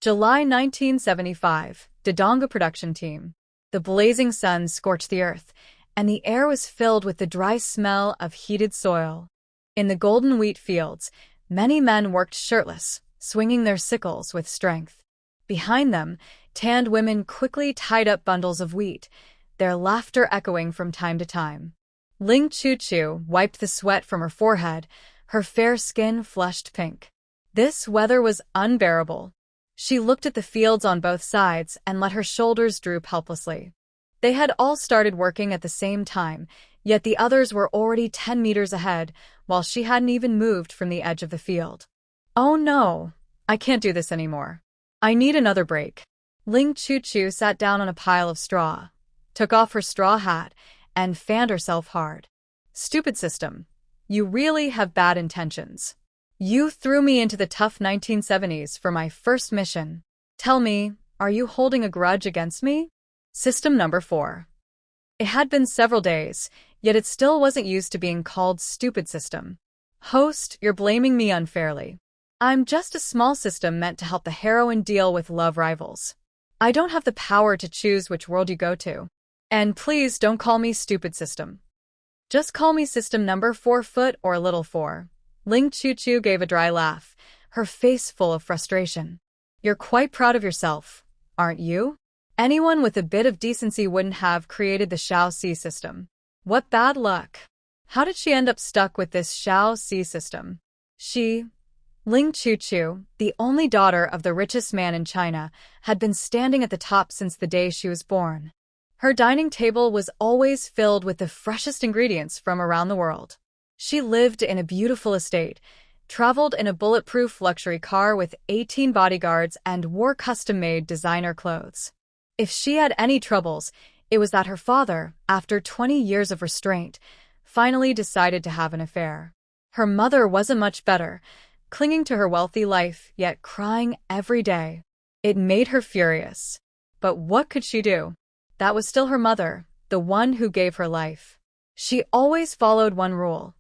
July 1975, Dodonga production team. The blazing sun scorched the earth, and the air was filled with the dry smell of heated soil. In the golden wheat fields, many men worked shirtless, swinging their sickles with strength. Behind them, tanned women quickly tied up bundles of wheat, their laughter echoing from time to time. Ling Chu-chu wiped the sweat from her forehead, her fair skin flushed pink. This weather was unbearable. She looked at the fields on both sides and let her shoulders droop helplessly. They had all started working at the same time, yet the others were already 10 meters ahead, while she hadn't even moved from the edge of the field. Oh no, I can't do this anymore. I need another break. Ling Chu-chu sat down on a pile of straw, took off her straw hat, and fanned herself hard. Stupid system. You really have bad intentions. You threw me into the tough 1970s for my first mission. Tell me, are you holding a grudge against me? System number 4. It had been several days, yet it still wasn't used to being called stupid system. Host, you're blaming me unfairly. I'm just a small system meant to help the heroine deal with love rivals. I don't have the power to choose which world you go to. And please don't call me stupid system. Just call me system number 4 foot or little 4. Ling Chu-chu gave a dry laugh, her face full of frustration. You're quite proud of yourself, aren't you? Anyone with a bit of decency wouldn't have created the Shao-Si system. What bad luck. How did she end up stuck with this Shao-Si system? She, Ling Chu-chu, the only daughter of the richest man in China, had been standing at the top since the day she was born. Her dining table was always filled with the freshest ingredients from around the world. She lived in a beautiful estate, traveled in a bulletproof luxury car with 18 bodyguards, and wore custom-made designer clothes. If she had any troubles, it was that her father, after 20 years of restraint, finally decided to have an affair. Her mother wasn't much better, clinging to her wealthy life, yet crying every day. It made her furious. But what could she do? That was still her mother, the one who gave her life. She always followed one rule.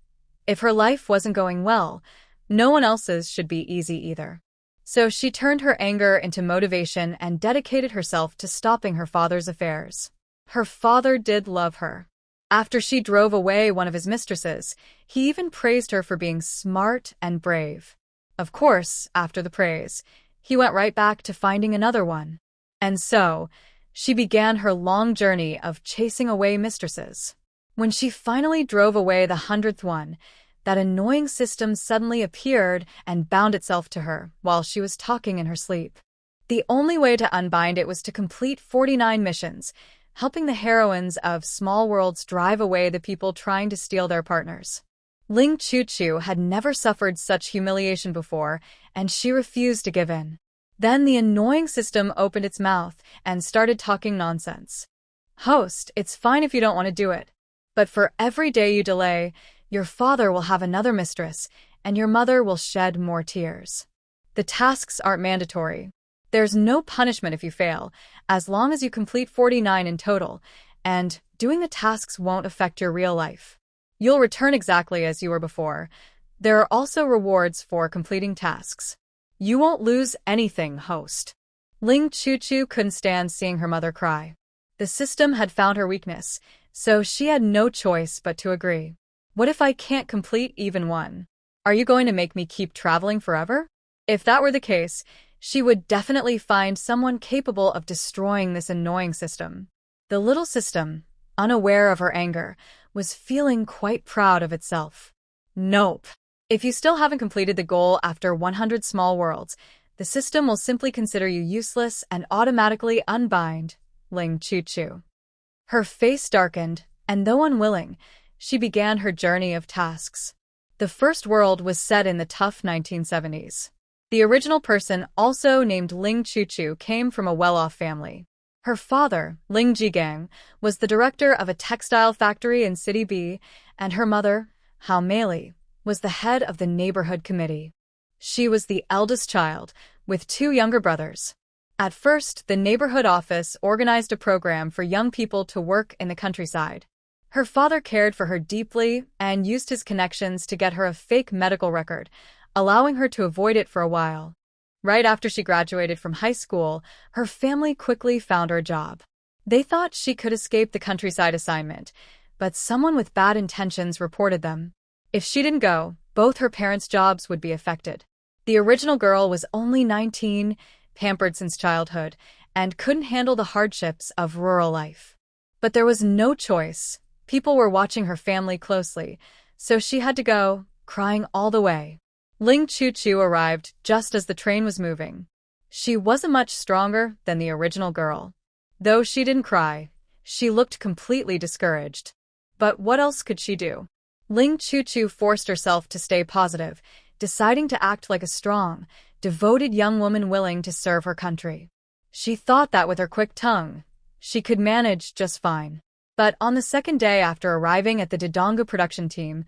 If her life wasn't going well, no one else's should be easy either. So she turned her anger into motivation and dedicated herself to stopping her father's affairs. Her father did love her. After she drove away one of his mistresses, he even praised her for being smart and brave. Of course, after the praise, he went right back to finding another one. And so, she began her long journey of chasing away mistresses. When she finally drove away the 100th one, that annoying system suddenly appeared and bound itself to her while she was talking in her sleep. The only way to unbind it was to complete 49 missions, helping the heroines of Small Worlds drive away the people trying to steal their partners. Ling Chu-chu had never suffered such humiliation before, and she refused to give in. Then the annoying system opened its mouth and started talking nonsense. Host, it's fine if you don't want to do it. But for every day you delay, your father will have another mistress, and your mother will shed more tears. The tasks aren't mandatory. There's no punishment if you fail, as long as you complete 49 in total, and doing the tasks won't affect your real life. You'll return exactly as you were before. There are also rewards for completing tasks. You won't lose anything, host. Ling Chu-chu couldn't stand seeing her mother cry. The system had found her weakness, so she had no choice but to agree. What if I can't complete even one? Are you going to make me keep traveling forever? If that were the case, she would definitely find someone capable of destroying this annoying system. The little system, unaware of her anger, was feeling quite proud of itself. Nope. If you still haven't completed the goal after 100 small worlds, the system will simply consider you useless and automatically unbind Ling Chu-chu. Her face darkened, and though unwilling, she began her journey of tasks. The first world was set in the tough 1970s. The original person, also named Ling Chu-chu, came from a well-off family. Her father, Ling Jigang, was the director of a textile factory in City B, and her mother, Hao Meili, was the head of the neighborhood committee. She was the eldest child, with 2 younger brothers. At first, the neighborhood office organized a program for young people to work in the countryside. Her father cared for her deeply and used his connections to get her a fake medical record, allowing her to avoid it for a while. Right after she graduated from high school, her family quickly found her a job. They thought she could escape the countryside assignment, but someone with bad intentions reported them. If she didn't go, both her parents' jobs would be affected. The original girl was only 19, pampered since childhood, and couldn't handle the hardships of rural life. But there was no choice. People were watching her family closely, so she had to go, crying all the way. Ling Chu arrived just as the train was moving. She wasn't much stronger than the original girl. Though she didn't cry, she looked completely discouraged. But what else could she do? Ling Chu forced herself to stay positive, deciding to act like a strong, devoted young woman willing to serve her country. She thought that with her quick tongue, she could manage just fine. But on the second day after arriving at the Dodonga production team,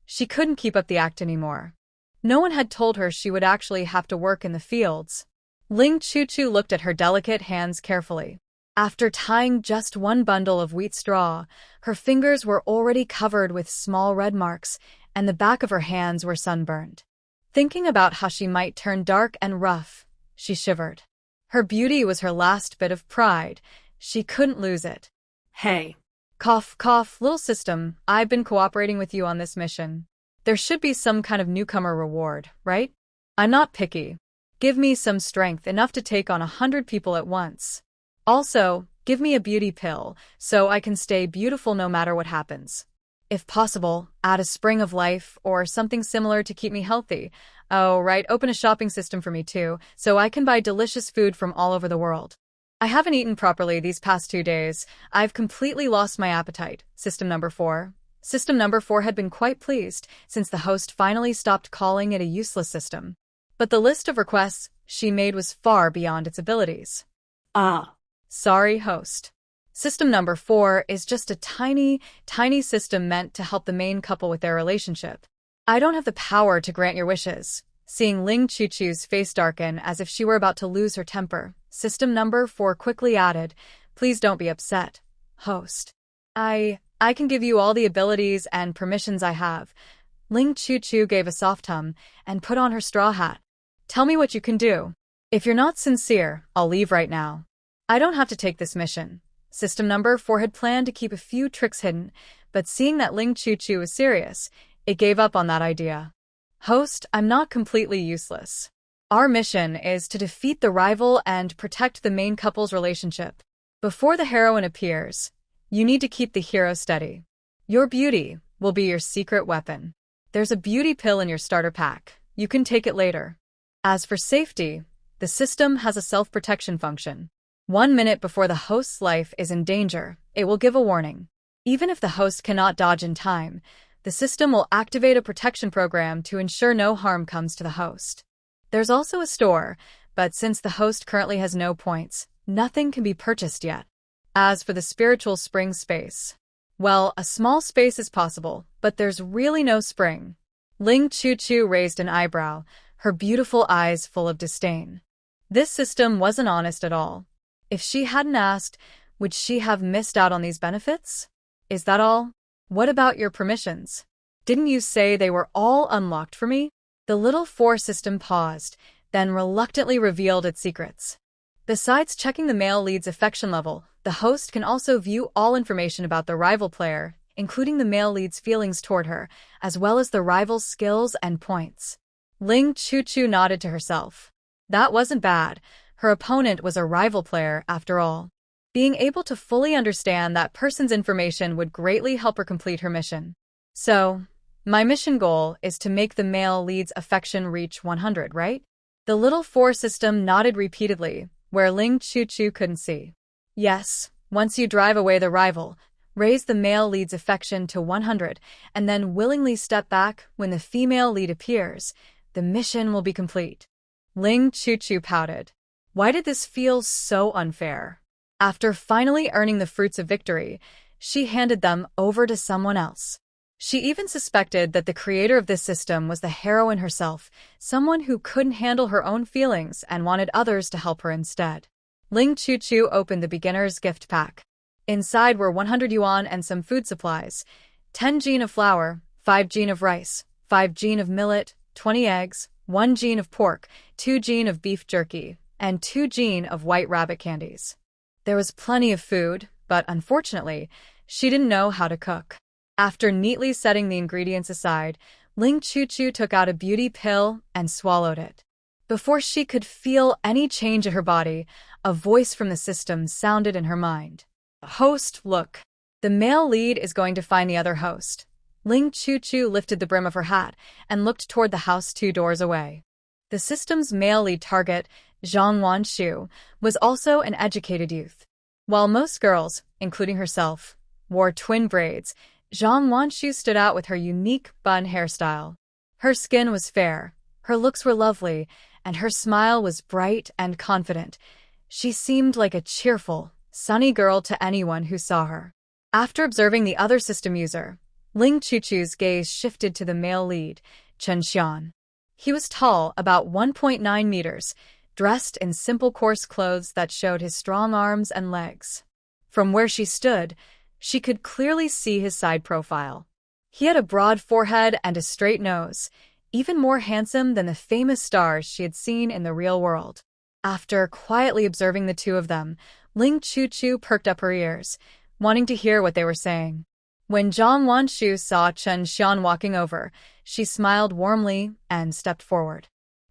she couldn't keep up the act anymore. No one had told her she would actually have to work in the fields. Ling Chu looked at her delicate hands carefully. After tying just one bundle of wheat straw, her fingers were already covered with small red marks, and the back of her hands were sunburned. Thinking about how she might turn dark and rough, she shivered. Her beauty was her last bit of pride. She couldn't lose it. Hey. Cough, cough, little system, I've been cooperating with you on this mission. There should be some kind of newcomer reward, right? I'm not picky. Give me some strength enough to take on 100 people at once. Also, give me a beauty pill, so I can stay beautiful no matter what happens. If possible, add a spring of life or something similar to keep me healthy. Oh, right, open a shopping system for me too, so I can buy delicious food from all over the world. I haven't eaten properly these past 2 days. I've completely lost my appetite. System number 4. System number 4 had been quite pleased, since the host finally stopped calling it a useless system. But the list of requests she made was far beyond its abilities. Sorry, host. System number 4 is just a tiny system meant to help the main couple with their relationship. I don't have the power to grant your wishes. Seeing Ling Chu's face darken as if she were about to lose her temper, System number 4 quickly added, Please don't be upset, host. I can give you all the abilities and permissions I have. Ling Chu gave a soft hum and put on her straw hat. Tell me what you can do. If you're not sincere, I'll leave right now. I don't have to take this mission. System number 4 had planned to keep a few tricks hidden, but seeing that Ling Chu was serious, it gave up on that idea. Host, I'm not completely useless. Our mission is to defeat the rival and protect the main couple's relationship. Before the heroine appears, you need to keep the hero steady. Your beauty will be your secret weapon. There's a beauty pill in your starter pack. You can take it later. As for safety, the system has a self-protection function. 1 minute before the host's life is in danger, it will give a warning. Even if the host cannot dodge in time, the system will activate a protection program to ensure no harm comes to the host. There's also a store, but since the host currently has no points, nothing can be purchased yet. As for the spiritual spring space, well, a small space is possible, but there's really no spring. Ling Chu raised an eyebrow, her beautiful eyes full of disdain. This system wasn't honest at all. If she hadn't asked, would she have missed out on these benefits? Is that all? What about your permissions? Didn't you say they were all unlocked for me? The little 4 system paused, then reluctantly revealed its secrets. Besides checking the male lead's affection level, the host can also view all information about the rival player, including the male lead's feelings toward her, as well as the rival's skills and points. Ling Chu nodded to herself. That wasn't bad. Her opponent was a rival player, after all. Being able to fully understand that person's information would greatly help her complete her mission. So, my mission goal is to make the male lead's affection reach 100, right? The little 4 system nodded repeatedly, where Ling Chu couldn't see. Yes, once you drive away the rival, raise the male lead's affection to 100, and then willingly step back when the female lead appears, the mission will be complete. Ling Chu pouted. Why did this feel so unfair? After finally earning the fruits of victory, she handed them over to someone else. She even suspected that the creator of this system was the heroine herself, someone who couldn't handle her own feelings and wanted others to help her instead. Ling Chu opened the beginner's gift pack. Inside were 100 yuan and some food supplies, 10 jin of flour, 5 jin of rice, 5 jin of millet, 20 eggs, 1 gene of pork, 2 gene of beef jerky, and 2 gene of white rabbit candies. There was plenty of food, but unfortunately, she didn't know how to cook. After neatly setting the ingredients aside, Ling Chu took out a beauty pill and swallowed it. Before she could feel any change in her body, a voice from the system sounded in her mind. "Host, look. The male lead is going to find the other host." Ling Chu lifted the brim of her hat and looked toward the house 2 doors away. The system's male lead target, Zhang Wanshu, was also an educated youth. While most girls, including herself, wore twin braids, Zhang Wanshu stood out with her unique bun hairstyle. Her skin was fair, her looks were lovely, and her smile was bright and confident. She seemed like a cheerful, sunny girl to anyone who saw her. After observing the other system user, Ling Chu's gaze shifted to the male lead, Chen Shian. He was tall, about 1.9 meters, dressed in simple coarse clothes that showed his strong arms and legs. From where she stood, she could clearly see his side profile. He had a broad forehead and a straight nose, even more handsome than the famous stars she had seen in the real world. After quietly observing the two of them, Ling Chu perked up her ears, wanting to hear what they were saying. When Zhang Wanshu saw Chen Shian walking over, she smiled warmly and stepped forward.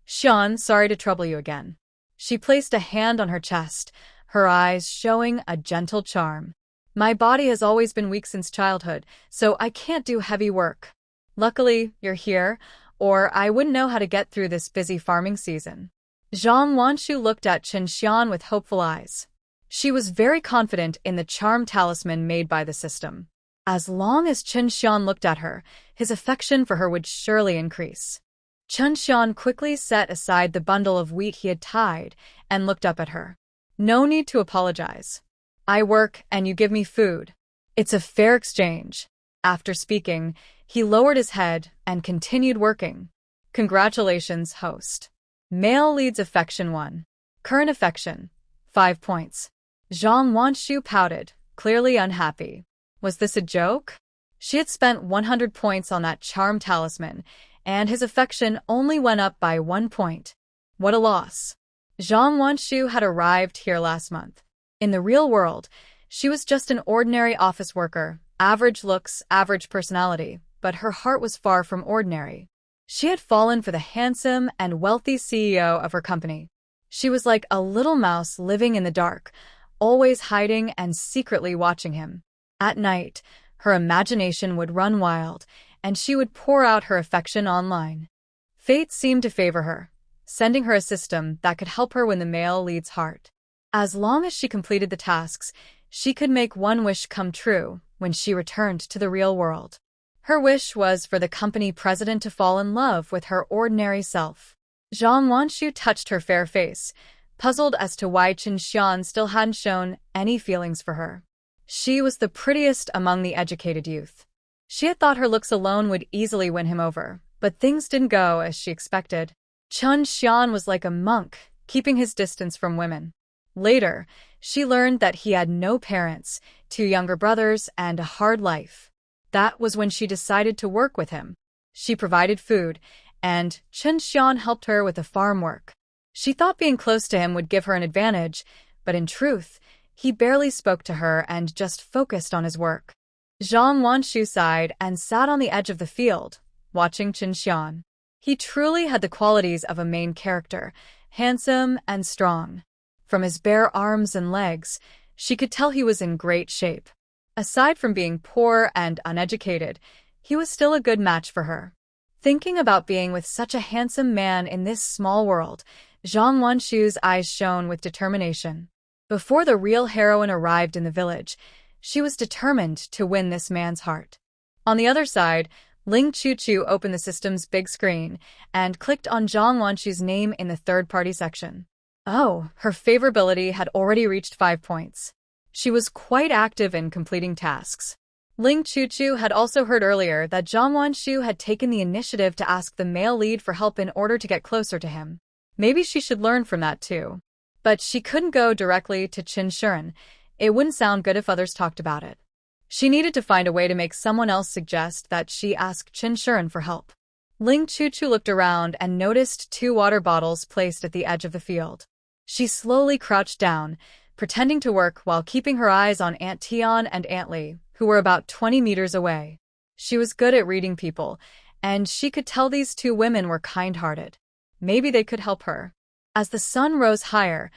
"Shian, sorry to trouble you again." She placed a hand on her chest, her eyes showing a gentle charm. "My body has always been weak since childhood, so I can't do heavy work. Luckily, you're here, or I wouldn't know how to get through this busy farming season." Zhang Wanshu looked at Chen Shian with hopeful eyes. She was very confident in the charm talisman made by the system. As long as Chen Shian looked at her, his affection for her would surely increase. Chen Shian quickly set aside the bundle of wheat he had tied and looked up at her. "No need to apologize. I work and you give me food. It's a fair exchange." After speaking, he lowered his head and continued working. "Congratulations, host. Male leads affection 1. Current affection, 5 points. Zhang Wanshu pouted, clearly unhappy. Was this a joke? She had spent 100 points on that charm talisman, and his affection only went up by 1 point. What a loss. Zhang Wanshu had arrived here last month. In the real world, she was just an ordinary office worker, average looks, average personality, but her heart was far from ordinary. She had fallen for the handsome and wealthy CEO of her company. She was like a little mouse living in the dark, always hiding and secretly watching him. At night, her imagination would run wild, and she would pour out her affection online. Fate seemed to favor her, sending her a system that could help her win the male lead's heart. As long as she completed the tasks, she could make one wish come true when she returned to the real world. Her wish was for the company president to fall in love with her ordinary self. Zhang Wanshu touched her fair face, puzzled as to why Chen Shian still hadn't shown any feelings for her. She was the prettiest among the educated youth. She had thought her looks alone would easily win him over, but things didn't go as she expected. Chen Shian was like a monk, keeping his distance from women. Later, she learned that he had no parents, 2 younger brothers, and a hard life. That was when she decided to work with him. She provided food, and Chen Shian helped her with the farm work. She thought being close to him would give her an advantage, but in truth, he barely spoke to her and just focused on his work. Zhang Wanshu sighed and sat on the edge of the field, watching Chen Shian. He truly had the qualities of a main character, handsome and strong. From his bare arms and legs, she could tell he was in great shape. Aside from being poor and uneducated, he was still a good match for her. Thinking about being with such a handsome man in this small world, Zhang Wanshu's eyes shone with determination. Before the real heroine arrived in the village, she was determined to win this man's heart. On the other side, Ling Chu opened the system's big screen and clicked on Zhang Wanshu's name in the third-party section. Oh, her favorability had already reached 5 points. She was quite active in completing tasks. Ling Chu had also heard earlier that Zhang Wanshu had taken the initiative to ask the male lead for help in order to get closer to him. Maybe she should learn from that too. But she couldn't go directly to Chen Shian. It wouldn't sound good if others talked about it. She needed to find a way to make someone else suggest that she ask Chen Shian for help. Ling Chuchu looked around and noticed 2 water bottles placed at the edge of the field. She slowly crouched down, pretending to work while keeping her eyes on Aunt Tian and Aunt Li, who were about 20 meters away. She was good at reading people, and she could tell these 2 women were kind-hearted. Maybe they could help her. As the sun rose higher,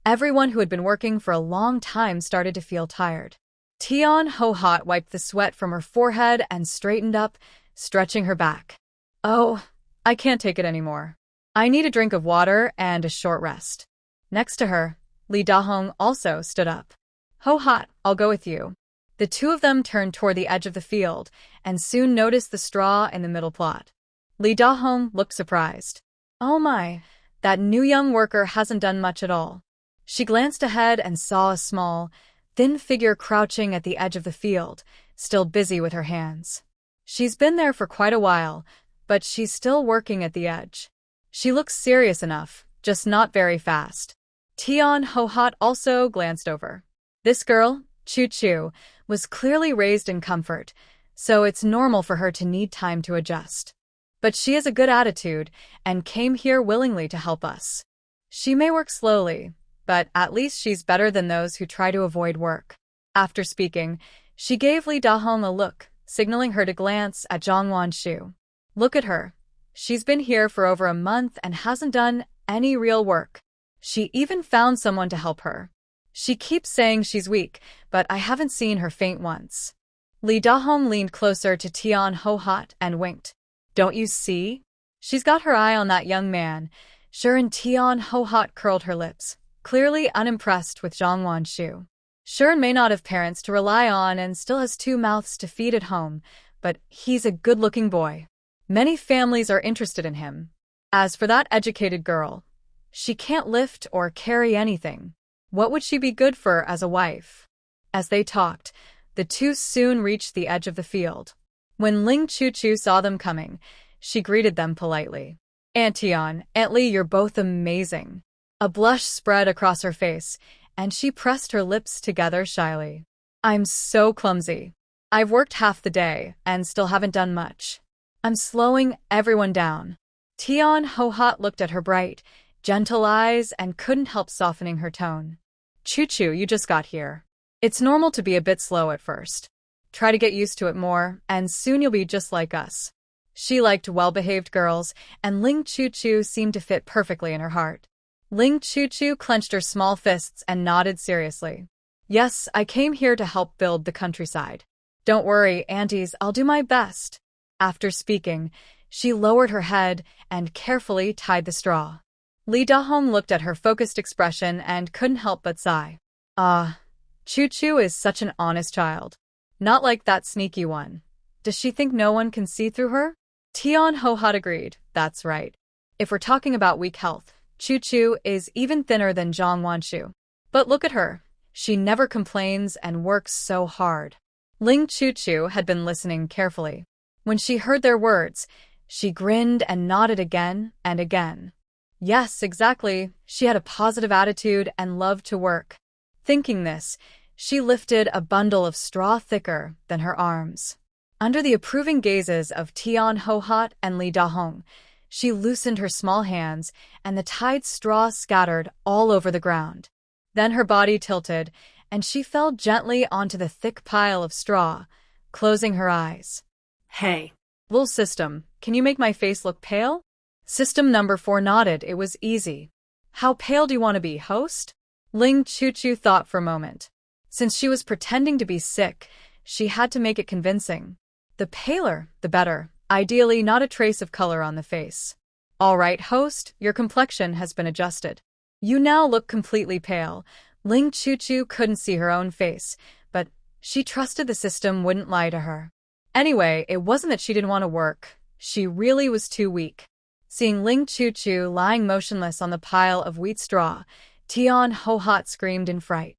everyone who had been working for a long time started to feel tired. Tian Ho-Hot wiped the sweat from her forehead and straightened up, stretching her back. Oh, I can't take it anymore. I need a drink of water and a short rest. Next to her, Li Dahong also stood up. Ho-Hot, I'll go with you. The 2 of them turned toward the edge of the field and soon noticed the straw in the middle plot. Li Dahong looked surprised. Oh my, that new young worker hasn't done much at all. She glanced ahead and saw a small, thin figure crouching at the edge of the field, still busy with her hands. She's been there for quite a while, but she's still working at the edge. She looks serious enough, just not very fast. Tian Ho-Hot also glanced over. This girl, Chu-Chu, was clearly raised in comfort, so it's normal for her to need time to adjust. But she has a good attitude and came here willingly to help us. She may work slowly, but at least she's better than those who try to avoid work. After speaking, she gave Li Dahong a look, signaling her to glance at Zhang Wanshu. Look at her. She's been here for over a month and hasn't done any real work. She even found someone to help her. She keeps saying she's weak, but I haven't seen her faint once. Li Dahong leaned closer to Tian Ho-Hot and winked. Don't you see? She's got her eye on that young man. Sure, and Tian Ho-Hot curled her lips, clearly unimpressed with Zhang Wanshu. Shuren may not have parents to rely on and still has 2 mouths to feed at home, but he's a good-looking boy. Many families are interested in him. As for that educated girl, she can't lift or carry anything. What would she be good for as a wife? As they talked, the 2 soon reached the edge of the field. When Ling Chu-Chu saw them coming, she greeted them politely. Aunt Tian, Aunt Li, you're both amazing. A blush spread across her face, and she pressed her lips together shyly. I'm so clumsy. I've worked half the day and still haven't done much. I'm slowing everyone down. Tian Ho-Hot looked at her bright, gentle eyes and couldn't help softening her tone. Chu-Chu, you just got here. It's normal to be a bit slow at first. Try to get used to it more, and soon you'll be just like us. She liked well-behaved girls, and Ling Chu-Chu seemed to fit perfectly in her heart. Ling Chu-Chu clenched her small fists and nodded seriously. Yes, I came here to help build the countryside. Don't worry, aunties, I'll do my best. After speaking, she lowered her head and carefully tied the straw. Li Dahong looked at her focused expression and couldn't help but sigh. Chu-Chu is such an honest child. Not like that sneaky one. Does she think no one can see through her? Tian Ho-Hot agreed. That's right. If we're talking about weak health, Chu-Chu is even thinner than Zhang Wanshu. But look at her. She never complains and works so hard. Ling Chu-Chu had been listening carefully. When she heard their words, she grinned and nodded again and again. Yes, exactly. She had a positive attitude and loved to work. Thinking this, she lifted a bundle of straw thicker than her arms. Under the approving gazes of Tian Ho-Hot and Li Dahong, she loosened her small hands, and the tied straw scattered all over the ground. Then her body tilted, and she fell gently onto the thick pile of straw, closing her eyes. Hey, little system, can you make my face look pale? System number 4 nodded. It was easy. How pale do you want to be, host? Ling Chu-Chu thought for a moment. Since she was pretending to be sick, she had to make it convincing. The paler, the better. Ideally, not a trace of color on the face. All right, host, your complexion has been adjusted. You now look completely pale. Ling Chu-Chu couldn't see her own face, but she trusted the system wouldn't lie to her. Anyway, it wasn't that she didn't want to work. She really was too weak. Seeing Ling Chu-Chu lying motionless on the pile of wheat straw, Tian Ho-Hot screamed in fright.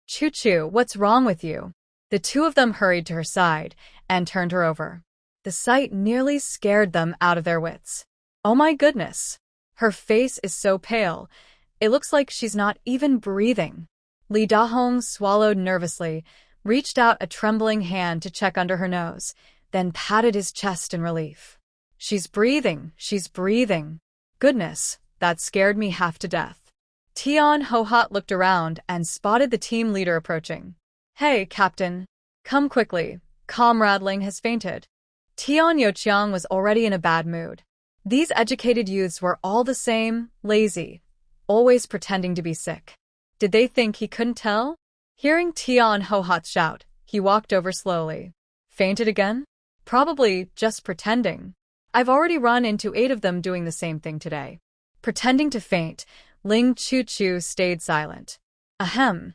Chu-Chu, what's wrong with you? The 2 of them hurried to her side and turned her over. The sight nearly scared them out of their wits. Oh my goodness! Her face is so pale. It looks like she's not even breathing. Li Dahong swallowed nervously, reached out a trembling hand to check under her nose, then patted his chest in relief. She's breathing, she's breathing. Goodness, that scared me half to death. Tian Hohat looked around and spotted the team leader approaching. Hey, Captain. Come quickly. Comrade Ling has fainted. Tian Youqiang was already in a bad mood. These educated youths were all the same, lazy, always pretending to be sick. Did they think he couldn't tell? Hearing Tian Hohat shout, he walked over slowly. Fainted again? Probably just pretending. I've already run into 8 of them doing the same thing today. Pretending to faint, Ling Chu stayed silent. Ahem.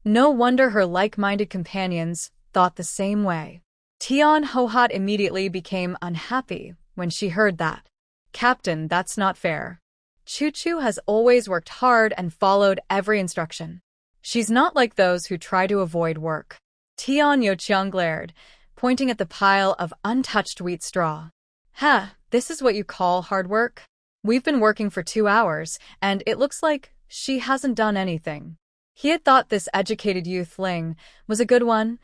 No wonder her like-minded companions thought the same way. Tian Hohat immediately became unhappy when she heard that. Captain, that's not fair. Chu has always worked hard and followed every instruction. She's not like those who try to avoid work. Tian Youqiang glared, pointing at the pile of untouched wheat straw. This is what you call hard work? We've been working for 2 hours, and it looks like she hasn't done anything. He had thought this educated youth Ling was a good one,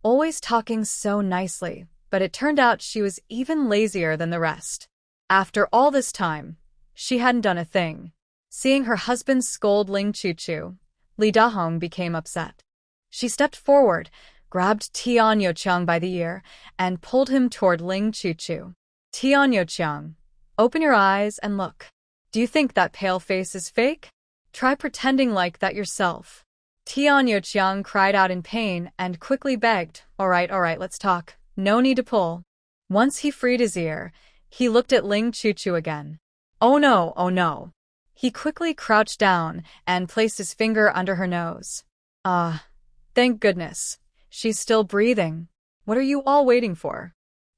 always talking so nicely, but it turned out she was even lazier than the rest. After all this time, she hadn't done a thing. Seeing her husband scold Ling Chu, Li Dahong became upset. She stepped forward, grabbed Tian Youqiang by the ear, and pulled him toward Ling Chu. Tian Youqiang, open your eyes and look. Do you think that pale face is fake? Try pretending like that yourself. Tian Youqiang cried out in pain and quickly begged, All right, let's talk. No need to pull. Once he freed his ear, he looked at Ling Chu again. Oh no. He quickly crouched down and placed his finger under her nose. Thank goodness. She's still breathing. What are you all waiting for?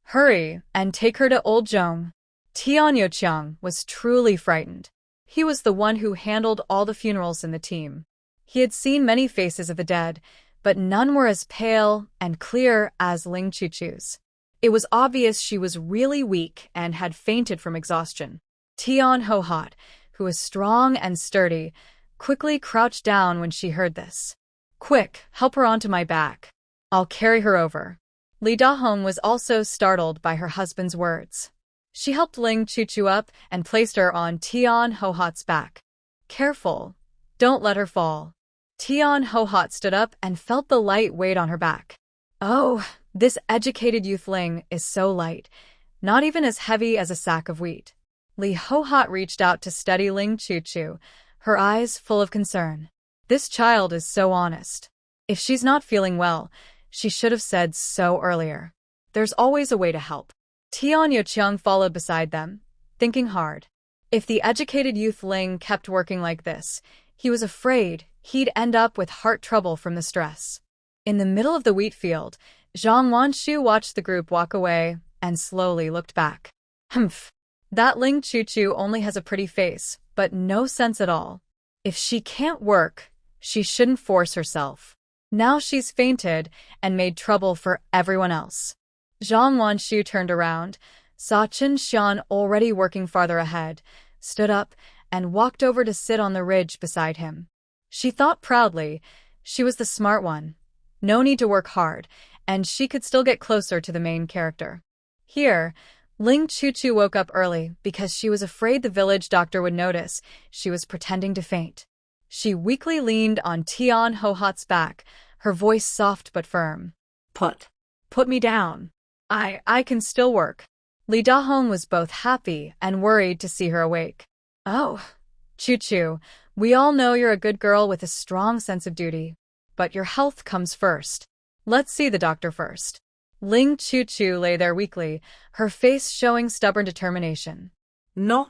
Hurry and take her to old Zhong. Tian Youqiang was truly frightened. He was the one who handled all the funerals in the team. He had seen many faces of the dead, but none were as pale and clear as Ling Chu's. It was obvious she was really weak and had fainted from exhaustion. Tian Hohat, who was strong and sturdy, quickly crouched down when she heard this. Quick, help her onto my back. I'll carry her over. Li Dahong was also startled by her husband's words. She helped Ling Chu up and placed her on Tian Hohat's back. Careful. Don't let her fall. Tian Hohat stood up and felt the light weight on her back. Oh, this educated youth Ling is so light, not even as heavy as a sack of wheat. Li Hohat reached out to steady Ling Chu, her eyes full of concern. This child is so honest. If she's not feeling well, she should have said so earlier. There's always a way to help. Tian Youqiang followed beside them, thinking hard. If the educated youth Ling kept working like this, he was afraid he'd end up with heart trouble from the stress. In the middle of the wheat field, Zhang Wanshu watched the group walk away and slowly looked back. Humph. That Ling Chu only has a pretty face, but no sense at all. If she can't work, she shouldn't force herself. Now she's fainted and made trouble for everyone else. Zhang Wanshu turned around, saw Chen Shian already working farther ahead, stood up, and walked over to sit on the ridge beside him. She thought proudly she was the smart one. No need to work hard, and she could still get closer to the main character. Here, Ling Chu woke up early because she was afraid the village doctor would notice she was pretending to faint. She weakly leaned on Tian Hohat's back, her voice soft but firm. Put me down. I can still work. Li Dahong was both happy and worried to see her awake. Oh, Chu, we all know you're a good girl with a strong sense of duty. But your health comes first. Let's see the doctor first. Ling Chu lay there weakly, her face showing stubborn determination. No.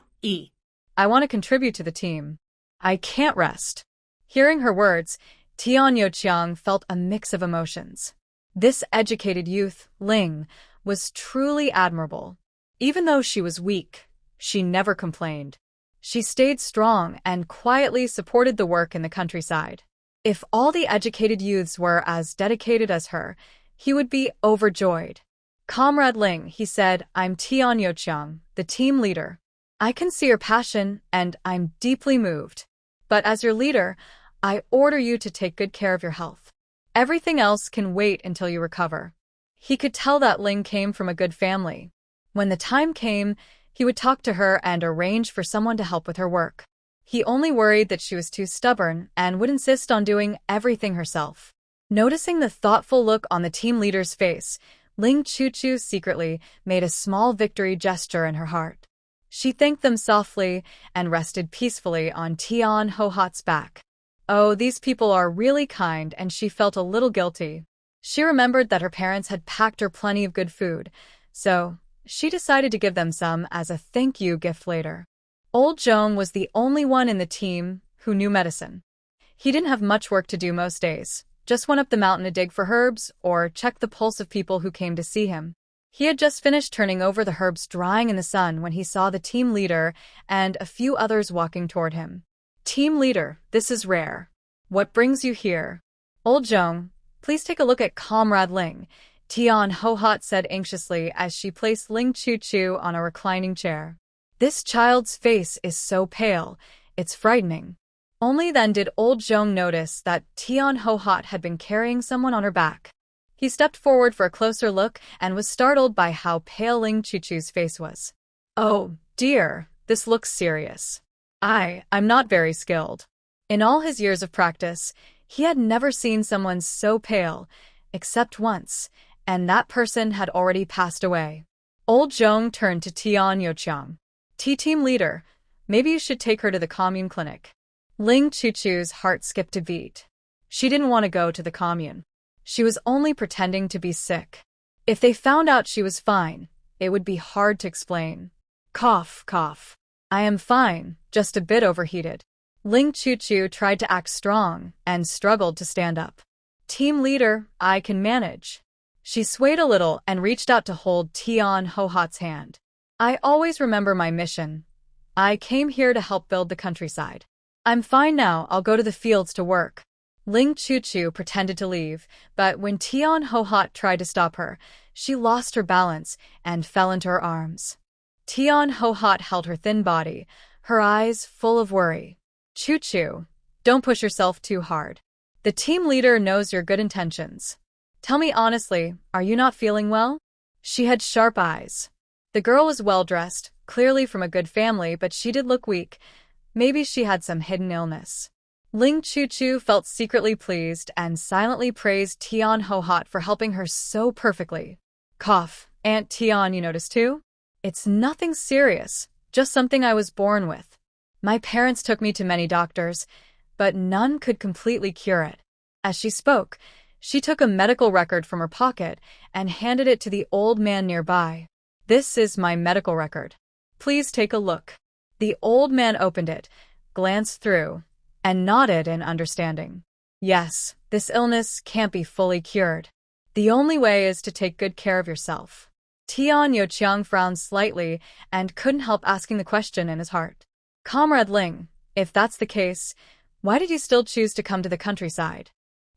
I want to contribute to the team. I can't rest. Hearing her words, Tian Youqiang felt a mix of emotions. This educated youth, Ling, was truly admirable. Even though she was weak, she never complained. She stayed strong and quietly supported the work in the countryside. If all the educated youths were as dedicated as her, he would be overjoyed. Comrade Ling, he said, I'm Tian Youqiang, the team leader. I can see your passion, and I'm deeply moved. But as your leader, I order you to take good care of your health. Everything else can wait until you recover. He could tell that Ling came from a good family. When the time came, he would talk to her and arrange for someone to help with her work. He only worried that she was too stubborn and would insist on doing everything herself. Noticing the thoughtful look on the team leader's face, Ling Chuchu secretly made a small victory gesture in her heart. She thanked them softly and rested peacefully on Tian Ho-Hat's back. Oh, these people are really kind, and she felt a little guilty. She remembered that her parents had packed her plenty of good food, so she decided to give them some as a thank you gift later. Old Zhong was the only one in the team who knew medicine. He didn't have much work to do most days, just went up the mountain to dig for herbs or check the pulse of people who came to see him. He had just finished turning over the herbs drying in the sun when he saw the team leader and a few others walking toward him. Team leader, this is rare. What brings you here? Old Zhong, please take a look at Comrade Ling, Tian Ho-Hat said anxiously as she placed Ling Chu-Chu on a reclining chair. This child's face is so pale, it's frightening. Only then did old Zhong notice that Tian Ho-Hat had been carrying someone on her back. He stepped forward for a closer look and was startled by how pale Ling Chu-Chu's face was. Oh, dear, this looks serious. I'm not very skilled. In all his years of practice, he had never seen someone so pale, except once, and that person had already passed away. Old Zhong turned to Tian Yoqiang. Team leader, maybe you should take her to the commune clinic. Ling Chuchu's heart skipped a beat. She didn't want to go to the commune. She was only pretending to be sick. If they found out she was fine, it would be hard to explain. Cough, cough. I am fine, just a bit overheated. Ling Chuchu tried to act strong and struggled to stand up. Team leader, I can manage. She swayed a little and reached out to hold Tian Ho-Hat's hand. I always remember my mission. I came here to help build the countryside. I'm fine now, I'll go to the fields to work. Ling Chuchu pretended to leave, but when Tian Ho-Hat tried to stop her, she lost her balance and fell into her arms. Tian Ho-Hat held her thin body, her eyes full of worry. Chuchu, don't push yourself too hard. The team leader knows your good intentions. Tell me honestly, are you not feeling well? She had sharp eyes. The girl was well-dressed, clearly from a good family, but she did look weak. Maybe she had some hidden illness. Ling Chuchu felt secretly pleased and silently praised Tian Ho-Hat for helping her so perfectly. Cough, Aunt Tian, you notice too? It's nothing serious, just something I was born with. My parents took me to many doctors, but none could completely cure it. As she spoke, she took a medical record from her pocket and handed it to the old man nearby. This is my medical record. Please take a look. The old man opened it, glanced through, and nodded in understanding. Yes, this illness can't be fully cured. The only way is to take good care of yourself. Tian Yoqiang frowned slightly and couldn't help asking the question in his heart. Comrade Ling, if that's the case, why did you still choose to come to the countryside?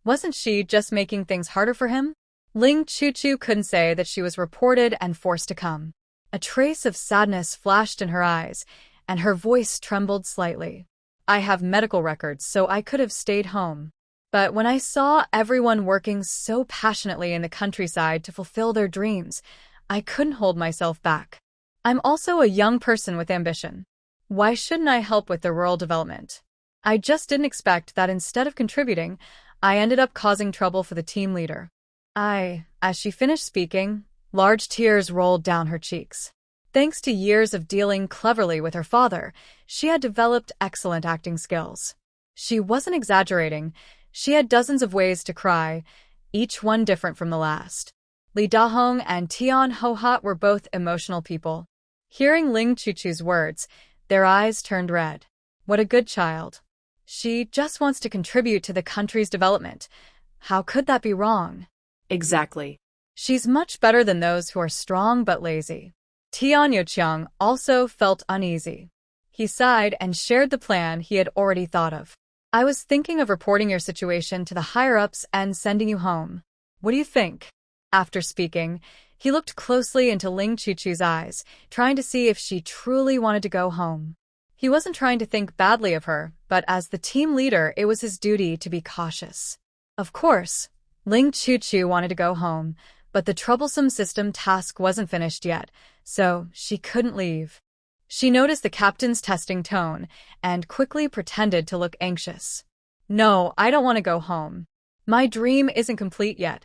Wasn't she just making things harder for him? Ling Chuchu couldn't say that she was reported and forced to come. A trace of sadness flashed in her eyes, and her voice trembled slightly. I have medical records, so I could have stayed home. But when I saw everyone working so passionately in the countryside to fulfill their dreams, I couldn't hold myself back. I'm also a young person with ambition. Why shouldn't I help with the rural development? I just didn't expect that instead of contributing, I ended up causing trouble for the team leader. As she finished speaking, large tears rolled down her cheeks. Thanks to years of dealing cleverly with her father, she had developed excellent acting skills. She wasn't exaggerating. She had dozens of ways to cry, each one different from the last. Li Dahong and Tian Ho-Hat were both emotional people. Hearing Ling Chuchu's words, their eyes turned red. What a good child. She just wants to contribute to the country's development. How could that be wrong? Exactly. She's much better than those who are strong but lazy. Tian Yoqiang also felt uneasy. He sighed and shared the plan he had already thought of. I was thinking of reporting your situation to the higher-ups and sending you home. What do you think? After speaking, he looked closely into Ling Chuchu's eyes, trying to see if she truly wanted to go home. He wasn't trying to think badly of her, but as the team leader, it was his duty to be cautious. Of course, Ling Chuchu wanted to go home, But the troublesome system task wasn't finished yet, so she couldn't leave. She noticed the captain's testing tone and quickly pretended to look anxious. No, I don't want to go home. My dream isn't complete yet.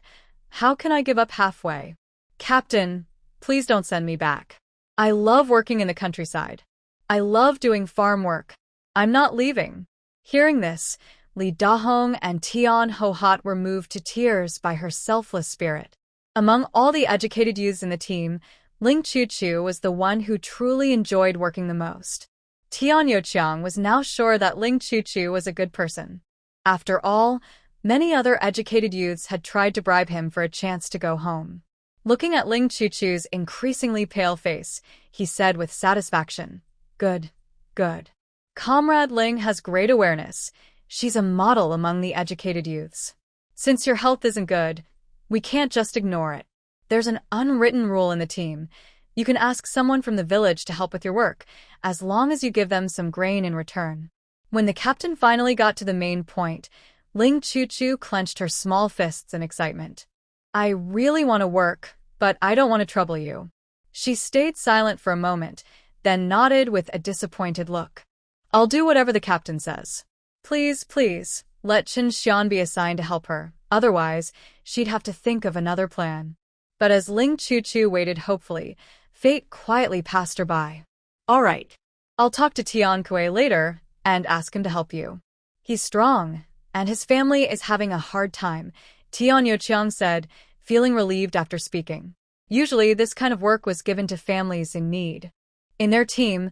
How can I give up halfway? Captain, please don't send me back. I love working in the countryside. I love doing farm work. I'm not leaving. Hearing this, Li Dahong and Tian Ho-Hat were moved to tears by her selfless spirit. Among all the educated youths in the team, Ling Chu-chu was the one who truly enjoyed working the most. Tian Yo-chiang was now sure that Ling Chu-chu was a good person. After all, many other educated youths had tried to bribe him for a chance to go home. Looking at Ling Chu-chu's increasingly pale face, he said with satisfaction, "Good, good. Comrade Ling has great awareness. She's a model among the educated youths. Since your health isn't good, we can't just ignore it. There's an unwritten rule in the team. You can ask someone from the village to help with your work, as long as you give them some grain in return." When the captain finally got to the main point, Ling Chu-chu clenched her small fists in excitement. "I really want to work, but I don't want to trouble you." She stayed silent for a moment, then nodded with a disappointed look. "I'll do whatever the captain says. Please, please, let Chen Shian be assigned to help her. Otherwise, she'd have to think of another plan." But as Ling Chu-chu waited hopefully, fate quietly passed her by. "All right. I'll talk to Tian Kuei later and ask him to help you. He's strong, and his family is having a hard time," Tian Yo-chiang said, feeling relieved after speaking. Usually, this kind of work was given to families in need. In their team,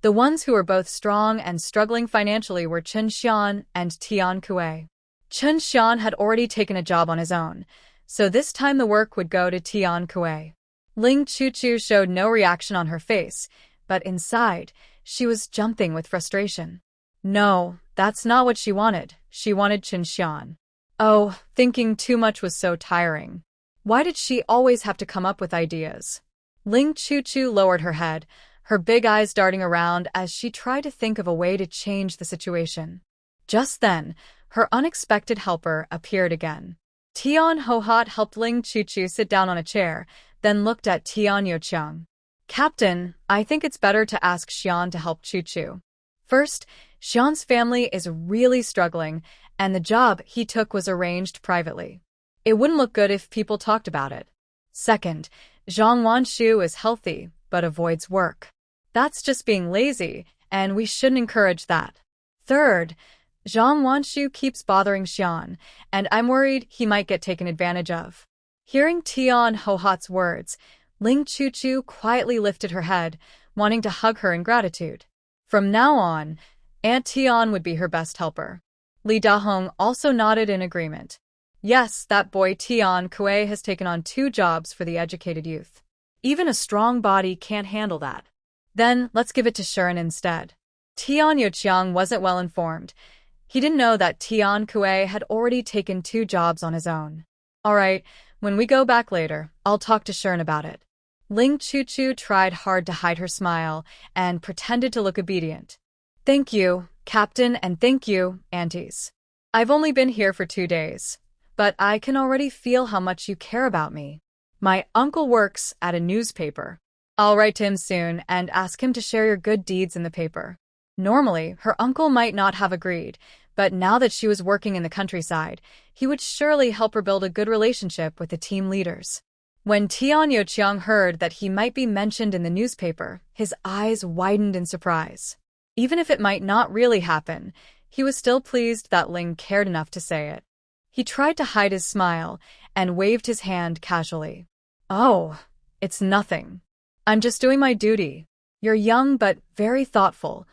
the ones who were both strong and struggling financially were Chen Shian and Tian Kuei. Chen Shian had already taken a job on his own, so this time the work would go to Tian Kuei. Ling Chu-chu showed no reaction on her face, but inside, she was jumping with frustration. No, that's not what she wanted. She wanted Chen Shian. Oh, thinking too much was so tiring. Why did she always have to come up with ideas? Ling Chu-chu lowered her head, her big eyes darting around as she tried to think of a way to change the situation. Just then, her unexpected helper appeared again. Tian Ho-Hat helped Ling Chu-chu sit down on a chair, then looked at Tian Yo-chiang. "Captain, I think it's better to ask Xian to help Chu-chu. First, Xian's family is really struggling, and the job he took was arranged privately. It wouldn't look good if people talked about it. Second, Zhang Wanshu is healthy, but avoids work. That's just being lazy, and we shouldn't encourage that. Third, Zhang Wanshu keeps bothering Xian, and I'm worried he might get taken advantage of." Hearing Tian Ho-Hat's words, Ling Chu-chu quietly lifted her head, wanting to hug her in gratitude. From now on, Aunt Tian would be her best helper. Li Dahong also nodded in agreement. Yes, that boy Tian Kuei has taken on 2 jobs for the educated youth. Even a strong body can't handle that. Then let's give it to Shiren instead. Tian Yo-chiang wasn't well informed. He didn't know that Tian Kuei had already taken 2 jobs on his own. All right, when we go back later, I'll talk to Shiren about it. Ling Chu-chu tried hard to hide her smile and pretended to look obedient. "Thank you, Captain, and thank you, aunties. I've only been here for 2 days, but I can already feel how much you care about me. My uncle works at a newspaper. I'll write to him soon and ask him to share your good deeds in the paper." Normally, her uncle might not have agreed, but now that she was working in the countryside, he would surely help her build a good relationship with the team leaders. When Tian Yo-chiang heard that he might be mentioned in the newspaper, his eyes widened in surprise. Even if it might not really happen, he was still pleased that Ling cared enough to say it. He tried to hide his smile and waved his hand casually. "Oh, it's nothing. I'm just doing my duty. You're young but very thoughtful.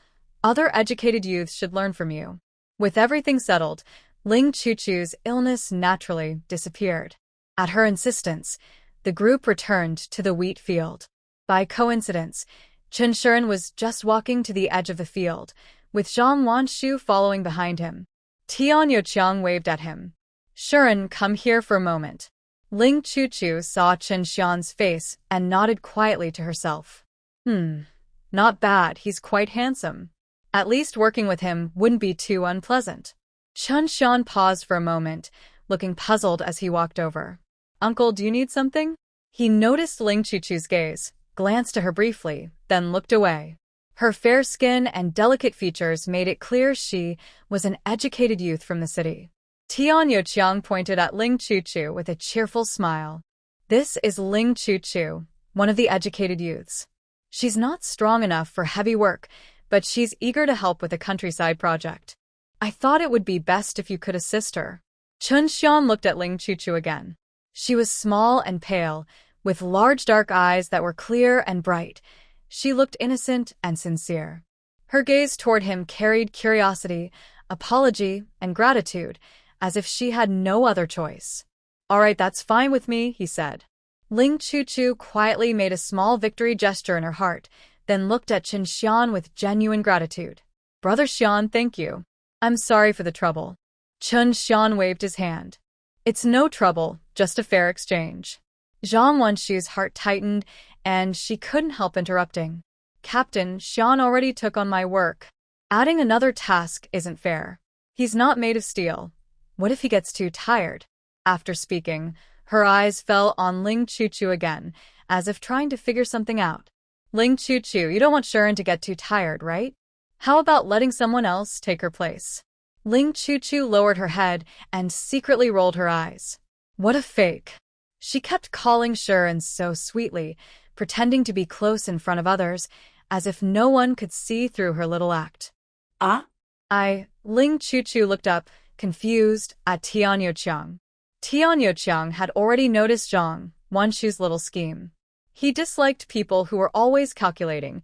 Other educated youths should learn from you." With everything settled, Ling Chu-chu's illness naturally disappeared. At her insistence, the group returned to the wheat field. By coincidence, Chen Shian was just walking to the edge of the field, with Zhang Wanshu following behind him. Tian Yo-chiang waved at him. "Shian, come here for a moment." Ling Chu-chu saw Chen Shian's face and nodded quietly to herself. Not bad, he's quite handsome. At least working with him wouldn't be too unpleasant." Chen Shian paused for a moment, looking puzzled as he walked over. Uncle, do you need something? He noticed Ling Chuchu's gaze, glanced to her briefly, then looked away. Her fair skin and delicate features made it clear she was an educated youth from the city. Tian Youqiang pointed at Ling Chuchu with a cheerful smile. This is Ling Chuchu, one of the educated youths. She's not strong enough for heavy work, but she's eager to help with a countryside project. I thought it would be best if you could assist her. Chen Shian looked at Ling Chuchu again. She was small and pale, with large dark eyes that were clear and bright. She looked innocent and sincere. Her gaze toward him carried curiosity, apology, and gratitude, as if she had no other choice. All right, that's fine with me, he said. Ling Chuchu quietly made a small victory gesture in her heart, then looked at Chen Shian with genuine gratitude. Brother Shian, thank you. I'm sorry for the trouble. Chen Shian waved his hand. It's no trouble, just a fair exchange. Zhang Wanshu's heart tightened, and she couldn't help interrupting. Captain, Shian already took on my work. Adding another task isn't fair. He's not made of steel. What if he gets too tired? After speaking, her eyes fell on Ling Chuchu again, as if trying to figure something out. Ling Chuchu, you don't want Shiren to get too tired, right? How about letting someone else take her place? Ling Chuchu lowered her head and secretly rolled her eyes. What a fake. She kept calling Shiren so sweetly, pretending to be close in front of others, as if no one could see through her little act. Ling Chuchu looked up, confused, at Tian Youqiang. Tian Youqiang had already noticed Zhang Wanshu's little scheme. He disliked people who were always calculating,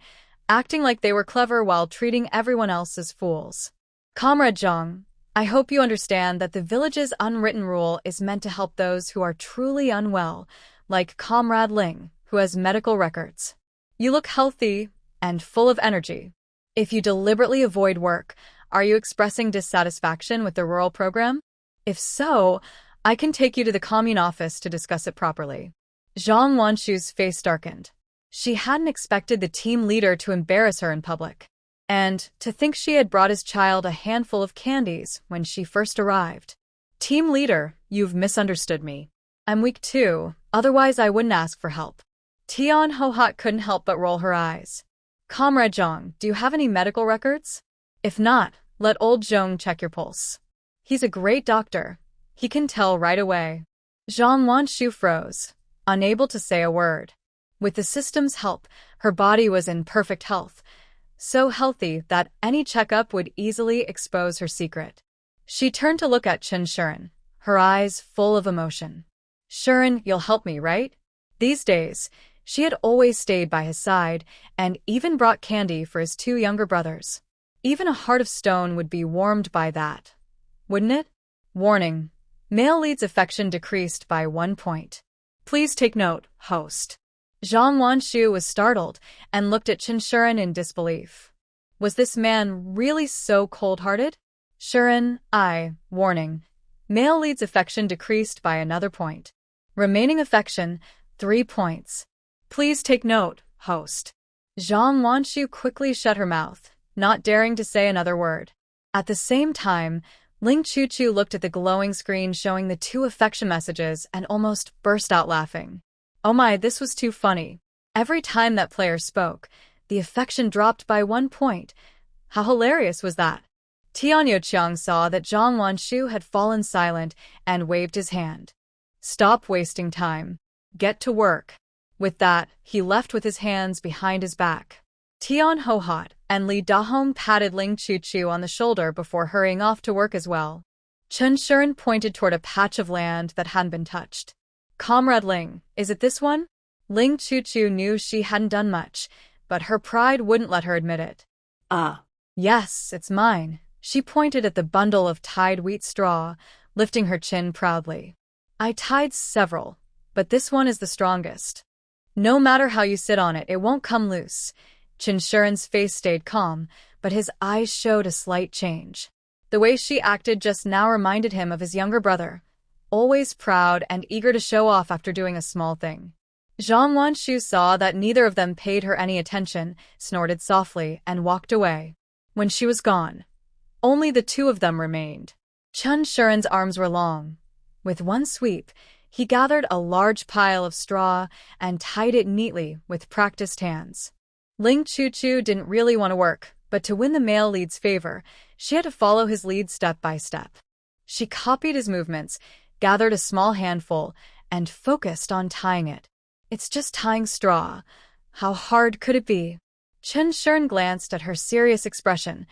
acting like they were clever while treating everyone else as fools. Comrade Zhang, I hope you understand that the village's unwritten rule is meant to help those who are truly unwell, like Comrade Ling, who has medical records. You look healthy and full of energy. If you deliberately avoid work, are you expressing dissatisfaction with the rural program? If so, I can take you to the commune office to discuss it properly. Zhang Wanshu's face darkened. She hadn't expected the team leader to embarrass her in public. And to think she had brought his child a handful of candies when she first arrived. Team leader, you've misunderstood me. I'm weak too, otherwise I wouldn't ask for help. Tian Hohat couldn't help but roll her eyes. Comrade Zhang, do you have any medical records? If not, let old Zhong check your pulse. He's a great doctor. He can tell right away. Zhang Wanshu froze, unable to say a word. With the system's help, her body was in perfect health, so healthy that any checkup would easily expose her secret. She turned to look at Chen Shian, her eyes full of emotion. Shiren, you'll help me, right? These days, she had always stayed by his side and even brought candy for his two younger brothers. Even a heart of stone would be warmed by that, wouldn't it? Warning. Male lead's affection decreased by 1 point. Please take note, host. Zhang Wanshu was startled and looked at Chen Shian in disbelief. Was this man really so cold-hearted? Shiren, warning. Male lead's affection decreased by another point. Remaining affection, 3 points. Please take note, host. Zhang Wanshu quickly shut her mouth, not daring to say another word. At the same time, Ling Chuchu looked at the glowing screen showing the 2 affection messages and almost burst out laughing. Oh my, this was too funny. Every time that player spoke, the affection dropped by 1 point. How hilarious was that? Tian Youqiang saw that Zhang Wanshu had fallen silent and waved his hand. Stop wasting time. Get to work. With that, he left with his hands behind his back. Tian Hohat and Li Dahong patted Ling Chuchu on the shoulder before hurrying off to work as well. Chen Shian pointed toward a patch of land that hadn't been touched. Comrade Ling, is it this one? Ling Chuchu knew she hadn't done much, but her pride wouldn't let her admit it. Yes, it's mine. She pointed at the bundle of tied wheat straw, lifting her chin proudly. I tied several, but this one is the strongest. No matter how you sit on it, it won't come loose. Chen Shiren's face stayed calm, but his eyes showed a slight change. The way she acted just now reminded him of his younger brother, always proud and eager to show off after doing a small thing. Zhang Wanshu saw that neither of them paid her any attention, snorted softly, and walked away. When she was gone, only the 2 of them remained. Chen Shiren's arms were long. With one sweep, He gathered a large pile of straw and tied it neatly with practiced hands. Ling Chu didn't really want to work, but to win the male lead's favor, she had to follow his lead step by step. She copied his movements, gathered a small handful, and focused on tying it. It's just tying straw. How hard could it be? Chen Shian glanced at her serious expression,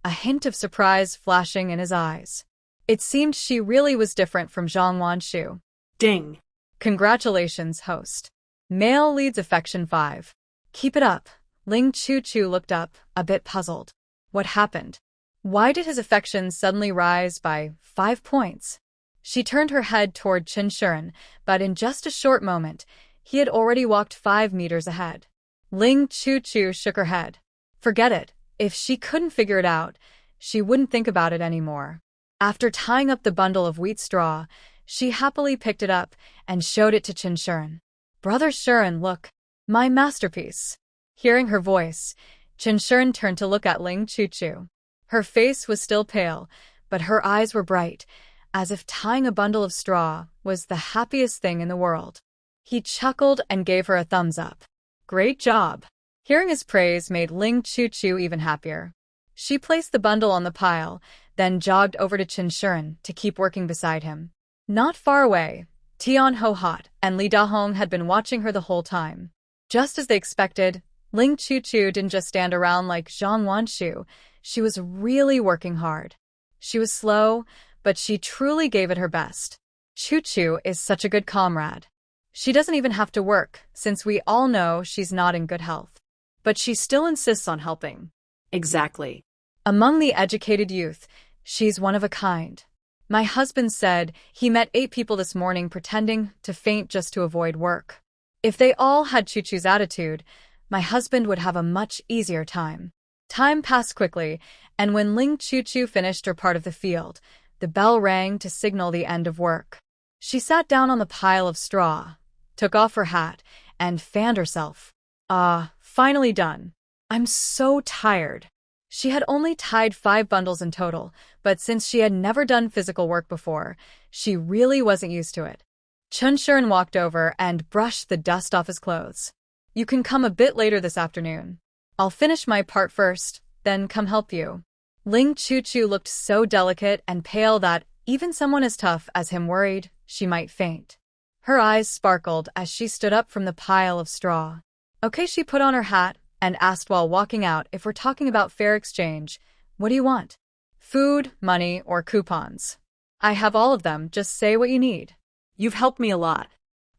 a hint of surprise flashing in his eyes. It seemed she really was different from Zhang Wanshu. Ding. Congratulations, host. Male leads affection 5. Keep it up. Ling Chu looked up, a bit puzzled. What happened? Why did his affections suddenly rise by 5 points? She turned her head toward Chen Shian, but in just a short moment, he had already walked 5 meters ahead. Ling Chu shook her head. Forget it. If she couldn't figure it out, she wouldn't think about it anymore. After tying up the bundle of wheat straw, she happily picked it up and showed it to Chen Shian. Brother Shian, look. My masterpiece. Hearing her voice, Chen Shian turned to look at Ling Chu. Her face was still pale, but her eyes were bright, as if tying a bundle of straw was the happiest thing in the world. He chuckled and gave her a thumbs up. Great job. Hearing his praise made Ling Chu even happier. She placed the bundle on the pile, then jogged over to Chen Shian to keep working beside him. Not far away, Tian Ho Hot and Li Dahong had been watching her the whole time. Just as they expected, Ling Chu didn't just stand around like Zhang Wanshu. She was really working hard. She was slow, but she truly gave it her best. Chu is such a good comrade. She doesn't even have to work, since we all know she's not in good health. But she still insists on helping. Exactly. Among the educated youth, she's one of a kind. My husband said he met 8 people this morning pretending to faint just to avoid work. If they all had Chu's attitude, my husband would have a much easier time. Time passed quickly, and when Ling Chu finished her part of the field, the bell rang to signal the end of work. She sat down on the pile of straw, took off her hat, and fanned herself. Finally done. I'm so tired. She had only tied 5 bundles in total, but since she had never done physical work before, she really wasn't used to it. Chen Shian walked over and brushed the dust off his clothes. You can come a bit later this afternoon. I'll finish my part first, then come help you. Ling Chu looked so delicate and pale that even someone as tough as him worried she might faint. Her eyes sparkled as she stood up from the pile of straw. Okay, she put on her hat and asked while walking out if we're talking about fair exchange. What do you want? Food, money, or coupons? I have all of them, just say what you need. You've helped me a lot.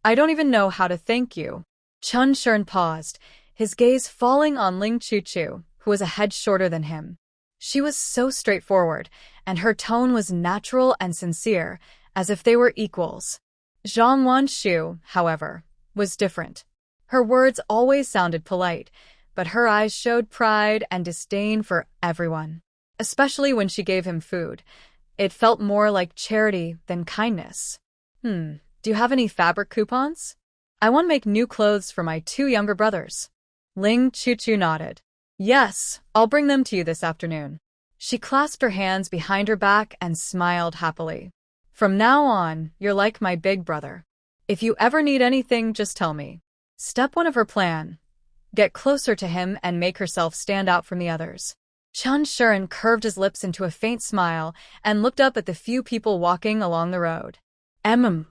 I don't even know how to thank you. Chen Shian paused, his gaze falling on Ling Chu, who was a head shorter than him. She was so straightforward, and her tone was natural and sincere, as if they were equals. Zhang Wanshu, however, was different. Her words always sounded polite, but her eyes showed pride and disdain for everyone. Especially when she gave him food. It felt more like charity than kindness. Do you have any fabric coupons? I want to make new clothes for my 2 younger brothers. Ling Chu nodded. Yes, I'll bring them to you this afternoon. She clasped her hands behind her back and smiled happily. From now on, you're like my big brother. If you ever need anything, just tell me. Step 1 of her plan. Get closer to him and make herself stand out from the others. Chen Shian curved his lips into a faint smile and looked up at the few people walking along the road.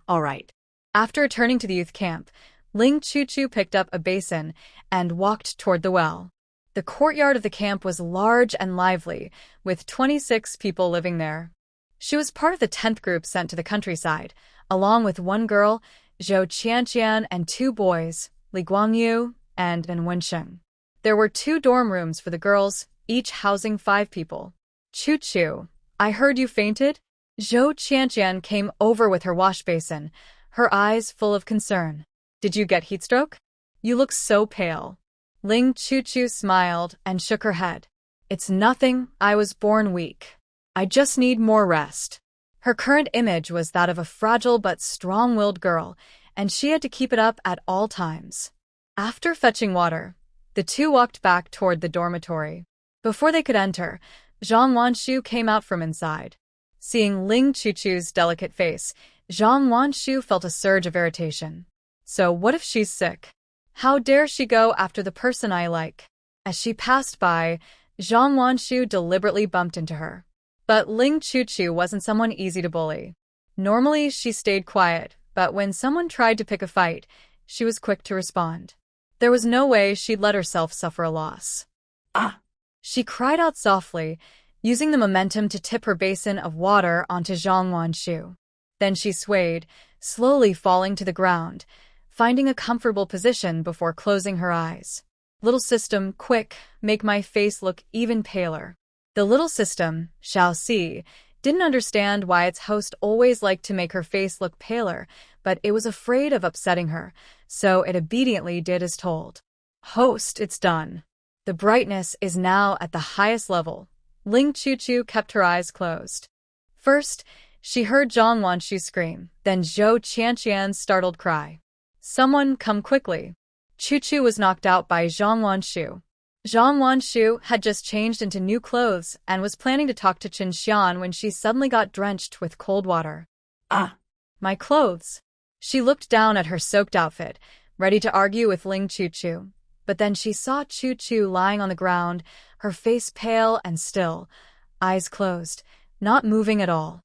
All right. After turning to the youth camp, Ling Chu picked up a basin and walked toward the well. The courtyard of the camp was large and lively, with 26 people living there. She was part of the 10th group sent to the countryside, along with 1 girl, Zhou Qianqian, and 2 boys, Li Guangyu and Wensheng. There were 2 dorm rooms for the girls, each housing 5 people. Chu, I heard you fainted? Zhou Qianqian came over with her wash basin, her eyes full of concern. Did you get heatstroke? You look so pale. Ling Chu smiled and shook her head. It's nothing, I was born weak. I just need more rest. Her current image was that of a fragile but strong-willed girl, and she had to keep it up at all times. After fetching water, the 2 walked back toward the dormitory. Before they could enter, Zhang Wanshu came out from inside. Seeing Ling Chu's delicate face, Zhang Wanshu felt a surge of irritation. So what if she's sick? How dare she go after the person I like? As she passed by, Zhang Wanshu deliberately bumped into her. But Ling Chuchu wasn't someone easy to bully. Normally, she stayed quiet, but when someone tried to pick a fight, she was quick to respond. There was no way she'd let herself suffer a loss. Ah! She cried out softly, using the momentum to tip her basin of water onto Zhang Wanshu. Then she swayed, slowly falling to the ground, finding a comfortable position before closing her eyes. Little system, quick, make my face look even paler. The little system, Shao Si, didn't understand why its host always liked to make her face look paler, but it was afraid of upsetting her, so it obediently did as told. Host, it's done. The brightness is now at the highest level. Ling Chuchu kept her eyes closed. First, she heard Zhang Wanshu scream, then Chen Shian's startled cry. Someone, come quickly. Chuchu was knocked out by Zhang Wanshu. Zhang Wanshu had just changed into new clothes and was planning to talk to Chen Shian when she suddenly got drenched with cold water. Ah! My clothes. She looked down at her soaked outfit, ready to argue with Ling Chuchu. But then she saw Chuchu lying on the ground, her face pale and still, eyes closed, not moving at all.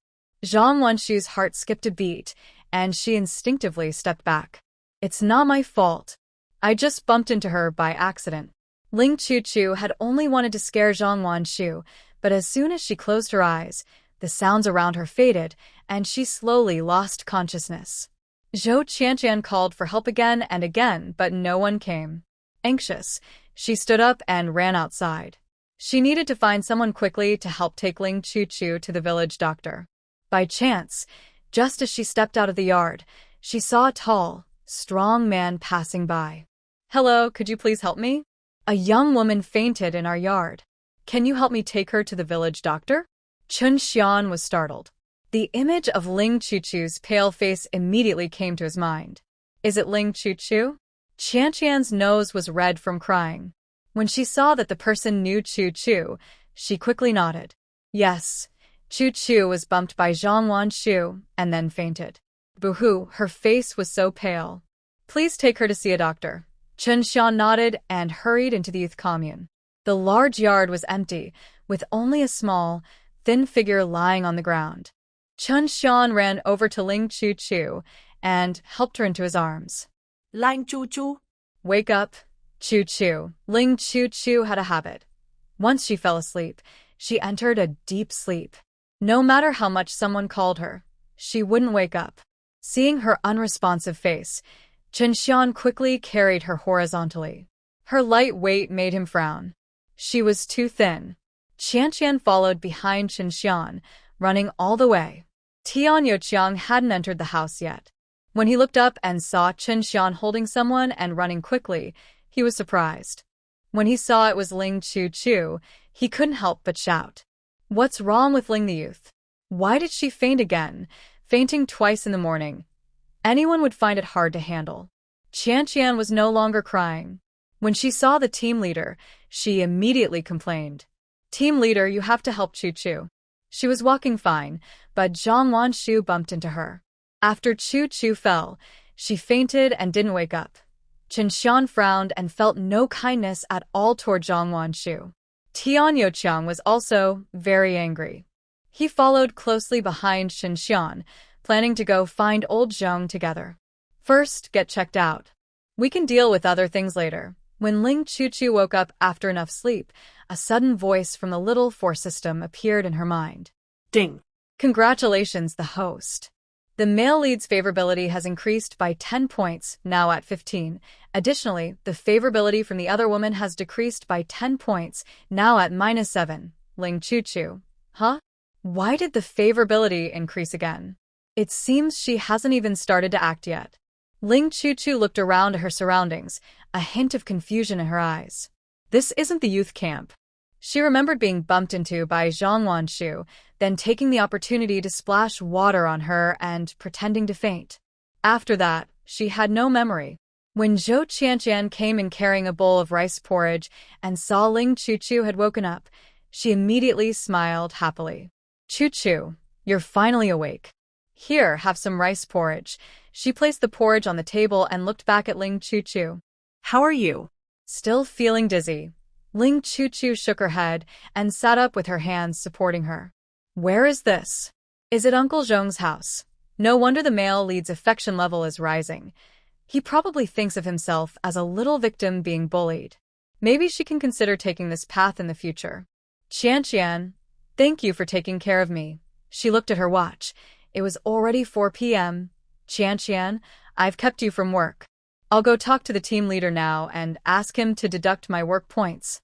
Zhang Wanshu's heart skipped a beat, and she instinctively stepped back. It's not my fault. I just bumped into her by accident. Ling Chuchu had only wanted to scare Zhang Wanshu, but as soon as she closed her eyes, the sounds around her faded, and she slowly lost consciousness. Chen Shian called for help again and again, but no one came. Anxious, she stood up and ran outside. She needed to find someone quickly to help take Ling Chuchu to the village doctor. By chance, just as she stepped out of the yard, she saw a tall, strong man passing by. Hello, could you please help me? A young woman fainted in our yard. Can you help me take her to the village doctor? Chen Shian was startled. The image of Ling Chuchu's pale face immediately came to his mind. Is it Ling Chuchu? Chen Shian's nose was red from crying. When she saw that the person knew Chuchu, she quickly nodded. Yes, Chuchu was bumped by Zhang Wanshu and then fainted. Boo-hoo, her face was so pale. Please take her to see a doctor. Chen Shian nodded and hurried into the youth commune. The large yard was empty, with only a small, thin figure lying on the ground. Chen Shian ran over to Ling Chuchu and helped her into his arms. Ling Chuchu. Wake up, Chuchu. Ling Chuchu had a habit. Once she fell asleep, she entered a deep sleep. No matter how much someone called her, she wouldn't wake up. Seeing her unresponsive face, Chen Shian quickly carried her horizontally. Her light weight made him frown. She was too thin. Chen Shian followed behind Chen Shian, running all the way. Tian Youqiang hadn't entered the house yet. When he looked up and saw Chen Shian holding someone and running quickly, he was surprised. When he saw it was Ling Chuchu, he couldn't help but shout. What's wrong with Ling the youth? Why did she faint again, fainting twice in the morning? Anyone would find it hard to handle. Chen Shian was no longer crying. When she saw the team leader, she immediately complained. Team leader, you have to help Chuchu. She was walking fine, but Zhang Wanshu bumped into her. After Chuchu fell, she fainted and didn't wake up. Chen Shian frowned and felt no kindness at all toward Zhang Wanshu. Tian Youqiang was also very angry. He followed closely behind Chen Shian, planning to go find old Zhang together. First, get checked out. We can deal with other things later. When Ling Chuchu woke up after enough sleep, a sudden voice from the little force system appeared in her mind. Ding. Congratulations, the host. The male lead's favorability has increased by 10 points, now at 15. Additionally, the favorability from the other woman has decreased by 10 points, now at -7. Ling Chuchu. Huh? Why did the favorability increase again? It seems she hasn't even started to act yet. Ling Chuchu looked around at her surroundings, a hint of confusion in her eyes. This isn't the youth camp. She remembered being bumped into by Zhang Wanshu, then taking the opportunity to splash water on her and pretending to faint. After that, she had no memory. When Zhou Qianqian came in carrying a bowl of rice porridge and saw Ling Chuchu had woken up, she immediately smiled happily. Chuchu, you're finally awake. Here, have some rice porridge. She placed the porridge on the table and looked back at Ling Chu-chu. How are you? Still feeling dizzy. Ling Chu-chu shook her head and sat up with her hands supporting her. Where is this? Is it Uncle Zhong's house? No wonder the male lead's affection level is rising. He probably thinks of himself as a little victim being bullied. Maybe she can consider taking this path in the future. Chen Shian, thank you for taking care of me. She looked at her watch. It was already 4 p.m. Chen Shian, I've kept you from work. I'll go talk to the team leader now and ask him to deduct my work points.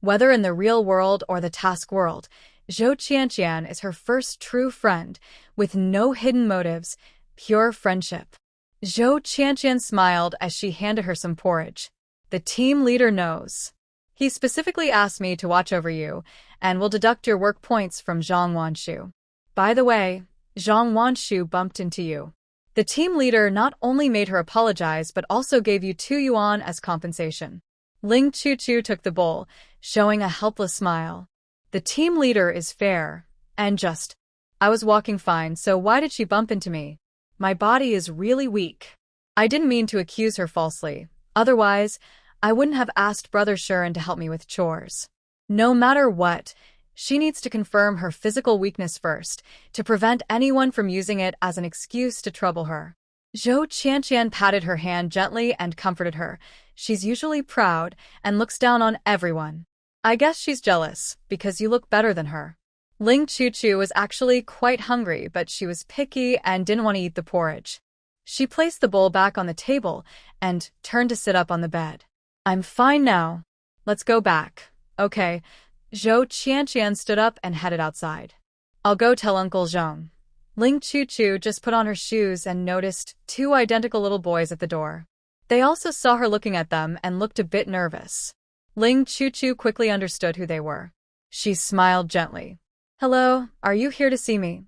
Whether in the real world or the task world, Zhou Qianqian is her first true friend, with no hidden motives, pure friendship. Zhou Qianqian smiled as she handed her some porridge. The team leader knows. He specifically asked me to watch over you, and will deduct your work points from Zhang Wanshu. By the way, Zhang Wanshu bumped into you. The team leader not only made her apologize but also gave you 2 yuan as compensation. Ling Chu-chu took the bowl, showing a helpless smile. The team leader is fair and just. I was walking fine, so why did she bump into me? My body is really weak. I didn't mean to accuse her falsely. Otherwise, I wouldn't have asked Brother Shiran to help me with chores. No matter what, she needs to confirm her physical weakness first, to prevent anyone from using it as an excuse to trouble her. Zhou Qianqian patted her hand gently and comforted her. She's usually proud and looks down on everyone. I guess she's jealous, because you look better than her. Ling Chu-chu was actually quite hungry, but she was picky and didn't want to eat the porridge. She placed the bowl back on the table and turned to sit up on the bed. I'm fine now. Let's go back. Okay. Zhou Qianqian stood up and headed outside. I'll go tell Uncle Zhong. Ling Chu-chu just put on her shoes and noticed 2 identical little boys at the door. They also saw her looking at them and looked a bit nervous. Ling Chu-chu quickly understood who they were. She smiled gently. Hello, are you here to see me?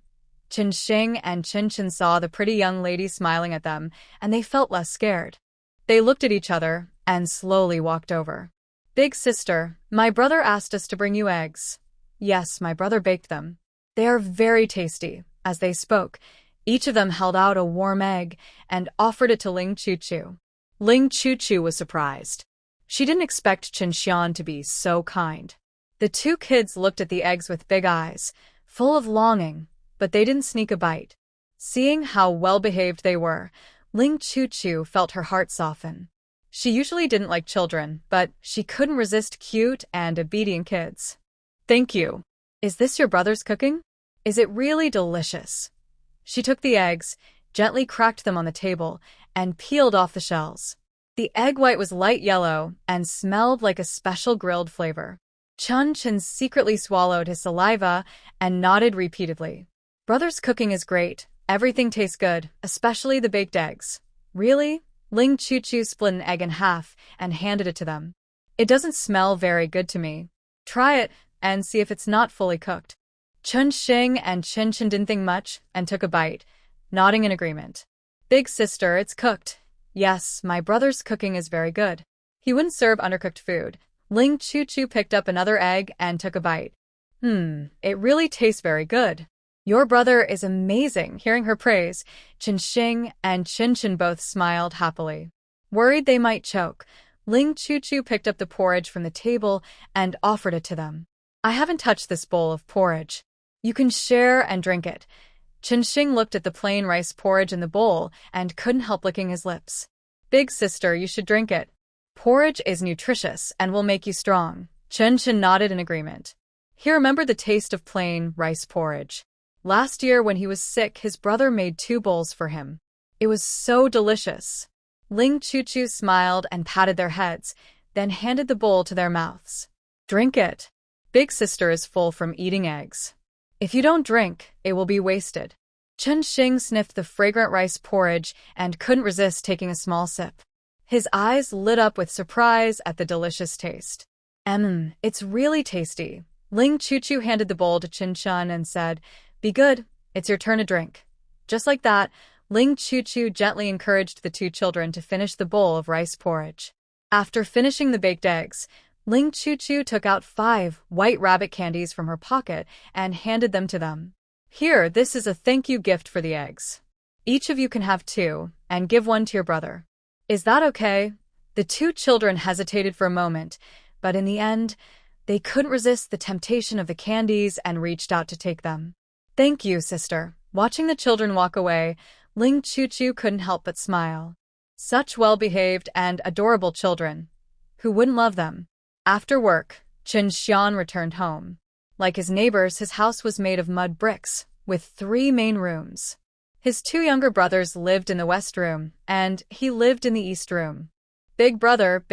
Chen Xing and Chen Chen saw the pretty young lady smiling at them, and they felt less scared. They looked at each other and slowly walked over. Big sister, my brother asked us to bring you eggs. Yes, my brother baked them. They are very tasty. As they spoke, each of them held out a warm egg and offered it to Ling Chu-chu. Ling Chu-chu was surprised. She didn't expect Chen Shian to be so kind. The 2 kids looked at the eggs with big eyes, full of longing, but they didn't sneak a bite. Seeing how well-behaved they were, Ling Chu-chu felt her heart soften. She usually didn't like children, but she couldn't resist cute and obedient kids. Thank you. Is this your brother's cooking? Is it really delicious? She took the eggs, gently cracked them on the table, and peeled off the shells. The egg white was light yellow and smelled like a special grilled flavor. Chen Chen secretly swallowed his saliva and nodded repeatedly. Brother's cooking is great. Everything tastes good, especially the baked eggs. Really? Ling Chu-chu split an egg in half and handed it to them. It doesn't smell very good to me. Try it and see if it's not fully cooked. Chen Xing and Chen Chen didn't think much and took a bite, nodding in agreement. Big sister, it's cooked. Yes, my brother's cooking is very good. He wouldn't serve undercooked food. Ling Chu-chu picked up another egg and took a bite. It really tastes very good. Your brother is amazing. Hearing her praise, Chen Xing and Chen Chen both smiled happily. Worried they might choke, Ling Chu-chu picked up the porridge from the table and offered it to them. I haven't touched this bowl of porridge. You can share and drink it. Chen Xing looked at the plain rice porridge in the bowl and couldn't help licking his lips. Big sister, you should drink it. Porridge is nutritious and will make you strong. Chen Chen nodded in agreement. He remembered the taste of plain rice porridge. Last year when he was sick, his brother made 2 bowls for him. It was so delicious. Ling Chu-chu smiled and patted their heads, then handed the bowl to their mouths. Drink it. Big sister is full from eating eggs. If you don't drink, it will be wasted. Chen Xing sniffed the fragrant rice porridge and couldn't resist taking a small sip. His eyes lit up with surprise at the delicious taste. It's really tasty. Ling Chu-chu handed the bowl to Chen Shian and said, Be good, it's your turn to drink. Just like that, Ling Chu-chu gently encouraged the 2 children to finish the bowl of rice porridge. After finishing the baked eggs, Ling Chu-chu took out 5 white rabbit candies from her pocket and handed them to them. Here, this is a thank you gift for the eggs. Each of you can have 2, and give 1 to your brother. Is that okay? The 2 children hesitated for a moment, but in the end, they couldn't resist the temptation of the candies and reached out to take them. Thank you, sister. Watching the children walk away, Ling Chu couldn't help but smile. Such well-behaved and adorable children. Who wouldn't love them? After work, Chen Shian returned home. Like his neighbors, his house was made of mud bricks, with 3 main rooms. His 2 younger brothers lived in the west room, and he lived in the east room. Big brother,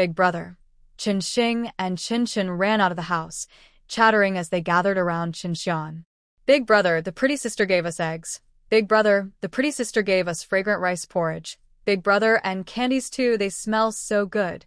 Chen Xing and Chen Shian ran out of the house, chattering as they gathered around Chen Shian. Big brother, the pretty sister gave us eggs. Big brother, the pretty sister gave us fragrant rice porridge. Big brother, and candies too, they smell so good.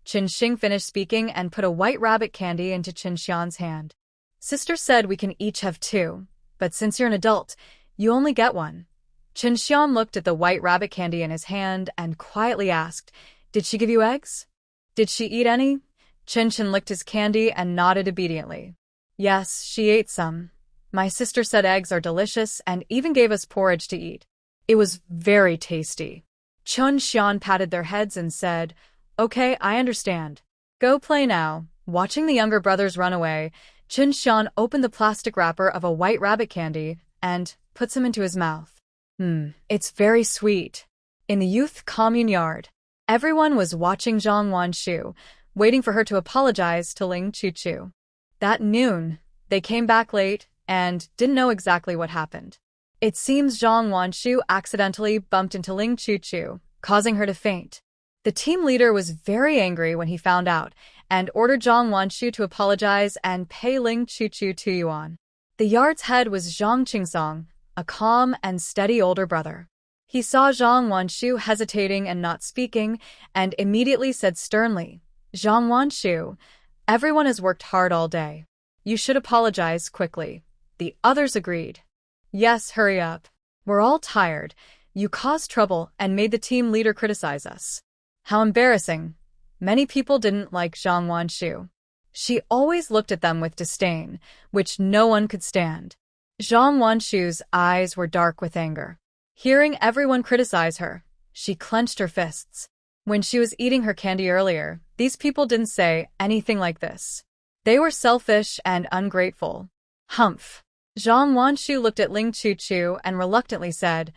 Chen Xing finished speaking and put a white rabbit candy into Chen Xian's hand. Sister said we can each have 2, but since you're an adult, you only get 1. Chen Shian looked at the white rabbit candy in his hand and quietly asked, Did she give you eggs? Did she eat any? Chen Shian licked his candy and nodded obediently. Yes, she ate some. My sister said eggs are delicious and even gave us porridge to eat. It was very tasty. Chen Shian patted their heads and said, Okay, I understand. Go play now. Watching the younger brothers run away, Chen Shian opened the plastic wrapper of a white rabbit candy and put some into his mouth. It's very sweet. In the youth commune yard, everyone was watching Zhang Wanshu, waiting for her to apologize to Ling Chu. That noon, they came back late and didn't know exactly what happened. It seems Zhang Wanshu accidentally bumped into Ling Chu, causing her to faint. The team leader was very angry when he found out and ordered Zhang Wanshu to apologize and pay Ling Chu 2 yuan. The yard's head was Zhang Qingsong, a calm and steady older brother. He saw Zhang Wanshu hesitating and not speaking, and immediately said sternly, Zhang Wanshu, everyone has worked hard all day. You should apologize quickly. The others agreed. Yes, hurry up. We're all tired. You caused trouble and made the team leader criticize us. How embarrassing. Many people didn't like Zhang Wanshu. She always looked at them with disdain, which no one could stand. Zhang Wanshu's eyes were dark with anger. Hearing everyone criticize her, she clenched her fists. When she was eating her candy earlier, these people didn't say anything like this. They were selfish and ungrateful. Humph. Zhang Wanshu looked at Ling Chu and reluctantly said,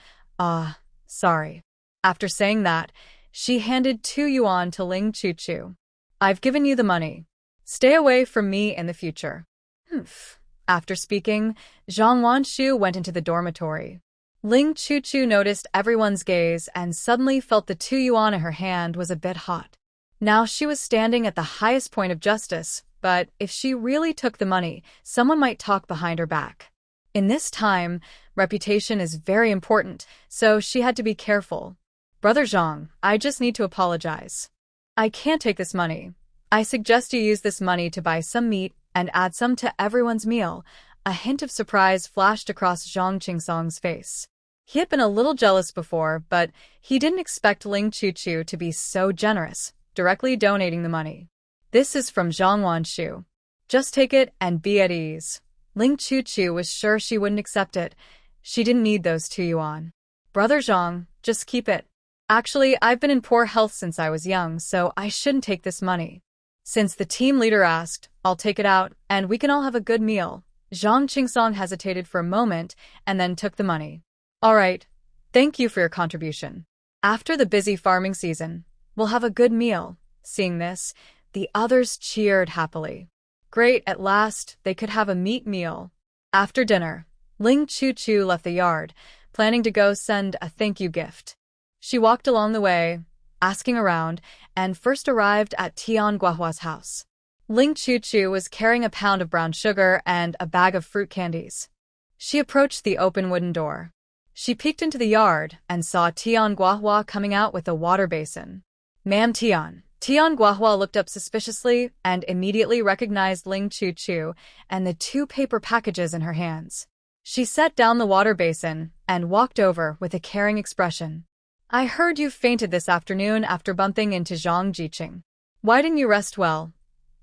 sorry. After saying that, she handed 2 yuan to Ling Chu. I've given you the money. Stay away from me in the future. Humph. After speaking, Zhang Wanshu went into the dormitory. Ling Chu noticed everyone's gaze and suddenly felt the 2 yuan in her hand was a bit hot. Now she was standing at the highest point of justice, but if she really took the money, someone might talk behind her back. In this time, reputation is very important, so she had to be careful. Brother Zhang, I just need to apologize. I can't take this money. I suggest you use this money to buy some meat and add some to everyone's meal. A hint of surprise flashed across Zhang Qingsong's face. He had been a little jealous before, but he didn't expect Ling Chu to be so generous, directly donating the money. This is from Zhang Wanshu. Just take it and be at ease. Ling Chu was sure she wouldn't accept it. She didn't need those 2 yuan. Brother Zhang, just keep it. Actually, I've been in poor health since I was young, so I shouldn't take this money. Since the team leader asked, I'll take it out, and we can all have a good meal. Zhang Qingsong hesitated for a moment and then took the money. All right. Thank you for your contribution. After the busy farming season, we'll have a good meal. Seeing this, the others cheered happily. Great, at last, they could have a meat meal. After dinner, Ling Chu left the yard, planning to go send a thank you gift. She walked along the way, asking around, and first arrived at Tian Guohua's house. Ling Chu was carrying a pound of brown sugar and a bag of fruit candies. She approached the open wooden door. She peeked into the yard and saw Tian Guohua coming out with a water basin. Ma'am Tian. Tian Guohua looked up suspiciously and immediately recognized Ling Chu and the 2 paper packages in her hands. She set down the water basin and walked over with a caring expression. I heard you fainted this afternoon after bumping into Zhang Jiqing. Why didn't you rest well?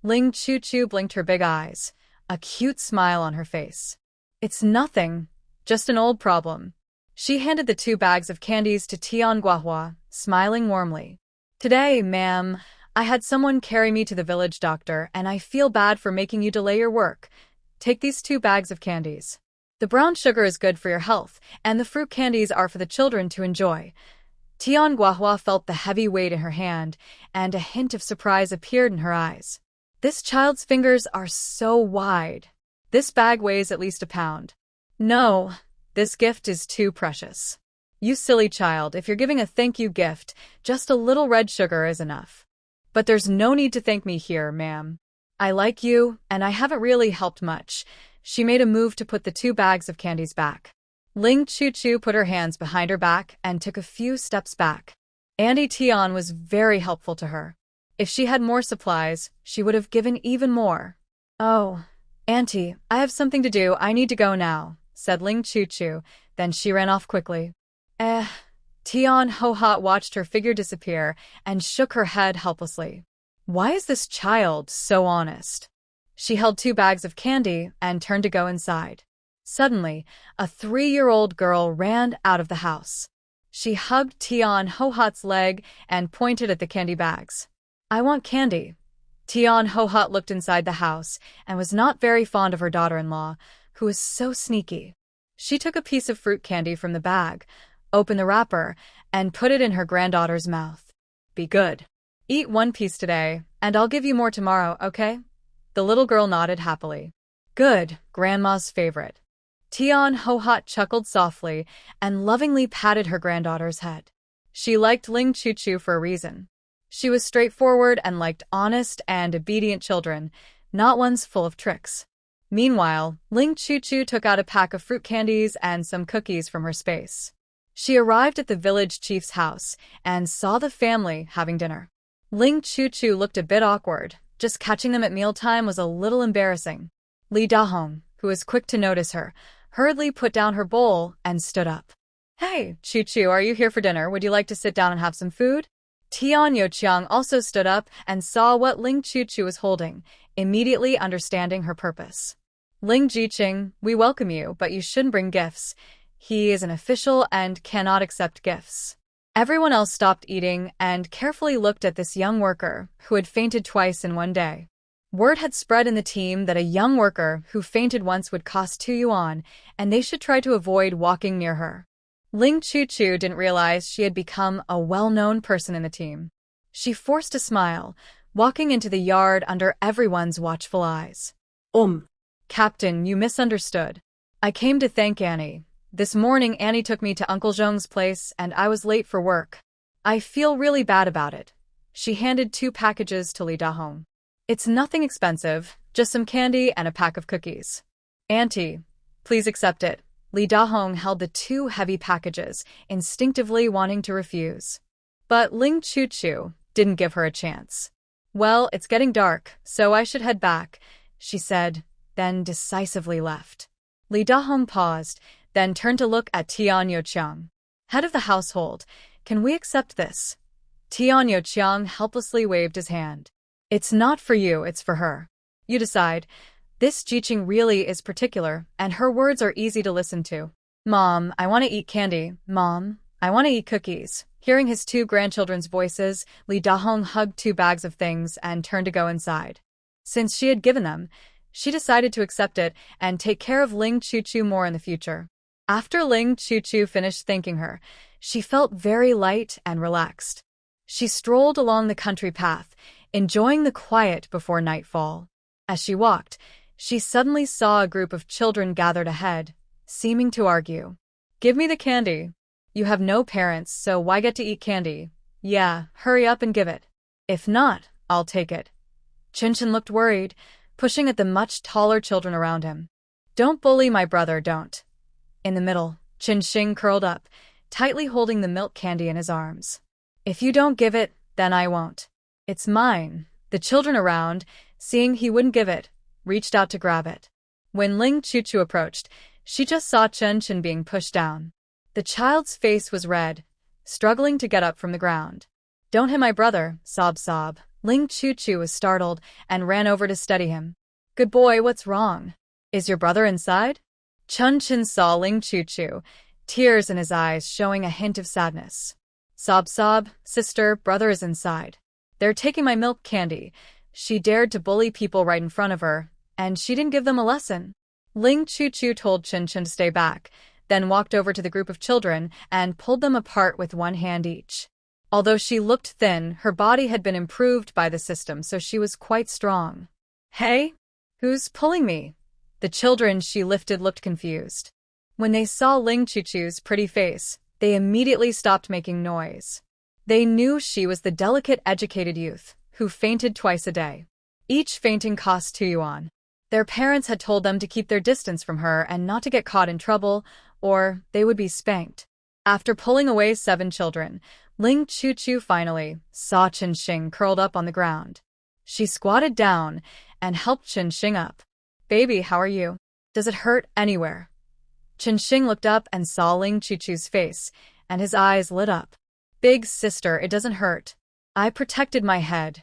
Ling Chu blinked her big eyes, a cute smile on her face. It's nothing. Just an old problem. She handed the 2 bags of candies to Tian Guahua, smiling warmly. Today, ma'am, I had someone carry me to the village doctor, and I feel bad for making you delay your work. Take these 2 bags of candies. The brown sugar is good for your health, and the fruit candies are for the children to enjoy. Tian Guahua felt the heavy weight in her hand, and a hint of surprise appeared in her eyes. This child's fingers are so wide. This bag weighs at least a pound. No, this gift is too precious. You silly child, if you're giving a thank you gift, just a little red sugar is enough. But there's no need to thank me here, ma'am. I like you, and I haven't really helped much. She made a move to put the 2 bags of candies back. Ling Chu put her hands behind her back and took a few steps back. Auntie Tian was very helpful to her. If she had more supplies, she would have given even more. Oh, Auntie, I have something to do. I need to go now, said Ling Chu. Then she ran off quickly. Tian Ho-Hot watched her figure disappear and shook her head helplessly. Why is this child so honest? She held 2 bags of candy and turned to go inside. Suddenly, a 3-year-old girl ran out of the house. She hugged Tian Ho-Hot's leg and pointed at the candy bags. I want candy. Tian Ho-Hot looked inside the house and was not very fond of her daughter-in-law, who was so sneaky. She took a piece of fruit candy from the bag, opened the wrapper, and put it in her granddaughter's mouth. Be good. Eat 1 piece today, and I'll give you more tomorrow, okay? The little girl nodded happily. Good, Grandma's favorite. Tian Ho-Hot chuckled softly and lovingly patted her granddaughter's head. She liked Ling Chu for a reason. She was straightforward and liked honest and obedient children, not ones full of tricks. Meanwhile, Ling Chu took out a pack of fruit candies and some cookies from her space. She arrived at the village chief's house and saw the family having dinner. Ling Chu looked a bit awkward. Just catching them at mealtime was a little embarrassing. Li Dahong, who was quick to notice her, hurriedly put down her bowl and stood up. Hey, Chu, are you here for dinner? Would you like to sit down and have some food? Tian Yoqiang also stood up and saw what Ling Chu was holding, immediately understanding her purpose. Ling Jiqing, we welcome you, but you shouldn't bring gifts. He is an official and cannot accept gifts. Everyone else stopped eating and carefully looked at this young worker who had fainted twice in one day. Word had spread in the team that a young worker who fainted once would cost 2 yuan, and they should try to avoid walking near her. Ling Chu didn't realize she had become a well-known person in the team. She forced a smile, walking into the yard under everyone's watchful eyes. Captain, you misunderstood. I came to thank Annie. This morning Annie took me to Uncle Zhong's place and I was late for work. I feel really bad about it. She handed 2 packages to Li Dahong. It's nothing expensive, just some candy and a pack of cookies. Auntie, please accept it. Li Dahong held the 2 heavy packages, instinctively wanting to refuse. But Ling Chu didn't give her a chance. Well, it's getting dark, so I should head back, she said, then decisively left. Li Dahong paused, then turned to look at Tian Yoqiang. Head of the household, can we accept this? Tian Yoqiang helplessly waved his hand. It's not for you, it's for her. You decide. This Jiqing really is particular, and her words are easy to listen to. Mom, I want to eat candy. Mom, I want to eat cookies. Hearing his 2 grandchildren's voices, Li Dahong hugged 2 bags of things and turned to go inside. Since she had given them, she decided to accept it and take care of Ling Chu more in the future. After Ling Chu finished thanking her, she felt very light and relaxed. She strolled along the country path, enjoying the quiet before nightfall. As she walked, she suddenly saw a group of children gathered ahead, seeming to argue. Give me the candy. You have no parents, so why get to eat candy? Yeah, hurry up and give it. If not, I'll take it. Chen Shian looked worried, pushing at the much taller children around him. Don't bully my brother, don't. In the middle, Chen Shian curled up, tightly holding the milk candy in his arms. If you don't give it, then I won't. It's mine. The children around, seeing he wouldn't give it, reached out to grab it. When Ling Chu approached, she just saw Chen Shian being pushed down. The child's face was red, struggling to get up from the ground. Don't hit my brother, sob. Ling Chu was startled and ran over to steady him. Good boy, what's wrong? Is your brother inside? Chen Shian saw Ling Chu, tears in his eyes showing a hint of sadness. Sob sob, sister, brother is inside. They're taking my milk candy. She dared to bully people right in front of her, and she didn't give them a lesson. Ling Chu told Chen Shian to stay back, then walked over to the group of children and pulled them apart with one hand each. Although she looked thin, her body had been improved by the system, so she was quite strong. Hey? Who's pulling me? The children she lifted looked confused. When they saw Ling Chu's pretty face, they immediately stopped making noise. They knew she was the delicate, educated youth who fainted twice a day. Each fainting cost 2 yuan. Their parents had told them to keep their distance from her and not to get caught in trouble, or they would be spanked. After pulling away 7 children, Ling Chu finally saw Chen Shian curled up on the ground. She squatted down and helped Chen Shian up. Baby, how are you? Does it hurt anywhere? Chen Shian looked up and saw Ling Chu's face, and his eyes lit up. Big sister, it doesn't hurt. I protected my head.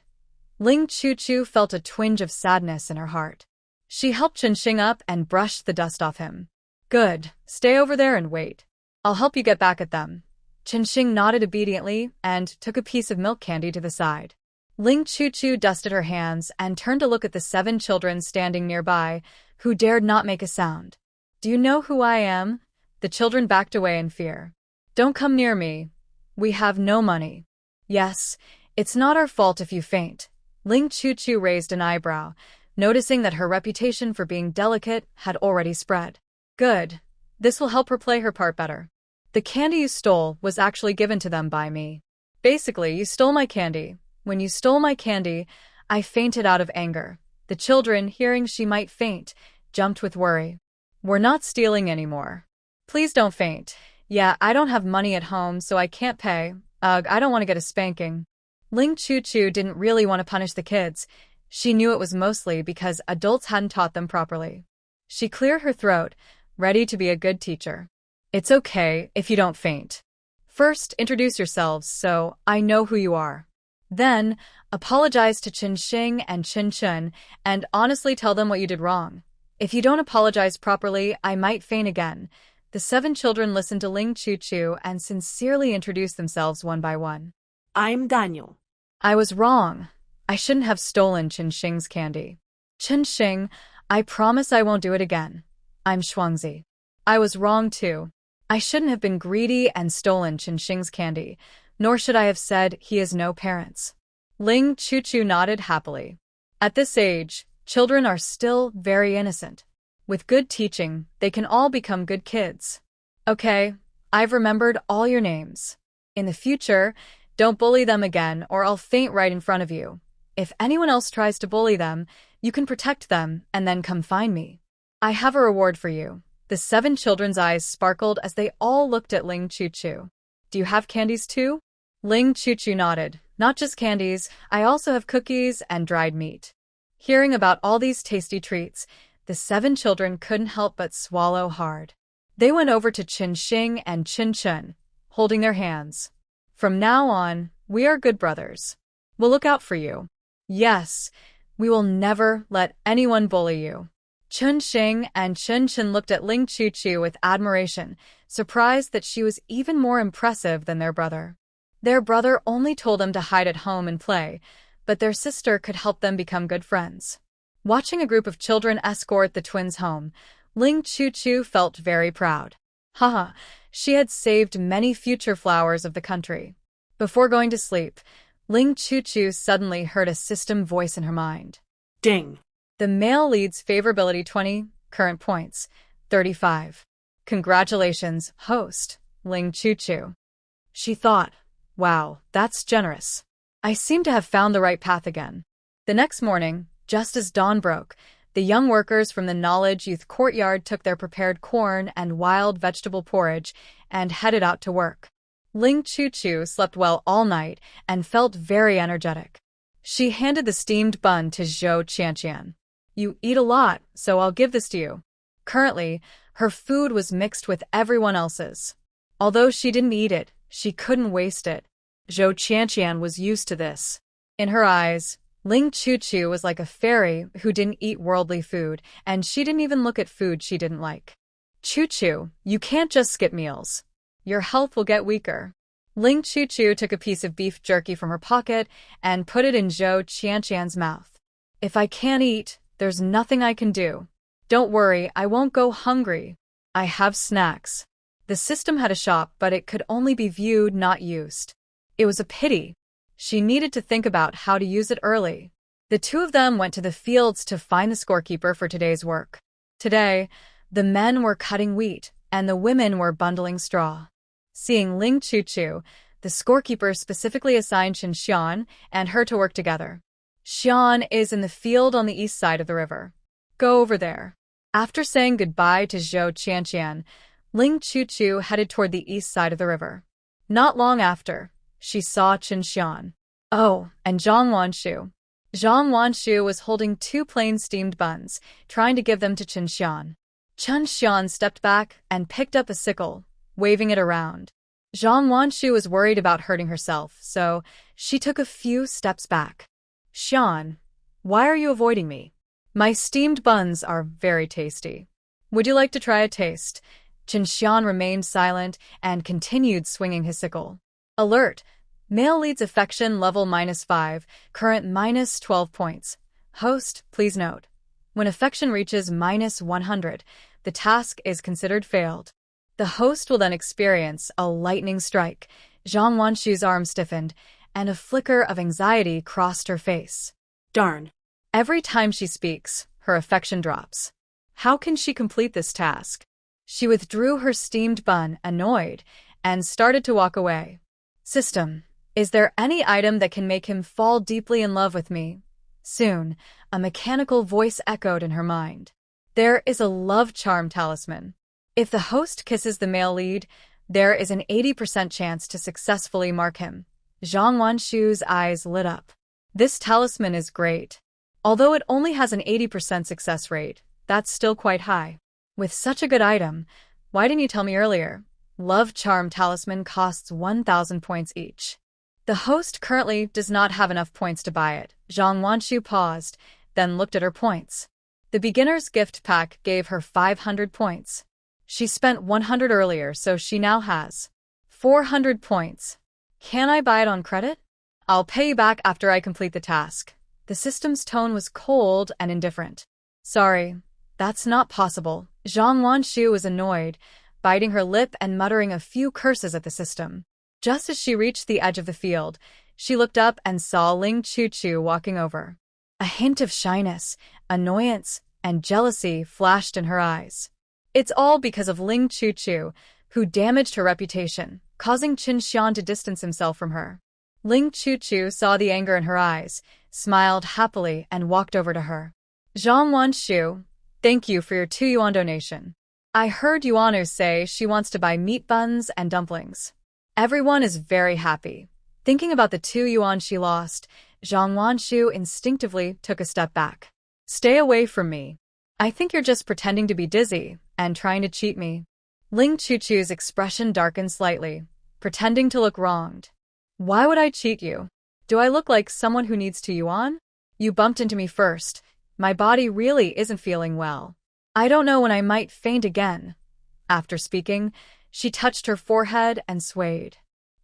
Ling Chu felt a twinge of sadness in her heart. She helped Chen Shian up and brushed the dust off him. Good, stay over there and wait. I'll help you get back at them. Chen Shian nodded obediently and took a piece of milk candy to the side. Ling Chu dusted her hands and turned to look at the 7 children standing nearby, who dared not make a sound. Do you know who I am? The children backed away in fear. Don't come near me. We have no money. Yes, it's not our fault if you faint. Ling Chu raised an eyebrow, noticing that her reputation for being delicate had already spread. Good. This will help her play her part better. The candy you stole was actually given to them by me. Basically, you stole my candy. When you stole my candy, I fainted out of anger. The children, hearing she might faint, jumped with worry. We're not stealing anymore. Please don't faint. Yeah, I don't have money at home, so I can't pay. Ugh, I don't want to get a spanking. Ling Chu didn't really want to punish the kids. She knew it was mostly because adults hadn't taught them properly. She cleared her throat, ready to be a good teacher. It's okay if you don't faint. First, introduce yourselves so I know who you are. Then, apologize to Chen Shian and Chen Shian and honestly tell them what you did wrong. If you don't apologize properly, I might faint again. The 7 children listened to Ling Chu and sincerely introduced themselves one by one. I'm Daniel. I was wrong. I shouldn't have stolen Chen Shian's candy. Chen Shian, I promise I won't do it again. I'm Shuangzi. I was wrong too. I shouldn't have been greedy and stolen Chen Shian's candy, nor should I have said he has no parents. Ling Chu nodded happily. At this age, children are still very innocent. With good teaching, they can all become good kids. Okay, I've remembered all your names. In the future, don't bully them again or I'll faint right in front of you. If anyone else tries to bully them, you can protect them and then come find me. I have a reward for you. The 7 children's eyes sparkled as they all looked at Ling Chu. Do you have candies too? Ling Chu nodded. Not just candies, I also have cookies and dried meat. Hearing about all these tasty treats, the 7 children couldn't help but swallow hard. They went over to Chen Shian and Chen Shian, holding their hands. From now on, we are good brothers. We'll look out for you. Yes, we will never let anyone bully you. Chen Shian and Chen Shian looked at Ling Chu with admiration, surprised that she was even more impressive than their brother. Their brother only told them to hide at home and play, but their sister could help them become good friends. Watching a group of children escort the twins home, Ling Chu felt very proud. Haha, she had saved many future flowers of the country. Before going to sleep, Ling Chu suddenly heard a system voice in her mind. Ding. The male leads favorability 20, current points, 35. Congratulations, host, Ling Chu. She thought, wow, that's generous. I seem to have found the right path again. The next morning, just as dawn broke, the young workers from the Knowledge Youth Courtyard took their prepared corn and wild vegetable porridge and headed out to work. Ling Chu slept well all night and felt very energetic. She handed the steamed bun to Zhou Qianqian. You eat a lot, so I'll give this to you. Currently, her food was mixed with everyone else's. Although she didn't eat it, she couldn't waste it. Zhou Qianqian was used to this. In her eyes, Ling Chu was like a fairy who didn't eat worldly food, and she didn't even look at food she didn't like. Choo-choo, you can't just skip meals. Your health will get weaker. Ling Choo-choo took a piece of beef jerky from her pocket and put it in Zhou Qianqian's mouth. If I can't eat, there's nothing I can do. Don't worry, I won't go hungry. I have snacks. The system had a shop, but it could only be viewed, not used. It was a pity. She needed to think about how to use it early. The two of them went to the fields to find the scorekeeper for today's work. Today, the men were cutting wheat, and the women were bundling straw. Seeing Ling Choo-choo, the scorekeeper specifically assigned Chen Shian and her to work together. Shian is in the field on the east side of the river. Go over there. After saying goodbye to Zhou Qianqian, Ling Choo-choo headed toward the east side of the river. Not long after, she saw Chen Shian. Oh, and Zhang Wanshu. Zhang Wanshu was holding 2 plain steamed buns, trying to give them to Chen Shian. Chen Shian stepped back and picked up a sickle, waving it around. Zhang Wanshu was worried about hurting herself, so she took a few steps back. Shian, why are you avoiding me? My steamed buns are very tasty. Would you like to try a taste? Chen Shian remained silent and continued swinging his sickle. Alert! Male leads affection level -5, current -12 points. Host, please note. When affection reaches -100, the task is considered failed. The host will then experience a lightning strike. Zhang Wanshu's arm stiffened, and a flicker of anxiety crossed her face. Darn. Every time she speaks, her affection drops. How can she complete this task? She withdrew her steamed bun, annoyed, and started to walk away. System, is there any item that can make him fall deeply in love with me? Soon, a mechanical voice echoed in her mind. There is a love charm talisman. If the host kisses the male lead, there is an 80% chance to successfully mark him. Zhang Wanshu's eyes lit up. This talisman is great. Although it only has an 80% success rate, that's still quite high. With such a good item, why didn't you tell me earlier? Love charm talisman costs 1,000 points each. The host currently does not have enough points to buy it. Zhang Wanshu paused, then looked at her points. The beginner's gift pack gave her 500 points. She spent 100 earlier, so she now has 400 points. Can I buy it on credit? I'll pay you back after I complete the task. The system's tone was cold and indifferent. Sorry, that's not possible. Zhang Wanshu was annoyed, biting her lip and muttering a few curses at the system. Just as she reached the edge of the field, she looked up and saw Ling Choo-choo walking over. A hint of shyness, annoyance, and jealousy flashed in her eyes. It's all because of Ling Choo-choo, who damaged her reputation, causing Chen Shian to distance himself from her. Ling Choo-choo saw the anger in her eyes, smiled happily, and walked over to her. Zhang Wanshu, thank you for your 2 yuan donation. I heard Yuanu say she wants to buy meat buns and dumplings. Everyone is very happy. Thinking about the 2 yuan she lost, Zhang Wanshu instinctively took a step back. Stay away from me. I think you're just pretending to be dizzy and trying to cheat me. Ling Choo-choo's expression darkened slightly, pretending to look wronged. Why would I cheat you? Do I look like someone who needs 2 yuan? You bumped into me first. My body really isn't feeling well. I don't know when I might faint again. After speaking, she touched her forehead and swayed.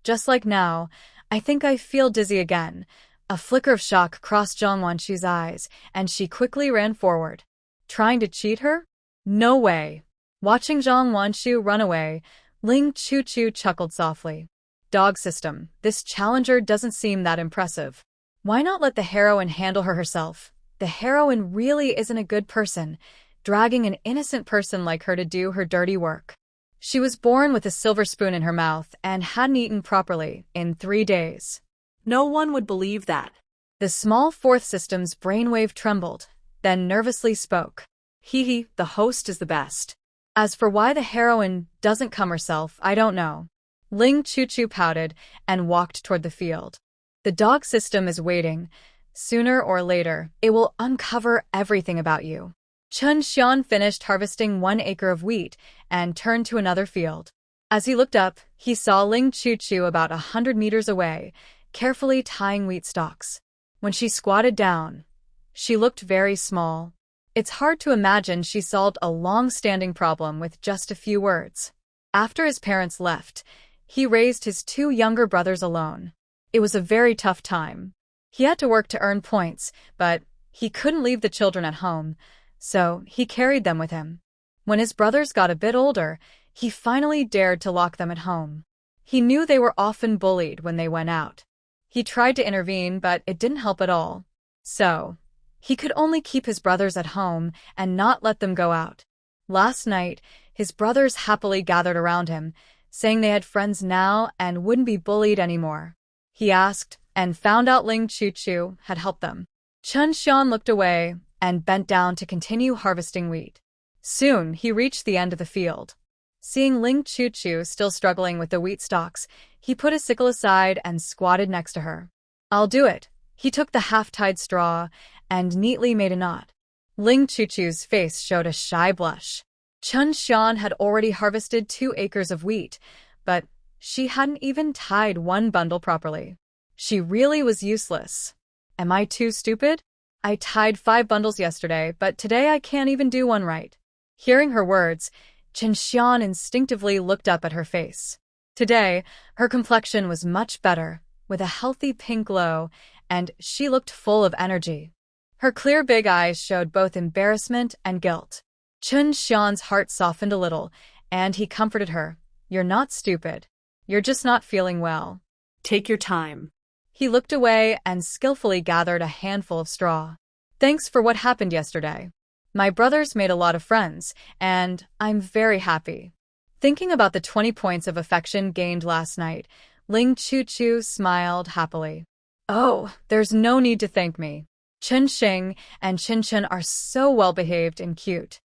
Just like now, I think I feel dizzy again. A flicker of shock crossed Zhang Wanshu's eyes, and she quickly ran forward. Trying to cheat her? No way. Watching Zhang Wanshu run away, Ling Choo-choo chuckled softly. Dog system, this challenger doesn't seem that impressive. Why not let the heroine handle her herself? The heroine really isn't a good person, dragging an innocent person like her to do her dirty work. She was born with a silver spoon in her mouth and hadn't eaten properly in 3 days. No one would believe that. The small 4th system's brainwave trembled, then nervously spoke. Hee, the host is the best. As for why the heroine doesn't come herself, I don't know. Ling Choo-choo pouted and walked toward the field. The dog system is waiting. Sooner or later, it will uncover everything about you. Chen Shian finished harvesting 1 acre of wheat and turned to another field. As he looked up, he saw Ling Choo-choo about 100 meters away, carefully tying wheat stalks. When she squatted down, she looked very small. It's hard to imagine she solved a long-standing problem with just a few words. After his parents left, he raised his two younger brothers alone. It was a very tough time. He had to work to earn points, but he couldn't leave the children at home, so he carried them with him. When his brothers got a bit older, he finally dared to lock them at home. He knew they were often bullied when they went out. He tried to intervene, but it didn't help at all. So, he could only keep his brothers at home and not let them go out. Last night, his brothers happily gathered around him, saying they had friends now and wouldn't be bullied anymore. He asked, and found out Ling Chu had helped them. Chen Shian looked away and bent down to continue harvesting wheat. Soon, he reached the end of the field. Seeing Ling Chu still struggling with the wheat stalks, he put his sickle aside and squatted next to her. "I'll do it." He took the half-tied straw and neatly made a knot. Ling Chu's face showed a shy blush. Chen Shian had already harvested 2 acres of wheat, but she hadn't even tied one bundle properly. She really was useless. Am I too stupid? I tied 5 bundles yesterday, but today I can't even do one right. Hearing her words, Chen Shian instinctively looked up at her face. Today, her complexion was much better, with a healthy pink glow, and she looked full of energy. Her clear big eyes showed both embarrassment and guilt. Chen Shian's heart softened a little, and he comforted her. "You're not stupid. You're just not feeling well. Take your time." He looked away and skillfully gathered a handful of straw. "Thanks for what happened yesterday. My brothers made a lot of friends, and I'm very happy." Thinking about the 20 points of affection gained last night, Ling Chu smiled happily. "Oh, there's no need to thank me. Chen Xing and Chen Chen are so well-behaved and cute.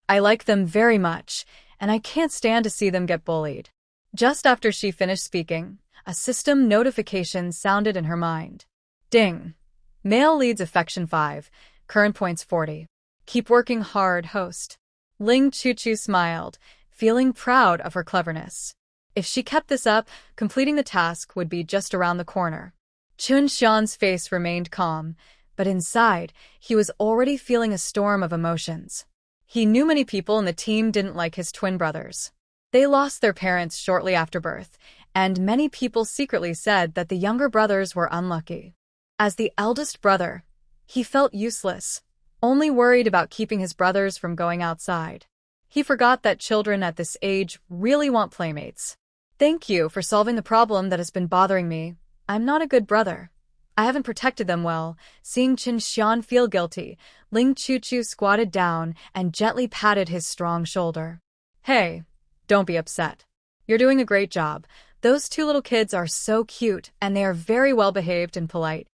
I like them very much, and I can't stand to see them get bullied." Just after she finished speaking, a system notification sounded in her mind. Ding! Male leads affection 5, current points 40. Keep working hard, host. Ling Chu smiled, feeling proud of her cleverness. If she kept this up, completing the task would be just around the corner. Chen Xian's face remained calm, but inside, he was already feeling a storm of emotions. He knew many people in the team didn't like his twin brothers. They lost their parents shortly after birth, and many people secretly said that the younger brothers were unlucky. As the eldest brother, he felt useless, only worried about keeping his brothers from going outside. He forgot that children at this age really want playmates. "Thank you for solving the problem that has been bothering me. I'm not a good brother. I haven't protected them well." Seeing Chen Shian feel guilty, Ling Chu squatted down and gently patted his strong shoulder. "Hey, don't be upset. You're doing a great job. Those 2 little kids are so cute, and they are very well-behaved and polite.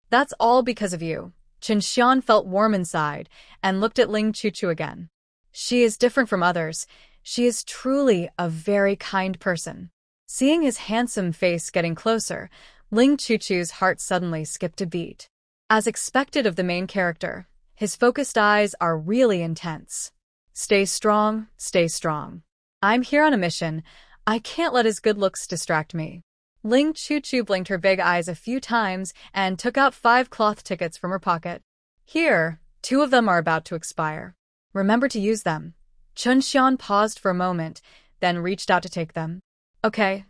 That's all because of you." Chen Shian felt warm inside and looked at Ling Chu again. She is different from others. She is truly a very kind person. Seeing his handsome face getting closer, Ling Chu's heart suddenly skipped a beat. As expected of the main character, his focused eyes are really intense. Stay strong, stay strong. I'm here on a mission. I can't let his good looks distract me." Ling Chu blinked her big eyes a few times and took out 5 cloth tickets from her pocket. "Here, 2 of them are about to expire. Remember to use them." Chen Shian paused for a moment, then reached out to take them. "Okay."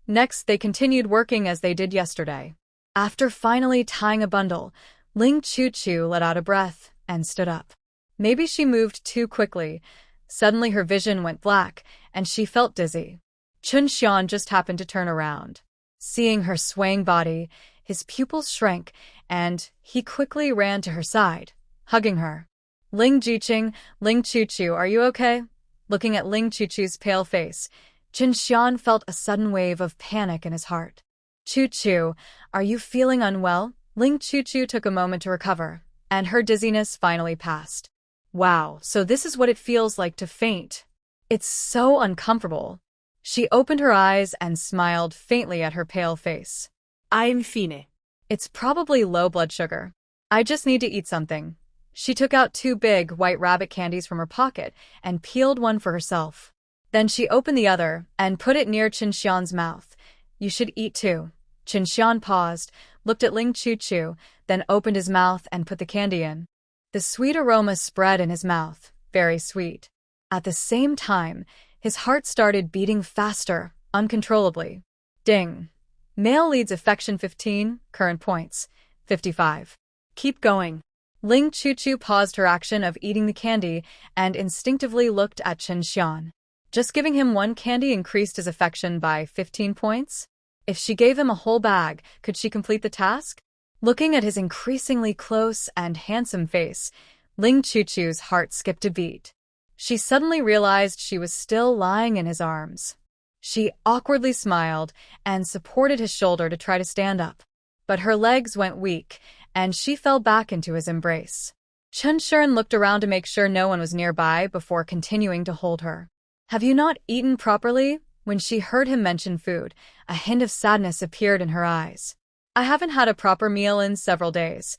Next, they continued working as they did yesterday. After finally tying a bundle, Ling Chu let out a breath and stood up. Maybe she moved too quickly. Suddenly her vision went black, and she felt dizzy. Chen Shian just happened to turn around. Seeing her swaying body, his pupils shrank, and he quickly ran to her side, hugging her. "Ling Jiqing, Ling Chu, are you okay?" Looking at Ling Chu's pale face, Chen Shian felt a sudden wave of panic in his heart. "Chu, are you feeling unwell?" Ling Chu took a moment to recover, and her dizziness finally passed. "Wow, so this is what it feels like to faint. It's so uncomfortable." She opened her eyes and smiled faintly at her pale face. "I'm fine." "It's probably low blood sugar. I just need to eat something." She took out 2 big white rabbit candies from her pocket and peeled one for herself. Then she opened the other and put it near Chen Xian's mouth. "You should eat too." Chen Shian paused, looked at Ling Chu, then opened his mouth and put the candy in. The sweet aroma spread in his mouth, very sweet. At the same time, his heart started beating faster, uncontrollably. Ding. Male leads affection 15, current points, 55. Keep going. Ling Chuchu paused her action of eating the candy and instinctively looked at Chen Shian. Just giving him one candy increased his affection by 15 points? If she gave him a whole bag, could she complete the task? Looking at his increasingly close and handsome face, Ling Chuchu's heart skipped a beat. She suddenly realized she was still lying in his arms. She awkwardly smiled and supported his shoulder to try to stand up. But her legs went weak, and she fell back into his embrace. Chen Shian looked around to make sure no one was nearby before continuing to hold her. "Have you not eaten properly?" When she heard him mention food, a hint of sadness appeared in her eyes. "I haven't had a proper meal in several days."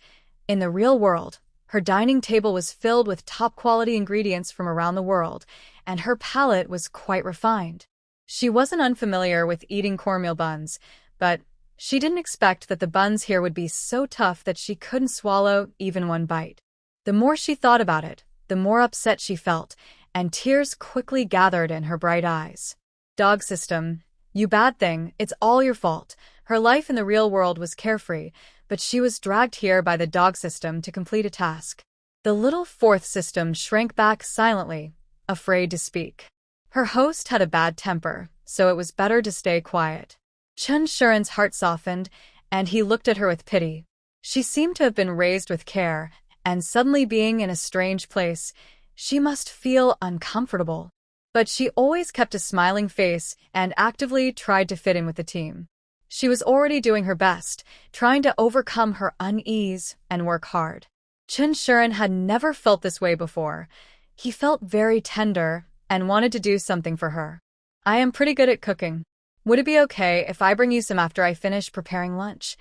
In the real world, her dining table was filled with top-quality ingredients from around the world, and her palate was quite refined. She wasn't unfamiliar with eating cornmeal buns, but she didn't expect that the buns here would be so tough that she couldn't swallow even one bite. The more she thought about it, the more upset she felt, and tears quickly gathered in her bright eyes. Dog system. You bad thing, it's all your fault. Her life in the real world was carefree, but she was dragged here by the dog system to complete a task. The little fourth system shrank back silently, afraid to speak. Her host had a bad temper, so it was better to stay quiet. Chen Shian's heart softened, and he looked at her with pity. She seemed to have been raised with care, and suddenly being in a strange place, she must feel uncomfortable. But she always kept a smiling face and actively tried to fit in with the team. She was already doing her best, trying to overcome her unease and work hard. Chen Shian had never felt this way before. He felt very tender and wanted to do something for her. "I am pretty good at cooking. Would it be okay if I bring you some after I finish preparing lunch?"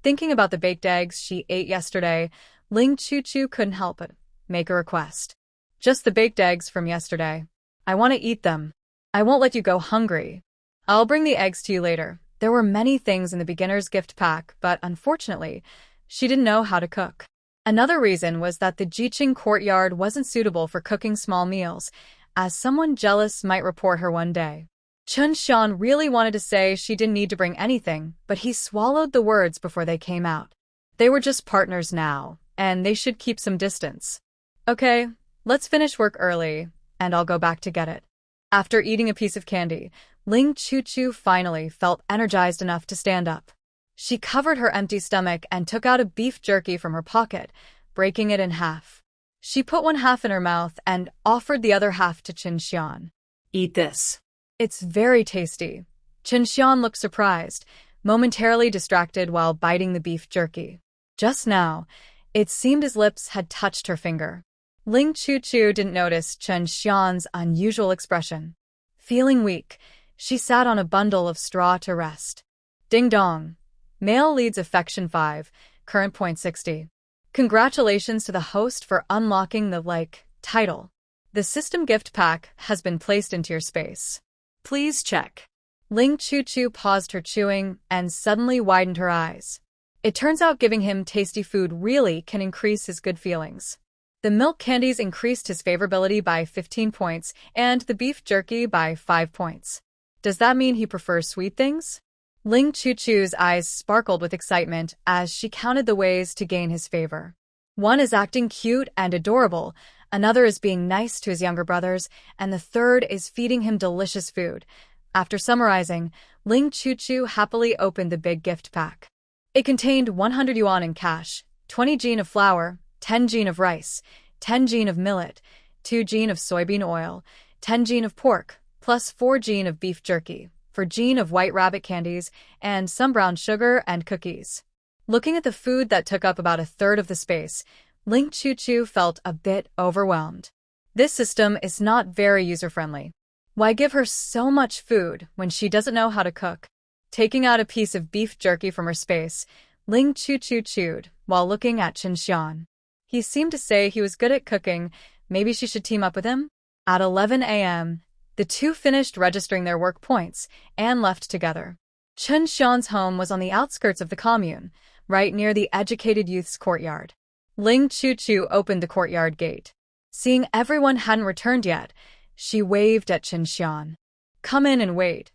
Thinking about the baked eggs she ate yesterday, Ling Chuchu couldn't help but make a request. "Just the baked eggs from yesterday. I want to eat them. I won't let you go hungry. I'll bring the eggs to you later." There were many things in the beginner's gift pack, but unfortunately, she didn't know how to cook. Another reason was that the Jiqing courtyard wasn't suitable for cooking small meals, as someone jealous might report her one day. Chen Shian really wanted to say she didn't need to bring anything, but he swallowed the words before they came out. They were just partners now, and they should keep some distance. "Okay, let's finish work early, and I'll go back to get it." After eating a piece of candy, Ling Chuchu finally felt energized enough to stand up. She covered her empty stomach and took out a beef jerky from her pocket, breaking it in half. She put one half in her mouth and offered the other half to Chen Shian. Eat this. "It's very tasty." Chen Shian looked surprised, momentarily distracted while biting the beef jerky. Just now, it seemed his lips had touched her finger. Ling Chuchu didn't notice Chen Shian's unusual expression. Feeling weak, she sat on a bundle of straw to rest. Ding dong. Male leads affection 5, current point 60. Congratulations to the host for unlocking the title. The system gift pack has been placed into your space. Please check. Ling Chuchu paused her chewing and suddenly widened her eyes. It turns out giving him tasty food really can increase his good feelings. The milk candies increased his favorability by 15 points and the beef jerky by 5 points. Does that mean he prefers sweet things? Ling Chuchu's eyes sparkled with excitement as she counted the ways to gain his favor. One is acting cute and adorable, another is being nice to his younger brothers, and the third is feeding him delicious food. After summarizing, Ling Chuchu happily opened the big gift pack. It contained 100 yuan in cash, 20 jin of flour, 10 jin of rice, 10 jin of millet, 2 jin of soybean oil, 10 jin of pork, plus 4 jin of beef jerky, 4 jin of white rabbit candies, and some brown sugar and cookies. Looking at the food that took up about a third of the space, Ling Chuchu felt a bit overwhelmed. This system is not very user-friendly. Why give her so much food when she doesn't know how to cook? Taking out a piece of beef jerky from her space, Ling Chuchu chewed while looking at Chen Shian. He seemed to say he was good at cooking, maybe she should team up with him? At 11 a.m., the two finished registering their work points and left together. Chen Shian's home was on the outskirts of the commune, right near the educated youth's courtyard. Ling Chu opened the courtyard gate. Seeing everyone hadn't returned yet, she waved at Chen Shian. "Come in and wait.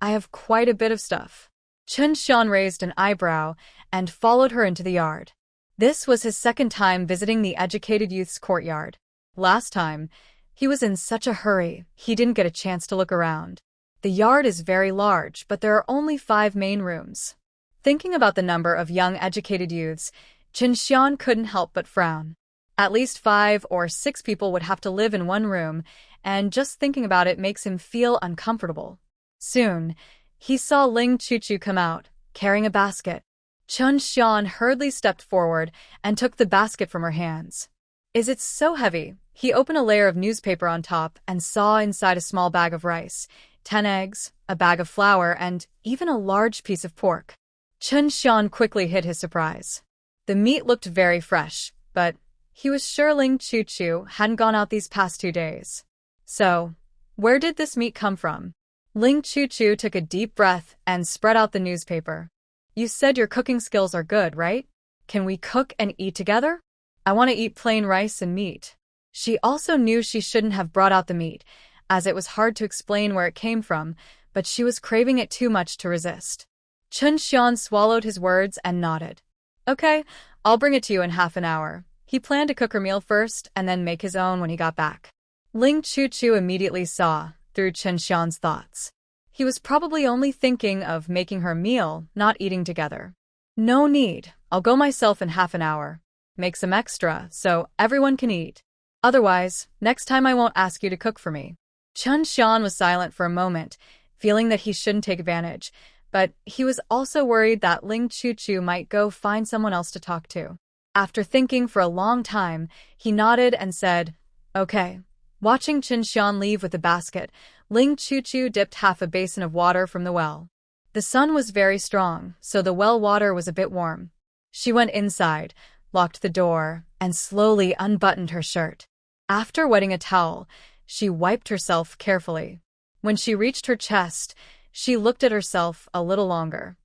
I have quite a bit of stuff." Chen Shian raised an eyebrow and followed her into the yard. This was his second time visiting the educated youth's courtyard. Last time, he was in such a hurry, he didn't get a chance to look around. The yard is very large, but there are only 5 main rooms. Thinking about the number of young educated youths, Chen Shian couldn't help but frown. At least 5 or 6 people would have to live in one room, and just thinking about it makes him feel uncomfortable. Soon, he saw Ling Chu come out, carrying a basket. Chen Shian hurriedly stepped forward and took the basket from her hands. "Is it so heavy?" He opened a layer of newspaper on top and saw inside a small bag of rice, 10 eggs, a bag of flour, and even a large piece of pork. Chen Shian quickly hid his surprise. The meat looked very fresh, but he was sure Ling Chu hadn't gone out these past 2 days. So, where did this meat come from? Ling Chu took a deep breath and spread out the newspaper. "You said your cooking skills are good, right? Can we cook and eat together? I want to eat plain rice and meat." She also knew she shouldn't have brought out the meat, as it was hard to explain where it came from, but she was craving it too much to resist. Chen Shian swallowed his words and nodded. "Okay, I'll bring it to you in half an hour." He planned to cook her meal first and then make his own when he got back. Ling Chu immediately saw through Chen Shian's thoughts. He was probably only thinking of making her meal, not eating together. "No need, I'll go myself in half an hour. Make some extra, so everyone can eat. Otherwise, next time I won't ask you to cook for me." Chen Shian was silent for a moment, feeling that he shouldn't take advantage, but he was also worried that Ling Chu might go find someone else to talk to. After thinking for a long time, he nodded and said, "Okay." Watching Chen Shian leave with the basket, Ling Chu dipped half a basin of water from the well. The sun was very strong, so the well water was a bit warm. She went inside, locked the door, and slowly unbuttoned her shirt. After wetting a towel, she wiped herself carefully. When she reached her chest, she looked at herself a little longer.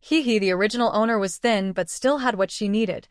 The original owner was thin but still had what she needed.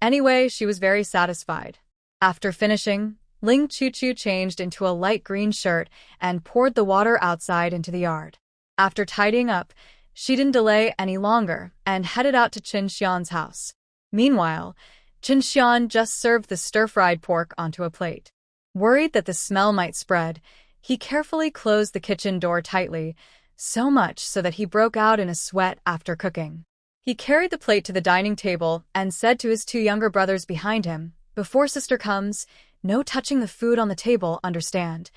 Anyway, she was very satisfied. After finishing, Ling Chu changed into a light green shirt and poured the water outside into the yard. After tidying up, she didn't delay any longer and headed out to Chen Shian's house. Meanwhile, Chen Shian just served the stir-fried pork onto a plate. Worried that the smell might spread, he carefully closed the kitchen door tightly, so much so that he broke out in a sweat after cooking. He carried the plate to the dining table and said to his 2 younger brothers behind him, "Before sister comes, no touching the food on the table, understand?"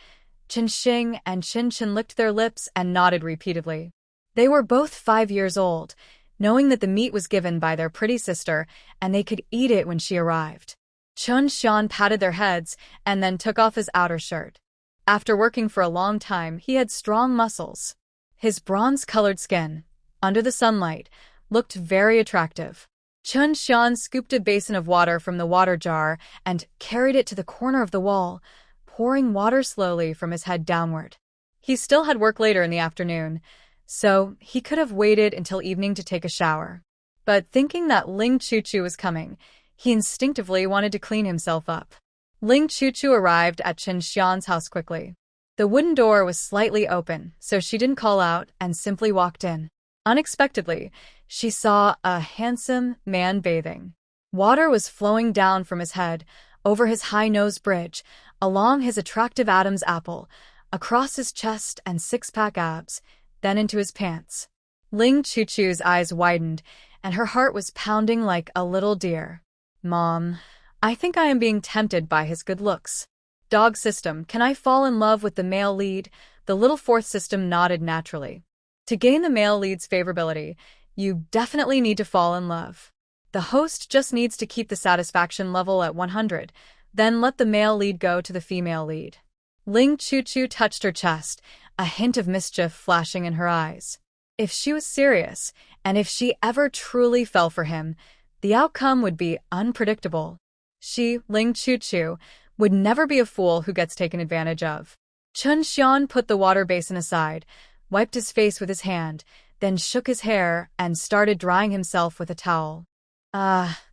Chen Xing and Chen licked their lips and nodded repeatedly. They were both 5 years old, knowing that the meat was given by their pretty sister and they could eat it when she arrived. Chen Shian patted their heads and then took off his outer shirt. After working for a long time, he had strong muscles. His bronze-colored skin, under the sunlight, looked very attractive. Chen Shian scooped a basin of water from the water jar and carried it to the corner of the wall, pouring water slowly from his head downward. He still had work later in the afternoon, so he could have waited until evening to take a shower. But thinking that Ling Chu was coming, he instinctively wanted to clean himself up. Ling Chu arrived at Chen Shian's house quickly. The wooden door was slightly open, so she didn't call out and simply walked in. Unexpectedly, she saw a handsome man bathing. Water was flowing down from his head, over his high nose bridge, along his attractive Adam's apple, across his chest and 6-pack abs, then into his pants. Ling Chu's eyes widened, and her heart was pounding like a little deer. "Mom, I think I am being tempted by his good looks." "Dog system, can I fall in love with the male lead?" The little fourth system nodded naturally. To gain the male lead's favorability, you definitely need to fall in love. The host just needs to keep the satisfaction level at 100, then let the male lead go to the female lead. Ling Chu touched her chest, a hint of mischief flashing in her eyes. If she was serious, and if she ever truly fell for him, the outcome would be unpredictable. She, Ling Chu, would never be a fool who gets taken advantage of. Chen Shian put the water basin aside, wiped his face with his hand, then shook his hair and started drying himself with a towel.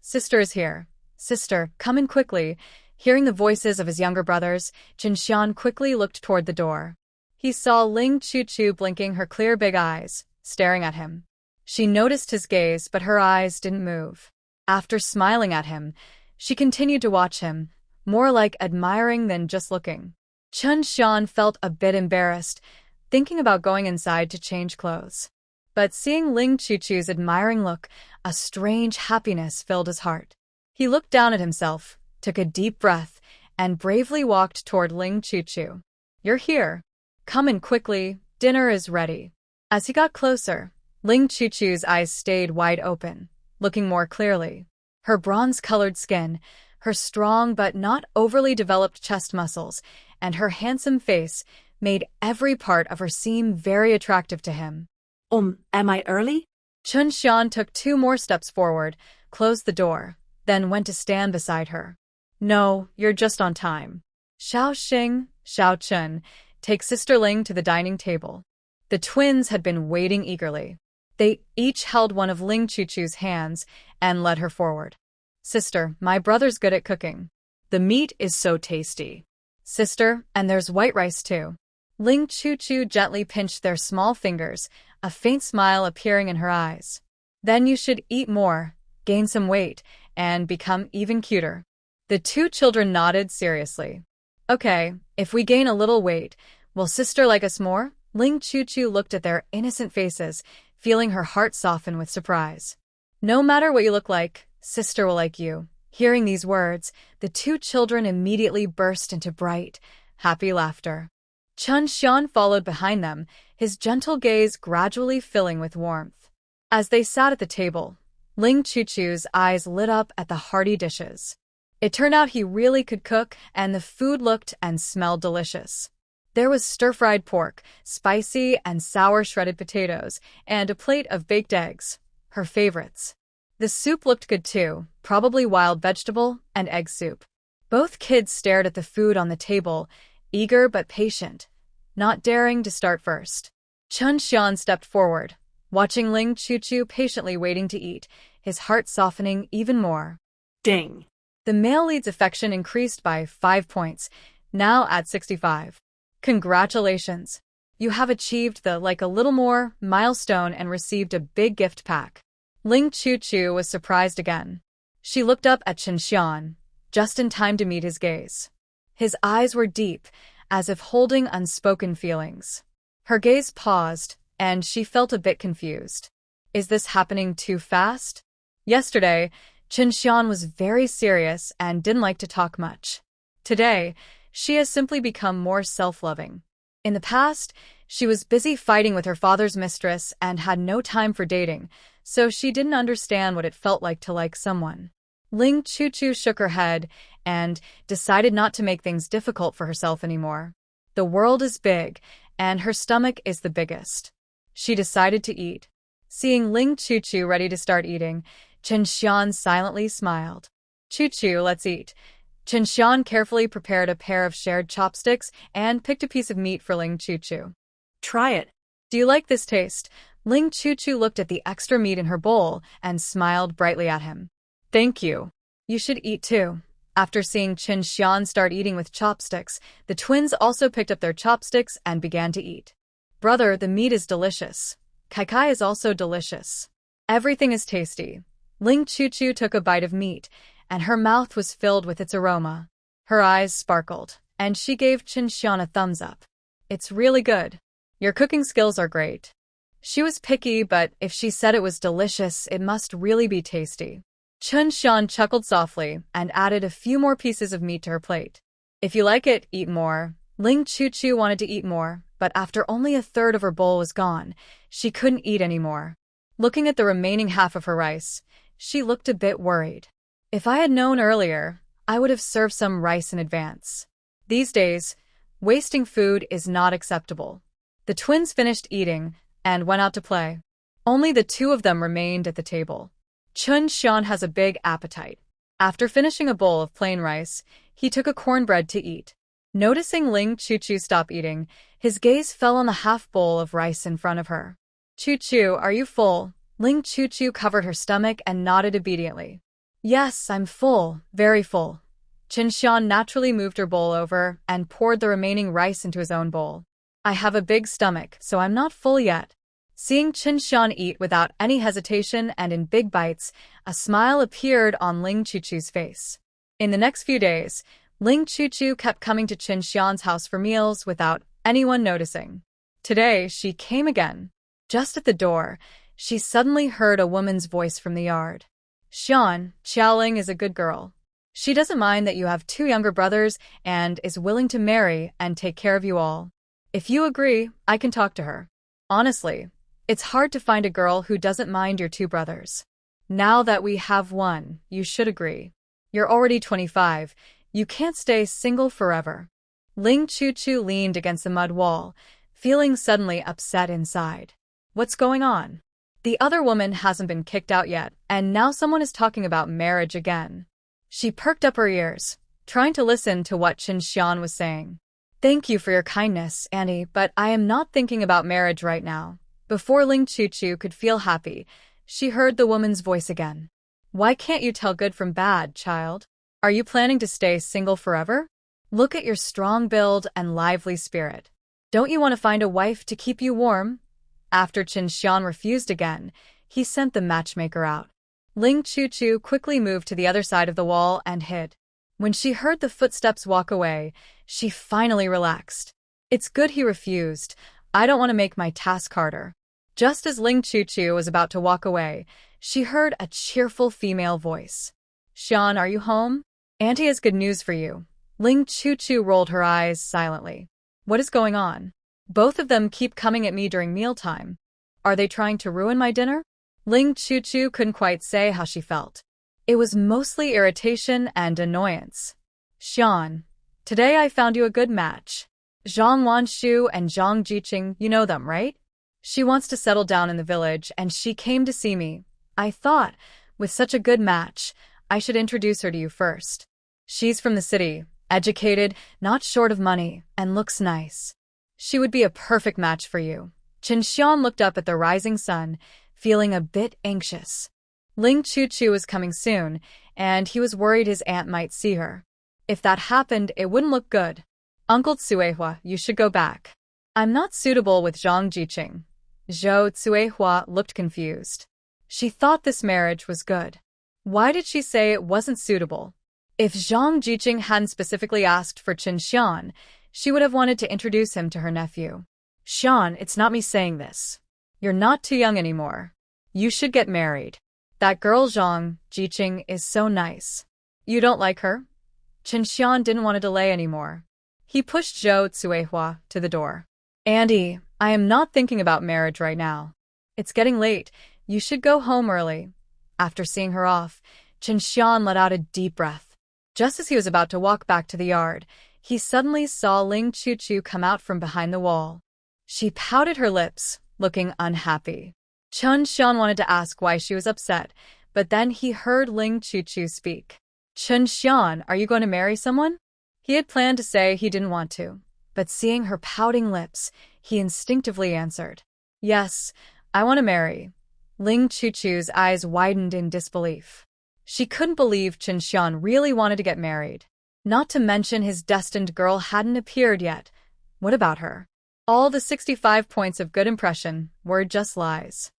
Sister is here. Sister, come in quickly. Hearing the voices of his younger brothers, Chen Shian quickly looked toward the door. He saw Ling Chu blinking her clear big eyes, staring at him. She noticed his gaze, but her eyes didn't move. After smiling at him, she continued to watch him, more like admiring than just looking. Chen Shian felt a bit embarrassed, thinking about going inside to change clothes. But seeing Ling Chu's admiring look, a strange happiness filled his heart. He looked down at himself, took a deep breath, and bravely walked toward Ling Chu. You're here. Come in quickly, dinner is ready. As he got closer, Ling Chu's eyes stayed wide open, looking more clearly. Her bronze-colored skin, her strong but not overly developed chest muscles, and her handsome face made every part of her seem very attractive to him. Am I early? Chen Shian took 2 more steps forward, closed the door, then went to stand beside her. No, you're just on time. Xiao Xing, Xiao Chen, take Sister Ling to the dining table. The twins had been waiting eagerly. They each held one of Ling Chu's hands and led her forward. Sister, my brother's good at cooking. The meat is so tasty. Sister, and there's white rice too. Ling Chu gently pinched their small fingers, a faint smile appearing in her eyes. Then you should eat more, gain some weight, and become even cuter. The 2 children nodded seriously. Okay, if we gain a little weight, will Sister like us more? Ling Chu looked at their innocent faces, feeling her heart soften with surprise. No matter what you look like, Sister will like you. Hearing these words, the 2 children immediately burst into bright, happy laughter. Chen Shian followed behind them, his gentle gaze gradually filling with warmth. As they sat at the table, Ling Chu's eyes lit up at the hearty dishes. It turned out he really could cook, and the food looked and smelled delicious. There was stir-fried pork, spicy and sour shredded potatoes, and a plate of baked eggs, her favorites. The soup looked good too, probably wild vegetable and egg soup. Both kids stared at the food on the table, eager but patient, not daring to start first. Chen Shian stepped forward, watching Ling Chu patiently waiting to eat, his heart softening even more. Ding! The male lead's affection increased by 5 points, now at 65. Congratulations! You have achieved the like a little more milestone and received a big gift pack. Ling Chu was surprised again. She looked up at Chen Shian, just in time to meet his gaze. His eyes were deep, as if holding unspoken feelings. Her gaze paused, and she felt a bit confused. Is this happening too fast? Yesterday, Chen Shian was very serious and didn't like to talk much. Today, she has simply become more self-loving. In the past, she was busy fighting with her father's mistress and had no time for dating, so she didn't understand what it felt like to like someone. Ling Chu shook her head and decided not to make things difficult for herself anymore. The world is big, and her stomach is the biggest. She decided to eat. Seeing Ling Chu ready to start eating, Chen Shian silently smiled. Chu, let's eat. Chen Shian carefully prepared a pair of shared chopsticks and picked a piece of meat for Ling Chu. Try it. Do you like this taste? Ling Chu looked at the extra meat in her bowl and smiled brightly at him. Thank you. You should eat too. After seeing Chen Shian start eating with chopsticks, the twins also picked up their chopsticks and began to eat. Brother, the meat is delicious. Kai is also delicious. Everything is tasty. Ling Chu took a bite of meat, and her mouth was filled with its aroma. Her eyes sparkled, and she gave Chen Shian a thumbs up. It's really good. Your cooking skills are great. She was picky, but if she said it was delicious, it must really be tasty. Chen Shian chuckled softly and added a few more pieces of meat to her plate. If you like it, eat more. Ling Chu wanted to eat more, but after only a third of her bowl was gone, she couldn't eat anymore. Looking at the remaining half of her rice, she looked a bit worried. If I had known earlier, I would have served some rice in advance. These days, wasting food is not acceptable. The twins finished eating and went out to play. Only the 2 of them remained at the table. Chen Shian has a big appetite. After finishing a bowl of plain rice, he took a cornbread to eat. Noticing Ling Chu stop eating, his gaze fell on the half bowl of rice in front of her. Chu, are you full? Ling Chu covered her stomach and nodded obediently. Yes, I'm full, very full. Chen Shian naturally moved her bowl over and poured the remaining rice into his own bowl. I have a big stomach, so I'm not full yet. Seeing Chen Shian eat without any hesitation and in big bites, a smile appeared on Ling Chuchu's face. In the next few days, Ling Chuchu kept coming to Chen Shian's house for meals without anyone noticing. Today, she came again. Just at the door, she suddenly heard a woman's voice from the yard. Xian, Xiaoling is a good girl. She doesn't mind that you have 2 younger brothers and is willing to marry and take care of you all. If you agree, I can talk to her. Honestly, it's hard to find a girl who doesn't mind your 2 brothers. Now that we have one, you should agree. You're already 25. You can't stay single forever. Ling Chuchu leaned against the mud wall, feeling suddenly upset inside. What's going on? The other woman hasn't been kicked out yet, and now someone is talking about marriage again. She perked up her ears, trying to listen to what Chen Shian was saying. Thank you for your kindness, Annie, but I am not thinking about marriage right now. Before Ling Chuchu could feel happy, she heard the woman's voice again. Why can't you tell good from bad, child? Are you planning to stay single forever? Look at your strong build and lively spirit. Don't you want to find a wife to keep you warm? After Chen Shian refused again, he sent the matchmaker out. Ling Chuchu quickly moved to the other side of the wall and hid. When she heard the footsteps walk away, she finally relaxed. It's good he refused. I don't want to make my task harder. Just as Ling Chuchu was about to walk away, she heard a cheerful female voice. Xian, are you home? Auntie has good news for you. Ling Chuchu rolled her eyes silently. What is going on? Both of them keep coming at me during mealtime. Are they trying to ruin my dinner? Ling Chuchu couldn't quite say how she felt. It was mostly irritation and annoyance. Xian, today I found you a good match. Zhang Wanshu and Zhang Jiqing, you know them, right? She wants to settle down in the village and she came to see me. I thought, with such a good match, I should introduce her to you first. She's from the city, educated, not short of money, and looks nice. She would be a perfect match for you. Chen Shian looked up at the rising sun, feeling a bit anxious. Ling Chuchu was coming soon, and he was worried his aunt might see her. If that happened, it wouldn't look good. Uncle Tsuehua, you should go back. I'm not suitable with Zhang Jiqing. Zhou Tsuehua looked confused. She thought this marriage was good. Why did she say it wasn't suitable? If Zhang Jiqing hadn't specifically asked for Chen Shian, she would have wanted to introduce him to her nephew. Shian, it's not me saying this. You're not too young anymore. You should get married. That girl Zhang Jiqing is so nice. You don't like her? Chen Shian didn't want to delay anymore. He pushed Zhou Tsuehua to the door. Andy, I am not thinking about marriage right now. It's getting late. You should go home early. After seeing her off, Chen Shian let out a deep breath. Just as he was about to walk back to the yard, he suddenly saw Ling Chuchu come out from behind the wall. She pouted her lips, looking unhappy. Chen Shian wanted to ask why she was upset, but then he heard Ling Chuchu speak. Chen Shian, are you going to marry someone? He had planned to say he didn't want to, but seeing her pouting lips, he instinctively answered. Yes, I want to marry. Ling Chuchu's eyes widened in disbelief. She couldn't believe Chen Shian really wanted to get married. Not to mention his destined girl hadn't appeared yet. What about her? All the 65 points of good impression were just lies.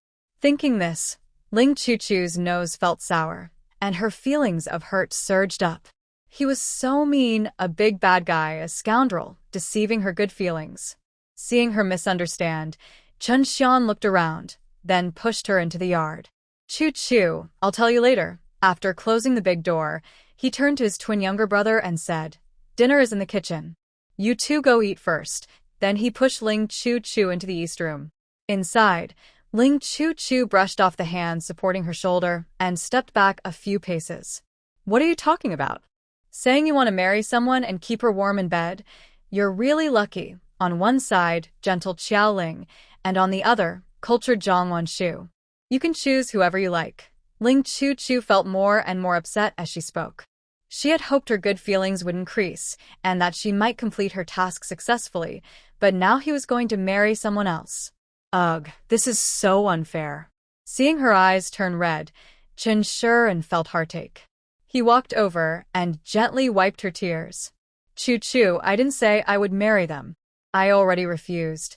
Thinking this, Ling Chuchu's nose felt sour, and her feelings of hurt surged up. He was so mean, a big bad guy, a scoundrel, deceiving her good feelings. Seeing her misunderstand, Chen Shian looked around, then pushed her into the yard. Chu-chu, I'll tell you later. After closing the big door, he turned to his twin younger brother and said, Dinner is in the kitchen. You two go eat first. Then he pushed Ling Chu-chu into the east room. Inside, Ling Chu-chu brushed off the hand supporting her shoulder and stepped back a few paces. What are you talking about? Saying you want to marry someone and keep her warm in bed? You're really lucky. On one side, gentle Qiao Ling, and on the other, cultured Zhang Wanshu. You can choose whoever you like. Ling Chu-chu felt more and more upset as she spoke. She had hoped her good feelings would increase and that she might complete her task successfully, but now he was going to marry someone else. Ugh, this is so unfair. Seeing her eyes turn red, Chen Shian felt heartache. He walked over and gently wiped her tears. Chu-Chu, I didn't say I would marry them. I already refused.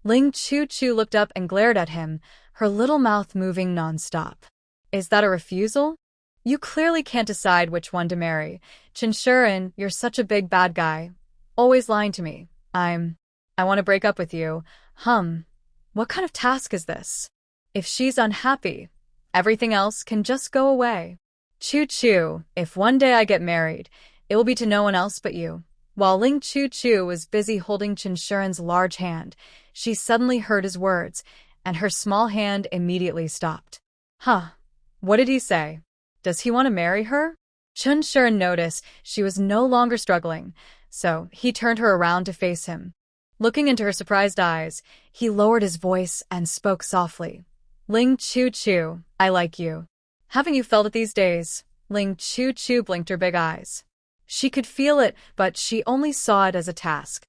Ling Chu-Chu looked up and glared at him, her little mouth moving non-stop. Is that a refusal? You clearly can't decide which one to marry. Chen Shian, you're such a big bad guy. Always lying to me. I want to break up with you. What kind of task is this? If she's unhappy, everything else can just go away. Chu-Chu, if one day I get married, it will be to no one else but you. While Ling Chu-Chu was busy holding Chen Shian's large hand, she suddenly heard his words, and her small hand immediately stopped. What did he say? Does he want to marry her? Chen Shian noticed she was no longer struggling, so he turned her around to face him. Looking into her surprised eyes, he lowered his voice and spoke softly. Ling Chu-Chu, I like you. Haven't you felt it these days? Ling Chu-Chu blinked her big eyes. She could feel it, but she only saw it as a task.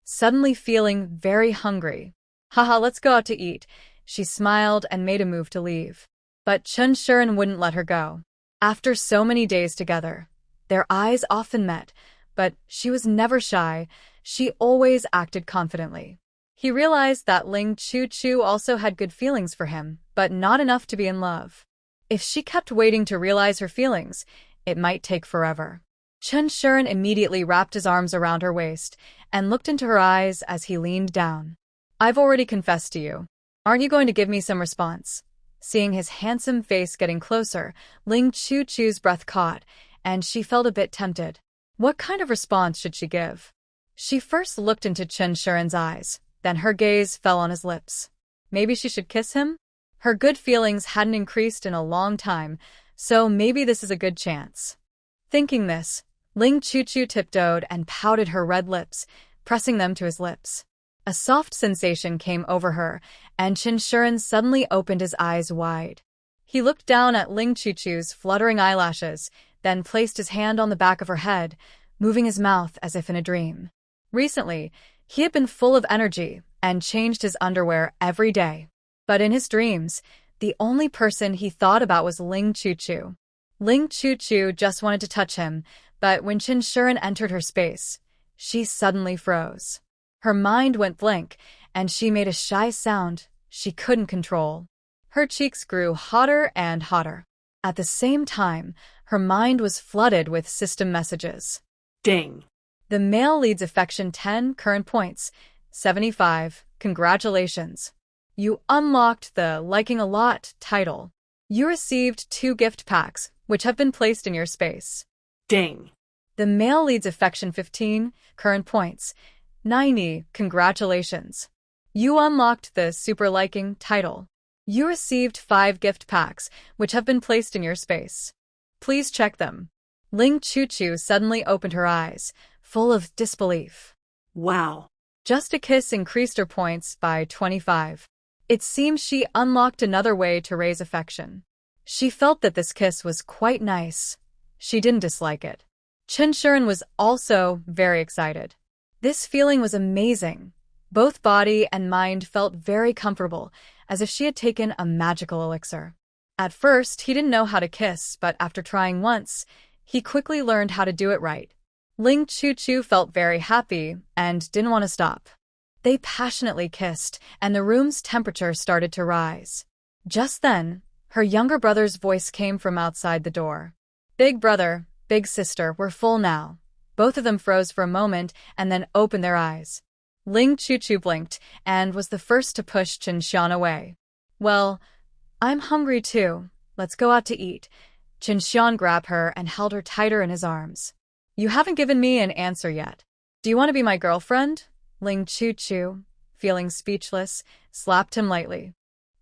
Suddenly feeling very hungry. Let's go out to eat. She smiled and made a move to leave. But Chen Shian wouldn't let her go. After so many days together, their eyes often met, but she was never shy. She always acted confidently. He realized that Ling Chu-Chu also had good feelings for him, but not enough to be in love. If she kept waiting to realize her feelings, it might take forever. Chen Shian immediately wrapped his arms around her waist and looked into her eyes as he leaned down. I've already confessed to you. Aren't you going to give me some response? Seeing his handsome face getting closer, Ling Chu-Chu's breath caught, and she felt a bit tempted. What kind of response should she give? She first looked into Chen Shian's eyes, then her gaze fell on his lips. Maybe she should kiss him? Her good feelings hadn't increased in a long time, so maybe this is a good chance. Thinking this, Ling Chu-Chu tiptoed and pouted her red lips, pressing them to his lips. A soft sensation came over her, and Chen Shian suddenly opened his eyes wide. He looked down at Ling Chu-Chu's fluttering eyelashes, then placed his hand on the back of her head, moving his mouth as if in a dream. Recently, he had been full of energy and changed his underwear every day. But in his dreams, the only person he thought about was Ling Chu-Chu. Ling Chu-Chu just wanted to touch him, but when Chen Shian entered her space, she suddenly froze. Her mind went blank, and she made a shy sound she couldn't control. Her cheeks grew hotter and hotter. At the same time, her mind was flooded with system messages. Ding. The male leads affection 10 current points, 75, congratulations. You unlocked the Liking a Lot title. You received 2 gift packs, which have been placed in your space. Ding. The male leads affection 15, current points, 90, congratulations. You unlocked the Super Liking title. You received 5 gift packs, which have been placed in your space. Please check them. Ling Chu-Chu suddenly opened her eyes, full of disbelief. Wow. Just a kiss increased her points by 25. It seems she unlocked another way to raise affection. She felt that this kiss was quite nice. She didn't dislike it. Chen Shian was also very excited. This feeling was amazing. Both body and mind felt very comfortable, as if she had taken a magical elixir. At first, he didn't know how to kiss, but after trying once, he quickly learned how to do it right. Ling Chu-Chu felt very happy and didn't want to stop. They passionately kissed, and the room's temperature started to rise. Just then, her younger brother's voice came from outside the door. Big brother, big sister, we're full now. Both of them froze for a moment and then opened their eyes. Ling Chu-Chu blinked and was the first to push Chen Shian away. Well, I'm hungry too. Let's go out to eat. Chen Shian grabbed her and held her tighter in his arms. You haven't given me an answer yet. Do you want to be my girlfriend? Ling Chu-Chu, feeling speechless, slapped him lightly.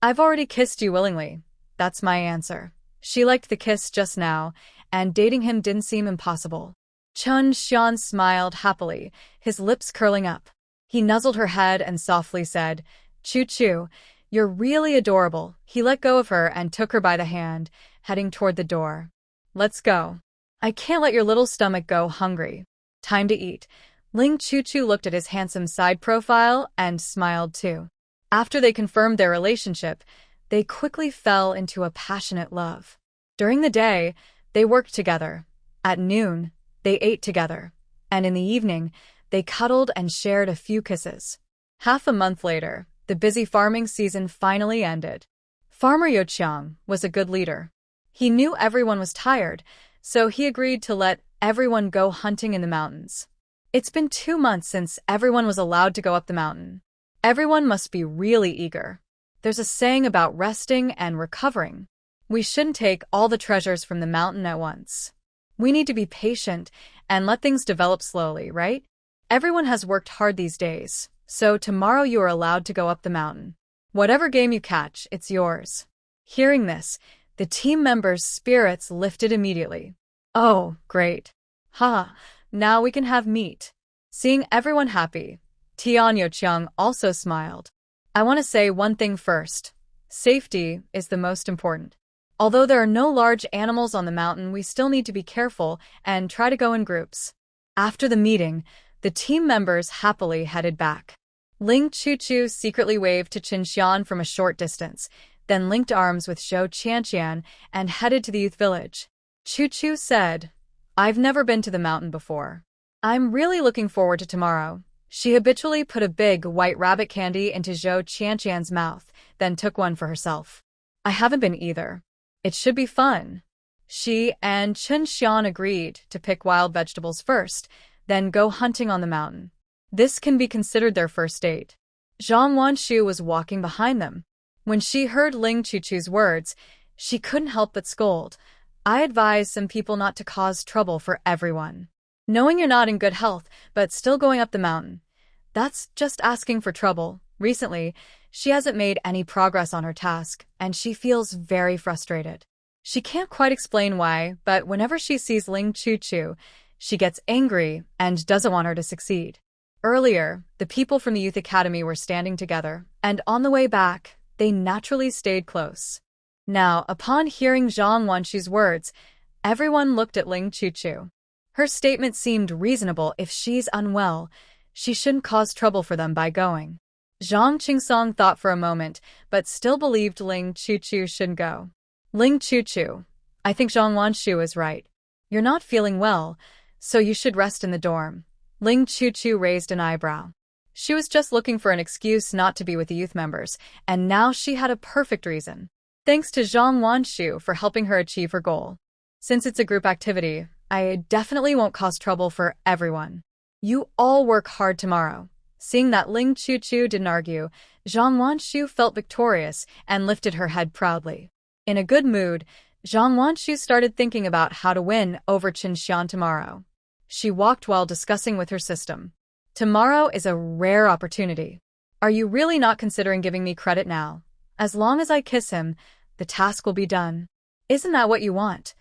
I've already kissed you willingly. That's my answer. She liked the kiss just now, and dating him didn't seem impossible. Chen Shian smiled happily, his lips curling up. He nuzzled her head and softly said, Chu-Chu, you're really adorable. He let go of her and took her by the hand, heading toward the door. Let's go. I can't let your little stomach go hungry. Time to eat. Ling Chu-Chu looked at his handsome side profile and smiled too. After they confirmed their relationship, they quickly fell into a passionate love. During the day, They worked together. At noon, they ate together. And in the evening, they cuddled and shared a few kisses. Half a month later, the busy farming season finally ended. Farmer Yoqiang was a good leader. He knew everyone was tired, so he agreed to let everyone go hunting in the mountains. It's been 2 months since everyone was allowed to go up the mountain. Everyone must be really eager. There's a saying about resting and recovering. We shouldn't take all the treasures from the mountain at once. We need to be patient and let things develop slowly, right? Everyone has worked hard these days, so tomorrow you are allowed to go up the mountain. Whatever game you catch, it's yours. Hearing this, the team members' spirits lifted immediately. Oh, great. Now we can have meat. Seeing everyone happy, Tian Yoqiang also smiled. I want to say one thing first. Safety is the most important. Although there are no large animals on the mountain, we still need to be careful and try to go in groups. After the meeting, the team members happily headed back. Ling Chuchu secretly waved to Chen Shian from a short distance, then linked arms with Chen Shian and headed to the youth village. Chuchu said, I've never been to the mountain before. I'm really looking forward to tomorrow. She habitually put a big white rabbit candy into Zhou Qianqian's mouth, then took one for herself. I haven't been either. It should be fun. She and Chen Shian agreed to pick wild vegetables first, then go hunting on the mountain. This can be considered their first date. Zhang Wanshu was walking behind them. When she heard Ling Chuchu's words, she couldn't help but scold. I advise some people not to cause trouble for everyone. Knowing you're not in good health, but still going up the mountain. That's just asking for trouble. Recently, she hasn't made any progress on her task, and she feels very frustrated. She can't quite explain why, but whenever she sees Ling Chuchu, she gets angry and doesn't want her to succeed. Earlier, the people from the youth academy were standing together, and on the way back, they naturally stayed close. Now, upon hearing Zhang Wanshu's words, everyone looked at Ling Chuchu. Her statement seemed reasonable. If she's unwell, she shouldn't cause trouble for them by going. Zhang Qingsong thought for a moment, but still believed Ling Chuchu shouldn't go. Ling Chuchu, I think Zhang Wanshu is right. You're not feeling well, so you should rest in the dorm. Ling Chuchu raised an eyebrow. She was just looking for an excuse not to be with the youth members, and now she had a perfect reason. Thanks to Zhang Wanshu for helping her achieve her goal. Since it's a group activity, I definitely won't cause trouble for everyone. You all work hard tomorrow. Seeing that Ling Chuchu didn't argue, Zhang Wanshu felt victorious and lifted her head proudly. In a good mood, Zhang Wanshu started thinking about how to win over Chen Shian tomorrow. She walked while discussing with her system. Tomorrow is a rare opportunity. Are you really not considering giving me credit now? As long as I kiss him, the task will be done. Isn't that what you want?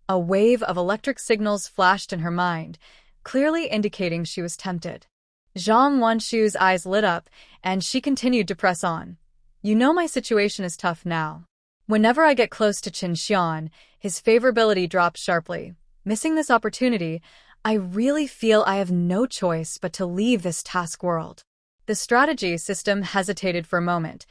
A wave of electric signals flashed in her mind, clearly indicating she was tempted. Zhang Wanshu's eyes lit up, and she continued to press on. You know my situation is tough now. Whenever I get close to Chen Shian, his favorability drops sharply. Missing this opportunity, I really feel I have no choice but to leave this task world. The strategy system hesitated for a moment.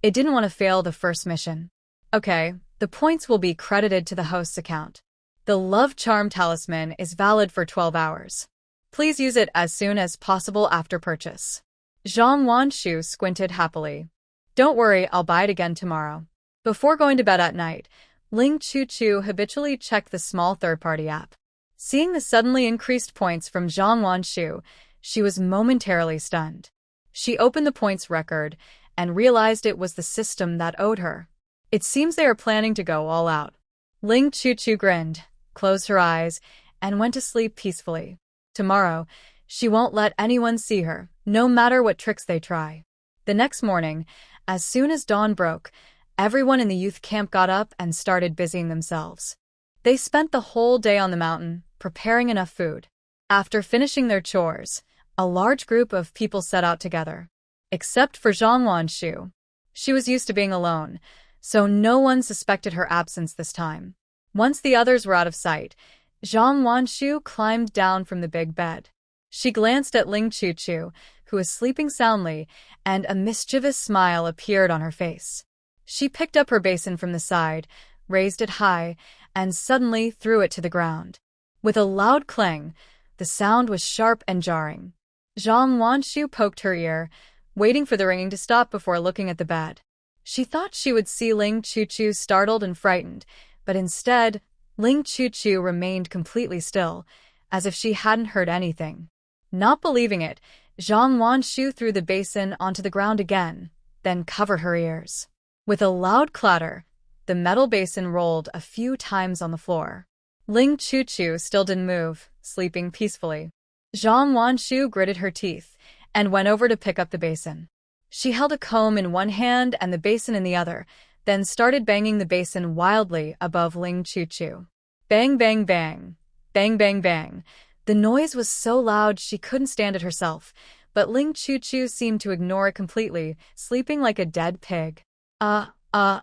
It didn't want to fail the first mission. Okay, the points will be credited to the host's account. The Love Charm Talisman is valid for 12 hours. Please use it as soon as possible after purchase. Zhang Wanshu squinted happily. Don't worry, I'll buy it again tomorrow. Before going to bed at night, Ling Chuchu habitually checked the small third-party app. Seeing the suddenly increased points from Zhang Wanshu, she was momentarily stunned. She opened the points record and realized it was the system that owed her. It seems they are planning to go all out. Ling Chuchu grinned, closed her eyes, and went to sleep peacefully. Tomorrow, she won't let anyone see her, no matter what tricks they try. The next morning, as soon as dawn broke, everyone in the youth camp got up and started busying themselves. They spent the whole day on the mountain, preparing enough food. After finishing their chores, a large group of people set out together. Except for Zhang Wanshu. She was used to being alone, so no one suspected her absence this time. Once the others were out of sight, Zhang Wanshu climbed down from the big bed. She glanced at Ling Chuchu, who was sleeping soundly, and a mischievous smile appeared on her face. She picked up her basin from the side, raised it high, and suddenly threw it to the ground. With a loud clang, the sound was sharp and jarring. Zhang Wanshu poked her ear, waiting for the ringing to stop before looking at the bed. She thought she would see Ling Chuchu startled and frightened, but instead, Ling Chuchu remained completely still, as if she hadn't heard anything. Not believing it, Zhang Wanshu threw the basin onto the ground again, then covered her ears. With a loud clatter, the metal basin rolled a few times on the floor. Ling Chuchu still didn't move, sleeping peacefully. Zhang Wanshu gritted her teeth and went over to pick up the basin. She held a comb in one hand and the basin in the other, then started banging the basin wildly above Ling Chuchu. Bang, bang, bang. Bang, bang, bang. The noise was so loud she couldn't stand it herself, but Ling Chuchu seemed to ignore it completely, sleeping like a dead pig. Zhang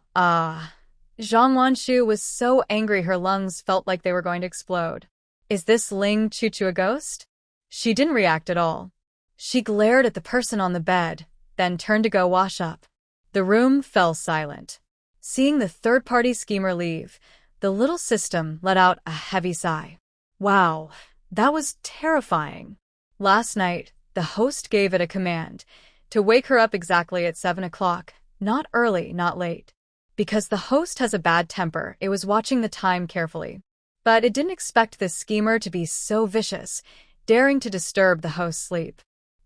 Wanshu was so angry her lungs felt like they were going to explode. Is this Ling Chuchu a ghost? She didn't react at all. She glared at the person on the bed, then turned to go wash up. The room fell silent. Seeing the third-party schemer leave, the little system let out a heavy sigh. Wow, that was terrifying. Last night, the host gave it a command to wake her up exactly at 7 o'clock, not early, not late. Because the host has a bad temper, it was watching the time carefully. But it didn't expect this schemer to be so vicious, daring to disturb the host's sleep.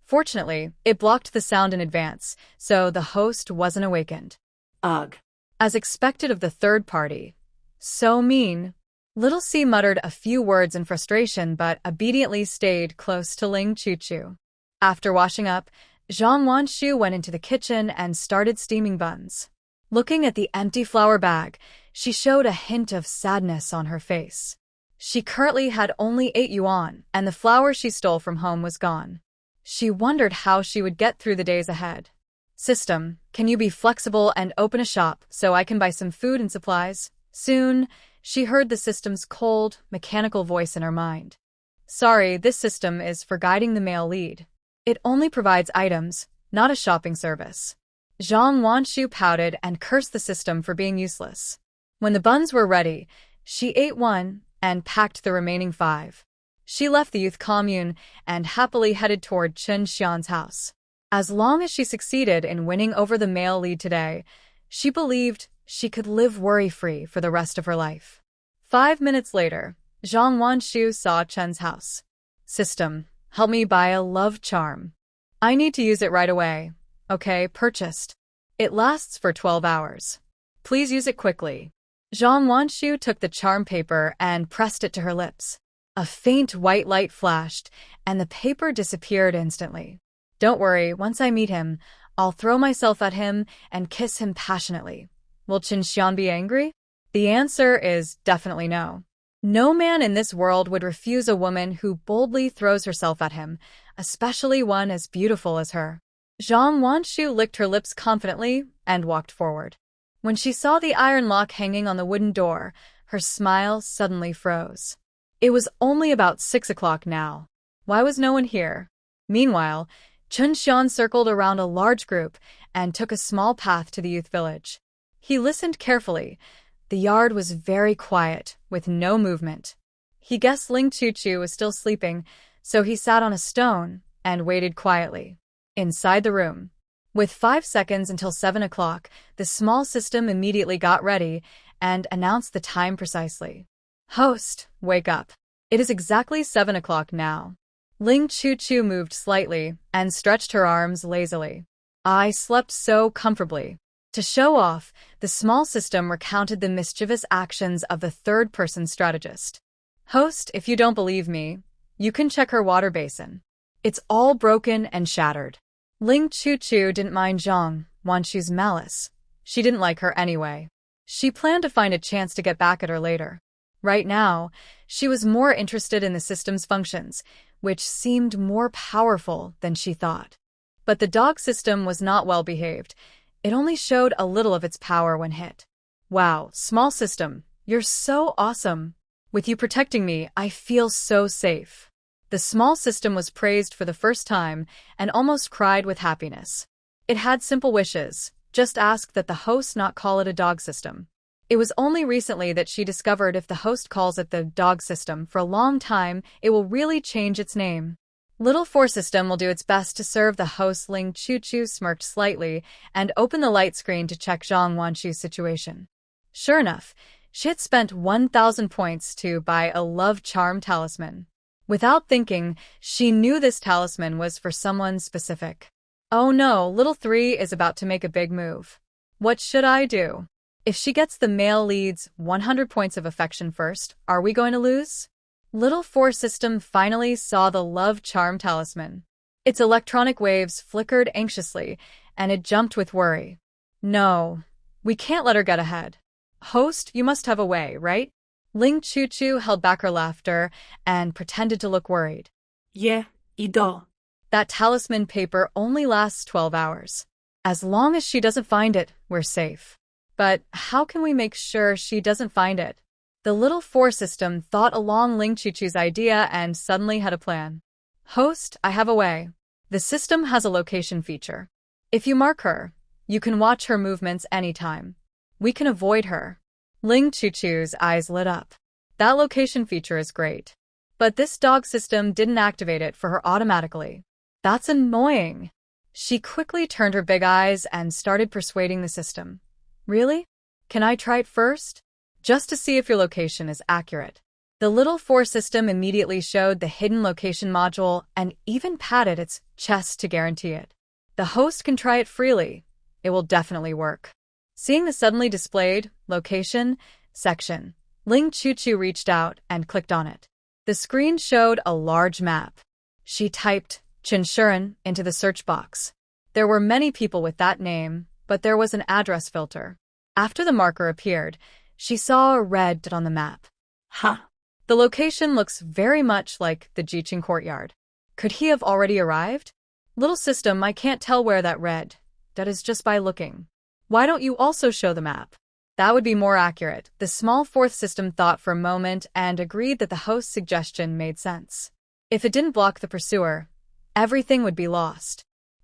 Fortunately, it blocked the sound in advance, so the host wasn't awakened. Ugh. As expected of the third party. So mean. Little C muttered a few words in frustration but obediently stayed close to Ling Chuchu. After washing up, Zhang Wanshu went into the kitchen and started steaming buns. Looking at the empty flour bag, she showed a hint of sadness on her face. She currently had only 8 yuan, and the flour she stole from home was gone. She wondered how she would get through the days ahead. System, can you be flexible and open a shop so I can buy some food and supplies? Soon, she heard the system's cold, mechanical voice in her mind. Sorry, this system is for guiding the male lead. It only provides items, not a shopping service. Zhang Wanshu pouted and cursed the system for being useless. When the buns were ready, she ate one and packed the remaining 5. She left the youth commune and happily headed toward Chen Shian's house. As long as she succeeded in winning over the male lead today, she believed she could live worry-free for the rest of her life. 5 minutes later, Zhang Wanshu saw Chen's house. System, help me buy a love charm. I need to use it right away. Okay, purchased. It lasts for 12 hours. Please use it quickly. Zhang Wanshu took the charm paper and pressed it to her lips. A faint white light flashed, and the paper disappeared instantly. Don't worry, once I meet him, I'll throw myself at him and kiss him passionately. Will Chen Shian be angry? The answer is definitely no. No man in this world would refuse a woman who boldly throws herself at him, especially one as beautiful as her. Zhang Wanshu licked her lips confidently and walked forward. When she saw the iron lock hanging on the wooden door, her smile suddenly froze. It was only about 6 o'clock now. Why was no one here? Meanwhile, Chen Shian circled around a large group and took a small path to the youth village. He listened carefully. The yard was very quiet, with no movement. He guessed Ling Chuchu was still sleeping, so he sat on a stone and waited quietly. Inside the room. With 5 seconds until 7 o'clock, the small system immediately got ready and announced the time precisely. Host, wake up. It is exactly 7 o'clock now. Ling Chuchu moved slightly and stretched her arms lazily. I slept so comfortably. To show off, the small system recounted the mischievous actions of the third-person strategist. Host, if you don't believe me, you can check her water basin. It's all broken and shattered. Ling Chuchu didn't mind Zhang Wanshu's malice. She didn't like her anyway. She planned to find a chance to get back at her later. Right now, she was more interested in the system's functions, which seemed more powerful than she thought. But the dog system was not well behaved. It only showed a little of its power when hit. Wow, small system, you're so awesome. With you protecting me, I feel so safe. The small system was praised for the first time and almost cried with happiness. It had simple wishes, just ask that the host not call it a dog system. It was only recently that she discovered if the host calls it the dog system for a long time, it will really change its name. Little 4 system will do its best to serve the host. Ling Chuchu smirked slightly and opened the light screen to check Zhang Wanshu's situation. Sure enough, she had spent 1,000 points to buy a love charm talisman. Without thinking, she knew this talisman was for someone specific. Oh no, little 3 is about to make a big move. What should I do? If she gets the male lead's 100 points of affection first, are we going to lose? Little 4 system finally saw the love charm talisman. Its electronic waves flickered anxiously, and it jumped with worry. No, we can't let her get ahead. Host, you must have a way, right? Ling Chuchu held back her laughter and pretended to look worried. Yeah, 이도. That talisman paper only lasts 12 hours. As long as she doesn't find it, we're safe. But how can we make sure she doesn't find it? The little 4 system thought along Ling Chuchu's idea and suddenly had a plan. Host, I have a way. The system has a location feature. If you mark her, you can watch her movements anytime. We can avoid her. Ling Chuchu's eyes lit up. That location feature is great. But this dog system didn't activate it for her automatically. That's annoying. She quickly turned her big eyes and started persuading the system. Really? Can I try it first? Just to see if your location is accurate. The little 4 system immediately showed the hidden location module and even patted its chest to guarantee it. The host can try it freely. It will definitely work. Seeing the suddenly displayed location section, Ling Chuchu reached out and clicked on it. The screen showed a large map. She typed Chen Shian into the search box. There were many people with that name, but there was an address filter. After the marker appeared, she saw a red dot on the map. Huh. The location looks very much like the Jiqing courtyard. Could he have already arrived? Little system, I can't tell where that red dot is just by looking. Why don't you also show the map? That would be more accurate. The small 4th system thought for a moment and agreed that the host's suggestion made sense. If it didn't block the pursuer, everything would be lost.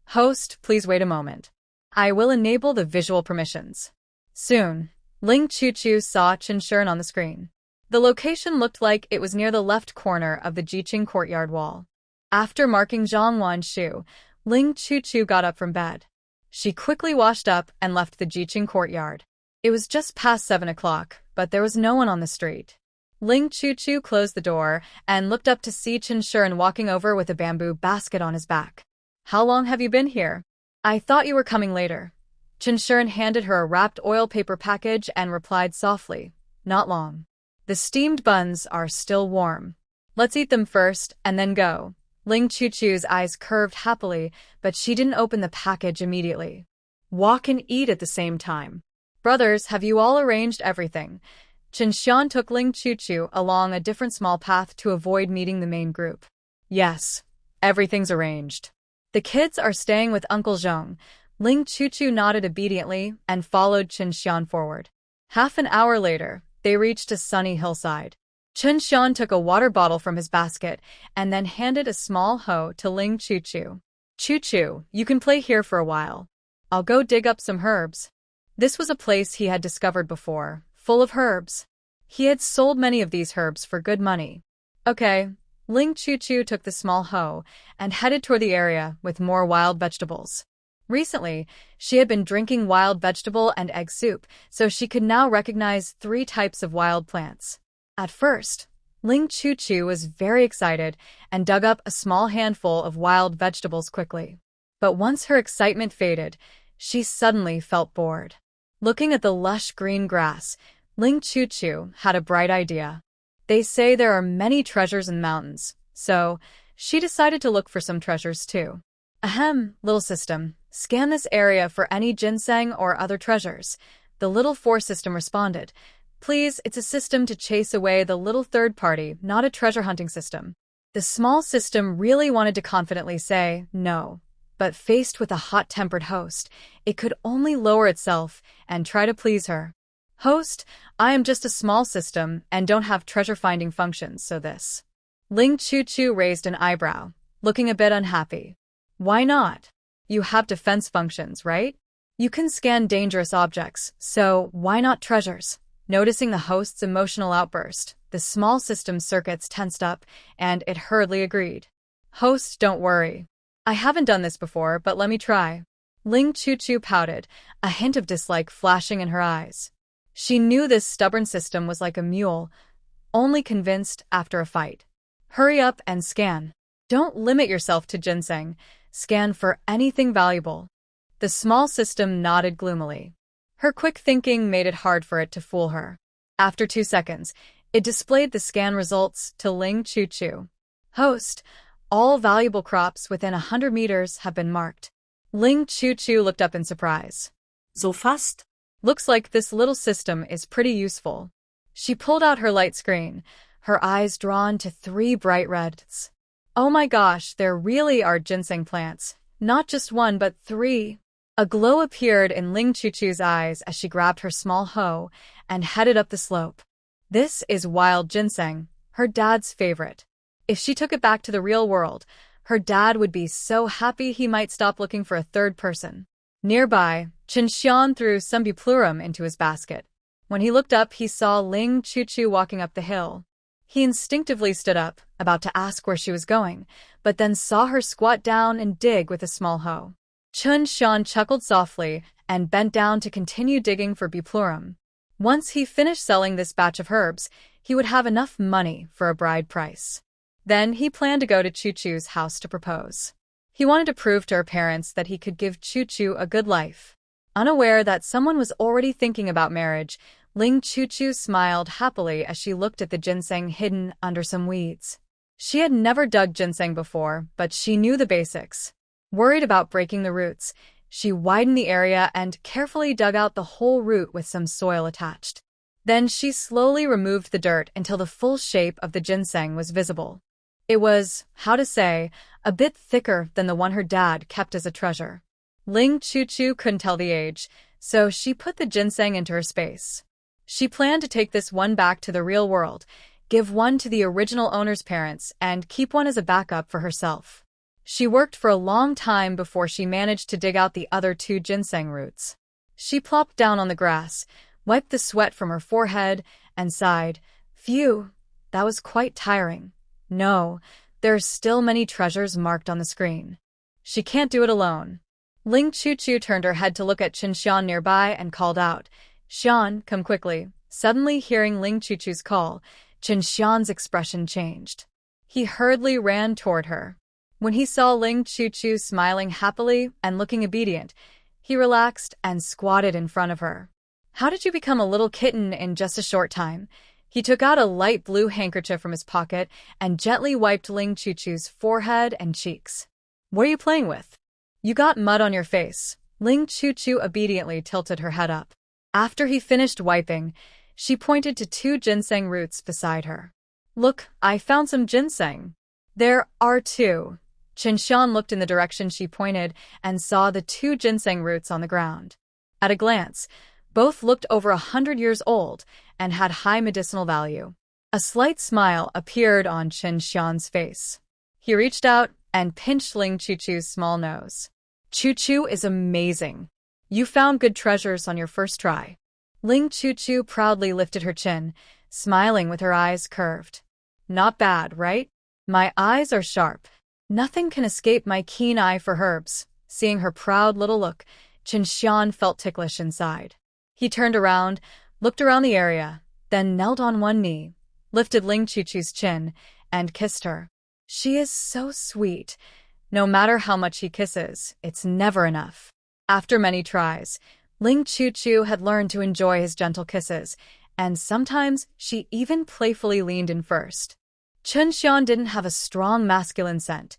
Host, please wait a moment. I will enable the visual permissions. Soon, Ling Chuchu saw Chen Shian on the screen. The location looked like it was near the left corner of the Jiqing courtyard wall. After marking Zhang Wanshu, Ling Chuchu got up from bed. She quickly washed up and left the Jiqing courtyard. It was just past 7 o'clock, but there was no one on the street. Ling Chuchu closed the door and looked up to see Chen Shian walking over with a bamboo basket on his back. How long have you been here? I thought you were coming later. Chen Shian handed her a wrapped oil paper package and replied softly, not long. The steamed buns are still warm. Let's eat them first and then go. Ling Chuchu's eyes curved happily, but she didn't open the package immediately. Walk and eat at the same time. Brothers, have you all arranged everything? Chen Shian took Ling Chuchu along a different small path to avoid meeting the main group. Yes, everything's arranged. The kids are staying with Uncle Zhong. Ling Chuchu nodded obediently and followed Chen Shian forward. Half an hour later, they reached a sunny hillside. Chen Shian took a water bottle from his basket and then handed a small hoe to Ling Chuchu. Chuchu, you can play here for a while. I'll go dig up some herbs. This was a place he had discovered before, full of herbs. He had sold many of these herbs for good money. Okay, Ling Chuchu took the small hoe and headed toward the area with more wild vegetables. Recently, she had been drinking wild vegetable and egg soup, so she could now recognize 3 types of wild plants. At first, Ling Chuchu was very excited and dug up a small handful of wild vegetables quickly. But once her excitement faded, she suddenly felt bored. Looking at the lush green grass, Ling Chuchu had a bright idea. They say there are many treasures in mountains, so she decided to look for some treasures too. Ahem, little system, scan this area for any ginseng or other treasures. The little 4 system responded. Please, it's a system to chase away the little third party, not a treasure hunting system. The small system really wanted to confidently say no, but faced with a hot-tempered host, it could only lower itself and try to please her. Host, I am just a small system and don't have treasure-finding functions, so this. Ling Chuchu raised an eyebrow, looking a bit unhappy. Why not? You have defense functions, right? You can scan dangerous objects, so why not treasures? Noticing the host's emotional outburst, the small system's circuits tensed up, and it hurriedly agreed. Host, don't worry. I haven't done this before, but let me try. Ling Chu pouted, a hint of dislike flashing in her eyes. She knew this stubborn system was like a mule, only convinced after a fight. Hurry up and scan. Don't limit yourself to ginseng. Scan for anything valuable. The small system nodded gloomily. Her quick thinking made it hard for it to fool her. After 2 seconds, it displayed the scan results to Ling Chu. Host, all valuable crops within 100 meters have been marked. Ling Chu looked up in surprise. So fast? Looks like this little system is pretty useful. She pulled out her light screen, her eyes drawn to 3 bright reds. Oh my gosh, there really are ginseng plants. Not just 1 but 3. A glow appeared in Ling Chu's eyes as she grabbed her small hoe and headed up the slope. This is wild ginseng, her dad's favorite. If she took it back to the real world, her dad would be so happy he might stop looking for a third person. Nearby, Chen Shian threw some buplurum into his basket. When he looked up, he saw Ling Chu walking up the hill. He instinctively stood up, about to ask where she was going, but then saw her squat down and dig with a small hoe. Chen Shian chuckled softly and bent down to continue digging for buplurum. Once he finished selling this batch of herbs, he would have enough money for a bride price. Then he planned to go to Chu's house to propose. He wanted to prove to her parents that he could give Chu a good life. Unaware that someone was already thinking about marriage, Ling Chu smiled happily as she looked at the ginseng hidden under some weeds. She had never dug ginseng before, but she knew the basics. Worried about breaking the roots, she widened the area and carefully dug out the whole root with some soil attached. Then she slowly removed the dirt until the full shape of the ginseng was visible. It was, how to say, a bit thicker than the one her dad kept as a treasure. Ling Chu couldn't tell the age, so she put the ginseng into her space. She planned to take this one back to the real world, give one to the original owner's parents, and keep one as a backup for herself. She worked for a long time before she managed to dig out the other 2 ginseng roots. She plopped down on the grass, wiped the sweat from her forehead, and sighed. Phew, that was quite tiring. No, there are still many treasures marked on the screen. She can't do it alone. Ling Chu turned her head to look at Chen Shian nearby and called out, Shian, come quickly. Suddenly hearing Ling Chu's call, Chen Shian's expression changed. He hurriedly ran toward her. When he saw Ling Chu smiling happily and looking obedient, he relaxed and squatted in front of her. How did you become a little kitten in just a short time? He took out a light blue handkerchief from his pocket and gently wiped Ling Chu's forehead and cheeks. What are you playing with? You got mud on your face. Ling Chu obediently tilted her head up. After he finished wiping, she pointed to 2 ginseng roots beside her. Look, I found some ginseng. There are 2. Chen Shian looked in the direction she pointed and saw the 2 ginseng roots on the ground. At a glance, both looked over 100 years old and had high medicinal value. A slight smile appeared on Chen Shian's face. He reached out and pinched Ling Chu's small nose. Chu is amazing. You found good treasures on your first try. Ling Chu proudly lifted her chin, smiling with her eyes curved. Not bad, right? My eyes are sharp. Nothing can escape my keen eye for herbs. Seeing her proud little look, Chen Shian felt ticklish inside. He turned around, looked around the area, then knelt on one knee, lifted Ling Chu's chin, and kissed her. She is so sweet. No matter how much he kisses, it's never enough. After many tries, Ling Chu had learned to enjoy his gentle kisses, and sometimes she even playfully leaned in first. Chen Shian didn't have a strong masculine scent.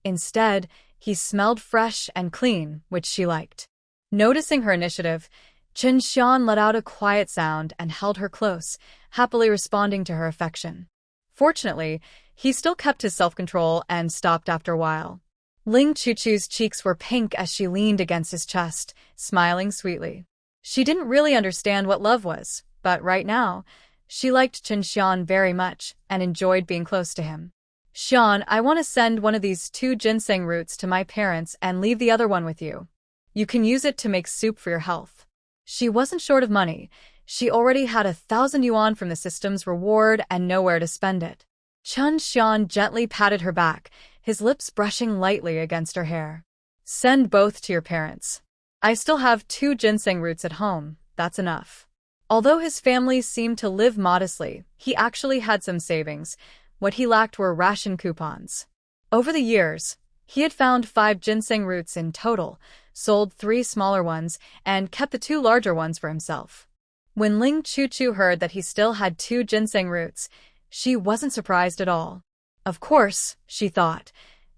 Instead, he smelled fresh and clean, which she liked. Noticing her initiative, Chen Shian let out a quiet sound and held her close, happily responding to her affection. Fortunately, he still kept his self-control and stopped after a while. Ling Chu's cheeks were pink as she leaned against his chest, smiling sweetly. She didn't really understand what love was, but right now, she liked Chen Shian very much and enjoyed being close to him. Shian, I want to send one of these 2 ginseng roots to my parents and leave the other one with you. You can use it to make soup for your health. She wasn't short of money. She already had 1,000 yuan from the system's reward and nowhere to spend it. Chen Shian gently patted her back, his lips brushing lightly against her hair. Send both to your parents. I still have 2 ginseng roots at home, that's enough. Although his family seemed to live modestly, he actually had some savings. What he lacked were ration coupons. Over the years, he had found 5 ginseng roots in total, sold 3 smaller ones, and kept the 2 larger ones for himself. When Ling Chuchu heard that he still had 2 ginseng roots, she wasn't surprised at all. Of course, she thought,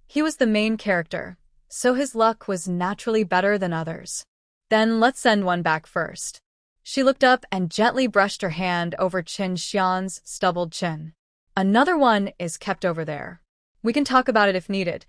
he was the main character, so his luck was naturally better than others. Then let's send one back first. She looked up and gently brushed her hand over Chen Shian's stubbled chin. Another one is kept over there. We can talk about it if needed.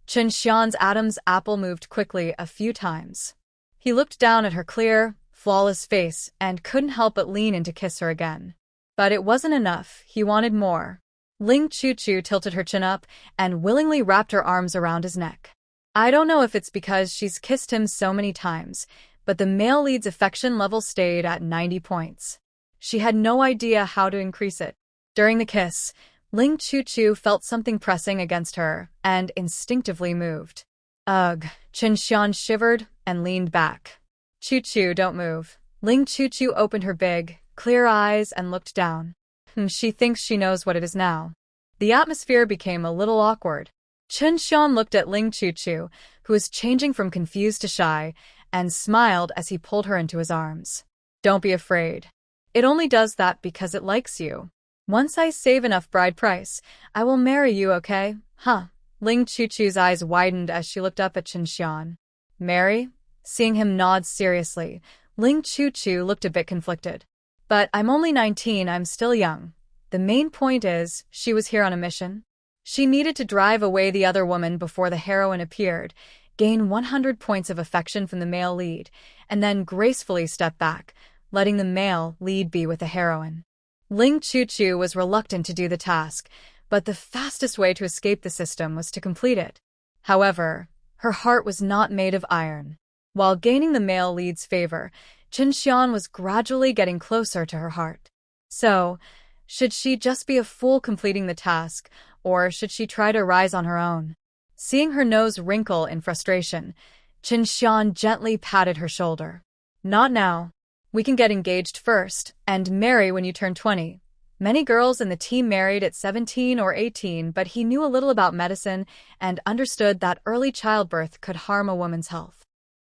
Chen Shian's Adam's apple moved quickly a few times. He looked down at her clear, flawless face and couldn't help but lean in to kiss her again. But it wasn't enough, he wanted more. Ling Chuchu tilted her chin up and willingly wrapped her arms around his neck. I don't know if it's because she's kissed him so many times, but the male lead's affection level stayed at 90 points. She had no idea how to increase it. During the kiss, Ling Chuchu felt something pressing against her and instinctively moved. Ugh, Chen Shian shivered and leaned back. Chuchu, don't move. Ling Chuchu opened her big, clear eyes and looked down. She thinks she knows what it is now. The atmosphere became a little awkward. Chen Shian looked at Ling Chuchu, who was changing from confused to shy, and smiled as he pulled her into his arms. Don't be afraid. It only does that because it likes you. Once I save enough bride price, I will marry you, okay? Huh. Ling Chuchu's eyes widened as she looked up at Chen Shian. Marry? Seeing him nod seriously, Ling Chuchu looked a bit conflicted. But I'm only 19, I'm still young. The main point is, she was here on a mission. She needed to drive away the other woman before the heroine appeared, gain 100 points of affection from the male lead, and then gracefully step back, letting the male lead be with the heroine. Ling Chuchu was reluctant to do the task, but the fastest way to escape the system was to complete it. However, her heart was not made of iron. While gaining the male lead's favor, Chen Shian was gradually getting closer to her heart. So, should she just be a fool completing the task, or should she try to rise on her own? Seeing her nose wrinkle in frustration, Chen Shian gently patted her shoulder. Not now. We can get engaged first, and marry when you turn 20. Many girls in the team married at 17 or 18, but he knew a little about medicine and understood that early childbirth could harm a woman's health.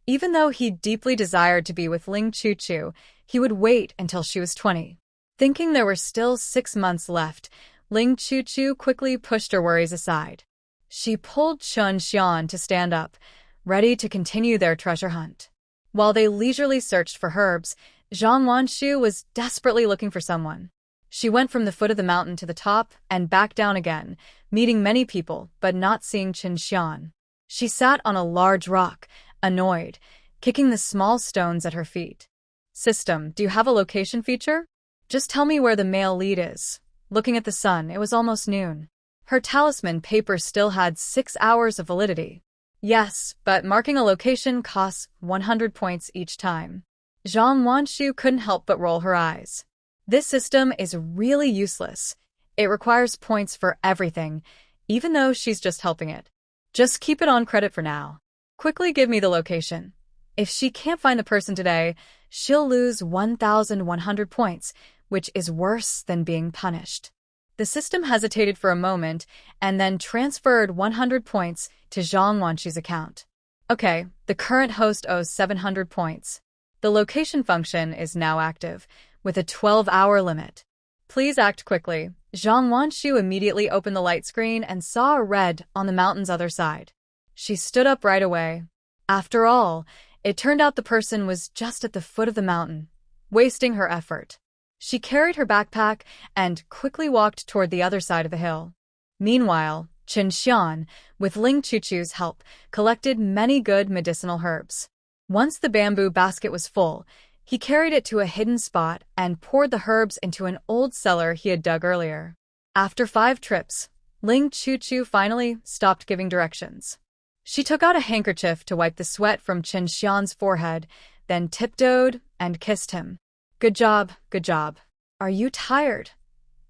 Even though he deeply desired to be with Ling Chuchu, he would wait until she was 20. Thinking there were still 6 months left, Ling Chuchu quickly pushed her worries aside. She pulled Chen Shian to stand up, ready to continue their treasure hunt. While they leisurely searched for herbs, Zhang Wanshu was desperately looking for someone. She went from the foot of the mountain to the top and back down again, meeting many people, but not seeing Chen Shian. She sat on a large rock, annoyed, kicking the small stones at her feet. System, do you have a location feature? Just tell me where the male lead is. Looking at the sun, it was almost noon. Her talisman paper still had 6 hours of validity. Yes, but marking a location costs 100 points each time. Zhang Wanshu couldn't help but roll her eyes. This system is really useless. It requires points for everything, even though she's just helping it. Just keep it on credit for now. Quickly give me the location. If she can't find the person today, she'll lose 1,100 points, which is worse than being punished. The system hesitated for a moment and then transferred 100 points to Zhang Wanshu's account. Okay, the current host owes 700 points. The location function is now active, with a 12-hour limit. Please act quickly. Zhang Wanshu immediately opened the light screen and saw a red on the mountain's other side. She stood up right away. After all, it turned out the person was just at the foot of the mountain, wasting her effort. She carried her backpack and quickly walked toward the other side of the hill. Meanwhile, Chen Shian, with Ling Chuchu's help, collected many good medicinal herbs. Once the bamboo basket was full, he carried it to a hidden spot and poured the herbs into an old cellar he had dug earlier. After 5 trips, Ling Chuchu finally stopped giving directions. She took out a handkerchief to wipe the sweat from Chen Shian's forehead, then tiptoed and kissed him. Good job, good job. Are you tired?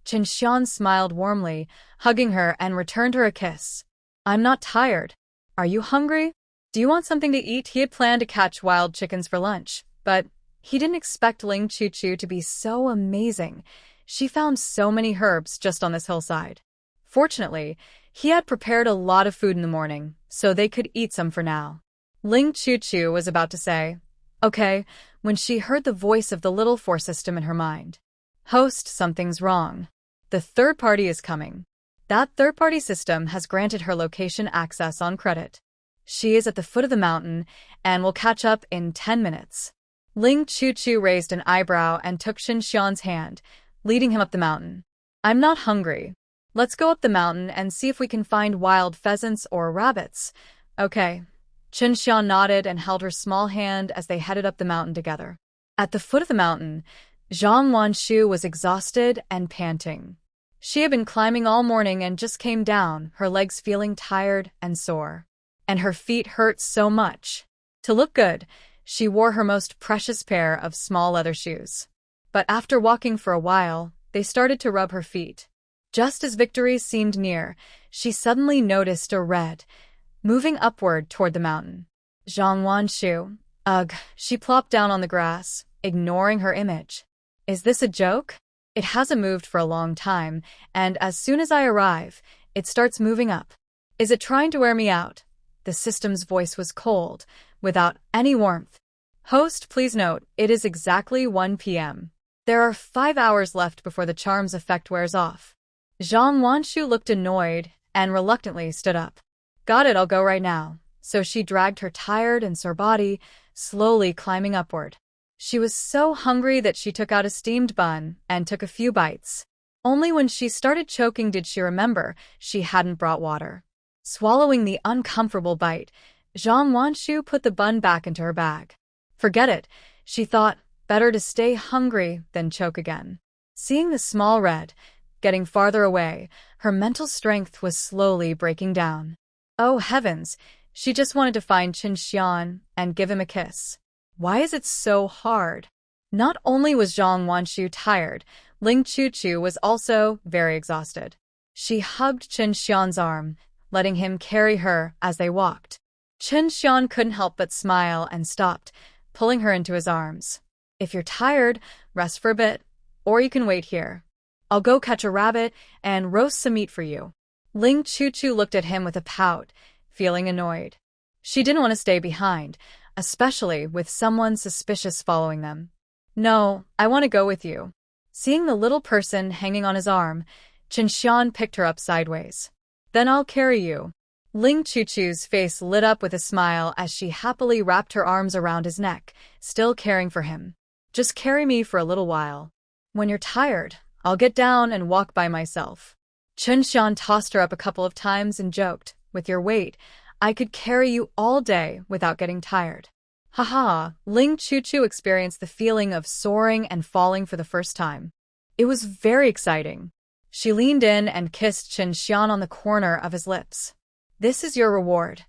Chen Shian smiled warmly, hugging her and returned her a kiss. I'm not tired. Are you hungry? Do you want something to eat? He had planned to catch wild chickens for lunch, but he didn't expect Ling Chu to be so amazing. She found so many herbs just on this hillside. Fortunately, he had prepared a lot of food in the morning, so they could eat some for now. Ling Chu was about to say, okay, when she heard the voice of the little four system in her mind. Host, something's wrong. The third party is coming. That third-party system has granted her location access on credit. She is at the foot of the mountain and will catch up in 10 minutes. Ling Chu raised an eyebrow and took Chen Shian's hand, leading him up the mountain. I'm not hungry. Let's go up the mountain and see if we can find wild pheasants or rabbits. Okay. Chen Shian nodded and held her small hand as they headed up the mountain together. At the foot of the mountain, Zhang Wanshu was exhausted and panting. She had been climbing all morning and just came down, her legs feeling tired and sore. And her feet hurt so much. To look good, she wore her most precious pair of small leather shoes. But after walking for a while, they started to rub her feet. Just as victory seemed near, she suddenly noticed a red, moving upward toward the mountain. Zhang Wanshu. Ugh, she plopped down on the grass, ignoring her image. Is this a joke? It hasn't moved for a long time, and as soon as I arrive, it starts moving up. Is it trying to wear me out? The system's voice was cold, without any warmth. Host, please note, it is exactly 1 p.m. There are 5 hours left before the charm's effect wears off. Zhang Wanshu looked annoyed and reluctantly stood up. Got it, I'll go right now. So she dragged her tired and sore body, slowly climbing upward. She was so hungry that she took out a steamed bun and took a few bites. Only when she started choking did she remember she hadn't brought water. Swallowing the uncomfortable bite, Zhang Wanshu put the bun back into her bag. Forget it, she thought, better to stay hungry than choke again. Seeing the small red getting farther away, her mental strength was slowly breaking down. Oh heavens, she just wanted to find Chen Shian and give him a kiss. Why is it so hard? Not only was Zhang Wanshu tired, Ling Chu was also very exhausted. She hugged Chen Shian's arm, letting him carry her as they walked. Chen Shian couldn't help but smile and stopped, pulling her into his arms. If you're tired, rest for a bit, or you can wait here. I'll go catch a rabbit and roast some meat for you. Ling Chu looked at him with a pout, feeling annoyed. She didn't want to stay behind, especially with someone suspicious following them. No, I want to go with you. Seeing the little person hanging on his arm, Chen Shian picked her up sideways. Then I'll carry you. Ling Chu's face lit up with a smile as she happily wrapped her arms around his neck, still caring for him. Just carry me for a little while. When you're tired, I'll get down and walk by myself. Chen Shian tossed her up a couple of times and joked, with your weight, I could carry you all day without getting tired. Haha, Ling Chu experienced the feeling of soaring and falling for the first time. It was very exciting. She leaned in and kissed Chen Shian on the corner of his lips. This is your reward.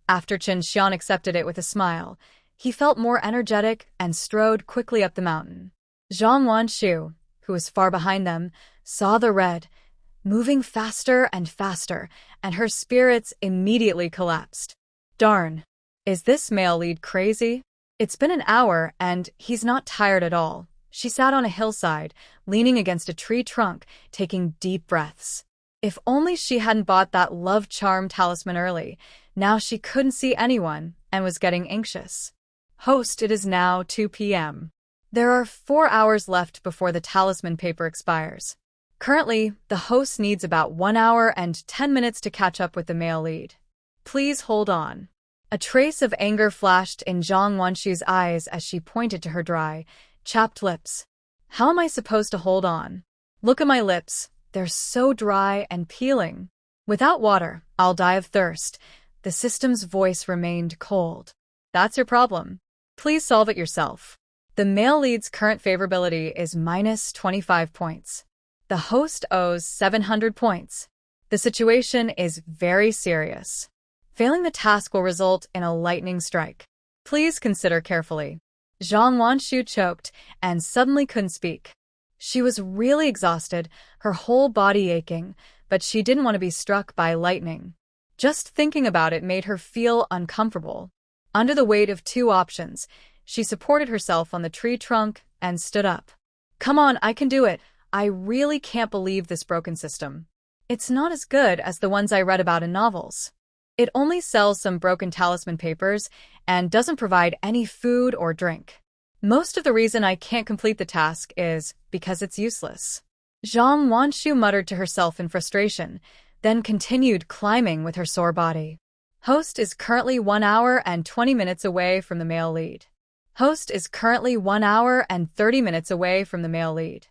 After Chen Shian accepted it with a smile, he felt more energetic and strode quickly up the mountain. Zhang Wanshu, who was far behind them, saw the red, moving faster and faster, and her spirits immediately collapsed. Darn. Is this male lead crazy? It's been an hour and he's not tired at all. She sat on a hillside, leaning against a tree trunk, taking deep breaths. If only she hadn't bought that love charm talisman early. Now she couldn't see anyone and was getting anxious. Host, it is now 2 p.m. There are 4 hours left before the talisman paper expires. Currently, the host needs about 1 hour and 10 minutes to catch up with the male lead. Please hold on. A trace of anger flashed in Zhang Wanshu's eyes as she pointed to her dry, chapped lips. How am I supposed to hold on? Look at my lips. They're so dry and peeling. Without water, I'll die of thirst. The system's voice remained cold. That's your problem. Please solve it yourself. The male lead's current favorability is minus 25 points. The host owes 700 points. The situation is very serious. Failing the task will result in a lightning strike. Please consider carefully. Zhang Wanshu choked and suddenly couldn't speak. She was really exhausted, her whole body aching, but she didn't want to be struck by lightning. Just thinking about it made her feel uncomfortable. Under the weight of two options, she supported herself on the tree trunk and stood up. Come on, I can do it. I really can't believe this broken system. It's not as good as the ones I read about in novels. It only sells some broken talisman papers and doesn't provide any food or drink. Most of the reason I can't complete the task is because it's useless. Zhang Wanshu muttered to herself in frustration, then continued climbing with her sore body. Host is currently 1 hour and 20 minutes away from the male lead. Host is currently 1 hour and 30 minutes away from the male lead.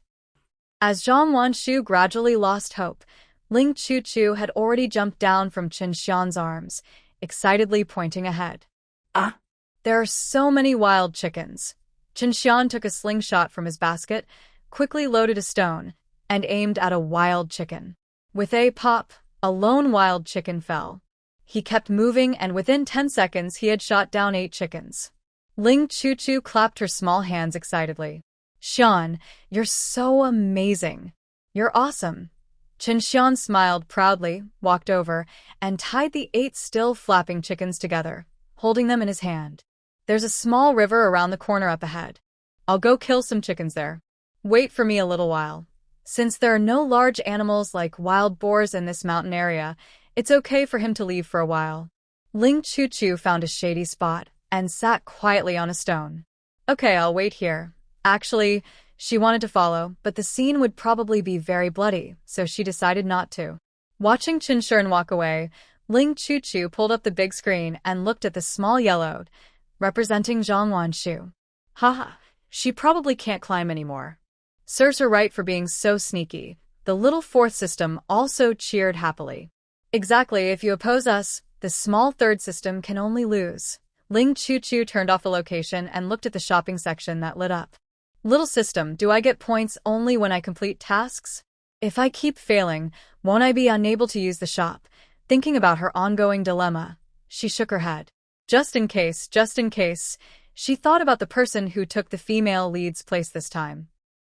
As Zhang Wanshu gradually lost hope, Ling Chu had already jumped down from Chen Shian's arms, excitedly pointing ahead. Ah! There are so many wild chickens. Chen Shian took a slingshot from his basket, quickly loaded a stone, and aimed at a wild chicken. With a pop, a lone wild chicken fell. He kept moving, and within 10 seconds he had shot down 8 chickens. Ling Chu clapped her small hands excitedly. Shian, you're so amazing. You're awesome. Chen Shian smiled proudly, walked over, and tied the 8 still flapping chickens together, holding them in his hand. There's a small river around the corner up ahead. I'll go kill some chickens there. Wait for me a little while. Since there are no large animals like wild boars in this mountain area, it's okay for him to leave for a while. Ling Chu found a shady spot and sat quietly on a stone. Okay, I'll wait here. Actually, she wanted to follow, but the scene would probably be very bloody, so she decided not to. Watching Chen Shian walk away, Ling Chu pulled up the big screen and looked at the small yellowed, representing Zhang Wanshu. Haha, she probably can't climb anymore. Serves her right for being so sneaky. The little fourth system also cheered happily. Exactly, if you oppose us, the small third system can only lose. Ling Chu turned off the location and looked at the shopping section that lit up. Little system, do I get points only when I complete tasks? If I keep failing, won't I be unable to use the shop? Thinking about her ongoing dilemma, she shook her head. Just in case, she thought about the person who took the female lead's place this time.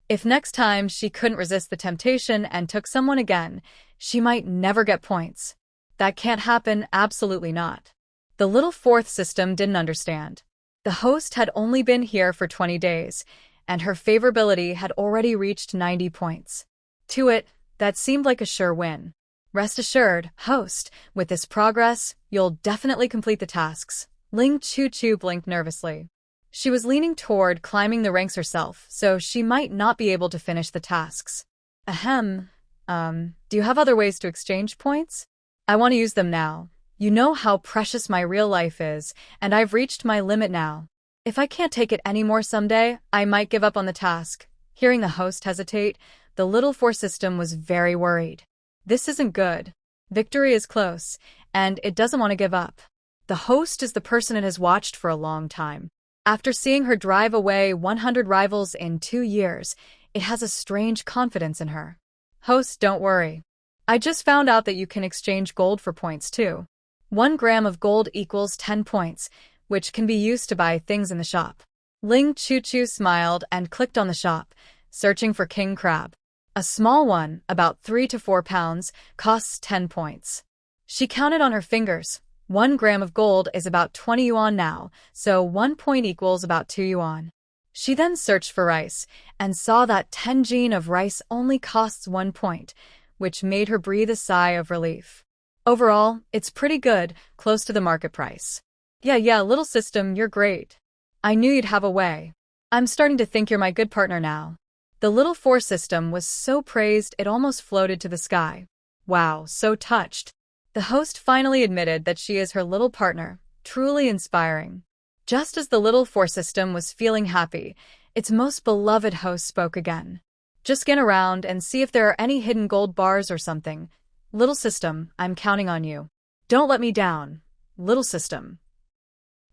If next time she couldn't resist the temptation and took someone again, she might never get points. That can't happen, absolutely not. The little fourth system didn't understand. The host had only been here for 20 days, and her favorability had already reached 90 points. To it, that seemed like a sure win. Rest assured, host, with this progress, you'll definitely complete the tasks. Ling Chu blinked nervously. She was leaning toward climbing the ranks herself, so she might not be able to finish the tasks. Ahem. Do you have other ways to exchange points? I want to use them now. You know how precious my real life is, and I've reached my limit now. If I can't take it anymore someday, I might give up on the task. Hearing the host hesitate, the little four system was very worried. This isn't good. Victory is close, and it doesn't want to give up. The host is the person it has watched for a long time. After seeing her drive away 100 rivals in 2 years, it has a strange confidence in her. Host, don't worry. I just found out that you can exchange gold for points too. 1 gram of gold equals 10 points, which can be used to buy things in the shop. Ling Chu smiled and clicked on the shop, searching for king crab. A small one, about 3 to 4 pounds, costs 10 points. She counted on her fingers. 1 gram of gold is about 20 yuan now, so 1 point equals about 2 yuan. She then searched for rice, and saw that 10 jin of rice only costs 1 point, which made her breathe a sigh of relief. Overall, it's pretty good, close to the market price. Yeah, little system, you're great. I knew you'd have a way. I'm starting to think you're my good partner now. The little four system was so praised it almost floated to the sky. Wow, so touched. The host finally admitted that she is her little partner, truly inspiring. Just as the little four system was feeling happy, its most beloved host spoke again. Just scan around and see if there are any hidden gold bars or something. Little system, I'm counting on you. Don't let me down. Little system.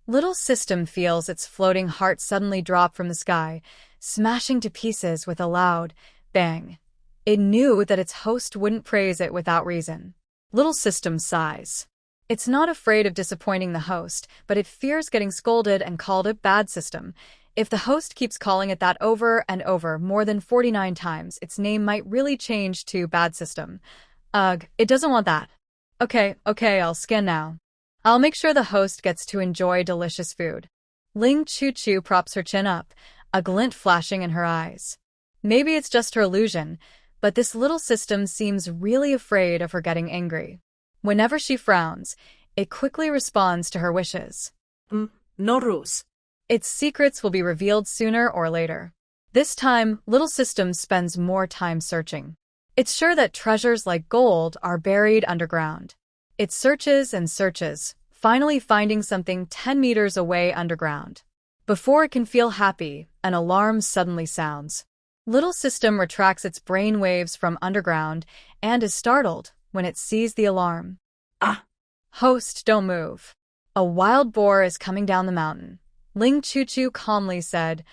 Little system feels its floating heart suddenly drop from the sky, smashing to pieces with a loud bang. It knew that its host wouldn't praise it without reason. Little system sighs. It's not afraid of disappointing the host, but it fears getting scolded and called a bad system. If the host keeps calling it that over and over more than 49 times, its name might really change to bad system. Ugh, it doesn't want that. Okay, I'll scan now. I'll make sure the host gets to enjoy delicious food. Ling Chu props her chin up, a glint flashing in her eyes. Maybe it's just her illusion, but this little system seems really afraid of her getting angry. Whenever she frowns, it quickly responds to her wishes. No rules. Its secrets will be revealed sooner or later. This time, Little System spends more time searching. It's sure that treasures like gold are buried underground. It searches and searches, finally finding something 10 meters away underground. Before it can feel happy, an alarm suddenly sounds. Little System retracts its brain waves from underground and is startled when it sees the alarm. Ah! Host, don't move. A wild boar is coming down the mountain. Ling Chu calmly said,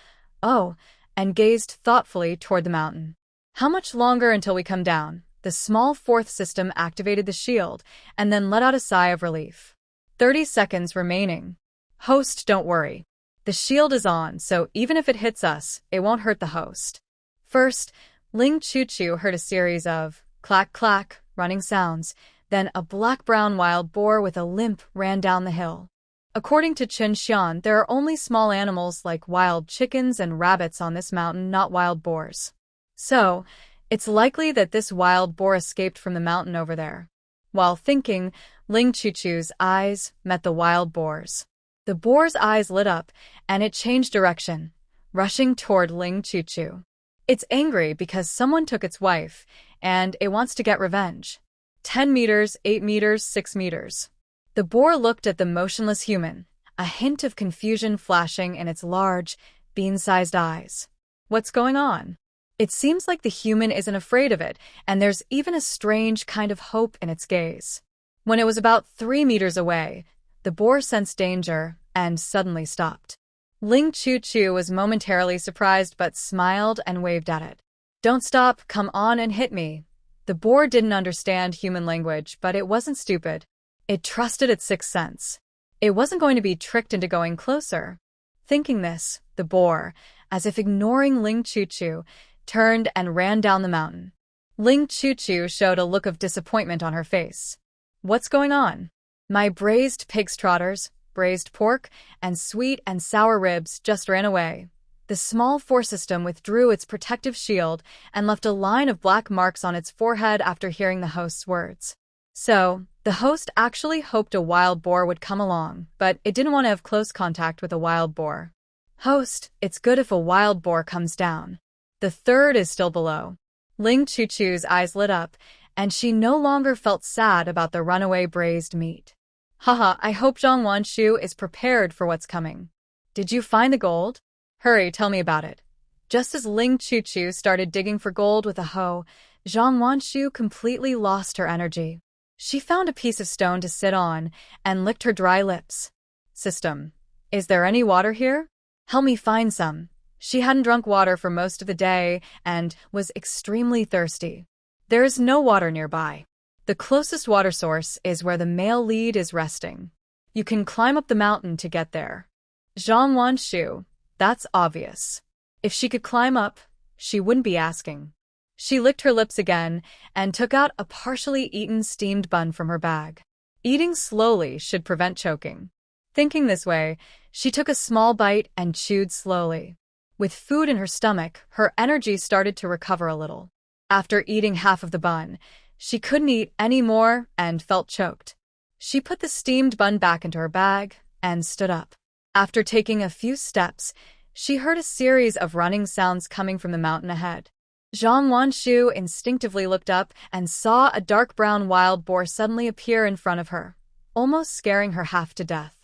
"Oh," and gazed thoughtfully toward the mountain. How much longer until we come down? The small fourth system activated the shield and then let out a sigh of relief. 30 seconds remaining. Host, don't worry. The shield is on, so even if it hits us, it won't hurt the host. First, Ling Chu heard a series of clack-clack running sounds, then a black-brown wild boar with a limp ran down the hill. According to Chen Shian, there are only small animals like wild chickens and rabbits on this mountain, not wild boars. So, it's likely that this wild boar escaped from the mountain over there. While thinking, Ling Chu's eyes met the wild boar's. The boar's eyes lit up, and it changed direction, rushing toward Ling Chu. It's angry because someone took its wife, and it wants to get revenge. 10 meters, 8 meters, 6 meters. The boar looked at the motionless human, a hint of confusion flashing in its large, bean-sized eyes. What's going on? It seems like the human isn't afraid of it, and there's even a strange kind of hope in its gaze. When it was about 3 meters away, the boar sensed danger and suddenly stopped. Ling Chu was momentarily surprised but smiled and waved at it. "Don't stop, come on and hit me." The boar didn't understand human language, but it wasn't stupid. It trusted its sixth sense. It wasn't going to be tricked into going closer. Thinking this, the boar, as if ignoring Ling Chu, turned and ran down the mountain. Ling Chu showed a look of disappointment on her face. "What's going on?" "My braised pig's trotters, braised pork, and sweet and sour ribs just ran away." The small four system withdrew its protective shield and left a line of black marks on its forehead after hearing the host's words. So, the host actually hoped a wild boar would come along, but it didn't want to have close contact with a wild boar. "Host, it's good if a wild boar comes down. The third is still below." Ling Chu's eyes lit up, and she no longer felt sad about the runaway braised meat. "Haha, I hope Zhang Wanshu is prepared for what's coming. Did you find the gold? Hurry, tell me about it." Just as Ling Chu started digging for gold with a hoe, Zhang Wanshu completely lost her energy. She found a piece of stone to sit on and licked her dry lips. "System, is there any water here? Help me find some." She hadn't drunk water for most of the day and was extremely thirsty. There is no water nearby. The closest water source is where the male lead is resting. You can climb up the mountain to get there. Zhang Wanshu, that's obvious. If she could climb up, she wouldn't be asking. She licked her lips again and took out a partially eaten steamed bun from her bag. Eating slowly should prevent choking. Thinking this way, she took a small bite and chewed slowly. With food in her stomach, her energy started to recover a little. After eating half of the bun, she couldn't eat any more and felt choked. She put the steamed bun back into her bag and stood up. After taking a few steps, she heard a series of running sounds coming from the mountain ahead. Zhang Wanshu instinctively looked up and saw a dark brown wild boar suddenly appear in front of her, almost scaring her half to death.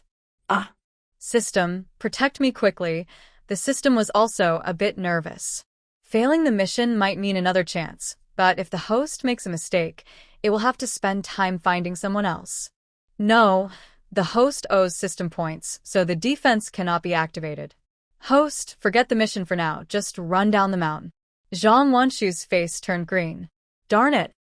Ah! "System, protect me quickly." The system was also a bit nervous. Failing the mission might mean another chance, but if the host makes a mistake, it will have to spend time finding someone else. No, the host owes system points, so the defense cannot be activated. "Host, forget the mission for now, just run down the mountain." Zhang Wanshu's face turned green. Darn it!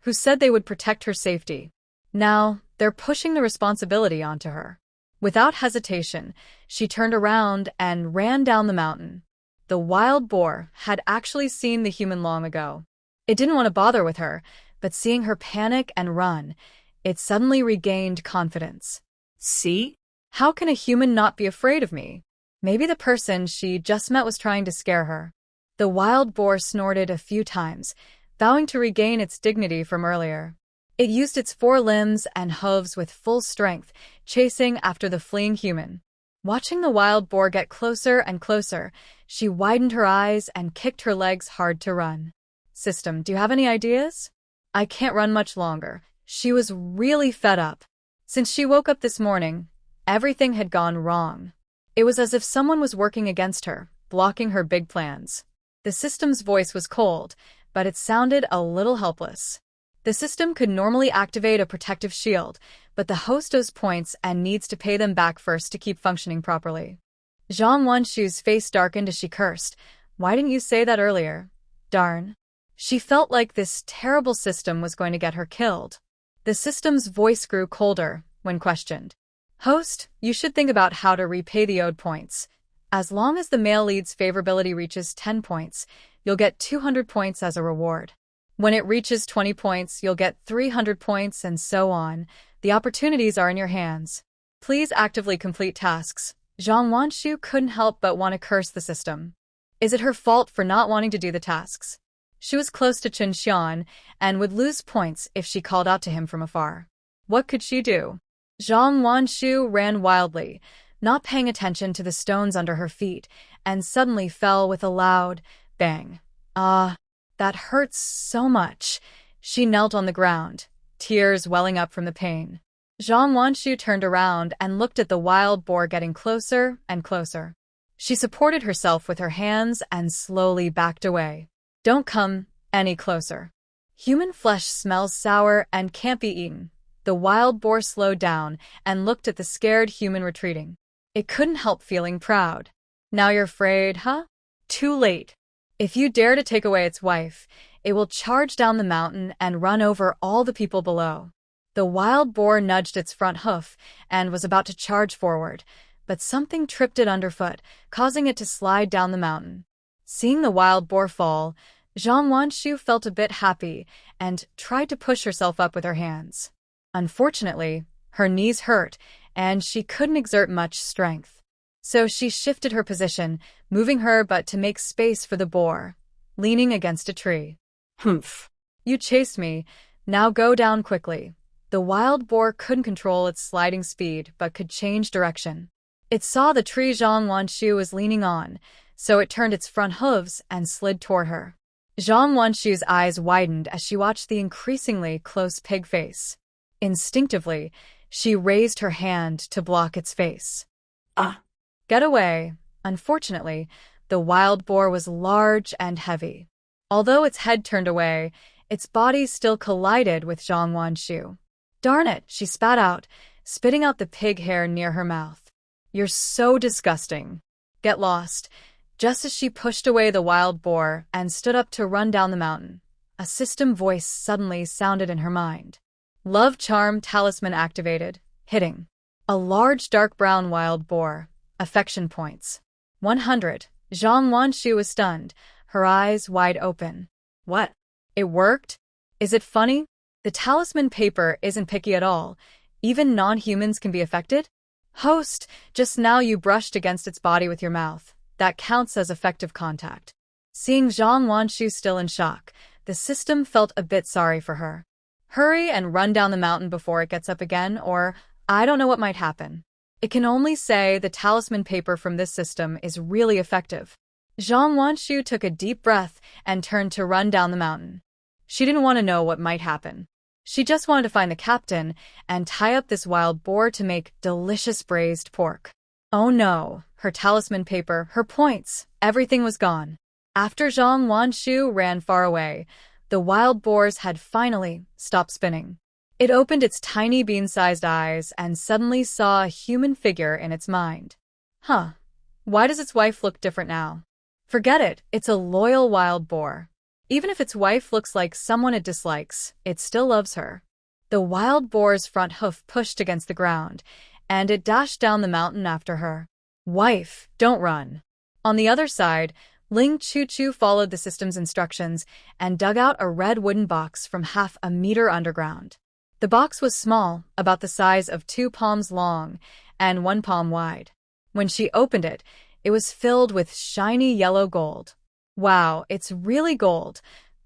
Who said they would protect her safety? Now, they're pushing the responsibility onto her. Without hesitation, she turned around and ran down the mountain. The wild boar had actually seen the human long ago. It didn't want to bother with her, but seeing her panic and run, it suddenly regained confidence. See? How can a human not be afraid of me? Maybe the person she just met was trying to scare her. The wild boar snorted a few times, vowing to regain its dignity from earlier. It used its forelimbs and hooves with full strength, chasing after the fleeing human. Watching the wild boar get closer and closer, she widened her eyes and kicked her legs hard to run. System, do you have any ideas? I can't run much longer. She was really fed up. Since she woke up this morning, everything had gone wrong. It was as if someone was working against her, blocking her big plans. The system's voice was cold, but it sounded a little helpless. The system could normally activate a protective shield, but the host owes points and needs to pay them back first to keep functioning properly. Zhang Wanshu's face darkened as she cursed. Why didn't you say that earlier? Darn. She felt like this terrible system was going to get her killed. The system's voice grew colder when questioned. Host, you should think about how to repay the owed points. As long as the male lead's favorability reaches 10 points, you'll get 200 points as a reward. When it reaches 20 points, you'll get 300 points and so on. The opportunities are in your hands. Please actively complete tasks. Zhang Wanshu couldn't help but want to curse the system. Is it her fault for not wanting to do the tasks? She was close to Chen Shian and would lose points if she called out to him from afar. What could she do? Zhang Wanshu ran wildly, not paying attention to the stones under her feet, and suddenly fell with a loud bang. That hurts so much. She knelt on the ground, tears welling up from the pain. Zhang Wanshu turned around and looked at the wild boar getting closer and closer. She supported herself with her hands and slowly backed away. Don't come any closer. Human flesh smells sour and can't be eaten. The wild boar slowed down and looked at the scared human retreating. It couldn't help feeling proud. Now you're afraid, huh? Too late. If you dare to take away its wife, it will charge down the mountain and run over all the people below. The wild boar nudged its front hoof and was about to charge forward, but something tripped it underfoot, causing it to slide down the mountain. Seeing the wild boar fall, Zhang Wanshu felt a bit happy and tried to push herself up with her hands. Unfortunately, her knees hurt, and she couldn't exert much strength. So she shifted her position, moving her butt to make space for the boar, leaning against a tree. Humph. You chased me. Now go down quickly. The wild boar couldn't control its sliding speed, but could change direction. It saw the tree Zhang Wanshu was leaning on, so it turned its front hooves and slid toward her. Zhang Wanshu's eyes widened as she watched the increasingly close pig face. Instinctively, she raised her hand to block its face. Get away. Unfortunately, the wild boar was large and heavy. Although its head turned away, its body still collided with Zhang Wanshu. Darn it, she spat out, spitting out the pig hair near her mouth. You're so disgusting. Get lost. Just as she pushed away the wild boar and stood up to run down the mountain, a system voice suddenly sounded in her mind. Love charm talisman activated. Hitting. A large dark brown wild boar. Affection points. 100. Zhang Wanshu was stunned, her eyes wide open. What? It worked? Is it funny? The talisman paper isn't picky at all. Even non-humans can be affected? Host, just now you brushed against its body with your mouth. That counts as effective contact. Seeing Zhang Wanshu still in shock, the system felt a bit sorry for her. Hurry and run down the mountain before it gets up again, or I don't know what might happen. It can only say the talisman paper from this system is really effective. Zhang Wanshu took a deep breath and turned to run down the mountain. She didn't want to know what might happen. She just wanted to find the captain and tie up this wild boar to make delicious braised pork. Oh no, her talisman paper, her points, everything was gone. After Zhang Wanshu ran far away, the wild boars had finally stopped spinning. It opened its tiny bean-sized eyes and suddenly saw a human figure in its mind. Why does its wife look different now? Forget it, it's a loyal wild boar. Even if its wife looks like someone it dislikes, it still loves her. The wild boar's front hoof pushed against the ground, and it dashed down the mountain after her. Wife, don't run. On the other side, Ling Chu followed the system's instructions and dug out a red wooden box from half a meter underground. The box was small, about the size of 2 palms long and 1 palm wide. When she opened it, it was filled with shiny yellow gold. Wow, it's really gold.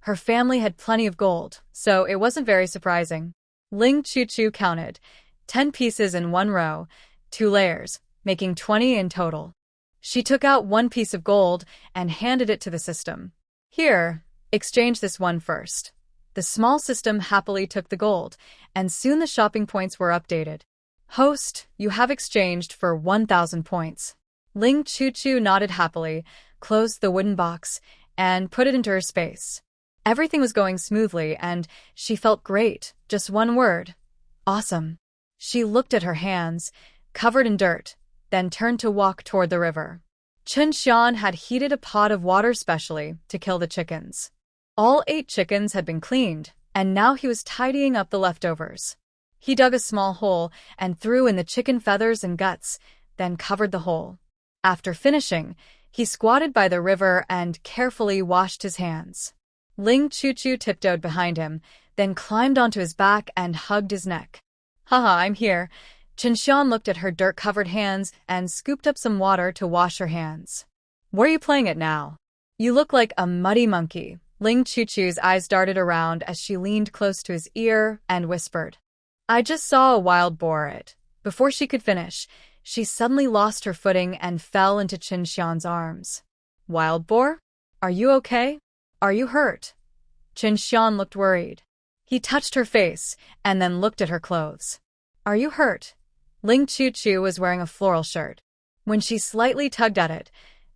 Her family had plenty of gold, so it wasn't very surprising. Ling Chu counted 10 pieces in 1 row, 2 layers, making 20 in total. She took out 1 piece of gold and handed it to the system. Here, exchange this one first. The small system happily took the gold, and soon the shopping points were updated. Host, you have exchanged for 1,000 points. Ling Chu nodded happily, closed the wooden box, and put it into her space. Everything was going smoothly, and she felt great. Just one word. Awesome. She looked at her hands, covered in dirt, then turned to walk toward the river. Chen Shian had heated a pot of water specially to kill the chickens. All 8 chickens had been cleaned, and now he was tidying up the leftovers. He dug a small hole and threw in the chicken feathers and guts, then covered the hole. After finishing, he squatted by the river and carefully washed his hands. Ling Chu tiptoed behind him, then climbed onto his back and hugged his neck. Haha, I'm here. Chen Shian looked at her dirt-covered hands and scooped up some water to wash her hands. Where are you playing it now? You look like a muddy monkey. Ling Chu's eyes darted around as she leaned close to his ear and whispered. I just saw a wild boar it. Before she could finish, she suddenly lost her footing and fell into Chen Shian's arms. Wild boar? Are you okay? Are you hurt? Chen Shian looked worried. He touched her face and then looked at her clothes. Are you hurt? Ling Chu was wearing a floral shirt. When she slightly tugged at it,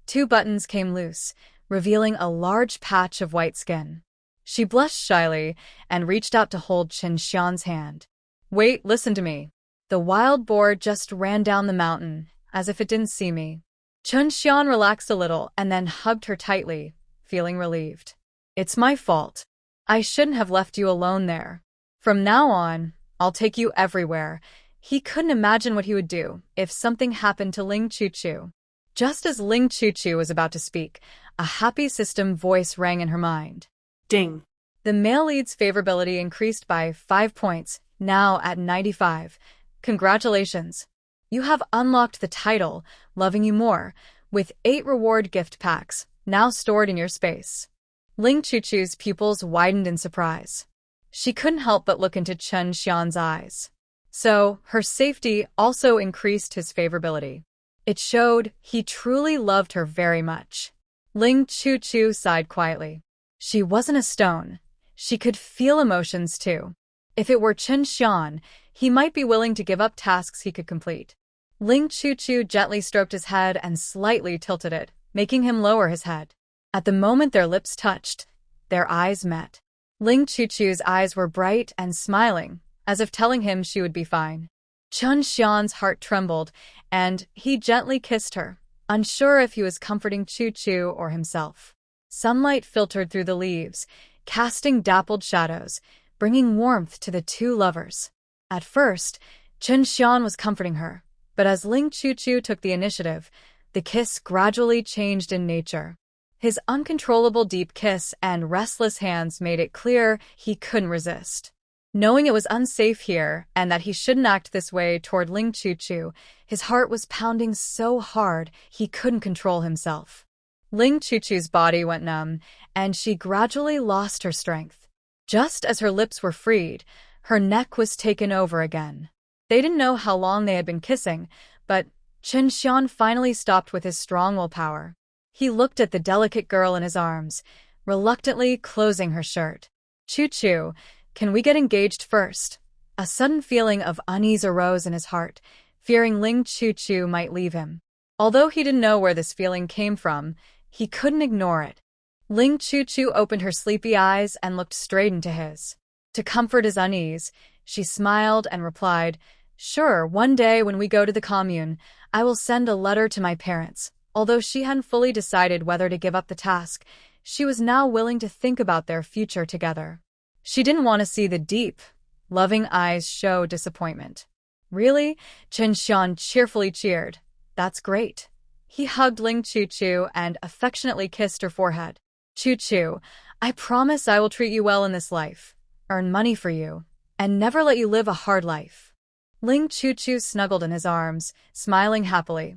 2 buttons came loose, revealing a large patch of white skin. She blushed shyly and reached out to hold Chen Shian's hand. Wait, listen to me. The wild boar just ran down the mountain, as if it didn't see me. Chen Shian relaxed a little and then hugged her tightly, feeling relieved. It's my fault. I shouldn't have left you alone there. From now on, I'll take you everywhere. He couldn't imagine what he would do if something happened to Ling Chu. Just as Ling Chu was about to speak, a happy system voice rang in her mind. Ding. The male lead's favorability increased by 5 points, now at 95. Congratulations. You have unlocked the title, Loving You More, with 8 reward gift packs, now stored in your space. Ling Chu's pupils widened in surprise. She couldn't help but look into Chen Shian's eyes. So, her safety also increased his favorability. It showed he truly loved her very much. Ling Chu sighed quietly. She wasn't a stone. She could feel emotions too. If it were Chen Shian, he might be willing to give up tasks he could complete. Ling Chu gently stroked his head and slightly tilted it, making him lower his head. At the moment their lips touched, their eyes met. Ling Chu's eyes were bright and smiling, as if telling him she would be fine. Chen Shian's heart trembled, and he gently kissed her, unsure if he was comforting Chu or himself. Sunlight filtered through the leaves, casting dappled shadows, bringing warmth to the 2 lovers. At first, Chen Shian was comforting her, but as Ling Chu took the initiative, the kiss gradually changed in nature. His uncontrollable deep kiss and restless hands made it clear he couldn't resist. Knowing it was unsafe here and that he shouldn't act this way toward Ling Chu, his heart was pounding so hard he couldn't control himself. Ling Chu's body went numb, and she gradually lost her strength. Just as her lips were freed, her neck was taken over again. They didn't know how long they had been kissing, but Chen Shian finally stopped with his strong willpower. He looked at the delicate girl in his arms, reluctantly closing her shirt. Chu, can we get engaged first? A sudden feeling of unease arose in his heart, fearing Ling Chu might leave him. Although he didn't know where this feeling came from, he couldn't ignore it. Ling Chu opened her sleepy eyes and looked straight into his. To comfort his unease, she smiled and replied, Sure, one day when we go to the commune, I will send a letter to my parents. Although she hadn't fully decided whether to give up the task, she was now willing to think about their future together. She didn't want to see the deep, loving eyes show disappointment. Really? Chen Shian cheerfully cheered. That's great. He hugged Ling Chu and affectionately kissed her forehead. Chu, I promise I will treat you well in this life, earn money for you, and never let you live a hard life. Ling Chu snuggled in his arms, smiling happily.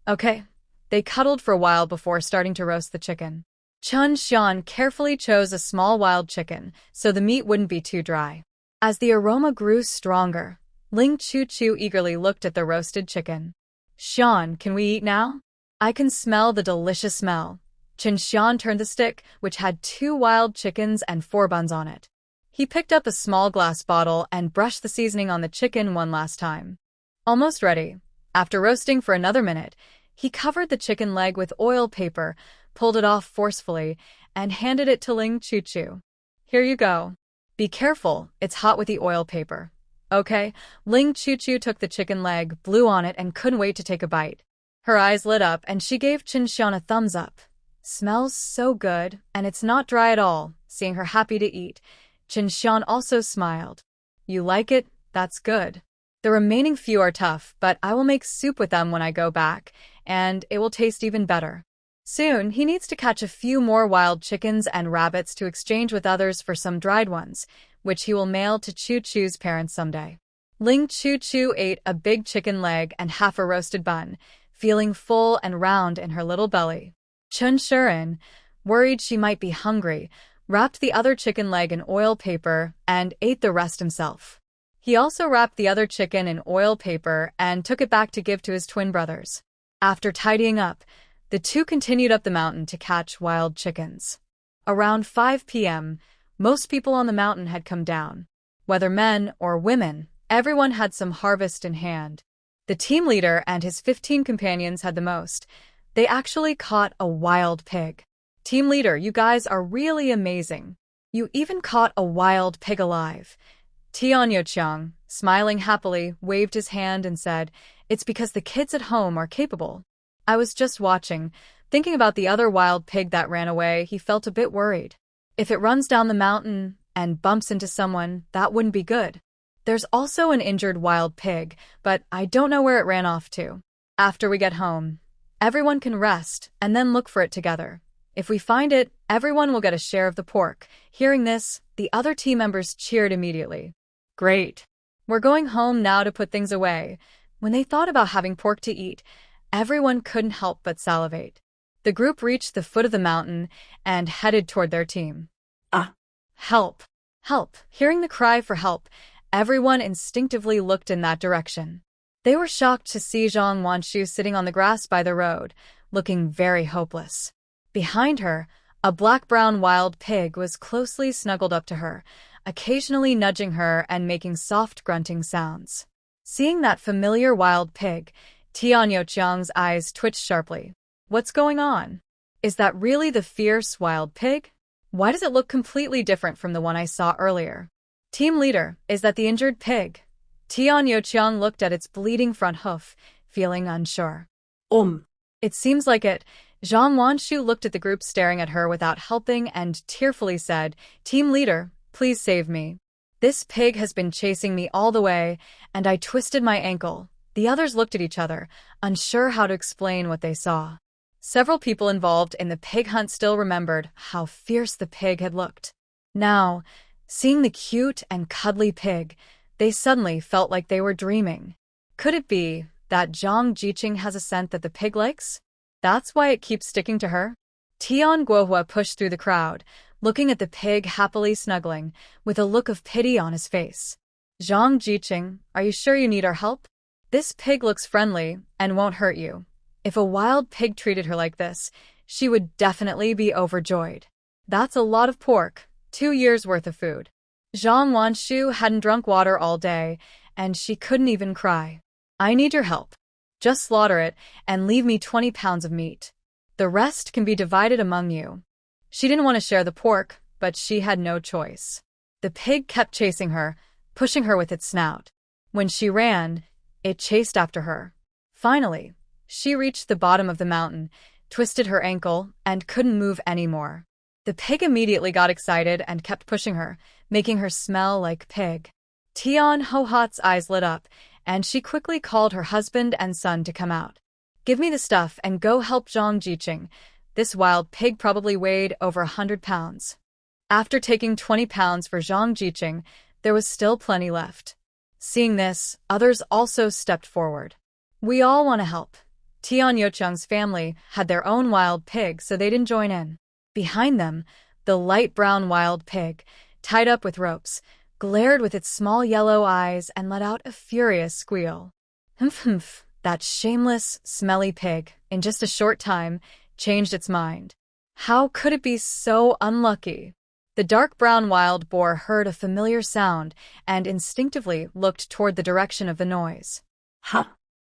Okay. They cuddled for a while before starting to roast the chicken. Chen Shian carefully chose a small wild chicken so the meat wouldn't be too dry. As the aroma grew stronger, Ling Chu eagerly looked at the roasted chicken. Shian, can we eat now? I can smell the delicious smell. Chen Shian turned the stick, which had 2 wild chickens and 4 buns on it. He picked up a small glass bottle and brushed the seasoning on the chicken one last time. Almost ready. After roasting for another minute, he covered the chicken leg with oil paper, pulled it off forcefully, and handed it to Ling Chu. Here you go. Be careful, it's hot with the oil paper. Okay. Ling Chu took the chicken leg, blew on it, and couldn't wait to take a bite. Her eyes lit up, and she gave Chen Shian a thumbs up. Smells so good, and it's not dry at all. Seeing her happy to eat, Chen Shian also smiled. You like it? That's good. The remaining few are tough, but I will make soup with them when I go back, and it will taste even better. Soon, he needs to catch a few more wild chickens and rabbits to exchange with others for some dried ones, which he will mail to Chu's parents someday. Ling Chu ate a big chicken leg and half a roasted bun, feeling full and round in her little belly. Chen Shian, worried she might be hungry, wrapped the other chicken leg in oil paper and ate the rest himself. He also wrapped the other chicken in oil paper and took it back to give to his twin brothers. After tidying up, the two continued up the mountain to catch wild chickens. Around 5 p.m., most people on the mountain had come down. Whether men or women, everyone had some harvest in hand. The team leader and his 15 companions had the most. They actually caught a wild pig. Team leader, you guys are really amazing. You even caught a wild pig alive. Tianyo, smiling happily, waved his hand and said, It's because the kids at home are capable. I was just watching, thinking about the other wild pig that ran away. He felt a bit worried. If it runs down the mountain and bumps into someone, that wouldn't be good. There's also an injured wild pig, but I don't know where it ran off to. After we get home, everyone can rest and then look for it together. If we find it, everyone will get a share of the pork. Hearing this, the other team members cheered immediately. Great. We're going home now to put things away. When they thought about having pork to eat, everyone couldn't help but salivate. The group reached the foot of the mountain and headed toward their team. Help! Help! Hearing the cry for help, everyone instinctively looked in that direction. They were shocked to see Zhang Wanshu sitting on the grass by the road, looking very hopeless. Behind her, a black-brown wild pig was closely snuggled up to her, occasionally nudging her and making soft grunting sounds. Seeing that familiar wild pig, Tianyo-chang's eyes twitched sharply. What's going on? Is that really the fierce wild pig? Why does it look completely different from the one I saw earlier? Team leader, is that the injured pig? Tianyo-chang looked at its bleeding front hoof, feeling unsure. It seems like it. Zhang Wanshu looked at the group staring at her without helping and tearfully said, Team leader, please save me. This pig has been chasing me all the way, and I twisted my ankle. The others looked at each other, unsure how to explain what they saw. Several people involved in the pig hunt still remembered how fierce the pig had looked. Now, seeing the cute and cuddly pig, they suddenly felt like they were dreaming. Could it be that Zhang Jiqing has a scent that the pig likes? That's why it keeps sticking to her? Tian Guohua pushed through the crowd, looking at the pig happily snuggling, with a look of pity on his face. Zhang Jiqing, are you sure you need our help? This pig looks friendly and won't hurt you. If a wild pig treated her like this, she would definitely be overjoyed. That's a lot of pork, 2 years' worth of food. Zhang Wanshu hadn't drunk water all day, and she couldn't even cry. I need your help. Just slaughter it and leave me 20 pounds of meat. The rest can be divided among you. She didn't want to share the pork, but she had no choice. The pig kept chasing her, pushing her with its snout. When she ran, it chased after her. Finally, she reached the bottom of the mountain, twisted her ankle, and couldn't move anymore. The pig immediately got excited and kept pushing her, making her smell like pig. Tian Hohat's eyes lit up, and she quickly called her husband and son to come out. Give me the stuff and go help Zhang Jiqing. This wild pig probably weighed over 100 pounds. After taking 20 pounds for Zhang Jiqing, there was still plenty left. Seeing this, others also stepped forward. We all want to help. Tian Yocheng's family had their own wild pig, so they didn't join in. Behind them, the light brown wild pig, tied up with ropes, glared with its small yellow eyes and let out a furious squeal. Humph, that shameless, smelly pig, in just a short time, changed its mind. How could it be so unlucky? The dark brown wild boar heard a familiar sound and instinctively looked toward the direction of the noise. Huh.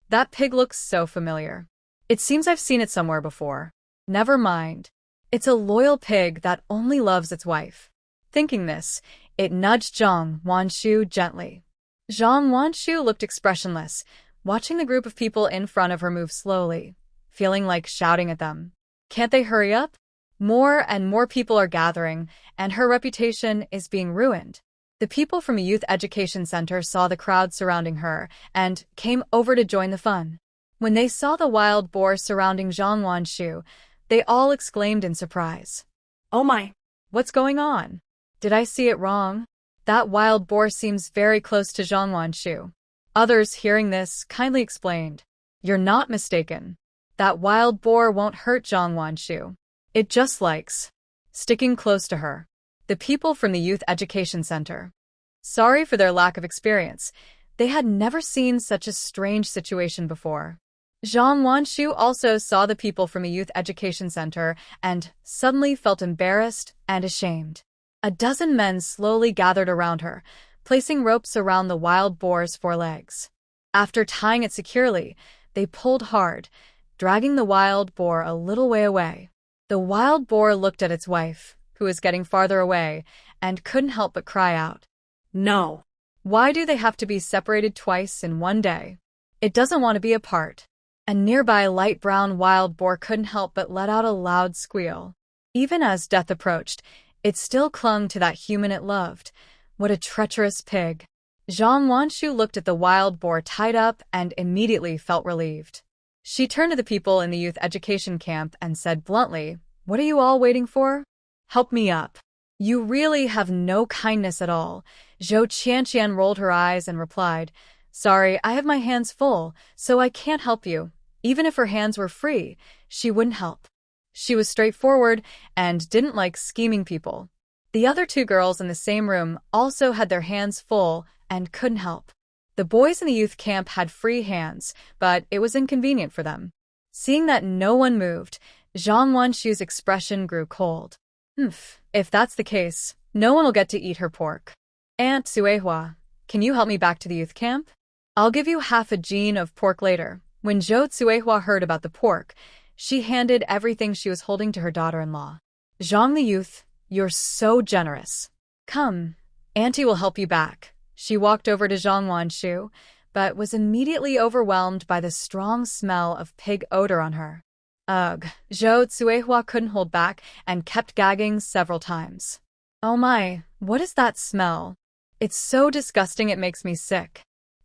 That pig looks so familiar. It seems I've seen it somewhere before. Never mind. It's a loyal pig that only loves its wife. Thinking this, it nudged Zhang Wanshu gently. Zhang Wanshu looked expressionless, watching the group of people in front of her move slowly, feeling like shouting at them. Can't they hurry up? More and more people are gathering, and her reputation is being ruined. The people from a youth education center saw the crowd surrounding her and came over to join the fun. When they saw the wild boar surrounding Zhang Wanshu, they all exclaimed in surprise. Oh my. What's going on? Did I see it wrong? That wild boar seems very close to Zhang Wanshu. Others, hearing this, kindly explained. You're not mistaken. That wild boar won't hurt Zhang Wanshu. It just likes sticking close to her. The people from the youth education center. Sorry for their lack of experience. They had never seen such a strange situation before. Zhang Wanshu also saw the people from a youth education center and suddenly felt embarrassed and ashamed. A dozen men slowly gathered around her, placing ropes around the wild boar's forelegs. After tying it securely, they pulled hard, dragging the wild boar a little way away. The wild boar looked at its wife, who was getting farther away, and couldn't help but cry out. No. Why do they have to be separated twice in one day? It doesn't want to be apart. A nearby light brown wild boar couldn't help but let out a loud squeal. Even as death approached, it still clung to that human it loved. What a treacherous pig. Zhang Wanshu looked at the wild boar tied up and immediately felt relieved. She turned to the people in the youth education camp and said bluntly, What are you all waiting for? Help me up. You really have no kindness at all. Chen Shian rolled her eyes and replied, Sorry, I have my hands full, so I can't help you. Even if her hands were free, she wouldn't help. She was straightforward and didn't like scheming people. The other two girls in the same room also had their hands full and couldn't help. The boys in the youth camp had free hands, but it was inconvenient for them. Seeing that no one moved, Zhang Wanshu's expression grew cold. If that's the case, no one will get to eat her pork. Aunt Suehua, can you help me back to the youth camp? I'll give you half a gene of pork later. When Zhou Suehua heard about the pork, she handed everything she was holding to her daughter-in-law. Zhang the youth, you're so generous. Come, Auntie will help you back. She walked over to Zhang Wanshu, but was immediately overwhelmed by the strong smell of pig odor on her. Ugh, Zhou Suehua couldn't hold back and kept gagging several times. Oh my, what is that smell? It's so disgusting it makes me sick.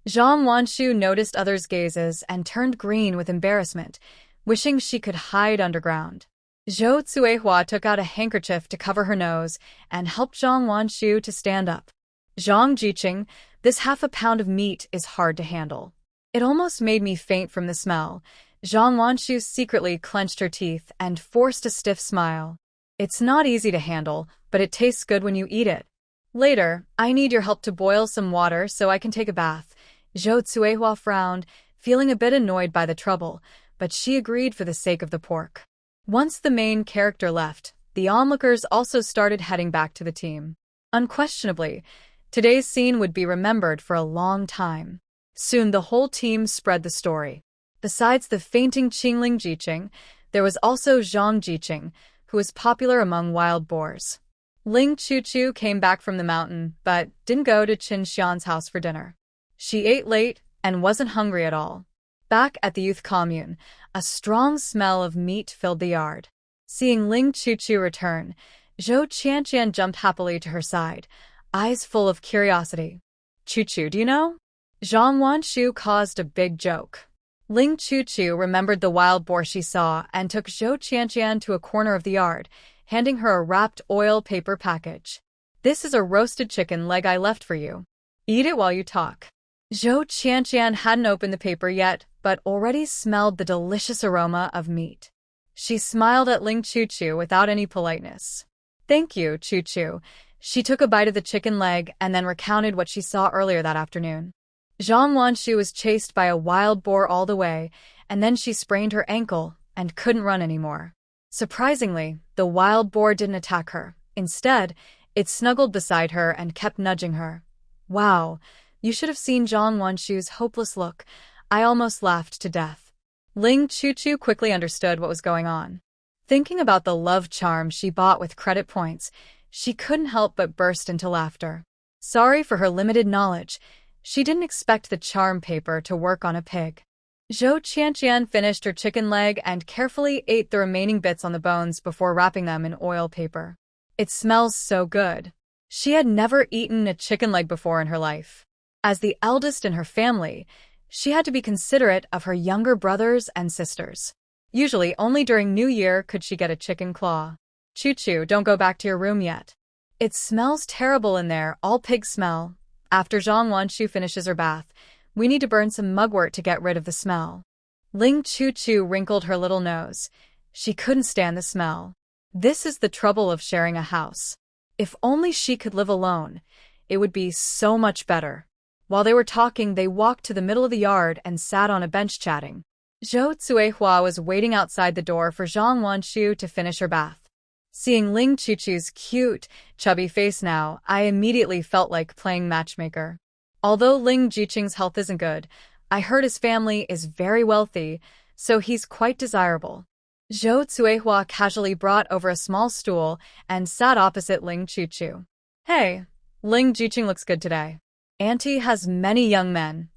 Zhang Wanshu noticed others' gazes and turned green with embarrassment, wishing she could hide underground. Zhou Suehua took out a handkerchief to cover her nose and helped Zhang Wanshu to stand up. Zhang Jiqing, this half a pound of meat is hard to handle. It almost made me faint from the smell. Zhang Wanshu secretly clenched her teeth and forced a stiff smile. It's not easy to handle, but it tastes good when you eat it. Later, I need your help to boil some water so I can take a bath. Zhou Suehua frowned, feeling a bit annoyed by the trouble, but she agreed for the sake of the pork. Once the main character left, the onlookers also started heading back to the team. Unquestionably, today's scene would be remembered for a long time. Soon the whole team spread the story. Besides the fainting Qingling Jiqing, there was also Zhang Jiqing, who was popular among wild boars. Ling Chuchu came back from the mountain, but didn't go to Chen Shian's house for dinner. She ate late and wasn't hungry at all. Back at the youth commune, a strong smell of meat filled the yard. Seeing Ling Chuchu return, Zhou Qianqian jumped happily to her side, eyes full of curiosity. Chuchu, do you know? Zhang Wanshu caused a big joke. Ling Chuchu remembered the wild boar she saw and took Zhou Qianqian to a corner of the yard, handing her a wrapped oil paper package. "This is a roasted chicken leg I left for you. Eat it while you talk." Zhou Qianqian hadn't opened the paper yet, but already smelled the delicious aroma of meat. She smiled at Ling Chuchu without any politeness. "Thank you, Chuchu." She took a bite of the chicken leg and then recounted what she saw earlier that afternoon. Zhang Wanshu was chased by a wild boar all the way, and then she sprained her ankle and couldn't run anymore. Surprisingly, the wild boar didn't attack her. Instead, it snuggled beside her and kept nudging her. Wow, you should have seen Zhang Wanshu's hopeless look. I almost laughed to death. Ling Chuchu quickly understood what was going on. Thinking about the love charm she bought with credit points, she couldn't help but burst into laughter. Sorry for her limited knowledge. She didn't expect the charm paper to work on a pig. Zhou Qianqian finished her chicken leg and carefully ate the remaining bits on the bones before wrapping them in oil paper. It smells so good. She had never eaten a chicken leg before in her life. As the eldest in her family, she had to be considerate of her younger brothers and sisters. Usually, only during New Year could she get a chicken claw. "Chuchu, don't go back to your room yet. It smells terrible in there, all pig smell. After Zhang Wanshu finishes her bath, we need to burn some mugwort to get rid of the smell." Ling Chuchu wrinkled her little nose. She couldn't stand the smell. This is the trouble of sharing a house. If only she could live alone, it would be so much better. While they were talking, they walked to the middle of the yard and sat on a bench chatting. Zhou Cuihua was waiting outside the door for Zhang Wanshu to finish her bath. Seeing Ling Chuchu's cute, chubby face now, I immediately felt like playing matchmaker. Although Ling Jiqing's health isn't good, I heard his family is very wealthy, so he's quite desirable. Zhou Cuihua casually brought over a small stool and sat opposite Ling Chuchu. "Hey, Ling Jiqing looks good today. Auntie has many young men.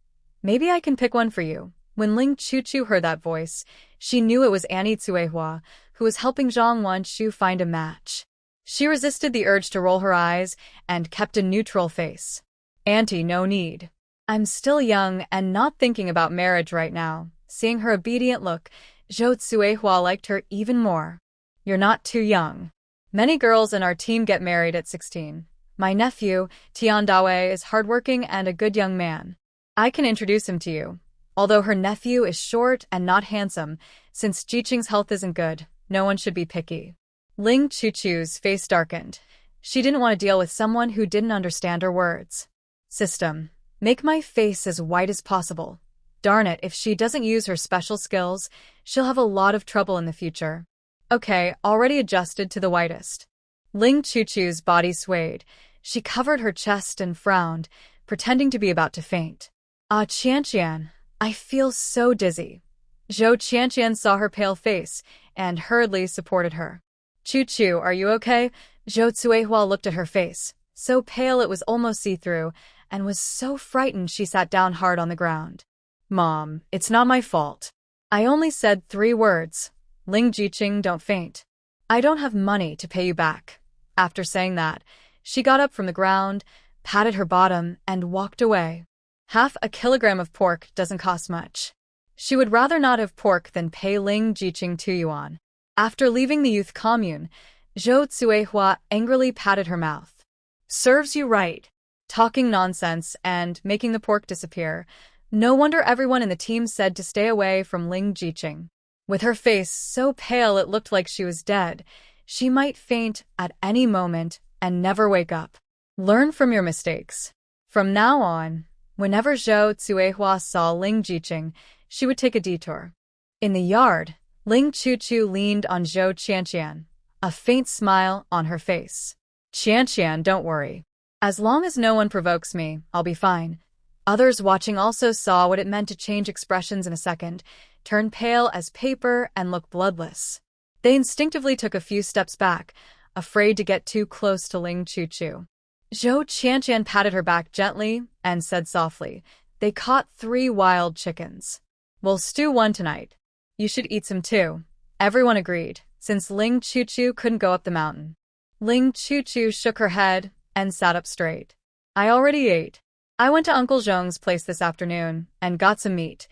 Maybe I can pick one for you." When Ling Chuchu heard that voice, she knew it was Annie Cuihua, who was helping Zhang Wanshu find a match. She resisted the urge to roll her eyes and kept a neutral face. "Auntie, no need. I'm still young and not thinking about marriage right now." Seeing her obedient look, Zhou Cuihua liked her even more. "You're not too young. Many girls in our team get married at 16. My nephew, Tian Dawei, is hardworking and a good young man. I can introduce him to you. Although her nephew is short and not handsome, since Jiqing's health isn't good, no one should be picky." Ling Chuchu's face darkened. She didn't want to deal with someone who didn't understand her words. "System, make my face as white as possible. Darn it, if she doesn't use her special skills, she'll have a lot of trouble in the future." "Okay, already adjusted to the whitest." Ling Chuchu's body swayed. She covered her chest and frowned, pretending to be about to faint. "Ah, Qianqian, I feel so dizzy." Zhou Qianqian saw her pale face and hurriedly supported her. "Chuchu, are you okay?" Zhou Cuihua looked at her face, so pale it was almost see-through, and was so frightened she sat down hard on the ground. "Mom, it's not my fault. I only said 3 words. Ling Jiqing, don't faint. I don't have money to pay you back." After saying that, she got up from the ground, patted her bottom, and walked away. Half a kilogram of pork doesn't cost much. She would rather not have pork than pay Ling Jiqing 2 yuan. After leaving the youth commune, Zhou Cuihua angrily patted her mouth. "Serves you right. Talking nonsense and making the pork disappear. No wonder everyone in the team said to stay away from Ling Jiqing." With her face so pale it looked like she was dead, she might faint at any moment and never wake up. Learn from your mistakes. From now on, whenever Zhou Cuihua saw Ling Jiqing, she would take a detour. In the yard, Ling Chuchu leaned on Zhou Qianqian, a faint smile on her face. "Qianqian, don't worry. As long as no one provokes me, I'll be fine." Others watching also saw what it meant to change expressions in a second, turn pale as paper, and look bloodless. They instinctively took a few steps back, afraid to get too close to Ling Chuchu. Zhou Qianqian patted her back gently and said softly, "They caught 3 wild chickens. We'll stew 1 tonight. You should eat some too." Everyone agreed, since Ling Chuchu couldn't go up the mountain. Ling Chuchu shook her head and sat up straight. "I already ate. I went to Uncle Zhong's place this afternoon and got some meat.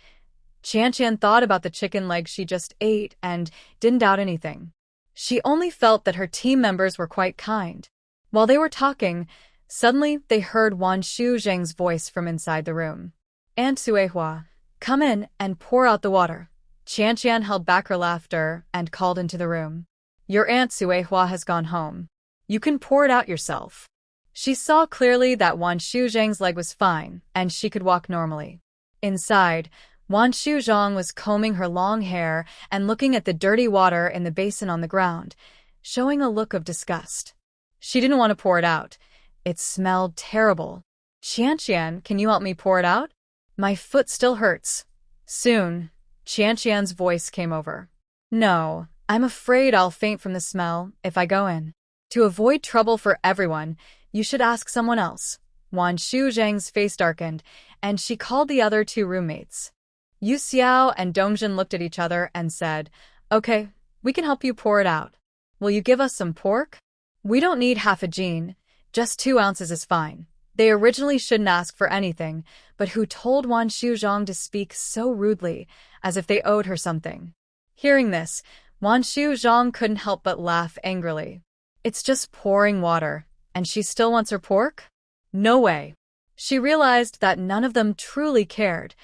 Chen Shian thought about the chicken legs she just ate and didn't doubt anything. She only felt that her team members were quite kind. While they were talking, suddenly they heard Wanshu Zhang's voice from inside the room. "Aunt Suehua, come in and pour out the water." Chen Shian held back her laughter and called into the room. "Your Aunt Suehua has gone home. You can pour it out yourself." She saw clearly that Wanshu Zhang's leg was fine and she could walk normally. Inside, Wanshu Zhang was combing her long hair and looking at the dirty water in the basin on the ground, showing a look of disgust. She didn't want to pour it out. It smelled terrible. "Chen Shian, can you help me pour it out? My foot still hurts." Soon, Chen Shian's voice came over. "No, I'm afraid I'll faint from the smell if I go in. To avoid trouble for everyone, you should ask someone else." Wanshu Zhang's face darkened, and she called the other two roommates. Yu Xiao and Dongjin looked at each other and said, "Okay, we can help you pour it out. Will you give us some pork?" "We don't need half a gene, just 2 ounces is fine." They originally shouldn't ask for anything, but who told Wanshu Zhang to speak so rudely, as if they owed her something? Hearing this, Wanshu Zhang couldn't help but laugh angrily. It's just pouring water, and she still wants her pork? No way. She realized that none of them truly cared.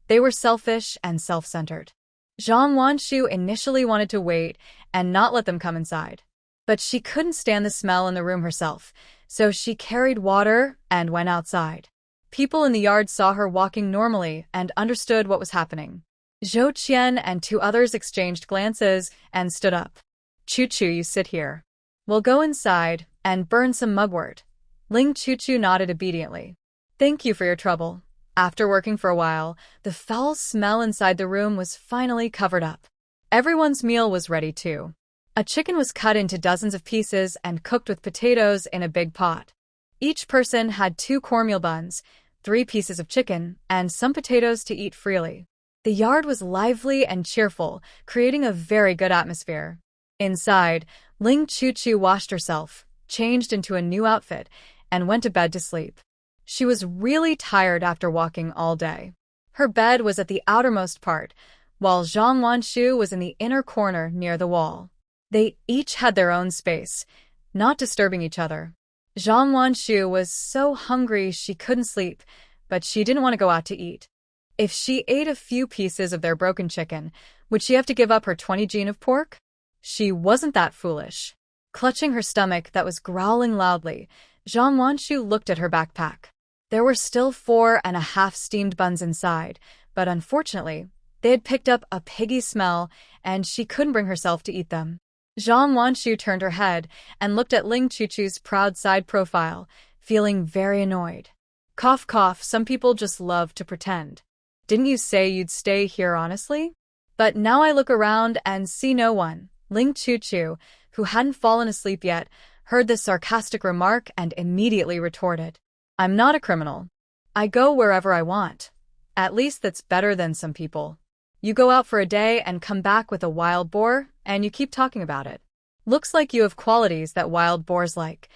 They were selfish and self-centered. Zhang Wanshu initially wanted to wait and not let them come inside. But she couldn't stand the smell in the room herself, so she carried water and went outside. People in the yard saw her walking normally and understood what was happening. Zhou Qian and 2 others exchanged glances and stood up. "Chu-Chu, you sit here. We'll go inside and burn some mugwort." Ling Chu-Chu nodded obediently. "Thank you for your trouble." After working for a while, the foul smell inside the room was finally covered up. Everyone's meal was ready too. A chicken was cut into dozens of pieces and cooked with potatoes in a big pot. Each person had 2 cornmeal buns, 3 pieces of chicken, and some potatoes to eat freely. The yard was lively and cheerful, creating a very good atmosphere. Inside, Ling Chu-Chu washed herself, changed into a new outfit, and went to bed to sleep. She was really tired after walking all day. Her bed was at the outermost part, while Zhang Wanshu was in the inner corner near the wall. They each had their own space, not disturbing each other. Zhang Wanshu was so hungry she couldn't sleep, but she didn't want to go out to eat. If she ate a few pieces of their broken chicken, would she have to give up her 20 gene of pork? She wasn't that foolish. Clutching her stomach that was growling loudly, Zhang Wanshu looked at her backpack. There were still 4.5 steamed buns inside, but unfortunately, they had picked up a piggy smell and she couldn't bring herself to eat them. Zhang Wanshu turned her head and looked at Ling Chu-Chu's proud side profile, feeling very annoyed. Cough cough, some people just love to pretend. Didn't you say you'd stay here honestly? But now I look around and see no one. Ling Chu-Chu, who hadn't fallen asleep yet, heard this sarcastic remark and immediately retorted. "I'm not a criminal. I go wherever I want. At least that's better than some people. You go out for a day and come back with a wild boar, and you keep talking about it. Looks like you have qualities that wild boars like."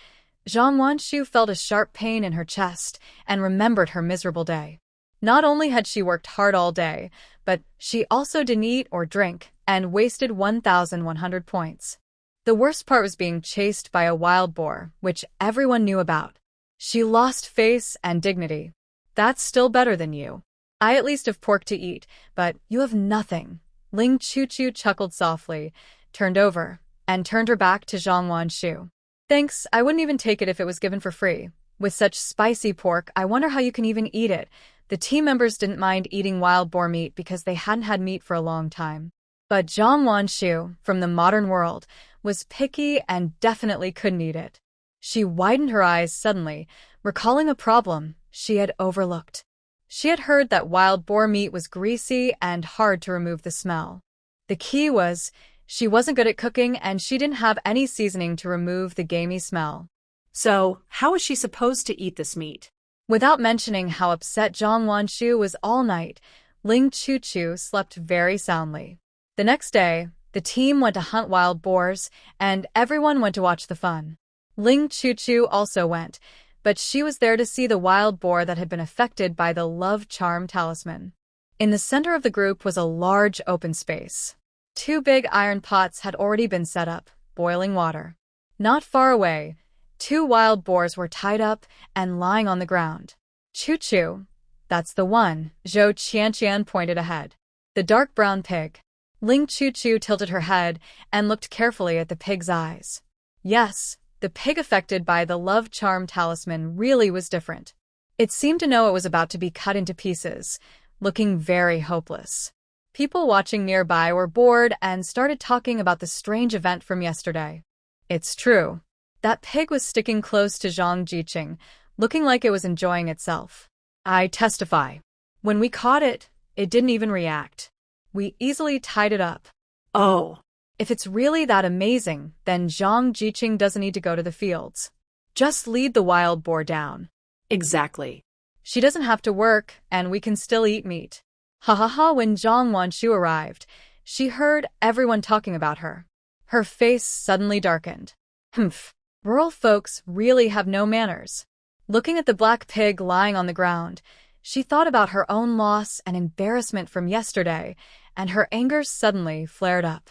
Zhang Wanshu felt a sharp pain in her chest and remembered her miserable day. Not only had she worked hard all day, but she also didn't eat or drink and wasted 1,100 points. The worst part was being chased by a wild boar, which everyone knew about. She lost face and dignity. "That's still better than you. I at least have pork to eat, but you have nothing." Ling Chu-Chu chuckled softly, turned over, and turned her back to Zhang Wanshu. "Thanks, I wouldn't even take it if it was given for free. With such spicy pork, I wonder how you can even eat it." The team members didn't mind eating wild boar meat because they hadn't had meat for a long time. But Zhang Wanshu, from the modern world, was picky and definitely couldn't eat it. She widened her eyes suddenly, recalling a problem she had overlooked. She had heard that wild boar meat was greasy and hard to remove the smell. The key was she wasn't good at cooking and she didn't have any seasoning to remove the gamey smell. So, how is she supposed to eat this meat? Without mentioning how upset Zhang Wanshu was all night, Ling Chu-Chu slept very soundly. The next day, the team went to hunt wild boars, and everyone went to watch the fun. Ling Chu-Chu also went, but she was there to see the wild boar that had been affected by the love charm talisman. In the center of the group was a large open space. 2 big iron pots had already been set up, boiling water. Not far away, 2 wild boars were tied up and lying on the ground. Choo-choo. That's the one, Chen Shian pointed ahead. The dark brown pig. Ling Choo-choo tilted her head and looked carefully at the pig's eyes. Yes, the pig affected by the love charm talisman really was different. It seemed to know it was about to be cut into pieces, looking very hopeless. People watching nearby were bored and started talking about the strange event from yesterday. It's true. That pig was sticking close to Zhang Jiqing, looking like it was enjoying itself. I testify. When we caught it, it didn't even react. We easily tied it up. Oh. If it's really that amazing, then Zhang Jiqing doesn't need to go to the fields. Just lead the wild boar down. Exactly. She doesn't have to work, and we can still eat meat. Ha ha ha. When Zhang Wanshu arrived, she heard everyone talking about her. Her face suddenly darkened. Humph. Rural folks really have no manners. Looking at the black pig lying on the ground, she thought about her own loss and embarrassment from yesterday, and her anger suddenly flared up.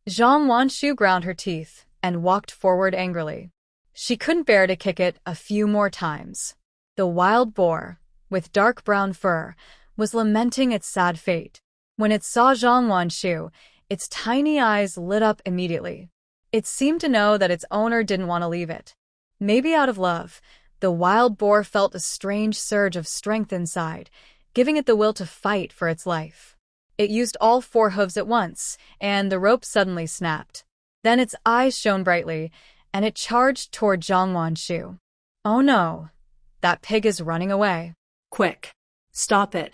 Zhang Wanshu ground her teeth and walked forward angrily. She couldn't bear to kick it a few more times. The wild boar, with dark brown fur, was lamenting its sad fate. When it saw Zhang Wanshu, its tiny eyes lit up immediately. It seemed to know that its owner didn't want to leave it. Maybe out of love, the wild boar felt a strange surge of strength inside, giving it the will to fight for its life. It used all 4 hooves at once, and the rope suddenly snapped. Then its eyes shone brightly, and it charged toward Zhang Wanshu. Oh no! That pig is running away. Quick. Stop it.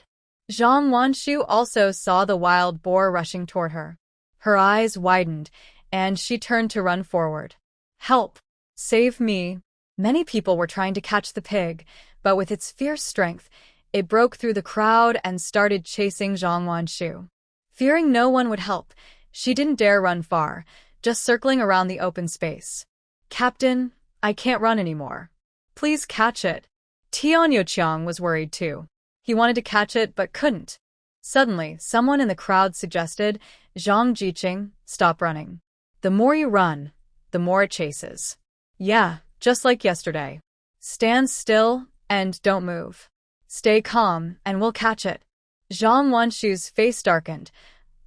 Zhang Wanshu also saw the wild boar rushing toward her. Her eyes widened, and she turned to run forward. Help! Save me! Many people were trying to catch the pig, but with its fierce strength, it broke through the crowd and started chasing Zhang Wanshu. Fearing no one would help, she didn't dare run far, just circling around the open space. Captain, I can't run anymore. Please catch it. Tian Youqiang was worried too. He wanted to catch it but couldn't. Suddenly, someone in the crowd suggested, Zhang Jiqing, stop running. The more you run, the more it chases. Yeah, just like yesterday. Stand still and don't move. Stay calm and we'll catch it. Zhang Wanshu's face darkened,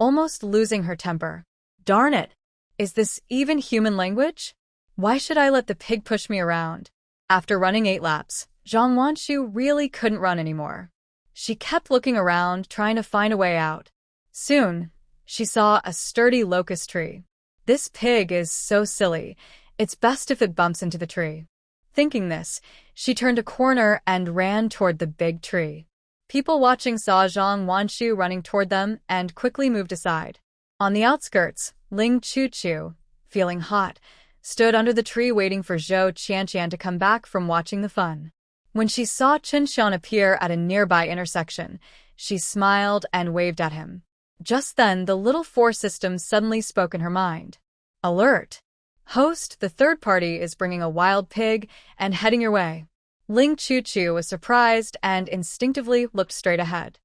almost losing her temper. Darn it! Is this even human language? Why should I let the pig push me around? After running 8 laps, Zhang Wanshu really couldn't run anymore. She kept looking around, trying to find a way out. Soon, she saw a sturdy locust tree. This pig is so silly. It's best if it bumps into the tree. Thinking this, she turned a corner and ran toward the big tree. People watching saw Zhang Wanshu running toward them and quickly moved aside. On the outskirts, Ling Choo-choo, feeling hot, stood under the tree waiting for Chen Shian to come back from watching the fun. When she saw Chen Shian appear at a nearby intersection, she smiled and waved at him. Just then, the little 4 system suddenly spoke in her mind. Alert! Host, the third party is bringing a wild pig and heading your way. Ling Choo-choo was surprised and instinctively looked straight ahead.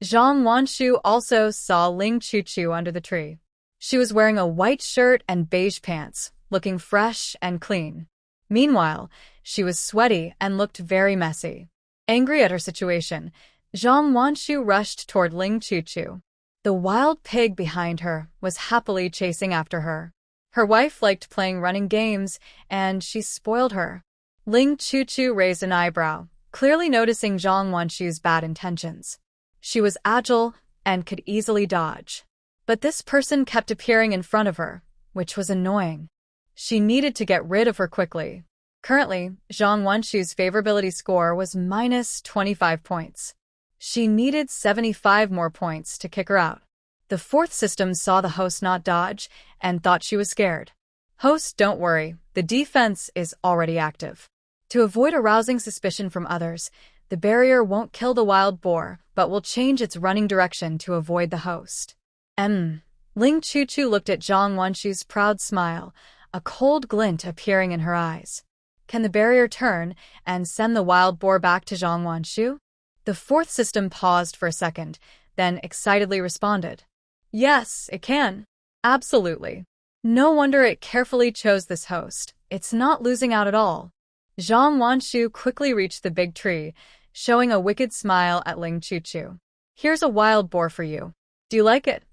Zhang Wanshu also saw Ling Choo-choo under the tree. She was wearing a white shirt and beige pants, looking fresh and clean. Meanwhile, she was sweaty and looked very messy. Angry at her situation, Zhang Wanshu rushed toward Ling Choo-choo. The wild pig behind her was happily chasing after her. Her wife liked playing running games, and she spoiled her. Ling Choo-choo raised an eyebrow, clearly noticing Zhang Wanshu's bad intentions. She was agile and could easily dodge. But this person kept appearing in front of her, which was annoying. She needed to get rid of her quickly. Currently, Zhang Wanshu's favorability score was minus 25 points. She needed 75 more points to kick her out. The 4th system saw the host not dodge and thought she was scared. Host, don't worry, the defense is already active. To avoid arousing suspicion from others, the barrier won't kill the wild boar, but will change its running direction to avoid the host. Ling Choo-choo looked at Zhang Wanshu's proud smile, a cold glint appearing in her eyes. Can the barrier turn and send the wild boar back to Zhang Wanshu? The fourth system paused for a second, then excitedly responded. Yes, it can. Absolutely. No wonder it carefully chose this host. It's not losing out at all. Zhang Wanshu quickly reached the big tree, showing a wicked smile at Ling Chuchu. Here's a wild boar for you. Do you like it?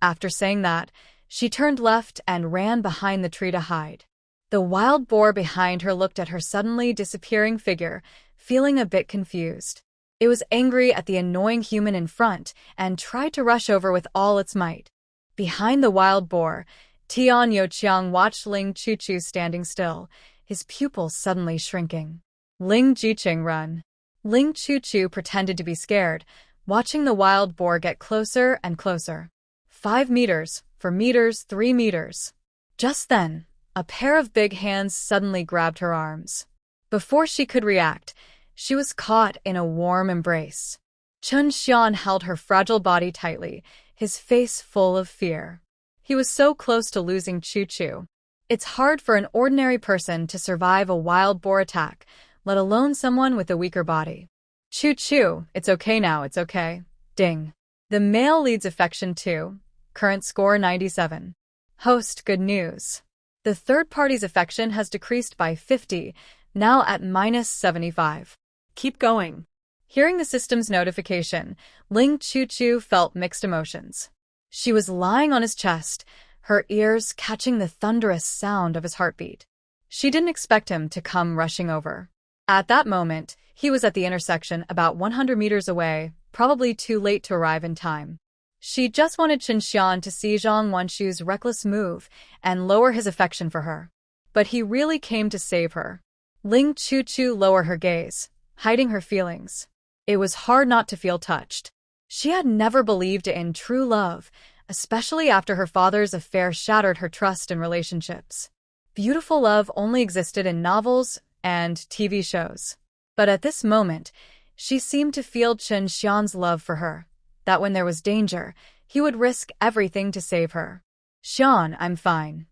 After saying that, she turned left and ran behind the tree to hide. The wild boar behind her looked at her suddenly disappearing figure, feeling a bit confused. It was angry at the annoying human in front and tried to rush over with all its might. Behind the wild boar, Tian Youqiang watched Ling Chuchu standing still, his pupils suddenly shrinking. Ling Jiqing run. Ling Chuchu pretended to be scared, watching the wild boar get closer and closer. 5 meters, 4 meters, 3 meters. Just then, a pair of big hands suddenly grabbed her arms. Before she could react, she was caught in a warm embrace. Chen Shian held her fragile body tightly, his face full of fear. He was so close to losing Chuchu. It's hard for an ordinary person to survive a wild boar attack, let alone someone with a weaker body. Chuchu, it's okay now, it's okay. Ding. The male leads affection 2. Current score 97. Host, good news. The third party's affection has decreased by 50, now at -75. Keep going. Hearing the system's notification, Ling Chuchu felt mixed emotions. She was lying on his chest, her ears catching the thunderous sound of his heartbeat. She didn't expect him to come rushing over. At that moment, he was at the intersection about 100 meters away, probably too late to arrive in time. She just wanted Chen Shian to see Zhang Wanshu's reckless move and lower his affection for her. But he really came to save her. Ling Chuchu lowered her gaze, hiding her feelings. It was hard not to feel touched. She had never believed in true love, especially after her father's affair shattered her trust in relationships. Beautiful love only existed in novels and TV shows. But at this moment, she seemed to feel Chen Xian's love for her, that when there was danger, he would risk everything to save her. Xian, I'm fine.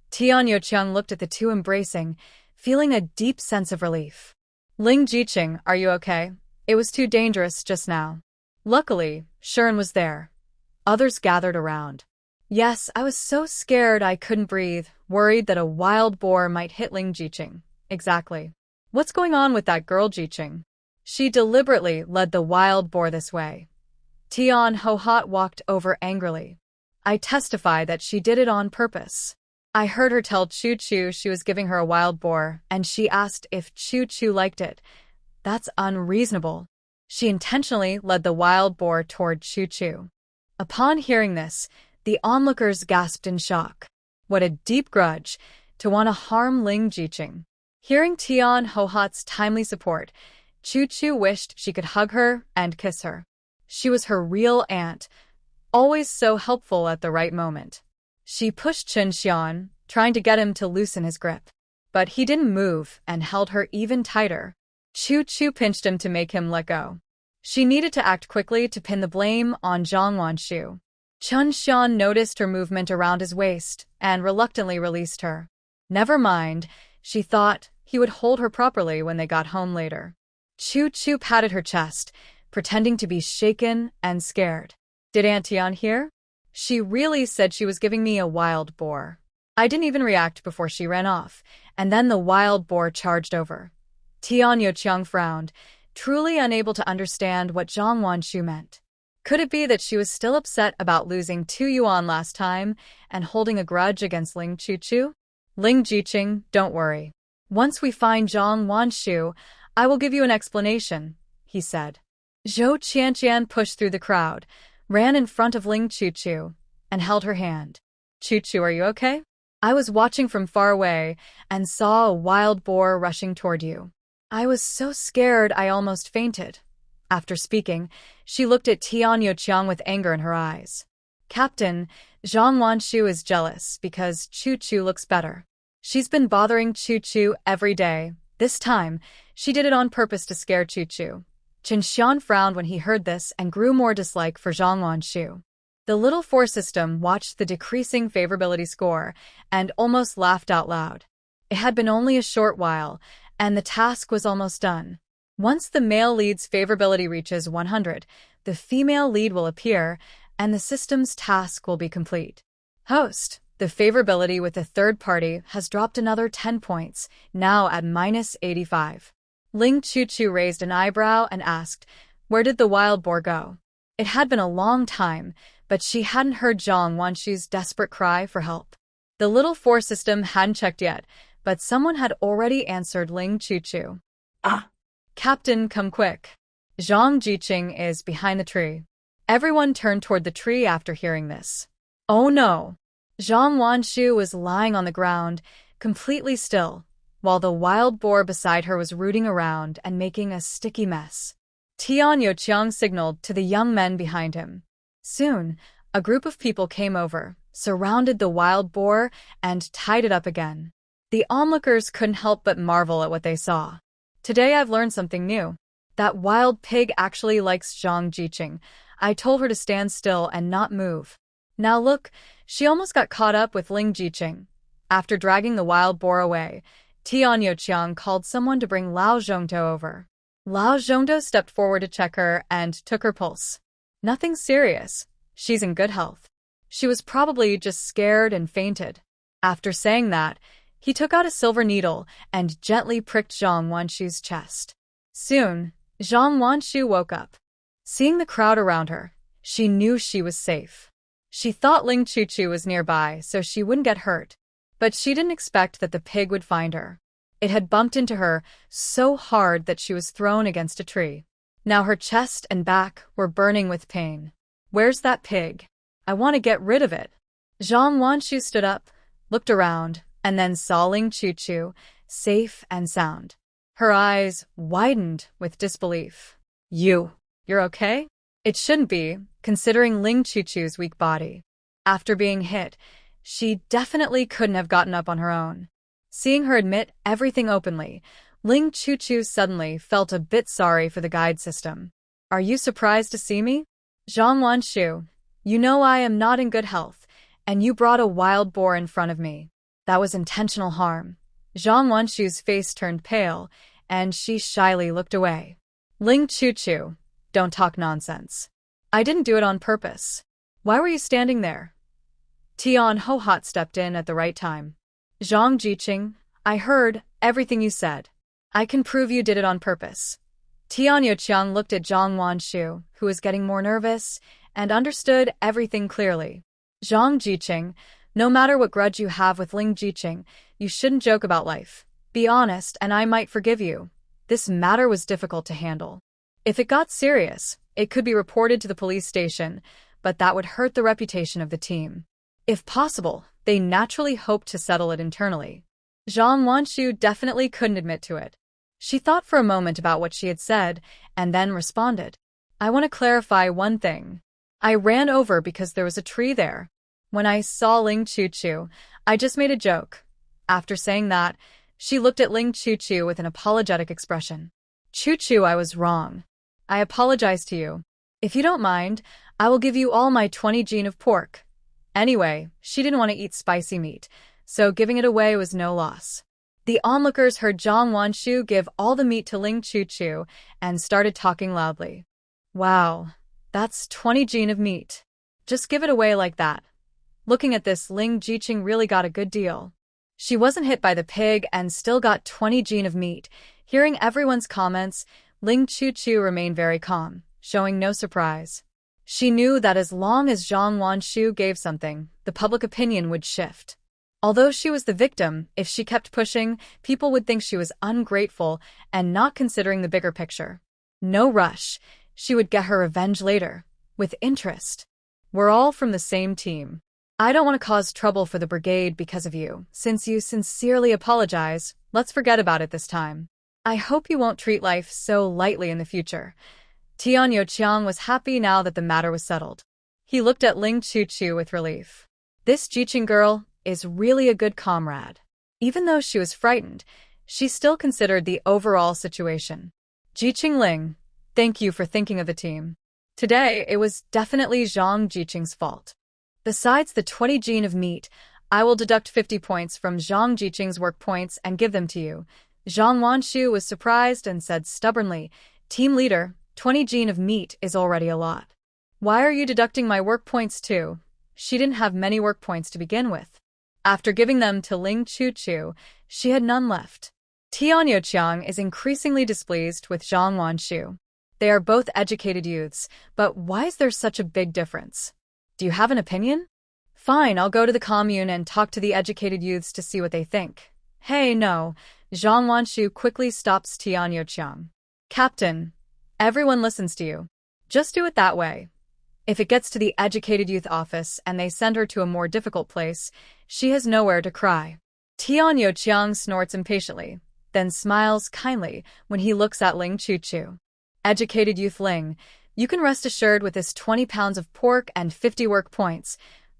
Tian Youqiang looked at the two embracing, feeling a deep sense of relief. Ling Jiqing, are you okay? It was too dangerous just now. Luckily, Shiren was there. Others gathered around. Yes, I was so scared I couldn't breathe, worried that a wild boar might hit Ling Jiqing. Exactly. What's going on with that girl Jiqing? She deliberately led the wild boar this way. Tian Hohat walked over angrily. I testify that she did it on purpose. I heard her tell Chu-Chu she was giving her a wild boar, and she asked if Chu-Chu liked it. That's unreasonable. She intentionally led the wild boar toward Chu-Chu. Upon hearing this, the onlookers gasped in shock. What a deep grudge, to want to harm Ling Jiqing. Hearing Tian Hohat's timely support, Chu-Chu wished she could hug her and kiss her. She was her real aunt, always so helpful at the right moment. She pushed Chen Shian, trying to get him to loosen his grip. But he didn't move and held her even tighter. Chu-Chu pinched him to make him let go. She needed to act quickly to pin the blame on Zhang Wanshu. Chen Shian noticed her movement around his waist and reluctantly released her. Never mind, she thought he would hold her properly when they got home later. Chu-Chu patted her chest, pretending to be shaken and scared. Did Aunt Tian hear? She really said she was giving me a wild boar. I didn't even react before she ran off, and then the wild boar charged over. Tian Youqiang frowned, truly unable to understand what Zhang Wanshu meant. Could it be that she was still upset about losing 2 yuan last time and holding a grudge against Ling Chuchu? Ling Jiqing, don't worry. Once we find Zhang Wanshu, I will give you an explanation, he said. Zhou Qianqian pushed through the crowd, ran in front of Ling Chuchu, and held her hand. Chuchu, are you okay? I was watching from far away and saw a wild boar rushing toward you. I was so scared I almost fainted. After speaking, she looked at Tian Youqiang with anger in her eyes. Captain, Zhang Wanshu is jealous because Chu-Chu looks better. She's been bothering Chu-Chu every day. This time, she did it on purpose to scare Chu-Chu. Chen Shian frowned when he heard this and grew more dislike for Zhang Wanshu. The little four system watched the decreasing favorability score and almost laughed out loud. It had been only a short while, and the task was almost done. Once the male lead's favorability reaches 100, the female lead will appear, and the system's task will be complete. Host. The favorability with the third party has dropped another 10 points, now at -85. Ling Chuchu raised an eyebrow and asked, "Where did the wild boar go?" It had been a long time, but she hadn't heard Zhang Wanshu's desperate cry for help. The little four system hadn't checked yet, but someone had already answered Ling Chuchu. Ah! "Captain, come quick. Zhang Jiqing is behind the tree." Everyone turned toward the tree after hearing this. Oh no! Zhang Wanshu was lying on the ground, completely still, while the wild boar beside her was rooting around and making a sticky mess. Tian Youqiang signaled to the young men behind him. Soon, a group of people came over, surrounded the wild boar, and tied it up again. The onlookers couldn't help but marvel at what they saw. "Today I've learned something new. That wild pig actually likes Zhang Jiqing. I told her to stand still and not move. Now look, she almost got caught up with Ling Jiqing." After dragging the wild boar away, Tian Youqiang called someone to bring Lao Zhongtou over. Lao Zhongtou stepped forward to check her and took her pulse. Nothing serious. She's in good health. She was probably just scared and fainted. After saying that, he took out a silver needle and gently pricked Zhang Wanshu's chest. Soon, Zhang Wanshu woke up. Seeing the crowd around her, she knew she was safe. She thought Ling Chuchu was nearby so she wouldn't get hurt, but she didn't expect that the pig would find her. It had bumped into her so hard that she was thrown against a tree. Now her chest and back were burning with pain. "Where's that pig? I want to get rid of it." Zhang Wanshu stood up, looked around, and then saw Ling Chuchu, safe and sound. Her eyes widened with disbelief. You're okay?" It shouldn't be, considering Ling Chuchu's weak body. After being hit, she definitely couldn't have gotten up on her own. Seeing her admit everything openly, Ling Chuchu suddenly felt a bit sorry for the guide system. "Are you surprised to see me? Zhang Wanshu, you know I am not in good health, and you brought a wild boar in front of me. That was intentional harm." Zhang Wanshu's face turned pale, and she shyly looked away. "Ling Chuchu, don't talk nonsense. I didn't do it on purpose. Why were you standing there?" Tian Hohot stepped in at the right time. "Zhang Jiqing, I heard everything you said. I can prove you did it on purpose." Tian Youqiang looked at Zhang Wanshu, who was getting more nervous, and understood everything clearly. "Zhang Jiqing, no matter what grudge you have with Ling Jiqing, you shouldn't joke about life. Be honest and I might forgive you. This matter was difficult to handle. If it got serious, it could be reported to the police station, but that would hurt the reputation of the team. If possible, they naturally hoped to settle it internally." Zhang Wanshu definitely couldn't admit to it. She thought for a moment about what she had said, and then responded. "I want to clarify one thing. I ran over because there was a tree there. When I saw Ling Chuchu, I just made a joke." After saying that, she looked at Ling Chuchu with an apologetic expression. "Chuchu, I was wrong. I apologize to you. If you don't mind, I will give you all my 20 gene of pork." Anyway, she didn't want to eat spicy meat, so giving it away was no loss. The onlookers heard Zhang Wanshu give all the meat to Ling Chuchu and started talking loudly. "Wow, that's 20 gene of meat. Just give it away like that." Looking at this, Ling Jiqing really got a good deal. She wasn't hit by the pig and still got 20 gene of meat. Hearing everyone's comments, Ling Chuchu remained very calm, showing no surprise. She knew that as long as Zhang Wanshu gave something, the public opinion would shift. Although she was the victim, if she kept pushing, people would think she was ungrateful and not considering the bigger picture. No rush. She would get her revenge later, with interest. "We're all from the same team. I don't want to cause trouble for the brigade because of you. Since you sincerely apologize, let's forget about it this time. I hope you won't treat life so lightly in the future." Tian Youqiang was happy now that the matter was settled. He looked at Ling Chuchu with relief. This Jiqing girl is really a good comrade. Even though she was frightened, she still considered the overall situation. "Jiqing Ling, thank you for thinking of the team. Today, it was definitely Zhang Jiqing's fault. Besides the 20 gene of meat, I will deduct 50 points from Zhang Jiqing's work points and give them to you. Zhang Wanshu was surprised and said stubbornly, "Team leader, 20 gene of meat is already a lot. Why are you deducting my work points too?" She didn't have many work points to begin with. After giving them to Ling Chuchu, she had none left. Tian Youqiang is increasingly displeased with Zhang Wanshu. They are both educated youths, but why is there such a big difference? Do you have an opinion? Fine, I'll go to the commune and talk to the educated youths to see what they think. Hey, no. Zhang Wanshu quickly stops Tian Youqiang. Captain, everyone listens to you. Just do it that way. If it gets to the educated youth office and they send her to a more difficult place, she has nowhere to cry. Tian Youqiang snorts impatiently, then smiles kindly when he looks at Ling Chuchu. Educated youth Ling, you can rest assured with this 20 pounds of pork and 50 work points.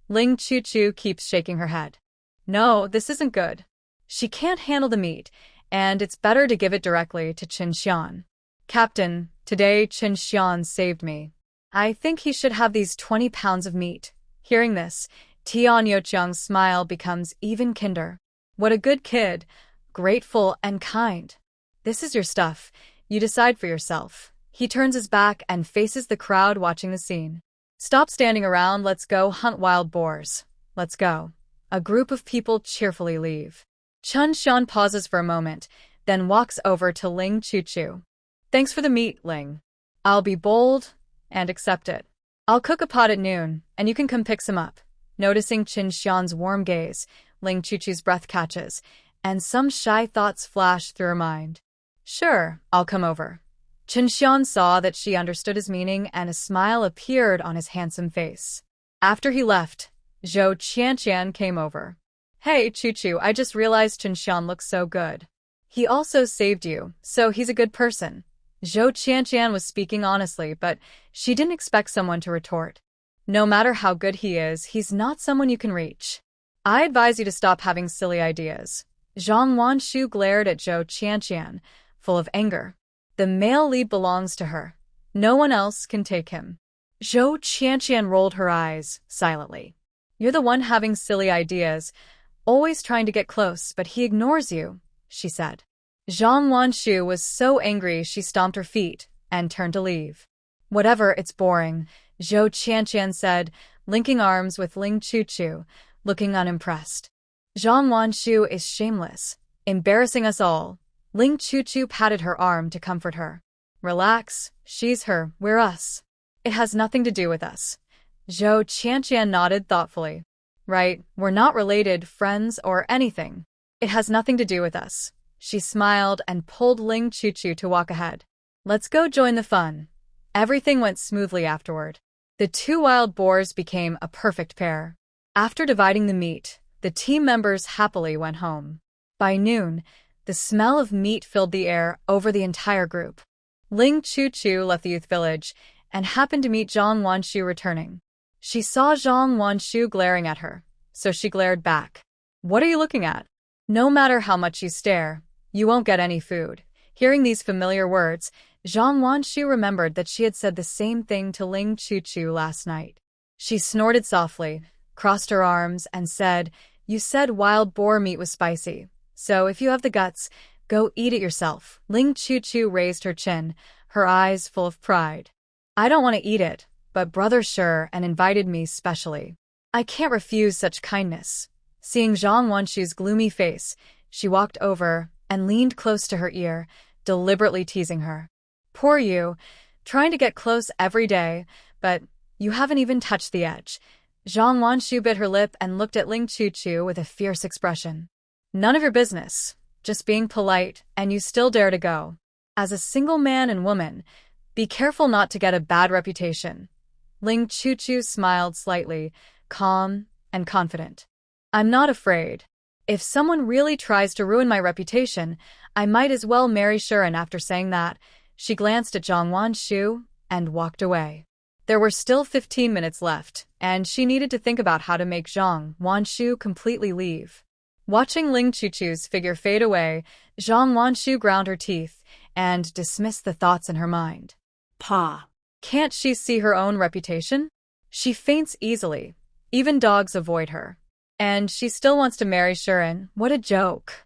Ling Chuchu keeps shaking her head. No, this isn't good. She can't handle the meat, and it's better to give it directly to Chen Shian. Captain, today Chen Shian saved me. I think he should have these 20 pounds of meat. Hearing this, Tian Youqiang's smile becomes even kinder. What a good kid, grateful and kind. This is your stuff. You decide for yourself. He turns his back and faces the crowd watching the scene. Stop standing around, let's go hunt wild boars. Let's go. A group of people cheerfully leave. Chen Shian pauses for a moment, then walks over to Ling Chuchu. Thanks for the meat, Ling. I'll be bold and accept it. I'll cook a pot at noon, and you can come pick some up. Noticing Chen Shian's warm gaze, Ling Chuchu's breath catches, and some shy thoughts flash through her mind. Sure, I'll come over. Chen Shian saw that she understood his meaning and a smile appeared on his handsome face. After he left, Zhou Qianqian came over. Hey, Chuchu, I just realized Chen Shian looks so good. He also saved you, so he's a good person. Zhou Qianqian was speaking honestly, but she didn't expect someone to retort. No matter how good he is, he's not someone you can reach. I advise you to stop having silly ideas. Zhang Wanshu glared at Zhou Qianqian, full of anger. The male lead belongs to her. No one else can take him. Zhou Qianqian rolled her eyes, silently. You're the one having silly ideas, always trying to get close, but he ignores you, she said. Zhang Wanshu was so angry she stomped her feet and turned to leave. Whatever, it's boring, Zhou Qianqian said, linking arms with Ling Chuchu, looking unimpressed. Zhang Wanshu is shameless, embarrassing us all. Ling Chuchu patted her arm to comfort her. Relax, she's her, we're us. It has nothing to do with us. Zhou Qianqian nodded thoughtfully. Right, we're not related, friends, or anything. It has nothing to do with us. She smiled and pulled Ling Chuchu to walk ahead. Let's go join the fun. Everything went smoothly afterward. The two wild boars became a perfect pair. After dividing the meat, the team members happily went home. By noon, the smell of meat filled the air over the entire group. Ling Chuchu left the youth village and happened to meet Zhang Wanshu returning. She saw Zhang Wanshu glaring at her, so she glared back. What are you looking at? No matter how much you stare, you won't get any food. Hearing these familiar words, Zhang Wanshu remembered that she had said the same thing to Ling Chuchu last night. She snorted softly, crossed her arms, and said, You said wild boar meat was spicy. So if you have the guts, go eat it yourself. Ling Chuchu raised her chin, her eyes full of pride. I don't want to eat it, but brother sure and invited me specially. I can't refuse such kindness. Seeing Zhang Wanshu's gloomy face, she walked over and leaned close to her ear, deliberately teasing her. Poor you, trying to get close every day, but you haven't even touched the edge. Zhang Wanshu bit her lip and looked at Ling Chuchu with a fierce expression. None of your business, just being polite, and you still dare to go. As a single man and woman, be careful not to get a bad reputation. Ling Chuchu smiled slightly, calm and confident. I'm not afraid. If someone really tries to ruin my reputation, I might as well marry Shiren. After saying that, she glanced at Zhang Wanshu and walked away. There were still 15 minutes left, and she needed to think about how to make Zhang Wanshu completely leave. Watching Ling Chuchu's figure fade away, Zhang Wanshu ground her teeth and dismissed the thoughts in her mind. Pa. Can't she see her own reputation? She faints easily. Even dogs avoid her. And she still wants to marry Shiren. What a joke.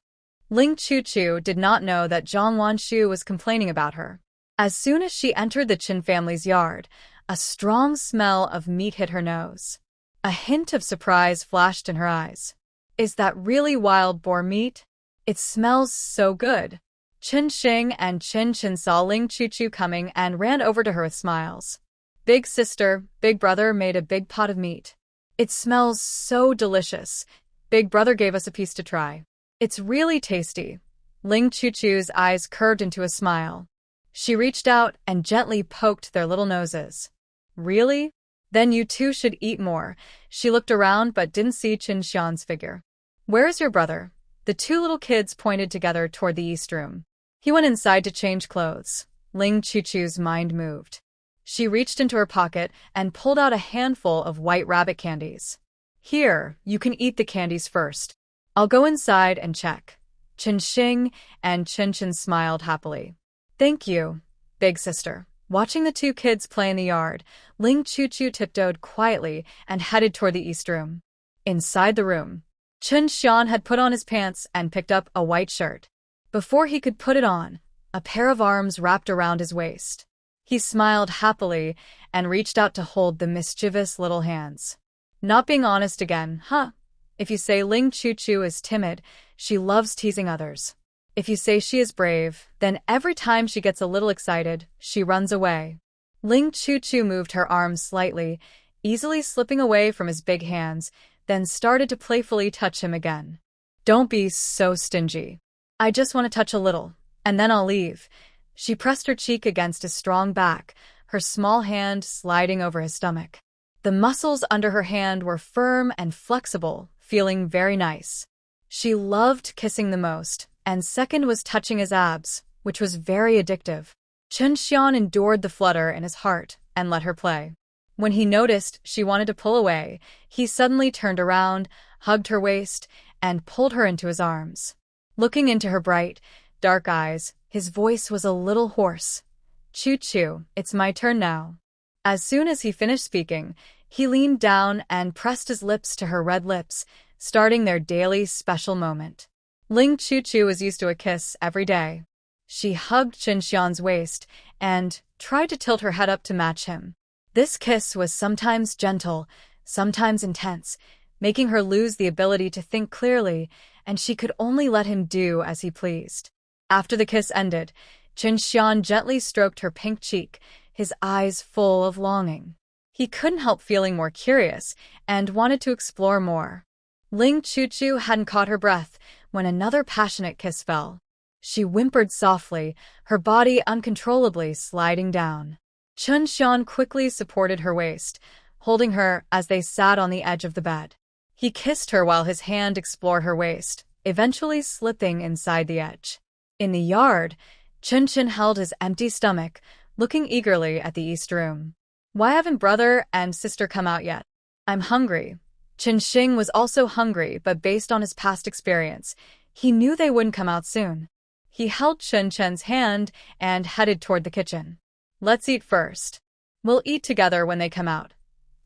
Ling Chu did not know that Zhang Wanshu was complaining about her. As soon as she entered the Chen family's yard, a strong smell of meat hit her nose. A hint of surprise flashed in her eyes. Is that really wild boar meat? It smells so good. Chen Shian and Chen Shian saw Ling Chu coming and ran over to her with smiles. Big sister, big brother made a big pot of meat. It smells so delicious. Big brother gave us a piece to try. It's really tasty. Ling Chu's eyes curved into a smile. She reached out and gently poked their little noses. Really? Then you two should eat more. She looked around but didn't see Chen Shian's figure. Where is your brother? The two little kids pointed together toward the east room. He went inside to change clothes. Ling Chu's mind moved. She reached into her pocket and pulled out a handful of white rabbit candies. Here, you can eat the candies first. I'll go inside and check. Chen Shian and Chen Shian smiled happily. Thank you, big sister. Watching the two kids play in the yard, Ling Chu tiptoed quietly and headed toward the east room. Inside the room, Chen Shian had put on his pants and picked up a white shirt. Before he could put it on, a pair of arms wrapped around his waist. He smiled happily and reached out to hold the mischievous little hands. Not being honest again, huh? If you say Ling Chu is timid, she loves teasing others. If you say she is brave, then every time she gets a little excited, she runs away. Ling Chu moved her arms slightly, easily slipping away from his big hands, then started to playfully touch him again. Don't be so stingy. I just want to touch a little, and then I'll leave. She pressed her cheek against his strong back, her small hand sliding over his stomach. The muscles under her hand were firm and flexible, feeling very nice. She loved kissing the most, and second was touching his abs, which was very addictive. Chen Shian endured the flutter in his heart and let her play. When he noticed she wanted to pull away, he suddenly turned around, hugged her waist, and pulled her into his arms. Looking into her bright, dark eyes, his voice was a little hoarse. Chu, it's my turn now. As soon as he finished speaking, he leaned down and pressed his lips to her red lips, starting their daily special moment. Ling Chu was used to a kiss every day. She hugged Chen Shian's waist and tried to tilt her head up to match him. This kiss was sometimes gentle, sometimes intense, making her lose the ability to think clearly, and she could only let him do as he pleased. After the kiss ended, Chen Shian gently stroked her pink cheek, his eyes full of longing. He couldn't help feeling more curious and wanted to explore more. Ling Chu hadn't caught her breath when another passionate kiss fell. She whimpered softly, her body uncontrollably sliding down. Chen Shian quickly supported her waist, holding her as they sat on the edge of the bed. He kissed her while his hand explored her waist, eventually slipping inside the edge. In the yard, Chen Shian held his empty stomach, looking eagerly at the east room. Why haven't brother and sister come out yet? I'm hungry. Chen Shian was also hungry, but based on his past experience, he knew they wouldn't come out soon. He held Chen Chen's hand and headed toward the kitchen. Let's eat first. We'll eat together when they come out.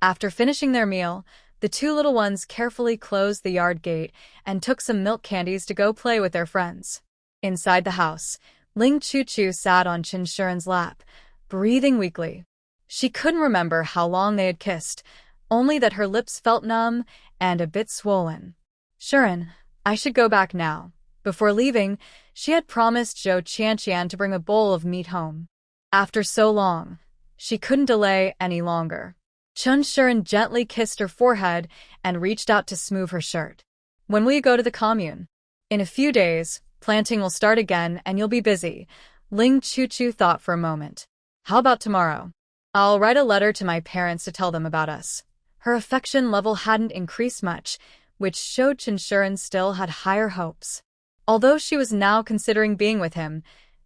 After finishing their meal, the two little ones carefully closed the yard gate and took some milk candies to go play with their friends. Inside the house, Ling Chu sat on Chen Shian's lap, breathing weakly. She couldn't remember how long they had kissed, only that her lips felt numb and a bit swollen. Shian, I should go back now. Before leaving, she had promised Zhou Qianqian to bring a bowl of meat home. After so long, she couldn't delay any longer. Chen Shian gently kissed her forehead and reached out to smooth her shirt. When will you go to the commune? In a few days, planting will start again and you'll be busy. Ling Chu thought for a moment. How about tomorrow? I'll write a letter to my parents to tell them about us. Her affection level hadn't increased much, which showed Chen Shian still had higher hopes. Although she was now considering being with him,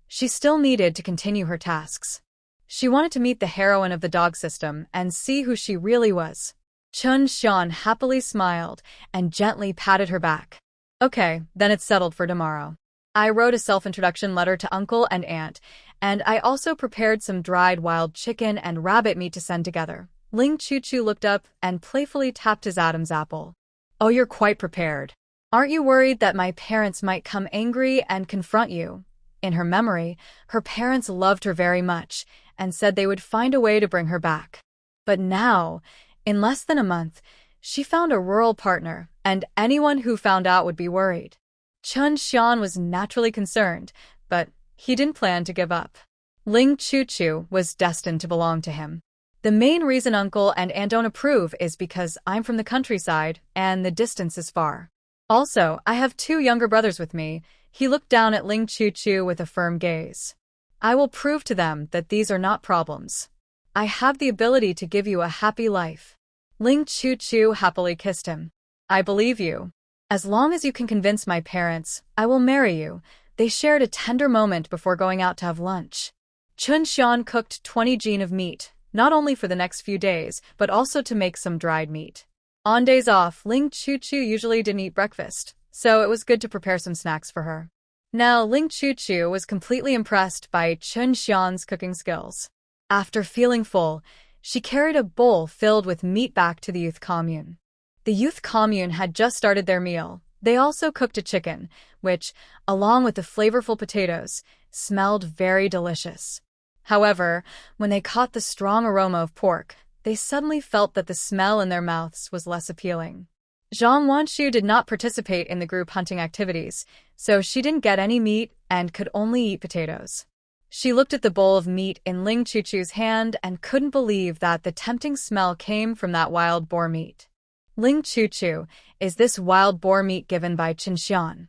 she still needed to continue her tasks. She wanted to meet the heroine of the dog system and see who she really was. Chen Shian happily smiled and gently patted her back. Okay, then it's settled for tomorrow. I wrote a self-introduction letter to uncle and aunt, and I also prepared some dried wild chicken and rabbit meat to send together. Ling Chu looked up and playfully tapped his Adam's apple. Oh, you're quite prepared. Aren't you worried that my parents might come angry and confront you? In her memory, her parents loved her very much and said they would find a way to bring her back. But now, in less than a month, she found a rural partner, and anyone who found out would be worried. Chen Shian was naturally concerned, but he didn't plan to give up. Ling Chu was destined to belong to him. The main reason uncle and aunt don't approve is because I'm from the countryside and the distance is far. Also, I have 2 younger brothers with me. He looked down at Ling Chu with a firm gaze. I will prove to them that these are not problems. I have the ability to give you a happy life. Ling Chu happily kissed him. I believe you. As long as you can convince my parents, I will marry you. They shared a tender moment before going out to have lunch. Chen Shian cooked 20 jin of meat, not only for the next few days, but also to make some dried meat. On days off, Ling Chu usually didn't eat breakfast, so it was good to prepare some snacks for her. Now, Ling Chu was completely impressed by Chen Xian's cooking skills. After feeling full, she carried a bowl filled with meat back to the youth commune. The youth commune had just started their meal. They also cooked a chicken, which, along with the flavorful potatoes, smelled very delicious. However, when they caught the strong aroma of pork, they suddenly felt that the smell in their mouths was less appealing. Zhang Wanshu did not participate in the group hunting activities, so she didn't get any meat and could only eat potatoes. She looked at the bowl of meat in Ling Chu's hand and couldn't believe that the tempting smell came from that wild boar meat. Ling Chu, is this wild boar meat given by Chen Shian?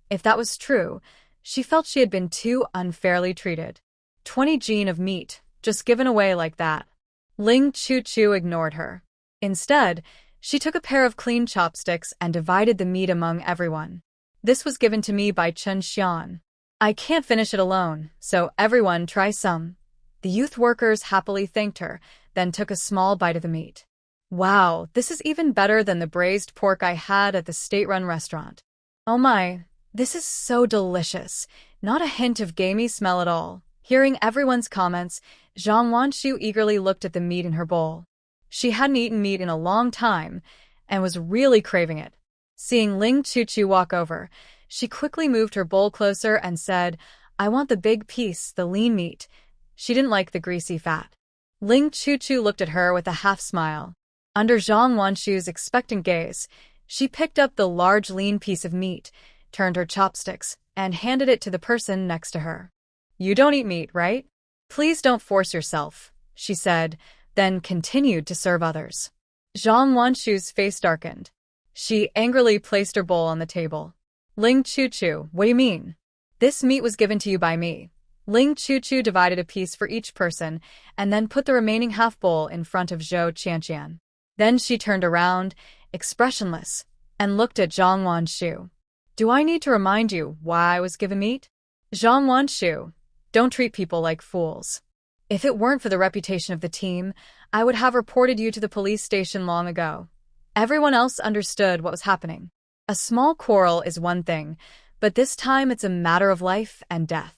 If that was true, she felt she had been too unfairly treated. 20 jin of meat, just given away like that. Ling Chu ignored her. Instead, she took a pair of clean chopsticks and divided the meat among everyone. This was given to me by Chen Shian. I can't finish it alone, so everyone try some. The youth workers happily thanked her, then took a small bite of the meat. Wow, this is even better than the braised pork I had at the state-run restaurant. Oh my, this is so delicious. Not a hint of gamey smell at all. Hearing everyone's comments, Zhang Wanshu eagerly looked at the meat in her bowl. She hadn't eaten meat in a long time and was really craving it. Seeing Ling Chu walk over, she quickly moved her bowl closer and said, I want the big piece, the lean meat. She didn't like the greasy fat. Ling Chu looked at her with a half-smile. Under Zhang Wanshu's expectant gaze, she picked up the large lean piece of meat, turned her chopsticks, and handed it to the person next to her. You don't eat meat, right? Please don't force yourself, she said, then continued to serve others. Zhang Wanshu's face darkened. She angrily placed her bowl on the table. Ling Chu, what do you mean? This meat was given to you by me. Ling Chu divided a piece for each person and then put the remaining half bowl in front of Zhou Qianqian. Then she turned around, expressionless, and looked at Zhang Wanshu. Do I need to remind you why I was given meat? Zhang Wanshu, don't treat people like fools. If it weren't for the reputation of the team, I would have reported you to the police station long ago. Everyone else understood what was happening. A small quarrel is one thing, but this time it's a matter of life and death.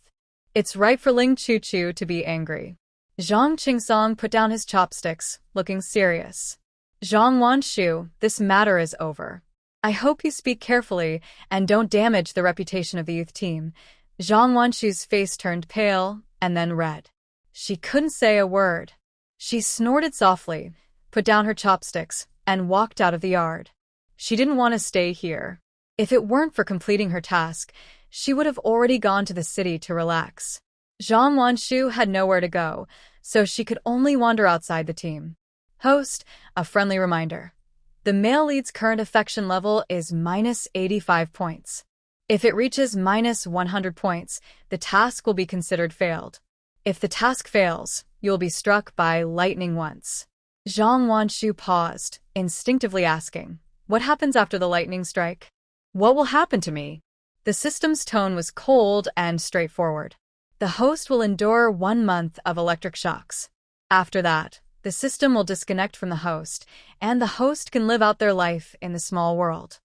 It's right for Ling Chu to be angry. Zhang Qingsong put down his chopsticks, looking serious. Zhang Wanshu, this matter is over. I hope you speak carefully and don't damage the reputation of the youth team. Zhang Wanshu's face turned pale and then red. She couldn't say a word. She snorted softly, put down her chopsticks, and walked out of the yard. She didn't want to stay here. If it weren't for completing her task, she would have already gone to the city to relax. Zhang Wanshu had nowhere to go, so she could only wander outside the team. Host, a friendly reminder. The male lead's current affection level is minus 85 points. If it reaches minus 100 points, the task will be considered failed. If the task fails, you'll be struck by lightning once. Zhang Wanshu paused, instinctively asking, what happens after the lightning strike? What will happen to me? The system's tone was cold and straightforward. The host will endure 1 month of electric shocks. After that, the system will disconnect from the host, and the host can live out their life in the small world.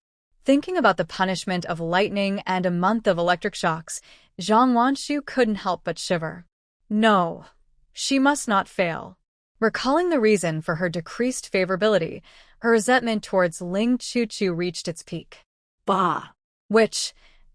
Thinking about the punishment of lightning and a month of electric shocks, Zhang Wanshu couldn't help but shiver. No, she must not fail. Recalling the reason for her decreased favorability, her resentment towards Ling Chu reached its peak. Bah. Which,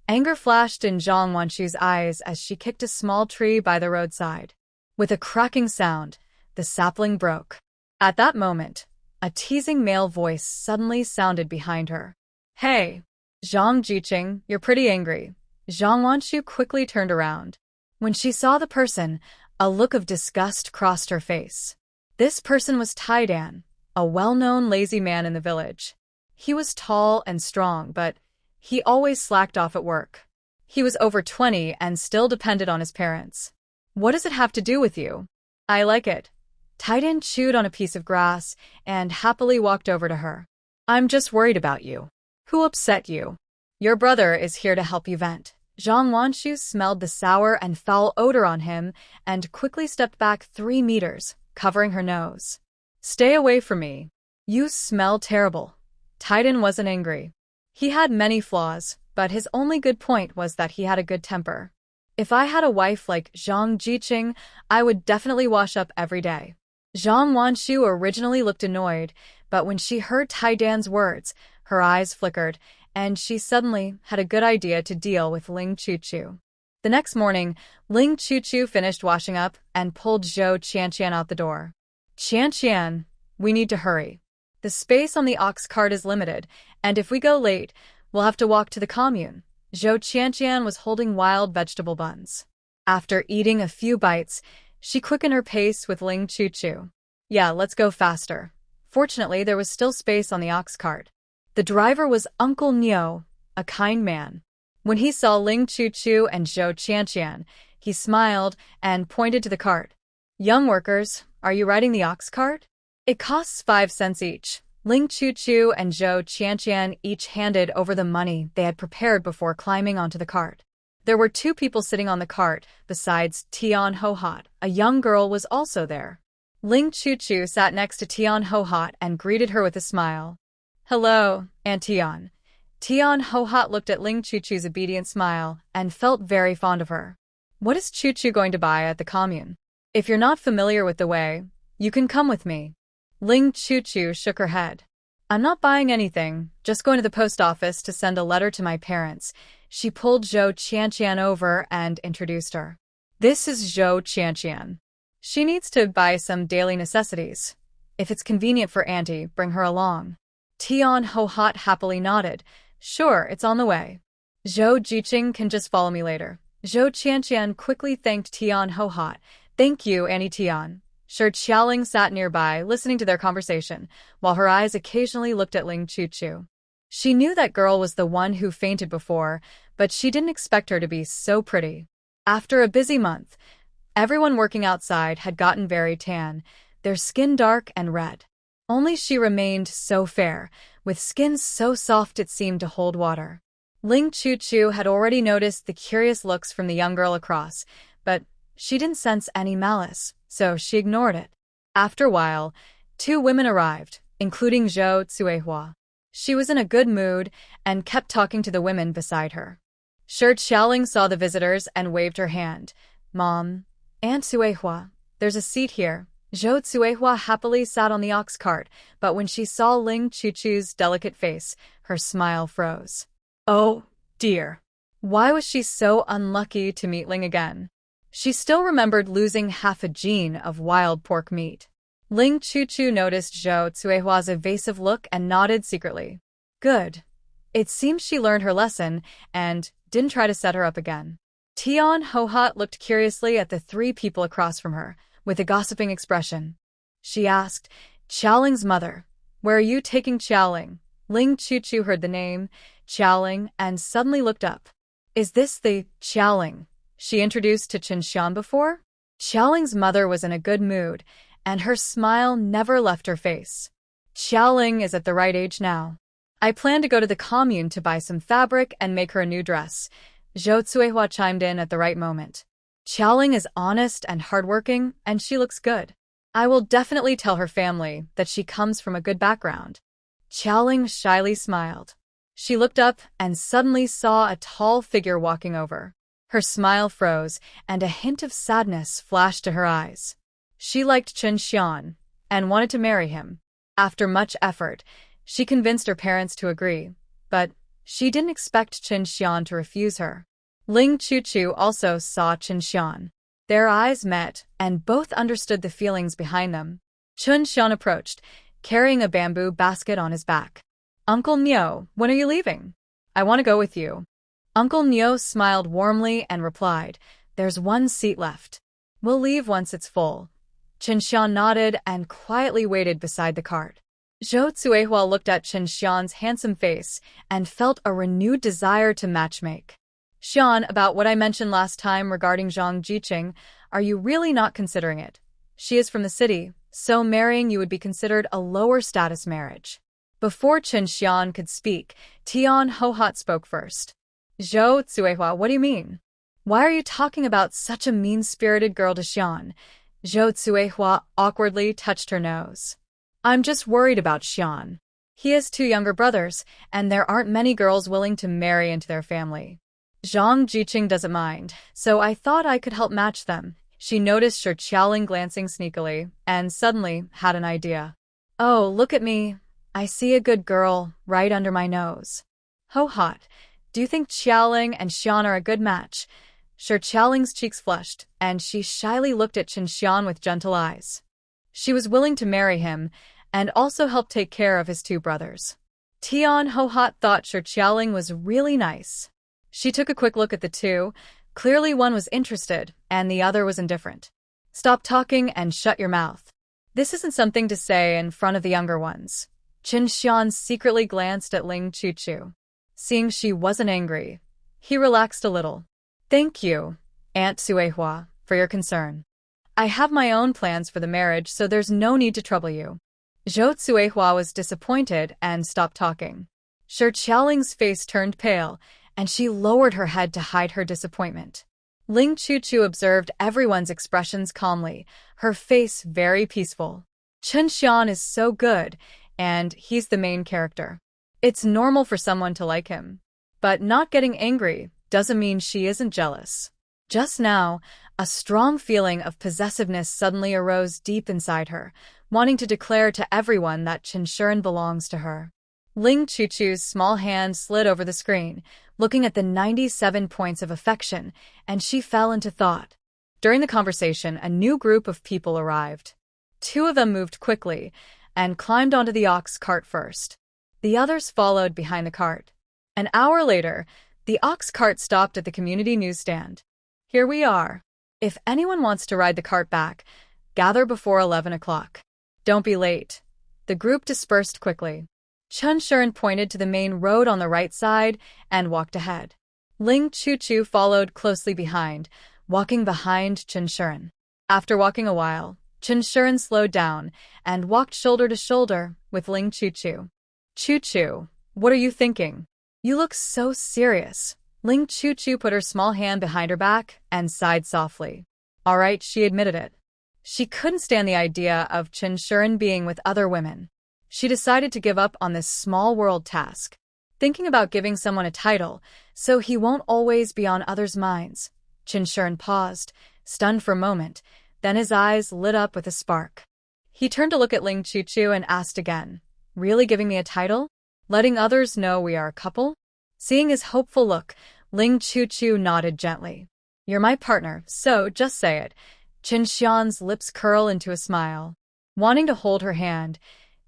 anger flashed in Zhang Wanshu's eyes as she kicked a small tree by the roadside. With a cracking sound, the sapling broke. At that moment, a teasing male voice suddenly sounded behind her. Hey, Zhang Jiqing, you're pretty angry. Zhang Wanshu quickly turned around. When she saw the person, a look of disgust crossed her face. This person was Taidan, a well-known lazy man in the village. He was tall and strong, but he always slacked off at work. He was over 20 and still depended on his parents. What does it have to do with you? I like it. Taidan chewed on a piece of grass and happily walked over to her. I'm just worried about you. Who upset you? Your brother is here to help you vent. Zhang Wanshu smelled the sour and foul odor on him and quickly stepped back 3 meters, covering her nose. Stay away from me. You smell terrible. Taidan wasn't angry. He had many flaws, but his only good point was that he had a good temper. If I had a wife like Zhang Jiqing, I would definitely wash up every day. Zhang Wanshu originally looked annoyed, but when she heard Taidan's words, her eyes flickered, and she suddenly had a good idea to deal with Ling Chuchu. The next morning, Ling Chuchu finished washing up and pulled Zhou Qianqian out the door. Qianqian, we need to hurry. The space on the ox cart is limited, and if we go late, we'll have to walk to the commune. Zhou Qianqian was holding wild vegetable buns. After eating a few bites, she quickened her pace with Ling Chuchu. Yeah, let's go faster. Fortunately, there was still space on the ox cart. The driver was Uncle Niu, a kind man. When he saw Ling Chuchu and Zhou Qianqian, he smiled and pointed to the cart. Young workers, are you riding the ox cart? It costs 5 cents each. Ling Chuchu and Zhou Qianqian each handed over the money they had prepared before climbing onto the cart. There were 2 people sitting on the cart, besides Tian Hohot. A young girl was also there. Ling Chuchu sat next to Tian Hohot and greeted her with a smile. Hello, Aunt Tian. Tian Hohot looked at Ling Chuchu's obedient smile and felt very fond of her. What is Chuchu going to buy at the commune? If you're not familiar with the way, you can come with me. Ling Chuchu shook her head. I'm not buying anything, just going to the post office to send a letter to my parents. She pulled Zhou Qianqian over and introduced her. This is Zhou Qianqian. She needs to buy some daily necessities. If it's convenient for Auntie, bring her along. Tian Hohot happily nodded. Sure, it's on the way. Zhou Jiqing can just follow me later. Zhou Qianqian quickly thanked Tian Hohot. Thank you, Auntie Tian. Shi Qiaoling sat nearby, listening to their conversation, while her eyes occasionally looked at Ling Chuchu. She knew that girl was the one who fainted before, but she didn't expect her to be so pretty. After a busy month, everyone working outside had gotten very tan, their skin dark and red. Only she remained so fair, with skin so soft it seemed to hold water. Ling Chuchu had already noticed the curious looks from the young girl across, but she didn't sense any malice, so she ignored it. After a while, 2 women arrived, including Zhou Cuihua. She was in a good mood and kept talking to the women beside her. Shi Qiaoling saw the visitors and waved her hand. Mom, Aunt Cuihua, there's a seat here. Zhou Cuihua happily sat on the ox cart, but when she saw Ling Chuchu's delicate face, her smile froze. Oh, dear. Why was she so unlucky to meet Ling again? She still remembered losing half a gene of wild pork meat. Ling Chuchu noticed Zhou Cuihua's evasive look and nodded secretly. Good. It seems she learned her lesson and didn't try to set her up again. Tian Hohot looked curiously at the 3 people across from her, with a gossiping expression. She asked, Qiaoling's mother, where are you taking Qiaoling? Ling Chuchu heard the name, Qiaoling, and suddenly looked up. Is this the Qiaoling she introduced to Chen Shian before? Qiaoling's mother was in a good mood, and her smile never left her face. Qiaoling is at the right age now. I plan to go to the commune to buy some fabric and make her a new dress. Zhou Cuihua chimed in at the right moment. Qiaoling is honest and hardworking, and she looks good. I will definitely tell her family that she comes from a good background. Qiaoling shyly smiled. She looked up and suddenly saw a tall figure walking over. Her smile froze, and a hint of sadness flashed to her eyes. She liked Chen Shian and wanted to marry him. After much effort, she convinced her parents to agree, but She didn't expect Chen Shian to refuse her. Ling Chuchu also saw Chen Shian. Their eyes met, and both understood the feelings behind them. Chen Shian approached, carrying a bamboo basket on his back. "Uncle Nyo, when are you leaving? I want to go with you." Uncle Nyo smiled warmly and replied, "There's one seat left. We'll leave once it's full." Chen Shian nodded and quietly waited beside the cart. Zhou Cuihua looked at Chen Xian's handsome face and felt a renewed desire to matchmake. "Xian, about what I mentioned last time regarding Zhang Jiqing, are you really not considering it? She is from the city, so marrying you would be considered a lower status marriage." Before Chen Shian could speak, Tian Hohot spoke first. "Zhou Cuihua, what do you mean? Why are you talking about such a mean-spirited girl to Xian?" Zhou Cuihua awkwardly touched her nose. "I'm just worried about Xian. He has 2 younger brothers, and there aren't many girls willing to marry into their family. Zhang Jiqing doesn't mind, so I thought I could help match them." She noticed Shi Qiaoling glancing sneakily, and suddenly had an idea. "Oh, look at me. I see a good girl right under my nose. Ho-hot, do you think Qiaoling and Xian are a good match?" Shi Qiaoling's cheeks flushed, and she shyly looked at Chen Shian with gentle eyes. She was willing to marry him, and also help take care of his 2 brothers. Tian Hohot thought Shi Qiaoling was really nice. She took a quick look at the 2. Clearly one was interested, and the other was indifferent. "Stop talking and shut your mouth. This isn't something to say in front of the younger ones." Chen Shian secretly glanced at Ling Chuchu. Seeing she wasn't angry, he relaxed a little. "Thank you, Aunt Cuihua, for your concern. I have my own plans for the marriage, so there's no need to trouble you." Zhou Cuihua was disappointed and stopped talking. Shi Qiaoling's face turned pale, and she lowered her head to hide her disappointment. Ling Chuchu observed everyone's expressions calmly, her face very peaceful. Chen Shian is so good, and he's the main character. It's normal for someone to like him. But not getting angry doesn't mean she isn't jealous. Just now, a strong feeling of possessiveness suddenly arose deep inside her, wanting to declare to everyone that Chen Shian belongs to her. Ling Chuchu's small hand slid over the screen, looking at the 97 points of affection, and she fell into thought. During the conversation, a new group of people arrived. 2 of them moved quickly and climbed onto the ox cart first. The others followed behind the cart. An hour later, the ox cart stopped at the community newsstand. "Here we are. If anyone wants to ride the cart back, gather before 11 o'clock. Don't be late." The group dispersed quickly. Chen Shian pointed to the main road on the right side and walked ahead. Ling Chuchu followed closely behind, walking behind Chen Shian. After walking a while, Chen Shian slowed down and walked shoulder to shoulder with Ling Chuchu. "Chuchu, what are you thinking? You look so serious." Ling Chuchu put her small hand behind her back and sighed softly. All right, she admitted it. She couldn't stand the idea of Chen Shian being with other women. She decided to give up on this small world task, thinking about giving someone a title so he won't always be on others' minds. Chen Shian paused, stunned for a moment, then his eyes lit up with a spark. He turned to look at Ling Chuchu and asked again, "Really giving me a title? Letting others know we are a couple?" Seeing his hopeful look, Ling Chuchu nodded gently. "You're my partner, so just say it." Chen Xian's lips curl into a smile. Wanting to hold her hand,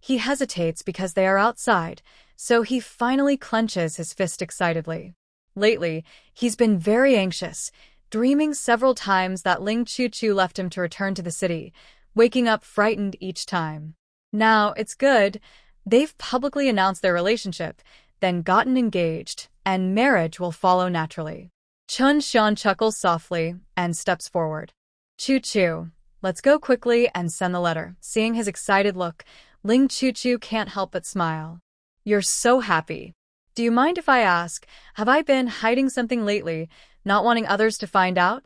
he hesitates because they are outside, so he finally clenches his fist excitedly. Lately, he's been very anxious, dreaming several times that Ling Chuchu left him to return to the city, waking up frightened each time. Now, it's good. They've publicly announced their relationship, then gotten engaged, and marriage will follow naturally. Chen Shian chuckles softly and steps forward. "Chuchu, let's go quickly and send the letter." Seeing his excited look, Ling Chuchu can't help but smile. "You're so happy. Do you mind if I ask, have I been hiding something lately, not wanting others to find out?"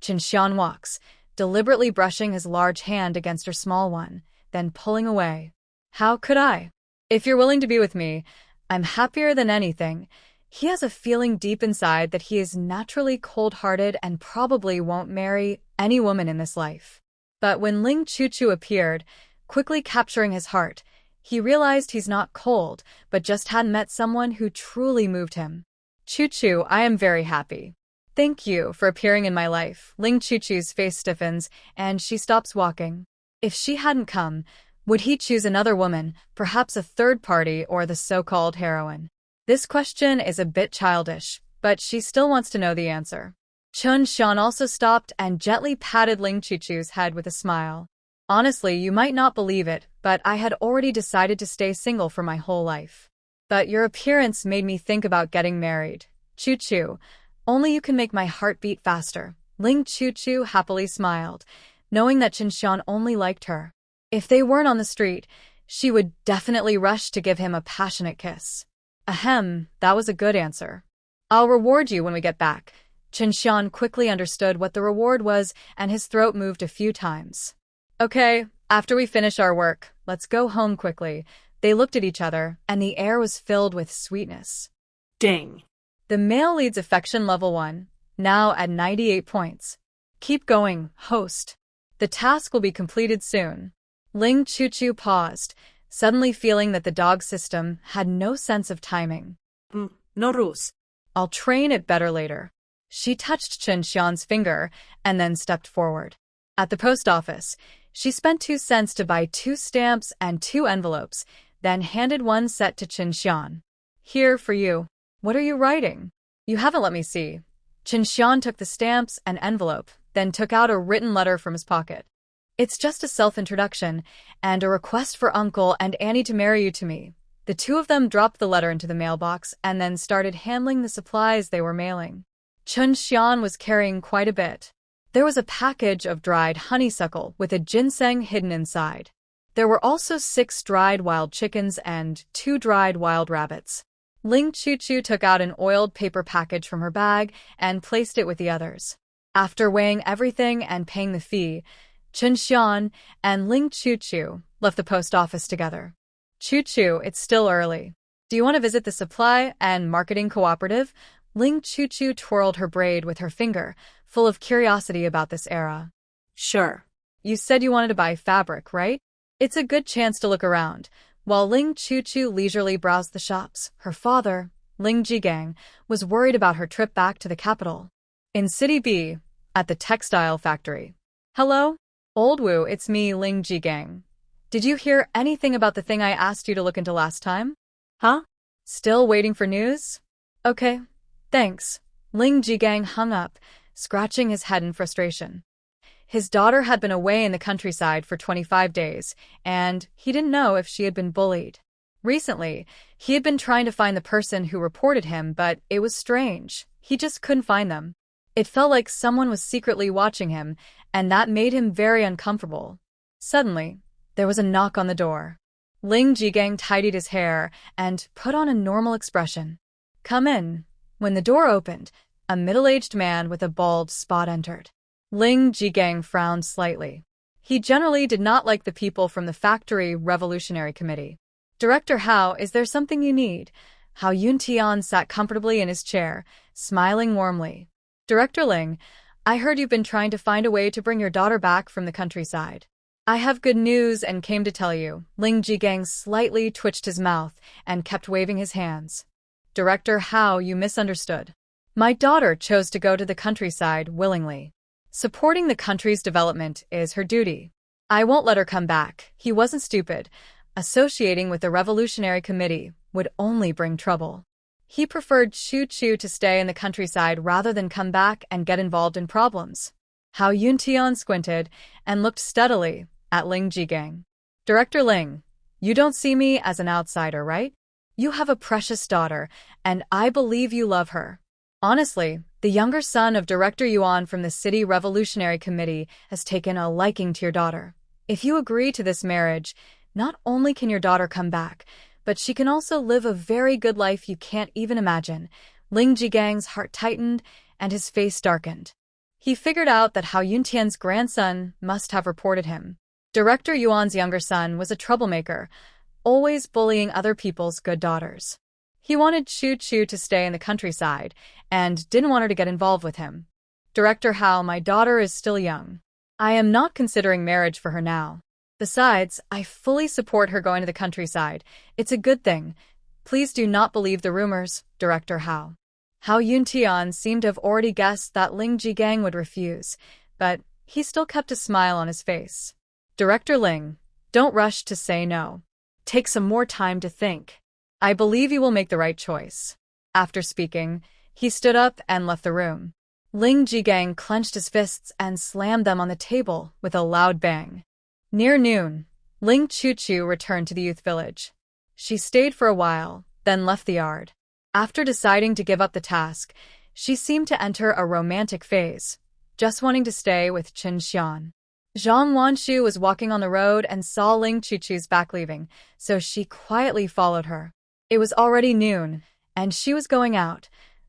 Chen Shian walks, deliberately brushing his large hand against her small one, then pulling away. "How could I? If you're willing to be with me, I'm happier than anything." He has a feeling deep inside that he is naturally cold-hearted and probably won't marry any woman in this life. But when Ling Chuchu appeared, quickly capturing his heart, He realized he's not cold, but just hadn't met someone who truly moved him. Choo-choo, I am very happy. Thank you for appearing in my life. Ling Choo-choo's face stiffens, and she stops walking. If she hadn't come, would he choose another woman, perhaps a third party or the so-called heroine? This question is a bit childish, but she still wants to know the answer. Chen Shian also stopped and gently patted Ling Choo-choo's head with a smile. Honestly, you might not believe it, but I had already decided to stay single for my whole life. But your appearance made me think about getting married. Choo-choo, only you can make my heart beat faster. Ling Choo-choo happily smiled, knowing that Chen Shian only liked her. If they weren't on the street, she would definitely rush to give him a passionate kiss. Ahem, that was a good answer. I'll reward you when we get back. Chen Shian quickly understood what the reward was, and his throat moved a few times. Okay, after we finish our work, let's go home quickly. They looked at each other, and the air was filled with sweetness. Ding. The male leads affection level 1, now at 98 points. Keep going, host. The task will be completed soon. Ling Choo-choo paused, suddenly feeling that the dog system had no sense of timing. No rules. I'll train it better later. She touched Chen Xian's finger and then stepped forward. At the post office, she spent 2 cents to buy 2 stamps and 2 envelopes, then handed one set to Chen Shian. Here for you. What are you writing? You haven't let me see. Chen Shian took the stamps and envelope, then took out a written letter from his pocket. It's just a self-introduction and a request for Uncle and Annie to marry you to me. The two of them dropped the letter into the mailbox and then started handling the supplies they were mailing. Chen Shian was carrying quite a bit. There was a package of dried honeysuckle with a ginseng hidden inside. There were also 6 dried wild chickens and 2 dried wild rabbits. Ling Choo-choo took out an oiled paper package from her bag and placed it with the others. After weighing everything and paying the fee, Chen Shian and Ling Choo-choo left the post office together. Choo-choo, it's still early. Do you want to visit the supply and marketing cooperative? Ling Choo-choo twirled her braid with her finger, full of curiosity about this era. Sure. You said you wanted to buy fabric, right? It's a good chance to look around. While Ling Choo-choo leisurely browsed the shops, her father, Ling Jigang, was worried about her trip back to the capital. In City B, at the textile factory. Hello? Old Wu, it's me, Ling Jigang. Did you hear anything about the thing I asked you to look into last time? Huh? Still waiting for news? Okay, thanks. Ling Jigang hung up, scratching his head in frustration. His daughter had been away in the countryside for 25 days, and he didn't know if she had been bullied. Recently, he had been trying to find the person who reported him, but it was strange. He just couldn't find them. It felt like someone was secretly watching him, and that made him very uncomfortable. Suddenly, there was a knock on the door. Ling Jigang tidied his hair and put on a normal expression. Come in. When the door opened, a middle-aged man with a bald spot entered. Ling Jigang frowned slightly. He generally did not like the people from the factory revolutionary committee. Director Hao, is there something you need? Hao Yuntian sat comfortably in his chair, smiling warmly. Director Ling, I heard you've been trying to find a way to bring your daughter back from the countryside. I have good news and came to tell you. Ling Jigang slightly twitched his mouth and kept waving his hands. Director Hao, you misunderstood. My daughter chose to go to the countryside willingly. Supporting the country's development is her duty. I won't let her come back. He wasn't stupid. Associating with the Revolutionary Committee would only bring trouble. He preferred Choo-choo to stay in the countryside rather than come back and get involved in problems. Hao Yuntian squinted and looked steadily at Ling Jigang. Director Ling, you don't see me as an outsider, right? You have a precious daughter, and I believe you love her. Honestly, the younger son of Director Yuan from the City Revolutionary Committee has taken a liking to your daughter. If you agree to this marriage, not only can your daughter come back, but she can also live a very good life you can't even imagine. Ling Jigang's heart tightened and his face darkened. He figured out that Hao Yuntian's grandson must have reported him. Director Yuan's younger son was a troublemaker, always bullying other people's good daughters. He wanted Choo-choo to stay in the countryside and didn't want her to get involved with him. Director Hao, my daughter is still young. I am not considering marriage for her now. Besides, I fully support her going to the countryside. It's a good thing. Please do not believe the rumors, Director Hao. Hao Yuntian seemed to have already guessed that Ling Jigang would refuse, but he still kept a smile on his face. Director Ling, don't rush to say no. Take some more time to think. I believe you will make the right choice. After speaking, he stood up and left the room. Ling Jigang clenched his fists and slammed them on the table with a loud bang. Near noon, Ling Chuchu returned to the youth village. She stayed for a while, then left the yard. After deciding to give up the task, she seemed to enter a romantic phase, just wanting to stay with Chen Shian. Zhang Wanshu was walking on the road and saw Ling Chuchu's back leaving, so she quietly followed her. It was already noon, and she was going out.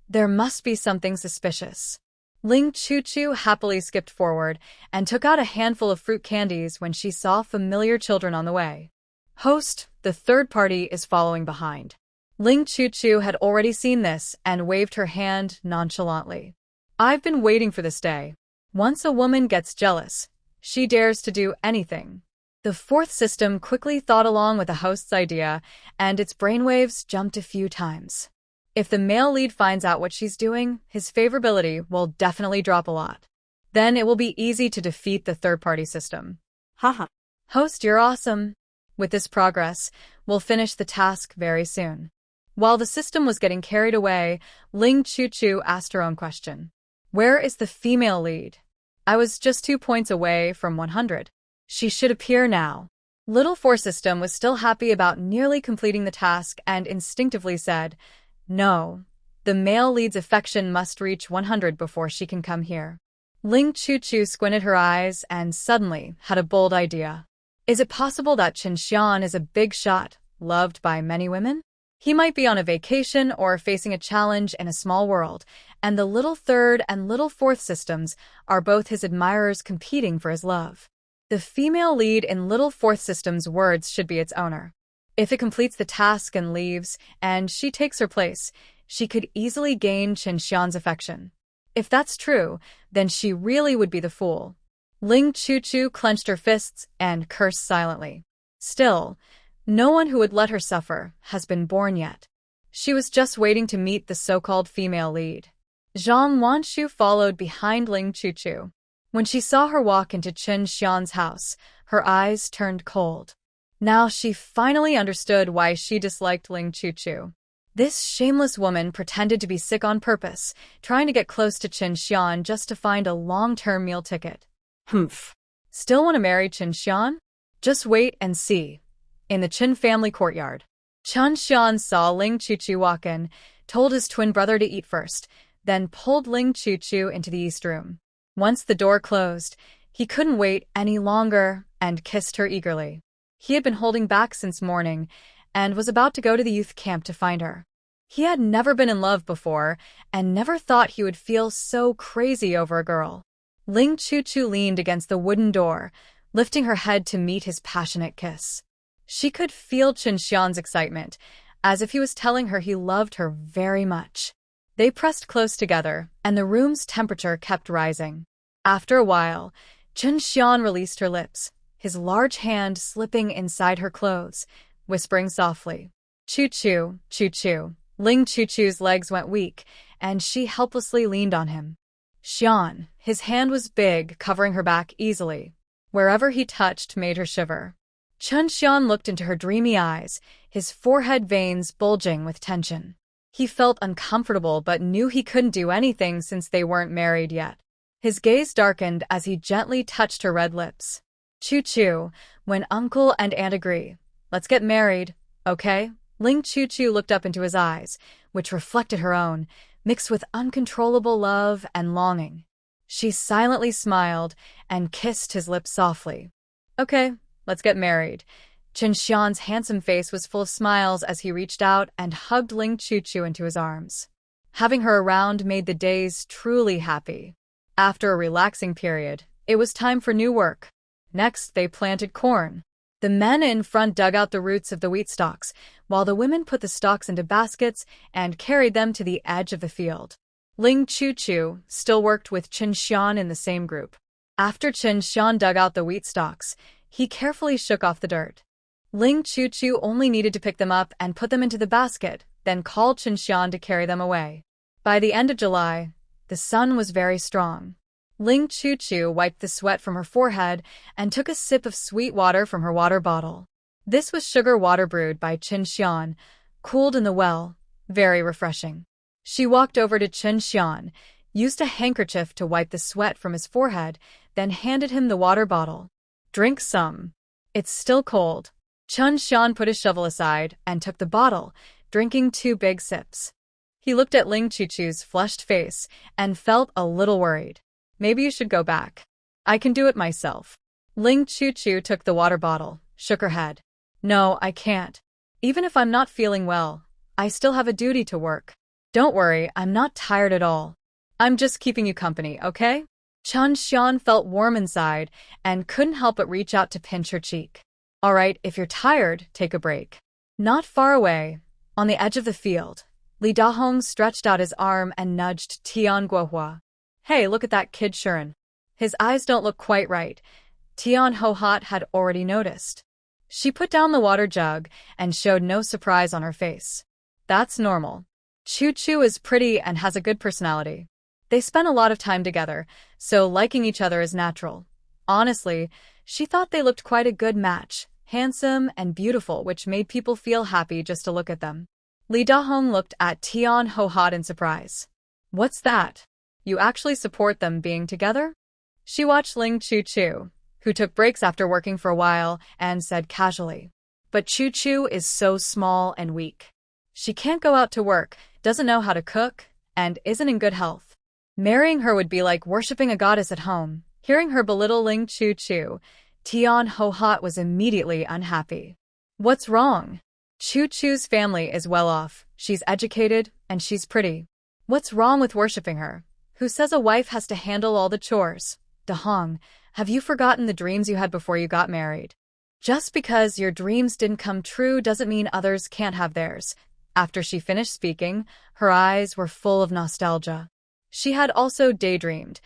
There must be something suspicious. Ling Chuchu happily skipped forward and took out a handful of fruit candies when she saw familiar children on the way. Host, the third party is following behind. Ling Chuchu had already seen this and waved her hand nonchalantly. I've been waiting for this day. Once a woman gets jealous, she dares to do anything. The fourth system quickly thought along with the host's idea, and its brainwaves jumped a few times. If the male lead finds out what she's doing, his favorability will definitely drop a lot. Then it will be easy to defeat the third-party system. Haha. Host, you're awesome. With this progress, we'll finish the task very soon. While the system was getting carried away, Ling Chuchu asked her own question. Where is the female lead? I was just 2 points away from 100. She should appear now. Little Four System was still happy about nearly completing the task and instinctively said, no, the male lead's affection must reach 100 before she can come here. Ling Chuchu squinted her eyes and suddenly had a bold idea. Is it possible that Chen Shian is a big shot, loved by many women? He might be on a vacation or facing a challenge in a small world, and the Little Third and Little Fourth systems are both his admirers competing for his love. The female lead in Little Fourth system's words should be its owner. If it completes the task and leaves, and she takes her place, she could easily gain Chen Xian's affection. If that's true, then she really would be the fool. Ling Chuchu clenched her fists and cursed silently. Still, no one who would let her suffer has been born yet. She was just waiting to meet the so-called female lead. Zhang Wanshu followed behind Ling Chuchu. When she saw her walk into Chen Xian's house, her eyes turned cold. Now she finally understood why she disliked Ling Chuchu. This shameless woman pretended to be sick on purpose, trying to get close to Chen Shian just to find a long-term meal ticket. Humph. Still want to marry Chen Shian? Just wait and see. In the Chen family courtyard, Chen Shian saw Ling Chuchu walk in, told his twin brother to eat first, then pulled Ling Chuchu into the east room. Once the door closed, he couldn't wait any longer and kissed her eagerly. He had been holding back since morning and was about to go to the youth camp to find her. He had never been in love before and never thought he would feel so crazy over a girl. Ling Chuchu leaned against the wooden door, lifting her head to meet his passionate kiss. She could feel Chen Xian's excitement, as if he was telling her he loved her very much. They pressed close together, and the room's temperature kept rising. After a while, Chen Shian released her lips, his large hand slipping inside her clothes, whispering softly, "Choo-choo, choo-choo." Ling Chuchu's legs went weak, and she helplessly leaned on him. Xian, his hand was big, covering her back easily. Wherever he touched made her shiver. Chen Shian looked into her dreamy eyes, his forehead veins bulging with tension. He felt uncomfortable but knew he couldn't do anything since they weren't married yet. His gaze darkened as he gently touched her red lips. Choo-choo, when uncle and aunt agree. Let's get married, okay? Ling Chuchu looked up into his eyes, which reflected her own, mixed with uncontrollable love and longing. She silently smiled and kissed his lips softly. Okay, let's get married. Chen Xian's handsome face was full of smiles as he reached out and hugged Ling Chuchu into his arms. Having her around made the days truly happy. After a relaxing period, it was time for new work. Next, they planted corn. The men in front dug out the roots of the wheat stalks, while the women put the stalks into baskets and carried them to the edge of the field. Ling Chuchu still worked with Chen Shian in the same group. After Chen Shian dug out the wheat stalks, He carefully shook off the dirt. Ling Chuchu only needed to pick them up and put them into the basket, then called Chen Shian to carry them away. By the end of July, the sun was very strong. Ling Chuchu wiped the sweat from her forehead and took a sip of sweet water from her water bottle. This was sugar water brewed by Chen Shian, cooled in the well, very refreshing. She walked over to Chen Shian, used a handkerchief to wipe the sweat from his forehead, then handed him the water bottle. "Drink some. It's still cold." Chen Shian put his shovel aside and took the bottle, drinking 2 big sips. He looked at Ling Chuchu's flushed face and felt a little worried. "Maybe you should go back. I can do it myself." Ling Chuchu took the water bottle, shook her head. "No, I can't. Even if I'm not feeling well, I still have a duty to work. Don't worry, I'm not tired at all. I'm just keeping you company, okay?" Chen Shian felt warm inside and couldn't help but reach out to pinch her cheek. "All right, if you're tired, take a break." Not far away, on the edge of the field, Li Dahong stretched out his arm and nudged Tian Guohua. "Hey, look at that kid Shirin. His eyes don't look quite right." Tian Hohat had already noticed. She put down the water jug and showed no surprise on her face. "That's normal. Chu-Chu is pretty and has a good personality. They spent a lot of time together, so liking each other is natural." Honestly, she thought they looked quite a good match, handsome and beautiful, which made people feel happy just to look at them. Li Dahong looked at Tian Hohat in surprise. "What's that? You actually support them being together?" She watched Ling Chu-Chu, who took breaks after working for a while, and said casually, "But Chu-Chu is so small and weak. She can't go out to work, doesn't know how to cook, and isn't in good health. Marrying her would be like worshipping a goddess at home." Hearing her belittle Ling Chu-Chu, Tian Hohat was immediately unhappy. "What's wrong? Chu-Chu's family is well off, she's educated, and she's pretty. What's wrong with worshipping her? Who says a wife has to handle all the chores? Dahong, have you forgotten the dreams you had before you got married? Just because your dreams didn't come true doesn't mean others can't have theirs." After she finished speaking, her eyes were full of nostalgia. She had also daydreamed,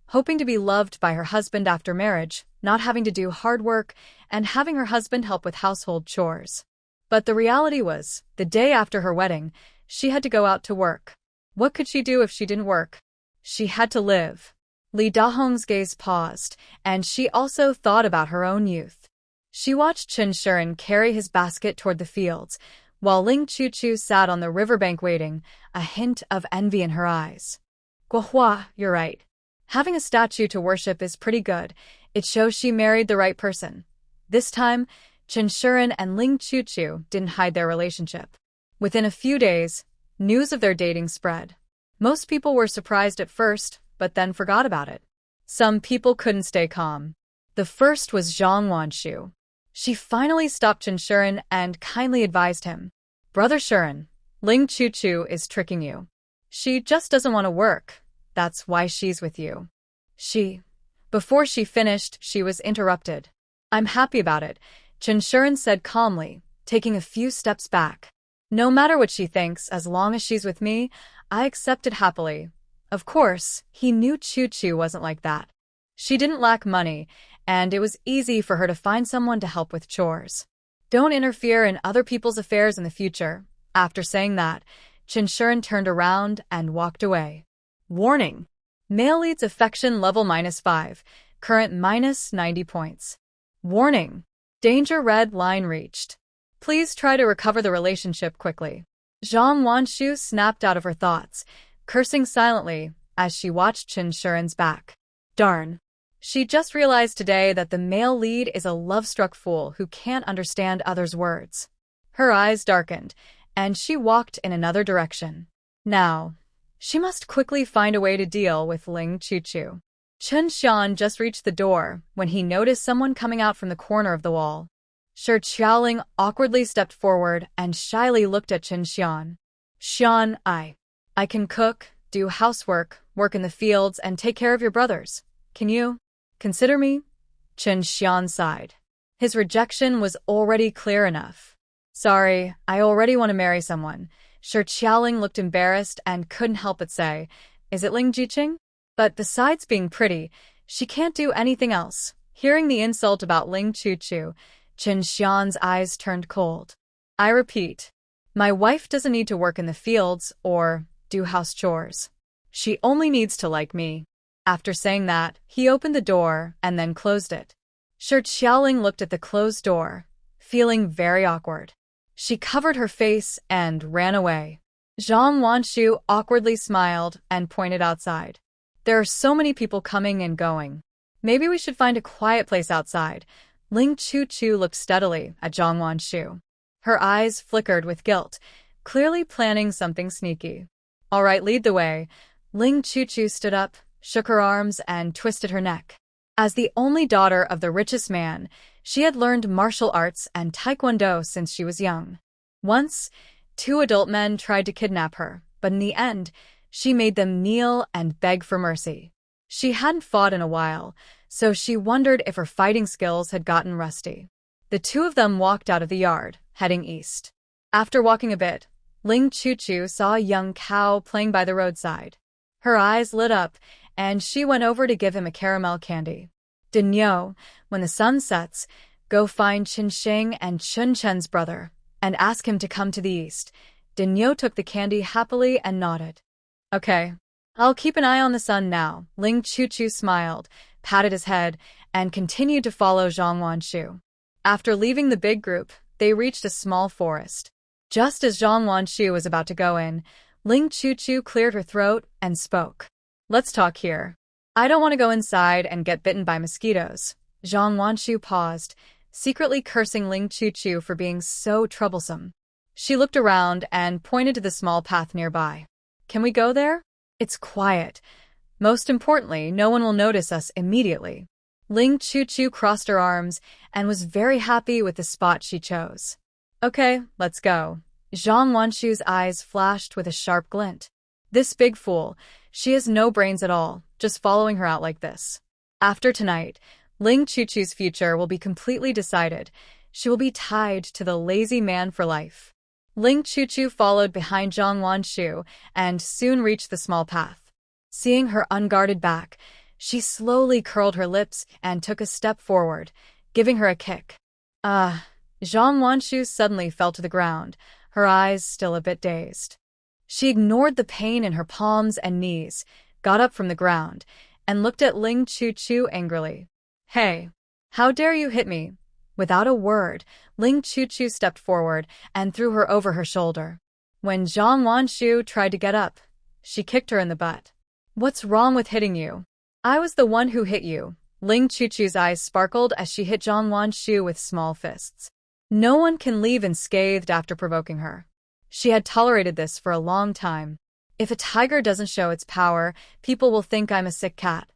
hoping to be loved by her husband after marriage, not having to do hard work, and having her husband help with household chores. But the reality was, the day after her wedding, she had to go out to work. What could she do if she didn't work? She had to live. Li Dahong's gaze paused, and she also thought about her own youth. She watched Chen Shian carry his basket toward the fields, while Ling Chu-Chu sat on the riverbank waiting, a hint of envy in her eyes. "Guohua, you're right. Having a statue to worship is pretty good. It shows she married the right person." This time, Chen Shian and Ling Chu-Chu didn't hide their relationship. Within a few days, news of their dating spread. Most people were surprised at first, but then forgot about it. Some people couldn't stay calm. The first was Zhang Wanshu. She finally stopped Chen Shian and kindly advised him. "Brother Shian, Ling Chu-Chu is tricking you. She just doesn't want to work. That's why she's with you." Before she finished, she was interrupted. "I'm happy about it," Chen Shian said calmly, taking a few steps back. "No matter what she thinks, as long as she's with me, I accept it happily." Of course, he knew Chu-Chu wasn't like that. She didn't lack money, and it was easy for her to find someone to help with chores. "Don't interfere in other people's affairs in the future." After saying that, Chen Shian turned around and walked away. Warning: male leads affection level -5, current -90 points. Warning: danger, red line reached. Please try to recover the relationship quickly. Zhang Wanshu snapped out of her thoughts, cursing silently as she watched Chen Shian's back. Darn. She just realized today that the male lead is a love-struck fool who can't understand others' words. Her eyes darkened, and she walked in another direction. Now, she must quickly find a way to deal with Ling Chu-Chu. Chen Shian just reached the door when he noticed someone coming out from the corner of the wall. Shi Qiaoling awkwardly stepped forward and shyly looked at Chen Shian. "Shian, I can cook, do housework, work in the fields, and take care of your brothers. Can you consider me?" Chen Shian sighed. His rejection was already clear enough. "Sorry, I already want to marry someone." Shi Qiaoling looked embarrassed and couldn't help but say, "Is it Ling Jiqing?" But besides being pretty, she can't do anything else. Hearing the insult about Ling Chuchu, Chen Shian's eyes turned cold. I repeat, my wife doesn't need to work in the fields or do house chores. She only needs to like me. After saying that, he opened the door and then closed it. Shi Xiaoling looked at the closed door, feeling very awkward. She covered her face and ran away. Zhang Wanshu awkwardly smiled and pointed outside. There are so many people coming and going. Maybe we should find a quiet place outside. Ling Chuchu looked steadily at Zhang Wanshu. Her eyes flickered with guilt, clearly planning something sneaky. All right, lead the way. Ling Chuchu stood up, shook her arms, and twisted her neck. As the only daughter of the richest man, she had learned martial arts and taekwondo since she was young. Once, 2 adult men tried to kidnap her, but in the end, she made them kneel and beg for mercy. She hadn't fought in a while, so she wondered if her fighting skills had gotten rusty. The 2 of them walked out of the yard, heading east. After walking a bit, Ling Chuchu saw a young cow playing by the roadside. Her eyes lit up, and she went over to give him a caramel candy. Dinyo, when the sun sets, go find Chen Shian and Chen Chen's brother, and ask him to come to the east. Dinyo took the candy happily and nodded. Okay, I'll keep an eye on the sun now. Ling Chuchu smiled, patted his head, and continued to follow Zhang Wanshu. After leaving the big group, they reached a small forest. Just as Zhang Wanshu was about to go in, Ling Chuchu cleared her throat and spoke. Let's talk here. I don't want to go inside and get bitten by mosquitoes. Zhang Wanshu paused, secretly cursing Ling Chuchu for being so troublesome. She looked around and pointed to the small path nearby. Can we go there? It's quiet. Most importantly, no one will notice us immediately. Ling Chuchu crossed her arms and was very happy with the spot she chose. Okay, let's go. Zhang Wanshu's eyes flashed with a sharp glint. This big fool, she has no brains at all, just following her out like this. After tonight, Ling Chuchu's future will be completely decided. She will be tied to the lazy man for life. Ling Chuchu followed behind Zhang Wanshu and soon reached the small path. Seeing her unguarded back, she slowly curled her lips and took a step forward, giving her a kick. Zhang Wanshu suddenly fell to the ground, her eyes still a bit dazed. She ignored the pain in her palms and knees, got up from the ground, and looked at Ling Chuchu angrily. Hey, how dare you hit me? Without a word, Ling Chuchu stepped forward and threw her over her shoulder. When Zhang Wanshu tried to get up, she kicked her in the butt. What's wrong with hitting you? I was the one who hit you. Ling Chuchu's eyes sparkled as she hit Zhang Wanshu with small fists. No one can leave unscathed after provoking her. She had tolerated this for a long time. If a tiger doesn't show its power, people will think I'm a sick cat.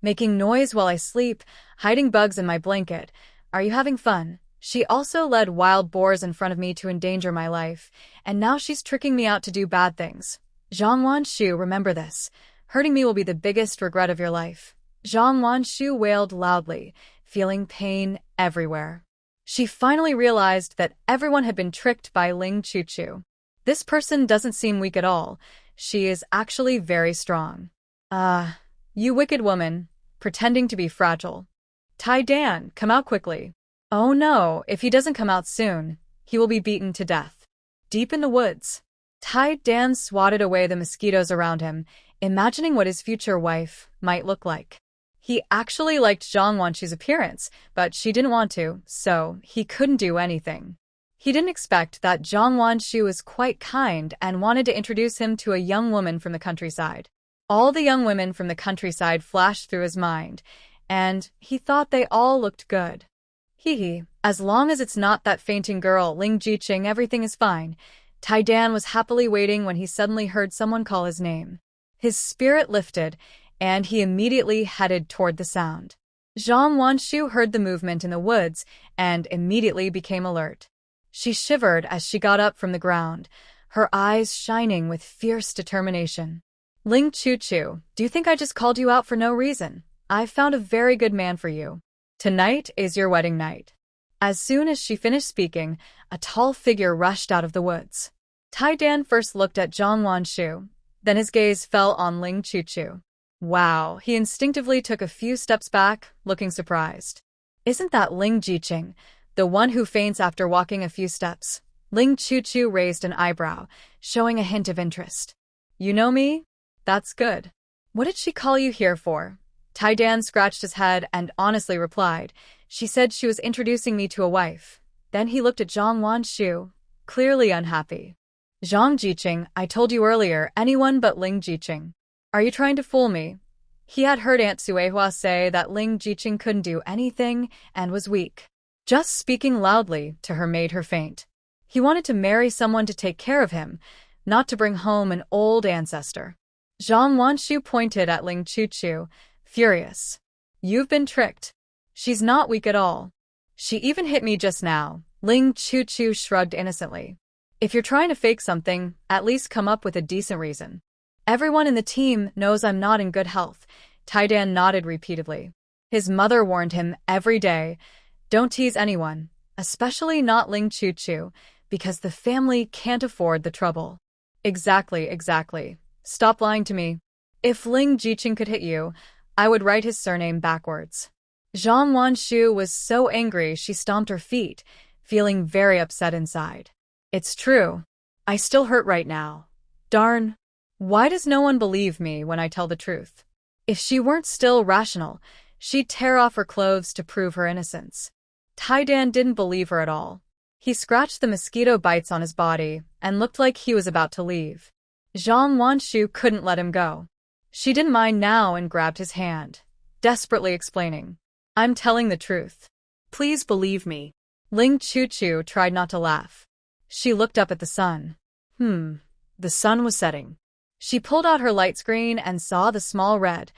Making noise while I sleep, hiding bugs in my blanket. Are you having fun? She also led wild boars in front of me to endanger my life, and now she's tricking me out to do bad things. Zhang Wanshu, remember this. Hurting me will be the biggest regret of your life. Zhang Wanshu wailed loudly, feeling pain everywhere. She finally realized that everyone had been tricked by Ling Chuchu. This person doesn't seem weak at all. She is actually very strong. You wicked woman, pretending to be fragile. Tai Dan, come out quickly. Oh no, if he doesn't come out soon, he will be beaten to death. Deep in the woods, Tai Dan swatted away the mosquitoes around him, imagining what his future wife might look like. He actually liked Zhang Wanshu's appearance, but she didn't want to, so he couldn't do anything. He didn't expect that Zhang Wanshu was quite kind and wanted to introduce him to a young woman from the countryside. All the young women from the countryside flashed through his mind, and he thought they all looked good. As long as it's not that fainting girl, Ling Jiqing, everything is fine. Tai Dan was happily waiting when he suddenly heard someone call his name. His spirit lifted, and he immediately headed toward the sound. Zhang Wanshu heard the movement in the woods and immediately became alert. She shivered as she got up from the ground, her eyes shining with fierce determination. Ling Chuchu, do you think I just called you out for no reason? I've found a very good man for you. Tonight is your wedding night. As soon as she finished speaking, a tall figure rushed out of the woods. Tai Dan first looked at Zhang Wanshu, then his gaze fell on Ling Chuchu. Wow, he instinctively took a few steps back, looking surprised. Isn't that Ling Jiqing, the one who faints after walking a few steps? Ling Chuchu raised an eyebrow, showing a hint of interest. You know me? That's good. What did she call you here for? Tai Dan scratched his head and honestly replied, she said she was introducing me to a wife. Then he looked at Zhang Wanshu, clearly unhappy. Zhang Jiqing, I told you earlier, anyone but Ling Jiqing. Are you trying to fool me? He had heard Aunt Suehua say that Ling Jiqing couldn't do anything and was weak. Just speaking loudly to her made her faint. He wanted to marry someone to take care of him, not to bring home an old ancestor. Zhang Wanshu pointed at Ling Chuchu, furious. You've been tricked. She's not weak at all. She even hit me just now. Ling Chuchu shrugged innocently. If you're trying to fake something, at least come up with a decent reason. Everyone in the team knows I'm not in good health. Tai Dan nodded repeatedly. His mother warned him every day, don't tease anyone, especially not Ling Chuchu, because the family can't afford the trouble. Exactly. Stop lying to me. If Ling Jiqing could hit you, I would write his surname backwards. Zhang Wanshu was so angry she stomped her feet, feeling very upset inside. It's true. I still hurt right now. Darn. Why does no one believe me when I tell the truth? If she weren't still rational, she'd tear off her clothes to prove her innocence. Tai Dan didn't believe her at all. He scratched the mosquito bites on his body and looked like he was about to leave. Zhang Wanshu couldn't let him go. She didn't mind now and grabbed his hand, desperately explaining, I'm telling the truth. Please believe me. Ling Chuchu tried not to laugh. She looked up at the sun. The sun was setting. She pulled out her light screen and saw the small red,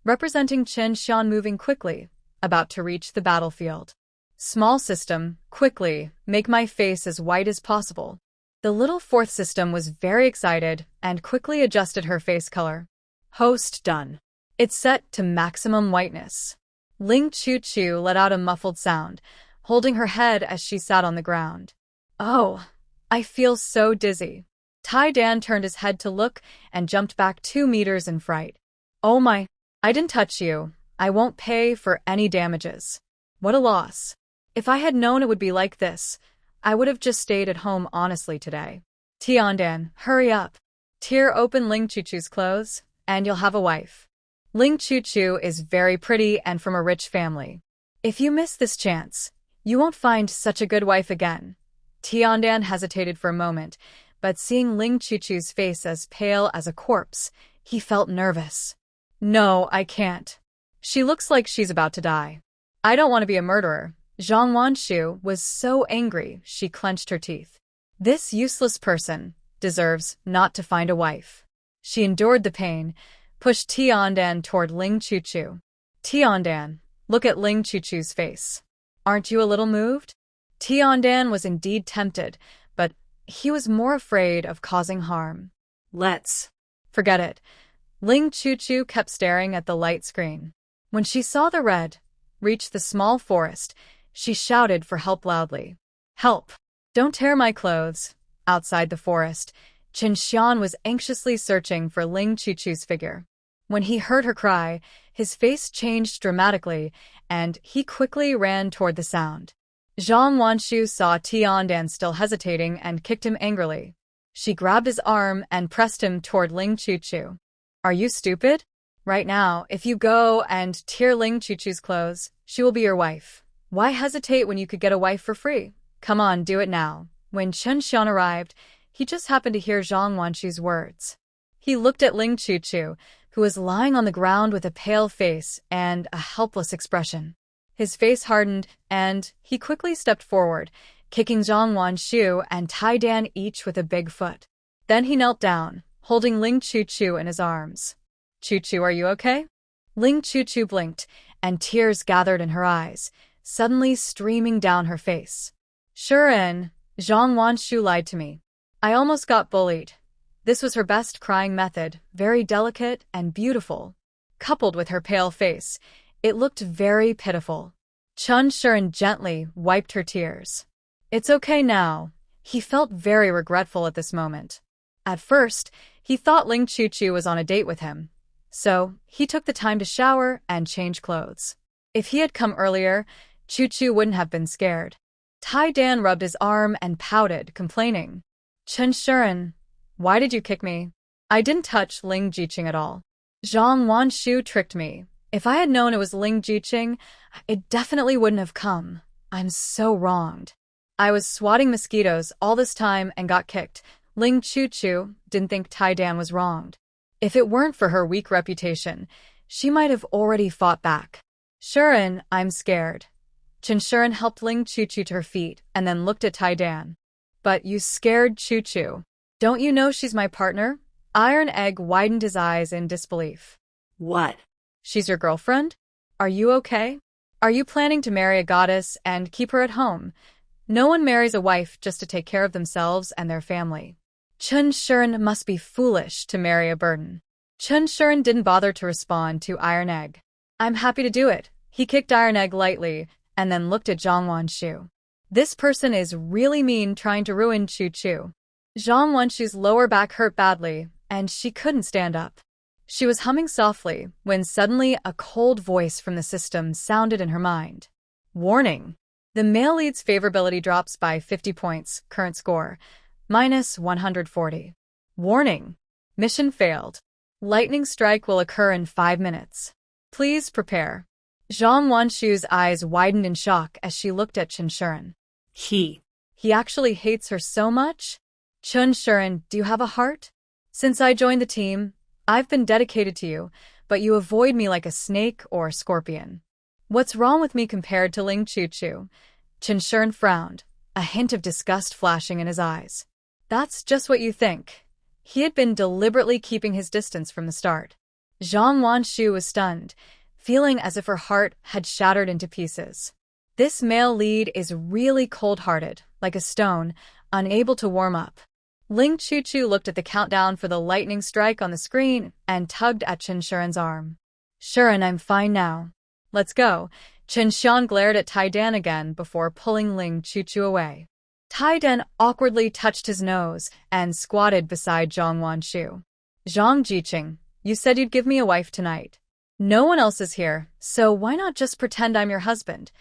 representing Chen Shian moving quickly, about to reach the battlefield. Small system, quickly, make my face as white as possible. The little fourth system was very excited and quickly adjusted her face color. Host done. It's set to maximum whiteness. Ling Chuchu let out a muffled sound, holding her head as she sat on the ground. Oh, I feel so dizzy. Tai Dan turned his head to look and jumped back 2 meters in fright. Oh my, I didn't touch you. I won't pay for any damages. What a loss. If I had known it would be like this, I would have just stayed at home honestly today. Tiandan, hurry up. Tear open Ling Chuchu's clothes, and you'll have a wife. Ling Chuchu is very pretty and from a rich family. If you miss this chance, you won't find such a good wife again. Tiandan hesitated for a moment, but seeing Ling Chuchu's face as pale as a corpse, he felt nervous. No, I can't. She looks like she's about to die. I don't want to be a murderer. Zhang Wanshu was so angry she clenched her teeth. This useless person deserves not to find a wife. She endured the pain, pushed Tiandan toward Ling Chuchu. Tiandan, look at Ling Chuchu's face. Aren't you a little moved? Tiandan was indeed tempted, but he was more afraid of causing harm. Let's. Forget it. Ling Chuchu kept staring at the light screen. When she saw the red reach the small forest, she shouted for help loudly. Help! Don't tear my clothes. Outside the forest, Chen Shian was anxiously searching for Ling Chuchu's figure. When he heard her cry, his face changed dramatically, and he quickly ran toward the sound. Zhang Wanshu saw Tiandan still hesitating and kicked him angrily. She grabbed his arm and pressed him toward Ling Chuchu. Are you stupid? Right now, if you go and tear Ling Chuchu's clothes, she will be your wife. Why hesitate when you could get a wife for free? Come on, do it now. When Chen Shian arrived, he just happened to hear Zhang Wanshu's words. He looked at Ling Chuchu, who was lying on the ground with a pale face and a helpless expression. His face hardened, and he quickly stepped forward, kicking Zhang Wanshu and Tai Dan each with a big foot. Then he knelt down, holding Ling Chuchu in his arms. Chuchu, are you okay? Ling Chuchu blinked, and tears gathered in her eyes, suddenly streaming down her face. Sure in, Zhang Wanshu lied to me. I almost got bullied. This was her best crying method, very delicate and beautiful. Coupled with her pale face, it looked very pitiful. Chen Shian gently wiped her tears. It's okay now. He felt very regretful at this moment. At first, he thought Ling Chuchu was on a date with him. So, he took the time to shower and change clothes. If he had come earlier, Chu wouldn't have been scared. Tai Dan rubbed his arm and pouted, complaining. Chen Shian, why did you kick me? I didn't touch Ling Jiqing at all. Zhang Wanshu tricked me. If I had known it was Ling Jiqing, it definitely wouldn't have come. I'm so wronged. I was swatting mosquitoes all this time and got kicked. Ling Chu didn't think Tai Dan was wronged. If it weren't for her weak reputation, she might have already fought back. Shian, I'm scared. Chen Shian helped Ling Chu to her feet and then looked at Tai Dan. But you scared Chu. Don't you know she's my partner? Iron Egg widened his eyes in disbelief. What? She's your girlfriend? Are you okay? Are you planning to marry a goddess and keep her at home? No one marries a wife just to take care of themselves and their family. Chen Shian must be foolish to marry a burden. Chen Shian didn't bother to respond to Iron Egg. I'm happy to do it. He kicked Iron Egg lightly and then looked at Zhang Wanshu. This person is really mean, trying to ruin Chu. Zhang Wanshu's lower back hurt badly, and she couldn't stand up. She was humming softly when suddenly a cold voice from the system sounded in her mind. Warning! The male lead's favorability drops by 50 points, current score, minus 140. Warning! Mission failed. Lightning strike will occur in 5 minutes. Please prepare. Zhang Wanshu's eyes widened in shock as she looked at Chen Shian. He actually hates her so much? Chen Shian, do you have a heart? Since I joined the team, I've been dedicated to you, but you avoid me like a snake or a scorpion. What's wrong with me compared to Ling Chu? Chen Shian frowned, a hint of disgust flashing in his eyes. That's just what you think. He had been deliberately keeping his distance from the start. Zhang Wanshu was stunned, feeling as if her heart had shattered into pieces. This male lead is really cold-hearted, like a stone, unable to warm up. Ling Chu looked at the countdown for the lightning strike on the screen and tugged at Chen Shian's arm. Shian, I'm fine now. Let's go. Chen Shian glared at Tai Dan again before pulling Ling Chu away. Tai Dan awkwardly touched his nose and squatted beside Zhang Wanshu. Zhang Jiqing, you said you'd give me a wife tonight. No one else is here, so why not just pretend I'm your husband?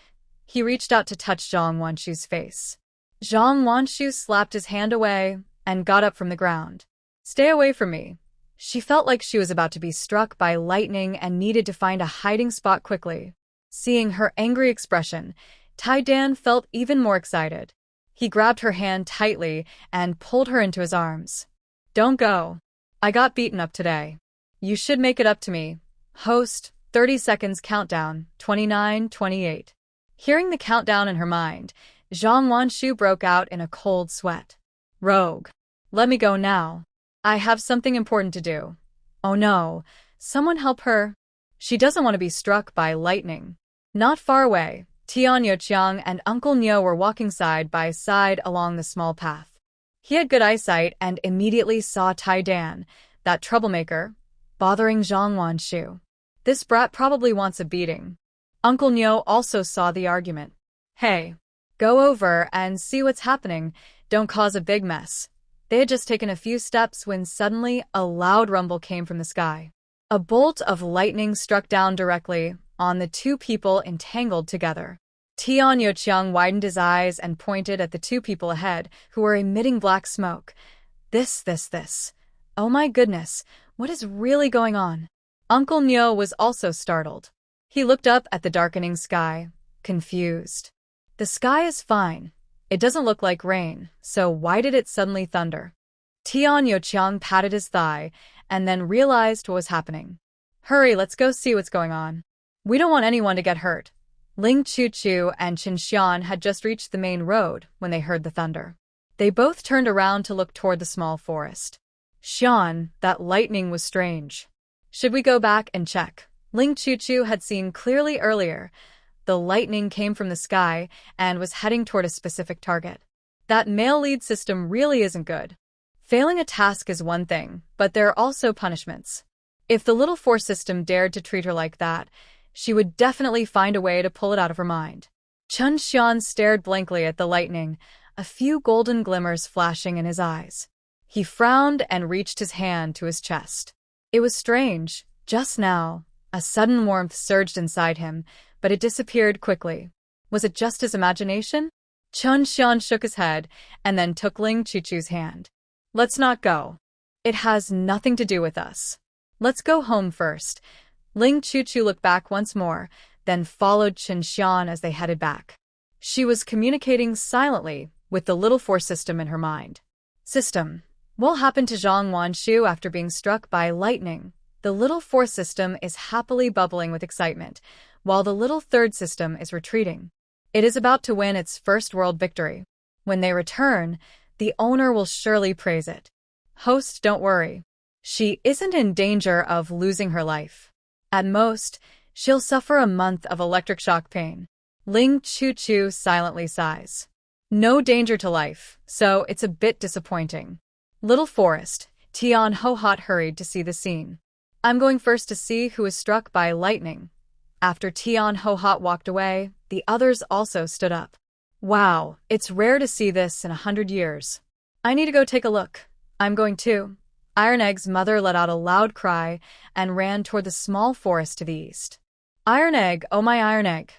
He reached out to touch Zhang Wanshu's face. Zhang Wanshu slapped his hand away and got up from the ground. Stay away from me. She felt like she was about to be struck by lightning and needed to find a hiding spot quickly. Seeing her angry expression, Tai Dan felt even more excited. He grabbed her hand tightly and pulled her into his arms. Don't go. I got beaten up today. You should make it up to me. Host, 30 seconds countdown, 29, 28. Hearing the countdown in her mind, Zhang Wanshu broke out in a cold sweat. Rogue. Let me go now. I have something important to do. Oh no, someone help her. She doesn't want to be struck by lightning. Not far away, Tian Youqiang and Uncle Nyo were walking side by side along the small path. He had good eyesight and immediately saw Tai Dan, that troublemaker, bothering Zhang Wanshu. This brat probably wants a beating. Uncle Nyo also saw the argument. Hey, go over and see what's happening. Don't cause a big mess. They had just taken a few steps when suddenly a loud rumble came from the sky. A bolt of lightning struck down directly on the two people entangled together. Tian Youqiang widened his eyes and pointed at the two people ahead, who were emitting black smoke. This. Oh my goodness, what is really going on? Uncle Nyo was also startled. He looked up at the darkening sky, confused. The sky is fine. It doesn't look like rain, so why did it suddenly thunder? Tian Youqiang patted his thigh and then realized what was happening. Hurry, let's go see what's going on. We don't want anyone to get hurt. Ling Chu and Chen Shian had just reached the main road when they heard the thunder. They both turned around to look toward the small forest. Shian, that lightning was strange. Should we go back and check? Ling Chu had seen clearly earlier. The lightning came from the sky and was heading toward a specific target. That male lead system really isn't good. Failing a task is one thing, but there are also punishments. If the little force system dared to treat her like that, she would definitely find a way to pull it out of her mind. Chen Shian stared blankly at the lightning, a few golden glimmers flashing in his eyes. He frowned and reached his hand to his chest. It was strange. Just now, a sudden warmth surged inside him, but it disappeared quickly. Was it just his imagination? Chen Shian shook his head and then took Ling Chuchu's hand. Let's not go. It has nothing to do with us. Let's go home first. Ling Chuchu looked back once more, then followed Chen Shian as they headed back. She was communicating silently with the little force system in her mind. System. What happened to Zhang Wanshu after being struck by lightning? The little fourth system is happily bubbling with excitement, while the little third system is retreating. It is about to win its first world victory. When they return, the owner will surely praise it. Host, don't worry. She isn't in danger of losing her life. At most, she'll suffer a month of electric shock pain. Ling Chuchu silently sighs. No danger to life, so it's a bit disappointing. Little Forest, Tian Ho-Hot hurried to see the scene. I'm going first to see who is struck by lightning. After Tian Ho-Hot walked away, the others also stood up. Wow, it's rare to see this in 100 years. I need to go take a look. I'm going too. Iron Egg's mother let out a loud cry and ran toward the small forest to the east. Iron Egg, oh my Iron Egg.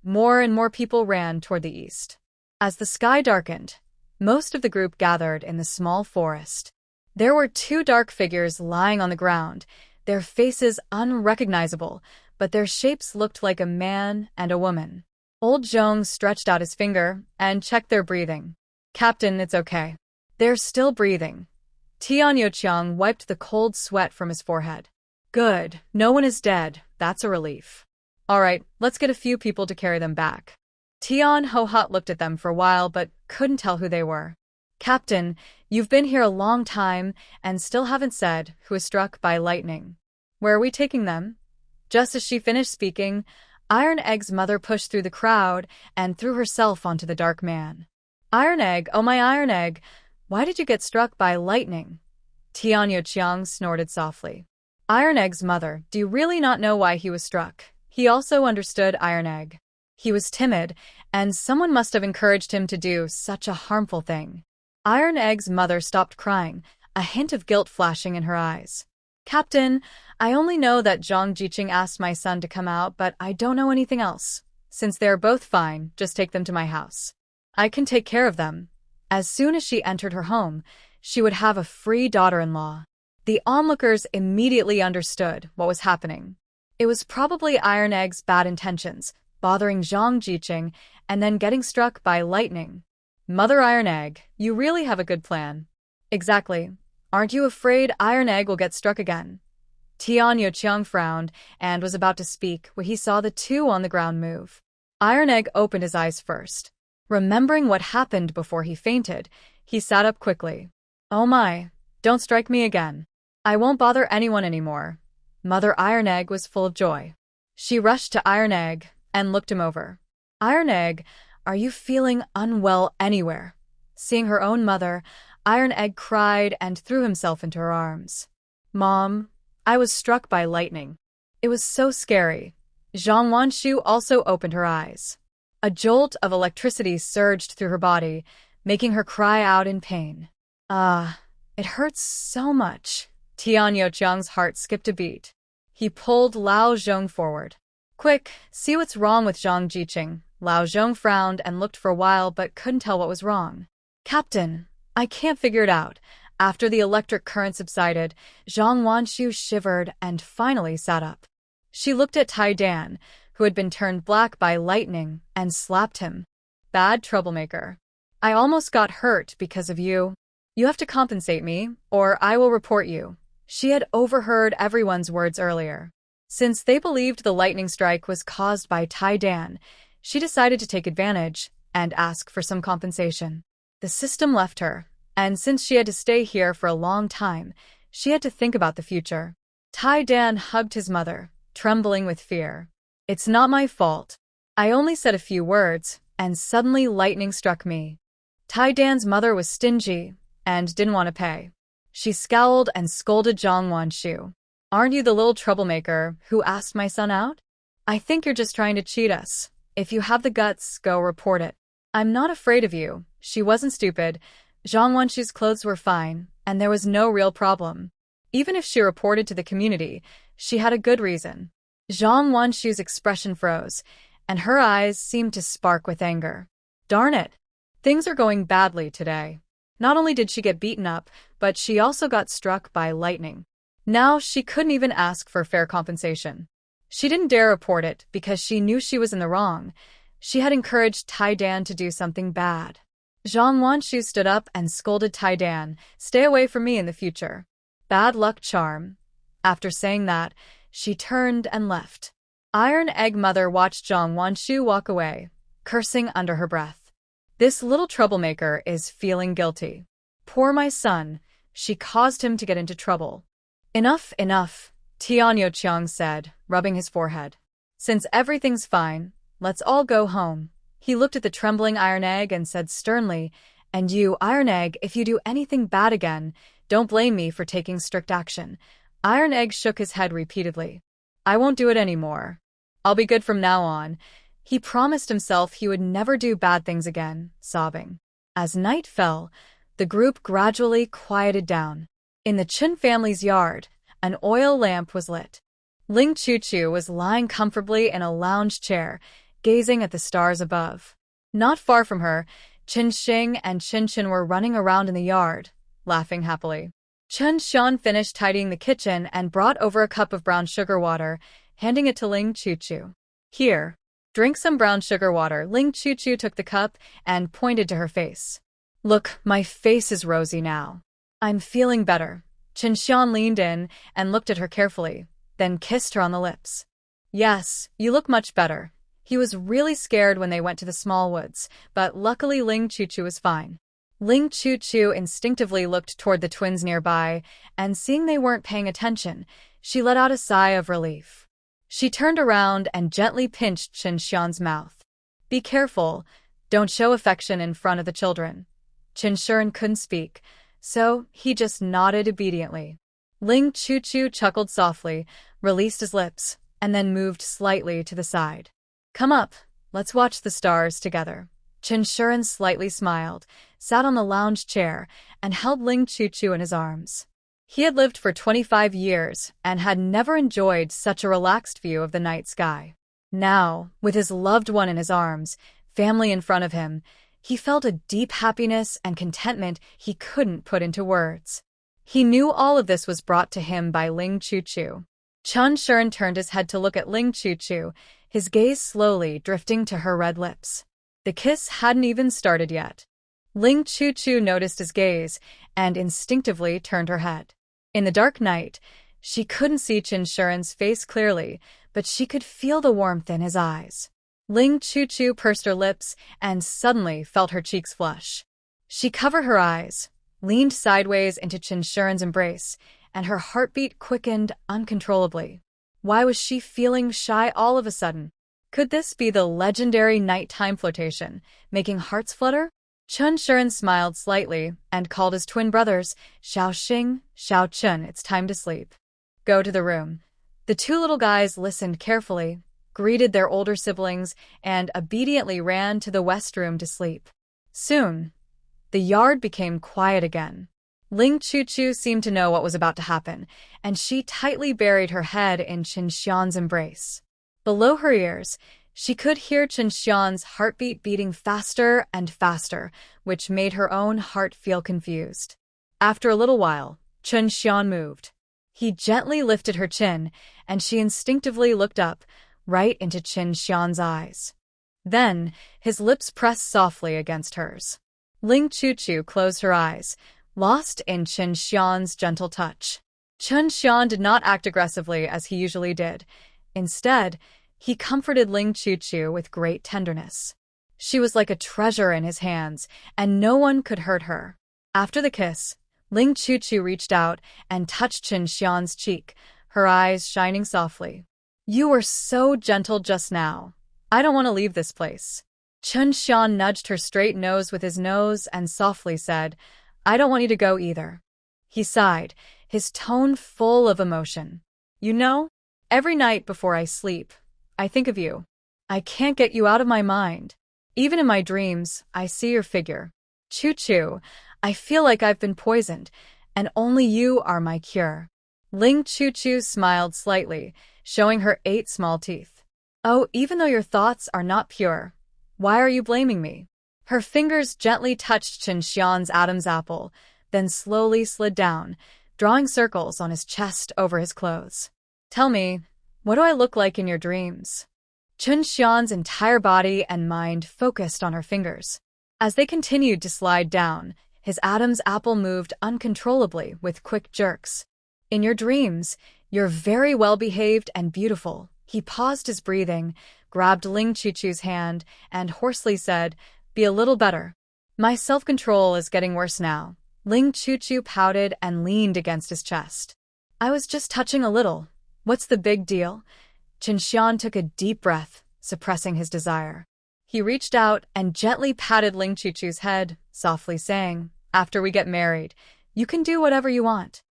More and more people ran toward the east. As the sky darkened, most of the group gathered in the small forest. There were two dark figures lying on the ground, their faces unrecognizable, but their shapes looked like a man and a woman. Old Zhong stretched out his finger and checked their breathing. Captain, it's okay. They're still breathing. Tian Yoqiang wiped the cold sweat from his forehead. Good, no one is dead, that's a relief. All right, let's get a few people to carry them back. Tian Ho-Hot looked at them for a while but couldn't tell who they were. Captain, you've been here a long time and still haven't said who was struck by lightning. Where are we taking them? Just as she finished speaking, Iron Egg's mother pushed through the crowd and threw herself onto the dark man. Iron Egg, oh my Iron Egg, why did you get struck by lightning? Tian Yoqiang snorted softly. Iron Egg's mother, do you really not know why he was struck? He also understood Iron Egg. He was timid, and someone must have encouraged him to do such a harmful thing. Iron Egg's mother stopped crying, a hint of guilt flashing in her eyes. Captain, I only know that Zhang Jiqing asked my son to come out, but I don't know anything else. Since they're both fine, just take them to my house. I can take care of them. As soon as she entered her home, she would have a free daughter-in-law. The onlookers immediately understood what was happening. It was probably Iron Egg's bad intentions, bothering Zhang Jiqing, and then getting struck by lightning. Mother Iron Egg, you really have a good plan. Exactly. Aren't you afraid Iron Egg will get struck again? Tian Yoqiang frowned and was about to speak when he saw the two on the ground move. Iron Egg opened his eyes first. Remembering what happened before he fainted, he sat up quickly. Oh my, don't strike me again. I won't bother anyone anymore. Mother Iron Egg was full of joy. She rushed to Iron Egg and looked him over. Iron Egg, are you feeling unwell anywhere? Seeing her own mother, Iron Egg cried and threw himself into her arms. Mom, I was struck by lightning. It was so scary. Zhang Wanshu also opened her eyes. A jolt of electricity surged through her body, making her cry out in pain. It hurts so much. Tian Yoqiang's heart skipped a beat. He pulled Lao Zhong forward. Quick, see what's wrong with Zhang Jiqing. Lao Zhong frowned and looked for a while but couldn't tell what was wrong. Captain, I can't figure it out. After the electric current subsided, Zhang Wanshu shivered and finally sat up. She looked at Tai Dan, who had been turned black by lightning, and slapped him. Bad troublemaker. I almost got hurt because of you. You have to compensate me, or I will report you. She had overheard everyone's words earlier. Since they believed the lightning strike was caused by Tai Dan, she decided to take advantage and ask for some compensation. The system left her, and since she had to stay here for a long time, she had to think about the future. Tai Dan hugged his mother, trembling with fear. It's not my fault. I only said a few words, and suddenly lightning struck me. Tai Dan's mother was stingy and didn't want to pay. She scowled and scolded Zhang Wanshu. Aren't you the little troublemaker who asked my son out? I think you're just trying to cheat us. If you have the guts, go report it. I'm not afraid of you. She wasn't stupid. Zhang Wanshu's clothes were fine, and there was no real problem. Even if she reported to the community, she had a good reason. Zhang Wanshu's expression froze, and her eyes seemed to spark with anger. Darn it! Things are going badly today. Not only did she get beaten up, but she also got struck by lightning. Now she couldn't even ask for fair compensation. She didn't dare report it because she knew she was in the wrong. She had encouraged Tai Dan to do something bad. Zhang Wanshu stood up and scolded Tai Dan, "Stay away from me in the future." Bad luck charm. After saying that, she turned and left. Iron Egg Mother watched Zhang Wanshu walk away, cursing under her breath. This little troublemaker is feeling guilty. Poor my son, she caused him to get into trouble. Enough, enough, Tianyo Chiang said, rubbing his forehead. Since everything's fine, let's all go home. He looked at the trembling Iron Egg and said sternly, "And you, Iron Egg, if you do anything bad again, don't blame me for taking strict action." Iron Egg shook his head repeatedly. "I won't do it anymore. I'll be good from now on." He promised himself he would never do bad things again, sobbing. As night fell, the group gradually quieted down. In the Chen family's yard, an oil lamp was lit. Ling Chu was lying comfortably in a lounge chair, gazing at the stars above. Not far from her, Chen Shian and Chen Shian were running around in the yard, laughing happily. Chen Shian finished tidying the kitchen and brought over a cup of brown sugar water, handing it to Ling Chu. "Here, drink some brown sugar water." Ling Chu took the cup and pointed to her face. "Look, my face is rosy now. I'm feeling better." Chen Shian leaned in and looked at her carefully, then kissed her on the lips. "Yes, you look much better." He was really scared when they went to the small woods, but luckily Ling Chu was fine. Ling Chu instinctively looked toward the twins nearby, and seeing they weren't paying attention, she let out a sigh of relief. She turned around and gently pinched Chen Shian's mouth. "Be careful, don't show affection in front of the children." Chen Shian couldn't speak, so he just nodded obediently. Ling Chu chuckled softly, released his lips, and then moved slightly to the side. "Come up, let's watch the stars together." Chen Shian slightly smiled, sat on the lounge chair, and held Ling Chu in his arms. He had lived for 25 years and had never enjoyed such a relaxed view of the night sky. Now, with his loved one in his arms, family in front of him, he felt a deep happiness and contentment he couldn't put into words. He knew all of this was brought to him by Ling Chu. Chen Shian turned his head to look at Ling Chu, his gaze slowly drifting to her red lips. The kiss hadn't even started yet. Ling Chu noticed his gaze and instinctively turned her head. In the dark night, she couldn't see Chen Shian's face clearly, but she could feel the warmth in his eyes. Ling Chu pursed her lips and suddenly felt her cheeks flush. She covered her eyes, leaned sideways into Chen Shian's embrace, and her heartbeat quickened uncontrollably. Why was she feeling shy all of a sudden? Could this be the legendary nighttime flirtation, making hearts flutter? Chen Shian smiled slightly and called his twin brothers, "Xiao Xing, Xiao Chen, it's time to sleep. Go to the room." The two little guys listened carefully, greeted their older siblings, and obediently ran to the west room to sleep. Soon, the yard became quiet again. Ling Chu seemed to know what was about to happen, and she tightly buried her head in Chen Shian's embrace. Below her ears, she could hear Chen Shian's heartbeat beating faster and faster, which made her own heart feel confused. After a little while, Chen Shian moved. He gently lifted her chin, and she instinctively looked up, right into Chen Shian's eyes. Then, his lips pressed softly against hers. Ling Chu closed her eyes, lost in Chen Shian's gentle touch. Chen Shian did not act aggressively as he usually did. Instead, he comforted Ling Chu with great tenderness. She was like a treasure in his hands, and no one could hurt her. After the kiss, Ling Chu reached out and touched Chen Shian's cheek, her eyes shining softly. "You were so gentle just now. I don't want to leave this place." Chen Shian nudged her straight nose with his nose and softly said, "I don't want you to go either." He sighed, his tone full of emotion. "You know, every night before I sleep, I think of you. I can't get you out of my mind. Even in my dreams, I see your figure. Chu, I feel like I've been poisoned, and only you are my cure." Ling Chu smiled slightly, showing her 8 small teeth. Oh, even though your thoughts are not pure, why are you blaming me? Her fingers gently touched Chen Shian's Adam's apple, then slowly slid down, drawing circles on his chest over his clothes. Tell me, what do I look like in your dreams? Chen Shian's entire body and mind focused on her fingers. As they continued to slide down, his Adam's apple moved uncontrollably with quick jerks. In your dreams, you're very well-behaved and beautiful. He paused his breathing, grabbed Ling Chuchu's hand, and hoarsely said, "Be a little better. My self-control is getting worse now." Ling Chuchu pouted and leaned against his chest. "I was just touching a little. What's the big deal?" Chen Shian took a deep breath, suppressing his desire. He reached out and gently patted Ling Chuchu's head, softly saying, "After we get married, you can do whatever you want."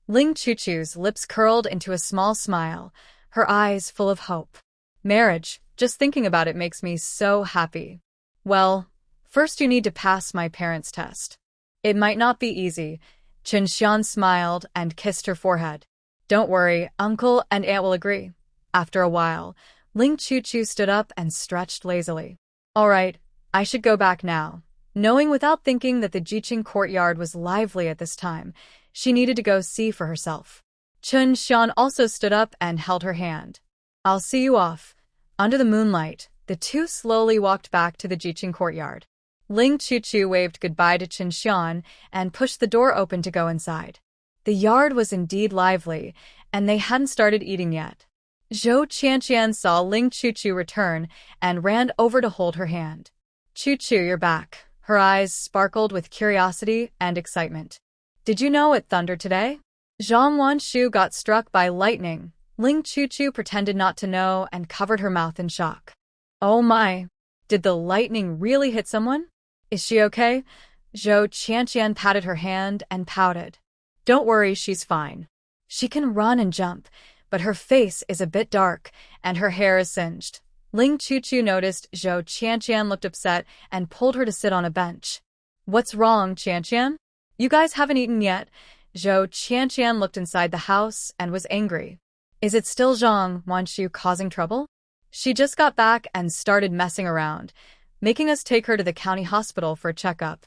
Ling Chuchu's lips curled into a small smile, her eyes full of hope. "Marriage, just thinking about it makes me so happy." "Well, first you need to pass my parents' test." "It might not be easy." Chen Shian smiled and kissed her forehead. "Don't worry, Uncle and Aunt will agree." After a while, Ling Chuchu stood up and stretched lazily. "All right, I should go back now." Knowing without thinking that the Jiqing courtyard was lively at this time, she needed to go see for herself. Chen Shian also stood up and held her hand. "I'll see you off." Under the moonlight, the two slowly walked back to the Jiqing courtyard. Ling Chuchu waved goodbye to Chen Shian and pushed the door open to go inside. The yard was indeed lively, and they hadn't started eating yet. Zhou Qianqian saw Ling Chuchu return and ran over to hold her hand. "Chuchu, you're back." Her eyes sparkled with curiosity and excitement. "Did you know it thundered today?" Zhang Wanshu got struck by lightning. Ling Chuchu pretended not to know and covered her mouth in shock. "Oh my! Did the lightning really hit someone? Is she okay?" Zhou Qianqian patted her hand and pouted. "Don't worry, she's fine. She can run and jump, but her face is a bit dark and her hair is singed." Ling Chuchu noticed Zhou Qianqian looked upset and pulled her to sit on a bench. "What's wrong, Qianqian? You guys haven't eaten yet?" Zhou Qianqian looked inside the house and was angry. "Is it still Zhang Wanshu causing trouble? She just got back and started messing around, making us take her to the county hospital for a checkup.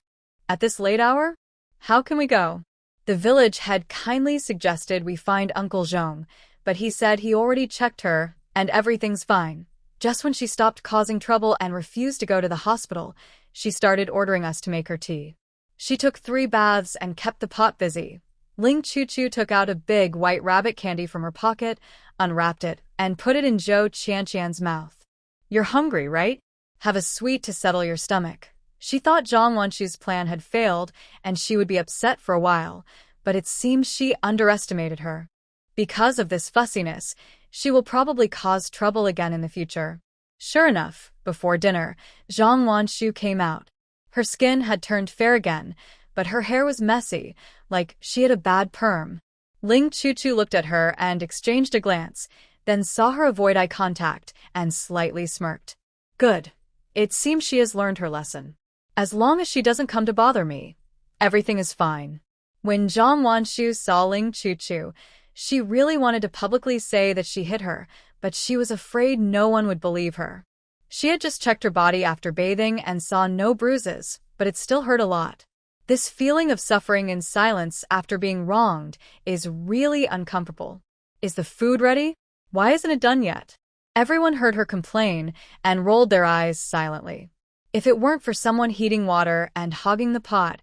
At this late hour? How can we go?" The village had kindly suggested we find Uncle Zhong, but he said he already checked her and everything's fine. Just when she stopped causing trouble and refused to go to the hospital, she started ordering us to make her tea. She took 3 baths and kept the pot busy. Ling Chuchu took out a big white rabbit candy from her pocket, unwrapped it, and put it in Zhou Qianqian's mouth. "You're hungry, right? Have a sweet to settle your stomach." She thought Zhang Wanshu's plan had failed and she would be upset for a while, but it seems she underestimated her. Because of this fussiness, she will probably cause trouble again in the future. Sure enough, before dinner, Zhang Wanshu came out. Her skin had turned fair again, but her hair was messy, like she had a bad perm. Ling Chuchu looked at her and exchanged a glance, then saw her avoid eye contact and slightly smirked. "Good. It seems she has learned her lesson. As long as she doesn't come to bother me, everything is fine." When Zhang Wanshu saw Ling Chuchu, she really wanted to publicly say that she hit her, but she was afraid no one would believe her. She had just checked her body after bathing and saw no bruises, but it still hurt a lot. This feeling of suffering in silence after being wronged is really uncomfortable. "Is the food ready? Why isn't it done yet?" Everyone heard her complain and rolled their eyes silently. If it weren't for someone heating water and hogging the pot,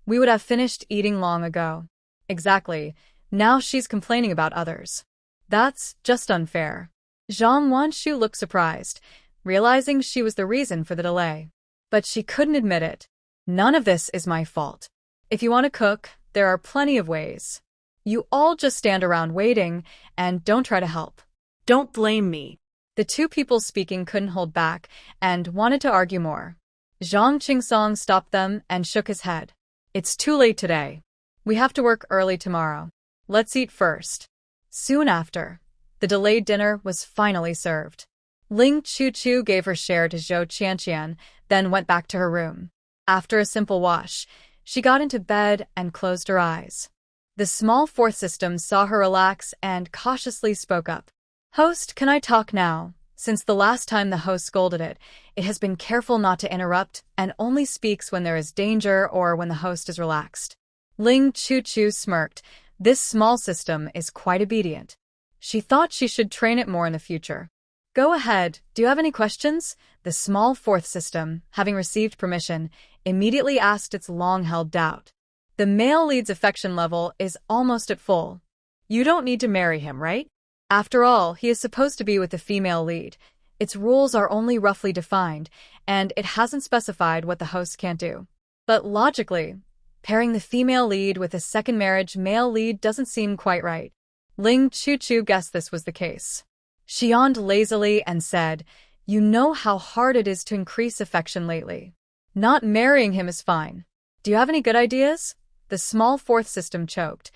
we would have finished eating long ago. Exactly. Now she's complaining about others. That's just unfair. Zhang Wanshu looked surprised, realizing she was the reason for the delay. But she couldn't admit it. "None of this is my fault. If you want to cook, there are plenty of ways. You all just stand around waiting and don't try to help." Don't blame me. The two people speaking couldn't hold back and wanted to argue more. Zhang Qingsong stopped them and shook his head. "It's too late today. We have to work early tomorrow. Let's eat first." Soon after, the delayed dinner was finally served. Ling Chuchu gave her share to Zhou Qianqian, then went back to her room. After a simple wash, she got into bed and closed her eyes. The small fourth system saw her relax and cautiously spoke up. "Host, can I talk now?" Since the last time the host scolded it, it has been careful not to interrupt and only speaks when there is danger or when the host is relaxed. Ling Chu smirked. This small system is quite obedient. She thought she should train it more in the future. Go ahead, do you have any questions? The small fourth system, having received permission, immediately asked its long-held doubt. The male lead's affection level is almost at full. You don't need to marry him, right? After all, he is supposed to be with the female lead. Its rules are only roughly defined, and it hasn't specified what the host can't do. But logically, pairing the female lead with a second marriage male lead doesn't seem quite right. Ling Chu guessed this was the case. She yawned lazily and said, "You know how hard it is to increase affection lately. Not marrying him is fine. Do you have any good ideas?" The small fourth system choked.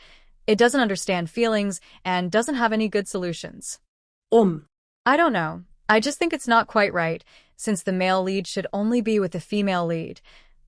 It doesn't understand feelings and doesn't have any good solutions. I don't know. I just think it's not quite right, since the male lead should only be with the female lead.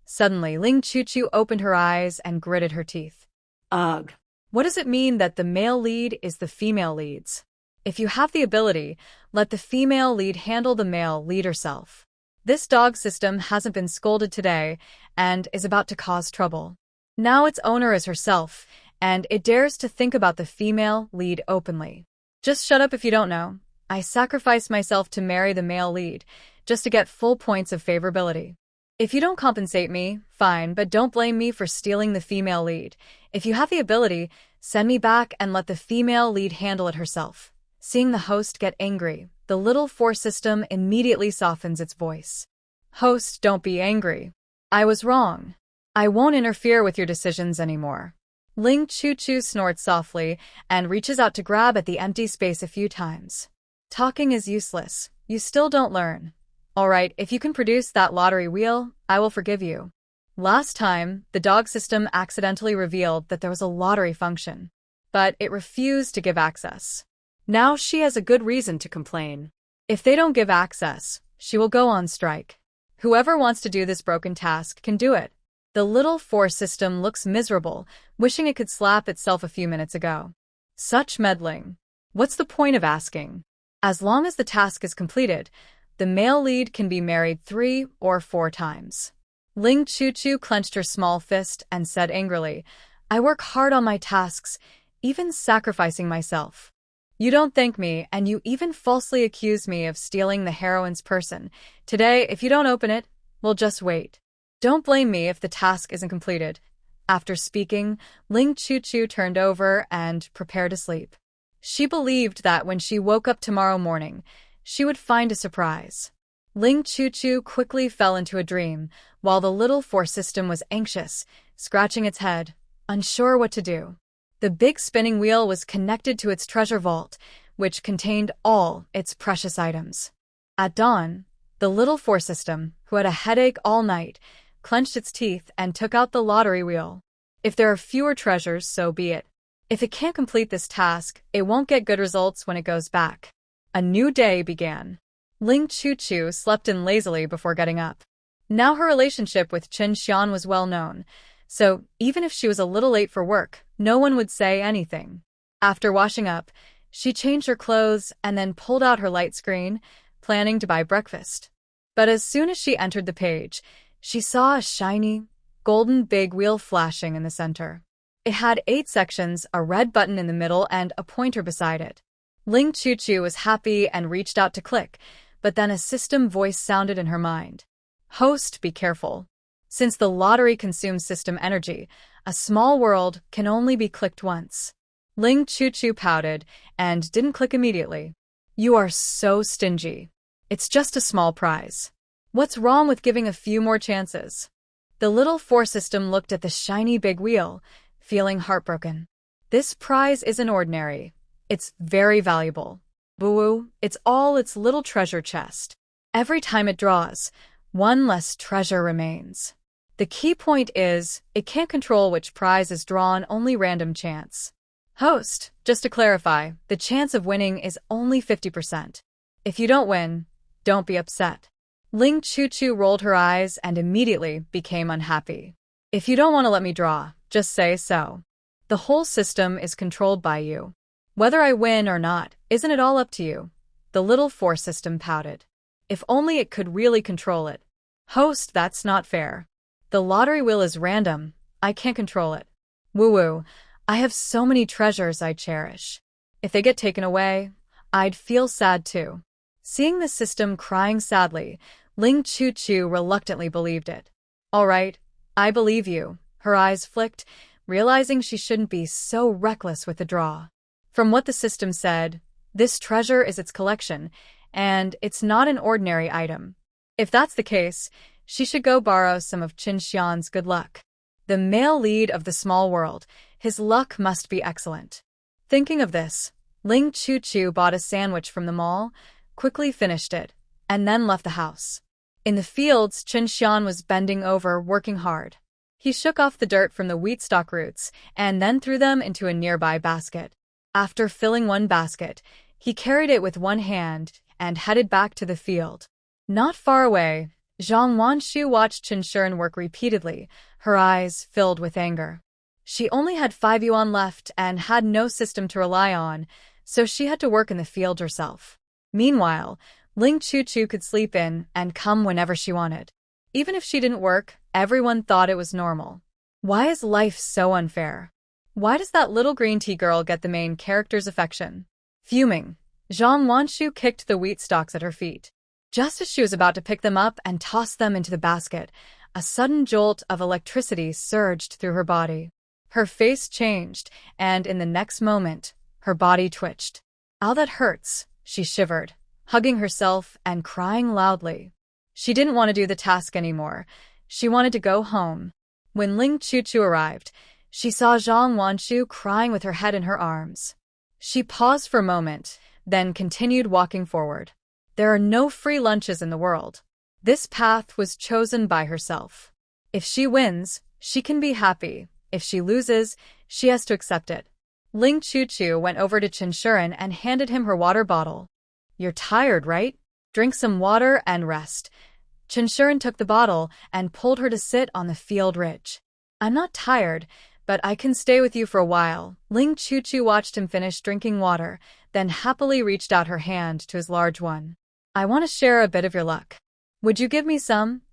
Suddenly, Ling Chu opened her eyes and gritted her teeth. Ugh. What does it mean that the male lead is the female leads? If you have the ability, let the female lead handle the male lead herself. This dog system hasn't been scolded today and is about to cause trouble. Now its owner is herself, and it dares to think about the female lead openly. Just shut up if you don't know. I sacrificed myself to marry the male lead, just to get full points of favorability. If you don't compensate me, fine, but don't blame me for stealing the female lead. If you have the ability, send me back and let the female lead handle it herself. Seeing the host get angry, the little four system immediately softens its voice. Host, don't be angry. I was wrong. I won't interfere with your decisions anymore. Ling Chu snorts softly and reaches out to grab at the empty space a few times. Talking is useless. You still don't learn. All right, if you can produce that lottery wheel, I will forgive you. Last time, the dog system accidentally revealed that there was a lottery function, but it refused to give access. Now she has a good reason to complain. If they don't give access, she will go on strike. Whoever wants to do this broken task can do it. The little four system looks miserable, wishing it could slap itself a few minutes ago. Such meddling. What's the point of asking? As long as the task is completed, the male lead can be married 3 or 4 times. Ling Chu clenched her small fist and said angrily, I work hard on my tasks, even sacrificing myself. You don't thank me, and you even falsely accuse me of stealing the heroine's person. Today, if you don't open it, we'll just wait. Don't blame me if the task isn't completed. After speaking, Ling Chu turned over and prepared to sleep. She believed that when she woke up tomorrow morning, she would find a surprise. Ling Chu quickly fell into a dream, while the little four system was anxious, scratching its head, unsure what to do. The big spinning wheel was connected to its treasure vault, which contained all its precious items. At dawn, the little four system, who had a headache all night, clenched its teeth and took out the lottery wheel. If there are fewer treasures, so be it. If it can't complete this task, it won't get good results when it goes back. A new day began. Ling Chu slept in lazily before getting up. Now her relationship with Chen Shian was well known, so even if she was a little late for work, no one would say anything. After washing up, she changed her clothes and then pulled out her light screen, planning to buy breakfast. But as soon as she entered the page, she saw a shiny, golden big wheel flashing in the center. It had 8 sections, a red button in the middle, and a pointer beside it. Ling Chu was happy and reached out to click, but then a system voice sounded in her mind. Host, be careful. Since the lottery consumes system energy, a small world can only be clicked once. Ling Chu pouted and didn't click immediately. You are so stingy. It's just a small prize. What's wrong with giving a few more chances? The little four system looked at the shiny big wheel, feeling heartbroken. This prize isn't ordinary. It's very valuable. Boo, it's all its little treasure chest. Every time it draws, one less treasure remains. The key point is, it can't control which prize is drawn, only random chance. Host, just to clarify, the chance of winning is only 50%. If you don't win, don't be upset. Ling Chu rolled her eyes and immediately became unhappy. If you don't want to let me draw, just say so. The whole system is controlled by you. Whether I win or not, isn't it all up to you? The little force system pouted. If only it could really control it. Host, that's not fair. The lottery wheel is random. I can't control it. Woo-woo. I have so many treasures I cherish. If they get taken away, I'd feel sad too. Seeing the system crying sadly, Ling Chu-chu reluctantly believed it. All right, I believe you. Her eyes flicked, realizing she shouldn't be so reckless with the draw. From what the system said, this treasure is its collection, and it's not an ordinary item. If that's the case, she should go borrow some of Chen Shian's good luck. The male lead of the small world, his luck must be excellent. Thinking of this, Ling Chu-chu bought a sandwich from the mall, quickly finished it, and then left the house. In the fields, Chen Shian was bending over, working hard. He shook off the dirt from the wheat stalk roots and then threw them into a nearby basket. After filling one basket, he carried it with one hand and headed back to the field. Not far away, Zhang Wanshu watched Chen Shian work repeatedly, her eyes filled with anger. She only had 5 yuan left and had no system to rely on, so she had to work in the field herself. Meanwhile, Ling Chu-chu could sleep in and come whenever she wanted. Even if she didn't work, everyone thought it was normal. Why is life so unfair? Why does that little green tea girl get the main character's affection? Fuming, Zhang Wanshu kicked the wheat stalks at her feet. Just as she was about to pick them up and toss them into the basket, a sudden jolt of electricity surged through her body. Her face changed, and in the next moment, her body twitched. "Ow, that hurts," she shivered, hugging herself and crying loudly. She didn't want to do the task anymore. She wanted to go home. When Ling Chu-chu arrived, she saw Zhang Wanshu crying with her head in her arms. She paused for a moment, then continued walking forward. There are no free lunches in the world. This path was chosen by herself. If she wins, she can be happy. If she loses, she has to accept it. Ling Chu-chu went over to Chen Shian and handed him her water bottle. "You're tired, right? Drink some water and rest." Chen Shian took the bottle and pulled her to sit on the field ridge. "I'm not tired, but I can stay with you for a while." Ling Chu-chu watched him finish drinking water, then happily reached out her hand to his large one. "I want to share a bit of your luck. Would you give me some?"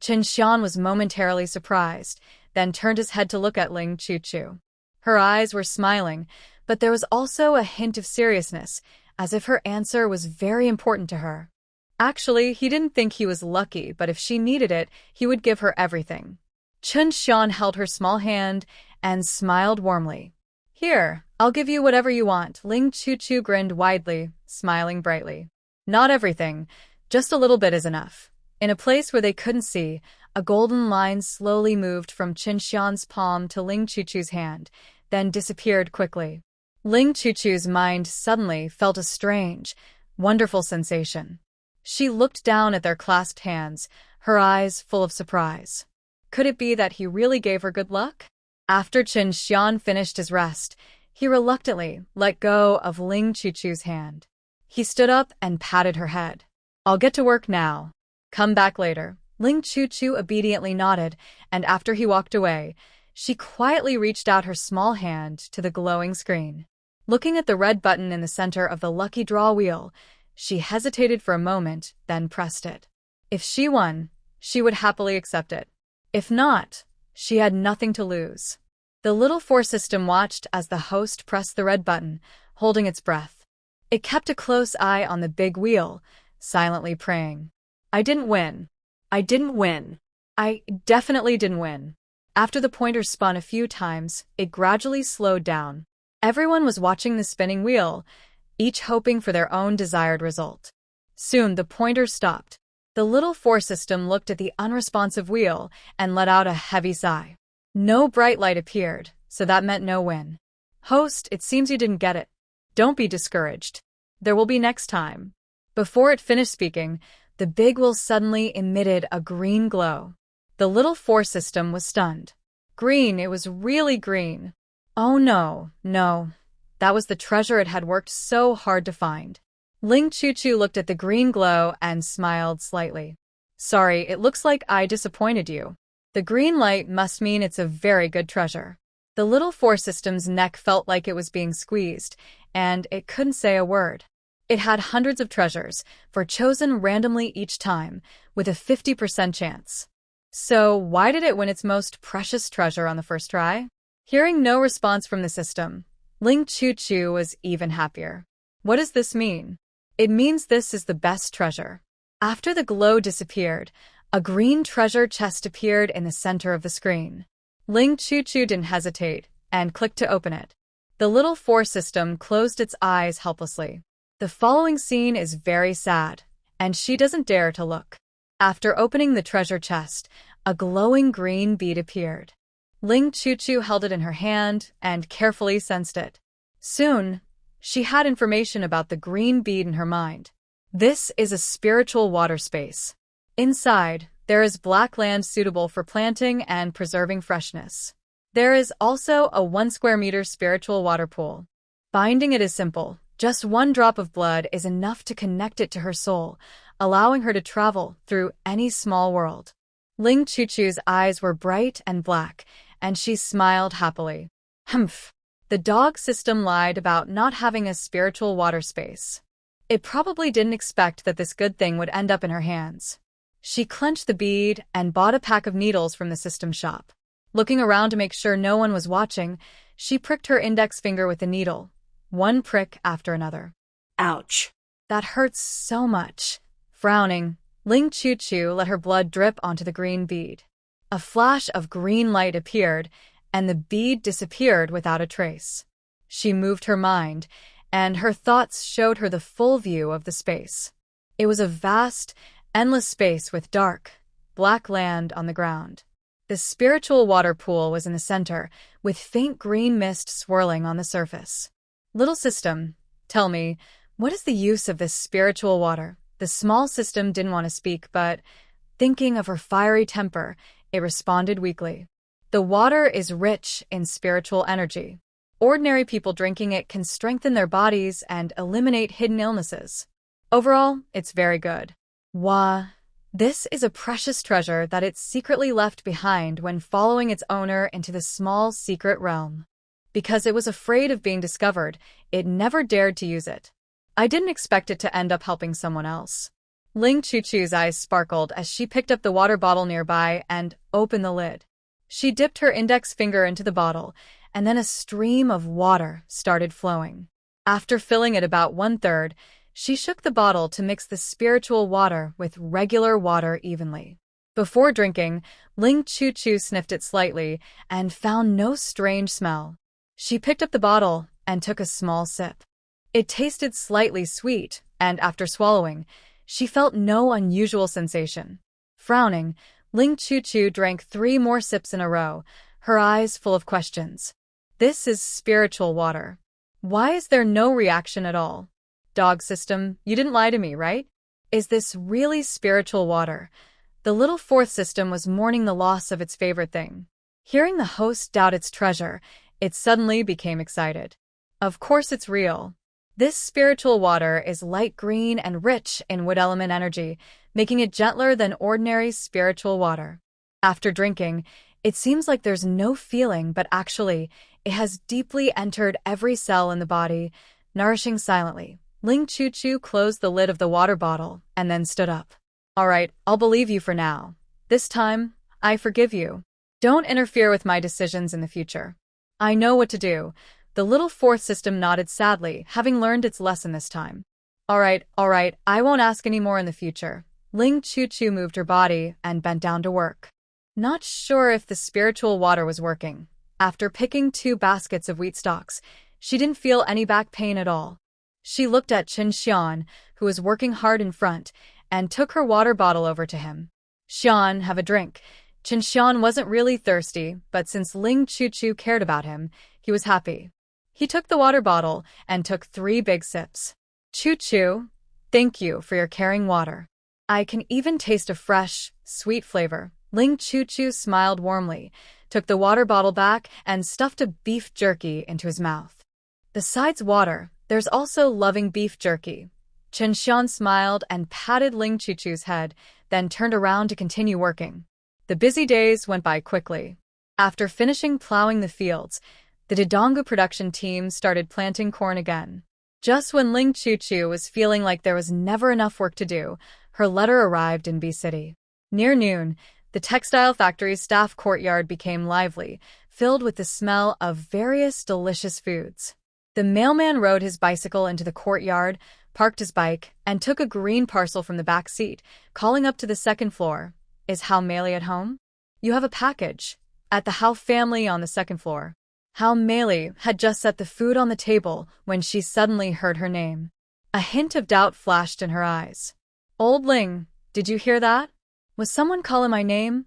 Chen Shian was momentarily surprised, then turned his head to look at Ling Chu-chu. Her eyes were smiling, but there was also a hint of seriousness, as if her answer was very important to her. Actually, he didn't think he was lucky, but if she needed it, he would give her everything. Chen Shian held her small hand and smiled warmly. "Here, I'll give you whatever you want." Ling Chu-chu grinned widely, smiling brightly. "Not everything, just a little bit is enough." In a place where they couldn't see, a golden line slowly moved from Chen Shian's palm to Ling Chu-chu's hand, then disappeared quickly. Ling Chu-chu's mind suddenly felt a strange, wonderful sensation. She looked down at their clasped hands, her eyes full of surprise. Could it be that he really gave her good luck? After Chen Shian finished his rest, he reluctantly let go of Ling Chu-chu's hand. He stood up and patted her head. "I'll get to work now. Come back later." Ling Chu-chu obediently nodded, and after he walked away, she quietly reached out her small hand to the glowing screen. Looking at the red button in the center of the lucky draw wheel, she hesitated for a moment, then pressed it. If she won, she would happily accept it. If not, she had nothing to lose. The little force system watched as the host pressed the red button, holding its breath. It kept a close eye on the big wheel, silently praying. "I didn't win. I didn't win. I definitely didn't win." After the pointer spun a few times, it gradually slowed down. Everyone was watching the spinning wheel, each hoping for their own desired result. Soon the pointer stopped. The little force system looked at the unresponsive wheel and let out a heavy sigh. No bright light appeared, so that meant no win. "Host, it seems you didn't get it. Don't be discouraged. There will be next time." Before it finished speaking, the big wheel suddenly emitted a green glow. The little force system was stunned. Green, it was really green. Oh no, no. That was the treasure it had worked so hard to find. Ling Chu-chu looked at the green glow and smiled slightly. "Sorry, it looks like I disappointed you. The green light must mean it's a very good treasure." The little force system's neck felt like it was being squeezed, and it couldn't say a word. It had hundreds of treasures, for chosen randomly each time, with a 50% chance. So why did it win its most precious treasure on the first try? Hearing no response from the system, Ling Chu was even happier. What does this mean? It means this is the best treasure. After the glow disappeared, a green treasure chest appeared in the center of the screen. Ling Chu didn't hesitate and clicked to open it. The little four system closed its eyes helplessly. The following scene is very sad, and she doesn't dare to look. After opening the treasure chest, a glowing green bead appeared. Ling Chu held it in her hand and carefully sensed it. Soon, she had information about the green bead in her mind. This is a spiritual water space. Inside, there is black land suitable for planting and preserving freshness. There is also a 1 square meter spiritual water pool. Finding it is simple. Just 1 drop of blood is enough to connect it to her soul, allowing her to travel through any small world. Ling Chu's eyes were bright and black, and she smiled happily. Humph. The dog system lied about not having a spiritual water space. It probably didn't expect that this good thing would end up in her hands. She clenched the bead and bought a pack of needles from the system shop. Looking around to make sure no one was watching, she pricked her index finger with the needle. 1 prick after another. Ouch. That hurts so much. Frowning, Ling Chu let her blood drip onto the green bead. A flash of green light appeared, and the bead disappeared without a trace. She moved her mind, and her thoughts showed her the full view of the space. It was a vast, endless space with dark, black land on the ground. The spiritual water pool was in the center, with faint green mist swirling on the surface. Little system, tell me, what is the use of this spiritual water? The small system didn't want to speak, but, thinking of her fiery temper, it responded weakly. The water is rich in spiritual energy. Ordinary people drinking it can strengthen their bodies and eliminate hidden illnesses. Overall, it's very good. Wah. This is a precious treasure that it secretly left behind when following its owner into the small secret realm. Because it was afraid of being discovered, it never dared to use it. I didn't expect it to end up helping someone else. Ling Chu's eyes sparkled as she picked up the water bottle nearby and opened the lid. She dipped her index finger into the bottle, and then a stream of water started flowing. After filling it about 1/3, she shook the bottle to mix the spiritual water with regular water evenly. Before drinking, Ling Chu sniffed it slightly and found no strange smell. She picked up the bottle and took a small sip. It tasted slightly sweet, and after swallowing, she felt no unusual sensation. Frowning, Ling Chu drank 3 more sips in a row, her eyes full of questions. This is spiritual water. Why is there no reaction at all? Dog system, you didn't lie to me, right? Is this really spiritual water? The little 4th system was mourning the loss of its favorite thing. Hearing the host doubt its treasure, it suddenly became excited. Of course it's real. This spiritual water is light green and rich in wood element energy, making it gentler than ordinary spiritual water. After drinking, it seems like there's no feeling, but actually, it has deeply entered every cell in the body, nourishing silently. Ling Chu closed the lid of the water bottle and then stood up. All right, I'll believe you for now. This time, I forgive you. Don't interfere with my decisions in the future. I know what to do. The little 4th system nodded sadly, having learned its lesson this time. All right, I won't ask any more in the future. Ling Chu moved her body and bent down to work. Not sure if the spiritual water was working. After picking 2 baskets of wheat stalks, she didn't feel any back pain at all. She looked at Chen Shian, who was working hard in front, and took her water bottle over to him. Shian, have a drink. Chen Shian wasn't really thirsty, but since Ling Chu cared about him, he was happy. He took the water bottle and took 3 big sips. Chu, thank you for your caring water. I can even taste a fresh, sweet flavor. Ling Chu smiled warmly, took the water bottle back, and stuffed a beef jerky into his mouth. Besides water, there's also loving beef jerky. Chen Shian smiled and patted Ling Chu's head, then turned around to continue working. The busy days went by quickly. After finishing plowing the fields, the Dodonga production team started planting corn again. Just when Ling Chu was feeling like there was never enough work to do, her letter arrived in B City. Near noon, the textile factory's staff courtyard became lively, filled with the smell of various delicious foods. The mailman rode his bicycle into the courtyard, parked his bike, and took a green parcel from the back seat, calling up to the second floor. "Is Hao Meili at home? You have a package." At the Hao family on the second floor. Hao Meili had just set the food on the table when she suddenly heard her name. A hint of doubt flashed in her eyes. "Old Ling, did you hear that? Was someone calling my name?"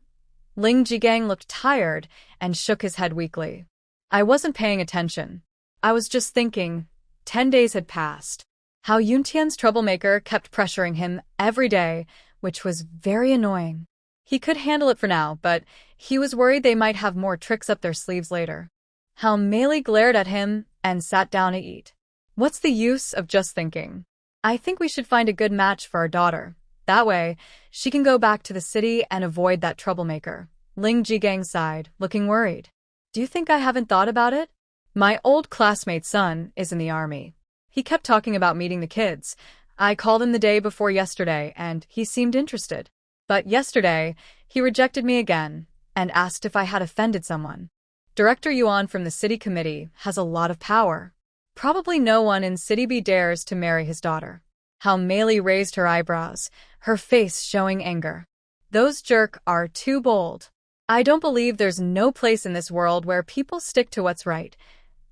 Ling Jigang looked tired and shook his head weakly. "I wasn't paying attention. I was just thinking." 10 days had passed. Hao Yuntian's troublemaker kept pressuring him every day, which was very annoying. He could handle it for now, but he was worried they might have more tricks up their sleeves later. Hao Meili glared at him and sat down to eat. "What's the use of just thinking? I think we should find a good match for our daughter. That way, she can go back to the city and avoid that troublemaker." Ling Jigang sighed, looking worried. "Do you think I haven't thought about it? My old classmate's son is in the army. He kept talking about meeting the kids. I called him the day before yesterday, and he seemed interested. But yesterday, he rejected me again and asked if I had offended someone. Director Yuan from the city committee has a lot of power. Probably no one in City B dares to marry his daughter." Hao Meili raised her eyebrows, her face showing anger. "Those jerk are too bold. I don't believe there's no place in this world where people stick to what's right."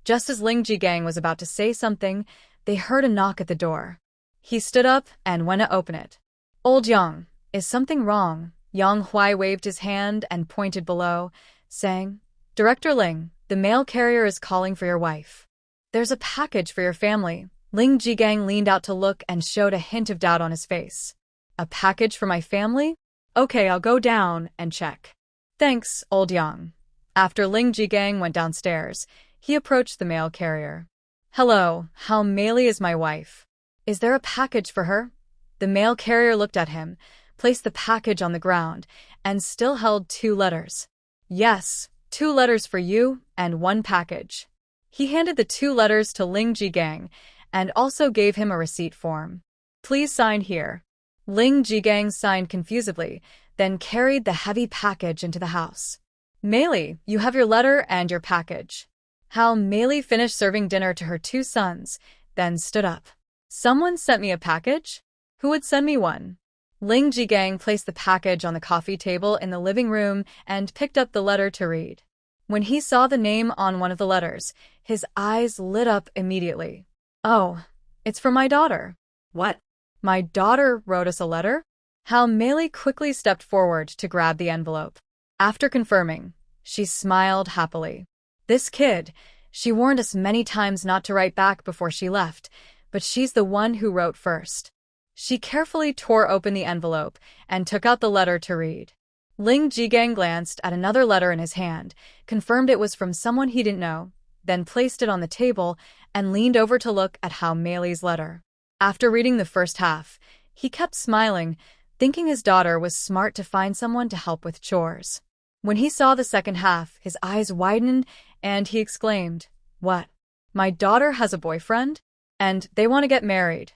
Just as Ling Jigang was about to say something, they heard a knock at the door. He stood up and went to open it. "Old Yang, is something wrong?" Yang Huai waved his hand and pointed below, saying, "Director Ling, the mail carrier is calling for your wife. There's a package for your family." Ling Jigang leaned out to look and showed a hint of doubt on his face. "A package for my family? Okay, I'll go down and check." "Thanks, Old Yang." After Ling Jigang went downstairs, he approached the mail carrier. "Hello, Hao Meili is my wife. Is there a package for her?" The mail carrier looked at him, placed the package on the ground, and still held 2 letters. "Yes, 2 letters for you and 1 package." He handed the 2 letters to Ling Jigang and also gave him a receipt form. "Please sign here." Ling Jigang signed confusedly, then carried the heavy package into the house. "Meili, you have your letter and your package." Hao Meili finished serving dinner to her 2 sons, then stood up. "Someone sent me a package? Who would send me one?" Ling Jigang placed the package on the coffee table in the living room and picked up the letter to read. When he saw the name on one of the letters, his eyes lit up immediately. "Oh, it's for my daughter." What? "My daughter wrote us a letter?" Hao Meili quickly stepped forward to grab the envelope. After confirming, she smiled happily. "This kid, she warned us many times not to write back before she left, but she's the one who wrote first." She carefully tore open the envelope and took out the letter to read. Ling Jigang glanced at another letter in his hand, confirmed it was from someone he didn't know, then placed it on the table and leaned over to look at Hao Meili's letter. After reading the first half, he kept smiling, thinking his daughter was smart to find someone to help with chores. When he saw the second half, his eyes widened and he exclaimed, "What? My daughter has a boyfriend? And they want to get married."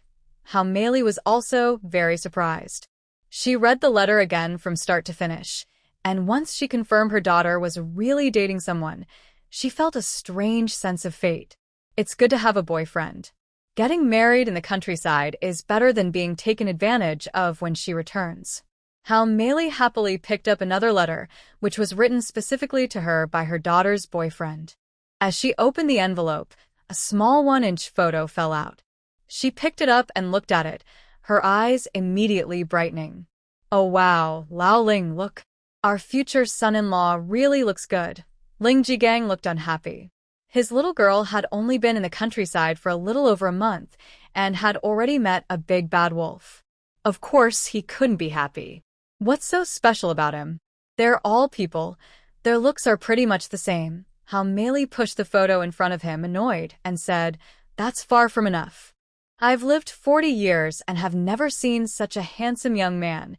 Hao Meili was also very surprised. She read the letter again from start to finish, and once she confirmed her daughter was really dating someone, she felt a strange sense of fate. It's good to have a boyfriend. Getting married in the countryside is better than being taken advantage of when she returns. Hao Meili happily picked up another letter, which was written specifically to her by her daughter's boyfriend. As she opened the envelope, a small 1-inch photo fell out. She picked it up and looked at it, her eyes immediately brightening. "Oh wow, Lao Ling, look. Our future son-in-law really looks good." Ling Jigang looked unhappy. His little girl had only been in the countryside for a little over a month and had already met a big bad wolf. Of course, he couldn't be happy. What's so special about him? They're all people. Their looks are pretty much the same. Hao Meili pushed the photo in front of him, annoyed, and said, "That's far from enough. I've lived 40 years and have never seen such a handsome young man."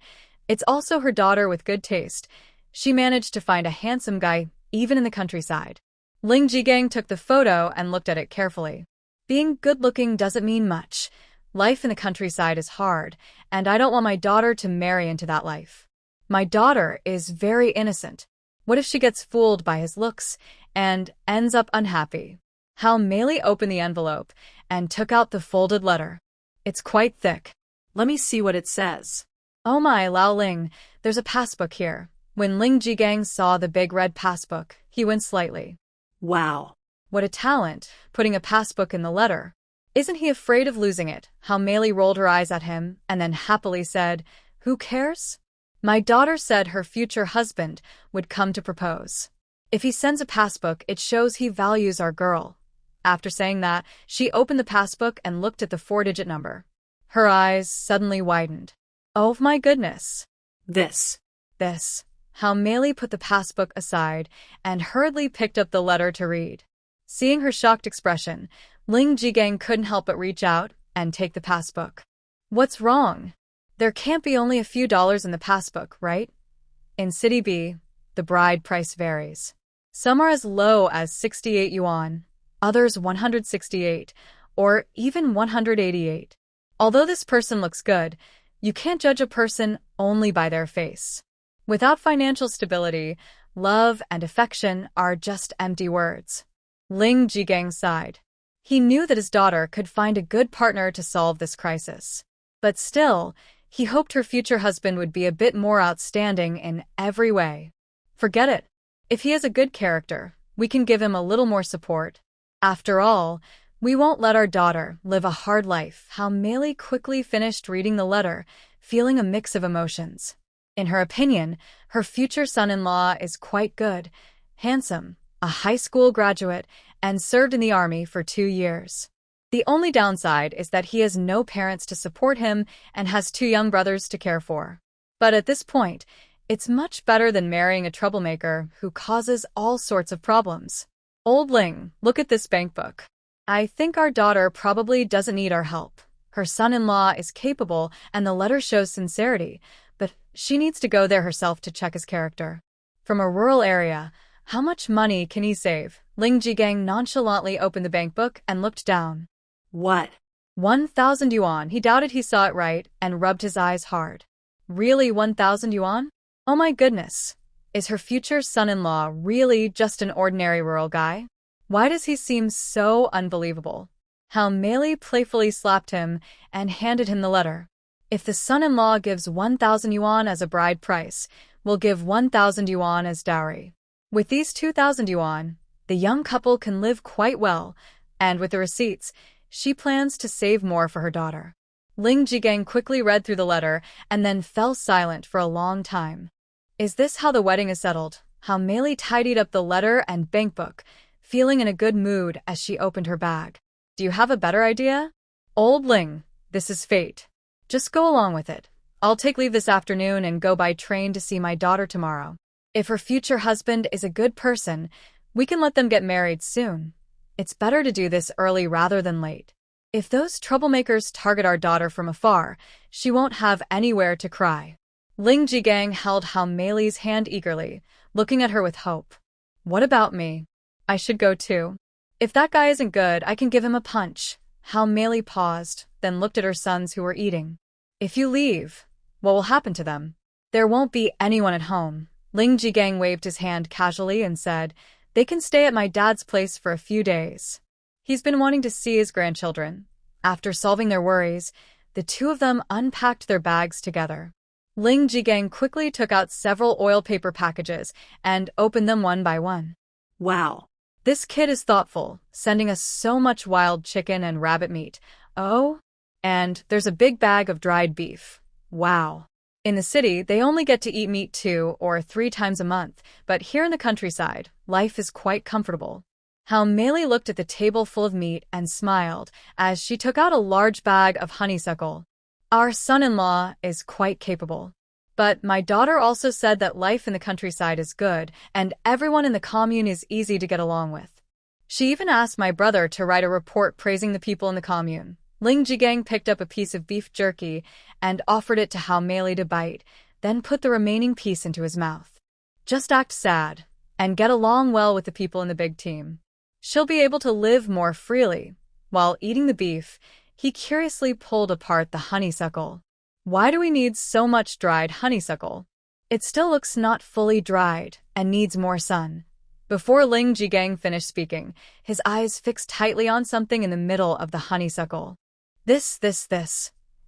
It's also her daughter with good taste. She managed to find a handsome guy, even in the countryside. Ling Jigang took the photo and looked at it carefully. Being good-looking doesn't mean much. Life in the countryside is hard, and I don't want my daughter to marry into that life. My daughter is very innocent. What if she gets fooled by his looks and ends up unhappy? How Meili opened the envelope and took out the folded letter. It's quite thick. Let me see what it says. Oh my, Lao Ling, there's a passbook here. When Ling Jigang saw the big red passbook, he winced slightly. Wow. What a talent, putting a passbook in the letter. Isn't he afraid of losing it? How Meili rolled her eyes at him and then happily said, "Who cares? My daughter said her future husband would come to propose. If he sends a passbook, it shows he values our girl." After saying that, she opened the passbook and looked at the 4-digit number. Her eyes suddenly widened. Oh my goodness. This. How Meili put the passbook aside and hurriedly picked up the letter to read. Seeing her shocked expression, Ling Jigang couldn't help but reach out and take the passbook. What's wrong? There can't be only a few dollars in the passbook, right? In City B, the bride price varies. Some are as low as 68 yuan, others 168, or even 188. Although this person looks good, you can't judge a person only by their face. Without financial stability, love and affection are just empty words. Ling Jigang sighed. He knew that his daughter could find a good partner to solve this crisis. But still, he hoped her future husband would be a bit more outstanding in every way. Forget it. If he has a good character, we can give him a little more support. After all, we won't let our daughter live a hard life. How Meili quickly finished reading the letter, feeling a mix of emotions. In her opinion, her future son-in-law is quite good, handsome, a high school graduate, and served in the army for 2 years. The only downside is that he has no parents to support him and has 2 young brothers to care for. But at this point, it's much better than marrying a troublemaker who causes all sorts of problems. Old Ling, look at this bank book. I think our daughter probably doesn't need our help. Her son-in-law is capable and the letter shows sincerity, but she needs to go there herself to check his character. From a rural area, how much money can he save? Ling Jigang nonchalantly opened the bank book and looked down. What? 1,000 yuan. He doubted he saw it right and rubbed his eyes hard. Really 1,000 yuan? Oh my goodness. Is her future son-in-law really just an ordinary rural guy? Why does he seem so unbelievable? How Meili playfully slapped him and handed him the letter. If the son-in-law gives 1,000 yuan as a bride price, we'll give 1,000 yuan as dowry. With these 2,000 yuan, the young couple can live quite well, and with the receipts, she plans to save more for her daughter. Ling Jigang quickly read through the letter and then fell silent for a long time. Is this how the wedding is settled? How Meili tidied up the letter and bankbook, feeling in a good mood as she opened her bag. Do you have a better idea? Old Ling, this is fate. Just go along with it. I'll take leave this afternoon and go by train to see my daughter tomorrow. If her future husband is a good person, we can let them get married soon. It's better to do this early rather than late. If those troublemakers target our daughter from afar, she won't have anywhere to cry. Ling Jigang held How Meili's hand eagerly, looking at her with hope. What about me? I should go too. If that guy isn't good, I can give him a punch. How Meili paused, then looked at her sons who were eating. If you leave, what will happen to them? There won't be anyone at home. Ling Jigang waved his hand casually and said, they can stay at my dad's place for a few days. He's been wanting to see his grandchildren. After solving their worries, the two of them unpacked their bags together. Ling Jigang quickly took out several oil paper packages and opened them one by one. Wow. This kid is thoughtful, sending us so much wild chicken and rabbit meat. Oh, and there's a big bag of dried beef. Wow. In the city, they only get to eat meat 2 or 3 times a month, but here in the countryside, life is quite comfortable. How Meili looked at the table full of meat and smiled as she took out a large bag of honeysuckle. Our son-in-law is quite capable. But my daughter also said that life in the countryside is good and everyone in the commune is easy to get along with. She even asked my brother to write a report praising the people in the commune. Ling Jigang picked up a piece of beef jerky and offered it to How Meili to bite, then put the remaining piece into his mouth. Just act sad and get along well with the people in the big team. She'll be able to live more freely. While eating the beef, he curiously pulled apart the honeysuckle. Why do we need so much dried honeysuckle? It still looks not fully dried and needs more sun. Before Ling Jigang finished speaking, his eyes fixed tightly on something in the middle of the honeysuckle. This.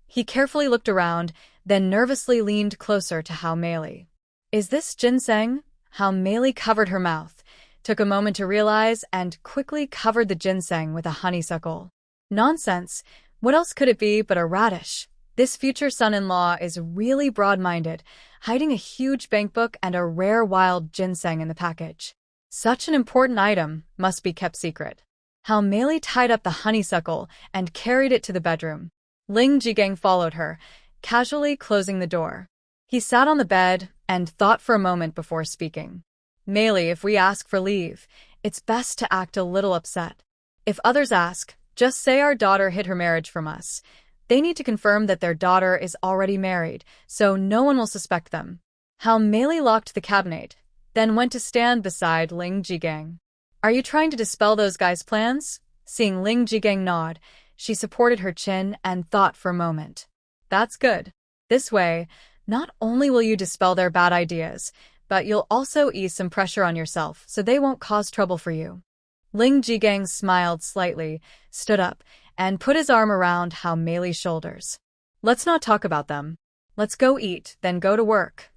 He carefully looked around, then nervously leaned closer to Hao Meili. Is this ginseng? Hao Meili covered her mouth, took a moment to realize, and quickly covered the ginseng with a honeysuckle. Nonsense. What else could it be but a radish? This future son-in-law is really broad-minded, hiding a huge bankbook and a rare wild ginseng in the package. Such an important item must be kept secret. Hao Meili tied up the honeysuckle and carried it to the bedroom. Ling Jigang followed her, casually closing the door. He sat on the bed and thought for a moment before speaking. Meili, if we ask for leave, it's best to act a little upset. If others ask, just say our daughter hid her marriage from us. They need to confirm that their daughter is already married, so no one will suspect them. Hao Meili locked the cabinet, then went to stand beside Ling Jigang. Are you trying to dispel those guys' plans? Seeing Ling Jigang nod, she supported her chin and thought for a moment. That's good. This way, not only will you dispel their bad ideas, but you'll also ease some pressure on yourself so they won't cause trouble for you. Ling Jigang smiled slightly, stood up, and put his arm around Hao Meili's shoulders. Let's not talk about them. Let's go eat, then go to work.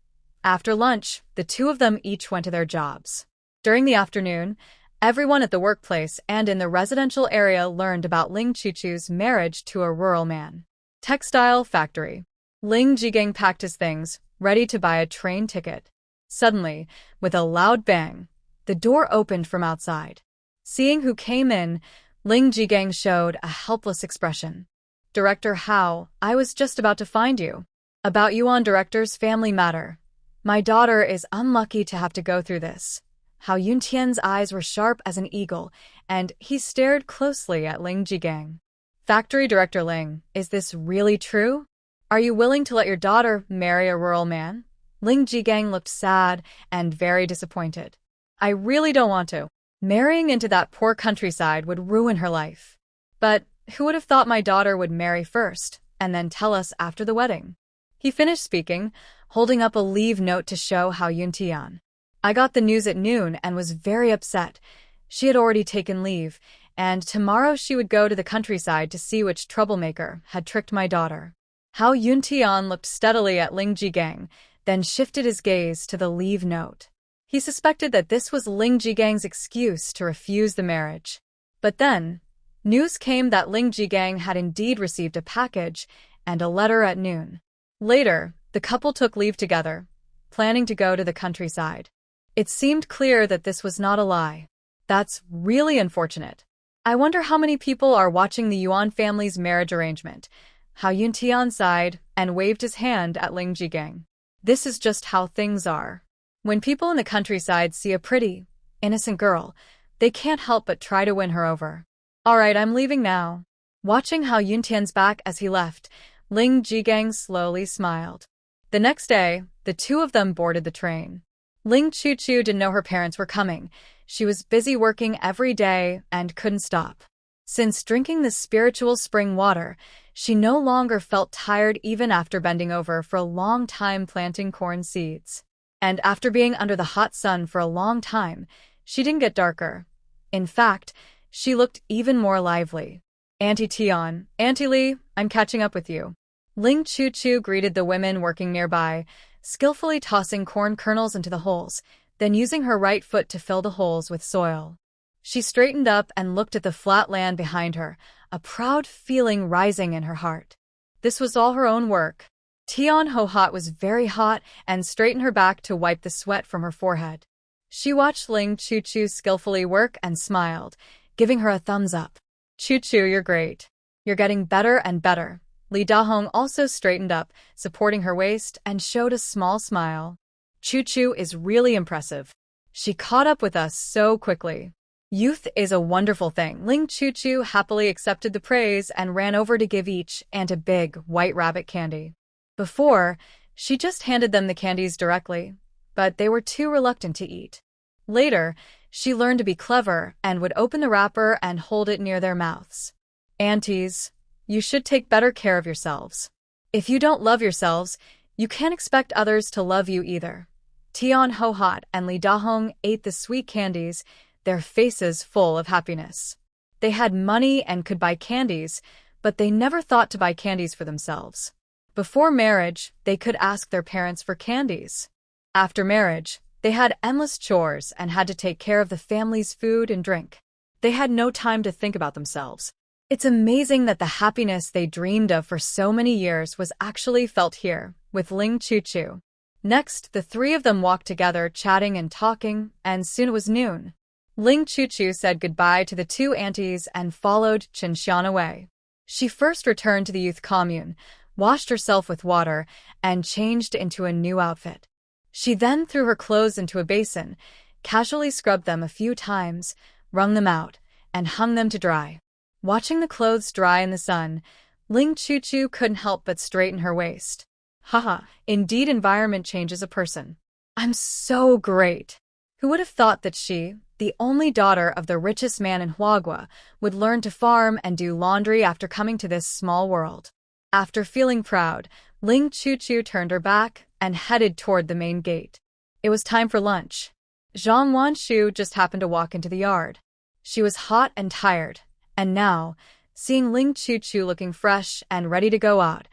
After lunch, the two of them each went to their jobs. During the afternoon, everyone at the workplace and in the residential area learned about Ling Chuchu's marriage to a rural man. Textile factory. Ling Jigang packed his things, ready to buy a train ticket. Suddenly, with a loud bang, the door opened from outside. Seeing who came in, Ling Jigang showed a helpless expression. Director Hao, I was just about to find you. About you on Director's family matter. My daughter is unlucky to have to go through this. Hao Yuntian's eyes were sharp as an eagle, and he stared closely at Ling Jigang. Factory Director Ling, is this really true? Are you willing to let your daughter marry a rural man? Ling Jigang looked sad and very disappointed. I really don't want to. Marrying into that poor countryside would ruin her life. But who would have thought my daughter would marry first, and then tell us after the wedding? He finished speaking, holding up a leave note to show Hao Yuntian. I got the news at noon and was very upset. She had already taken leave, and tomorrow she would go to the countryside to see which troublemaker had tricked my daughter. Hao Yuntian looked steadily at Ling Jigang, then shifted his gaze to the leave note. He suspected that this was Ling Jigang's excuse to refuse the marriage. But then, news came that Ling Jigang had indeed received a package and a letter at noon. Later, the couple took leave together, planning to go to the countryside. It seemed clear that this was not a lie. That's really unfortunate. I wonder how many people are watching the Yuan family's marriage arrangement. Hao Yuntian sighed and waved his hand at Ling Jigang. This is just how things are. When people in the countryside see a pretty, innocent girl, they can't help but try to win her over. All right, I'm leaving now. Watching Hao Yuntian's back as he left, Ling Jigang slowly smiled. The next day, the two of them boarded the train. Ling Chuchu didn't know her parents were coming. She was busy working every day and couldn't stop. Since drinking the spiritual spring water, she no longer felt tired even after bending over for a long time planting corn seeds. And after being under the hot sun for a long time, she didn't get darker. In fact, she looked even more lively. Auntie Tian, Auntie Li, I'm catching up with you. Ling Chuchu greeted the women working nearby, skillfully tossing corn kernels into the holes, then using her right foot to fill the holes with soil. She straightened up and looked at the flat land behind her, a proud feeling rising in her heart. This was all her own work. Tian Ho Hot was very hot and straightened her back to wipe the sweat from her forehead. She watched Ling Chuchu skillfully work and smiled, giving her a thumbs up. Chuchu, you're great. You're getting better and better. Li Dahong also straightened up, supporting her waist, and showed a small smile. Chuchu is really impressive. She caught up with us so quickly. Youth is a wonderful thing. Ling Chuchu happily accepted the praise and ran over to give each aunt a big, white rabbit candy. Before, she just handed them the candies directly, but they were too reluctant to eat. Later, she learned to be clever and would open the wrapper and hold it near their mouths. Aunties, you should take better care of yourselves. If you don't love yourselves, you can't expect others to love you either. Tian Hohat and Li Dahong ate the sweet candies, their faces full of happiness. They had money and could buy candies, but they never thought to buy candies for themselves. Before marriage, they could ask their parents for candies. After marriage, they had endless chores and had to take care of the family's food and drink. They had no time to think about themselves. It's amazing that the happiness they dreamed of for so many years was actually felt here, with Ling Chuchu. Next, the three of them walked together, chatting and talking, and soon it was noon. Ling Chuchu said goodbye to the two aunties and followed Chen Shian away. She first returned to the youth commune, washed herself with water, and changed into a new outfit. She then threw her clothes into a basin, casually scrubbed them a few times, wrung them out, and hung them to dry. Watching the clothes dry in the sun, Ling Chuchu couldn't help but straighten her waist. Haha, indeed environment changes a person. I'm so great. Who would have thought that she, the only daughter of the richest man in Huagua, would learn to farm and do laundry after coming to this small world? After feeling proud, Ling Chuchu turned her back and headed toward the main gate. It was time for lunch. Zhang Wanshu just happened to walk into the yard. She was hot and tired, and now, seeing Ling Chuchu looking fresh and ready to go out,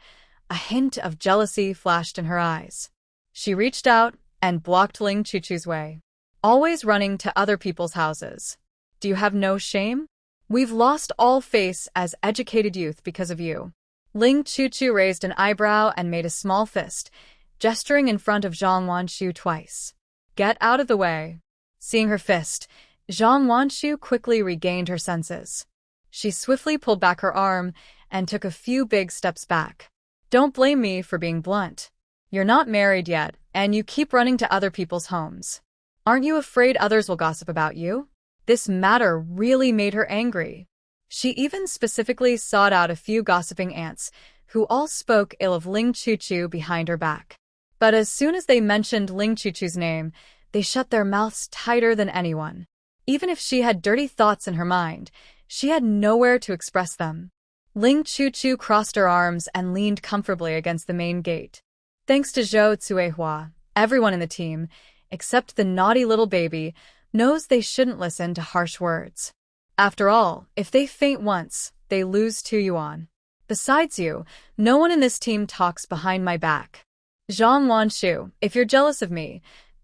a hint of jealousy flashed in her eyes. She reached out and blocked Ling Chuchu's way. Always running to other people's houses. Do you have no shame? We've lost all face as educated youth because of you. Ling Chuchu raised an eyebrow and made a small fist, gesturing in front of Zhang Wanshu twice. Get out of the way. Seeing her fist, Zhang Wanshu quickly regained her senses. She swiftly pulled back her arm and took a few big steps back. Don't blame me for being blunt. You're not married yet, and you keep running to other people's homes. Aren't you afraid others will gossip about you? This matter really made her angry. She even specifically sought out a few gossiping aunts, who all spoke ill of Ling Chuchu behind her back. But as soon as they mentioned Ling Chuchu's name, they shut their mouths tighter than anyone. Even if she had dirty thoughts in her mind, she had nowhere to express them. Ling Chuchu crossed her arms and leaned comfortably against the main gate. Thanks to Zhou Tsuehua, everyone in the team, except the naughty little baby, knows they shouldn't listen to harsh words. After all, if they faint once, they lose 2 yuan. Besides you, no one in this team talks behind my back. Zhang Wanshu, if you're jealous of me,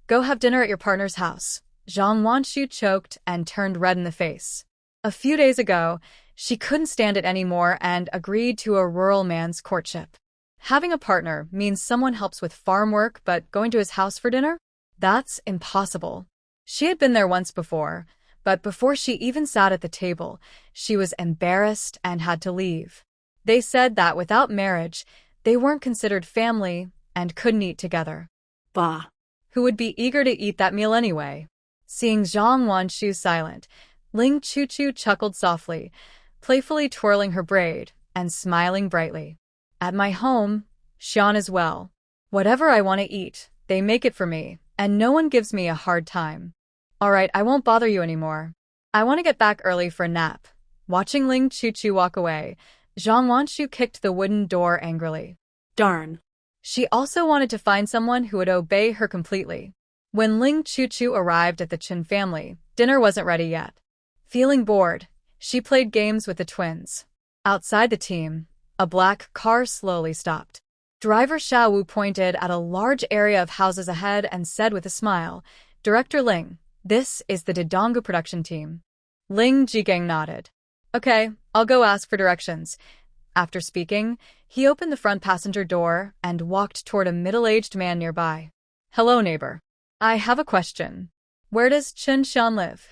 go have dinner at your partner's house. Zhang Wanshu choked and turned red in the face. A few days ago, she couldn't stand it anymore and agreed to a rural man's courtship. Having a partner means someone helps with farm work, but going to his house for dinner? That's impossible. She had been there once before, but before she even sat at the table, she was embarrassed and had to leave. They said that without marriage, they weren't considered family and couldn't eat together. Bah. Who would be eager to eat that meal anyway? Seeing Zhang Wanshu silent, Ling Chuchu chuckled softly, playfully twirling her braid and smiling brightly. At my home, Shian as well. Whatever I want to eat, they make it for me, and no one gives me a hard time. All right, I won't bother you anymore. I want to get back early for a nap. Watching Ling Chuchu walk away, Zhang Wanshu kicked the wooden door angrily. Darn. She also wanted to find someone who would obey her completely. When Ling Chuchu arrived at the Chen family, dinner wasn't ready yet. Feeling bored, she played games with the twins. Outside the team, a black car slowly stopped. Driver Xiao Wu pointed at a large area of houses ahead and said with a smile, Director Ling, this is the Dodonga production team. Ling Jigang nodded. Okay, I'll go ask for directions. After speaking, he opened the front passenger door and walked toward a middle-aged man nearby. Hello, neighbor. I have a question. Where does Chen Shian live?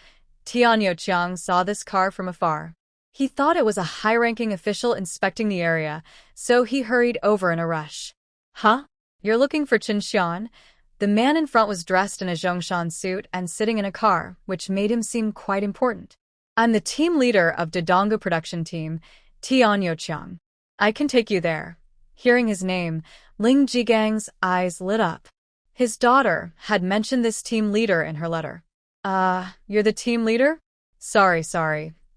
Tian Youqiang saw this car from afar. He thought it was a high-ranking official inspecting the area, so he hurried over in a rush. Huh? You're looking for Chen Shian? The man in front was dressed in a Zhongshan suit and sitting in a car, which made him seem quite important. I'm the team leader of Dodonga production team, Tian Youqiang. I can take you there. Hearing his name, Ling Jigang's eyes lit up. His daughter had mentioned this team leader in her letter. You're the team leader? Sorry.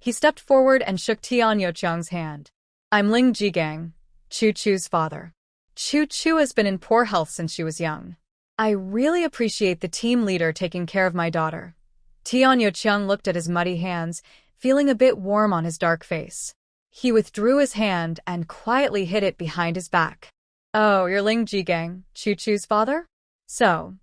He stepped forward and shook Tian Youqiang's hand. I'm Ling Jigang, Chu Chu's father. Chu Chu has been in poor health since she was young. I really appreciate the team leader taking care of my daughter. Tian Youqiang looked at his muddy hands, feeling a bit warm on his dark face. He withdrew his hand and quietly hid it behind his back. Oh, you're Ling Jigang, Chu Chu's father? So,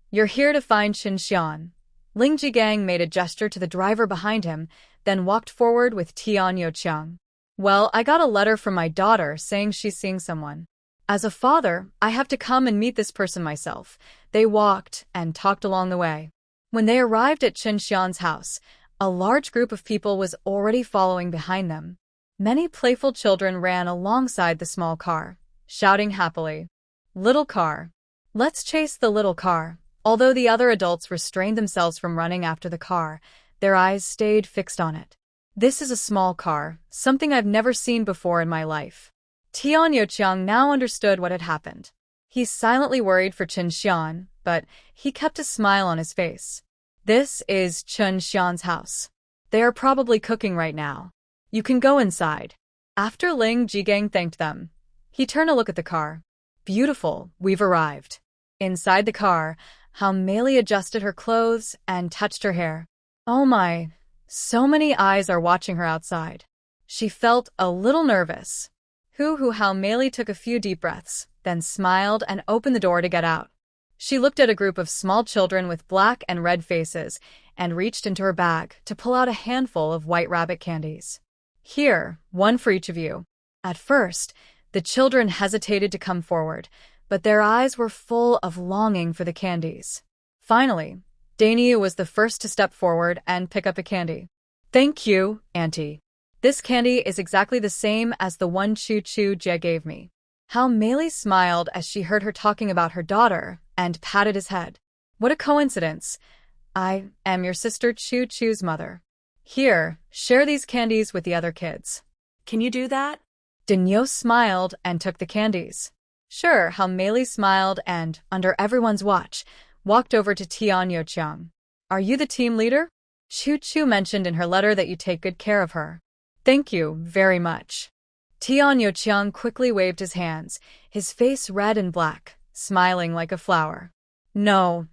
you're here to find Chen Shian. Ling Jigang made a gesture to the driver behind him, then walked forward with Tian Youqiang. Well, I got a letter from my daughter saying she's seeing someone. As a father, I have to come and meet this person myself. They walked and talked along the way. When they arrived at Chen Shian's house, a large group of people was already following behind them. Many playful children ran alongside the small car, shouting happily, "Little car. Let's chase the little car." Although the other adults restrained themselves from running after the car, their eyes stayed fixed on it. This is a small car, something I've never seen before in my life. Tian Youqiang now understood what had happened. He silently worried for Chen Shian, but he kept a smile on his face. This is Chen Shian's house. They are probably cooking right now. You can go inside. After Ling Jigang thanked them, he turned to look at the car. Beautiful, we've arrived. Inside the car, How Meili adjusted her clothes and touched her hair. Oh my, so many eyes are watching her outside. She felt a little nervous. How Meili took a few deep breaths, then smiled and opened the door to get out. She looked at a group of small children with black and red faces and reached into her bag to pull out a handful of white rabbit candies. Here, one for each of you. At first, the children hesitated to come forward, but their eyes were full of longing for the candies. Finally, Daniu was the first to step forward and pick up a candy. Thank you, Auntie. This candy is exactly the same as the one Chu Chu Jie gave me. How Meili smiled as she heard her talking about her daughter and patted his head. What a coincidence. I am your sister Chu Chu's mother. Here, share these candies with the other kids. Can you do that? Daniu smiled and took the candies. Sure, How Meili smiled and, under everyone's watch, walked over to Tian Youqiang. Are you the team leader? Chu Chu mentioned in her letter that you take good care of her. Thank you very much. Tian Youqiang quickly waved his hands, his face red and black, smiling like a flower. No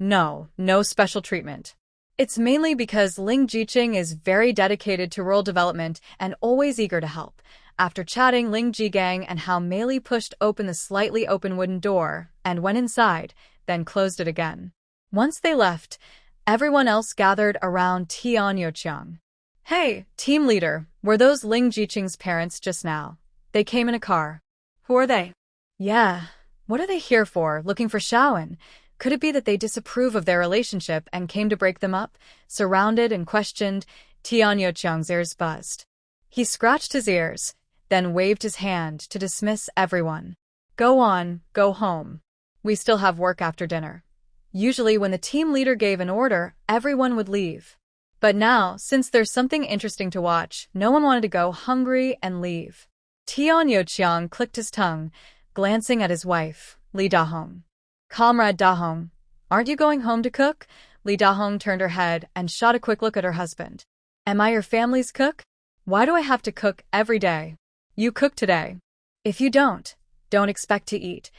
special treatment. It's mainly because Ling Jiqing is very dedicated to rural development and always eager to help. After chatting, Ling Jigang and How Meili pushed open the slightly open wooden door and went inside, then closed it again. Once they left, everyone else gathered around Tian Youqiang. Hey, team leader, were those Ling Jiqing's parents just now? They came in a car. Who are they? Yeah, what are they here for, looking for Shaoan? Could it be that they disapprove of their relationship and came to break them up? Surrounded and questioned, Tian Youqiang's ears buzzed. He scratched his ears, then waved his hand to dismiss everyone. Go on, go home. We still have work after dinner. Usually when the team leader gave an order, everyone would leave. But now, since there's something interesting to watch, no one wanted to go hungry and leave. Tian Youqiang clicked his tongue, glancing at his wife, Li Dahong. Comrade Dahong, aren't you going home to cook? Li Dahong turned her head and shot a quick look at her husband. Am I your family's cook? Why do I have to cook every day? You cook today. If you don't expect to eat.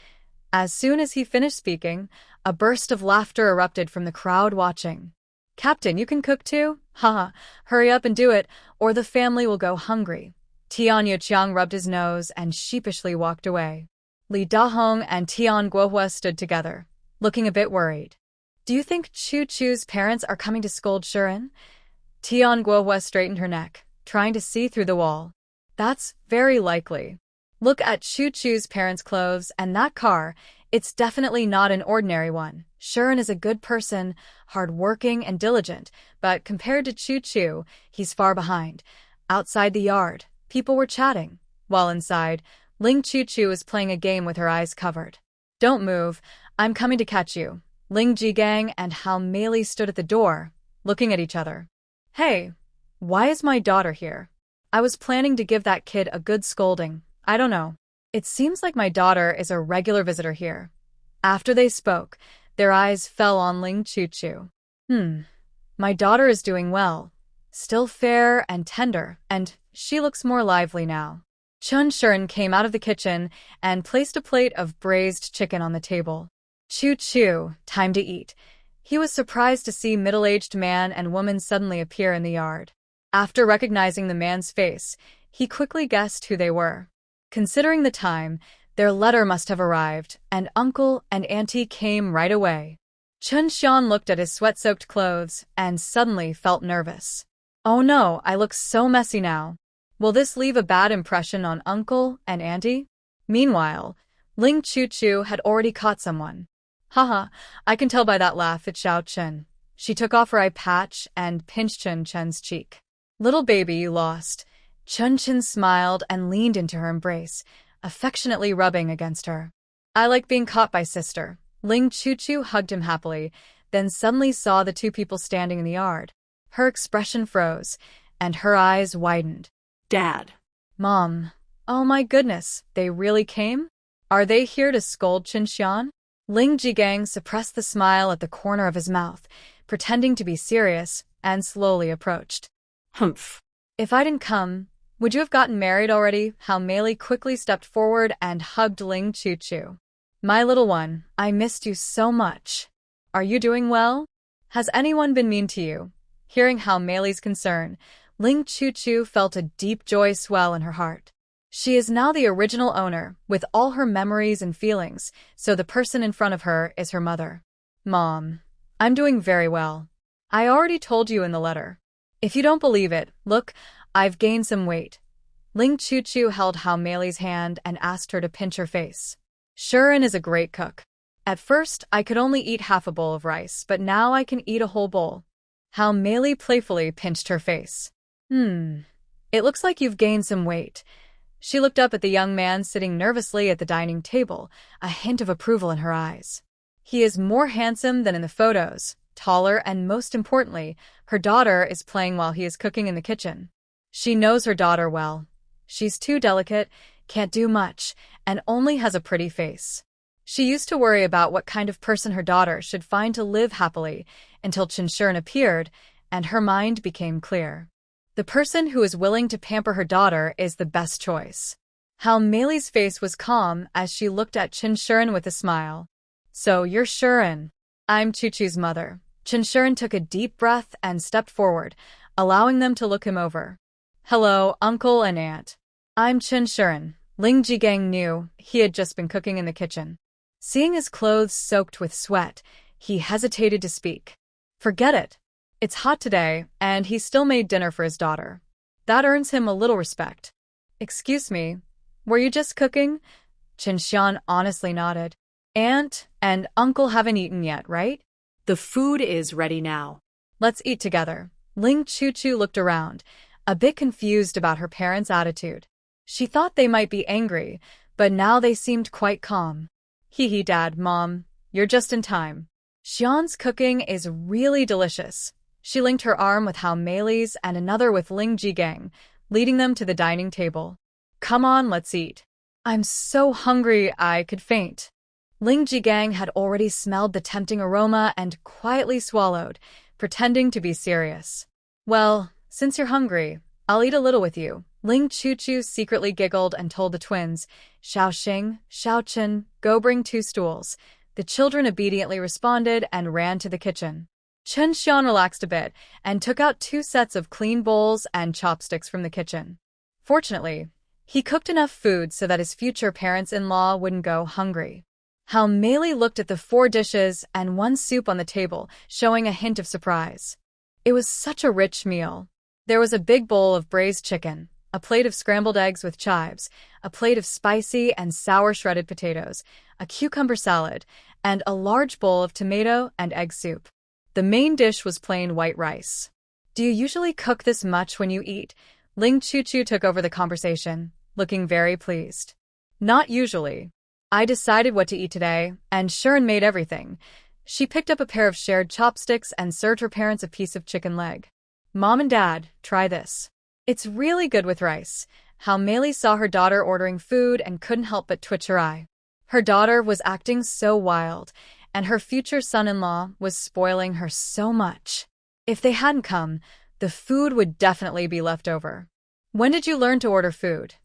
As soon as he finished speaking, a burst of laughter erupted from the crowd watching. Captain, you can cook too? Haha, hurry up and do it, or the family will go hungry. Tian Youqiang rubbed his nose and sheepishly walked away. Li Dahong and Tian Guohua stood together, looking a bit worried. Do you think Chu Chu's parents are coming to scold Shiren? Tian Guohua straightened her neck, trying to see through the wall. That's very likely. Look at Chu Chu's parents' clothes and that car. It's definitely not an ordinary one. Shiren is a good person, hard-working and diligent, but compared to Chu Chu, he's far behind. Outside the yard, people were chatting, while inside, Ling Chu Chu is playing a game with her eyes covered. Don't move, I'm coming to catch you. Ling Jigang and How Meili stood at the door, looking at each other. Hey, why is my daughter here? I was planning to give that kid a good scolding. I don't know. It seems like my daughter is a regular visitor here. After they spoke, their eyes fell on Ling Chu Chu. My daughter is doing well. still fair and tender, and she looks more lively now. Chen Shian came out of the kitchen and placed a plate of braised chicken on the table. Choo choo, time to eat. He was surprised to see middle-aged man and woman suddenly appear in the yard. After recognizing the man's face, he quickly guessed who they were. Considering the time, their letter must have arrived, and uncle and auntie came right away. Chen Shian looked at his sweat-soaked clothes and suddenly felt nervous. Oh no, I look so messy now. Will this leave a bad impression on uncle and auntie? Meanwhile, Ling Chu-Chu had already caught someone. Haha, I can tell by that laugh it's Xiao Chen. She took off her eye patch and pinched Chen Chen's cheek. Little baby, you lost. Chen Chen smiled and leaned into her embrace, affectionately rubbing against her. I like being caught by sister. Ling Chu-Chu hugged him happily, then suddenly saw the two people standing in the yard. Her expression froze, and her eyes widened. Dad. Mom. Oh my goodness, they really came? Are they here to scold Chen Shian? Ling Jigang suppressed the smile at the corner of his mouth, pretending to be serious, and slowly approached. Humph. If I didn't come, would you have gotten married already? How Mei quickly stepped forward and hugged Ling Chu-Chu. My little one, I missed you so much. Are you doing well? Has anyone been mean to you? Hearing how Mei's concern, Ling Chu-Chu felt a deep joy swell in her heart. She is now the original owner, with all her memories and feelings, so the person in front of her is her mother. Mom, I'm doing very well. I already told you in the letter. If you don't believe it, look, I've gained some weight. Ling Chu-Chu held Hao Mei's hand and asked her to pinch her face. Shirin is a great cook. At first, I could only eat half a bowl of rice, but now I can eat a whole bowl. Hao Mei playfully pinched her face. It looks like you've gained some weight. She looked up at the young man sitting nervously at the dining table, a hint of approval in her eyes. He is more handsome than in the photos, taller, and most importantly, her daughter is playing while he is cooking in the kitchen. She knows her daughter well. She's too delicate, can't do much, and only has a pretty face. She used to worry about what kind of person her daughter should find to live happily until Chen Shian appeared, and her mind became clear. The person who is willing to pamper her daughter is the best choice. Hao Mei's face was calm as she looked at Chen Shian with a smile. So you're Shirin. I'm Chu-Chu's mother. Chen Shian took a deep breath and stepped forward, allowing them to look him over. Hello, uncle and aunt. I'm Chen Shian. Ling Jigang knew he had just been cooking in the kitchen. Seeing his clothes soaked with sweat, he hesitated to speak. Forget it. It's hot today, and he still made dinner for his daughter. That earns him a little respect. Excuse me, were you just cooking? Chen Shian honestly nodded. Aunt and uncle haven't eaten yet, right? The food is ready now. Let's eat together. Ling Chu-Chu looked around, a bit confused about her parents' attitude. She thought they might be angry, but now they seemed quite calm. Hee Dad, Mom, you're just in time. Xian's cooking is really delicious. She linked her arm with Hao Mei's and another with Ling Jigang, leading them to the dining table. Come on, let's eat. I'm so hungry I could faint. Ling Jigang had already smelled the tempting aroma and quietly swallowed, pretending to be serious. Well, since you're hungry, I'll eat a little with you. Ling Chu-Chu secretly giggled and told the twins, Xiao Xing, Xiao Chen, go bring 2 stools. The children obediently responded and ran to the kitchen. Chen Shian relaxed a bit and took out 2 sets of clean bowls and chopsticks from the kitchen. Fortunately, he cooked enough food so that his future parents-in-law wouldn't go hungry. Hao Mei looked at the 4 dishes and 1 soup on the table, showing a hint of surprise. It was such a rich meal. There was a big bowl of braised chicken, a plate of scrambled eggs with chives, a plate of spicy and sour shredded potatoes, a cucumber salad, and a large bowl of tomato and egg soup. The main dish was plain white rice. Do you usually cook this much when you eat? Ling Chu-Chu took over the conversation, looking very pleased. Not usually. I decided what to eat today, and Shirin made everything. She picked up a pair of shared chopsticks and served her parents a piece of chicken leg. Mom and Dad, try this. It's really good with rice. Hao Mei saw her daughter ordering food and couldn't help but twitch her eye. Her daughter was acting so wild, and her future son-in-law was spoiling her so much. If they hadn't come, The food would definitely be left over. When did you learn to order food?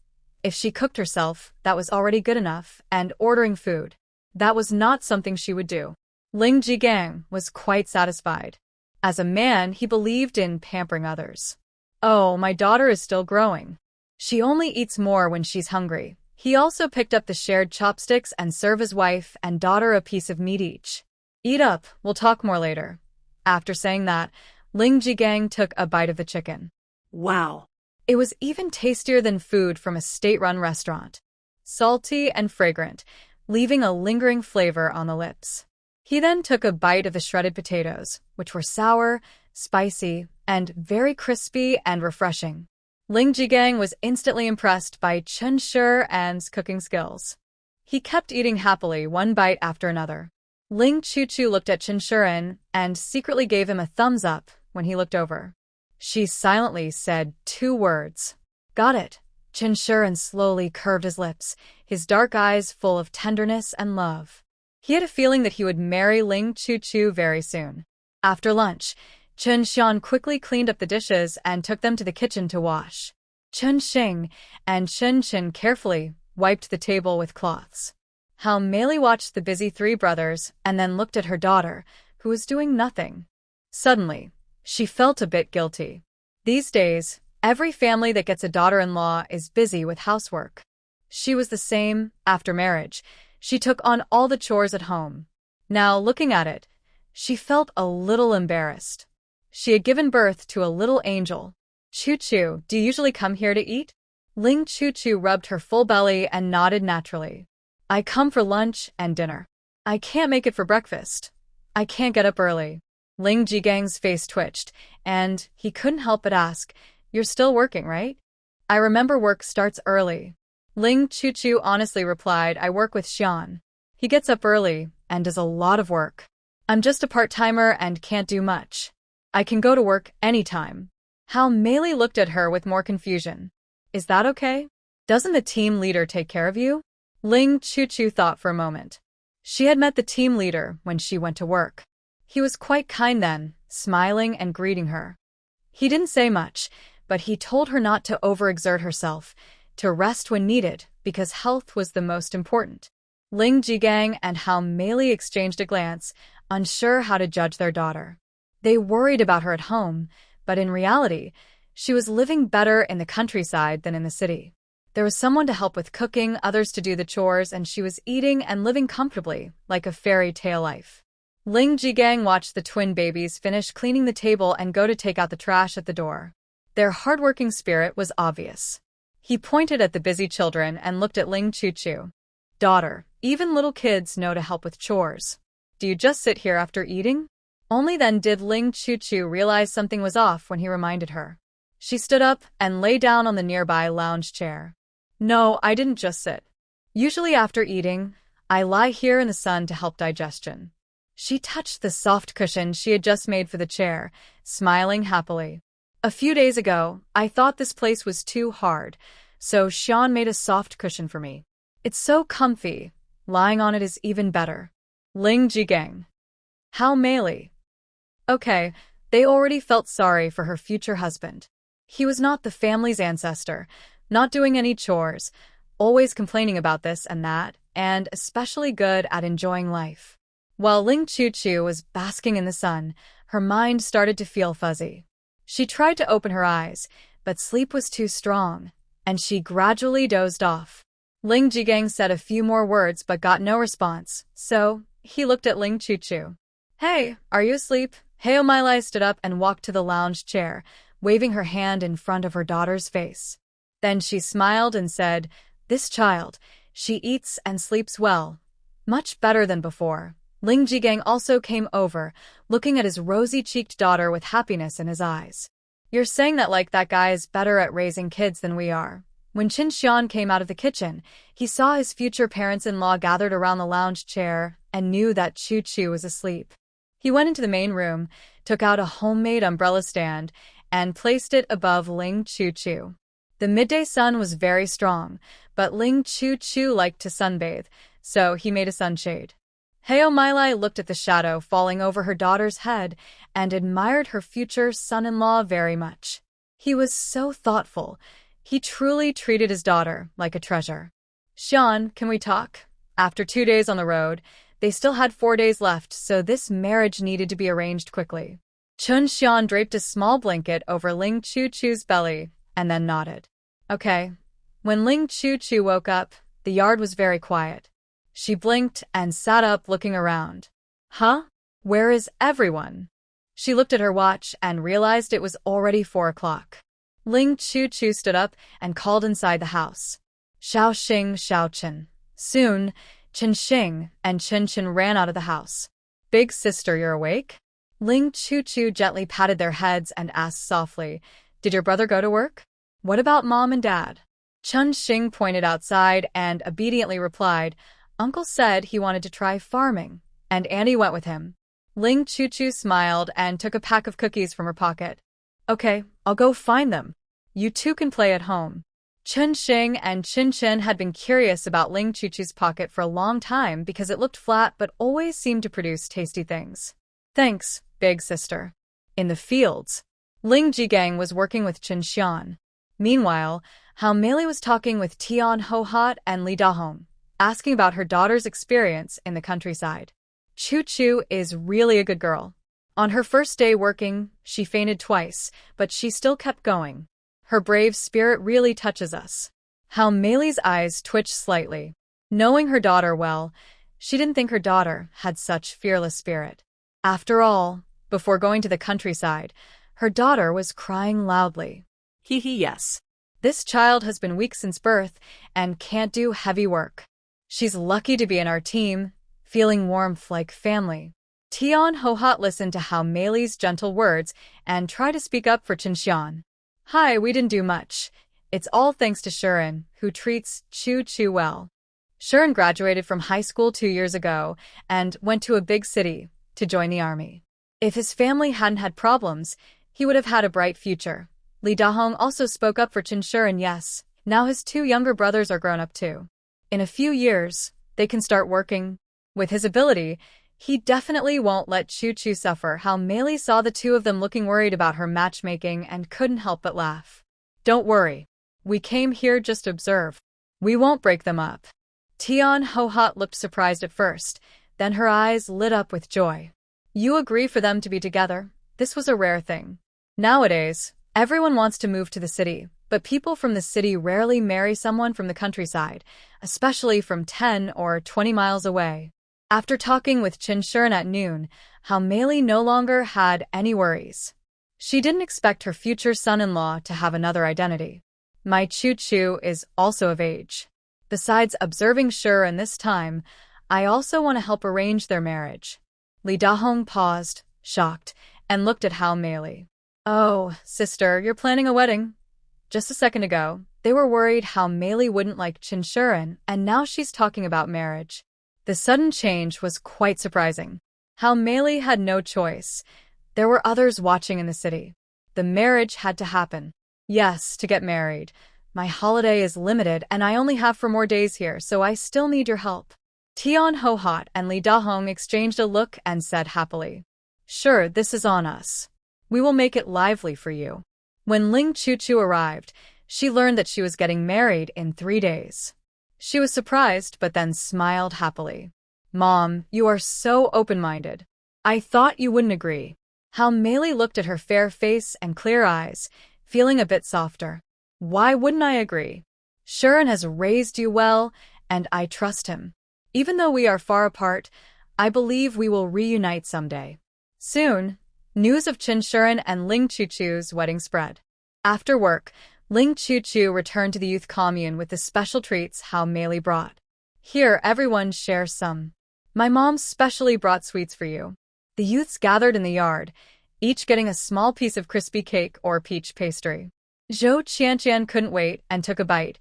If she cooked herself, that was already good enough, and ordering food, that was not something she would do. Ling Jigang was quite satisfied. As a man, he believed in pampering others. Oh, my daughter is still growing. She only eats more when she's hungry. He also picked up the shared chopsticks and served his wife and daughter a piece of meat each. Eat up, we'll talk more later. After saying that, Ling Jigang took a bite of the chicken. Wow. It was even tastier than food from a state-run restaurant. Salty and fragrant, leaving a lingering flavor on the lips. He then took a bite of the shredded potatoes, which were sour, spicy, and very crispy and refreshing. Ling Jigang was instantly impressed by Chen Shian's cooking skills. He kept eating happily, one bite after another. Ling Chuchu looked at Chen Shian and secretly gave him a thumbs up when he looked over. She silently said 2 words. Got it. Chen Shian slowly curved his lips, his dark eyes full of tenderness and love. He had a feeling that he would marry Ling Chuchu very soon. After lunch, Chen Shian quickly cleaned up the dishes and took them to the kitchen to wash. Chen Xing and Chen Chen carefully wiped the table with cloths. How Meili watched the busy 3 brothers and then looked at her daughter, who was doing nothing. Suddenly, she felt a bit guilty. These days, every family that gets a daughter-in-law is busy with housework. She was the same after marriage. She took on all the chores at home. Now, looking at it, she felt a little embarrassed. She had given birth to a little angel. Chuchu, do you usually come here to eat? Ling Chuchu rubbed her full belly and nodded naturally. I come for lunch and dinner. I can't make it for breakfast. I can't get up early. Ling Jigang's face twitched, and he couldn't help but ask, You're still working, right? I remember work starts early. Ling Chuchu honestly replied, I work with Xian. He gets up early and does a lot of work. I'm just a part-timer and can't do much. I can go to work anytime. How Meili looked at her with more confusion. Is that okay? Doesn't the team leader take care of you? Ling Chuchu thought for a moment. She had met the team leader when she went to work. He was quite kind then, smiling and greeting her. He didn't say much, but he told her not to overexert herself, to rest when needed, because health was the most important. Ling Jigang and How Meili exchanged a glance, unsure how to judge their daughter. They worried about her at home, but in reality, she was living better in the countryside than in the city. There was someone to help with cooking, others to do the chores, and she was eating and living comfortably, like a fairy tale life. Ling Jigang watched the twin babies finish cleaning the table and go to take out the trash at the door. Their hardworking spirit was obvious. He pointed at the busy children and looked at Ling Chuchu. Daughter, even little kids know to help with chores. Do you just sit here after eating? Only then did Ling Chuchu realize something was off when he reminded her. She stood up and lay down on the nearby lounge chair. No, I didn't just sit. Usually after eating, I lie here in the sun to help digestion. She touched the soft cushion she had just made for the chair, smiling happily. A few days ago, I thought this place was too hard, so Xian made a soft cushion for me. It's so comfy. Lying on it is even better. Ling Jigang. How Meili. Okay, they already felt sorry for her future husband. He was not the family's ancestor, not doing any chores, always complaining about this and that, and especially good at enjoying life. While Ling Chuchu was basking in the sun, her mind started to feel fuzzy. She tried to open her eyes, but sleep was too strong, and she gradually dozed off. Ling Jigang said a few more words but got no response, so he looked at Ling Chuchu. Hey, are you asleep? Heo Meili stood up and walked to the lounge chair, waving her hand in front of her daughter's face. Then she smiled and said, This child, she eats and sleeps well. Much better than before. Ling Jigang also came over, looking at his rosy-cheeked daughter with happiness in his eyes. You're saying that like that guy is better at raising kids than we are. When Chen Shian came out of the kitchen, he saw his future parents-in-law gathered around the lounge chair and knew that Chuchu was asleep. He went into the main room, took out a homemade umbrella stand, and placed it above Ling Chuchu. The midday sun was very strong, but Ling Chuchu liked to sunbathe, so he made a sunshade. Haomilai looked at the shadow falling over her daughter's head and admired her future son-in-law very much. He was so thoughtful. He truly treated his daughter like a treasure. Shian, can we talk? After 2 days on the road, they still had 4 days left, so this marriage needed to be arranged quickly. Chen Shian draped a small blanket over Ling Chu-Chu's belly and then nodded. Okay. When Ling Chu-Chu woke up, the yard was very quiet. She blinked and sat up looking around. Huh? Where is everyone? She looked at her watch and realized it was already 4 o'clock. Ling Chu-Chu stood up and called inside the house. Xiao Xing, Xiao Chen. Soon, Chen Xing and Chen Chen ran out of the house. Big sister, you're awake? Ling Chu-Chu gently patted their heads and asked softly, Did your brother go to work? What about mom and dad? Chen Xing pointed outside and obediently replied, Uncle said he wanted to try farming, and Annie went with him. Ling Chu-Chu smiled and took a pack of cookies from her pocket. Okay, I'll go find them. You two can play at home. Chen Xing and Chen Chen had been curious about Ling Chu-Chu's pocket for a long time because it looked flat but always seemed to produce tasty things. Thanks, big sister. In the fields, Ling Jigang was working with Chen Shian. Meanwhile, Hao Meili was talking with Tian Ho-Hot and Li Dahong, asking about her daughter's experience in the countryside. Chu-Chu is really a good girl. On her first day working, she fainted twice, but she still kept going. Her brave spirit really touches us. Hao Meili's eyes twitched slightly. Knowing her daughter well, she didn't think her daughter had such fearless spirit. After all, before going to the countryside, her daughter was crying loudly. Yes. This child has been weak since birth and can't do heavy work. She's lucky to be in our team, feeling warmth like family. Tian Ho-Hot listened to Hao Meili's gentle words and tried to speak up for Chen Shian. Hi, we didn't do much. It's all thanks to Shiren, who treats Chu-Chu well. Shiren graduated from high school 2 years ago and went to a big city to join the army. If his family hadn't had problems, he would have had a bright future. Li Dahong also spoke up for Chen Shiren. Yes, now his 2 younger brothers are grown up too. In a few years, they can start working. With his ability, he definitely won't let Chu-Chu suffer. Hao Meili saw the 2 of them looking worried about her matchmaking and couldn't help but laugh. Don't worry. We came here just to observe. We won't break them up. Tian Ho-Hot looked surprised at first, then her eyes lit up with joy. You agree for them to be together? This was a rare thing. Nowadays, everyone wants to move to the city, but people from the city rarely marry someone from the countryside, especially from 10 or 20 miles away. After talking with Chen Shiren at noon, Hao Meili no longer had any worries. She didn't expect her future son-in-law to have another identity. My Chu-Chu is also of age. Besides observing Shiren this time, I also want to help arrange their marriage. Li Dahong paused, shocked, and looked at Hao Meili. Oh, sister, you're planning a wedding? Just a second ago, they were worried Hao Meili wouldn't like Chen Shiren, and now she's talking about marriage. The sudden change was quite surprising. Hao Meili had no choice. There were others watching in the city. The marriage had to happen. Yes, to get married. My holiday is limited and I only have 4 more days here, so I still need your help. Tian Ho-Hot and Li Dahong exchanged a look and said happily, Sure, this is on us. We will make it lively for you. When Ling Chu-Chu arrived, she learned that she was getting married in 3 days. She was surprised, but then smiled happily. Mom, you are so open-minded. I thought you wouldn't agree. Hao Meili looked at her fair face and clear eyes, feeling a bit softer. Why wouldn't I agree? Shiren has raised you well, and I trust him. Even though we are far apart, I believe we will reunite someday. Soon, news of Chen Shiren and Ling Chu-Chu's wedding spread. After work, Ling Chu-Chu returned to the youth commune with the special treats Hao Meili brought. Here, everyone shares some. My mom specially brought sweets for you. The youths gathered in the yard, each getting a small piece of crispy cake or peach pastry. Zhou Qianqian couldn't wait and took a bite,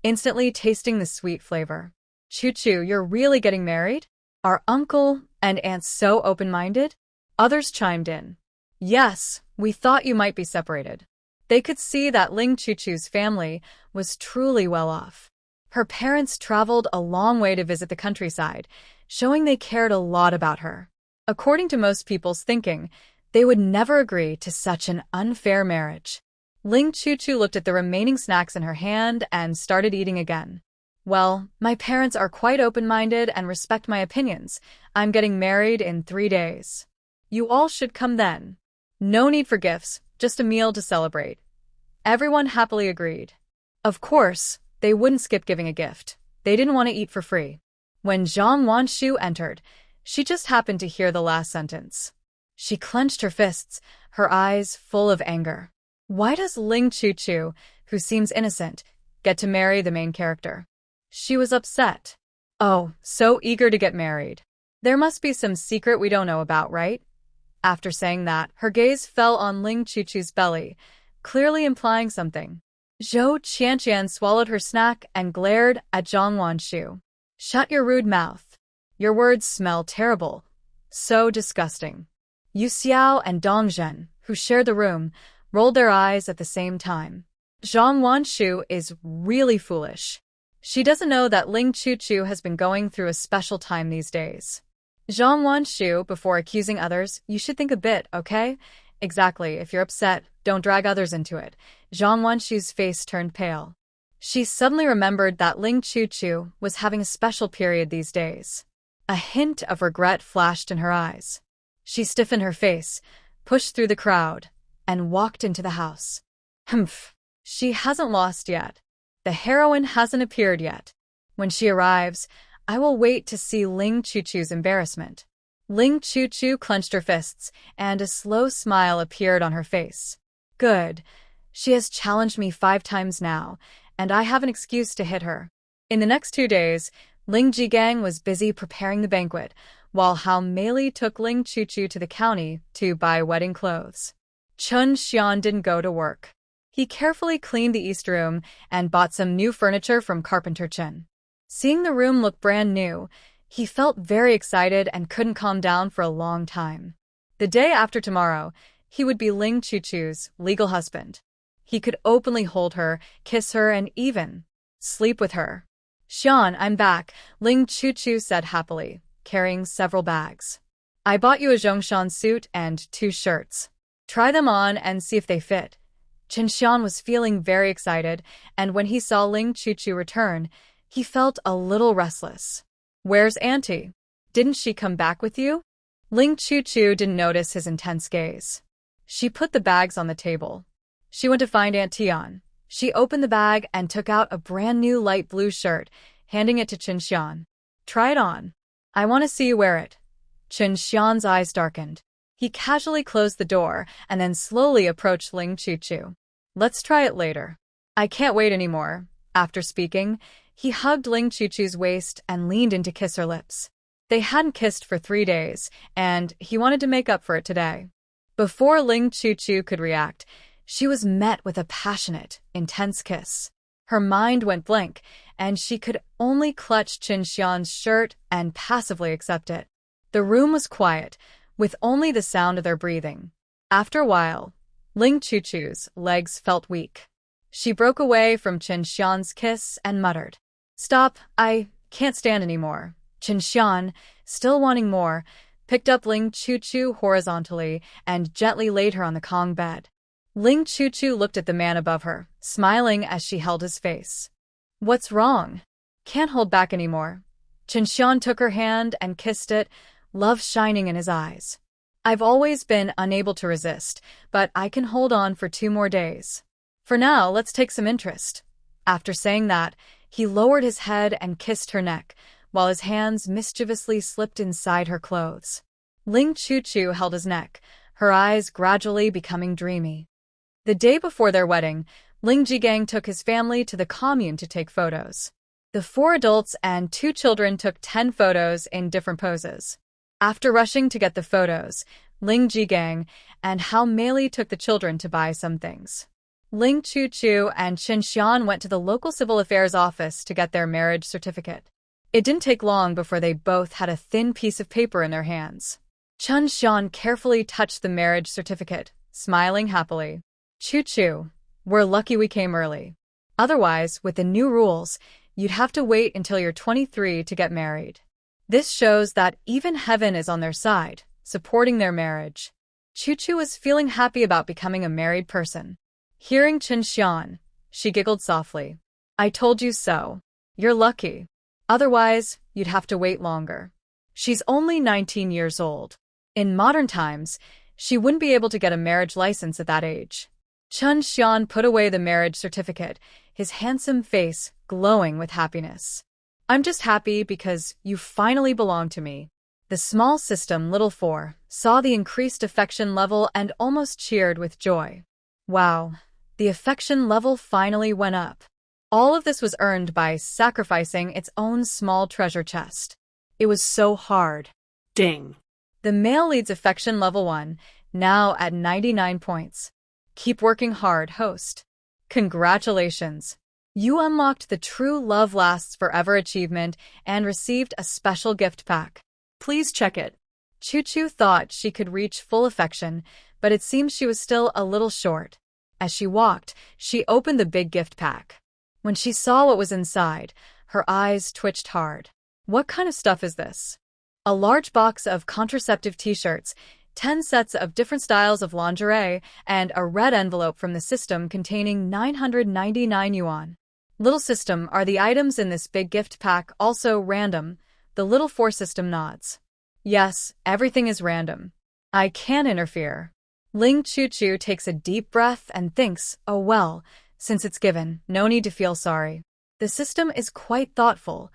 instantly tasting the sweet flavor. Chu-Chu, you're really getting married? Are uncle and aunt so open-minded? Others chimed in. Yes, we thought you might be separated. They could see that Ling Chu-Chu's family was truly well off. Her parents traveled a long way to visit the countryside, showing they cared a lot about her. According to most people's thinking, they would never agree to such an unfair marriage. Ling Chuchu looked at the remaining snacks in her hand and started eating again. Well, my parents are quite open-minded and respect my opinions. I'm getting married in 3 days. You all should come then. No need for gifts, just a meal to celebrate. Everyone happily agreed. Of course, they wouldn't skip giving a gift. They didn't want to eat for free. When Zhang Wanshu entered, she just happened to hear the last sentence. She clenched her fists, her eyes full of anger. Why does Ling Chuchu, who seems innocent, get to marry the main character? She was upset. Oh, so eager to get married. There must be some secret we don't know about, right? After saying that, her gaze fell on Ling Chuchu's belly, clearly implying something. Chen Shian swallowed her snack and glared at Zhang Wanshu. Shut your rude mouth. Your words smell terrible. So disgusting. Yu Xiao and Dong Zhen, who shared the room, rolled their eyes at the same time. Zhang Wanshu is really foolish. She doesn't know that Ling Chuchu has been going through a special time these days. Zhang Wanshu, before accusing others, you should think a bit, okay? Exactly, if you're upset, don't drag others into it. Zhang Wanshu's face turned pale. She suddenly remembered that Ling Chuchu was having a special period these days. A hint of regret flashed in her eyes. She stiffened her face, pushed through the crowd, and walked into the house. Humph, she hasn't lost yet. The heroine hasn't appeared yet. When she arrives, I will wait to see Ling Chuchu's embarrassment. Ling Chuchu clenched her fists, and a slow smile appeared on her face. Good. She has challenged me 5 times now, and I have an excuse to hit her. In the next 2 days, Ling Jigang was busy preparing the banquet, while Hao Meili took Ling Chuchu to the county to buy wedding clothes. Chen Shian didn't go to work. He carefully cleaned the East Room and bought some new furniture from Carpenter Chen. Seeing the room look brand new, he felt very excited and couldn't calm down for a long time. The day after tomorrow, he would be Ling Chuchu's legal husband. He could openly hold her, kiss her, and even sleep with her. Xian, I'm back, Ling Chuchu said happily, carrying several bags. I bought you a Zhongshan suit and 2 shirts. Try them on and see if they fit. Chen Shian was feeling very excited, and when he saw Ling Chuchu return, he felt a little restless. Where's Auntie? Didn't she come back with you? Ling Chuchu didn't notice his intense gaze. She put the bags on the table. She went to find Aunt Tian. She opened the bag and took out a brand new light blue shirt, handing it to Chen Shian. Try it on. I want to see you wear it. Chen Shian's eyes darkened. He casually closed the door and then slowly approached Ling Chuchu. Let's try it later. I can't wait anymore. After speaking, he hugged Ling Chuchu's waist and leaned in to kiss her lips. They hadn't kissed for 3 days, and he wanted to make up for it today. Before Ling Chuchu could react, she was met with a passionate, intense kiss. Her mind went blank, and she could only clutch Chen Shian's shirt and passively accept it. The room was quiet, with only the sound of their breathing. After a while, Ling Chuchu's legs felt weak. She broke away from Chen Shian's kiss and muttered, Stop, I can't stand anymore. Chen Shian, still wanting more, picked up Ling Chuchu horizontally and gently laid her on the Kong bed. Ling Chuchu looked at the man above her, smiling as she held his face. What's wrong? Can't hold back anymore. Chen Shian took her hand and kissed it, love shining in his eyes. I've always been unable to resist, but I can hold on for 2 more days. For now, let's take some interest. After saying that, he lowered his head and kissed her neck, while his hands mischievously slipped inside her clothes. Ling Chuchu held his neck, her eyes gradually becoming dreamy. The day before their wedding, Ling Jigang took his family to the commune to take photos. The 4 adults and 2 children took 10 photos in different poses. After rushing to get the photos, Ling Jigang and Hao Meili took the children to buy some things. Ling Chuchu and Chen Shian went to the local civil affairs office to get their marriage certificate. It didn't take long before they both had a thin piece of paper in their hands. Chen Shian carefully touched the marriage certificate, smiling happily. Chuchu, we're lucky we came early. Otherwise, with the new rules, you'd have to wait until you're 23 to get married. This shows that even heaven is on their side, supporting their marriage. Chu was feeling happy about becoming a married person. Hearing Chen Shian, she giggled softly. I told you so. You're lucky. Otherwise, you'd have to wait longer. She's only 19 years old. In modern times, she wouldn't be able to get a marriage license at that age. Chen Shian put away the marriage certificate, his handsome face glowing with happiness. I'm just happy because you finally belong to me. The small system, Little Four, saw the increased affection level and almost cheered with joy. Wow, the affection level finally went up. All of this was earned by sacrificing its own small treasure chest. It was so hard. Ding. The male leads affection level 1, now at 99 points. Keep working hard, host. Congratulations. You unlocked the True Love Lasts Forever achievement and received a special gift pack. Please check it. Chu thought she could reach full affection, but it seems she was still a little short. As she walked, she opened the big gift pack. When she saw what was inside, her eyes twitched hard. What kind of stuff is this? A large box of contraceptive t-shirts, 10 sets of different styles of lingerie, and a red envelope from the system containing 999 yuan. Little system, are the items in this big gift pack also random? The Little Four system nods. Yes, everything is random. I can't interfere. Ling Chu takes a deep breath and thinks, oh well, since it's given, no need to feel sorry. The system is quite thoughtful.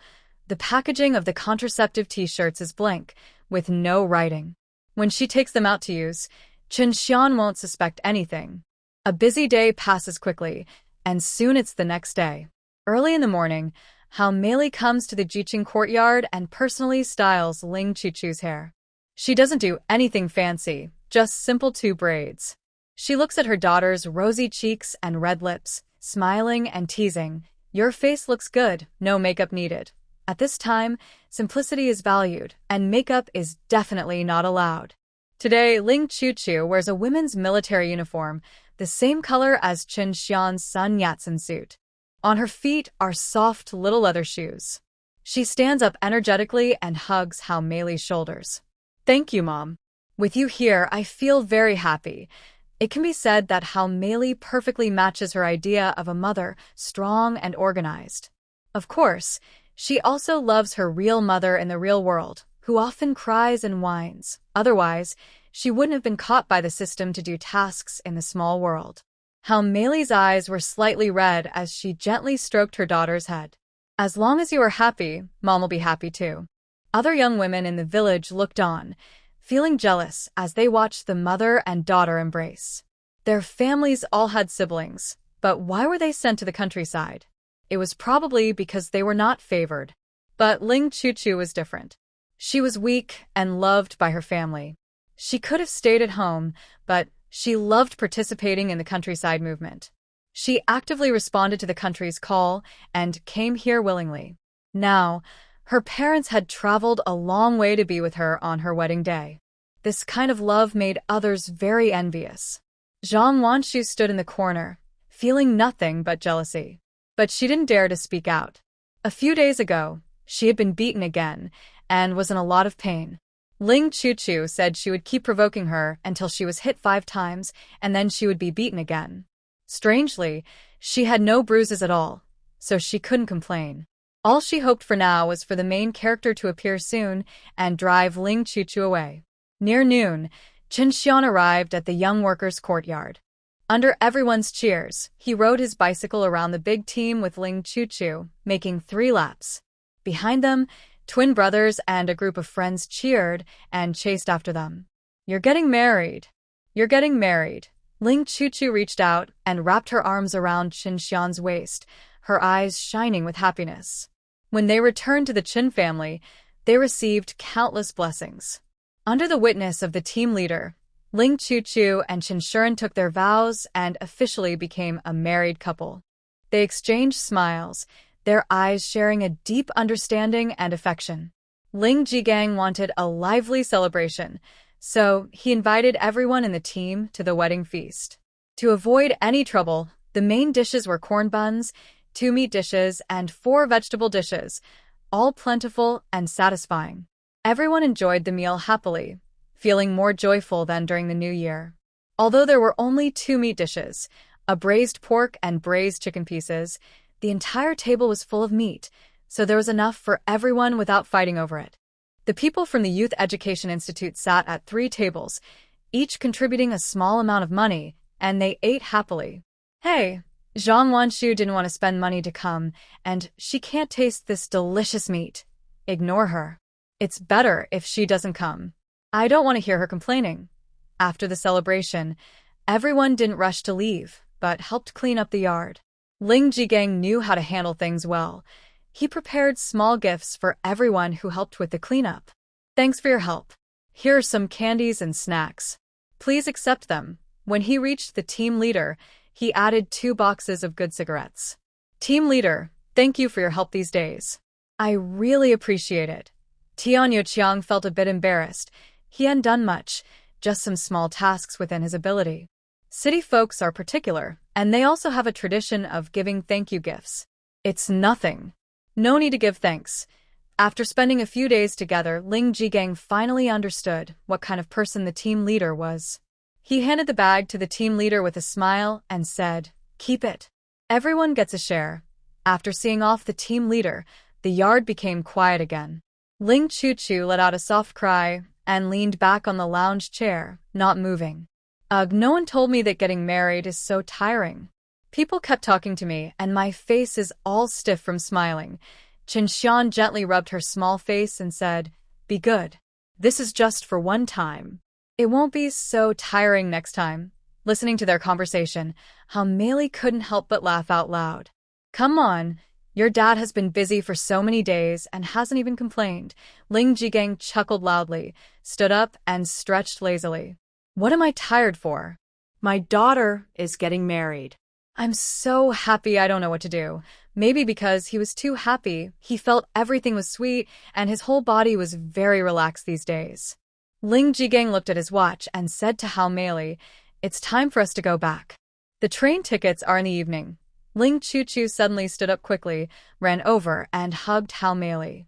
The packaging of the contraceptive t-shirts is blank, with no writing. When she takes them out to use, Chen Shian won't suspect anything. A busy day passes quickly, and soon it's the next day. Early in the morning, Hao Meili comes to the Jiqing courtyard and personally styles Ling Chu's hair. She doesn't do anything fancy, just simple 2 braids. She looks at her daughter's rosy cheeks and red lips, smiling and teasing. Your face looks good, no makeup needed. At this time, simplicity is valued, and makeup is definitely not allowed. Today, Ling Chu wears a women's military uniform, the same color as Chen Xian's Sun Yat-sen suit. On her feet are soft little leather shoes. She stands up energetically and hugs Hao Meili's shoulders. Thank you, Mom. With you here, I feel very happy. It can be said that Hao Meili perfectly matches her idea of a mother, strong and organized. Of course, she also loves her real mother in the real world, who often cries and whines. Otherwise, she wouldn't have been caught by the system to do tasks in the small world. Hao Meili's eyes were slightly red as she gently stroked her daughter's head. As long as you are happy, Mom will be happy too. Other young women in the village looked on, feeling jealous as they watched the mother and daughter embrace. Their families all had siblings, but why were they sent to the countryside? It was probably because they were not favored. But Ling Chu was different. She was weak and loved by her family. She could have stayed at home, but she loved participating in the countryside movement. She actively responded to the country's call and came here willingly. Now, her parents had traveled a long way to be with her on her wedding day. This kind of love made others very envious. Zhang Wanshu stood in the corner, feeling nothing but jealousy. But she didn't dare to speak out. A few days ago, she had been beaten again and was in a lot of pain. Ling Chu said she would keep provoking her until she was hit 5 times, and then she would be beaten again. Strangely, she had no bruises at all, so she couldn't complain. All she hoped for now was for the main character to appear soon and drive Ling Chu away. Near noon, Chen Shian arrived at the young workers' courtyard. Under everyone's cheers, he rode his bicycle around the big team with Ling Chu, making 3 laps. Behind them, twin brothers and a group of friends cheered and chased after them. You're getting married. You're getting married. Ling Chu reached out and wrapped her arms around Chen Xian's waist, her eyes shining with happiness. When they returned to the Chen family, they received countless blessings. Under the witness of the team leader, Ling Chu and Chen Shian took their vows and officially became a married couple. They exchanged smiles, their eyes sharing a deep understanding and affection. Ling Jigang wanted a lively celebration, so he invited everyone in the team to the wedding feast. To avoid any trouble, the main dishes were corn buns, 2 meat dishes, and 4 vegetable dishes. all plentiful and satisfying. Everyone enjoyed the meal happily, feeling more joyful than during the New Year. Although there were only 2 meat dishes, a braised pork and braised chicken pieces, the entire table was full of meat, so there was enough for everyone without fighting over it. The people from the Youth Education Institute sat at 3 tables, each contributing a small amount of money, and they ate happily. Hey, Zhang Wanshu didn't want to spend money to come, and she can't taste this delicious meat. Ignore her. It's better if she doesn't come. I don't want to hear her complaining. After the celebration, everyone didn't rush to leave, but helped clean up the yard. Ling Jigang knew how to handle things well. He prepared small gifts for everyone who helped with the cleanup. Thanks for your help. Here are some candies and snacks. Please accept them. When he reached the team leader, he added 2 boxes of good cigarettes. Team leader, thank you for your help these days. I really appreciate it. Tian Yuqiang felt a bit embarrassed. He hadn't done much, just some small tasks within his ability. City folks are particular, and they also have a tradition of giving thank you gifts. It's nothing. No need to give thanks. After spending a few days together, Ling Jigang finally understood what kind of person the team leader was. He handed the bag to the team leader with a smile and said, "Keep it. Everyone gets a share." After seeing off the team leader, the yard became quiet again. Ling Chu-Chu let out a soft cry and leaned back on the lounge chair, not moving. Ugh, no one told me that getting married is so tiring. People kept talking to me, and my face is all stiff from smiling. Chen Shian gently rubbed her small face and said, "Be good. This is just for one time. It won't be so tiring next time." Listening to their conversation, Mei couldn't help but laugh out loud. "Come on, your dad has been busy for so many days and hasn't even complained." Ling Jigang chuckled loudly, stood up, and stretched lazily. "What am I tired for? My daughter is getting married." I'm so happy I don't know what to do. Maybe because he was too happy, he felt everything was sweet, and his whole body was very relaxed these days. Ling Jigang looked at his watch and said to Mei, "It's time for us to go back. The train tickets are in the evening." Ling Chu-Chu suddenly stood up quickly, ran over, and hugged Mei.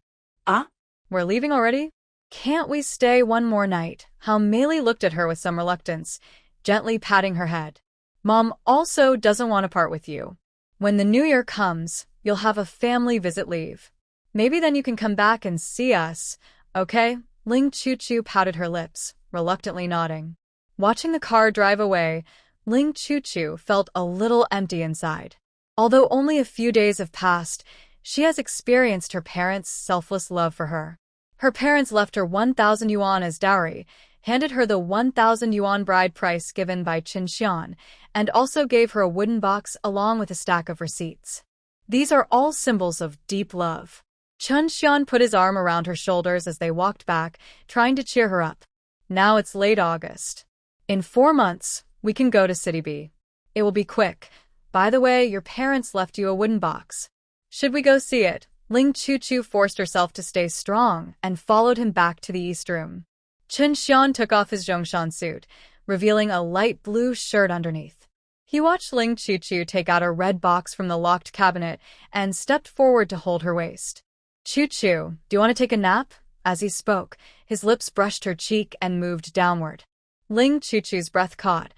We're leaving already? Can't we stay one more night? Mei looked at her with some reluctance, gently patting her head. Mom also doesn't want to part with you. When the new year comes, you'll have a family visit leave. Maybe then you can come back and see us, okay? Ling Chu-Chu pouted her lips, reluctantly nodding. Watching the car drive away, Ling Chu-Chu felt a little empty inside. Although only a few days have passed, she has experienced her parents' selfless love for her. Her parents left her 1,000 yuan as dowry, handed her the 1,000 yuan bride price given by Chen Shian, and also gave her a wooden box along with a stack of receipts. These are all symbols of deep love. Chen Shian put his arm around her shoulders as they walked back, trying to cheer her up. Now it's late August. In 4 months, we can go to City B. It will be quick. By the way, your parents left you a wooden box. Should we go see it? Ling Chu-Chu forced herself to stay strong and followed him back to the East Room. Chen Shian took off his Zhongshan suit, revealing a light blue shirt underneath. He watched Ling Chu-Chu take out a red box from the locked cabinet and stepped forward to hold her waist. "Chu-Chu, do you want to take a nap?" As he spoke, his lips brushed her cheek and moved downward. Ling Chu-Chu's breath caught,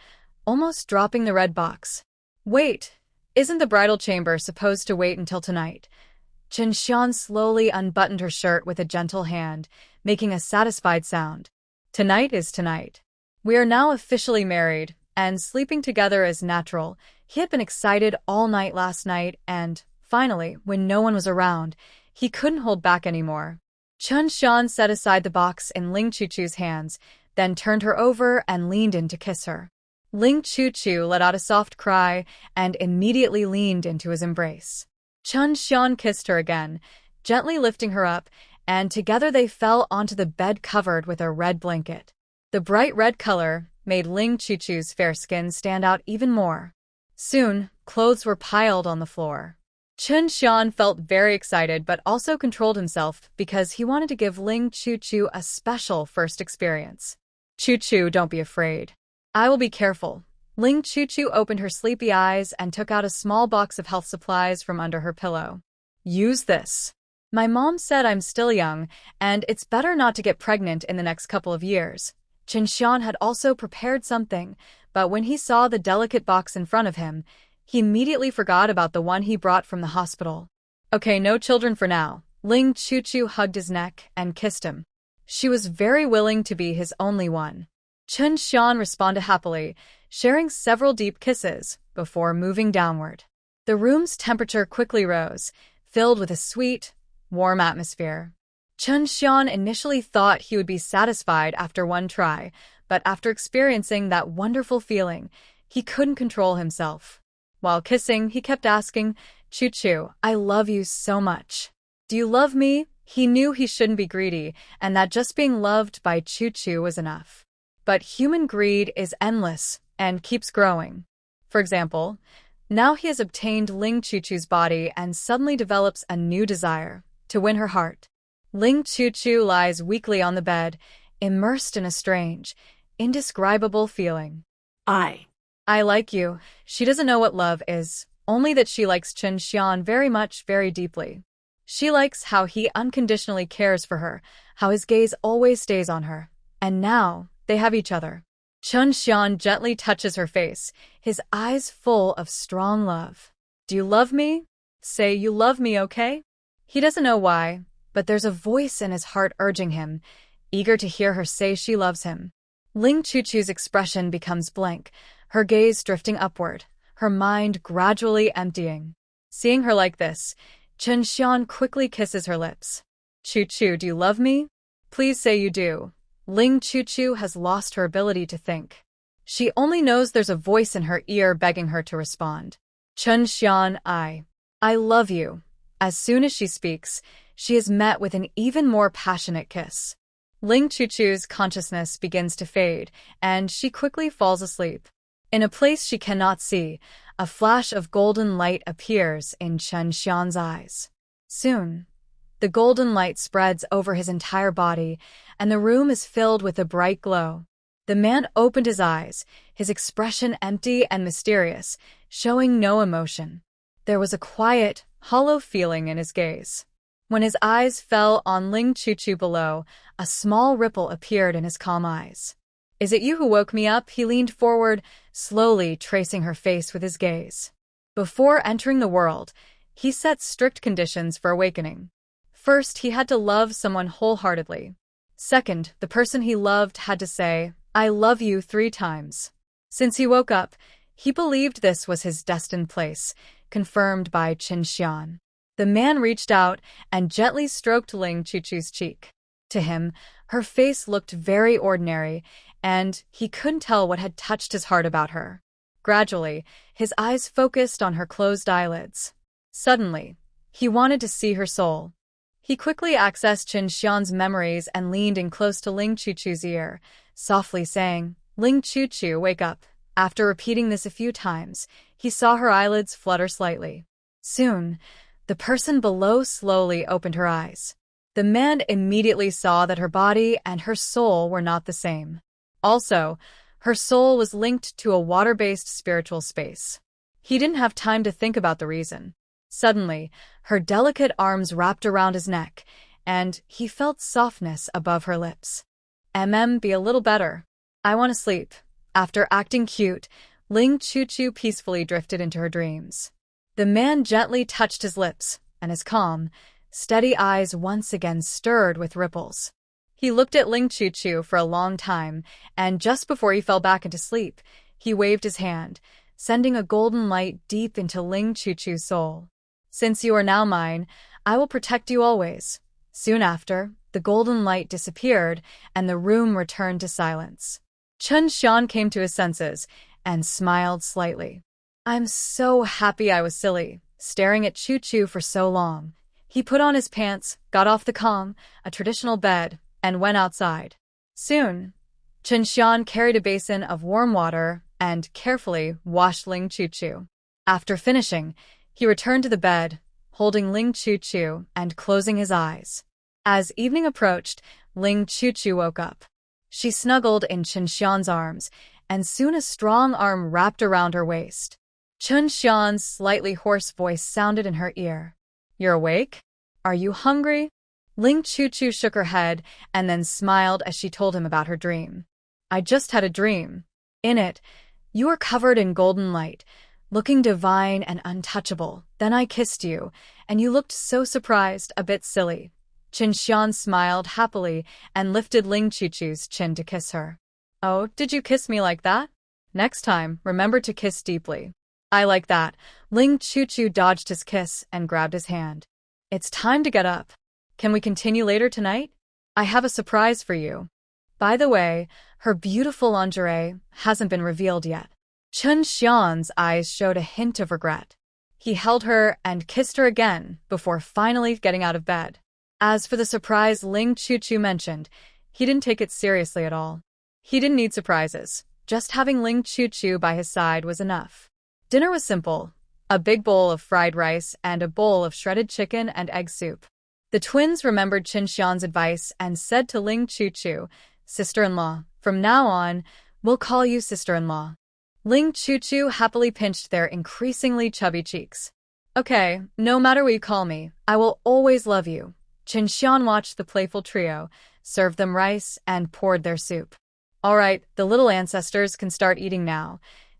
almost dropping the red box. "Wait, isn't the bridal chamber supposed to wait until tonight?" Chen Shian slowly unbuttoned her shirt with a gentle hand, making a satisfied sound. "Tonight is tonight. We are now officially married, and sleeping together is natural." He had been excited all night last night, and, finally, when no one was around, he couldn't hold back anymore. Chen Shian set aside the box in Ling Chu-Chu's hands, then turned her over and leaned in to kiss her. Ling Chu-Chu let out a soft cry and immediately leaned into his embrace. Chen Shian kissed her again, gently lifting her up, and together they fell onto the bed covered with a red blanket. The bright red color made Ling Chu-Chu's fair skin stand out even more. Soon, clothes were piled on the floor. Chen Shian felt very excited but also controlled himself because he wanted to give Ling Chu-Chu a special first experience. "Chu-Chu, don't be afraid. I will be careful." Ling Chu-Chu opened her sleepy eyes and took out a small box of health supplies from under her pillow. "Use this." My mom said I'm still young, and it's better not to get pregnant in the next couple of years. Chen Shian had also prepared something, but when he saw the delicate box in front of him, he immediately forgot about the one he brought from the hospital. Okay, no children for now. Ling Chuchu hugged his neck and kissed him. She was very willing to be his only one. Chen Shian responded happily, sharing several deep kisses before moving downward. The room's temperature quickly rose, filled with a sweet, warm atmosphere. Chen Shian initially thought he would be satisfied after one try, but after experiencing that wonderful feeling, he couldn't control himself. While kissing, he kept asking, "Chu-Chu, I love you so much. Do you love me?" He knew he shouldn't be greedy, and that just being loved by Chu-Chu was enough. But human greed is endless and keeps growing. For example, now he has obtained Ling Chuchu's body and suddenly develops a new desire to win her heart. Ling Chuchu lies weakly on the bed, immersed in a strange, indescribable feeling. I like you. She doesn't know what love is, only that she likes Chen Shian very much, very deeply. She likes how he unconditionally cares for her, how his gaze always stays on her. And now, they have each other. Chen Shian gently touches her face, his eyes full of strong love. "Do you love me? Say you love me, okay?" He doesn't know why, but there's a voice in his heart urging him, eager to hear her say she loves him. Ling Chuchu's expression becomes blank, her gaze drifting upward, her mind gradually emptying. Seeing her like this, Chen Shian quickly kisses her lips. "Chu-Chu, do you love me? Please say you do." Ling Chuchu has lost her ability to think. She only knows there's a voice in her ear begging her to respond. "Chen Shian, I love you." As soon as she speaks, she is met with an even more passionate kiss. Ling Chuchu's consciousness begins to fade, and she quickly falls asleep. In a place she cannot see, a flash of golden light appears in Chen Shian's eyes. Soon, the golden light spreads over his entire body, and the room is filled with a bright glow. The man opened his eyes, his expression empty and mysterious, showing no emotion. There was a quiet, hollow feeling in his gaze. When his eyes fell on Ling Chuchu below, a small ripple appeared in his calm eyes. "Is it you who woke me up?" He leaned forward, slowly tracing her face with his gaze. Before entering the world, he set strict conditions for awakening. First, he had to love someone wholeheartedly. Second, the person he loved had to say, "I love you" 3 times. Since he woke up, he believed this was his destined place, confirmed by Chen Shian. The man reached out and gently stroked Ling Chuchu's cheek. To him, her face looked very ordinary, and he couldn't tell what had touched his heart about her. Gradually, his eyes focused on her closed eyelids. Suddenly, he wanted to see her soul. He quickly accessed Chen Shian's memories and leaned in close to Ling Chuchu's ear, softly saying, "Ling Chuchu, wake up." After repeating this a few times, he saw her eyelids flutter slightly. Soon, the person below slowly opened her eyes. The man immediately saw that her body and her soul were not the same. Also, her soul was linked to a water-based spiritual space. He didn't have time to think about the reason. Suddenly, her delicate arms wrapped around his neck, and he felt softness above her lips. Be a little better. I want to sleep." After acting cute, Ling Chuchu peacefully drifted into her dreams. The man gently touched his lips, and his calm, steady eyes once again stirred with ripples. He looked at Ling Chuchu for a long time, and just before he fell back into sleep, he waved his hand, sending a golden light deep into Ling Chuchu's soul. "Since you are now mine, I will protect you always." Soon after, the golden light disappeared, and the room returned to silence. Chen Shian came to his senses and smiled slightly. "I'm so happy I was silly, staring at Chu-Chu for so long." He put on his pants, got off the kong, a traditional bed, and went outside. Soon, Chen Shian carried a basin of warm water and carefully washed Ling Chuchu. After finishing, he returned to the bed, holding Ling Chuchu and closing his eyes. As evening approached, Ling Chuchu woke up. She snuggled in Chen Shian's arms, and soon a strong arm wrapped around her waist. Chen Shian's slightly hoarse voice sounded in her ear. "You're awake?" Are you hungry? Ling Chu shook her head and then smiled as she told him about her dream. I just had a dream. In it, you were covered in golden light, looking divine and untouchable. Then I kissed you, and you looked so surprised, a bit silly. Chen Shian smiled happily and lifted Ling Chu's chin to kiss her. Oh, did you kiss me like that? Next time, remember to kiss deeply. I like that. Ling Chu dodged his kiss and grabbed his hand. It's time to get up. Can we continue later tonight? I have a surprise for you. By the way, her beautiful lingerie hasn't been revealed yet. Chen Shian's eyes showed a hint of regret. He held her and kissed her again before finally getting out of bed. As for the surprise Ling Chu mentioned, he didn't take it seriously at all. He didn't need surprises. Just having Ling Chu by his side was enough. Dinner was simple: a big bowl of fried rice and a bowl of shredded chicken and egg soup. The twins remembered Chen Xian's advice and said to Ling Chu, "Sister-in-law, from now on, we'll call you sister-in-law." Ling Chu happily pinched their increasingly chubby cheeks. Okay, no matter what you call me, I will always love you. Chen Shian watched the playful trio, served them rice, and poured their soup. All right, the little ancestors can start eating now.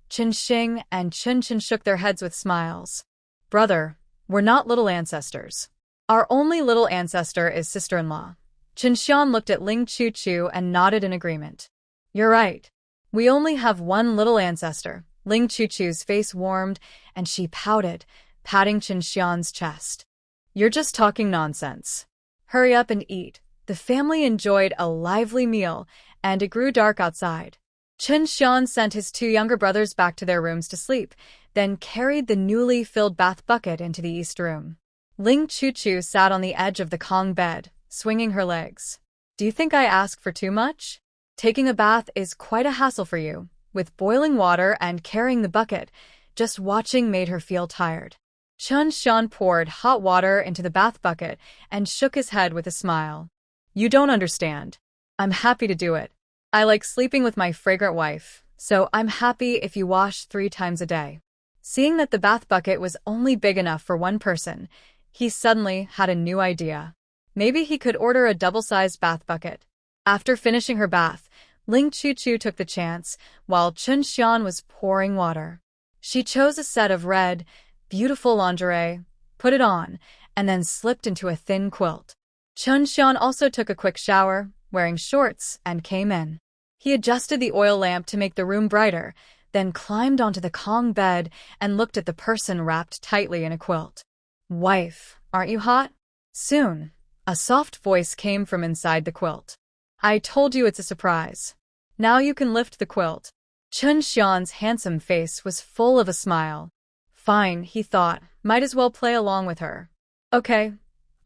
Chen Xing and Chen shook their heads with smiles. Brother, we're not little ancestors. Our only little ancestor is sister-in-law. Chen Shian looked at Ling Chu and nodded in agreement. You're right. We only have one little ancestor. Ling Chu's face warmed, and she pouted, patting Chen Xian's chest. You're just talking nonsense. Hurry up and eat. The family enjoyed a lively meal, and it grew dark outside. Chen Shian sent his two younger brothers back to their rooms to sleep, then carried the newly filled bath bucket into the east room. Ling Chu sat on the edge of the Kong bed, swinging her legs. Do you think I ask for too much? Taking a bath is quite a hassle for you. With boiling water and carrying the bucket, just watching made her feel tired. Chen Shian poured hot water into the bath bucket and shook his head with a smile. You don't understand. I'm happy to do it. I like sleeping with my fragrant wife, so I'm happy if you wash 3 times a day. Seeing that the bath bucket was only big enough for one person, he suddenly had a new idea. Maybe he could order a double-sized bath bucket. After finishing her bath, Ling Chu took the chance while Chen Shian was pouring water. She chose a set of red, beautiful lingerie, put it on, and then slipped into a thin quilt. Chen Shian also took a quick shower, wearing shorts, and came in. He adjusted the oil lamp to make the room brighter, then climbed onto the Kong bed and looked at the person wrapped tightly in a quilt. Wife, aren't you hot? Soon, a soft voice came from inside the quilt. I told you it's a surprise. Now you can lift the quilt. Chen Xian's handsome face was full of a smile. Fine, he thought, might as well play along with her. Okay,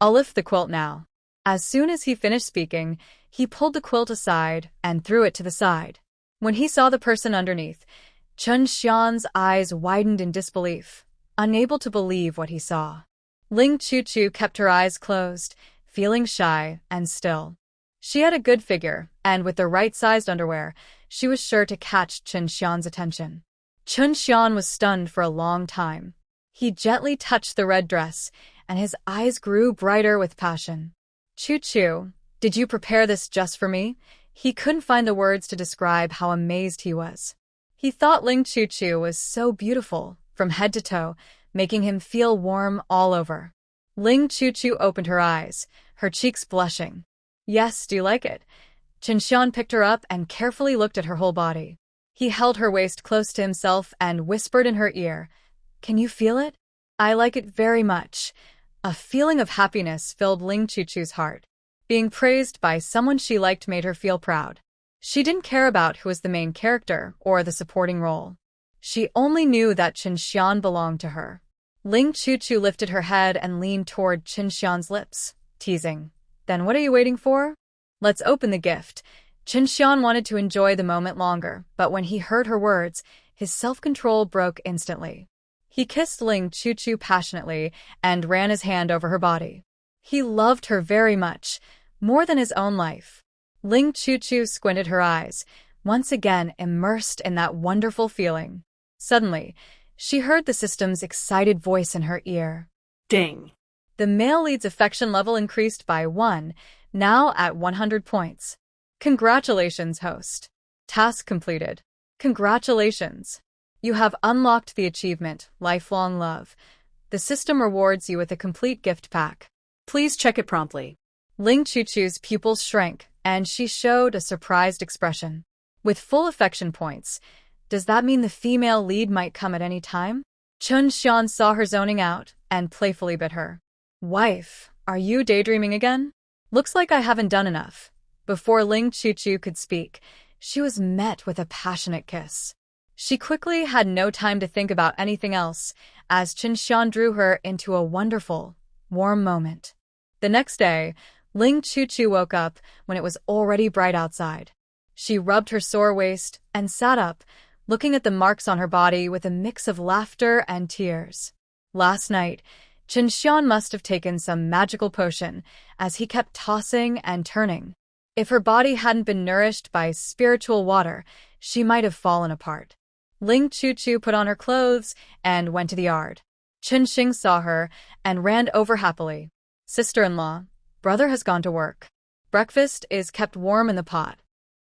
I'll lift the quilt now. As soon as he finished speaking, he pulled the quilt aside and threw it to the side. When he saw the person underneath, Chen Xian's eyes widened in disbelief, unable to believe what he saw. Ling Chu kept her eyes closed, feeling shy and still. She had a good figure, and with the right-sized underwear, she was sure to catch Chen Xian's attention. Chen Shian was stunned for a long time. He gently touched the red dress, and his eyes grew brighter with passion. Chu, did you prepare this just for me? He couldn't find the words to describe how amazed he was. He thought Ling Chu was so beautiful, from head to toe, making him feel warm all over. Ling Chu opened her eyes, her cheeks blushing. Yes, do you like it? Chen Shian picked her up and carefully looked at her whole body. He held her waist close to himself and whispered in her ear, Can you feel it? I like it very much. A feeling of happiness filled Ling Chu's heart. Being praised by someone she liked made her feel proud. She didn't care about who was the main character or the supporting role. She only knew that Chen Shian belonged to her. Ling Chu lifted her head and leaned toward Chen Xian's lips, teasing. Then what are you waiting for? Let's open the gift. Chen Shian wanted to enjoy the moment longer, but when he heard her words, his self-control broke instantly. He kissed Ling Chu passionately and ran his hand over her body. He loved her very much, more than his own life. Ling Chu squinted her eyes, once again immersed in that wonderful feeling. Suddenly, she heard the system's excited voice in her ear. Ding. The male lead's affection level increased by 1, now at 100 points. Congratulations, host. Task completed. Congratulations. You have unlocked the achievement, Lifelong Love. The system rewards you with a complete gift pack. Please check it promptly. Ling Chuchu's pupils shrank, and she showed a surprised expression. With full affection points, does that mean the female lead might come at any time? Chen Shian saw her zoning out and playfully bit her. Wife, are you daydreaming again? Looks like I haven't done enough. Before Ling Chuchu could speak, she was met with a passionate kiss. She quickly had no time to think about anything else, as Chen Shian drew her into a wonderful, warm moment. The next day, Ling Chuchu woke up when it was already bright outside. She rubbed her sore waist and sat up, looking at the marks on her body with a mix of laughter and tears. Last night, Chen Shian must have taken some magical potion, as he kept tossing and turning. If her body hadn't been nourished by spiritual water, she might have fallen apart. Ling Chuchu put on her clothes and went to the yard. Chen Xing saw her and ran over happily. Sister-in-law, brother has gone to work. Breakfast is kept warm in the pot.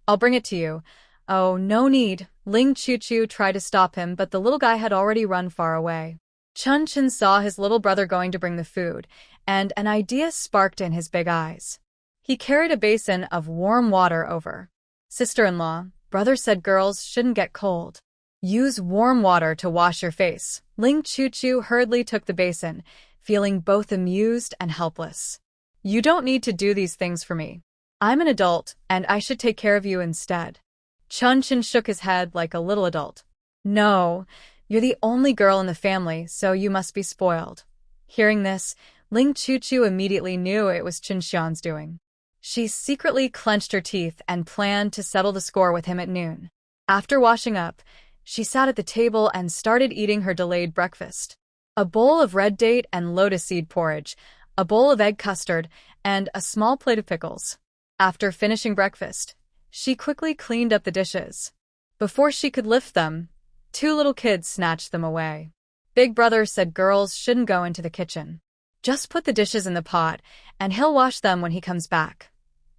I'll bring it to you. Oh, no need. Ling Chuchu tried to stop him, but the little guy had already run far away. Chen Chen saw his little brother going to bring the food, and an idea sparked in his big eyes. He carried a basin of warm water over. Sister-in-law, brother said girls shouldn't get cold. Use warm water to wash your face. Ling Chuchu hurriedly took the basin, feeling both amused and helpless. You don't need to do these things for me. I'm an adult, and I should take care of you instead. Chen Chen shook his head like a little adult. No, you're the only girl in the family, so you must be spoiled. Hearing this, Ling Chuchu immediately knew it was Chen Xian's doing. She secretly clenched her teeth and planned to settle the score with him at noon. After washing up, she sat at the table and started eating her delayed breakfast. A bowl of red date and lotus seed porridge, a bowl of egg custard, and a small plate of pickles. After finishing breakfast, she quickly cleaned up the dishes. Before she could lift them, 2 little kids snatched them away. Big brother said girls shouldn't go into the kitchen. Just put the dishes in the pot, and he'll wash them when he comes back.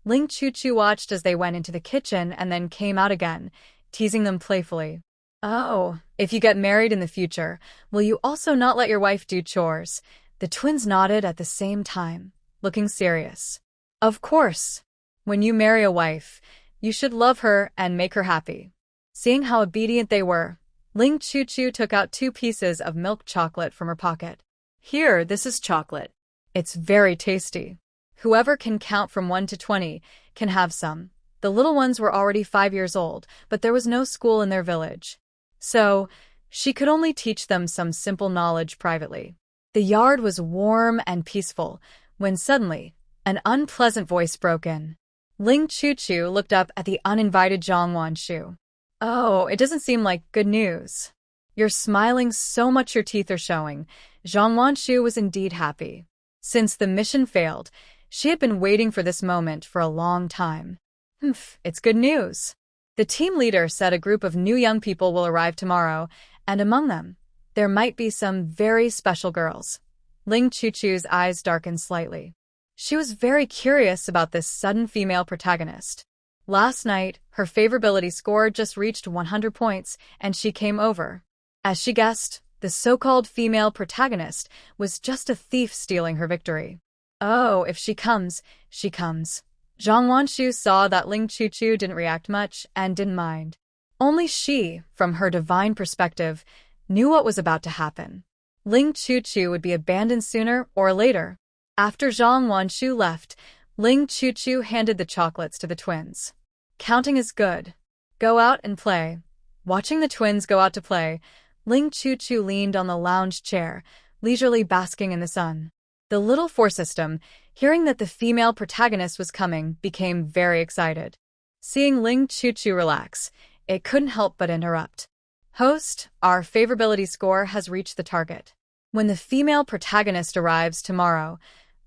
Ling Chuchu watched as they went into the kitchen and then came out again, teasing them playfully. Oh, if you get married in the future, will you also not let your wife do chores? The twins nodded at the same time, looking serious. Of course. When you marry a wife, you should love her and make her happy. Seeing how obedient they were, Ling Chuchu took out 2 pieces of milk chocolate from her pocket. Here, this is chocolate. It's very tasty. Whoever can count from 1 to 20 can have some. The little ones were already 5 years old, but there was no school in their village. So, she could only teach them some simple knowledge privately. The yard was warm and peaceful, when suddenly, an unpleasant voice broke in. Ling Chuchu looked up at the uninvited Zhang Wanshu. Oh, it doesn't seem like good news. You're smiling so much your teeth are showing. Zhang Wanshu was indeed happy. Since the mission failed, she had been waiting for this moment for a long time. It's good news. The team leader said a group of new young people will arrive tomorrow, and among them, there might be some very special girls. Ling Chuchu's eyes darkened slightly. She was very curious about this sudden female protagonist. Last night, her favorability score just reached 100 points, and she came over. As she guessed, the so-called female protagonist was just a thief stealing her victory. Oh, if she comes, she comes. Zhang Wanshu saw that Ling Chuchu didn't react much and didn't mind. Only she, from her divine perspective, knew what was about to happen. Ling Chuchu would be abandoned sooner or later. After Zhang Wanshu left, Ling Chuchu handed the chocolates to the twins. Counting is good. Go out and play. Watching the twins go out to play, Ling Chuchu leaned on the lounge chair, leisurely basking in the sun. The little four system, hearing that the female protagonist was coming, became very excited. Seeing Ling Chuchu relax, it couldn't help but interrupt. Host, our favorability score has reached the target. When the female protagonist arrives tomorrow,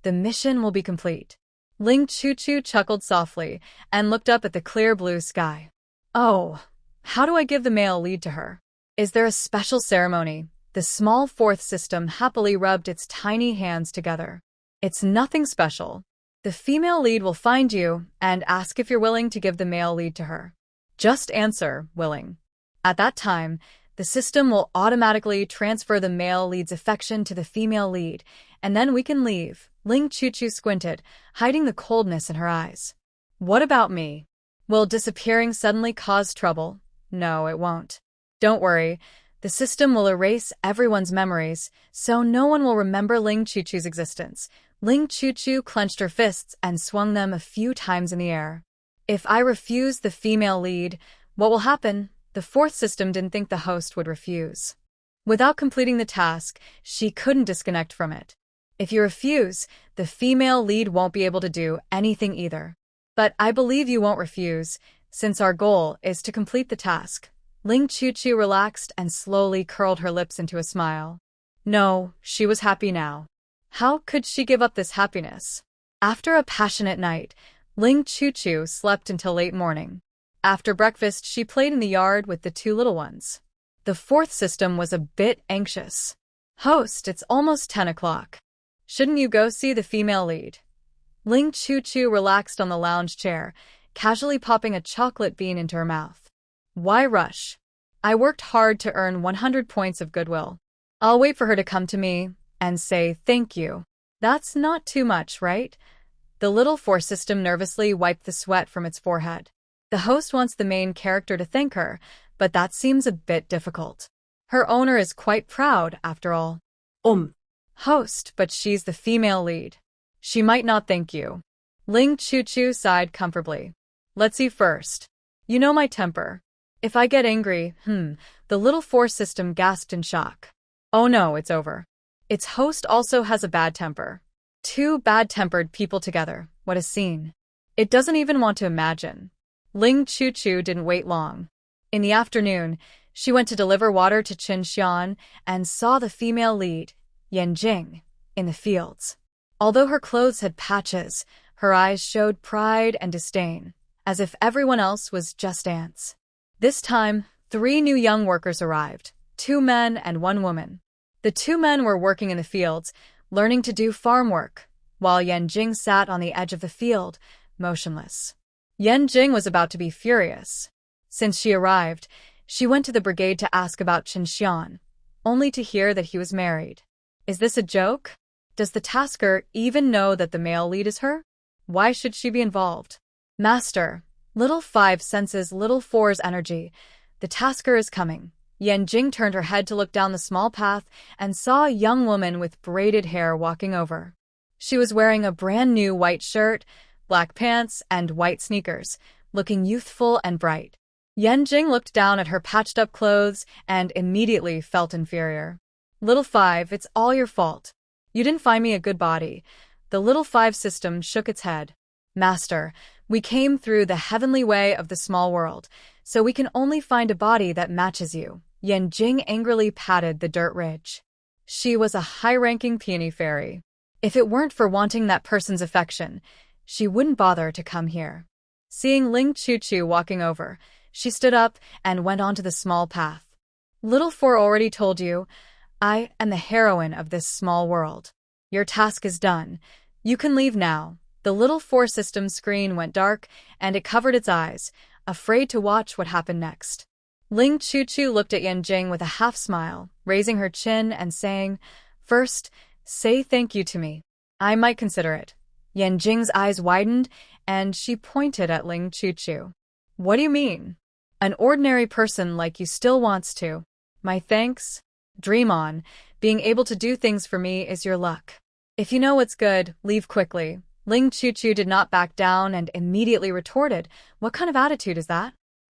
the mission will be complete. Ling Chuchu chuckled softly and looked up at the clear blue sky. Oh, how do I give the male lead to her? Is there a special ceremony? The small fourth system happily rubbed its tiny hands together. It's nothing special. The female lead will find you and ask if you're willing to give the male lead to her. Just answer, willing. At that time, the system will automatically transfer the male lead's affection to the female lead, and then we can leave. Ling Chuchu squinted, hiding the coldness in her eyes. What about me? Will disappearing suddenly cause trouble? No, it won't. Don't worry. The system will erase everyone's memories, so no one will remember Ling Chuchu's existence. Ling Chuchu clenched her fists and swung them a few times in the air. If I refuse the female lead, what will happen? The fourth system didn't think the host would refuse. Without completing the task, she couldn't disconnect from it. If you refuse, the female lead won't be able to do anything either. But I believe you won't refuse, since our goal is to complete the task. Ling Chuchu relaxed and slowly curled her lips into a smile. No, she was happy now. How could she give up this happiness? After a passionate night, Ling Chuchu slept until late morning. After breakfast, she played in the yard with the two little ones. The fourth system was a bit anxious. Host, it's almost 10 o'clock. Shouldn't you go see the female lead? Ling Chuchu relaxed on the lounge chair, casually popping a chocolate bean into her mouth. Why rush? I worked hard to earn 100 points of goodwill. I'll wait for her to come to me and say thank you. That's not too much, right? The little four system nervously wiped the sweat from its forehead. The host wants the main character to thank her, but that seems a bit difficult. Her owner is quite proud, after all. Host, but she's the female lead. She might not thank you. Ling Chuchu sighed comfortably. Let's see first. You know my temper. If I get angry, the little four system gasped in shock. Oh no, it's over. Its host also has a bad temper. Two bad-tempered people together, what a scene. It doesn't even want to imagine. Ling Chuchu didn't wait long. In the afternoon, she went to deliver water to Chen Shian and saw the female lead, Yan Jing, in the fields. Although her clothes had patches, her eyes showed pride and disdain, as if everyone else was just ants. This time, 3 new young workers arrived, 2 men and 1 woman. The 2 men were working in the fields, learning to do farm work, while Yan Jing sat on the edge of the field, motionless. Yan Jing was about to be furious. Since she arrived, she went to the brigade to ask about Chen Shian, only to hear that he was married. Is this a joke? Does the tasker even know that the male lead is her? Why should she be involved? Master, Little 5 senses Little 4's energy. The tasker is coming. Yan Jing turned her head to look down the small path and saw a young woman with braided hair walking over. She was wearing a brand new white shirt, black pants, and white sneakers, looking youthful and bright. Yan Jing looked down at her patched-up clothes and immediately felt inferior. Little 5, it's all your fault. You didn't find me a good body. The Little 5 system shook its head. Master, we came through the heavenly way of the small world, so we can only find a body that matches you. Yan Jing angrily patted the dirt ridge. She was a high-ranking peony fairy. If it weren't for wanting that person's affection, she wouldn't bother to come here. Seeing Ling Chuchu walking over, she stood up and went onto the small path. Little 4 already told you, I am the heroine of this small world. Your task is done. You can leave now. The Little 4 system screen went dark, and it covered its eyes, afraid to watch what happened next. Ling Chuchu looked at Yan Jing with a half-smile, raising her chin and saying, First, say thank you to me. I might consider it. Yan Jing's eyes widened, and she pointed at Ling Chuchu. What do you mean? An ordinary person like you still wants to. My thanks? Dream on. Being able to do things for me is your luck. If you know what's good, leave quickly. Ling Chuchu did not back down and immediately retorted, What kind of attitude is that?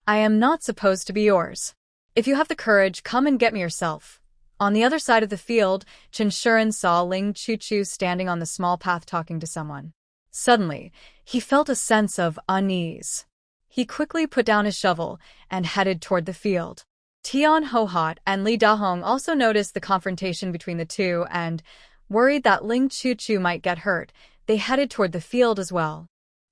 I am not supposed to be yours. If you have the courage, come and get me yourself. On the other side of the field, Chen Shian saw Ling Chuchu standing on the small path talking to someone. Suddenly, he felt a sense of unease. He quickly put down his shovel and headed toward the field. Tian Hohot and Li Dahong also noticed the confrontation between the two and, worried that Ling Chuchu might get hurt, they headed toward the field as well.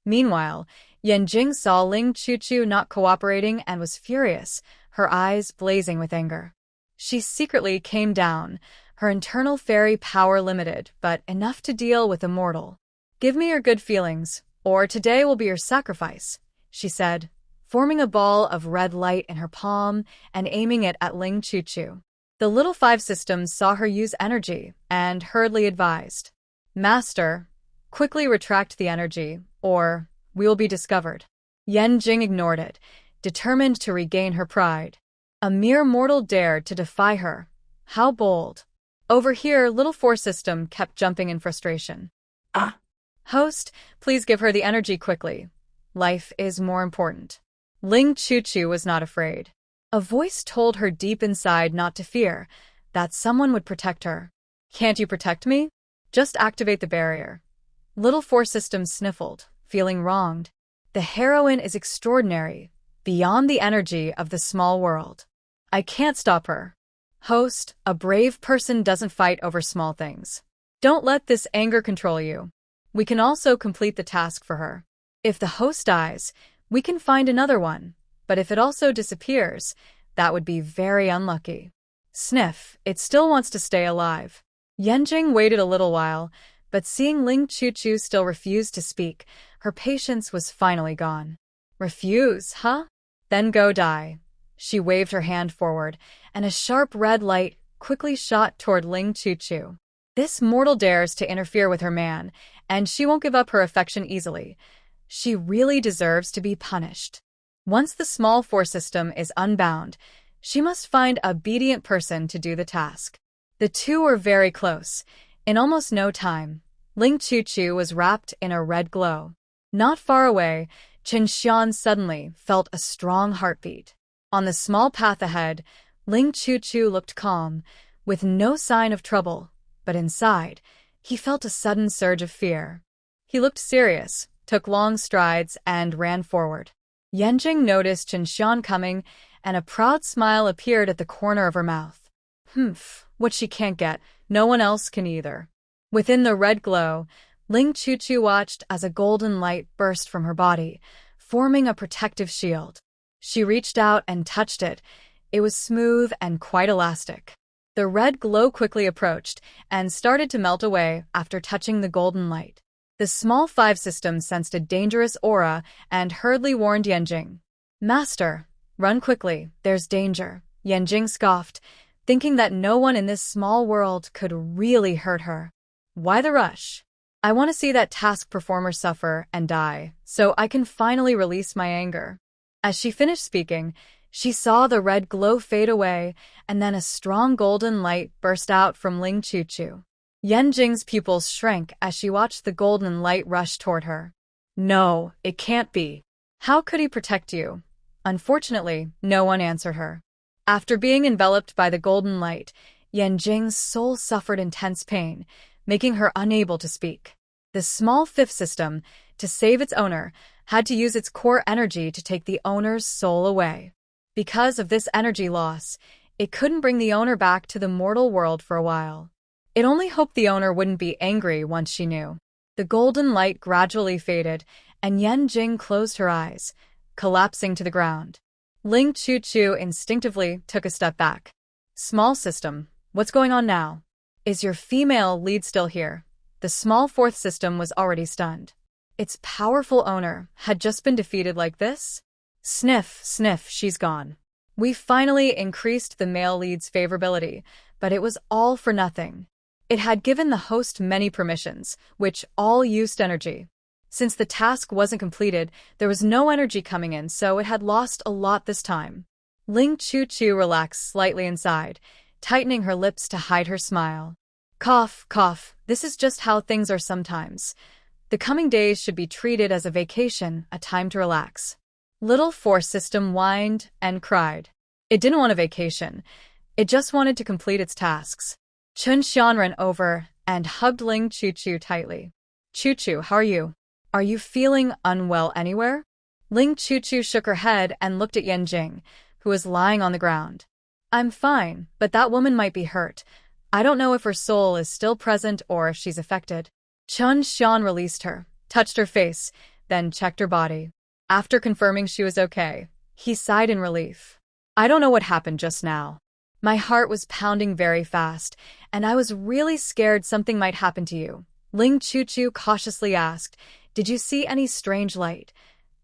Meanwhile, Yan Jing saw Ling Chuchu not cooperating and was furious, her eyes blazing with anger. She secretly came down, her internal fairy power limited, but enough to deal with a mortal. "Give me your good feelings, or today will be your sacrifice," she said, forming a ball of red light in her palm and aiming it at Ling Chuchu. The little five systems saw her use energy and hurriedly advised, "Master, quickly retract the energy, or we will be discovered." Yan Jing ignored it, determined to regain her pride. A mere mortal dared to defy her. How bold. Over here, little four system kept jumping in frustration. Ah! "Host, please give her the energy quickly. Life is more important." Ling Chuchu was not afraid. A voice told her deep inside not to fear, that someone would protect her. "Can't you protect me? Just activate the barrier." Little four systems sniffled, feeling wronged. The heroine is extraordinary, beyond the energy of the small world. "I can't stop her." "Host, a brave person doesn't fight over small things. Don't let this anger control you. We can also complete the task for her. If the host dies, we can find another one, but if it also disappears, that would be very unlucky." Sniff, it still wants to stay alive. Yanjing waited a little while, but seeing Ling Chuchu still refused to speak, her patience was finally gone. "Refuse, huh? Then go die." She waved her hand forward, and a sharp red light quickly shot toward Ling Chuchu. This mortal dares to interfere with her man, and she won't give up her affection easily. She really deserves to be punished. Once the small four system is unbound, she must find a obedient person to do the task. The two were very close. In almost no time, Ling Chuchu was wrapped in a red glow. Not far away, Chen Shian suddenly felt a strong heartbeat. On the small path ahead, Ling Chuchu looked calm, with no sign of trouble, but inside, he felt a sudden surge of fear. He looked serious, took long strides, and ran forward. Yanjing noticed Chen Shian coming, and a proud smile appeared at the corner of her mouth. What she can't get, no one else can either. Within the red glow, Ling Chuchu watched as a golden light burst from her body, forming a protective shield. She reached out and touched it. It was smooth and quite elastic. The red glow quickly approached and started to melt away after touching the golden light. The small five system sensed a dangerous aura and hurriedly warned Yanjing. "Master, run quickly, there's danger." Yanjing scoffed, thinking that no one in this small world could really hurt her. "Why the rush? I want to see that task performer suffer and die, so I can finally release my anger." As she finished speaking, she saw the red glow fade away, and then a strong golden light burst out from Ling Chuchu. Yanjing's pupils shrank as she watched the golden light rush toward her. "No, it can't be. How could he protect you?" Unfortunately, no one answered her. After being enveloped by the golden light, Yanjing's soul suffered intense pain, making her unable to speak. The small fifth system, to save its owner, had to use its core energy to take the owner's soul away. Because of this energy loss, it couldn't bring the owner back to the mortal world for a while. It only hoped the owner wouldn't be angry once she knew. The golden light gradually faded, and Yanjing closed her eyes, collapsing to the ground. Ling Chuchu instinctively took a step back. "Small system, what's going on now? Is your female lead still here?" The small fourth system was already stunned. Its powerful owner had just been defeated like this? Sniff, sniff, she's gone. We finally increased the male lead's favorability, but it was all for nothing. It had given the host many permissions, which all used energy. Since the task wasn't completed, there was no energy coming in, so it had lost a lot this time. Ling Chuchu relaxed slightly inside, tightening her lips to hide her smile. Cough, cough, this is just how things are sometimes. The coming days should be treated as a vacation, a time to relax. Little four system whined and cried. It didn't want a vacation. It just wanted to complete its tasks. Chen Shian ran over and hugged Ling Chuchu tightly. "Chuchu, how are you? Are you feeling unwell anywhere?" Ling Chuchu shook her head and looked at Yanjing, who was lying on the ground. "I'm fine, but that woman might be hurt. I don't know if her soul is still present or if she's affected." Chen Shian released her, touched her face, then checked her body. After confirming she was okay, he sighed in relief. "I don't know what happened just now. My heart was pounding very fast, and I was really scared something might happen to you. Ling Chuchu cautiously asked, "Did you see any strange light?"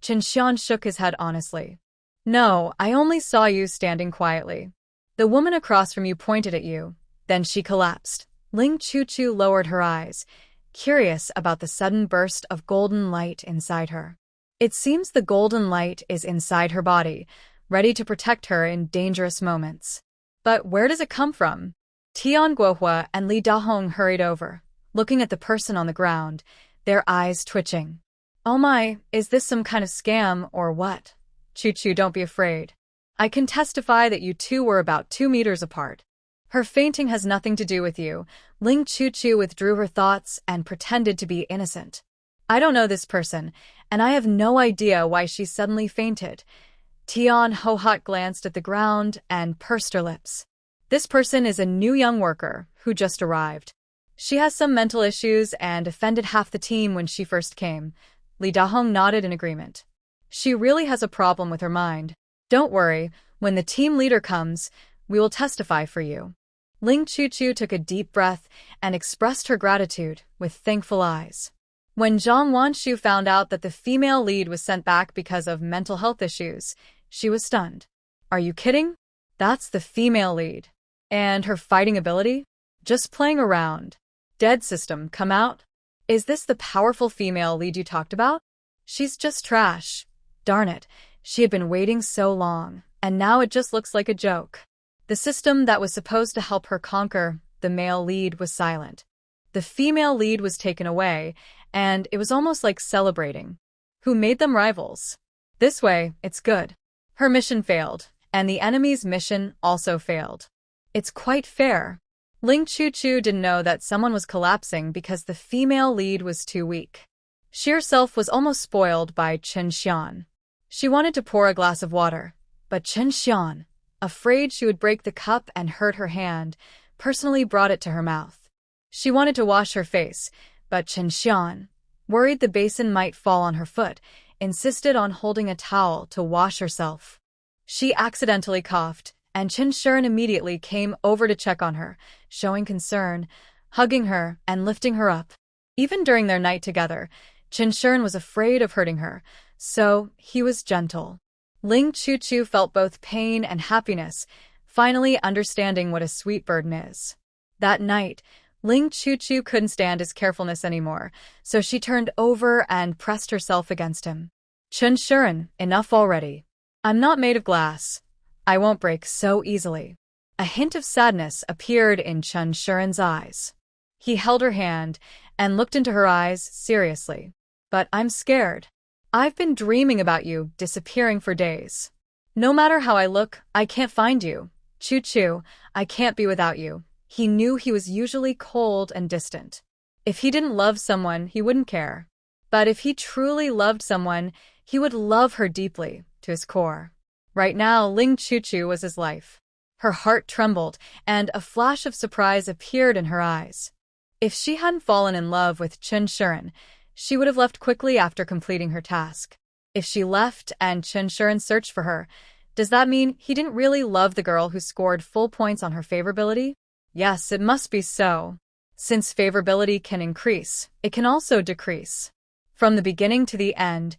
Chen Shian shook his head honestly. "No, I only saw you standing quietly. The woman across from you pointed at you, then she collapsed." Ling Chuchu lowered her eyes, curious about the sudden burst of golden light inside her. It seems the golden light is inside her body, ready to protect her in dangerous moments. But where does it come from? Tian Guohua and Li Dahong hurried over, looking at the person on the ground, their eyes twitching. "Oh my, is this some kind of scam or what?" "Chuchu, don't be afraid. I can testify that you two were about 2 meters apart. Her fainting has nothing to do with you." Ling Chuchu withdrew her thoughts and pretended to be innocent. "I don't know this person, and I have no idea why she suddenly fainted." Tian Hohot glanced at the ground and pursed her lips. "This person is a new young worker who just arrived. She has some mental issues and offended half the team when she first came." Li Dahong nodded in agreement. "She really has a problem with her mind. Don't worry, when the team leader comes, we will testify for you." Ling Chuchu took a deep breath and expressed her gratitude with thankful eyes. When Zhang Wanshu found out that the female lead was sent back because of mental health issues, she was stunned. "Are you kidding? That's the female lead. And her fighting ability? Just playing around. Dead system, come out. Is this the powerful female lead you talked about? She's just trash. Darn it, she had been waiting so long, and now it just looks like a joke." The system that was supposed to help her conquer the male lead was silent. The female lead was taken away, and it was almost like celebrating. Who made them rivals? This way, it's good. Her mission failed, and the enemy's mission also failed. It's quite fair. Ling Chuchu didn't know that someone was collapsing because the female lead was too weak. She herself was almost spoiled by Chen Shian. She wanted to pour a glass of water, but Chen Shian, afraid she would break the cup and hurt her hand, personally brought it to her mouth. She wanted to wash her face, but Chen Shian, worried the basin might fall on her foot, insisted on holding a towel to wash herself. She accidentally coughed, and Chen Shian immediately came over to check on her, showing concern, hugging her and lifting her up. Even during their night together, Chen Shian was afraid of hurting her, so he was gentle. Ling Chuchu felt both pain and happiness, finally understanding what a sweet burden is. That night, Ling Chuchu couldn't stand his carefulness anymore, so she turned over and pressed herself against him. "Chen Shian, enough already. I'm not made of glass. I won't break so easily." A hint of sadness appeared in Chen Shian's eyes. He held her hand and looked into her eyes seriously. "But I'm scared. I've been dreaming about you disappearing for days. No matter how I look, I can't find you. Chuchu, I can't be without you." He knew he was usually cold and distant. If he didn't love someone, he wouldn't care. But if he truly loved someone, he would love her deeply, to his core. Right now, Ling Chuchu was his life. Her heart trembled, and a flash of surprise appeared in her eyes. If she hadn't fallen in love with Chen Shian, she would have left quickly after completing her task. If she left and Chen Shian searched for her, does that mean he didn't really love the girl who scored full points on her favorability? Yes, it must be so. Since favorability can increase, it can also decrease. From the beginning to the end,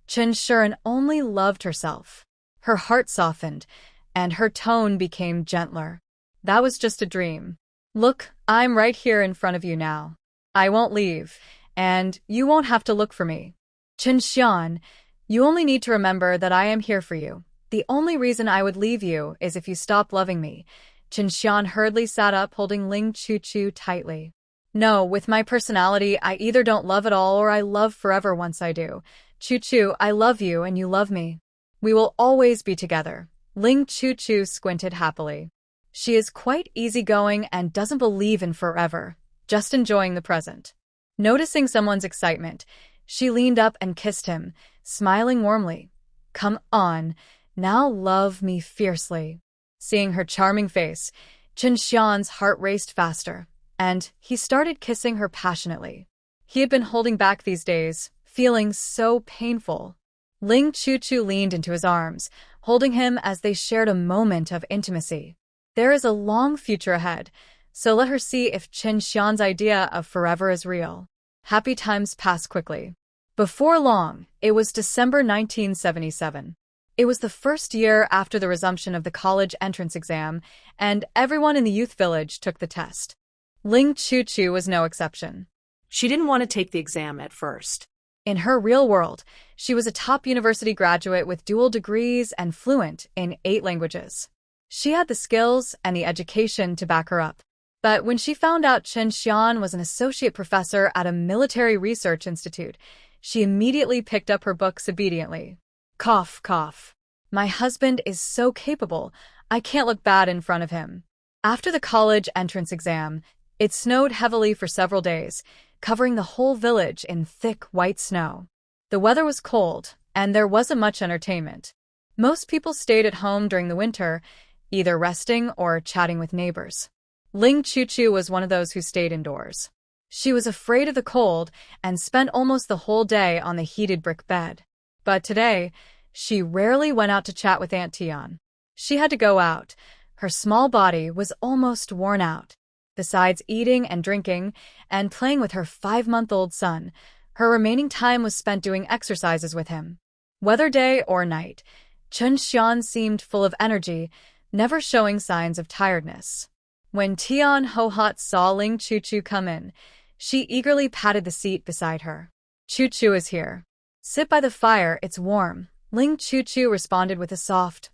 Chen Shian only loved herself. Her heart softened, and her tone became gentler. "That was just a dream. Look, I'm right here in front of you now. I won't leave, and you won't have to look for me. Chen Shian, you only need to remember that I am here for you. The only reason I would leave you is if you stop loving me." Chen Shian hurriedly sat up, holding Ling Chuchu tightly. "No, with my personality, I either don't love at all or I love forever once I do. Chuchu, I love you and you love me. We will always be together." Ling Chuchu squinted happily. She is quite easygoing and doesn't believe in forever, just enjoying the present. Noticing someone's excitement, she leaned up and kissed him, smiling warmly. "Come on, now love me fiercely." Seeing her charming face, Chen Shian's heart raced faster, and he started kissing her passionately. He had been holding back these days, feeling so painful. Ling Chuchu leaned into his arms, holding him as they shared a moment of intimacy. There is a long future ahead, so let her see if Chen Shian's idea of forever is real. Happy times pass quickly. Before long, it was December 1977. It was the first year after the resumption of the college entrance exam, and everyone in the youth village took the test. Ling Chu was no exception. She didn't want to take the exam at first. In her real world, she was a top university graduate with dual degrees and fluent in 8 languages. She had the skills and the education to back her up. But when she found out Chen Shian was an associate professor at a military research institute, she immediately picked up her books obediently. Cough, cough. My husband is so capable, I can't look bad in front of him. After the college entrance exam, it snowed heavily for several days, covering the whole village in thick white snow. The weather was cold, and there wasn't much entertainment. Most people stayed at home during the winter, either resting or chatting with neighbors. Ling Chu was one of those who stayed indoors. She was afraid of the cold and spent almost the whole day on the heated brick bed. But today, she rarely went out to chat with Aunt Tian. She had to go out. Her small body was almost worn out. Besides eating and drinking and playing with her 5-month-old son, her remaining time was spent doing exercises with him. Whether day or night, Chen Shian seemed full of energy, never showing signs of tiredness. When Tian Ho-hot saw Ling Chu come in, she eagerly patted the seat beside her. Chu is here. Sit by the fire, it's warm. Ling Chu responded with a soft,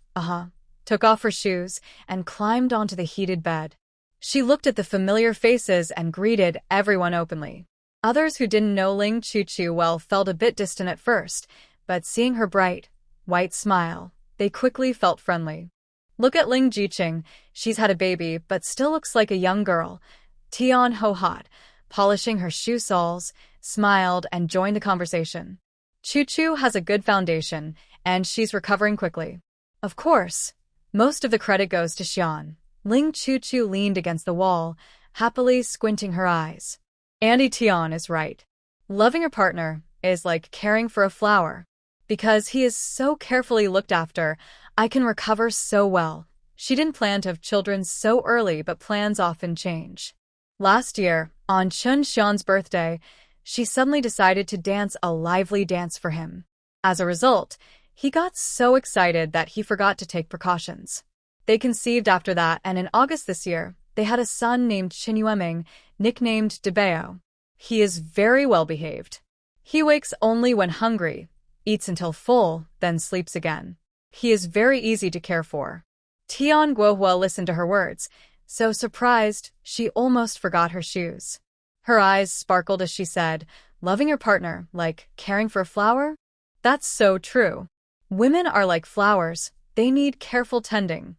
took off her shoes, and climbed onto the heated bed. She looked at the familiar faces and greeted everyone openly. Others who didn't know Ling Chu well felt a bit distant at first, but seeing her bright, white smile, they quickly felt friendly. Look at Ling Jiqing, she's had a baby but still looks like a young girl. Tian Ho-hot, polishing her shoe soles, smiled and joined the conversation. Chu has a good foundation, and she's recovering quickly. Of course, most of the credit goes to Xian. Ling Chu leaned against the wall, happily squinting her eyes. Auntie Tian is right. Loving your partner is like caring for a flower. Because he is so carefully looked after, I can recover so well. She didn't plan to have children so early, but plans often change. Last year, on Chen Shian's birthday, she suddenly decided to dance a lively dance for him. As a result, he got so excited that he forgot to take precautions. They conceived after that, and in August this year, they had a son named Qin Yueming, nicknamed Debao. He is very well behaved. He wakes only when hungry, eats until full, then sleeps again. He is very easy to care for. Tian Guohua listened to her words, so surprised she almost forgot her shoes. Her eyes sparkled as she said, loving your partner, like caring for a flower? That's so true. Women are like flowers, they need careful tending.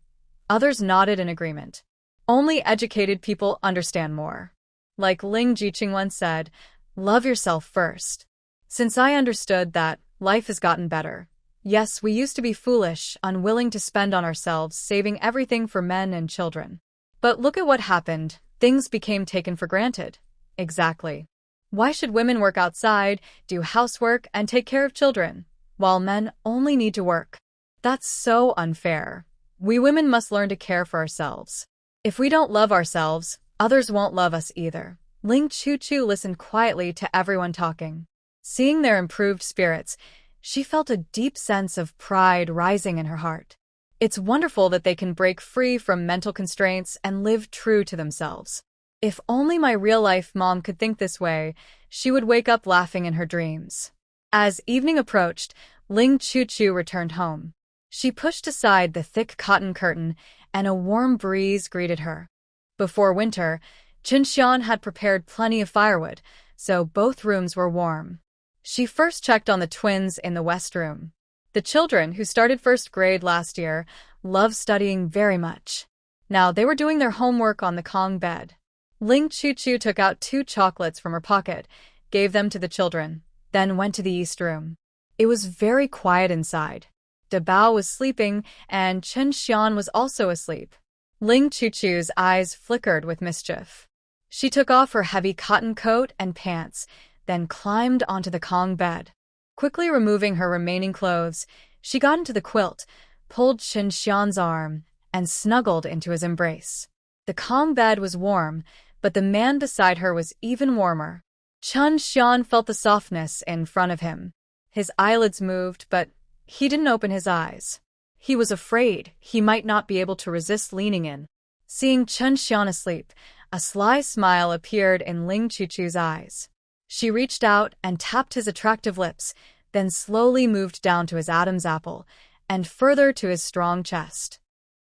Others nodded in agreement. Only educated people understand more. Like Ling Jiqing once said, love yourself first. Since I understood that, life has gotten better. Yes, we used to be foolish, unwilling to spend on ourselves, saving everything for men and children. But look at what happened. Things became taken for granted. Exactly. Why should women work outside, do housework, and take care of children, while men only need to work? That's so unfair. We women must learn to care for ourselves. If we don't love ourselves, others won't love us either. Ling Chu listened quietly to everyone talking. Seeing their improved spirits, she felt a deep sense of pride rising in her heart. It's wonderful that they can break free from mental constraints and live true to themselves. If only my real-life mom could think this way, she would wake up laughing in her dreams. As evening approached, Ling Chu returned home. She pushed aside the thick cotton curtain, and a warm breeze greeted her. Before winter, Chen Shian had prepared plenty of firewood, so both rooms were warm. She first checked on the twins in the west room. The children, who started first grade last year, loved studying very much. Now they were doing their homework on the Kong bed. Ling Chu took out 2 chocolates from her pocket, gave them to the children, then went to the east room. It was very quiet inside. Debao was sleeping, and Chen Shian was also asleep. Ling Chu's eyes flickered with mischief. She took off her heavy cotton coat and pants, then climbed onto the Kong bed. Quickly removing her remaining clothes, she got into the quilt, pulled Chen Shian's arm, and snuggled into his embrace. The calm bed was warm, but the man beside her was even warmer. Chen Shian felt the softness in front of him. His eyelids moved, but he didn't open his eyes. He was afraid he might not be able to resist leaning in. Seeing Chen Shian asleep, a sly smile appeared in Ling Chuchu's eyes. She reached out and tapped his attractive lips, then slowly moved down to his Adam's apple and further to his strong chest.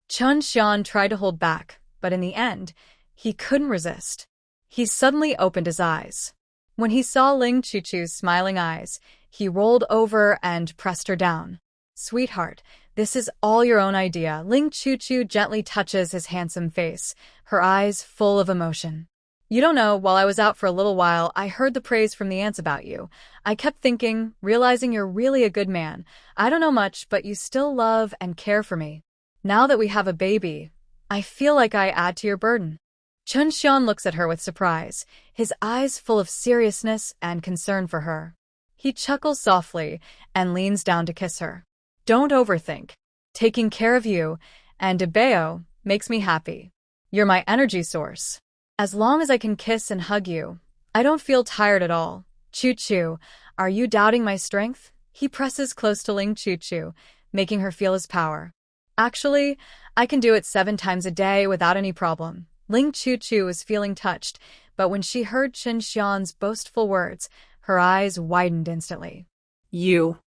Chen Shian tried to hold back, but in the end, he couldn't resist. He suddenly opened his eyes. When he saw Ling Chuchu's smiling eyes, he rolled over and pressed her down. "Sweetheart, this is all your own idea." Ling Chuchu gently touches his handsome face, her eyes full of emotion. "You don't know, while I was out for a little while, I heard the praise from the ants about you. I kept thinking, realizing you're really a good man. I don't know much, but you still love and care for me. Now that we have a baby, I feel like I add to your burden." Chen Shian looks at her with surprise, his eyes full of seriousness and concern for her. He chuckles softly and leans down to kiss her. "Don't overthink. Taking care of you and Debeo makes me happy. You're my energy source. As long as I can kiss and hug you, I don't feel tired at all. Chuchu, are you doubting my strength?" He presses close to Ling Chuchu, making her feel his power. "Actually, I can do it 7 times a day without any problem." Ling Chuchu was feeling touched, but when she heard Chen Xian's boastful words, her eyes widened instantly. You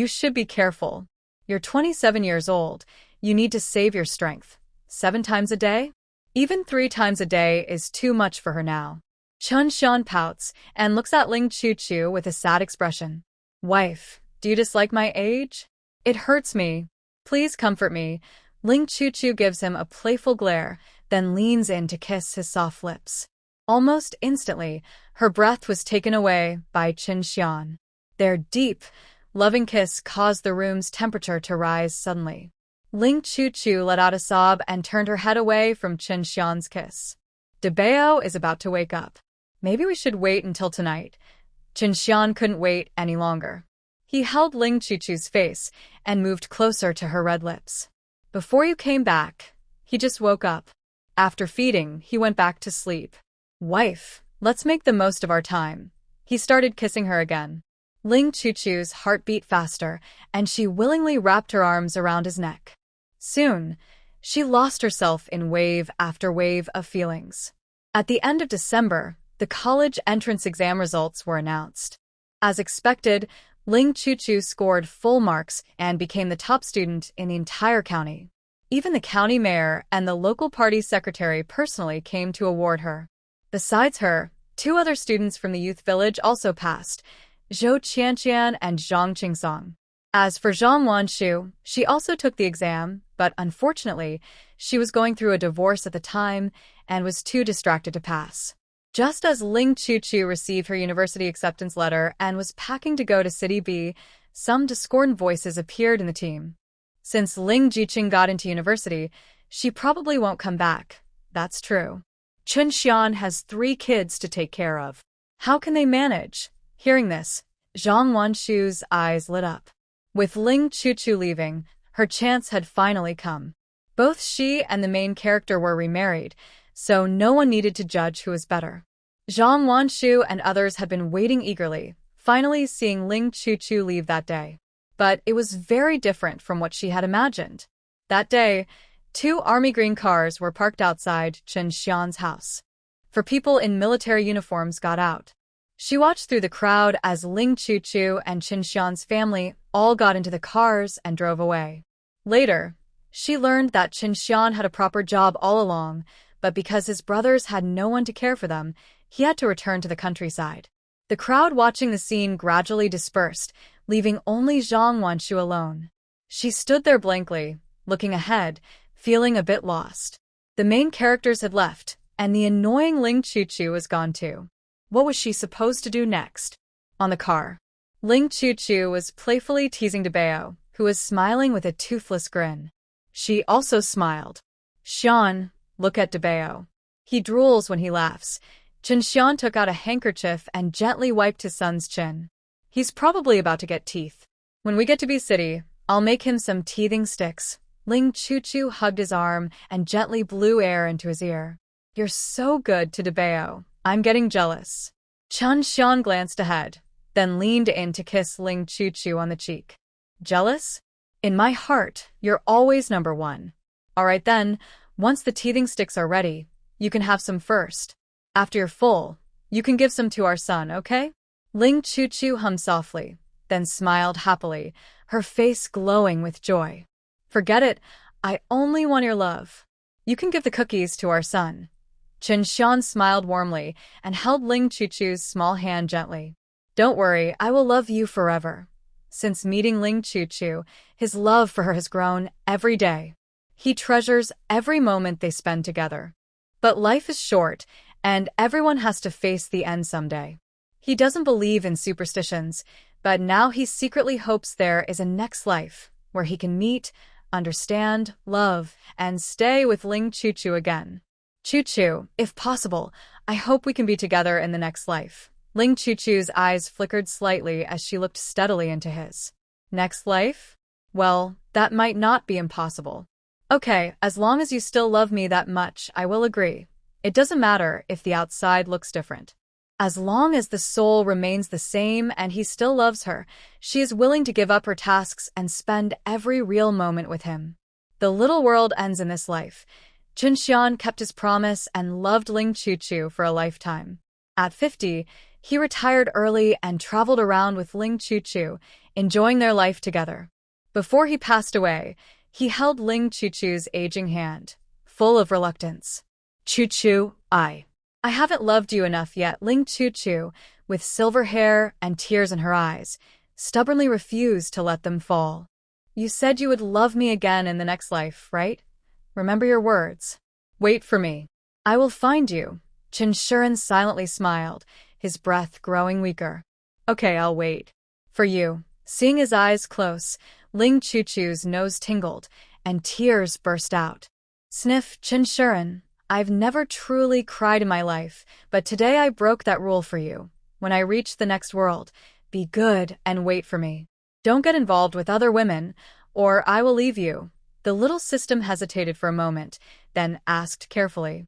should be careful. You're 27 years old. You need to save your strength. 7 times a day? Even 3 times a day is too much for her now." Chen Shian pouts and looks at Ling Chuchu with a sad expression. "Wife, do you dislike my age? It hurts me. Please comfort me." Ling Chuchu gives him a playful glare, then leans in to kiss his soft lips. Almost instantly, her breath was taken away by Chen Shian. Their deep, loving kiss caused the room's temperature to rise suddenly. Ling Chuchu let out a sob and turned her head away from Chen Xian's kiss. "Debeo is about to wake up. Maybe we should wait until tonight." Chen Shian couldn't wait any longer. He held Ling Chuchu's face and moved closer to her red lips. "Before you came back, he just woke up. After feeding, he went back to sleep. Wife, let's make the most of our time." He started kissing her again. Ling Chuchu's heart beat faster, and she willingly wrapped her arms around his neck. Soon, she lost herself in wave after wave of feelings. At the end of December, the college entrance exam results were announced. As expected, Ling Chuchu scored full marks and became the top student in the entire county. Even the county mayor and the local party secretary personally came to award her. Besides her, 2 other students from the youth village also passed, Zhou Qianqian and Zhang Qingsong. As for Zhang Wanshu, she also took the exam, but unfortunately, she was going through a divorce at the time and was too distracted to pass. Just as Ling Chuchu received her university acceptance letter and was packing to go to City B, some discordant voices appeared in the team. Since Ling Jiqing got into university, she probably won't come back. That's true. Chen Shian has 3 kids to take care of. How can they manage? Hearing this, Zhang Wanshu's eyes lit up. With Ling Chuchu leaving, her chance had finally come. Both she and the main character were remarried, so no one needed to judge who was better. Zhang Wanshu and others had been waiting eagerly, finally seeing Ling Chuchu leave that day. But it was very different from what she had imagined. That day, 2 army green cars were parked outside Chen Xian's house. For people in military uniforms got out. She watched through the crowd as Ling Chuchu and Chen Xian's family all got into the cars and drove away. Later, she learned that Chen Shian had a proper job all along, but because his brothers had no one to care for them, he had to return to the countryside. The crowd watching the scene gradually dispersed, leaving only Zhang Wanshu alone. She stood there blankly, looking ahead, feeling a bit lost. The main characters had left, and the annoying Ling Chuchu was gone too. What was she supposed to do next? On the car, Ling Chuchu was playfully teasing Debeo, who was smiling with a toothless grin. She also smiled. "Shian, look at Debeo. He drools when he laughs." Chen Shian took out a handkerchief and gently wiped his son's chin. "He's probably about to get teeth. When we get to B City, I'll make him some teething sticks." Ling Chuchu hugged his arm and gently blew air into his ear. You're so good to Debeo. I'm getting jealous. Chen Shian glanced ahead, then leaned in to kiss Ling Chuchu on the cheek. Jealous? In my heart, you're always number one. All right then, once the teething sticks are ready, you can have some first. After you're full, you can give some to our son, okay? Ling Chuchu hummed softly, then smiled happily, her face glowing with joy. Forget it, I only want your love. You can give the cookies to our son. Chen Shian smiled warmly and held Ling Chuchu's small hand gently. Don't worry, I will love you forever. Since meeting Ling Chuchu, his love for her has grown every day. He treasures every moment they spend together. But life is short, and everyone has to face the end someday. He doesn't believe in superstitions, but now he secretly hopes there is a next life where he can meet, understand, love, and stay with Ling Chuchu again. Chuchu, if possible, I hope we can be together in the next life. Ling Chuchu's eyes flickered slightly as she looked steadily into his. Next life? Well, that might not be impossible. Okay, as long as you still love me that much, I will agree. It doesn't matter if the outside looks different. As long as the soul remains the same and he still loves her, she is willing to give up her tasks and spend every real moment with him. The little world ends in this life. Chen Shian kept his promise and loved Ling Chuchu for a lifetime. At 50, he retired early and traveled around with Ling Chuchu, enjoying their life together. Before he passed away, he held Ling Chuchu's aging hand, full of reluctance. Chuchu, I haven't loved you enough yet. Ling Chuchu, with silver hair and tears in her eyes, stubbornly refused to let them fall. You said you would love me again in the next life, right? Remember your words. Wait for me. I will find you. Chen Shian silently smiled, his breath growing weaker. Okay, I'll wait. For you. Seeing his eyes close, Ling Chuchu's nose tingled, and tears burst out. Sniff, Chen Shian. I've never truly cried in my life, but today I broke that rule for you. When I reach the next world, be good and wait for me. Don't get involved with other women, or I will leave you. The little system hesitated for a moment, then asked carefully.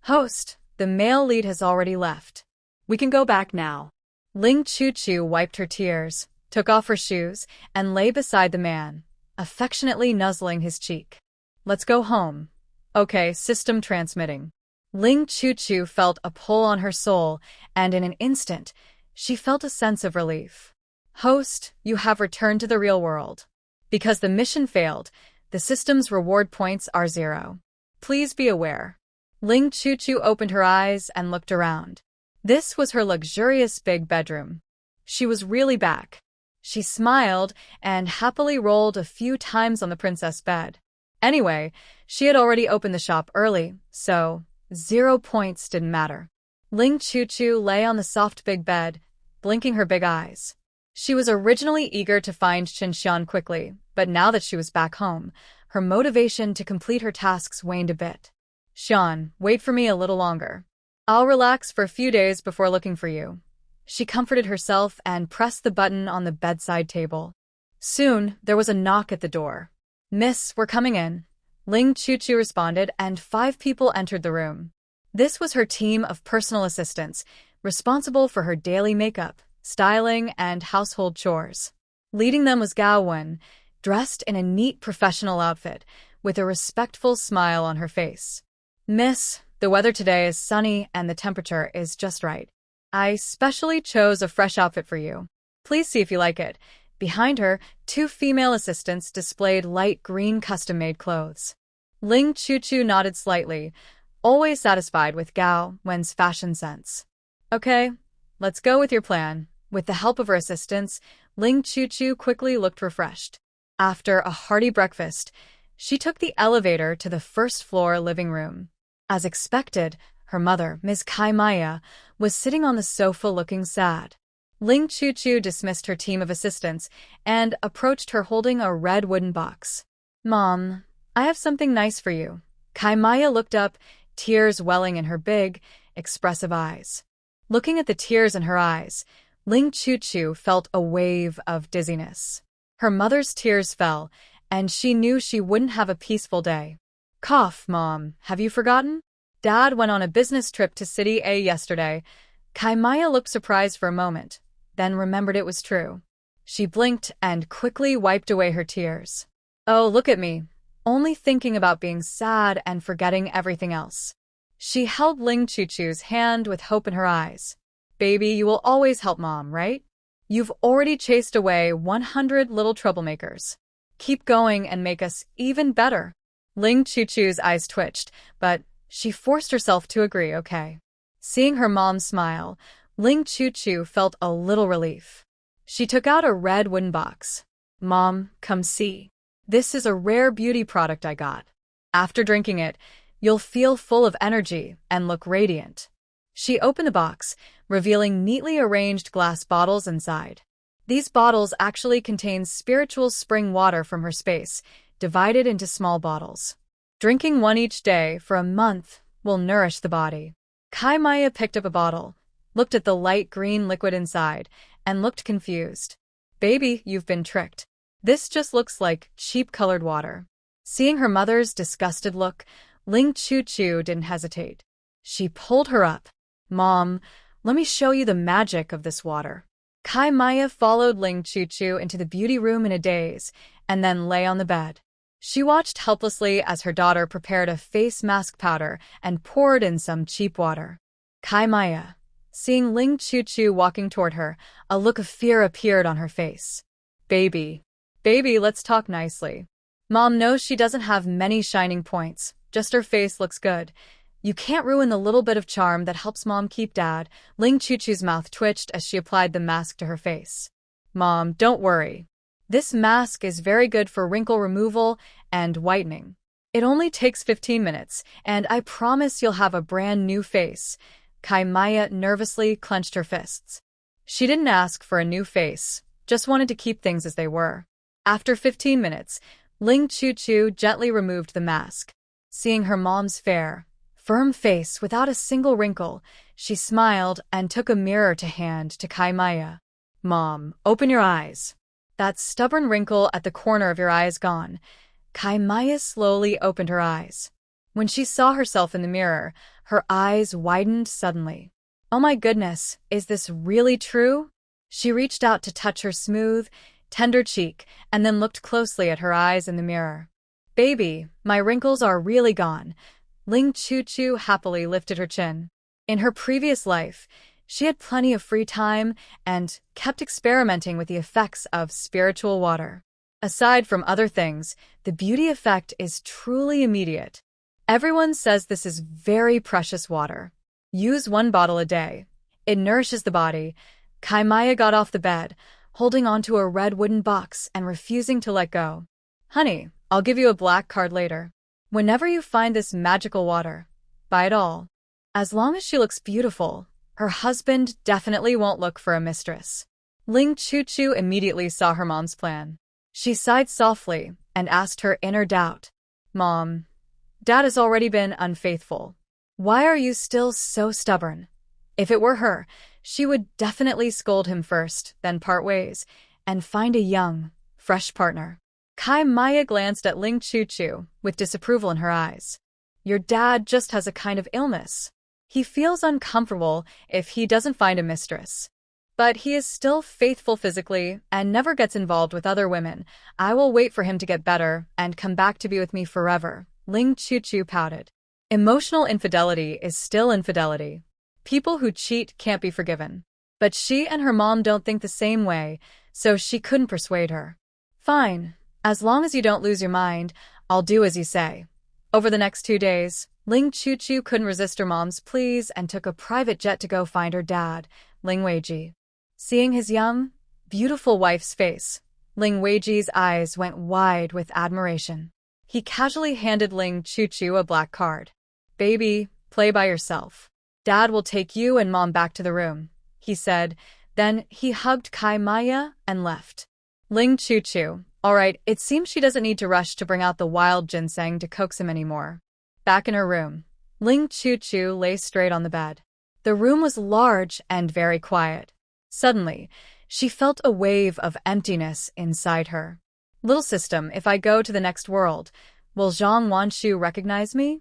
Host, the male lead has already left. We can go back now. Ling Chuchu wiped her tears, took off her shoes, and lay beside the man, affectionately nuzzling his cheek. Let's go home. Okay, system transmitting. Ling Chuchu felt a pull on her soul, and in an instant, she felt a sense of relief. Host, you have returned to the real world. Because the mission failed, the system's reward points are 0. Please be aware. Ling Chuchu opened her eyes and looked around. This was her luxurious big bedroom. She was really back. She smiled and happily rolled a few times on the princess bed. Anyway, she had already opened the shop early, so 0 points didn't matter. Ling Chuchu lay on the soft big bed, blinking her big eyes. She was originally eager to find Chen Shian quickly, but now that she was back home, her motivation to complete her tasks waned a bit. Shian, wait for me a little longer. I'll relax for a few days before looking for you. She comforted herself and pressed the button on the bedside table. Soon, there was a knock at the door. Miss, we're coming in. Ling Chuchu responded, and 5 people entered the room. This was her team of personal assistants, responsible for her daily makeup, styling, and household chores. Leading them was Gao Wen, dressed in a neat professional outfit, with a respectful smile on her face. Miss, the weather today is sunny and the temperature is just right. I specially chose a fresh outfit for you. Please see if you like it. Behind her, 2 female assistants displayed light green custom-made clothes. Ling Chuchu nodded slightly, always satisfied with Gao Wen's fashion sense. Okay, let's go with your plan. With the help of her assistants, Ling Chuchu quickly looked refreshed. After a hearty breakfast, she took the elevator to the first-floor living room. As expected, her mother, Ms. Kaimaya, was sitting on the sofa looking sad. Ling Chuchu dismissed her team of assistants and approached her holding a red wooden box. Mom, I have something nice for you. Kaimaya looked up, tears welling in her big, expressive eyes. Looking at the tears in her eyes, Ling Chuchu felt a wave of dizziness. Her mother's tears fell, and she knew she wouldn't have a peaceful day. Cough, Mom, have you forgotten? Dad went on a business trip to City A yesterday. Kaimaya looked surprised for a moment, then remembered it was true. She blinked and quickly wiped away her tears. Oh, look at me, only thinking about being sad and forgetting everything else. She held Ling Chuchu's hand with hope in her eyes. Baby, you will always help Mom, right? You've already chased away 100 little troublemakers. Keep going and make us even better. Ling Chuchu's eyes twitched, but she forced herself to agree, okay. Seeing her mom smile, Ling Chuchu felt a little relief. She took out a red wooden box. Mom, come see. This is a rare beauty product I got. After drinking it, you'll feel full of energy and look radiant. She opened the box, revealing neatly arranged glass bottles inside. These bottles actually contain spiritual spring water from her space, divided into small bottles. Drinking one each day for a month will nourish the body. Kaimaya picked up a bottle, looked at the light green liquid inside, and looked confused. Baby, you've been tricked. This just looks like cheap-colored water. Seeing her mother's disgusted look, Ling Chuchu didn't hesitate. She pulled her up. Mom, let me show you the magic of this water. Kaimaya followed Ling Chuchu into the beauty room in a daze, and then lay on the bed. She watched helplessly as her daughter prepared a face mask powder and poured in some cheap water. Kaimaya, seeing Ling Chuchu walking toward her, a look of fear appeared on her face. Baby, let's talk nicely. Mom knows she doesn't have many shining points, just her face looks good. You can't ruin the little bit of charm that helps Mom keep Dad. Ling Chuchu's mouth twitched as she applied the mask to her face. Mom, don't worry. This mask is very good for wrinkle removal and whitening. It only takes 15 minutes, and I promise you'll have a brand new face. Kaimaya nervously clenched her fists. She didn't ask for a new face, just wanted to keep things as they were. After 15 minutes, Ling Chuchu gently removed the mask. Seeing her mom's fair, firm face without a single wrinkle, she smiled and took a mirror to hand to Kaimaya. Mom, open your eyes. That stubborn wrinkle at the corner of your eye is gone. Kaimaya slowly opened her eyes. When she saw herself in the mirror, her eyes widened suddenly. Oh my goodness, is this really true? She reached out to touch her smooth, tender cheek and then looked closely at her eyes in the mirror. Baby, my wrinkles are really gone. Ling Chuchu happily lifted her chin. In her previous life, she had plenty of free time and kept experimenting with the effects of spiritual water. Aside from other things, the beauty effect is truly immediate. Everyone says this is very precious water. Use 1 bottle a day. It nourishes the body. Kaimaya got off the bed, holding onto a red wooden box and refusing to let go. Honey, I'll give you a black card later. Whenever you find this magical water, buy it all. As long as she looks beautiful, her husband definitely won't look for a mistress. Ling Chuchu immediately saw her mom's plan. She sighed softly and asked her inner doubt. Mom, Dad has already been unfaithful. Why are you still so stubborn? If it were her, she would definitely scold him first, then part ways, and find a young, fresh partner. Kaimaya glanced at Ling Chuchu with disapproval in her eyes. Your dad just has a kind of illness. He feels uncomfortable if he doesn't find a mistress. But he is still faithful physically and never gets involved with other women. I will wait for him to get better and come back to be with me forever. Ling Chuchu pouted. Emotional infidelity is still infidelity. People who cheat can't be forgiven. But she and her mom don't think the same way, so she couldn't persuade her. Fine. As long as you don't lose your mind, I'll do as you say. Over the next 2 days, Ling Chuchu couldn't resist her mom's pleas and took a private jet to go find her dad, Ling Weiji. Seeing his young, beautiful wife's face, Ling Weiji's eyes went wide with admiration. He casually handed Ling Chuchu a black card. Baby, play by yourself. Dad will take you and Mom back to the room, he said. Then he hugged Kaimaya and left. Ling Chuchu, all right, it seems she doesn't need to rush to bring out the wild ginseng to coax him anymore. Back in her room, Ling Chuchu lay straight on the bed. The room was large and very quiet. Suddenly, she felt a wave of emptiness inside her. Little system, if I go to the next world, will Zhang Wanshu recognize me?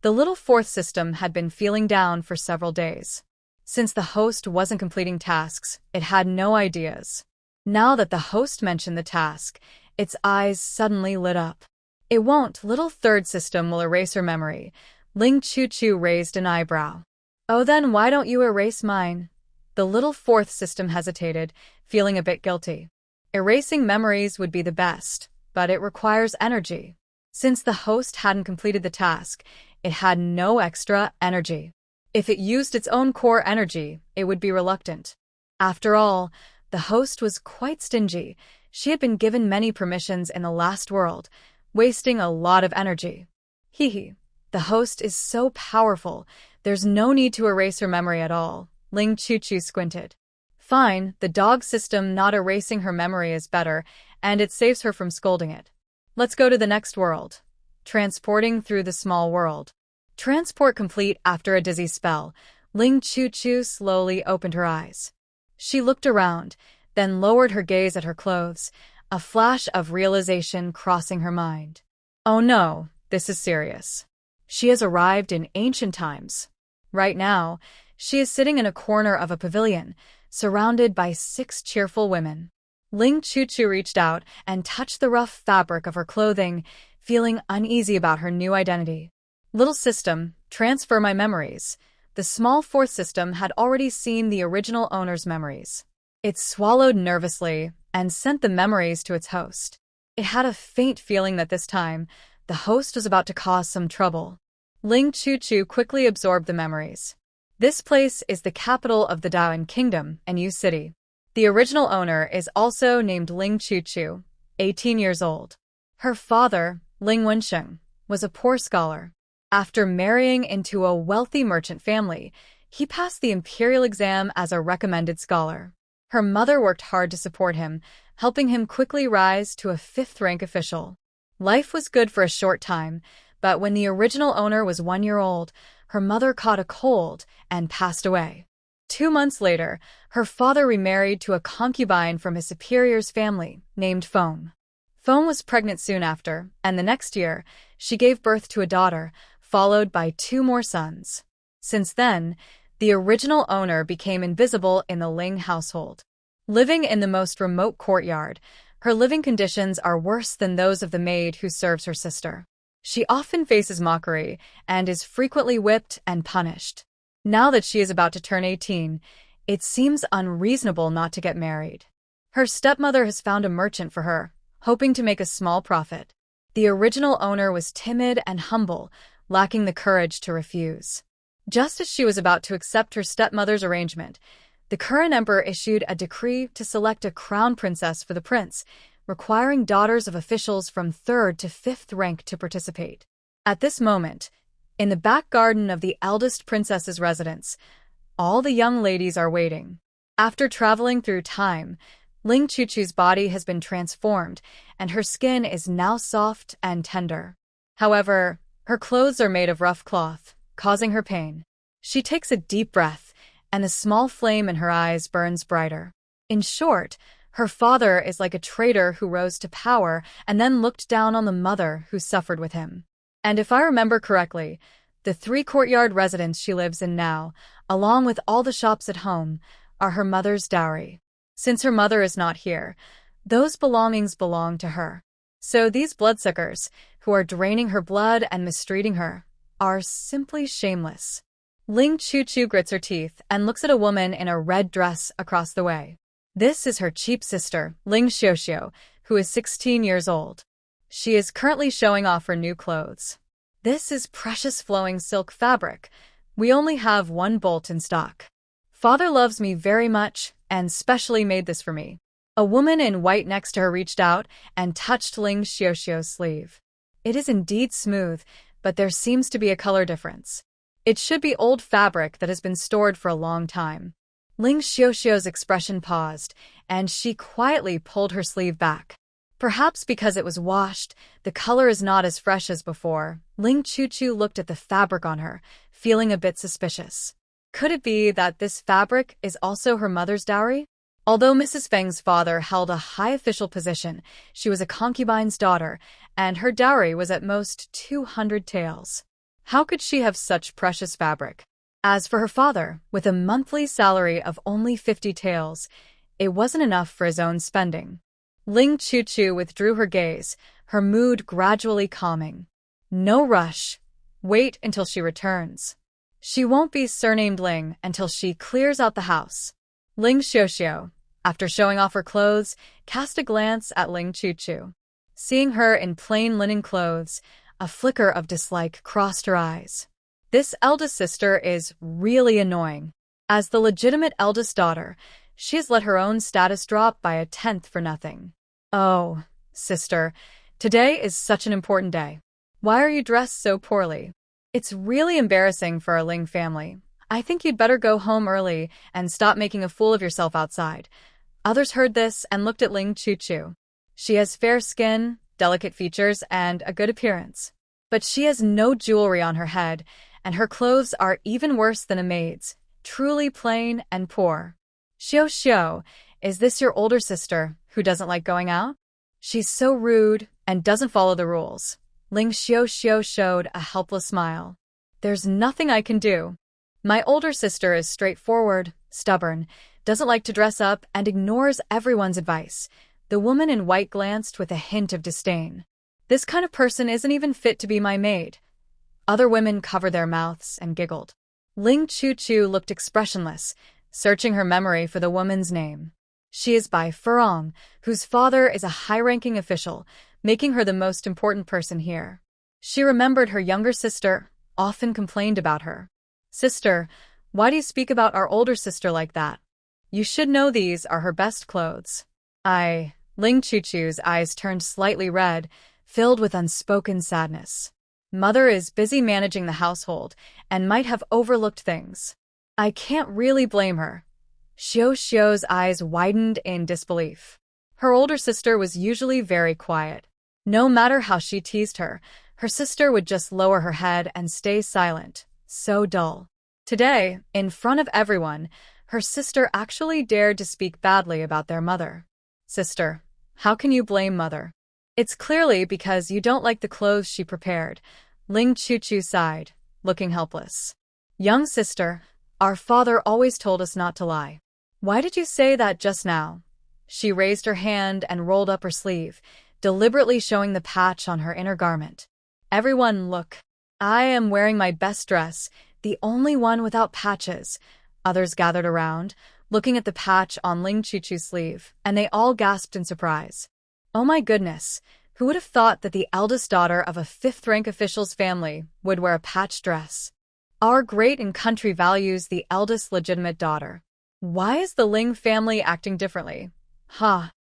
The little fourth system had been feeling down for several days. Since the host wasn't completing tasks, it had no ideas. Now that the host mentioned the task, its eyes suddenly lit up. It won't, little third system will erase her memory. Ling Chu raised an eyebrow. Oh, then why don't you erase mine? The little fourth system hesitated, feeling a bit guilty. Erasing memories would be the best, but it requires energy. Since the host hadn't completed the task, it had no extra energy. If it used its own core energy, it would be reluctant. After all, the host was quite stingy. She had been given many permissions in the last world, wasting a lot of energy. Hee. The host is so powerful, there's no need to erase her memory at all. Ling Chu squinted. Fine, the dog system not erasing her memory is better, and it saves her from scolding it. Let's go to the next world. Transporting through the small world. Transport complete after a dizzy spell, Ling Chu slowly opened her eyes. She looked around, then lowered her gaze at her clothes, a flash of realization crossing her mind. Oh no, this is serious. She has arrived in ancient times. Right now, she is sitting in a corner of a pavilion, surrounded by 6 cheerful women. Ling Chu reached out and touched the rough fabric of her clothing, feeling uneasy about her new identity. Little system, transfer my memories. The small fourth system had already seen the original owner's memories. It swallowed nervously and sent the memories to its host. It had a faint feeling that this time, the host was about to cause some trouble. Ling Chu quickly absorbed the memories. This place is the capital of the Daoan Kingdom, and Yu City. The original owner is also named Ling Chu, 18 years old. Her father, Ling Wensheng, was a poor scholar. After marrying into a wealthy merchant family, he passed the imperial exam as a recommended scholar. Her mother worked hard to support him, helping him quickly rise to a 5th-rank official. Life was good for a short time, but when the original owner was 1 year old, her mother caught a cold and passed away. 2 months later, her father remarried to a concubine from his superior's family, named Feng. Feng was pregnant soon after, and the next year, she gave birth to a daughter, followed by 2 more sons. Since then, the original owner became invisible in the Ling household. Living in the most remote courtyard, her living conditions are worse than those of the maid who serves her sister. She often faces mockery and is frequently whipped and punished. Now that she is about to turn 18, it seems unreasonable not to get married. Her stepmother has found a merchant for her, hoping to make a small profit. The original owner was timid and humble, lacking the courage to refuse. Just as she was about to accept her stepmother's arrangement, the current emperor issued a decree to select a crown princess for the prince, requiring daughters of officials from 3rd to 5th rank to participate. At this moment, in the back garden of the eldest princess's residence, all the young ladies are waiting. After traveling through time, Ling Chu's body has been transformed, and her skin is now soft and tender. However, her clothes are made of rough cloth, causing her pain. She takes a deep breath, and the small flame in her eyes burns brighter. In short, her father is like a traitor who rose to power and then looked down on the mother who suffered with him. And if I remember correctly, the 3 courtyard residents she lives in now, along with all the shops at home, are her mother's dowry. Since her mother is not here, those belongings belong to her. So these bloodsuckers, who are draining her blood and mistreating her, are simply shameless. Ling Chu grits her teeth and looks at a woman in a red dress across the way. This is her cheap sister, Ling Xiao, who is 16 years old. She is currently showing off her new clothes. This is precious flowing silk fabric. We only have 1 bolt in stock. Father loves me very much and specially made this for me. A woman in white next to her reached out and touched Ling Xiao's sleeve. It is indeed smooth, but there seems to be a color difference. It should be old fabric that has been stored for a long time. Ling Xiao's expression paused, and she quietly pulled her sleeve back. Perhaps because it was washed, the color is not as fresh as before. Ling Chu looked at the fabric on her, feeling a bit suspicious. Could it be that this fabric is also her mother's dowry? Although Mrs. Feng's father held a high official position, she was a concubine's daughter, and her dowry was at most 200 taels. How could she have such precious fabric? As for her father, with a monthly salary of only 50 taels, it wasn't enough for his own spending. Ling Chuchu withdrew her gaze, her mood gradually calming. No rush. Wait until she returns. She won't be surnamed Ling until she clears out the house. Ling Xiuxiu, after showing off her clothes, cast a glance at Ling Chuchu. Seeing her in plain linen clothes, a flicker of dislike crossed her eyes. This eldest sister is really annoying. As the legitimate eldest daughter, she has let her own status drop by 1/10 for nothing. Oh, sister, today is such an important day. Why are you dressed so poorly? It's really embarrassing for our Ling family. I think you'd better go home early and stop making a fool of yourself outside. Others heard this and looked at Ling Chuchu. She has fair skin, delicate features, and a good appearance. But she has no jewelry on her head, and her clothes are even worse than a maid's, truly plain and poor. Xiu, is this your older sister who doesn't like going out? She's so rude and doesn't follow the rules. Ling Xiu showed a helpless smile. There's nothing I can do. My older sister is straightforward, stubborn, doesn't like to dress up, and ignores everyone's advice. The woman in white glanced with a hint of disdain. This kind of person isn't even fit to be my maid. Other women covered their mouths and giggled. Ling Chuchu looked expressionless, searching her memory for the woman's name. She is Bai Furong, whose father is a high-ranking official, making her the most important person here. She remembered her younger sister, often complained about her. Sister, why do you speak about our older sister like that? You should know these are her best clothes. Ling Chuchu's eyes turned slightly red, filled with unspoken sadness. Mother is busy managing the household and might have overlooked things. I can't really blame her. Xiu's eyes widened in disbelief. Her older sister was usually very quiet. No matter how she teased her, her sister would just lower her head and stay silent, so dull. Today, in front of everyone, her sister actually dared to speak badly about their mother. Sister, how can you blame Mother? It's clearly because you don't like the clothes she prepared. Ling Chuchu sighed, looking helpless. Young sister, our father always told us not to lie. Why did you say that just now? She raised her hand and rolled up her sleeve, deliberately showing the patch on her inner garment. Everyone look. I am wearing my best dress, the only one without patches. Others gathered around, looking at the patch on Ling Chuchu's sleeve, and they all gasped in surprise. Oh my goodness, who would have thought that the eldest daughter of a fifth-rank official's family would wear a patched dress? Our great and country values the eldest legitimate daughter. Why is the Ling family acting differently?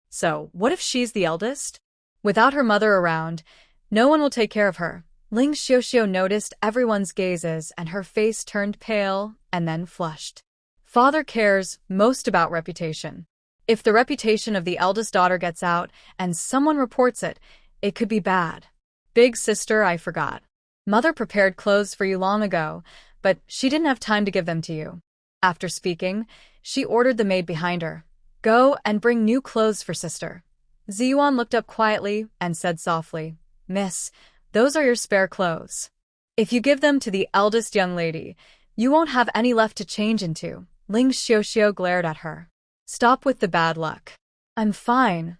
So, what if she's the eldest? Without her mother around, no one will take care of her. Ling Xiuxiu noticed everyone's gazes and her face turned pale and then flushed. Father cares most about reputation. If the reputation of the eldest daughter gets out and someone reports it, it could be bad. Big sister, I forgot. Mother prepared clothes for you long ago, but she didn't have time to give them to you. After speaking, she ordered the maid behind her. Go and bring new clothes for sister. Ziyuan looked up quietly and said softly, Miss, those are your spare clothes. If you give them to the eldest young lady, you won't have any left to change into. Ling Xiuxiu glared at her. Stop with the bad luck. I'm fine.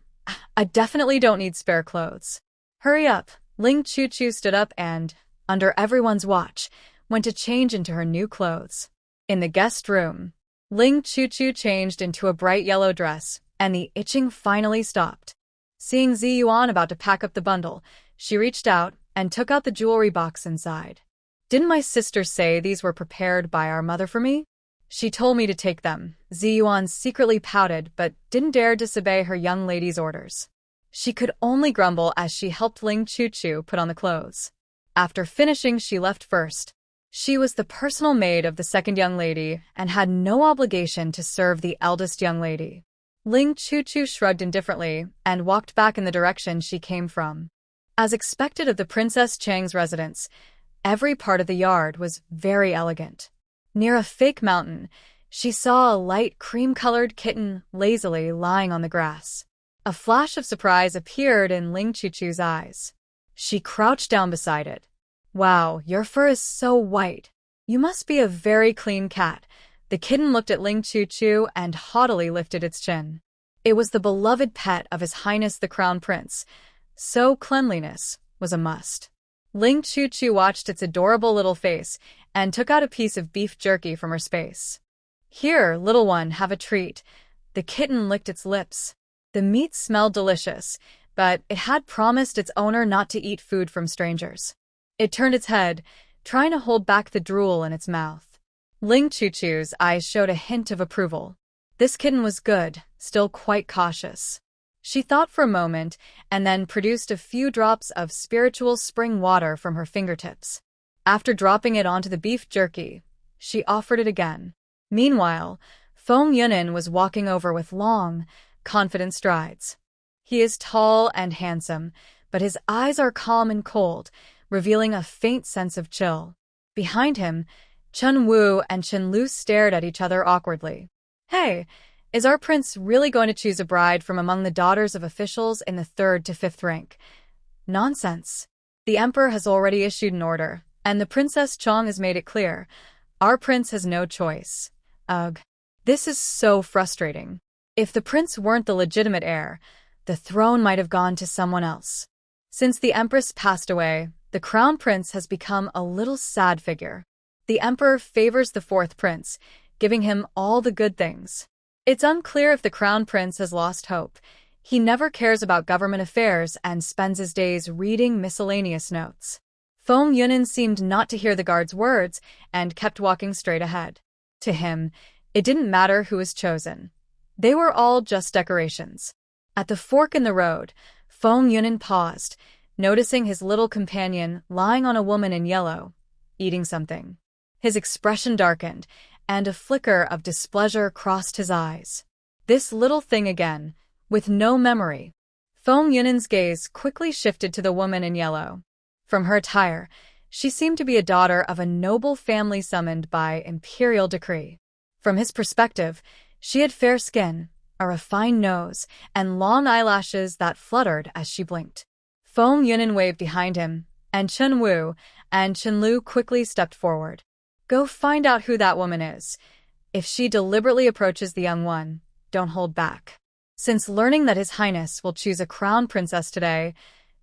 I definitely don't need spare clothes. Hurry up. Ling Chuchu stood up and, under everyone's watch, went to change into her new clothes. In the guest room, Ling Chuchu changed into a bright yellow dress, and the itching finally stopped. Seeing Ziyuan about to pack up the bundle, she reached out and took out the jewelry box inside. Didn't my sister say these were prepared by our mother for me? She told me to take them. Ziyuan secretly pouted but didn't dare disobey her young lady's orders. She could only grumble as she helped Ling Chuchu put on the clothes. After finishing, she left first. She was the personal maid of the second young lady and had no obligation to serve the eldest young lady. Ling Chuchu shrugged indifferently and walked back in the direction she came from. As expected of the Princess Chang's residence, every part of the yard was very elegant. Near a fake mountain, She saw a light cream-colored kitten lazily lying on the grass. A flash of surprise appeared in Ling Chuchu's eyes. She crouched down beside it. "Wow, your fur is so white. You must be a very clean cat." The kitten looked at Ling Chuchu and haughtily lifted its chin. It was the beloved pet of His Highness the Crown Prince, so cleanliness was a must. Ling Chuchu watched its adorable little face and took out a piece of beef jerky from her space. "Here, little one, have a treat." The kitten licked its lips. The meat smelled delicious, but it had promised its owner not to eat food from strangers. It turned its head, trying to hold back the drool in its mouth. Ling Chuchu's eyes showed a hint of approval. This kitten was good, still quite cautious. She thought for a moment and then produced a few drops of spiritual spring water from her fingertips. After dropping it onto the beef jerky, she offered it again. Meanwhile, Feng Yunin was walking over with long, confident strides. He is tall and handsome, but his eyes are calm and cold, revealing a faint sense of chill. Behind him, Chen Wu and Chen Lu stared at each other awkwardly. "Hey, is our prince really going to choose a bride from among the daughters of officials in the 3rd to 5th rank?" "Nonsense. The emperor has already issued an order, and the Princess Chong has made it clear. Our prince has no choice." Ugh. This is so frustrating. If the prince weren't the legitimate heir, the throne might have gone to someone else. Since the empress passed away, the crown prince has become a little sad figure. The emperor favors the 4th prince, giving him all the good things. It's unclear if the crown prince has lost hope. He never cares about government affairs and spends his days reading miscellaneous notes. Feng Yunin seemed not to hear the guard's words and kept walking straight ahead. To him, it didn't matter who was chosen. They were all just decorations. At the fork in the road, Feng Yunin paused, noticing his little companion lying on a woman in yellow, eating something. His expression darkened, and a flicker of displeasure crossed his eyes. This little thing again, with no memory. Feng Yunin's gaze quickly shifted to the woman in yellow. From her attire, she seemed to be a daughter of a noble family summoned by imperial decree. From his perspective, she had fair skin, a refined nose, and long eyelashes that fluttered as she blinked. Feng Yunin waved behind him, and Chen Wu and Chen Lu quickly stepped forward. "Go find out who that woman is. If she deliberately approaches the young one, don't hold back." Since learning that His Highness will choose a crown princess today,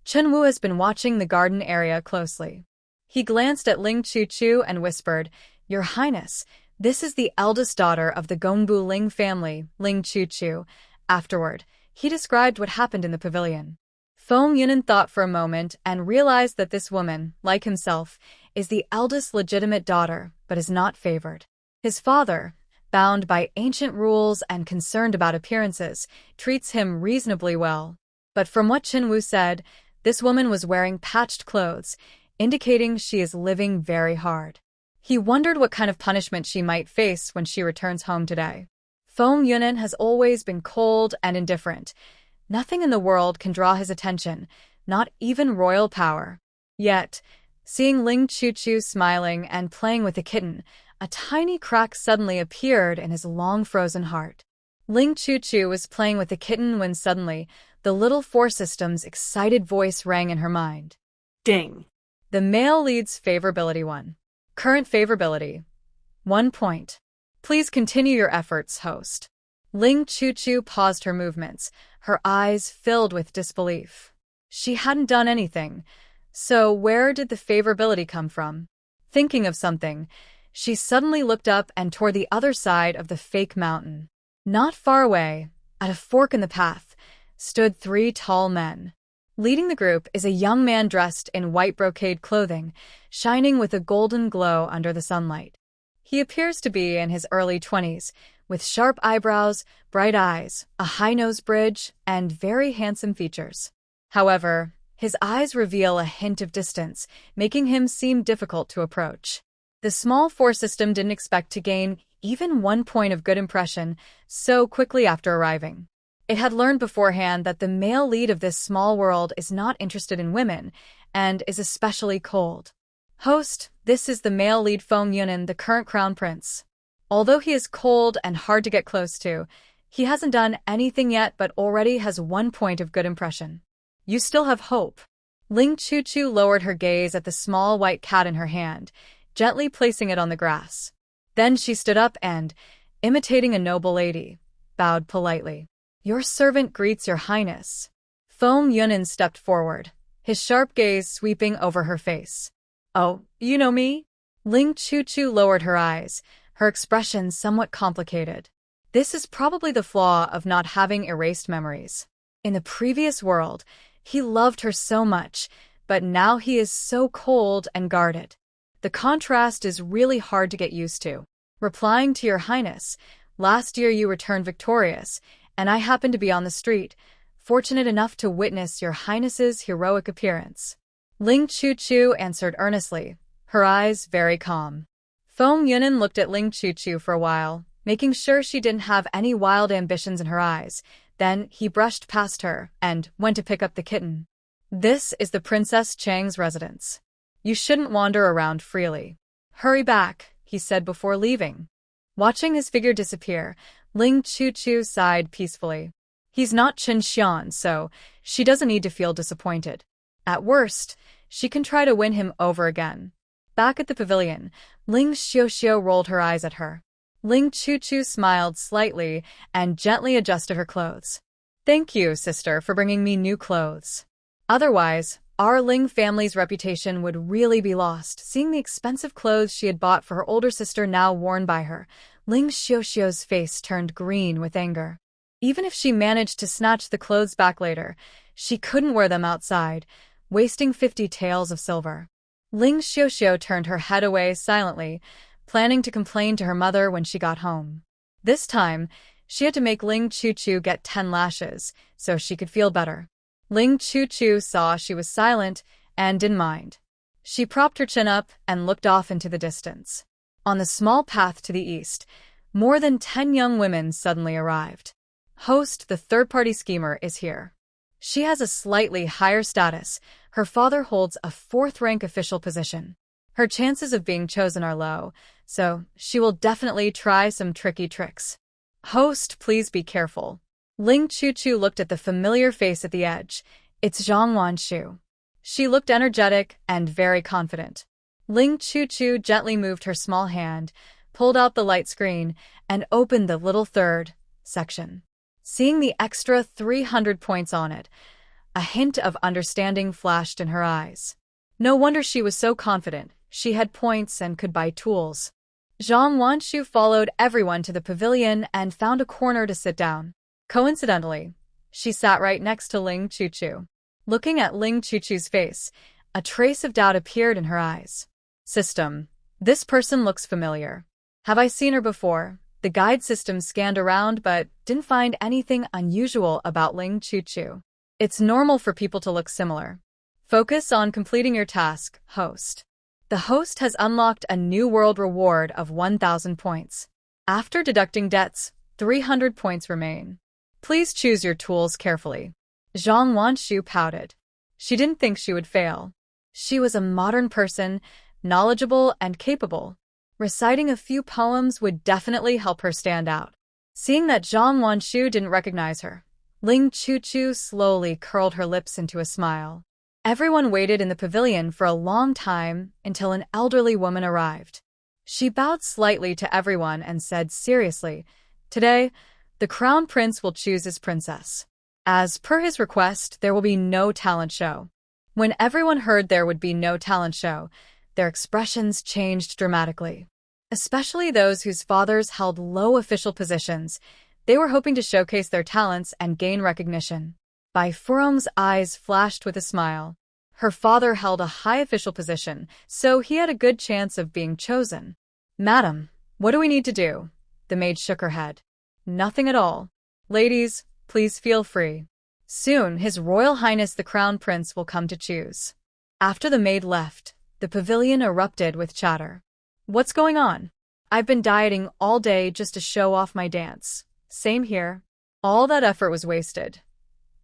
Chen Wu has been watching the garden area closely. He glanced at Ling Chuchu and whispered, "Your Highness, this is the eldest daughter of the Gongbu Ling family, Ling Chuchu." Afterward, he described what happened in the pavilion. Feng Yunin thought for a moment and realized that this woman, like himself, is the eldest legitimate daughter, but is not favored. His father, bound by ancient rules and concerned about appearances, treats him reasonably well. But from what Chen Wu said, this woman was wearing patched clothes, indicating she is living very hard. He wondered what kind of punishment she might face when she returns home today. Feng Yunin has always been cold and indifferent. Nothing in the world can draw his attention, not even royal power. Yet, seeing Ling Chuchu smiling and playing with the kitten, a tiny crack suddenly appeared in his long-frozen heart. Ling Chuchu was playing with the kitten when suddenly, the little Four Systems' excited voice rang in her mind. Ding. The male lead's favorability 1. Current favorability 1 point. Please continue your efforts, host. Ling Chuchu paused her movements, her eyes filled with disbelief. She hadn't done anything, so where did the favorability come from? Thinking of something, she suddenly looked up and toward the other side of the fake mountain. Not far away, at a fork in the path, stood 3 tall men. Leading the group is a young man dressed in white brocade clothing, shining with a golden glow under the sunlight. He appears to be in his early 20s, with sharp eyebrows, bright eyes, a high nose bridge, and very handsome features. However, his eyes reveal a hint of distance, making him seem difficult to approach. The small Four System didn't expect to gain even 1 point of good impression so quickly after arriving. It had learned beforehand that the male lead of this small world is not interested in women, and is especially cold. Host, this is the male lead Feng Yunin, the current crown prince. Although he is cold and hard to get close to, he hasn't done anything yet but already has 1 point of good impression. You still have hope. Ling Chuchu lowered her gaze at the small white cat in her hand, gently placing it on the grass. Then she stood up and, imitating a noble lady, bowed politely. Your servant greets your highness. Feng Yunan stepped forward, his sharp gaze sweeping over her face. Oh, you know me? Ling Chuchu lowered her eyes, her expression somewhat complicated. This is probably the flaw of not having erased memories. In the previous world, he loved her so much, but now he is so cold and guarded. The contrast is really hard to get used to. Replying to your highness, last year you returned victorious, and I happened to be on the street, fortunate enough to witness your highness's heroic appearance. Ling Chuchu answered earnestly, her eyes very calm. Feng Yunan looked at Ling Chuchu for a while, making sure she didn't have any wild ambitions in her eyes. Then he brushed past her and went to pick up the kitten. This is the Princess Chang's residence. You shouldn't wander around freely. Hurry back, he said before leaving. Watching his figure disappear, Ling Chuchu sighed peacefully. He's not Chen Shian, so she doesn't need to feel disappointed. At worst, she can try to win him over again. Back at the pavilion, Ling Xiuxiu rolled her eyes at her. Ling Chuchu smiled slightly and gently adjusted her clothes. Thank you, sister, for bringing me new clothes. Otherwise, our Ling family's reputation would really be lost. Seeing the expensive clothes she had bought for her older sister now worn by her, Ling Xiuxiu's face turned green with anger. Even if she managed to snatch the clothes back later, she couldn't wear them outside, wasting 50 taels of silver. Ling Xiuxiu turned her head away silently, planning to complain to her mother when she got home. This time, she had to make Ling Chuchu get 10 lashes, so she could feel better. Ling Chuchu saw she was silent and didn't mind. She propped her chin up and looked off into the distance. On the small path to the east, more than 10 young women suddenly arrived. Host, the third-party schemer, is here. She has a slightly higher status. Her father holds a 4th-rank official position. Her chances of being chosen are low, so she will definitely try some tricky tricks. Host, please be careful. Ling Chuchu looked at the familiar face at the edge. It's Zhang Wanshu. She looked energetic and very confident. Ling Chuchu gently moved her small hand, pulled out the light screen, and opened the little third section. Seeing the extra 300 points on it, a hint of understanding flashed in her eyes. No wonder she was so confident. She had points and could buy tools. Zhang Wanshu followed everyone to the pavilion and found a corner to sit down. Coincidentally, she sat right next to Ling Chuchu. Looking at Ling Chuchu's face, a trace of doubt appeared in her eyes. System. This person looks familiar. Have I seen her before? The guide system scanned around but didn't find anything unusual about Ling Chuchu. It's normal for people to look similar. Focus on completing your task, host. The host has unlocked a new world reward of 1,000 points. After deducting debts, 300 points remain. Please choose your tools carefully. Zhang Wanshu pouted. She didn't think she would fail. She was a modern person, knowledgeable and capable. Reciting a few poems would definitely help her stand out. Seeing that Zhang Wanshu didn't recognize her, Ling Chuchu slowly curled her lips into a smile. Everyone waited in the pavilion for a long time until an elderly woman arrived. She bowed slightly to everyone and said seriously, "Today, the crown prince will choose his princess. As per his request, there will be no talent show." When everyone heard there would be no talent show, their expressions changed dramatically. Especially those whose fathers held low official positions, they were hoping to showcase their talents and gain recognition. Bai Furong's eyes flashed with a smile. Her father held a high official position, so he had a good chance of being chosen. "Madam, what do we need to do?" The maid shook her head. "Nothing at all. Ladies, please feel free. Soon, His Royal Highness the Crown Prince will come to choose." After the maid left, the pavilion erupted with chatter. "What's going on? I've been dieting all day just to show off my dance." "Same here. All that effort was wasted.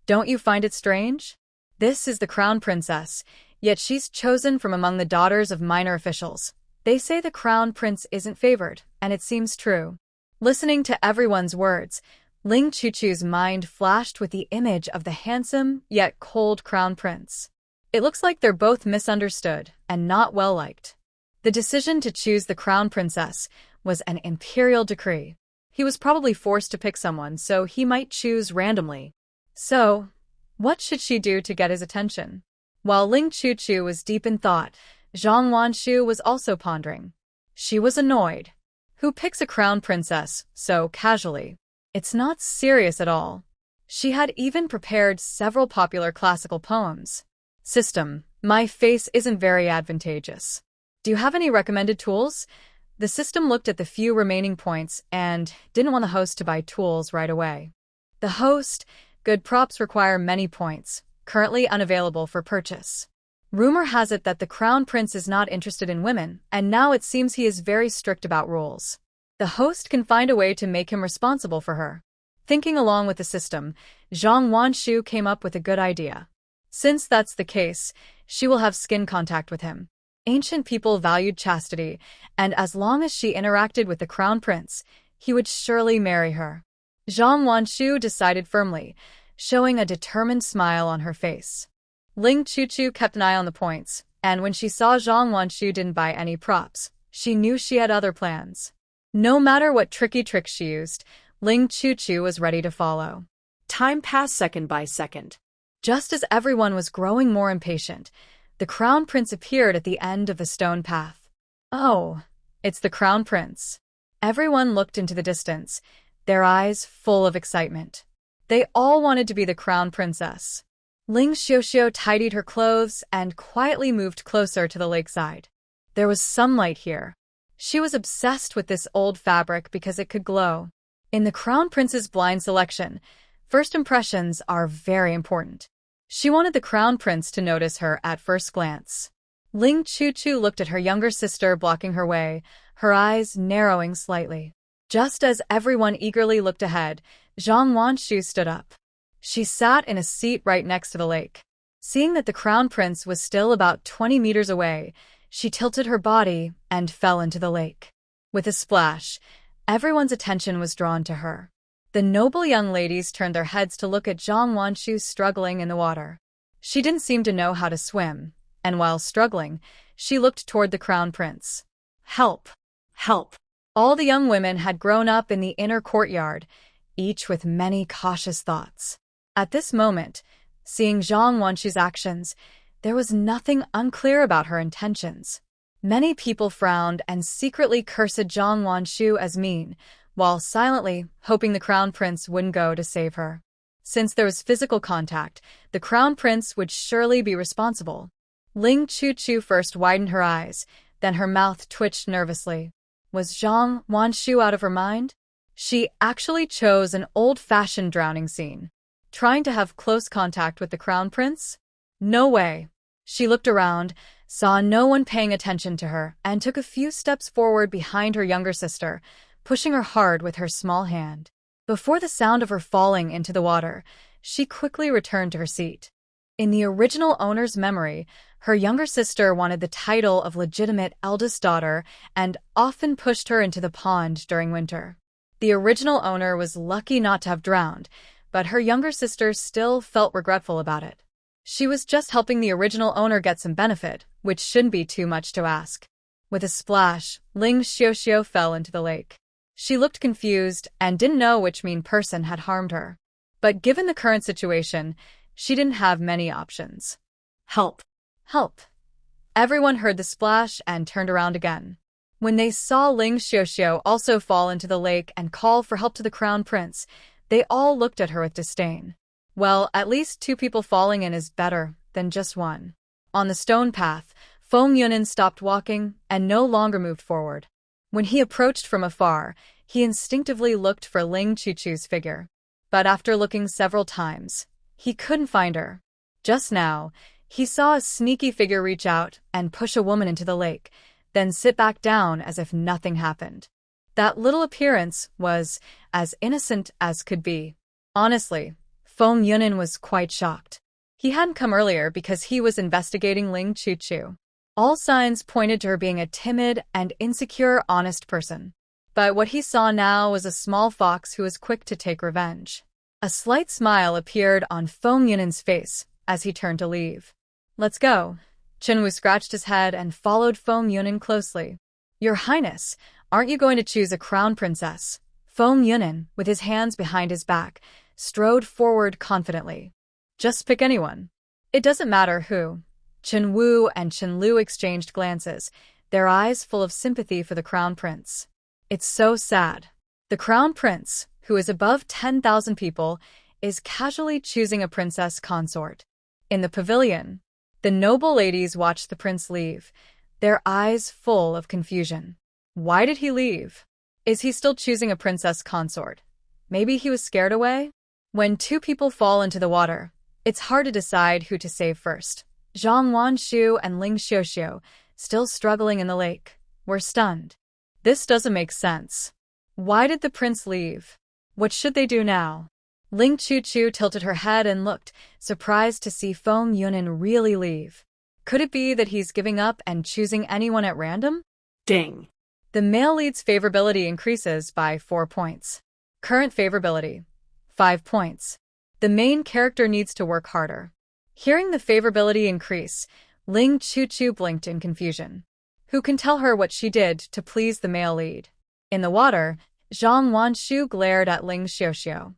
Don't you find it strange? This is the crown princess, yet she's chosen from among the daughters of minor officials. They say the crown prince isn't favored, and it seems true. Listening to everyone's words, Ling Chuchu's mind flashed with the image of the handsome yet cold crown prince. It looks like they're both misunderstood and not well liked. The decision to choose the crown princess was an imperial decree. He was probably forced to pick someone, so he might choose randomly. So, what should she do to get his attention? While Ling Chuchu was deep in thought, Zhang Wanshu was also pondering. She was annoyed. Who picks a crown princess so casually? It's not serious at all. She had even prepared several popular classical poems. System, my face isn't very advantageous. Do you have any recommended tools? The system looked at the few remaining points and didn't want the host to buy tools right away. The host, good props require many points, currently unavailable for purchase. Rumor has it that the crown prince is not interested in women, and now it seems he is very strict about rules. The host can find a way to make him responsible for her. Thinking along with the system, Zhang Wanshu came up with a good idea. Since that's the case, she will have skin contact with him. Ancient people valued chastity, and as long as she interacted with the crown prince, he would surely marry her. Zhang Wanshu decided firmly, showing a determined smile on her face. Ling Chuchu kept an eye on the points, and when she saw Zhang Wanshu didn't buy any props, she knew she had other plans. No matter what tricky tricks she used, Ling Chuchu was ready to follow. Time passed second by second. Just as everyone was growing more impatient, the crown prince appeared at the end of the stone path. Oh, it's the crown prince. Everyone looked into the distance, their eyes full of excitement. They all wanted to be the crown princess. Ling Xiuxiu tidied her clothes and quietly moved closer to the lakeside. There was sunlight here. She was obsessed with this old fabric because it could glow. In the crown prince's blind selection, first impressions are very important. She wanted the crown prince to notice her at first glance. Ling Chuchu looked at her younger sister blocking her way, her eyes narrowing slightly. Just as everyone eagerly looked ahead, Zhang Wanshu stood up. She sat in a seat right next to the lake. Seeing that the crown prince was still about 20 meters away, she tilted her body and fell into the lake. With a splash, everyone's attention was drawn to her. The noble young ladies turned their heads to look at Zhang Wanshu struggling in the water. She didn't seem to know how to swim, and while struggling, she looked toward the crown prince. Help! Help! All the young women had grown up in the inner courtyard, each with many cautious thoughts. At this moment, seeing Zhang Wanshu's actions, there was nothing unclear about her intentions. Many people frowned and secretly cursed Zhang Wanshu as mean, while silently hoping the crown prince wouldn't go to save her. Since there was physical contact, the crown prince would surely be responsible. Ling Chuchu first widened her eyes, then her mouth twitched nervously. Was Zhang Wanshu out of her mind? She actually chose an old-fashioned drowning scene. Trying to have close contact with the crown prince? No way. She looked around, saw no one paying attention to her, and took a few steps forward behind her younger sister, pushing her hard with her small hand. Before the sound of her falling into the water, she quickly returned to her seat. In the original owner's memory, her younger sister wanted the title of legitimate eldest daughter and often pushed her into the pond during winter. The original owner was lucky not to have drowned, but her younger sister still felt regretful about it. She was just helping the original owner get some benefit, which shouldn't be too much to ask. With a splash, Ling Xiuxiu fell into the lake. She looked confused and didn't know which mean person had harmed her. But given the current situation, she didn't have many options. Help! Help! Everyone heard the splash and turned around again. When they saw Ling Xiuxiu also fall into the lake and call for help to the crown prince, they all looked at her with disdain. Well, at least 2 people falling in is better than just one. On the stone path, Feng Yunan stopped walking and no longer moved forward. When he approached from afar, he instinctively looked for Ling Chuchu's figure. But after looking several times, he couldn't find her. Just now, he saw a sneaky figure reach out and push a woman into the lake, then sit back down as if nothing happened. That little appearance was as innocent as could be. Honestly, Feng Yunan was quite shocked. He hadn't come earlier because he was investigating Ling Chuchu. All signs pointed to her being a timid and insecure, honest person. But what he saw now was a small fox who was quick to take revenge. A slight smile appeared on Feng Yunan's face as he turned to leave. "Let's go." Chen Wu scratched his head and followed Feng Yunan closely. "Your Highness, aren't you going to choose a crown princess?" Feng Yunan, with his hands behind his back, strode forward confidently. "Just pick anyone. It doesn't matter who." Chen Wu and Chen Lu exchanged glances, their eyes full of sympathy for the crown prince. It's so sad. The crown prince, who is above 10,000 people, is casually choosing a princess consort. In the pavilion, the noble ladies watched the prince leave, their eyes full of confusion. Why did he leave? Is he still choosing a princess consort? Maybe he was scared away? When two people fall into the water, it's hard to decide who to save first. Zhang Wanshu and Ling Xiuxiu, still struggling in the lake, were stunned. This doesn't make sense. Why did the prince leave? What should they do now? Ling Qiuqiu tilted her head and looked, surprised to see Feng Yunan really leave. Could it be that he's giving up and choosing anyone at random? Ding. The male lead's favorability increases by 4 points. Current favorability, 5 points. The main character needs to work harder. Hearing the favorability increase, Ling Qiuqiu blinked in confusion. Who can tell her what she did to please the male lead? In the water, Zhang Wanshu glared at Ling Xiuxiu.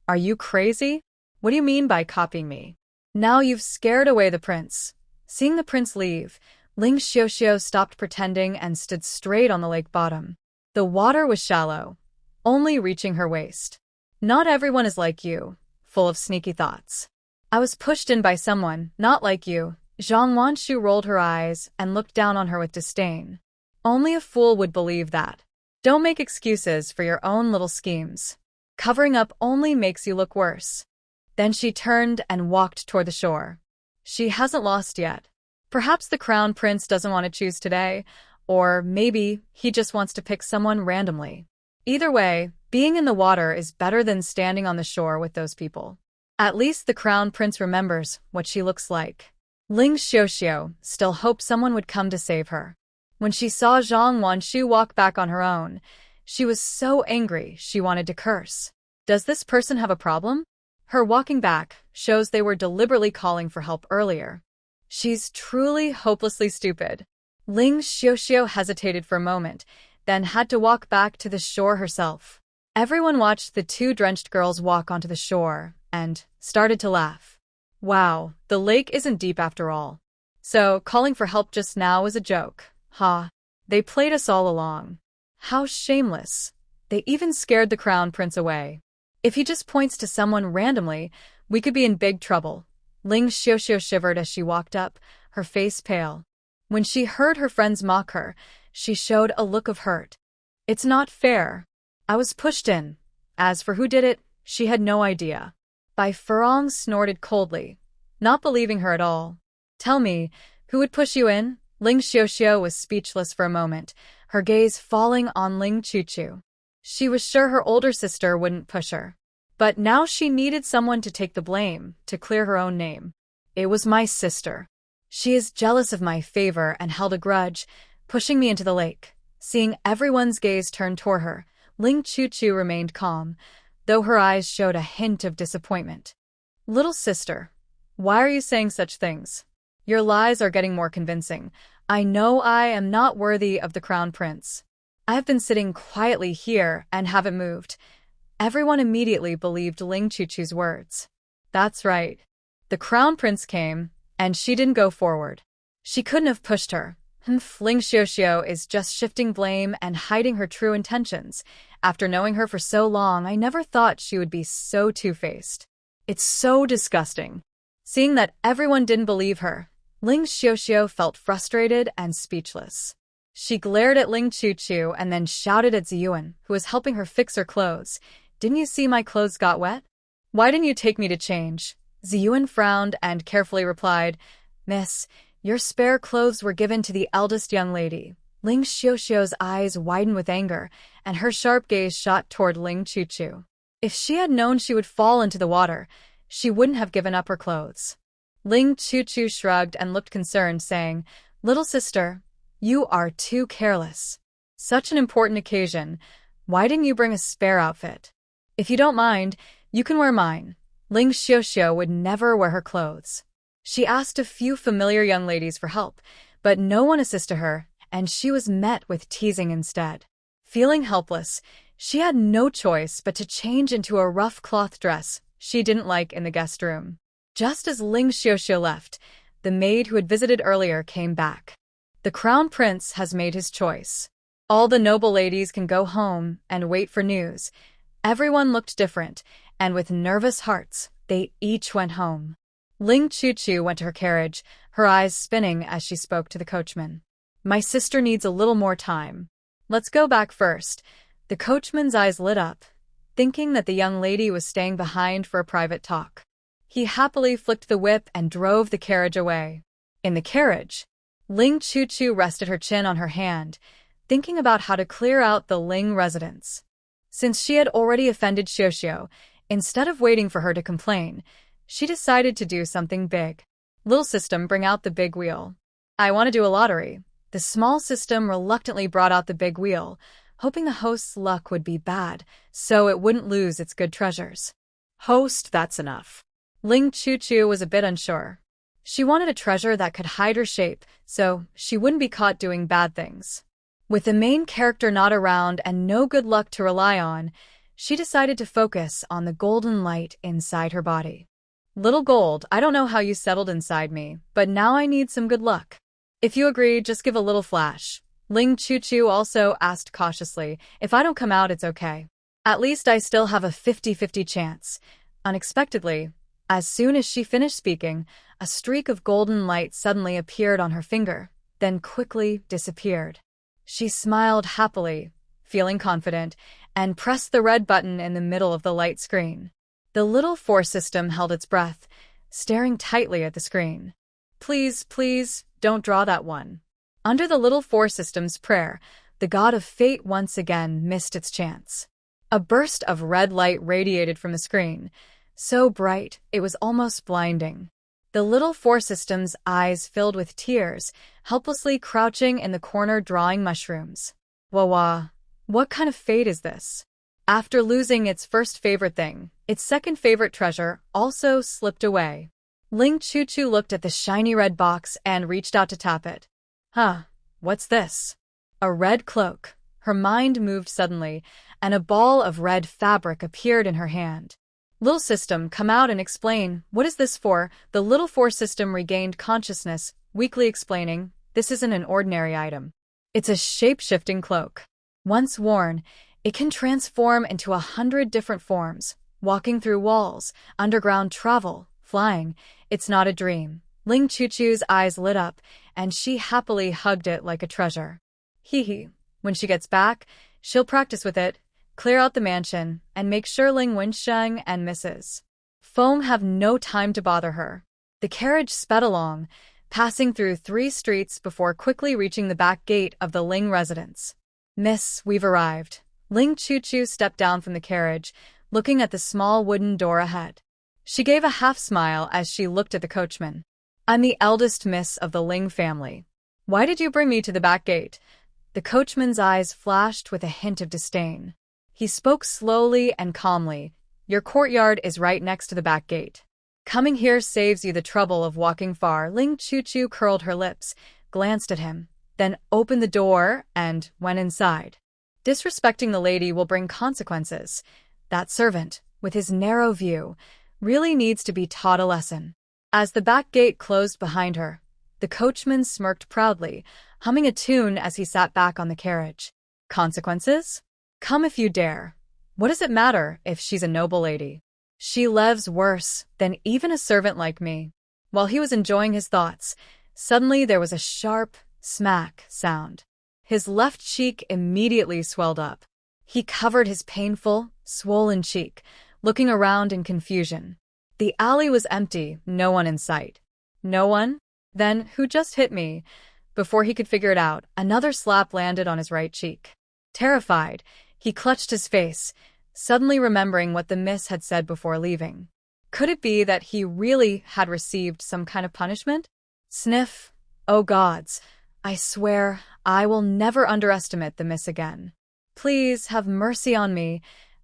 "Are you crazy? What do you mean by copying me? Now you've scared away the prince." Seeing the prince leave, Ling Xiuxiu stopped pretending and stood straight on the lake bottom. The water was shallow, only reaching her waist. "Not everyone is like you," full of sneaky thoughts. "I was pushed in by someone, not like you." Zhang Wanshu rolled her eyes and looked down on her with disdain. "Only a fool would believe that. Don't make excuses for your own little schemes. Covering up only makes you look worse." Then she turned and walked toward the shore. She hasn't lost yet. Perhaps the crown prince doesn't want to choose today, or maybe he just wants to pick someone randomly. Either way, being in the water is better than standing on the shore with those people. At least the crown prince remembers what she looks like. Ling Xiuxiu still hoped someone would come to save her. When she saw Zhang Wanshu walk back on her own, she was so angry she wanted to curse. Does this person have a problem? Her walking back shows they were deliberately calling for help earlier. She's truly hopelessly stupid. Ling Xiuxiu hesitated for a moment, then had to walk back to the shore herself. Everyone watched the two drenched girls walk onto the shore and started to laugh. Wow, the lake isn't deep after all. So calling for help just now was a joke. Ha! They played us all along. How shameless. They even scared the crown prince away. If he just points to someone randomly, we could be in big trouble. Ling Xiuxiu shivered as she walked up, her face pale. When she heard her friends mock her, she showed a look of hurt. "It's not fair. I was pushed in." As for who did it, she had no idea. Bai Furong snorted coldly, not believing her at all. "Tell me, who would push you in?" Ling Xiuxiu was speechless for a moment, her gaze falling on Ling Qiuqiu. She was sure her older sister wouldn't push her. But now she needed someone to take the blame, to clear her own name. "It was my sister. She is jealous of my favor and held a grudge, pushing me into the lake." Seeing everyone's gaze turn toward her, Ling Qiuqiu remained calm, though her eyes showed a hint of disappointment. "Little sister, why are you saying such things? Your lies are getting more convincing. I know I am not worthy of the crown prince. I have been sitting quietly here and haven't moved." Everyone immediately believed Ling Qiuqiu's words. That's right. The crown prince came, and she didn't go forward. She couldn't have pushed her. Ling Xiuxiu is just shifting blame and hiding her true intentions. After knowing her for so long, I never thought she would be so two-faced. It's so disgusting. Seeing that everyone didn't believe her, Ling Xiuxiu felt frustrated and speechless. She glared at Ling Qiuqiu and then shouted at Ziyuan, who was helping her fix her clothes. "Didn't you see my clothes got wet? Why didn't you take me to change?" Ziyuan frowned and carefully replied, "Miss, your spare clothes were given to the eldest young lady." Ling Xiuxiu's eyes widened with anger, and her sharp gaze shot toward Ling Qiuqiu. If she had known she would fall into the water, she wouldn't have given up her clothes. Ling Qiuqiu shrugged and looked concerned, saying, "Little sister, you are too careless. Such an important occasion. Why didn't you bring a spare outfit? If you don't mind, you can wear mine." Ling Xiuxiu would never wear her clothes. She asked a few familiar young ladies for help, but no one assisted her, and she was met with teasing instead. Feeling helpless, she had no choice but to change into a rough cloth dress she didn't like in the guest room. Just as Ling Xiuxiu left, the maid who had visited earlier came back. "The crown prince has made his choice. All the noble ladies can go home and wait for news." Everyone looked different, and with nervous hearts, they each went home. Ling Qiuqiu went to her carriage, her eyes spinning as she spoke to the coachman. "My sister needs a little more time. Let's go back first." The coachman's eyes lit up, thinking that the young lady was staying behind for a private talk. He happily flicked the whip and drove the carriage away. In the carriage, Ling Qiuqiu rested her chin on her hand, thinking about how to clear out the Ling residence. Since she had already offended Xiuxiu, instead of waiting for her to complain, she decided to do something big. "Little system, bring out the big wheel. I want to do a lottery." The small system reluctantly brought out the big wheel, hoping the host's luck would be bad, so it wouldn't lose its good treasures. Host, that's enough. Ling Qiuqiu was a bit unsure. She wanted a treasure that could hide her shape, so she wouldn't be caught doing bad things. With the main character not around and no good luck to rely on, she decided to focus on the golden light inside her body. "Little gold, I don't know how you settled inside me, but now I need some good luck. If you agree, just give a little flash." Ling Qiuqiu also asked cautiously, "If I don't come out, it's okay. At least I still have a 50-50 chance." Unexpectedly, as soon as she finished speaking, a streak of golden light suddenly appeared on her finger, then quickly disappeared. She smiled happily, feeling confident, and pressed the red button in the middle of the light screen. The little force system held its breath, staring tightly at the screen. "Please, please, don't draw that one." Under the little force system's prayer, the god of fate once again missed its chance. A burst of red light radiated from the screen, so bright it was almost blinding. The little force system's eyes filled with tears, helplessly crouching in the corner drawing mushrooms. Wah, what kind of fate is this? After losing its first favorite thing, its second favorite treasure also slipped away. Ling Qiuqiu looked at the shiny red box and reached out to tap it. "Huh, what's this?" A red cloak. Her mind moved suddenly, and a ball of red fabric appeared in her hand. "Little system, come out and explain. What is this for?" The little force system regained consciousness, weakly explaining, "This isn't an ordinary item. It's a shape-shifting cloak. Once worn, it can transform into 100 different forms, walking through walls, underground travel, flying. It's not a dream." Ling Qiuqiu's eyes lit up, and she happily hugged it like a treasure. Hee. When she gets back, she'll practice with it, clear out the mansion, and make sure Ling Wensheng and Mrs. Feng have no time to bother her. The carriage sped along, passing through 3 streets before quickly reaching the back gate of the Ling residence. "Miss, we've arrived." Ling Qiuqiu stepped down from the carriage, looking at the small wooden door ahead. She gave a half-smile as she looked at the coachman. "I'm the eldest miss of the Ling family. Why did you bring me to the back gate?" The coachman's eyes flashed with a hint of disdain. He spoke slowly and calmly. "Your courtyard is right next to the back gate. Coming here saves you the trouble of walking far." Ling Qiuqiu curled her lips, glanced at him, then opened the door and went inside. Disrespecting the lady will bring consequences. That servant, with his narrow view, really needs to be taught a lesson. As the back gate closed behind her, the coachman smirked proudly, humming a tune as he sat back on the carriage. "Consequences? Come if you dare. What does it matter if she's a noble lady? She lives worse than even a servant like me." While he was enjoying his thoughts, suddenly there was a sharp smack sound. His left cheek immediately swelled up. He covered his painful, swollen cheek, looking around in confusion. The alley was empty, no one in sight. "No one? Then who just hit me?" Before he could figure it out, another slap landed on his right cheek. Terrified, he clutched his face, suddenly remembering what the miss had said before leaving. Could it be that he really had received some kind of punishment? Sniff. Oh gods, I swear I will never underestimate the miss again. Please have mercy on me.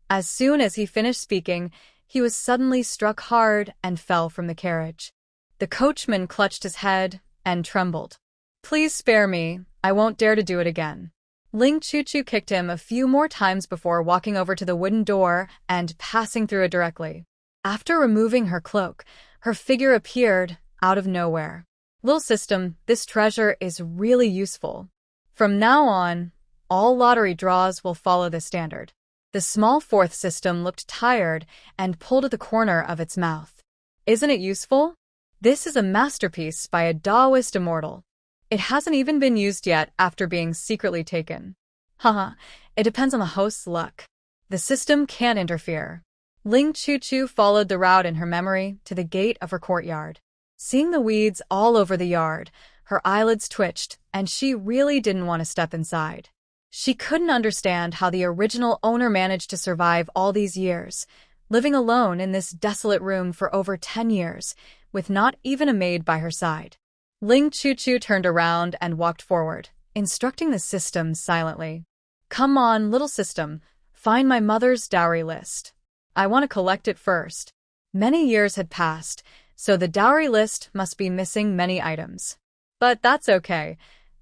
As soon as he finished speaking, he was suddenly struck hard and fell from the carriage. The coachman clutched his head and trembled. Please spare me, I won't dare to do it again. Ling Chu-chu kicked him a few more times before walking over to the wooden door and passing through it directly. After removing her cloak, her figure appeared out of nowhere. Little system, this treasure is really useful. From now on, all lottery draws will follow this standard. The small fourth system looked tired and pulled at the corner of its mouth. Isn't it useful? This is a masterpiece by a Taoist immortal. It hasn't even been used yet after being secretly taken. Haha, it depends on the host's luck. The system can't interfere. Ling Chu-chu followed the route in her memory to the gate of her courtyard. Seeing the weeds all over the yard, her eyelids twitched, and she really didn't want to step inside. She couldn't understand how the original owner managed to survive all these years, living alone in this desolate room for over 10 years, with not even a maid by her side. Ling Chu-chu turned around and walked forward, instructing the system silently. Come on, little system, find my mother's dowry list. I want to collect it first. Many years had passed, so the dowry list must be missing many items. But that's okay.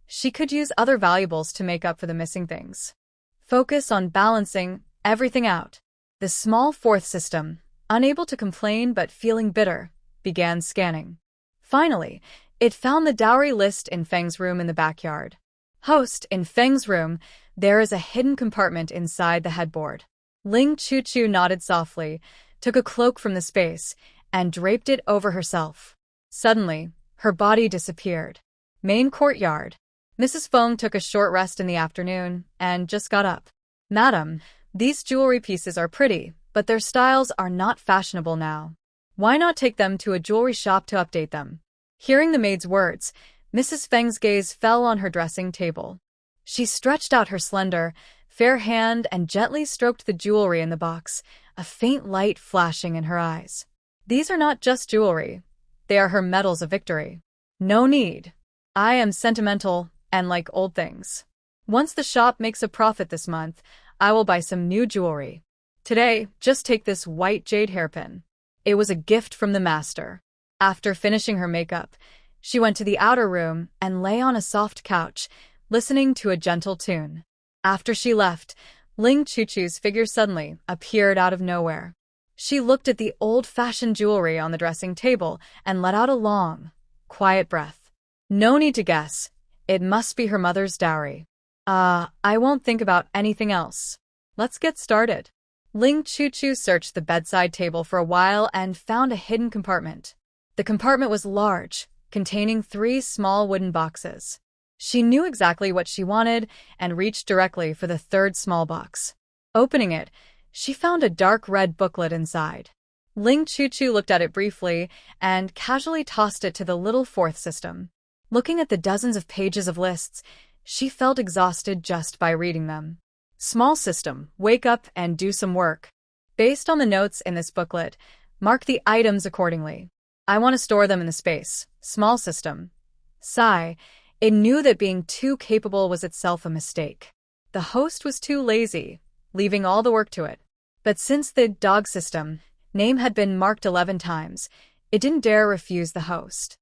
She could use other valuables to make up for the missing things. Focus on balancing everything out. The small fourth system, unable to complain but feeling bitter, began scanning. Finally, it found the dowry list in Feng's room in the backyard. Host, in Feng's room, there is a hidden compartment inside the headboard. Ling Chu-chu nodded softly, took a cloak from the space, and draped it over herself. Suddenly, her body disappeared. Main courtyard. Mrs. Feng took a short rest in the afternoon and just got up. Madam, these jewelry pieces are pretty, but their styles are not fashionable now. Why not take them to a jewelry shop to update them? Hearing the maid's words, Mrs. Feng's gaze fell on her dressing table. She stretched out her slender, fair hand and gently stroked the jewelry in the box, a faint light flashing in her eyes. These are not just jewelry. They are her medals of victory. No need. I am sentimental and like old things. Once the shop makes a profit this month, I will buy some new jewelry. Today, just take this white jade hairpin. It was a gift from the master. After finishing her makeup, she went to the outer room and lay on a soft couch, listening to a gentle tune. After she left, Ling Chu-chu's figure suddenly appeared out of nowhere. She looked at the old-fashioned jewelry on the dressing table and let out a long, quiet breath. No need to guess. It must be her mother's dowry. I won't think about anything else. Let's get started. Ling Chu-chu searched the bedside table for a while and found a hidden compartment. The compartment was large, containing 3 small wooden boxes. She knew exactly what she wanted and reached directly for the 3rd small box. Opening it, she found a dark red booklet inside. Ling Chu-chu looked at it briefly and casually tossed it to the little 4th system. Looking at the dozens of pages of lists, she felt exhausted just by reading them. Small system, wake up and do some work. Based on the notes in this booklet, mark the items accordingly. I want to store them in the space. Small system. Sigh. It knew that being too capable was itself a mistake. The host was too lazy, leaving all the work to it. But since the dog system name had been marked 11 times, it didn't dare refuse the host.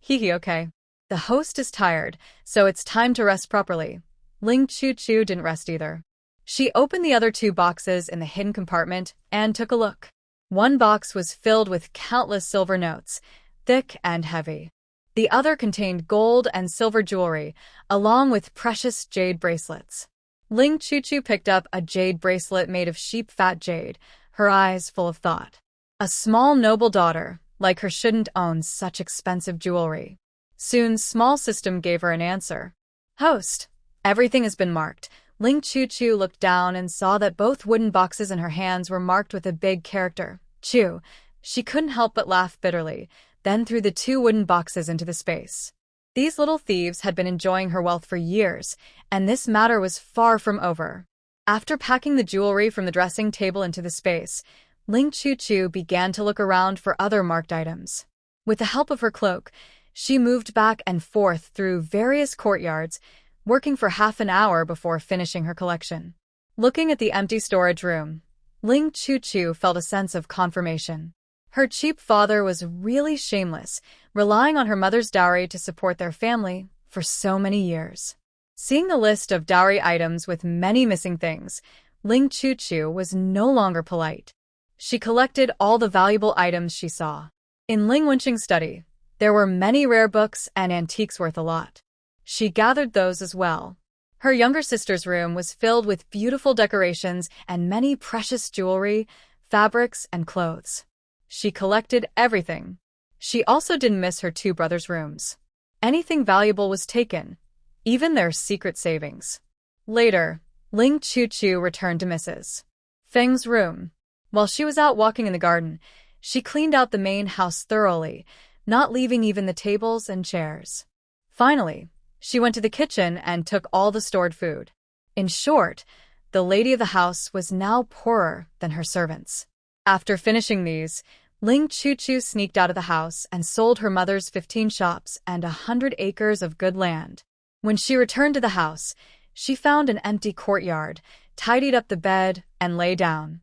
Okay. The host is tired, so it's time to rest properly. Ling Chu-chu didn't rest either. She opened the other 2 boxes in the hidden compartment and took a look. One box was filled with countless silver notes, thick and heavy. The other contained gold and silver jewelry, along with precious jade bracelets. Ling Chu-chu picked up a jade bracelet made of sheep-fat jade, her eyes full of thought. A small noble daughter, like her, shouldn't own such expensive jewelry. Soon, small system gave her an answer. Host, everything has been marked. Ling Chu-chu looked down and saw that both wooden boxes in her hands were marked with a big character, Chu. She couldn't help but laugh bitterly, then threw the 2 wooden boxes into the space. These little thieves had been enjoying her wealth for years, and this matter was far from over. After packing the jewelry from the dressing table into the space, Ling Chu-chu began to look around for other marked items. With the help of her cloak, She moved back and forth through various courtyards, working for half an hour before finishing her collection. Looking at the empty storage room, Ling Chuchu felt a sense of confirmation. Her cheap father was really shameless, relying on her mother's dowry to support their family for so many years. Seeing the list of dowry items with many missing things, Ling Chuchu was no longer polite. She collected all the valuable items she saw. In Ling Wenqing's study, there were many rare books and antiques worth a lot. She gathered those as well. Her younger sister's room was filled with beautiful decorations and many precious jewelry, fabrics, and clothes. She collected everything. She also didn't miss her two brothers' rooms. Anything valuable was taken, even their secret savings. Later, Ling Chuchu returned to Mrs. Feng's room. While she was out walking in the garden, she cleaned out the main house thoroughly, not leaving even the tables and chairs. Finally, she went to the kitchen and took all the stored food. In short, the lady of the house was now poorer than her servants. After finishing these, Ling Chuchu sneaked out of the house and sold her mother's 15 shops and 100 acres of good land. When she returned to the house, she found an empty courtyard, tidied up the bed, and lay down.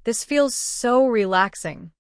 This feels so relaxing.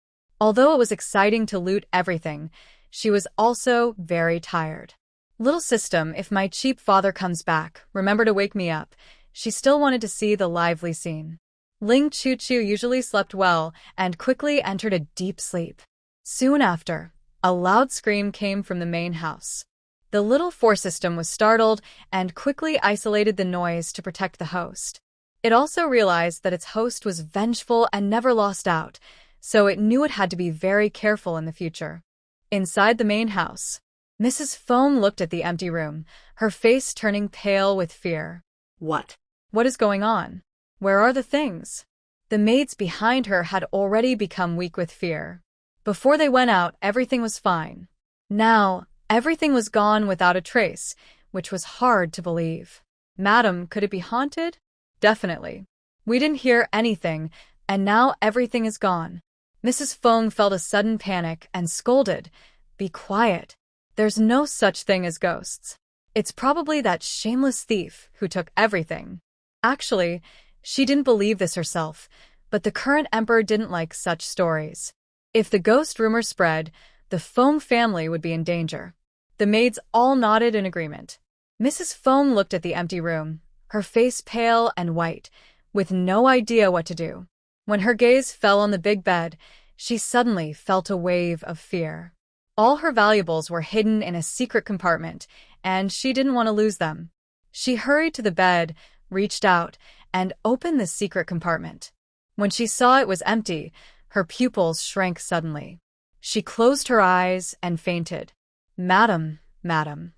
Although it was exciting to loot everything, she was also very tired. Little system, if my cheap father comes back, remember to wake me up. She still wanted to see the lively scene. Ling Chuchu usually slept well and quickly entered a deep sleep. Soon after, a loud scream came from the main house. The little four system was startled and quickly isolated the noise to protect the host. It also realized that its host was vengeful and never lost out, so it knew it had to be very careful in the future. Inside the main house, Mrs. Feng looked at the empty room, her face turning pale with fear. What? What is going on? Where are the things? The maids behind her had already become weak with fear. Before they went out, everything was fine. Now, everything was gone without a trace, which was hard to believe. Madam, could it be haunted? Definitely. We didn't hear anything, and now everything is gone. Mrs. Feng felt a sudden panic and scolded, "Be quiet. There's no such thing as ghosts. It's probably that shameless thief who took everything." Actually, she didn't believe this herself, but the current emperor didn't like such stories. If the ghost rumor spread, the Feng family would be in danger. The maids all nodded in agreement. Mrs. Feng looked at the empty room, her face pale and white, with no idea what to do. When her gaze fell on the big bed, she suddenly felt a wave of fear. All her valuables were hidden in a secret compartment, and she didn't want to lose them. She hurried to the bed, reached out, and opened the secret compartment. When she saw it was empty, her pupils shrank suddenly. She closed her eyes and fainted. "Madam, madam."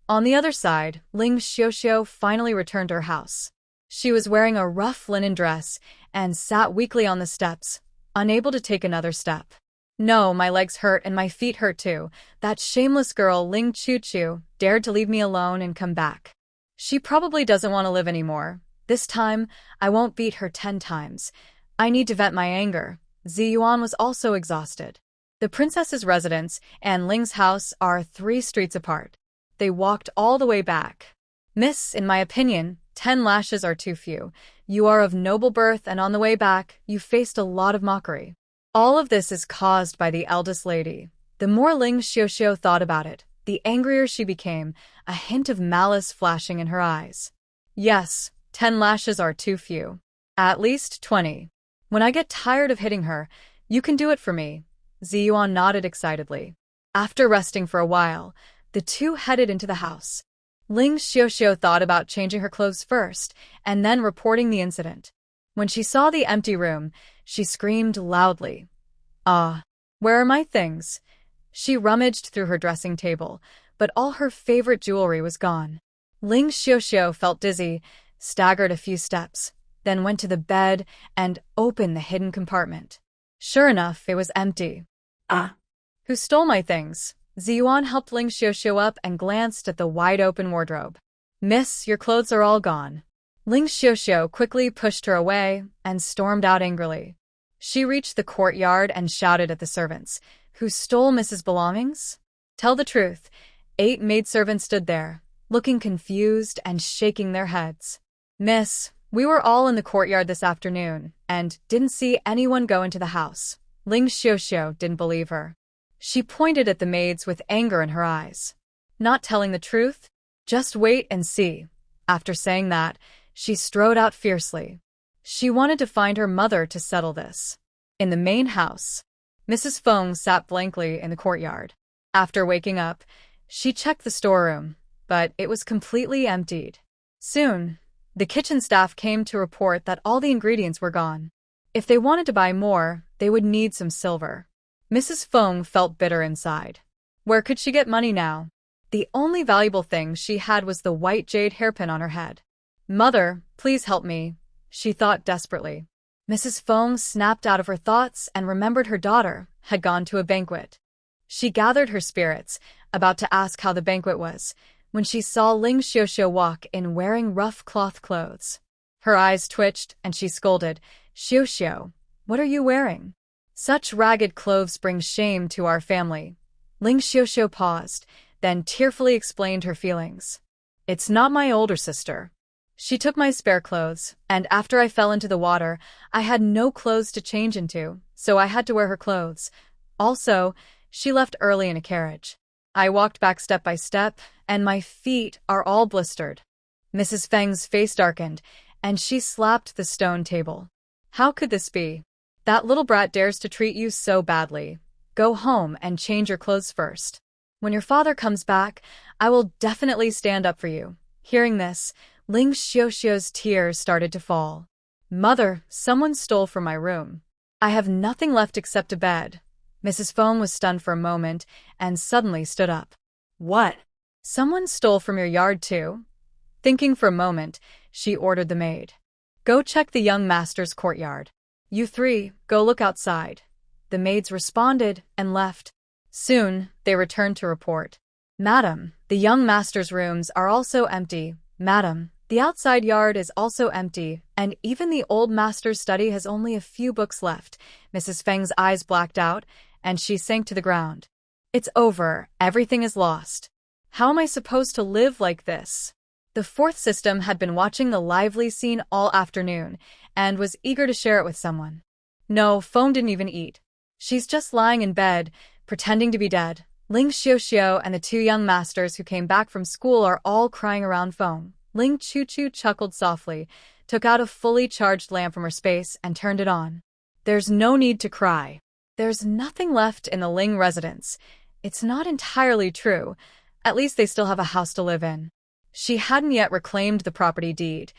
On the other side, Ling Xiuxiu finally returned to her house. She was wearing a rough linen dress and sat weakly on the steps, unable to take another step. "No, my legs hurt and my feet hurt too. That shameless girl, Ling Chuchu, dared to leave me alone and come back. She probably doesn't want to live anymore. This time, I won't beat her 10 times. I need to vent my anger." Ziyuan was also exhausted. The princess's residence and Ling's house are 3 streets apart. They walked all the way back. "Miss, in my opinion, 10 lashes are too few. You are of noble birth, and on the way back, you faced a lot of mockery." All of this is caused by the eldest lady. The more Ling Xiuxiu thought about it, the angrier she became, a hint of malice flashing in her eyes. "Yes, 10 lashes are too few. At least 20. When I get tired of hitting her, you can do it for me." Ziyuan nodded excitedly. After resting for a while, the two headed into the house. Ling Xiuxiu thought about changing her clothes first, and then reporting the incident. When she saw the empty room, she screamed loudly. Where are my things?" She rummaged through her dressing table, but all her favorite jewelry was gone. Ling Xiuxiu felt dizzy, staggered a few steps, then went to the bed and opened the hidden compartment. Sure enough, it was empty. Who stole my things?" Ziyuan helped Ling Xiuxiu up and glanced at the wide-open wardrobe. "Miss, your clothes are all gone." Ling Xiuxiu quickly pushed her away and stormed out angrily. She reached the courtyard and shouted at the servants, "Who stole Mrs. belongings?" Tell the truth. 8 maidservants stood there, looking confused and shaking their heads. Miss, we were all in the courtyard this afternoon, and didn't see anyone go into the house. Ling Xiuxiu didn't believe her. She pointed at the maids with anger in her eyes. Not telling the truth? Just wait and see. After saying that, she strode out fiercely. She wanted to find her mother to settle this. In the main house, Mrs. Feng sat blankly in the courtyard. After waking up, she checked the storeroom, but it was completely emptied. Soon, the kitchen staff came to report that all the ingredients were gone. If they wanted to buy more, they would need some silver. Mrs. Feng felt bitter inside. Where could she get money now? The only valuable thing she had was the white jade hairpin on her head. Mother, please help me, she thought desperately. Mrs. Feng snapped out of her thoughts and remembered her daughter had gone to a banquet. She gathered her spirits, about to ask how the banquet was, when she saw Ling Xiuxiu walk in wearing rough cloth clothes. Her eyes twitched and she scolded, Xiuxiu, what are you wearing? Such ragged clothes bring shame to our family. Ling Xiuxiu paused, then tearfully explained her feelings. It's not my older sister. She took my spare clothes, and after I fell into the water, I had no clothes to change into, so I had to wear her clothes. Also, she left early in a carriage. I walked back step by step, and my feet are all blistered. Mrs. Feng's face darkened, and she slapped the stone table. How could this be? That little brat dares to treat you so badly. Go home and change your clothes first. When your father comes back, I will definitely stand up for you. Hearing this, Ling Xiuxiu's tears started to fall. Mother, someone stole from my room. I have nothing left except a bed. Mrs. Feng was stunned for a moment and suddenly stood up. What? Someone stole from your yard too? Thinking for a moment, she ordered the maid. Go check the young master's courtyard. You 3, go look outside. The maids responded and left. Soon, they returned to report. Madam, the young master's rooms are also empty. Madam, the outside yard is also empty, and even the old master's study has only a few books left. Mrs. Feng's eyes blacked out, and she sank to the ground. It's over. Everything is lost. How am I supposed to live like this? The 4th system had been watching the lively scene all afternoon, and was eager to share it with someone. No, Feng didn't even eat. She's just lying in bed, pretending to be dead. Ling Xiuxiu and the 2 young masters who came back from school are all crying around Feng. Ling Qiuqiu chuckled softly, took out a fully charged lamp from her space, and turned it on. There's no need to cry. There's nothing left in the Ling residence. It's not entirely true. At least they still have a house to live in. She hadn't yet reclaimed the property deed.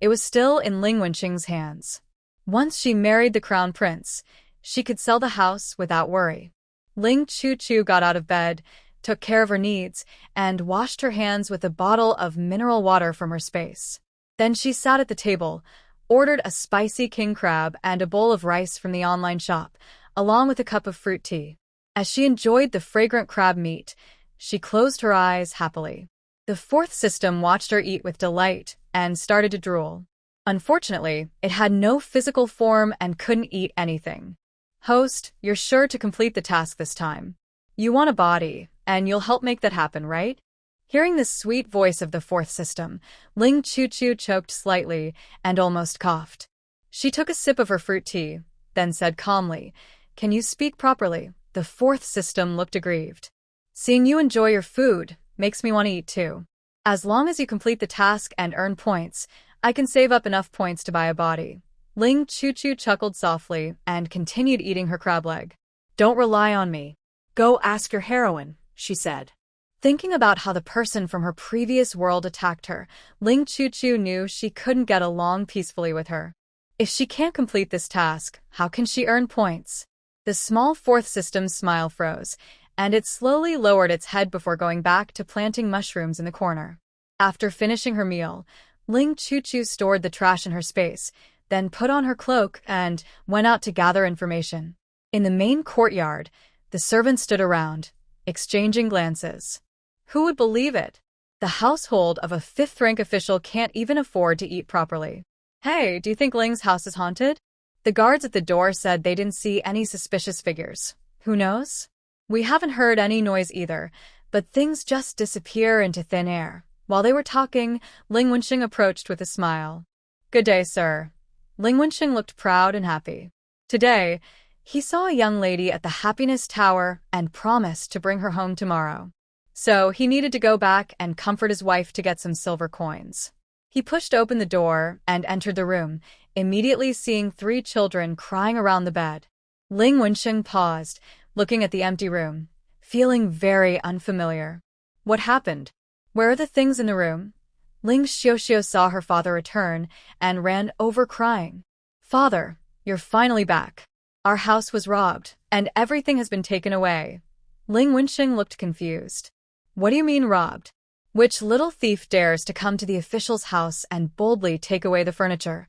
It was still in Ling Wenqing's hands. Once she married the crown prince, she could sell the house without worry. Ling Qiuqiu got out of bed, took care of her needs, and washed her hands with a bottle of mineral water from her space. Then she sat at the table, ordered a spicy king crab and a bowl of rice from the online shop, along with a cup of fruit tea. As she enjoyed the fragrant crab meat, she closed her eyes happily. The 4th system watched her eat with delight and started to drool. Unfortunately, it had no physical form and couldn't eat anything. Host, you're sure to complete the task this time. You want a body, and you'll help make that happen, right? Hearing the sweet voice of the 4th system, Ling Qiuqiu choked slightly and almost coughed. She took a sip of her fruit tea, then said calmly, Can you speak properly? The 4th system looked aggrieved. Seeing you enjoy your food makes me want to eat too. As long as you complete the task and earn points, I can save up enough points to buy a body. Ling Qiuqiu chuckled softly and continued eating her crab leg. Don't rely on me. Go ask your heroine, she said. Thinking about how the person from her previous world attacked her, Ling Qiuqiu knew she couldn't get along peacefully with her. If she can't complete this task, how can she earn points? The small 4th system's smile froze, and it slowly lowered its head before going back to planting mushrooms in the corner. After finishing her meal, Ling Qiuqiu stored the trash in her space, then put on her cloak and went out to gather information. In the main courtyard, the servants stood around, exchanging glances. Who would believe it? The household of a 5th-rank official can't even afford to eat properly. Hey, do you think Ling's house is haunted? The guards at the door said they didn't see any suspicious figures. Who knows? We haven't heard any noise either, but things just disappear into thin air. While they were talking, Ling Wenxing approached with a smile. Good day, sir. Ling Wenxing looked proud and happy. Today, he saw a young lady at the Happiness Tower and promised to bring her home tomorrow. So he needed to go back and comfort his wife to get some silver coins. He pushed open the door and entered the room, immediately seeing 3 children crying around the bed. Ling Wenxing paused, looking at the empty room, feeling very unfamiliar. What happened? Where are the things in the room? Ling Xiaoxiao saw her father return and ran over crying. Father, you're finally back. Our house was robbed, and everything has been taken away. Ling Wenxing looked confused. What do you mean robbed? Which little thief dares to come to the official's house and boldly take away the furniture?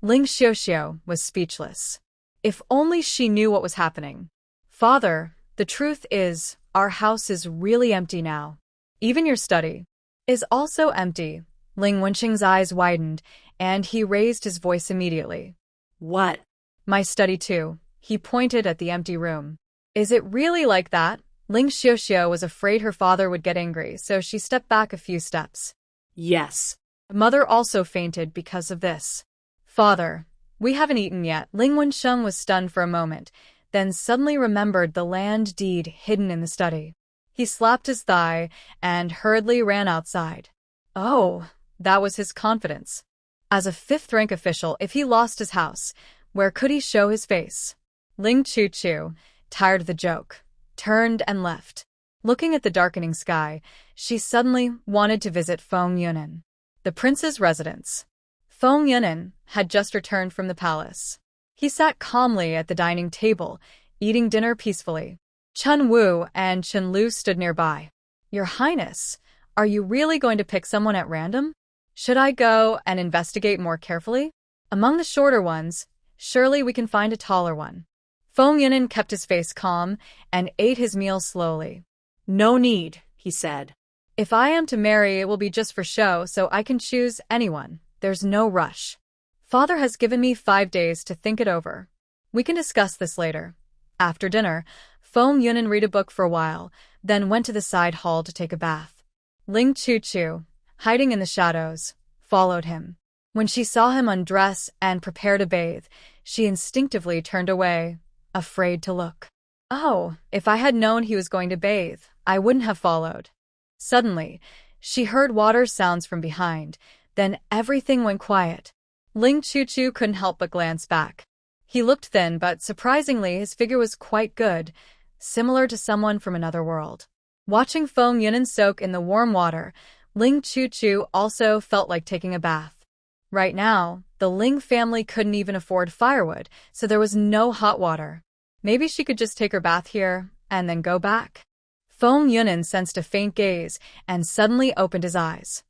Ling Xiaoxiao was speechless. If only she knew what was happening. Father, the truth is, our house is really empty now. Even your study is also empty. Ling Wenxing's eyes widened, and he raised his voice immediately. What? My study too. He pointed at the empty room. Is it really like that? Ling Xiaoxiao was afraid her father would get angry, so she stepped back a few steps. Yes. Mother also fainted because of this. Father, we haven't eaten yet. Ling Wenxing was stunned for a moment, then suddenly remembered the land deed hidden in the study. He slapped his thigh and hurriedly ran outside. Oh, that was his confidence. As a 5th-rank official, if he lost his house, where could he show his face? Ling Qiuqiu, tired of the joke, turned and left. Looking at the darkening sky, she suddenly wanted to visit Feng Yunan, the prince's residence. Feng Yunan had just returned from the palace. He sat calmly at the dining table, eating dinner peacefully. Chen Wu and Chen Lu stood nearby. Your Highness, are you really going to pick someone at random? Should I go and investigate more carefully? Among the shorter ones, surely we can find a taller one. Feng Yunan kept his face calm and ate his meal slowly. No need, he said. If I am to marry, it will be just for show, so I can choose anyone. There's no rush. Father has given me 5 days to think it over. We can discuss this later. After dinner, Feng Yunan read a book for a while, then went to the side hall to take a bath. Ling Qiuqiu, hiding in the shadows, followed him. When she saw him undress and prepare to bathe, she instinctively turned away, afraid to look. Oh, if I had known he was going to bathe, I wouldn't have followed. Suddenly, she heard water sounds from behind, then everything went quiet. Ling Qiuqiu couldn't help but glance back. He looked thin, but surprisingly his figure was quite good, similar to someone from another world. Watching Feng Yunan soak in the warm water, Ling Qiuqiu also felt like taking a bath. Right now, the Ling family couldn't even afford firewood, so there was no hot water. Maybe she could just take her bath here and then go back. Feng Yunan sensed a faint gaze and suddenly opened his eyes.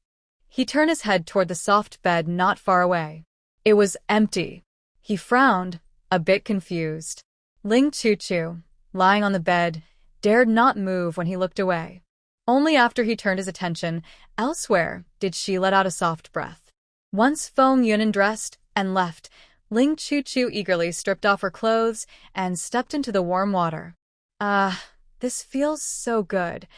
He turned his head toward the soft bed not far away. It was empty. He frowned, a bit confused. Ling Qiuqiu, lying on the bed, dared not move when he looked away. Only after he turned his attention elsewhere did she let out a soft breath. Once Feng Yunan dressed and left, Ling Qiuqiu eagerly stripped off her clothes and stepped into the warm water. This feels so good.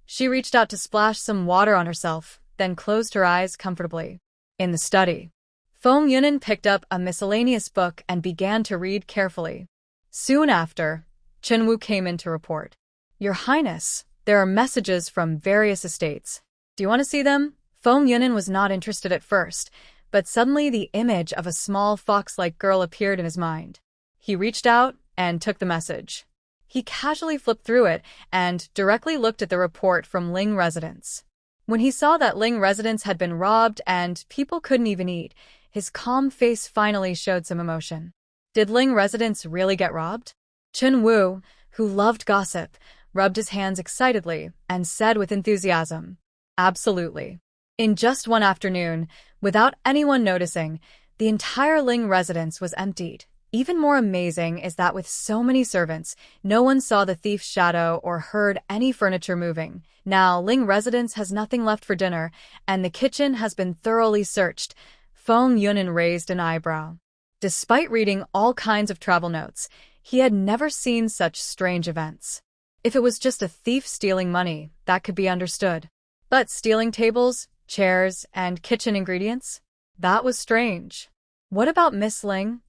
She reached out to splash some water on herself, then closed her eyes comfortably. In the study, Feng Yunan picked up a miscellaneous book and began to read carefully. Soon after, Chen Wu came in to report. Your Highness, there are messages from various estates. Do you want to see them? Feng Yunan was not interested at first, but suddenly the image of a small fox-like girl appeared in his mind. He reached out and took the message. He casually flipped through it and directly looked at the report from Ling residence. When he saw that Ling residence had been robbed and people couldn't even eat, his calm face finally showed some emotion. Did Ling residence really get robbed? Chen Wu, who loved gossip, rubbed his hands excitedly and said with enthusiasm, Absolutely. In just one afternoon, without anyone noticing, the entire Ling residence was emptied. Even more amazing is that with so many servants, no one saw the thief's shadow or heard any furniture moving. Now, Ling residence has nothing left for dinner, and the kitchen has been thoroughly searched. Feng Yunan raised an eyebrow. Despite reading all kinds of travel notes, he had never seen such strange events. If it was just a thief stealing money, that could be understood. But stealing tables, chairs, and kitchen ingredients? That was strange. What about Miss Ling?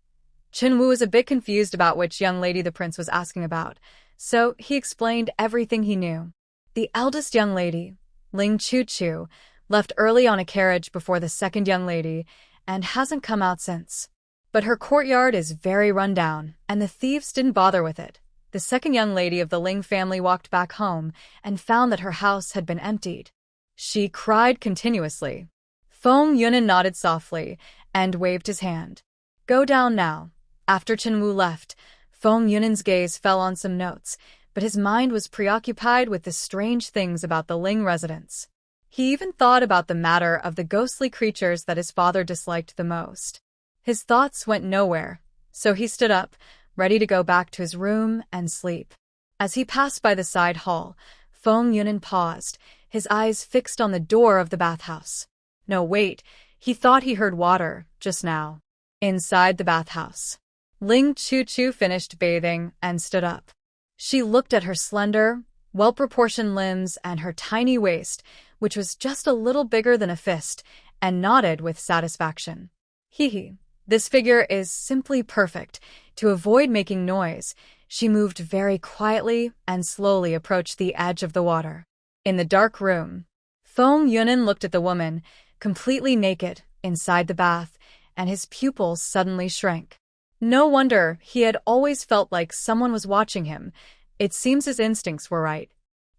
Chen Wu was a bit confused about which young lady the prince was asking about, so he explained everything he knew. The eldest young lady, Ling Chu, left early on a carriage before the second young lady and hasn't come out since. But her courtyard is very run down, and the thieves didn't bother with it. The second young lady of the Ling family walked back home and found that her house had been emptied. She cried continuously. Feng Yunan nodded softly and waved his hand. Go down now. After Chen Wu left, Feng Yunan's gaze fell on some notes, but his mind was preoccupied with the strange things about the Ling residence. He even thought about the matter of the ghostly creatures that his father disliked the most. His thoughts went nowhere, so he stood up, ready to go back to his room and sleep. As he passed by the side hall, Feng Yunan paused, his eyes fixed on the door of the bathhouse. No, wait, he thought he heard water, just now. Inside the bathhouse, Ling Chu finished bathing and stood up. She looked at her slender, well-proportioned limbs and her tiny waist, which was just a little bigger than a fist, and nodded with satisfaction. Hee. This figure is simply perfect. To avoid making noise, she moved very quietly and slowly approached the edge of the water. In the dark room, Feng Yunan looked at the woman, completely naked, inside the bath, and his pupils suddenly shrank. No wonder, he had always felt like someone was watching him. It seems his instincts were right.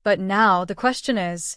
But now the question is,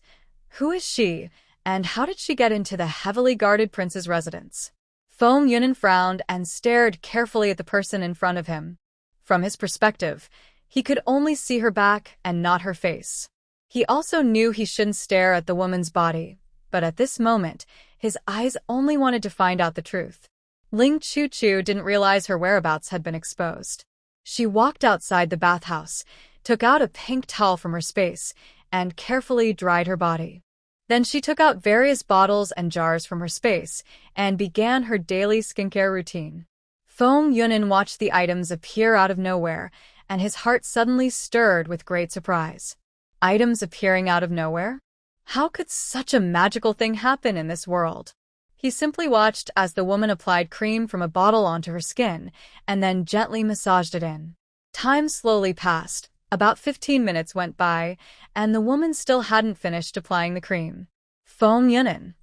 who is she, and how did she get into the heavily guarded prince's residence? Feng Yunan frowned and stared carefully at the person in front of him. From his perspective, he could only see her back and not her face. He also knew he shouldn't stare at the woman's body, but at this moment, his eyes only wanted to find out the truth. Ling Chu didn't realize her whereabouts had been exposed. She walked outside the bathhouse, took out a pink towel from her space, and carefully dried her body. Then she took out various bottles and jars from her space and began her daily skincare routine. Feng Yunan watched the items appear out of nowhere, and his heart suddenly stirred with great surprise. Items appearing out of nowhere? How could such a magical thing happen in this world? He simply watched as the woman applied cream from a bottle onto her skin and then gently massaged it in. Time slowly passed. About 15 minutes went by, and the woman still hadn't finished applying the cream. Feng Yunan.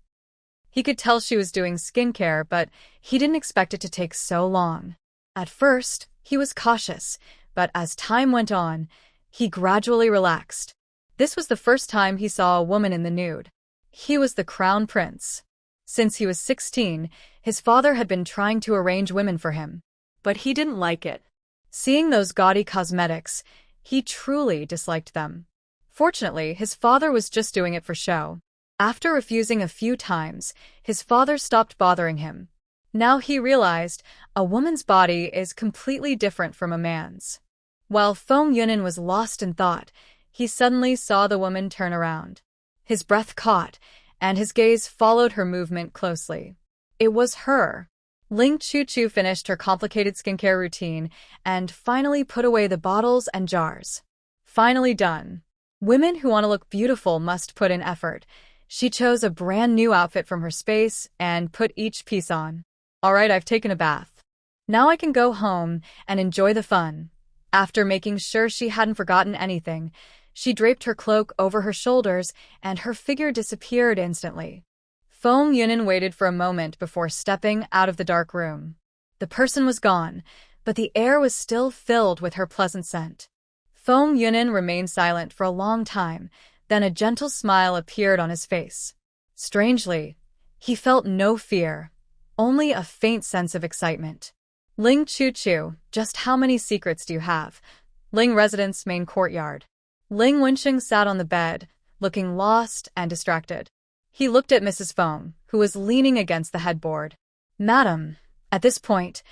He could tell she was doing skincare, but he didn't expect it to take so long. At first, he was cautious, but as time went on, he gradually relaxed. This was the first time he saw a woman in the nude. He was the crown prince. Since he was 16, his father had been trying to arrange women for him, but he didn't like it. Seeing those gaudy cosmetics, he truly disliked them. Fortunately, his father was just doing it for show. After refusing a few times, his father stopped bothering him. Now he realized a woman's body is completely different from a man's. While Feng Yunan was lost in thought, he suddenly saw the woman turn around. His breath caught, and his gaze followed her movement closely. It was her. Ling Chu finished her complicated skincare routine and finally put away the bottles and jars. Finally done. Women who want to look beautiful must put in effort. She chose a brand new outfit from her space and put each piece on. All right, I've taken a bath. Now I can go home and enjoy the fun. After making sure she hadn't forgotten anything, she draped her cloak over her shoulders and her figure disappeared instantly. Feng Yunan waited for a moment before stepping out of the dark room. The person was gone, but the air was still filled with her pleasant scent. Feng Yunan remained silent for a long time, then a gentle smile appeared on his face. Strangely, he felt no fear, only a faint sense of excitement. Ling Chu, just how many secrets do you have? Ling residence main courtyard. Ling Wensheng sat on the bed, looking lost and distracted. He looked at Mrs. Feng, who was leaning against the headboard. Madam, at this point,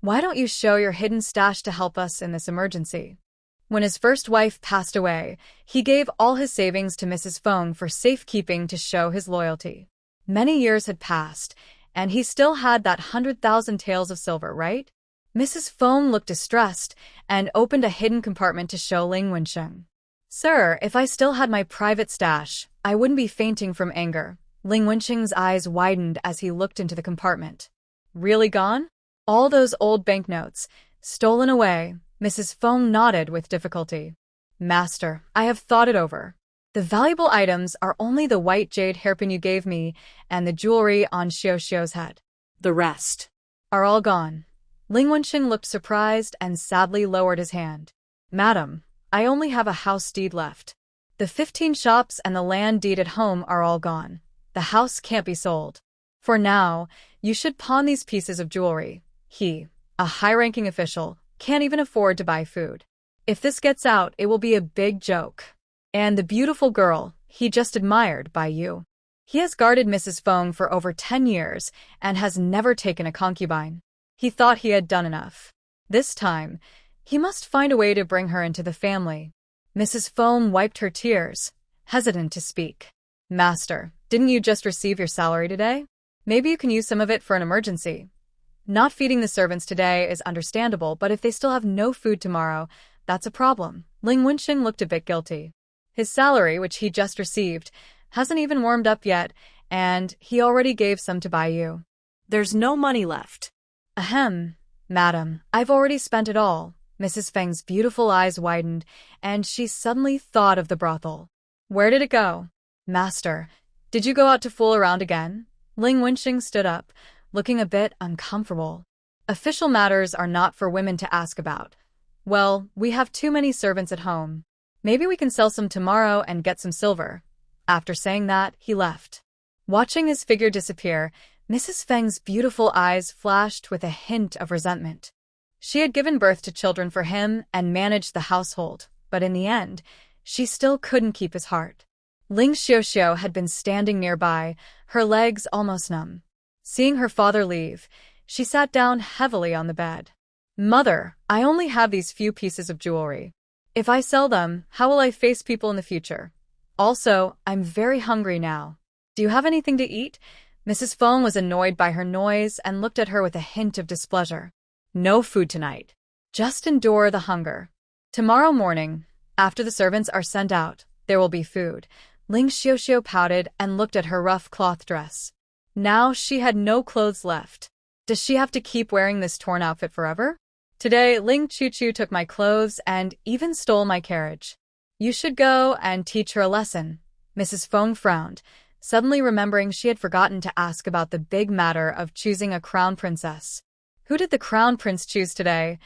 why don't you show your hidden stash to help us in this emergency? When his first wife passed away, he gave all his savings to Mrs. Feng for safekeeping to show his loyalty. Many years had passed, and he still had that 100,000 taels of silver, right? Mrs. Feng looked distressed and opened a hidden compartment to show Ling Wensheng. Sir, if I still had my private stash, I wouldn't be fainting from anger. Ling Wenqing's eyes widened as he looked into the compartment. Really gone? All those old banknotes, stolen away. Mrs. Feng nodded with difficulty. Master, I have thought it over. The valuable items are only the white jade hairpin you gave me and the jewelry on Xiao's head. The rest Are all gone. Ling Wenqing looked surprised and sadly lowered his hand. Madam, I only have a house deed left. The 15 shops and the land deed at home are all gone. The house can't be sold. For now, you should pawn these pieces of jewelry. He, a high-ranking official, can't even afford to buy food. If this gets out, it will be a big joke. And the beautiful girl he just admired by you. He has guarded Mrs. Feng for over 10 years and has never taken a concubine. He thought he had done enough. This time, he must find a way to bring her into the family. Mrs. Feng wiped her tears, hesitant to speak. Master, didn't you just receive your salary today? Maybe you can use some of it for an emergency. Not feeding the servants today is understandable, but if they still have no food tomorrow, that's a problem. Ling Wenqing looked a bit guilty. His salary, which he just received, hasn't even warmed up yet, and he already gave some to buy you. There's no money left. Ahem, madam, I've already spent it all. Mrs. Feng's beautiful eyes widened, and she suddenly thought of the brothel. Where did it go? Master, did you go out to fool around again? Ling Wenqing stood up, looking a bit uncomfortable. Official matters are not for women to ask about. Well, we have too many servants at home. Maybe we can sell some tomorrow and get some silver. After saying that, he left. Watching his figure disappear, Mrs. Feng's beautiful eyes flashed with a hint of resentment. She had given birth to children for him and managed the household, but in the end, she still couldn't keep his heart. Ling Xiao had been standing nearby, her legs almost numb. Seeing her father leave, she sat down heavily on the bed. Mother, I only have these few pieces of jewelry. If I sell them, how will I face people in the future? Also, I'm very hungry now. Do you have anything to eat? Mrs. Feng was annoyed by her noise and looked at her with a hint of displeasure. No food tonight. Just endure the hunger. Tomorrow morning, after the servants are sent out, there will be food. Ling Xiao pouted and looked at her rough cloth dress. Now she had no clothes left. Does she have to keep wearing this torn outfit forever? Today, Ling Chu took my clothes and even stole my carriage. You should go and teach her a lesson. Mrs. Feng frowned, suddenly remembering she had forgotten to ask about the big matter of choosing a crown princess. Who did the crown prince choose today?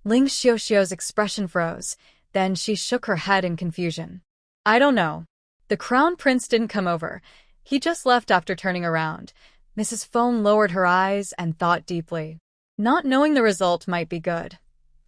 Ling Xiao's expression froze, then she shook her head in confusion. I don't know. The crown prince didn't come over. He just left after turning around. Mrs. Feng lowered her eyes and thought deeply. Not knowing the result might be good.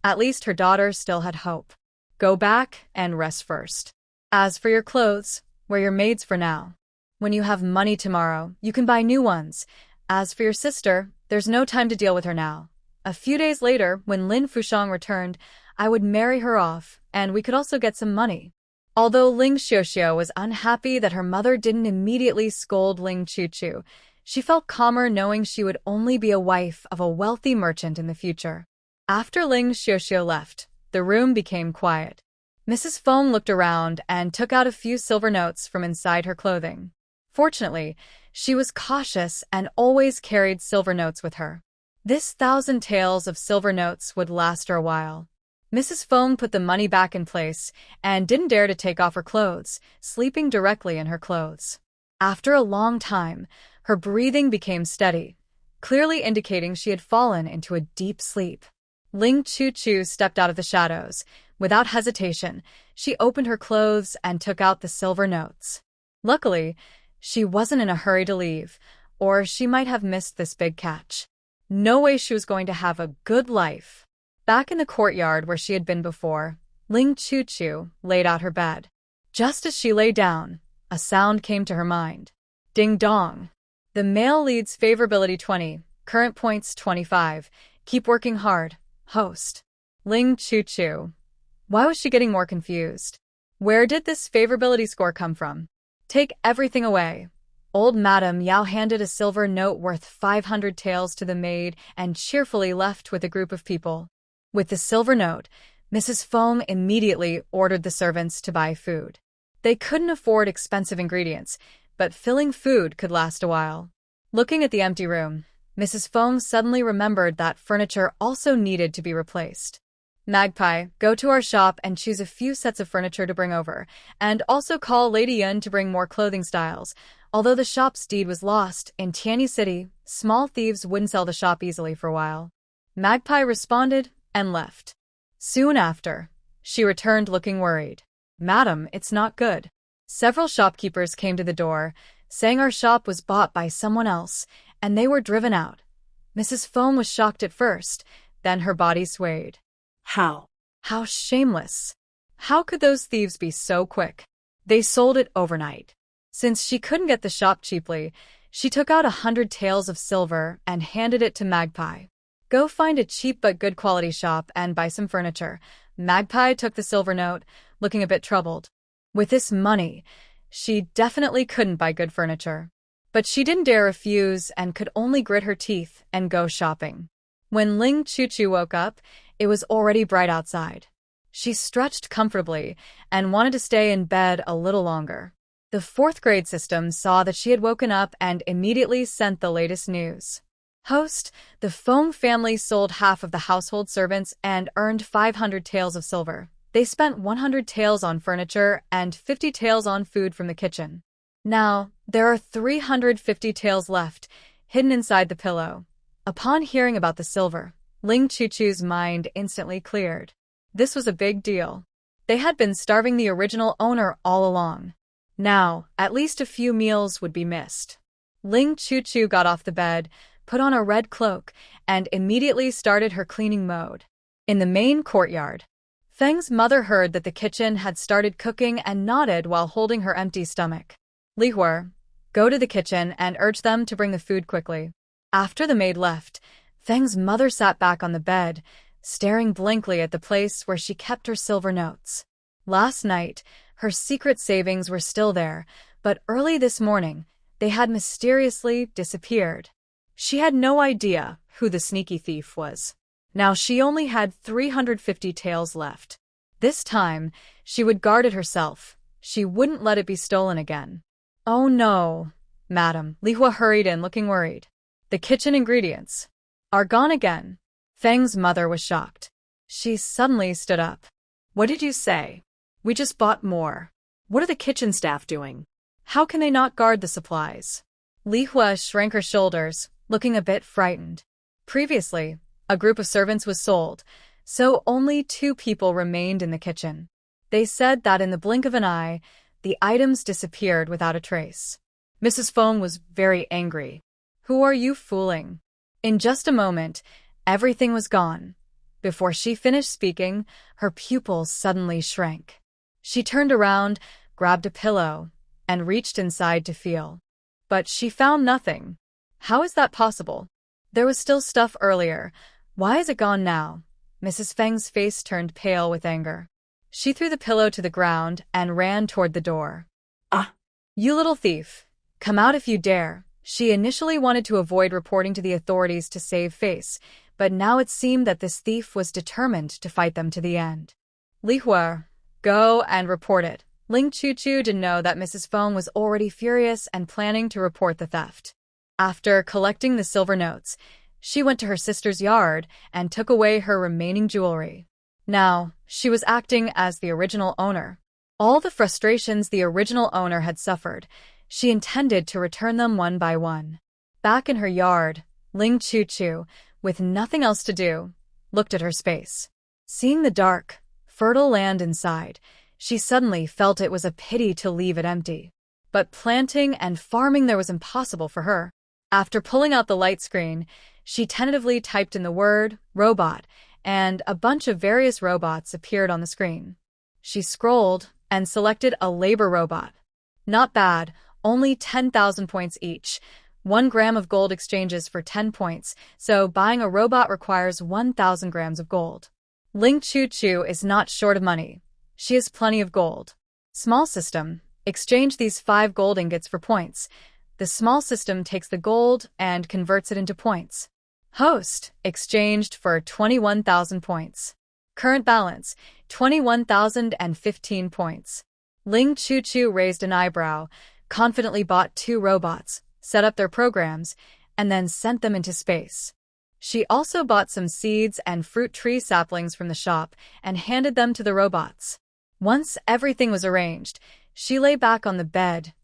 At least her daughter still had hope. Go back and rest first. As for your clothes, wear your maids for now. When you have money tomorrow, you can buy new ones. As for your sister, there's no time to deal with her now. A few days later, when Lin Fushang returned, I would marry her off, and we could also get some money. Although Ling Xiao was unhappy that her mother didn't immediately scold Ling Chu, she felt calmer knowing she would only be a wife of a wealthy merchant in the future. After Ling Xiao left, the room became quiet. Mrs. Feng looked around and took out a few silver notes from inside her clothing. Fortunately, she was cautious and always carried silver notes with her. This 1,000 taels of silver notes would last her a while. Mrs. Feng put the money back in place and didn't dare to take off her clothes, sleeping directly in her clothes. After a long time, her breathing became steady, clearly indicating she had fallen into a deep sleep. Ling Chu stepped out of the shadows. Without hesitation, she opened her clothes and took out the silver notes. Luckily, she wasn't in a hurry to leave, or she might have missed this big catch. No way she was going to have a good life. Back in the courtyard where she had been before, Ling Chu laid out her bed. Just as she lay down, a sound came to her mind. Ding dong. The male leads favorability 20, current points 25. Keep working hard, host. Ling Chu. Why was she getting more confused? Where did this favorability score come from? Take everything away. Old Madame Yao handed a silver note worth 500 taels to the maid and cheerfully left with a group of people. With the silver note, Mrs. Feng immediately ordered the servants to buy food. They couldn't afford expensive ingredients, but filling food could last a while. Looking at the empty room, Mrs. Feng suddenly remembered that furniture also needed to be replaced. Magpie, go to our shop and choose a few sets of furniture to bring over, and also call Lady Yun to bring more clothing styles. Although the shop's deed was lost, in Tianyi City, small thieves wouldn't sell the shop easily for a while. Magpie responded and left. Soon after, she returned looking worried. Madam, it's not good. Several shopkeepers came to the door, saying our shop was bought by someone else, and they were driven out. Mrs. Feng was shocked at first, then her body swayed. How? How shameless. How could those thieves be so quick? They sold it overnight. Since she couldn't get the shop cheaply, she took out 100 taels of silver and handed it to Magpie. Go find a cheap but good quality shop and buy some furniture. Magpie took the silver note, looking a bit troubled. With this money, she definitely couldn't buy good furniture. But she didn't dare refuse and could only grit her teeth and go shopping. When Ling Chuchu woke up, it was already bright outside. She stretched comfortably and wanted to stay in bed a little longer. The fourth grade system saw that she had woken up and immediately sent the latest news. Host, the Feng family sold half of the household servants and earned 500 taels of silver. They spent 100 taels on furniture and 50 taels on food from the kitchen. Now, there are 350 taels left, hidden inside the pillow. Upon hearing about the silver, Ling Chuchu's mind instantly cleared. This was a big deal. They had been starving the original owner all along. Now, at least a few meals would be missed. Ling Chuchu got off the bed, put on a red cloak, and immediately started her cleaning mode. In the main courtyard, Feng's mother heard that the kitchen had started cooking and nodded while holding her empty stomach. Li Huer, go to the kitchen and urge them to bring the food quickly. After the maid left, Feng's mother sat back on the bed, staring blankly at the place where she kept her silver notes. Last night, her secret savings were still there, but early this morning, they had mysteriously disappeared. She had no idea who the sneaky thief was. Now she only had 350 taels left. This time, she would guard it herself. She wouldn't let it be stolen again. Oh no, madam, Li Hua hurried in looking worried. The kitchen ingredients are gone again. Feng's mother was shocked. She suddenly stood up. What did you say? We just bought more. What are the kitchen staff doing? How can they not guard the supplies? Li Hua shrank her shoulders, looking a bit frightened. Previously, a group of servants was sold, so only 2 people remained in the kitchen. They said that in the blink of an eye, the items disappeared without a trace. Mrs. Feng was very angry. Who are you fooling? In just a moment, everything was gone. Before she finished speaking, her pupils suddenly shrank. She turned around, grabbed a pillow, and reached inside to feel. But she found nothing. How is that possible? There was still stuff earlier. Why is it gone now? Mrs. Feng's face turned pale with anger. She threw the pillow to the ground and ran toward the door. Ah! You little thief! Come out if you dare! She initially wanted to avoid reporting to the authorities to save face, but now it seemed that this thief was determined to fight them to the end. Li Hua, go and report it. Ling Chuchu didn't know that Mrs. Feng was already furious and planning to report the theft. After collecting the silver notes, she went to her sister's yard and took away her remaining jewelry. Now, she was acting as the original owner. All the frustrations the original owner had suffered, she intended to return them one by one. Back in her yard, Ling Chuchu, with nothing else to do, looked at her space. Seeing the dark, fertile land inside, she suddenly felt it was a pity to leave it empty. But planting and farming there was impossible for her. After pulling out the light screen, she tentatively typed in the word robot, and a bunch of various robots appeared on the screen. She scrolled and selected a labor robot. Not bad, only 10,000 points each. 1 gram of gold exchanges for 10 points, so buying a robot requires 1,000 grams of gold. Ling Chuchu is not short of money. She has plenty of gold. Small system, exchange these 5 gold ingots for points. The small system takes the gold and converts it into points. Host, exchanged for 21,000 points. Current balance, 21,015 points. Ling Chuchu raised an eyebrow, confidently bought 2 robots, set up their programs, and then sent them into space. She also bought some seeds and fruit tree saplings from the shop and handed them to the robots. Once everything was arranged, she lay back on the bed,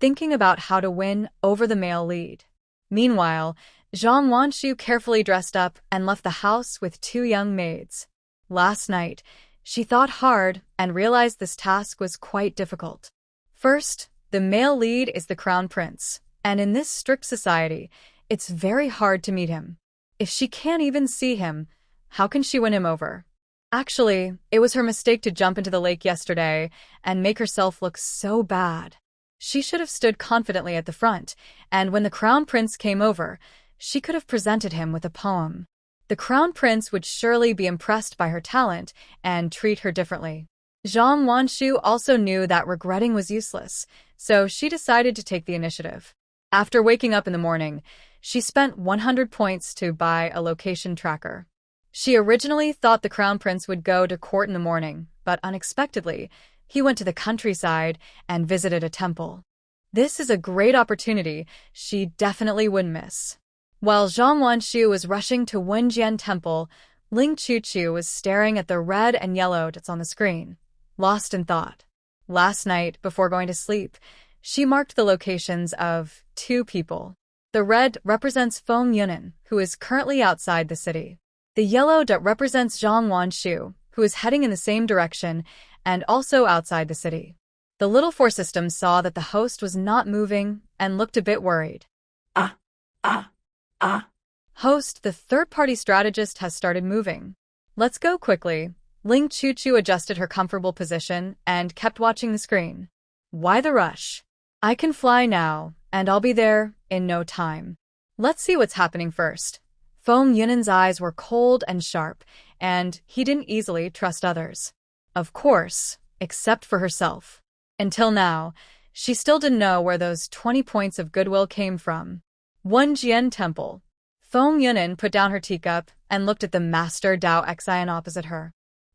thinking about how to win over the male lead. Meanwhile, Zhang Wanshu carefully dressed up and left the house with 2 young maids. Last night, she thought hard and realized this task was quite difficult. First, the male lead is the crown prince, and in this strict society, it's very hard to meet him. If she can't even see him, how can she win him over? Actually, it was her mistake to jump into the lake yesterday and make herself look so bad. She should have stood confidently at the front, and when the crown prince came over, she could have presented him with a poem. The crown prince would surely be impressed by her talent and treat her differently. Zhang Wanshu also knew that regretting was useless, so she decided to take the initiative. After waking up in the morning, she spent 100 points to buy a location tracker. She originally thought the crown prince would go to court in the morning, but unexpectedly, he went to the countryside and visited a temple. This is a great opportunity she definitely wouldn't miss. While Zhang Wanshu was rushing to Wenjian Temple, Ling Chuchu was staring at the red and yellow dots on the screen, lost in thought. Last night, before going to sleep, she marked the locations of 2 people. The red represents Feng Yunan, who is currently outside the city. The yellow dot represents Zhang Wanshu, who is heading in the same direction and also outside the city. The Little Four Systems saw that the host was not moving and looked a bit worried. Host, the third-party strategist has started moving. Let's go quickly. Ling Chuchu adjusted her comfortable position and kept watching the screen. Why the rush? I can fly now, and I'll be there in no time. Let's see what's happening first. Feng Yunan's eyes were cold and sharp, and he didn't easily trust others. Of course, except for herself. Until now, she still didn't know where those 20 points of goodwill came from. Wenjian Temple. Feng Yunan put down her teacup and looked at the Master Dao Xian opposite her.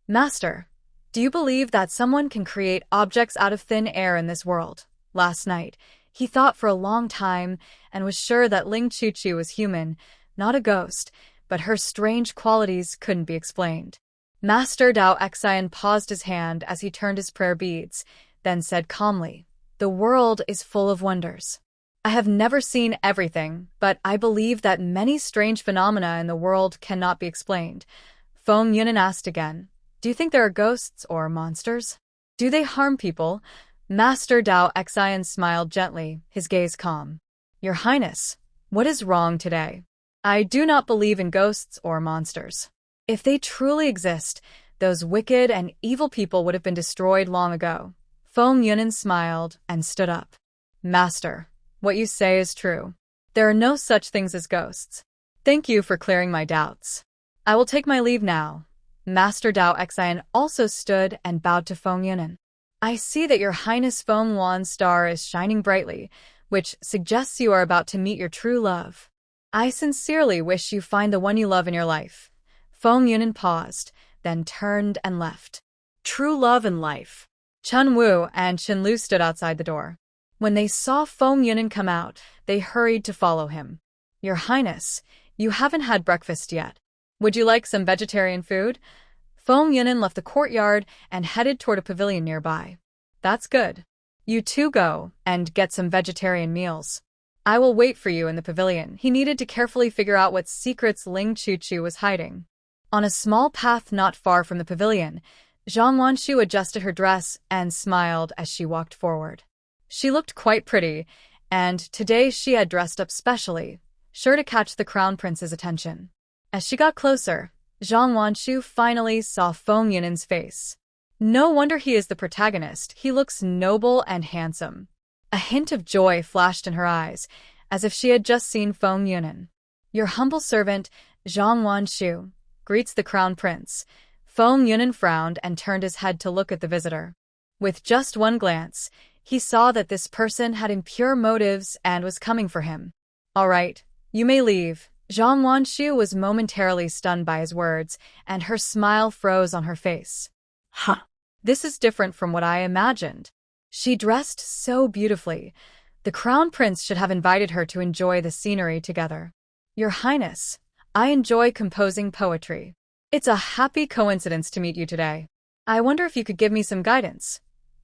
Master, do you believe that someone can create objects out of thin air in this world? Last night, he thought for a long time and was sure that Ling Chuchu was human, not a ghost, but her strange qualities couldn't be explained. Master Dao Xian paused his hand as he turned his prayer beads, then said calmly, "The world is full of wonders. I have never seen everything, but I believe that many strange phenomena in the world cannot be explained." Feng Yunan asked again, "Do you think there are ghosts or monsters? Do they harm people?" Master Dao Xian smiled gently, his gaze calm. "Your Highness, what is wrong today? I do not believe in ghosts or monsters. If they truly exist, those wicked and evil people would have been destroyed long ago." Feng Yunan smiled and stood up. "Master, what you say is true. There are no such things as ghosts. Thank you for clearing my doubts. I will take my leave now." Master Dao Xian also stood and bowed to Feng Yunan. "I see that your Highness Feng Yuan's star is shining brightly, which suggests you are about to meet your true love. I sincerely wish you find the one you love in your life." Feng Yunan paused, then turned and left. True love and life. Chen Wu and Chen Lu stood outside the door. When they saw Feng Yunan come out, they hurried to follow him. "Your Highness, you haven't had breakfast yet. Would you like some vegetarian food?" Feng Yunan left the courtyard and headed toward a pavilion nearby. "That's good. You two go and get some vegetarian meals. I will wait for you in the pavilion." He needed to carefully figure out what secrets Ling Chuchu was hiding. On a small path not far from the pavilion, Zhang Wanshu adjusted her dress and smiled as she walked forward. She looked quite pretty, and today she had dressed up specially, sure to catch the crown prince's attention. As she got closer, Zhang Wanshu finally saw Feng Yunan's face. No wonder he is the protagonist. He looks noble and handsome. A hint of joy flashed in her eyes, as if she had just seen Feng Yunan. "Your humble servant, Zhang Wanshu, greets the crown prince." Feng Yunan frowned and turned his head to look at the visitor. With just one glance, he saw that this person had impure motives and was coming for him. "All right, you may leave. Zhang Wanshu was momentarily stunned by his words, and her smile froze on her face. Ha! This is different from what I imagined. She dressed so beautifully. The crown prince should have invited her to enjoy the scenery together. Your Highness, I enjoy composing poetry. It's a happy coincidence to meet you today. I wonder if you could give me some guidance.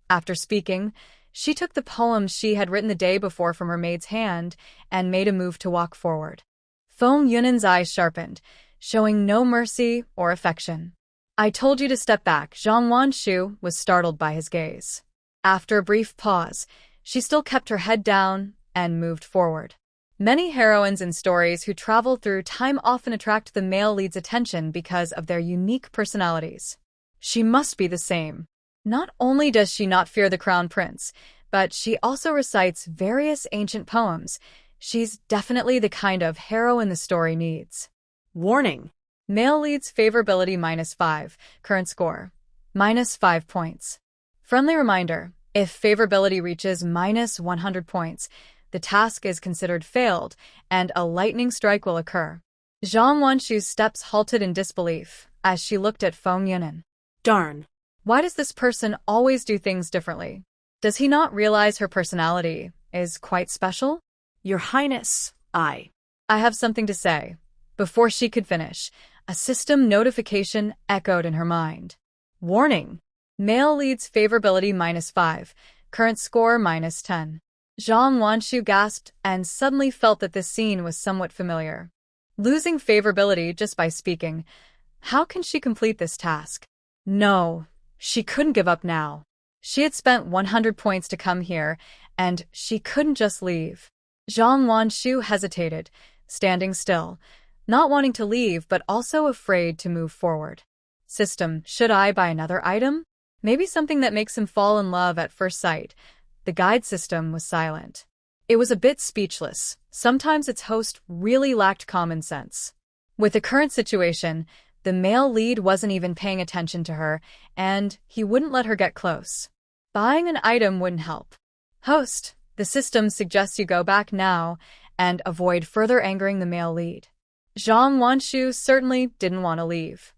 After speaking, she took the poem she had written the day before from her maid's hand and made a move to walk forward. Feng Yunan's eyes sharpened, showing no mercy or affection. I told you to step back. Zhang Wanshu was startled by his gaze. After a brief pause, she still kept her head down and moved forward. Many heroines in stories who travel through time often attract the male lead's attention because of their unique personalities. She must be the same. Not only does she not fear the crown prince, but she also recites various ancient poems. She's definitely the kind of heroine the story needs. Warning. Male lead's favorability -5, current score, -5 points. Friendly reminder, if favorability reaches -100 points, the task is considered failed, and a lightning strike will occur. Zhang Wanshu's steps halted in disbelief as she looked at Feng Yunan. Darn. Why does this person always do things differently? Does he not realize her personality is quite special? Your Highness, I have something to say. Before she could finish, a system notification echoed in her mind. Warning. Male lead's favorability -5, current score -10. Zhang Wanshu gasped and suddenly felt that this scene was somewhat familiar. Losing favorability just by speaking. How can she complete this task? No, she couldn't give up now. She had spent 100 points to come here, and she couldn't just leave. Zhang Wanshu hesitated, standing still, not wanting to leave but also afraid to move forward. System, should I buy another item? Maybe something that makes him fall in love at first sight. The guide system was silent. It was a bit speechless. Sometimes its host really lacked common sense. With the current situation, the male lead wasn't even paying attention to her, and he wouldn't let her get close. Buying an item wouldn't help. Host, the system suggests you go back now and avoid further angering the male lead. Zhang Wanshu certainly didn't want to leave.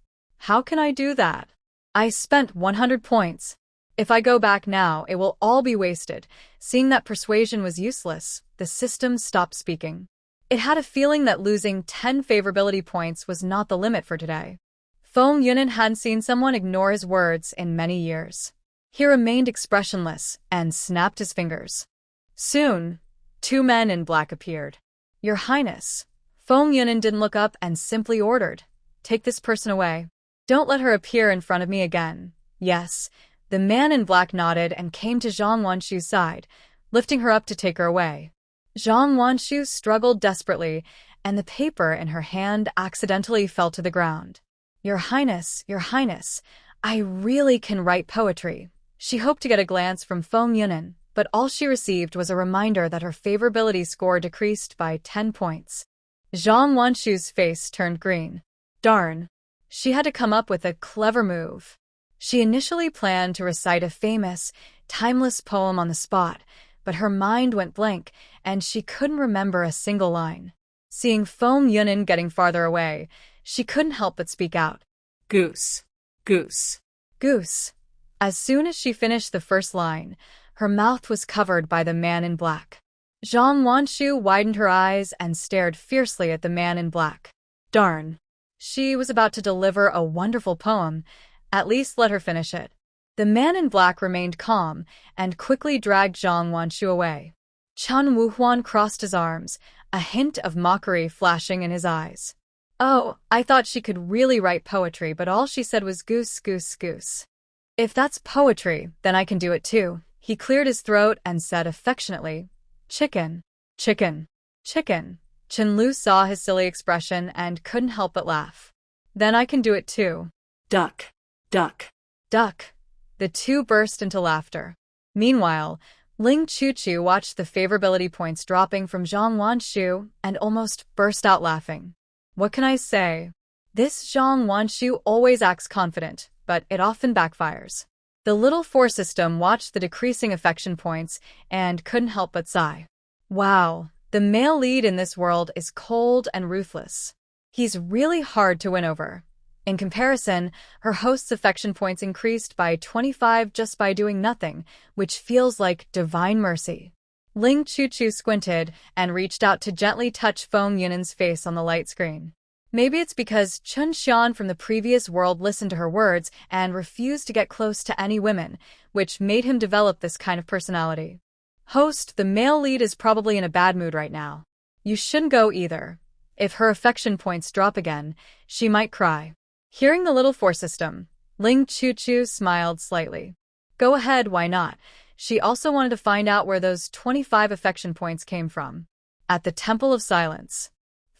How can I do that? I spent 100 points. If I go back now, it will all be wasted. Seeing that persuasion was useless, the system stopped speaking. It had a feeling that losing 10 favorability points was not the limit for today. Feng Yunan hadn't seen someone ignore his words in many years. He remained expressionless and snapped his fingers. Soon, 2 men in black appeared. Your Highness. Feng Yunan didn't look up and simply ordered, take this person away. Don't let her appear in front of me again. Yes. The man in black nodded and came to Zhang Wanshu's side, lifting her up to take her away. Zhang Wanshu struggled desperately, and the paper in her hand accidentally fell to the ground. Your Highness, I really can write poetry. She hoped to get a glance from Feng Yunan, but all she received was a reminder that her favorability score decreased by 10 points. Zhang Wanshu's face turned green. Darn. She had to come up with a clever move. She initially planned to recite a famous, timeless poem on the spot, but her mind went blank, and she couldn't remember a single line. Seeing Feng Yunan getting farther away, she couldn't help but speak out. Goose. Goose. Goose. As soon as she finished the first line, her mouth was covered by the man in black. Zhang Wanshu widened her eyes and stared fiercely at the man in black. Darn. She was about to deliver a wonderful poem. At least let her finish it. The man in black remained calm and quickly dragged Zhang Wanshu away. Chen Wuhuan crossed his arms, a hint of mockery flashing in his eyes. Oh, I thought she could really write poetry, but all she said was goose, goose, goose. If that's poetry, then I can do it too. He cleared his throat and said affectionately, chicken, chicken, chicken. Chen Lu saw his silly expression and couldn't help but laugh. Then I can do it too. Duck. Duck. Duck. The two burst into laughter. Meanwhile, Ling Chuchu watched the favorability points dropping from Zhang Wanshu and almost burst out laughing. What can I say? This Zhang Wanshu always acts confident, but it often backfires. The little four system watched the decreasing affection points and couldn't help but sigh. Wow, The male lead in this world is cold and ruthless. He's really hard to win over. In comparison, her host's affection points increased by 25 just by doing nothing, which feels like divine mercy. Ling Chuchu squinted and reached out to gently touch Feng Yunan's face on the light screen. Maybe it's because Chen Shian from the previous world listened to her words and refused to get close to any women, which made him develop this kind of personality. Host, the male lead is probably in a bad mood right now. You shouldn't go either. If her affection points drop again, she might cry. Hearing the little force system, Ling Chuchu smiled slightly. Go ahead, why not? She also wanted to find out where those 25 affection points came from. At the Temple of Silence,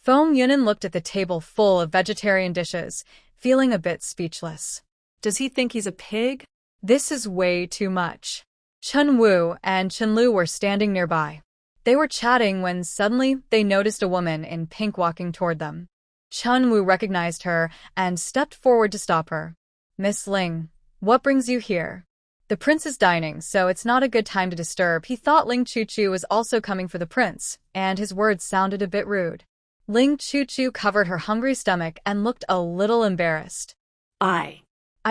Feng Yunan looked at the table full of vegetarian dishes, feeling a bit speechless. Does he think he's a pig? This is way too much. Chen Wu and Chen Lu were standing nearby. They were chatting when suddenly they noticed a woman in pink walking toward them. Chen Wu recognized her and stepped forward to stop her. Miss Ling, what brings you here? The prince is dining, so it's not a good time to disturb. He thought Ling Chuchu was also coming for the prince, and his words sounded a bit rude. Ling Chuchu covered her hungry stomach and looked a little embarrassed. I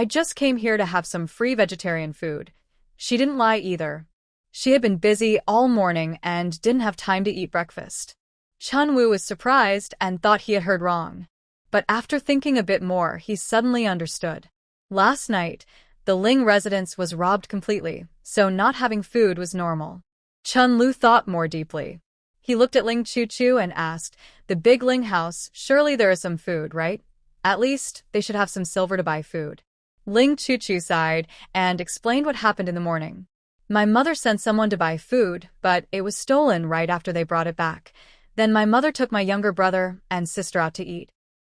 just came here to have some free vegetarian food. She didn't lie either. She had been busy all morning and didn't have time to eat breakfast. Chen Wu was surprised and thought he had heard wrong. But after thinking a bit more, he suddenly understood. Last night, the Ling residence was robbed completely, so not having food was normal. Chen Lu thought more deeply. He looked at Ling Chuchu and asked, the big Ling house, surely there is some food, right? At least, they should have some silver to buy food. Ling Chuchu sighed and explained what happened in the morning. My mother sent someone to buy food, but it was stolen right after they brought it back. Then my mother took my younger brother and sister out to eat.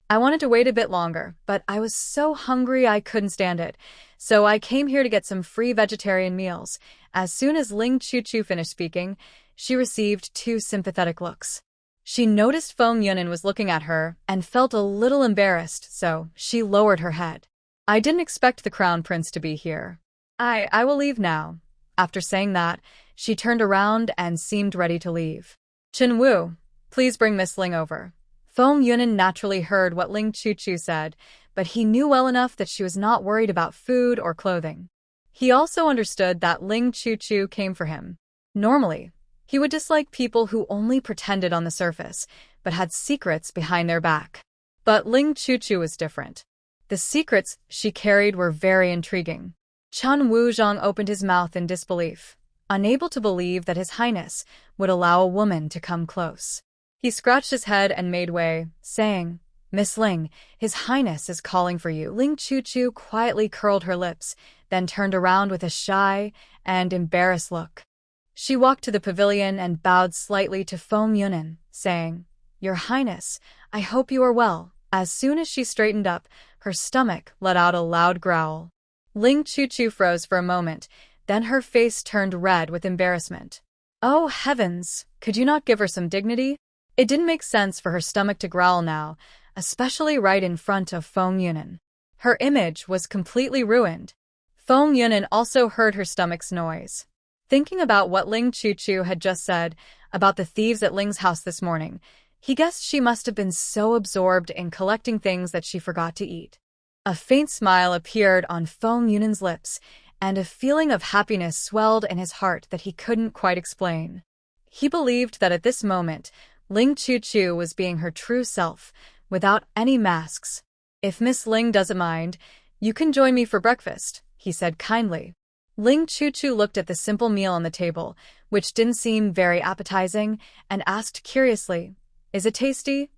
I wanted to wait a bit longer, but I was so hungry I couldn't stand it. So I came here to get some free vegetarian meals. As soon as Ling Chuchu finished speaking, she received 2 sympathetic looks. She noticed Feng Yunan was looking at her and felt a little embarrassed, so she lowered her head. I didn't expect the crown prince to be here. I will leave now. After saying that, she turned around and seemed ready to leave. Chen Wu, please bring Miss Ling over. Feng Yunan naturally heard what Ling Chuchu said, but he knew well enough that she was not worried about food or clothing. He also understood that Ling Chuchu came for him. Normally, he would dislike people who only pretended on the surface, but had secrets behind their back. But Ling Chuchu was different. The secrets she carried were very intriguing. Chen Wuzhong opened his mouth in disbelief, unable to believe that His Highness would allow a woman to come close. He scratched his head and made way, saying, Miss Ling, His Highness is calling for you. Ling Chuchu quietly curled her lips, then turned around with a shy and embarrassed look. She walked to the pavilion and bowed slightly to Feng Yunan, saying, Your Highness, I hope you are well. As soon as she straightened up, her stomach let out a loud growl. Ling Chuchu froze for a moment, then her face turned red with embarrassment. Oh heavens, could you not give her some dignity? It didn't make sense for her stomach to growl now, especially right in front of Feng Yunan. Her image was completely ruined. Feng Yunan also heard her stomach's noise. Thinking about what Ling Chuchu had just said about the thieves at Ling's house this morning, he guessed she must have been so absorbed in collecting things that she forgot to eat. A faint smile appeared on Feng Yunan's lips, and a feeling of happiness swelled in his heart that he couldn't quite explain. He believed that at this moment, Ling Chuchu was being her true self, without any masks. If Miss Ling doesn't mind, you can join me for breakfast, he said kindly. Ling Chuchu looked at the simple meal on the table, which didn't seem very appetizing, and asked curiously, Is it tasty?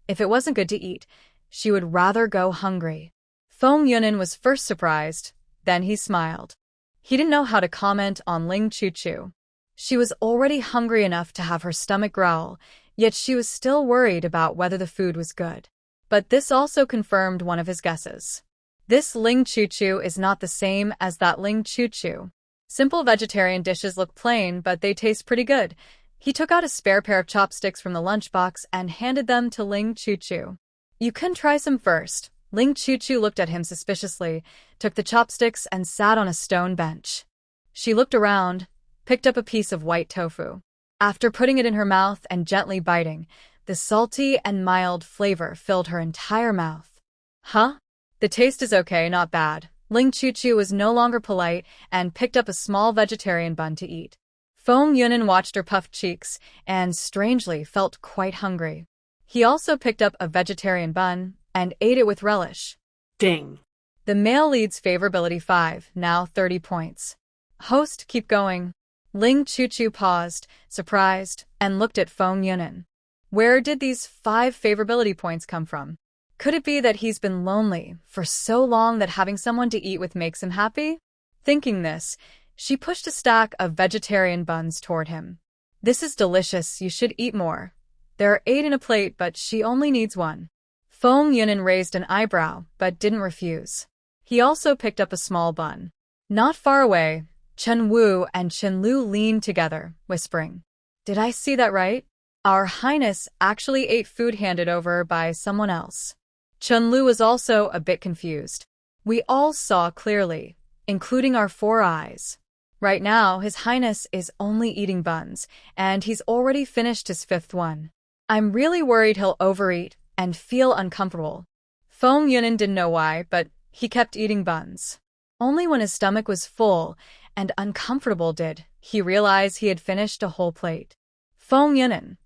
If it wasn't good to eat, she would rather go hungry. Feng Yunan was first surprised, then he smiled. He didn't know how to comment on Ling Chuchu. She was already hungry enough to have her stomach growl, yet she was still worried about whether the food was good. But this also confirmed one of his guesses. This Ling Chuchu is not the same as that Ling Chuchu. Simple vegetarian dishes look plain, but they taste pretty good. He took out a spare pair of chopsticks from the lunchbox and handed them to Ling Chuchu. You can try some first. Ling Chuchu looked at him suspiciously, took the chopsticks and sat on a stone bench. She looked around, picked up a piece of white tofu. After putting it in her mouth and gently biting, the salty and mild flavor filled her entire mouth. Huh? The taste is okay, not bad. Ling Chuchu was no longer polite and picked up a small vegetarian bun to eat. Feng Yunan watched her puffed cheeks and, strangely, felt quite hungry. He also picked up a vegetarian bun and ate it with relish. Ding. The male leads favorability 5, now 30 points. Host, keep going. Ling Chuchu paused, surprised, and looked at Feng Yunan. Where did these 5 favorability points come from? Could it be that he's been lonely for so long that having someone to eat with makes him happy? Thinking this, she pushed a stack of vegetarian buns toward him. This is delicious, you should eat more. There are 8 in a plate, but she only needs 1. Feng Yunan raised an eyebrow, but didn't refuse. He also picked up a small bun. Not far away, Chen Wu and Chen Lu leaned together, whispering, "Did I see that right? Our Highness actually ate food handed over by someone else." Chen Lu was also a bit confused. We all saw clearly, including our 4 eyes. Right now, His Highness is only eating buns, and he's already finished his 5th one. I'm really worried he'll overeat and feel uncomfortable. Feng Yunan didn't know why, but he kept eating buns. Only when his stomach was full and uncomfortable did he realize he had finished a whole plate. Feng Yunan.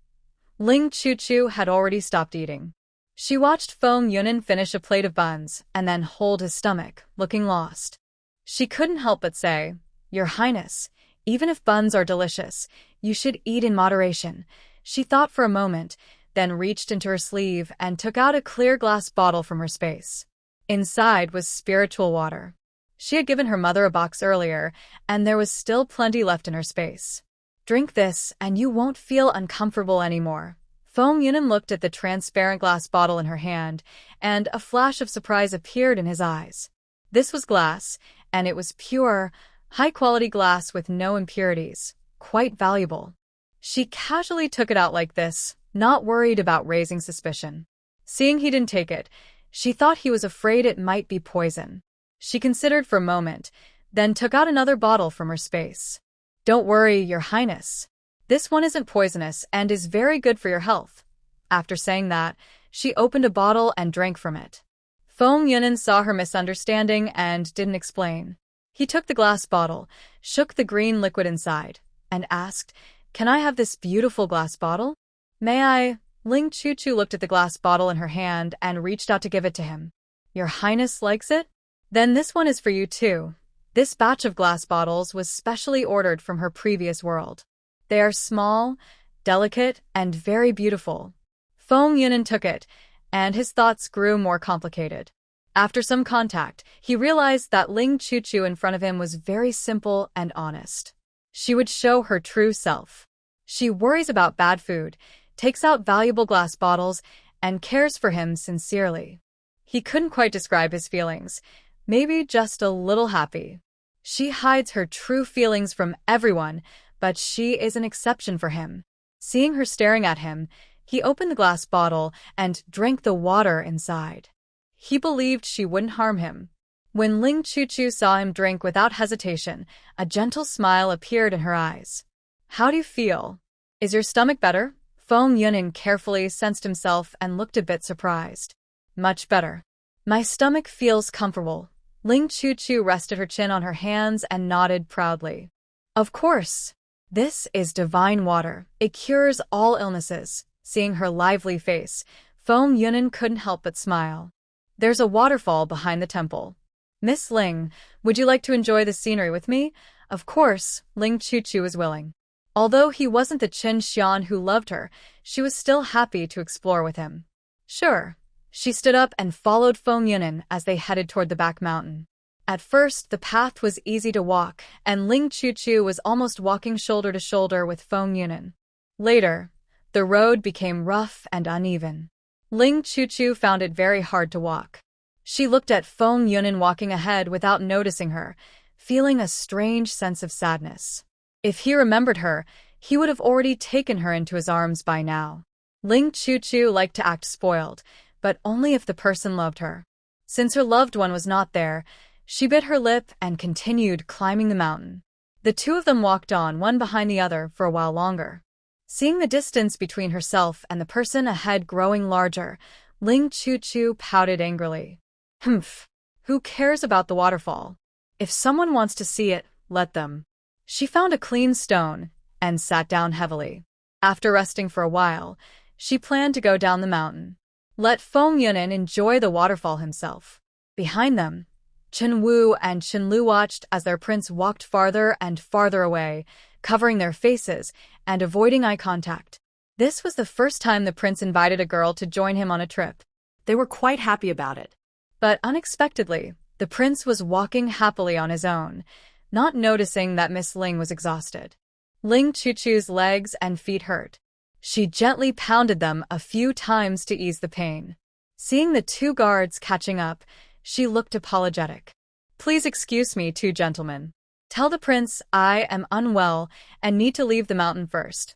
Ling Chuchu had already stopped eating. She watched Feng Yunan finish a plate of buns and then hold his stomach, looking lost. She couldn't help but say, "Your Highness, even if buns are delicious, you should eat in moderation." She thought for a moment, then reached into her sleeve and took out a clear glass bottle from her space. Inside was spiritual water. She had given her mother a box earlier, and there was still plenty left in her space. "Drink this, and you won't feel uncomfortable anymore." Feng Yunan looked at the transparent glass bottle in her hand, and a flash of surprise appeared in his eyes. This was glass, and it was pure, high-quality glass with no impurities, quite valuable. She casually took it out like this, not worried about raising suspicion. Seeing he didn't take it, she thought he was afraid it might be poison. She considered for a moment, then took out another bottle from her space. "Don't worry, Your Highness. This one isn't poisonous and is very good for your health." After saying that, she opened a bottle and drank from it. Feng Yunan saw her misunderstanding and didn't explain. He took the glass bottle, shook the green liquid inside, and asked, "Can I have this beautiful glass bottle?" "May I?" Ling Chuchu looked at the glass bottle in her hand and reached out to give it to him. "Your Highness likes it? Then this one is for you too." This batch of glass bottles was specially ordered from her previous world. They are small, delicate, and very beautiful. Feng Yunan took it, and his thoughts grew more complicated. After some contact, he realized that Ling Chuchu in front of him was very simple and honest. She would show her true self. She worries about bad food, takes out valuable glass bottles, and cares for him sincerely. He couldn't quite describe his feelings, maybe just a little happy. She hides her true feelings from everyone, but she is an exception for him. Seeing her staring at him, he opened the glass bottle and drank the water inside. He believed she wouldn't harm him. When Ling Chuchu saw him drink without hesitation, a gentle smile appeared in her eyes. "How do you feel? Is your stomach better?" Feng Yunan carefully sensed himself and looked a bit surprised. "Much better. My stomach feels comfortable." Ling Chuchu rested her chin on her hands and nodded proudly. "Of course. This is divine water. It cures all illnesses." Seeing her lively face, Feng Yunan couldn't help but smile. "There's a waterfall behind the temple. Miss Ling, would you like to enjoy the scenery with me?" Of course, Ling Chuchu was willing. Although he wasn't the Chen Shian who loved her, she was still happy to explore with him. "Sure." She stood up and followed Feng Yunan as they headed toward the back mountain. At first, the path was easy to walk, and Ling Chuchu was almost walking shoulder to shoulder with Feng Yunan. Later, the road became rough and uneven. Ling Chuchu found it very hard to walk. She looked at Feng Yunan walking ahead without noticing her, feeling a strange sense of sadness. If he remembered her, he would have already taken her into his arms by now. Ling Chuchu liked to act spoiled, but only if the person loved her. Since her loved one was not there, she bit her lip and continued climbing the mountain. The two of them walked on one behind the other for a while longer. Seeing the distance between herself and the person ahead growing larger, Ling Chu pouted angrily. Humph. Who cares about the waterfall? If someone wants to see it, let them. She found a clean stone and sat down heavily. After resting for a while, she planned to go down the mountain. Let Feng Yunan enjoy the waterfall himself. Behind them, Chen Wu and Chen Lu watched as their prince walked farther and farther away, covering their faces and avoiding eye contact. This was the first time the prince invited a girl to join him on a trip. They were quite happy about it. But unexpectedly, the prince was walking happily on his own, not noticing that Miss Ling was exhausted. Ling Chuchu's legs and feet hurt. She gently pounded them a few times to ease the pain. Seeing the two guards catching up, she looked apologetic. Please excuse me, two gentlemen. Tell the prince I am unwell and need to leave the mountain first.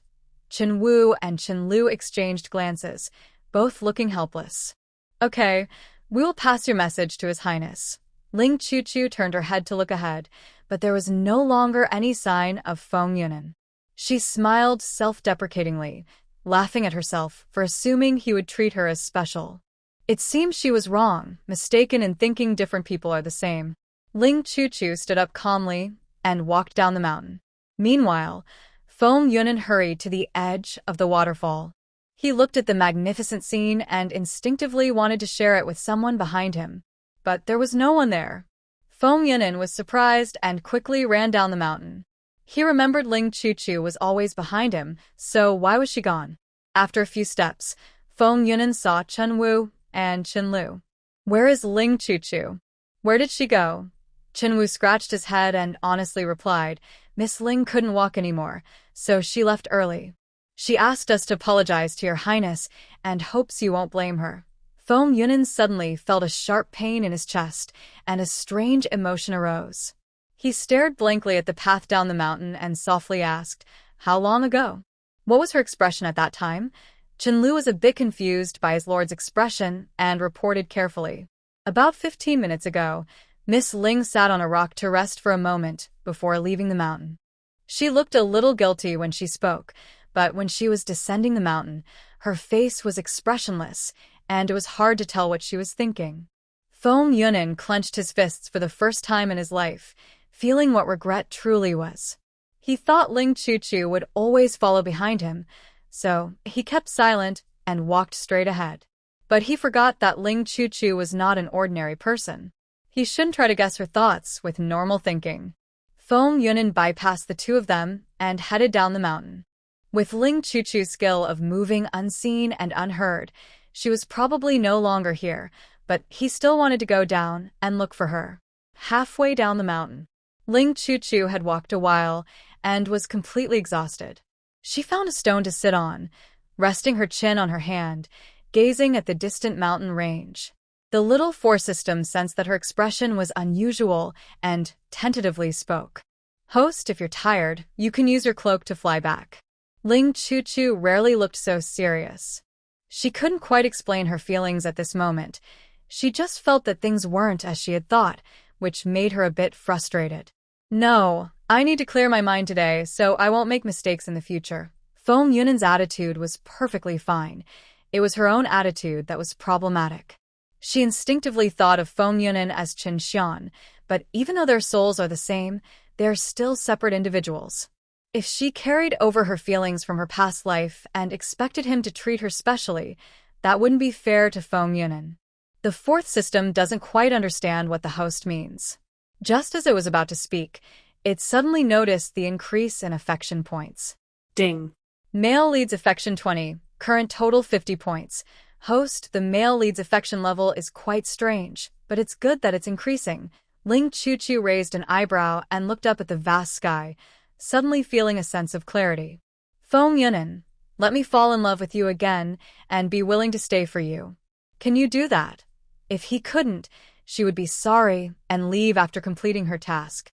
Chen Wu and Chen Lu exchanged glances, both looking helpless. Okay, we will pass your message to His Highness. Ling Chuchu turned her head to look ahead, but there was no longer any sign of Feng Yunan. She smiled self-deprecatingly, laughing at herself for assuming he would treat her as special. It seems she was wrong, mistaken in thinking different people are the same. Ling Chuchu stood up calmly and walked down the mountain. Meanwhile, Feng Yunan hurried to the edge of the waterfall. He looked at the magnificent scene and instinctively wanted to share it with someone behind him. But there was no one there. Feng Yunan was surprised and quickly ran down the mountain. He remembered Ling Chuchu was always behind him, so why was she gone? After a few steps, Feng Yunan saw Chen Wu and Chen Lu. Where is Ling Chuchu? Where did she go? Chen Wu scratched his head and honestly replied, Miss Ling couldn't walk anymore, so she left early. She asked us to apologize to your highness and hopes you won't blame her. Feng Yunan suddenly felt a sharp pain in his chest, and a strange emotion arose. He stared blankly at the path down the mountain and softly asked, How long ago? What was her expression at that time? Chen Lu was a bit confused by his lord's expression and reported carefully. About 15 minutes ago, Miss Ling sat on a rock to rest for a moment before leaving the mountain. She looked a little guilty when she spoke, but when she was descending the mountain, her face was expressionless, and it was hard to tell what she was thinking. Feng Yunan clenched his fists for the first time in his life, feeling what regret truly was. He thought Ling Chuchu would always follow behind him, so he kept silent and walked straight ahead. But he forgot that Ling Chuchu was not an ordinary person. He shouldn't try to guess her thoughts with normal thinking. Feng Yunan bypassed the two of them and headed down the mountain. With Ling Chuchu's skill of moving unseen and unheard, she was probably no longer here, but he still wanted to go down and look for her. Halfway down the mountain, Ling Chuchu had walked a while and was completely exhausted. She found a stone to sit on, resting her chin on her hand, gazing at the distant mountain range. The little four system sensed that her expression was unusual and tentatively spoke. Host, if you're tired, you can use your cloak to fly back. Ling Chuchu rarely looked so serious. She couldn't quite explain her feelings at this moment. She just felt that things weren't as she had thought, which made her a bit frustrated. No, I need to clear my mind today, so I won't make mistakes in the future. Feng Yunan's attitude was perfectly fine. It was her own attitude that was problematic. She instinctively thought of Feng Yunan as Chen Shian, but even though their souls are the same, they are still separate individuals. If she carried over her feelings from her past life and expected him to treat her specially, that wouldn't be fair to Feng Yunan. The fourth system doesn't quite understand what the host means. Just as it was about to speak, it suddenly noticed the increase in affection points. Ding. Male leads affection 20, current total 50 points. Host, the male leads affection level is quite strange, but it's good that it's increasing. Ling Chuchu raised an eyebrow and looked up at the vast sky, suddenly feeling a sense of clarity. Feng Yunan, let me fall in love with you again and be willing to stay for you. Can you do that? If he couldn't, she would be sorry and leave after completing her task.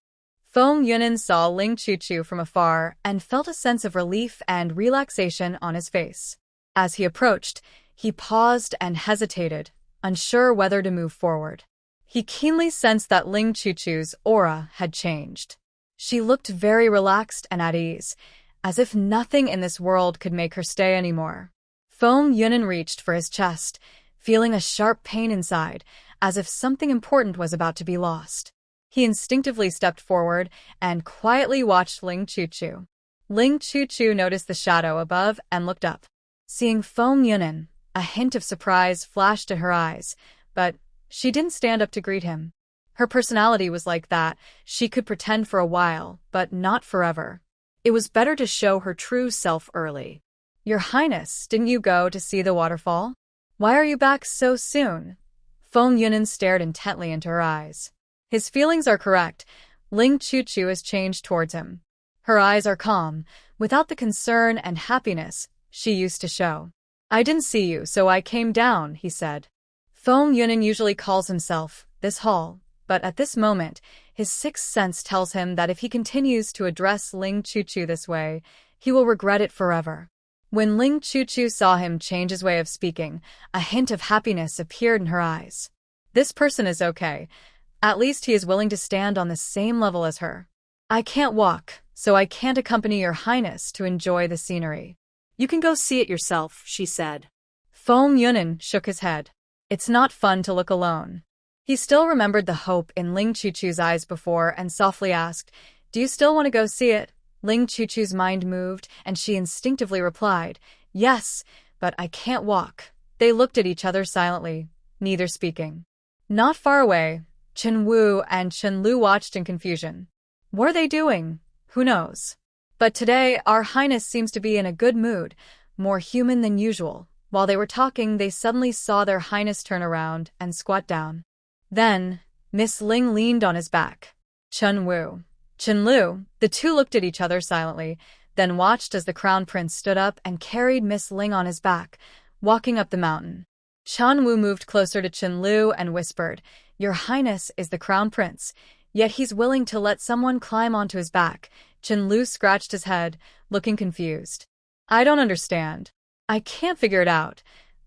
Feng Yunan saw Ling Chuchu from afar and felt a sense of relief and relaxation on his face. As he approached, he paused and hesitated, unsure whether to move forward. He keenly sensed that Ling Chuchu's aura had changed. She looked very relaxed and at ease, as if nothing in this world could make her stay anymore. Feng Yunan reached for his chest, feeling a sharp pain inside, as if something important was about to be lost. He instinctively stepped forward and quietly watched Ling Chuchu. Ling Chuchu noticed the shadow above and looked up. Seeing Feng Yunan, a hint of surprise flashed in her eyes, but she didn't stand up to greet him. Her personality was like that. She could pretend for a while, but not forever. It was better to show her true self early. Your Highness, didn't you go to see the waterfall? Why are you back so soon? Feng Yunan stared intently into her eyes. His feelings are correct. Ling Chuchu has changed towards him. Her eyes are calm, without the concern and happiness she used to show. I didn't see you, so I came down, he said. Feng Yunan usually calls himself this hall, but at this moment, his sixth sense tells him that if he continues to address Ling Chuchu this way, he will regret it forever. When Ling Chuchu saw him change his way of speaking, a hint of happiness appeared in her eyes. This person is okay. At least he is willing to stand on the same level as her. I can't walk, so I can't accompany your Highness to enjoy the scenery. You can go see it yourself, she said. Feng Yunan shook his head. It's not fun to look alone. He still remembered the hope in Ling Chuchu's eyes before and softly asked, Do you still want to go see it? Ling Chuchu's mind moved, and she instinctively replied, Yes, but I can't walk. They looked at each other silently, neither speaking. Not far away, Chen Wu and Chen Lu watched in confusion. What are they doing? Who knows? But today, our Highness seems to be in a good mood, more human than usual. While they were talking, they suddenly saw their Highness turn around and squat down. Then, Miss Ling leaned on his back. Chen Wu, Chen Lu, the two looked at each other silently, then watched as the Crown Prince stood up and carried Miss Ling on his back, walking up the mountain. Chen Wu moved closer to Chen Lu and whispered, Your Highness is the Crown Prince, yet he's willing to let someone climb onto his back. Chen Lu scratched his head, looking confused. I don't understand. I can't figure it out.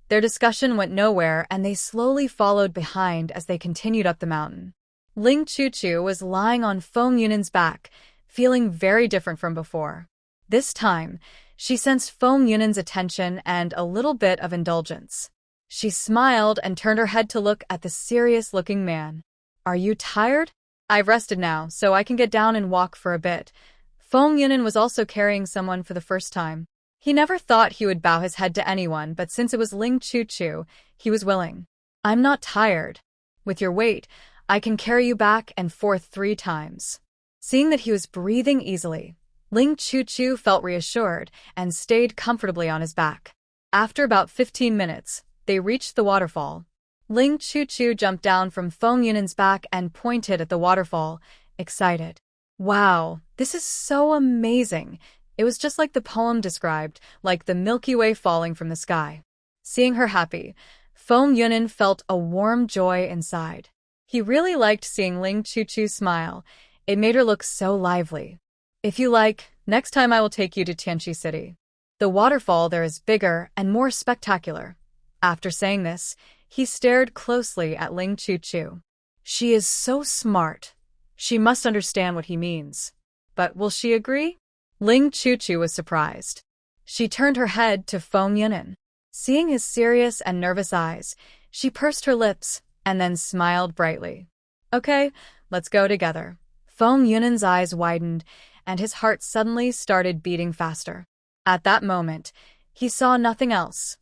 Their discussion went nowhere and they slowly followed behind as they continued up the mountain. Ling Chuchu was lying on Feng Yunan's back, feeling very different from before. This time, she sensed Feng Yunan's attention and a little bit of indulgence. She smiled and turned her head to look at the serious-looking man. Are you tired? I've rested now, so I can get down and walk for a bit. Feng Yunan was also carrying someone for the first time. He never thought he would bow his head to anyone, but since it was Ling Chuchu, he was willing. I'm not tired. With your weight, I can carry you back and forth 3 times. Seeing that he was breathing easily, Ling Chuchu felt reassured and stayed comfortably on his back. After about 15 minutes, they reached the waterfall. Ling Chuchu jumped down from Feng Yunan's back and pointed at the waterfall, excited. Wow, this is so amazing. It was just like the poem described, like the Milky Way falling from the sky. Seeing her happy, Feng Yunan felt a warm joy inside. He really liked seeing Ling Chuchu smile. It made her look so lively. If you like, next time I will take you to Tianqi City. The waterfall there is bigger and more spectacular. After saying this, he stared closely at Ling Chuchu. She is so smart. She must understand what he means. But will she agree? Ling Chuchu was surprised. She turned her head to Feng Yunan. Seeing his serious and nervous eyes, she pursed her lips and then smiled brightly. Okay, let's go together. Feng Yunan's eyes widened, and his heart suddenly started beating faster. At that moment, he saw nothing else,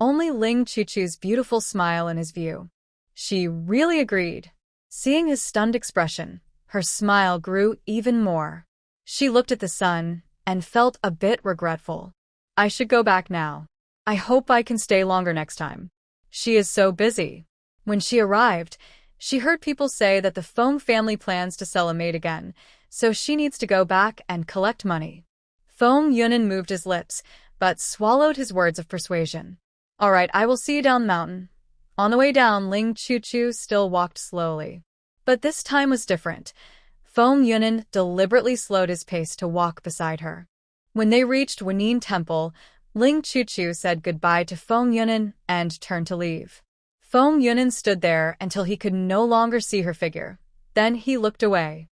only Ling Chuchu's beautiful smile in his view. She really agreed. Seeing his stunned expression, her smile grew even more. She looked at the sun and felt a bit regretful. I should go back now. I hope I can stay longer next time. She is so busy. When she arrived, she heard people say that the Feng family plans to sell a maid again, so she needs to go back and collect money. Feng Yunan moved his lips, but swallowed his words of persuasion. All right, I will see you down the mountain. On the way down, Ling Chuchu still walked slowly. But this time was different. Feng Yunan deliberately slowed his pace to walk beside her. When they reached Wanyin Temple, Ling Chuchu said goodbye to Feng Yunan and turned to leave. Feng Yunan stood there until he could no longer see her figure. Then he looked away.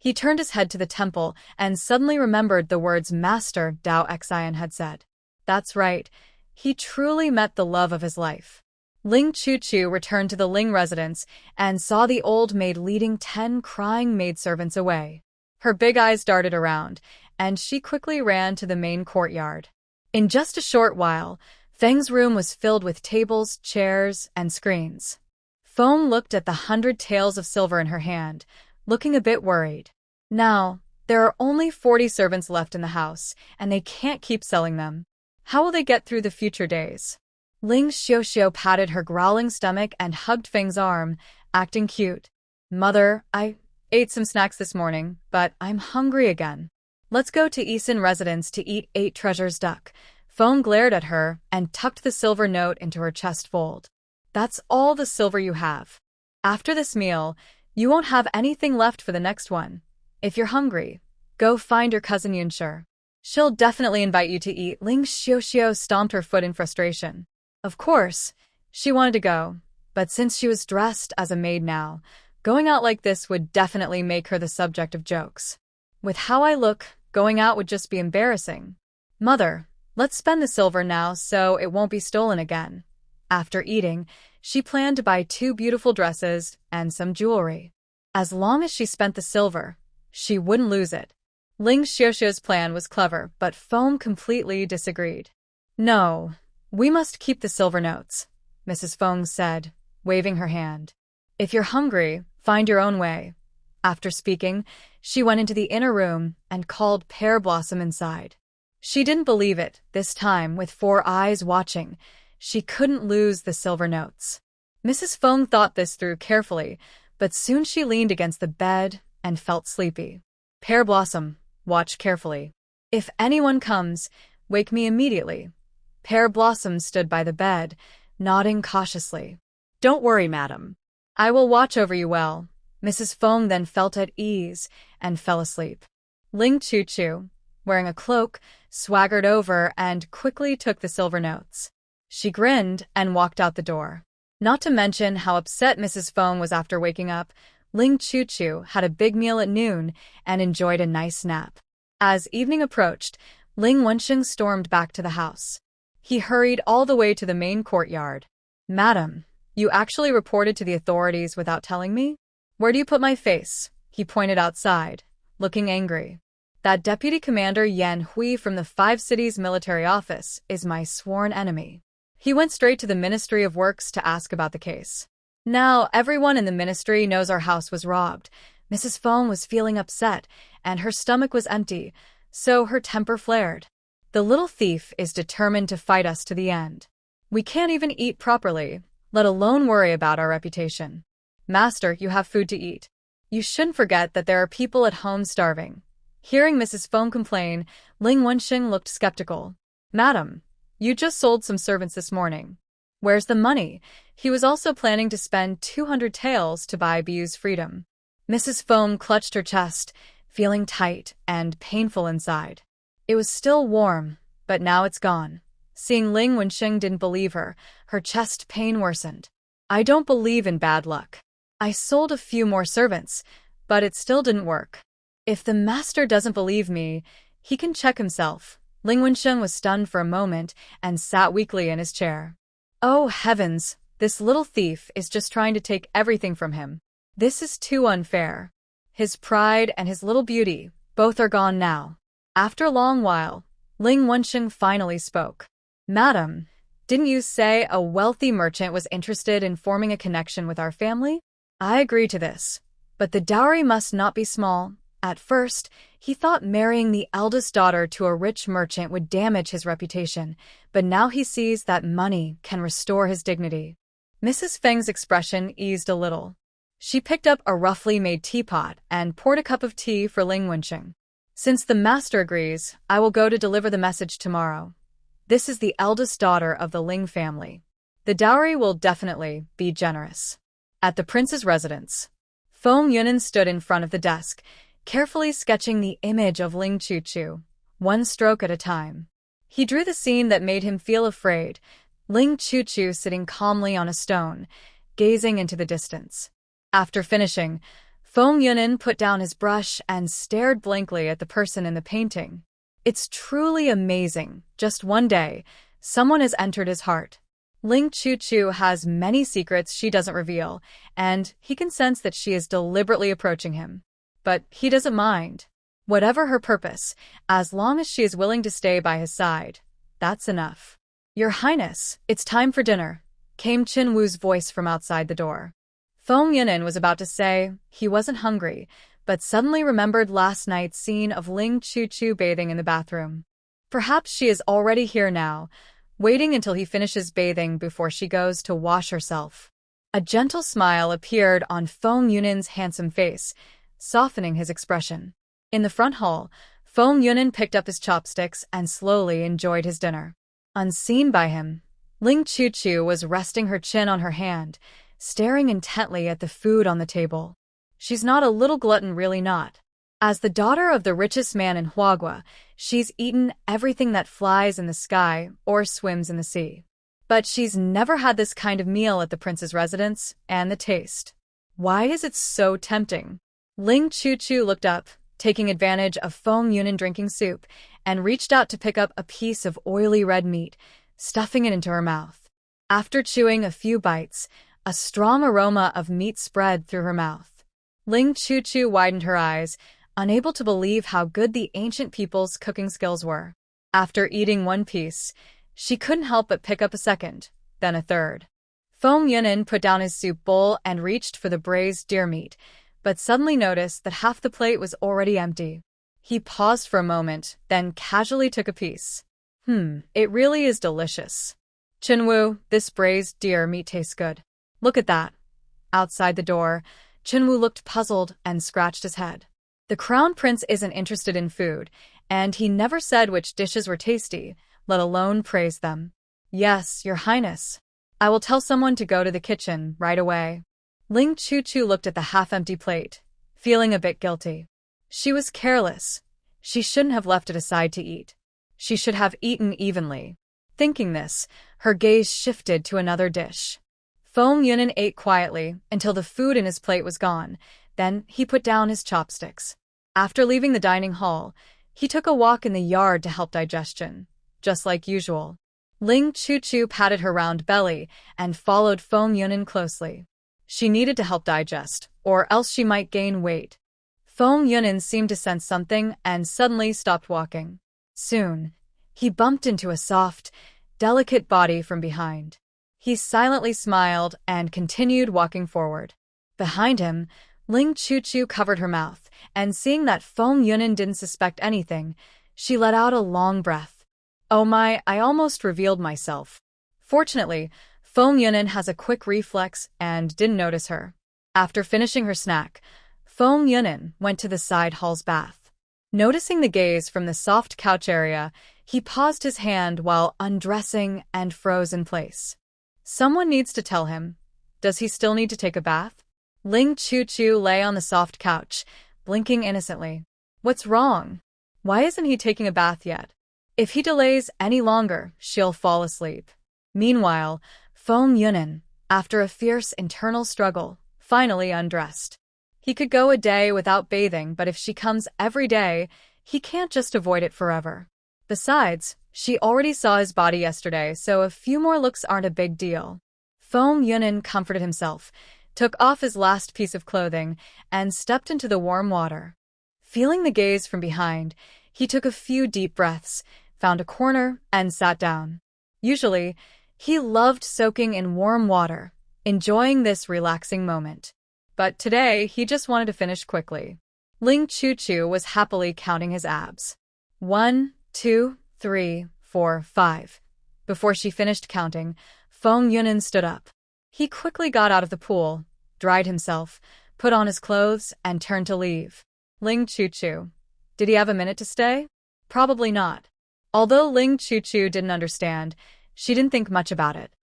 He turned his head to the temple and suddenly remembered the words Master Dao Xian had said. That's right. He truly met the love of his life. Ling Chuchu returned to the Ling residence and saw the old maid leading 10 crying maidservants away. Her big eyes darted around, and she quickly ran to the main courtyard. In just a short while, Feng's room was filled with tables, chairs, and screens. Feng looked at the 100 taels of silver in her hand, looking a bit worried. Now, there are only 40 servants left in the house, and they can't keep selling them. How will they get through the future days? Ling Xiaoxiao patted her growling stomach and hugged Feng's arm, acting cute. Mother, I ate some snacks this morning, but I'm hungry again. Let's go to Yisan residence to eat 8 treasures duck. Feng glared at her and tucked the silver note into her chest fold. That's all the silver you have. After this meal, you won't have anything left for the next one. If you're hungry, go find your cousin Yunshi. She'll definitely invite you to eat. Ling Xiaoxiao stomped her foot in frustration. Of course, she wanted to go, but since she was dressed as a maid now, going out like this would definitely make her the subject of jokes. With how I look, going out would just be embarrassing. Mother, let's spend the silver now so it won't be stolen again. After eating, she planned to buy 2 beautiful dresses and some jewelry. As long as she spent the silver, she wouldn't lose it. Ling Xiaoxiao's plan was clever, but Feng completely disagreed. No, we must keep the silver notes, Mrs. Feng said, waving her hand. If you're hungry, find your own way. After speaking, she went into the inner room and called Pear Blossom inside. She didn't believe it, this time with 4 eyes watching. She couldn't lose the silver notes. Mrs. Feng thought this through carefully, but soon she leaned against the bed and felt sleepy. Pear Blossom, watch carefully. If anyone comes, wake me immediately. Pear Blossom stood by the bed, nodding cautiously. Don't worry, madam. I will watch over you well. Mrs. Feng then felt at ease and fell asleep. Ling Chuchu, wearing a cloak, swaggered over and quickly took the silver notes. She grinned and walked out the door. Not to mention how upset Mrs. Feng was after waking up, Ling Chuchu had a big meal at noon and enjoyed a nice nap. As evening approached, Ling Wanshu stormed back to the house. He hurried all the way to the main courtyard. Madam, you actually reported to the authorities without telling me? Where do you put my face? He pointed outside, looking angry. That Deputy Commander Yan Hui from the 5 Cities Military Office is my sworn enemy. He went straight to the Ministry of Works to ask about the case. Now everyone in the ministry knows our house was robbed. Mrs. Feng was feeling upset, and her stomach was empty, so her temper flared. The little thief is determined to fight us to the end. We can't even eat properly, let alone worry about our reputation. Master, you have food to eat. You shouldn't forget that there are people at home starving. Hearing Mrs. Feng complain, Ling Wanshu looked skeptical. Madam, you just sold some servants this morning. Where's the money? He was also planning to spend 200 taels to buy Biu's freedom. Mrs. Feng clutched her chest, feeling tight and painful inside. It was still warm, but now it's gone. Seeing Ling Wanshu didn't believe her, her chest pain worsened. I don't believe in bad luck. I sold a few more servants, but it still didn't work. If the master doesn't believe me, he can check himself. Ling Wanshu was stunned for a moment and sat weakly in his chair. Oh heavens, this little thief is just trying to take everything from him. This is too unfair. His pride and his little beauty, both are gone now. After a long while, Ling Wanshu finally spoke. Madam, didn't you say a wealthy merchant was interested in forming a connection with our family? I agree to this, but the dowry must not be small. At first, he thought marrying the eldest daughter to a rich merchant would damage his reputation, but now he sees that money can restore his dignity. Mrs. Feng's expression eased a little. She picked up a roughly made teapot and poured a cup of tea for Ling Wanshu. Since the master agrees, I will go to deliver the message tomorrow. This is the eldest daughter of the Ling family. The dowry will definitely be generous. At the prince's residence, Feng Yunan stood in front of the desk, carefully sketching the image of Ling Chuchu, one stroke at a time. He drew the scene that made him feel afraid, Ling Chuchu sitting calmly on a stone, gazing into the distance. After finishing, Feng Yunin put down his brush and stared blankly at the person in the painting. It's truly amazing. Just one day, someone has entered his heart. Ling Chu has many secrets she doesn't reveal, and he can sense that she is deliberately approaching him. But he doesn't mind. Whatever her purpose, as long as she is willing to stay by his side, that's enough. Your Highness, it's time for dinner, came Qin Wu's voice from outside the door. Feng Yunin was about to say he wasn't hungry, but suddenly remembered last night's scene of Ling Chu bathing in the bathroom. Perhaps she is already here now, waiting until he finishes bathing before she goes to wash herself. A gentle smile appeared on Feng Yunin's handsome face, softening his expression. In the front hall, Feng Yunin picked up his chopsticks and slowly enjoyed his dinner. Unseen by him, Ling Chu was resting her chin on her hand, staring intently at the food on the table. She's not a little glutton, really not. As the daughter of the richest man in Huagua, she's eaten everything that flies in the sky or swims in the sea. But she's never had this kind of meal at the prince's residence, and the taste. Why is it so tempting? Ling Chu looked up, taking advantage of Feng Yunin drinking soup, and reached out to pick up a piece of oily red meat, stuffing it into her mouth. After chewing a few bites, a strong aroma of meat spread through her mouth. Ling Chu widened her eyes, unable to believe how good the ancient people's cooking skills were. After eating one piece, she couldn't help but pick up a second, then a third. Feng Yunin put down his soup bowl and reached for the braised deer meat, but suddenly noticed that half the plate was already empty. He paused for a moment, then casually took a piece. It really is delicious. Chen Wu, this braised deer meat tastes good. Look at that. Outside the door, Chen Wu looked puzzled and scratched his head. The crown prince isn't interested in food, and he never said which dishes were tasty, let alone praise them. Yes, Your Highness. I will tell someone to go to the kitchen right away. Ling Chu looked at the half-empty plate, feeling a bit guilty. She was careless. She shouldn't have left it aside to eat. She should have eaten evenly. Thinking this, her gaze shifted to another dish. Feng Yunin ate quietly until the food in his plate was gone. Then he put down his chopsticks. After leaving the dining hall, he took a walk in the yard to help digestion, just like usual. Ling Chu patted her round belly and followed Feng Yunin closely. She needed to help digest, or else she might gain weight. Feng Yunin seemed to sense something and suddenly stopped walking. Soon, he bumped into a soft, delicate body from behind. He silently smiled and continued walking forward. Behind him, Ling Chu covered her mouth, and seeing that Feng Yunin didn't suspect anything, she let out a long breath. Oh my, I almost revealed myself. Fortunately, Feng Yunin has a quick reflex and didn't notice her. After finishing her snack, Feng Yunin went to the side hall's bath. Noticing the gaze from the soft couch area, he paused his hand while undressing and froze in place. Someone needs to tell him. Does he still need to take a bath? Ling Chu lay on the soft couch, blinking innocently. What's wrong? Why isn't he taking a bath yet? If he delays any longer, she'll fall asleep. Meanwhile, Feng Yunin, after a fierce internal struggle, finally undressed. He could go a day without bathing, but if she comes every day, he can't just avoid it forever. Besides, she already saw his body yesterday, so a few more looks aren't a big deal. Feng Yunin comforted himself, took off his last piece of clothing, and stepped into the warm water. Feeling the gaze from behind, he took a few deep breaths, found a corner, and sat down. Usually, he loved soaking in warm water, enjoying this relaxing moment. But today, he just wanted to finish quickly. Ling Chu was happily counting his abs. 1, 2, 3, 4, 5. Before she finished counting, Feng Yunin stood up. He quickly got out of the pool, dried himself, put on his clothes, and turned to leave. Ling Chu. Did he have a minute to stay? Probably not. Although Ling Chu didn't understand, she didn't think much about it.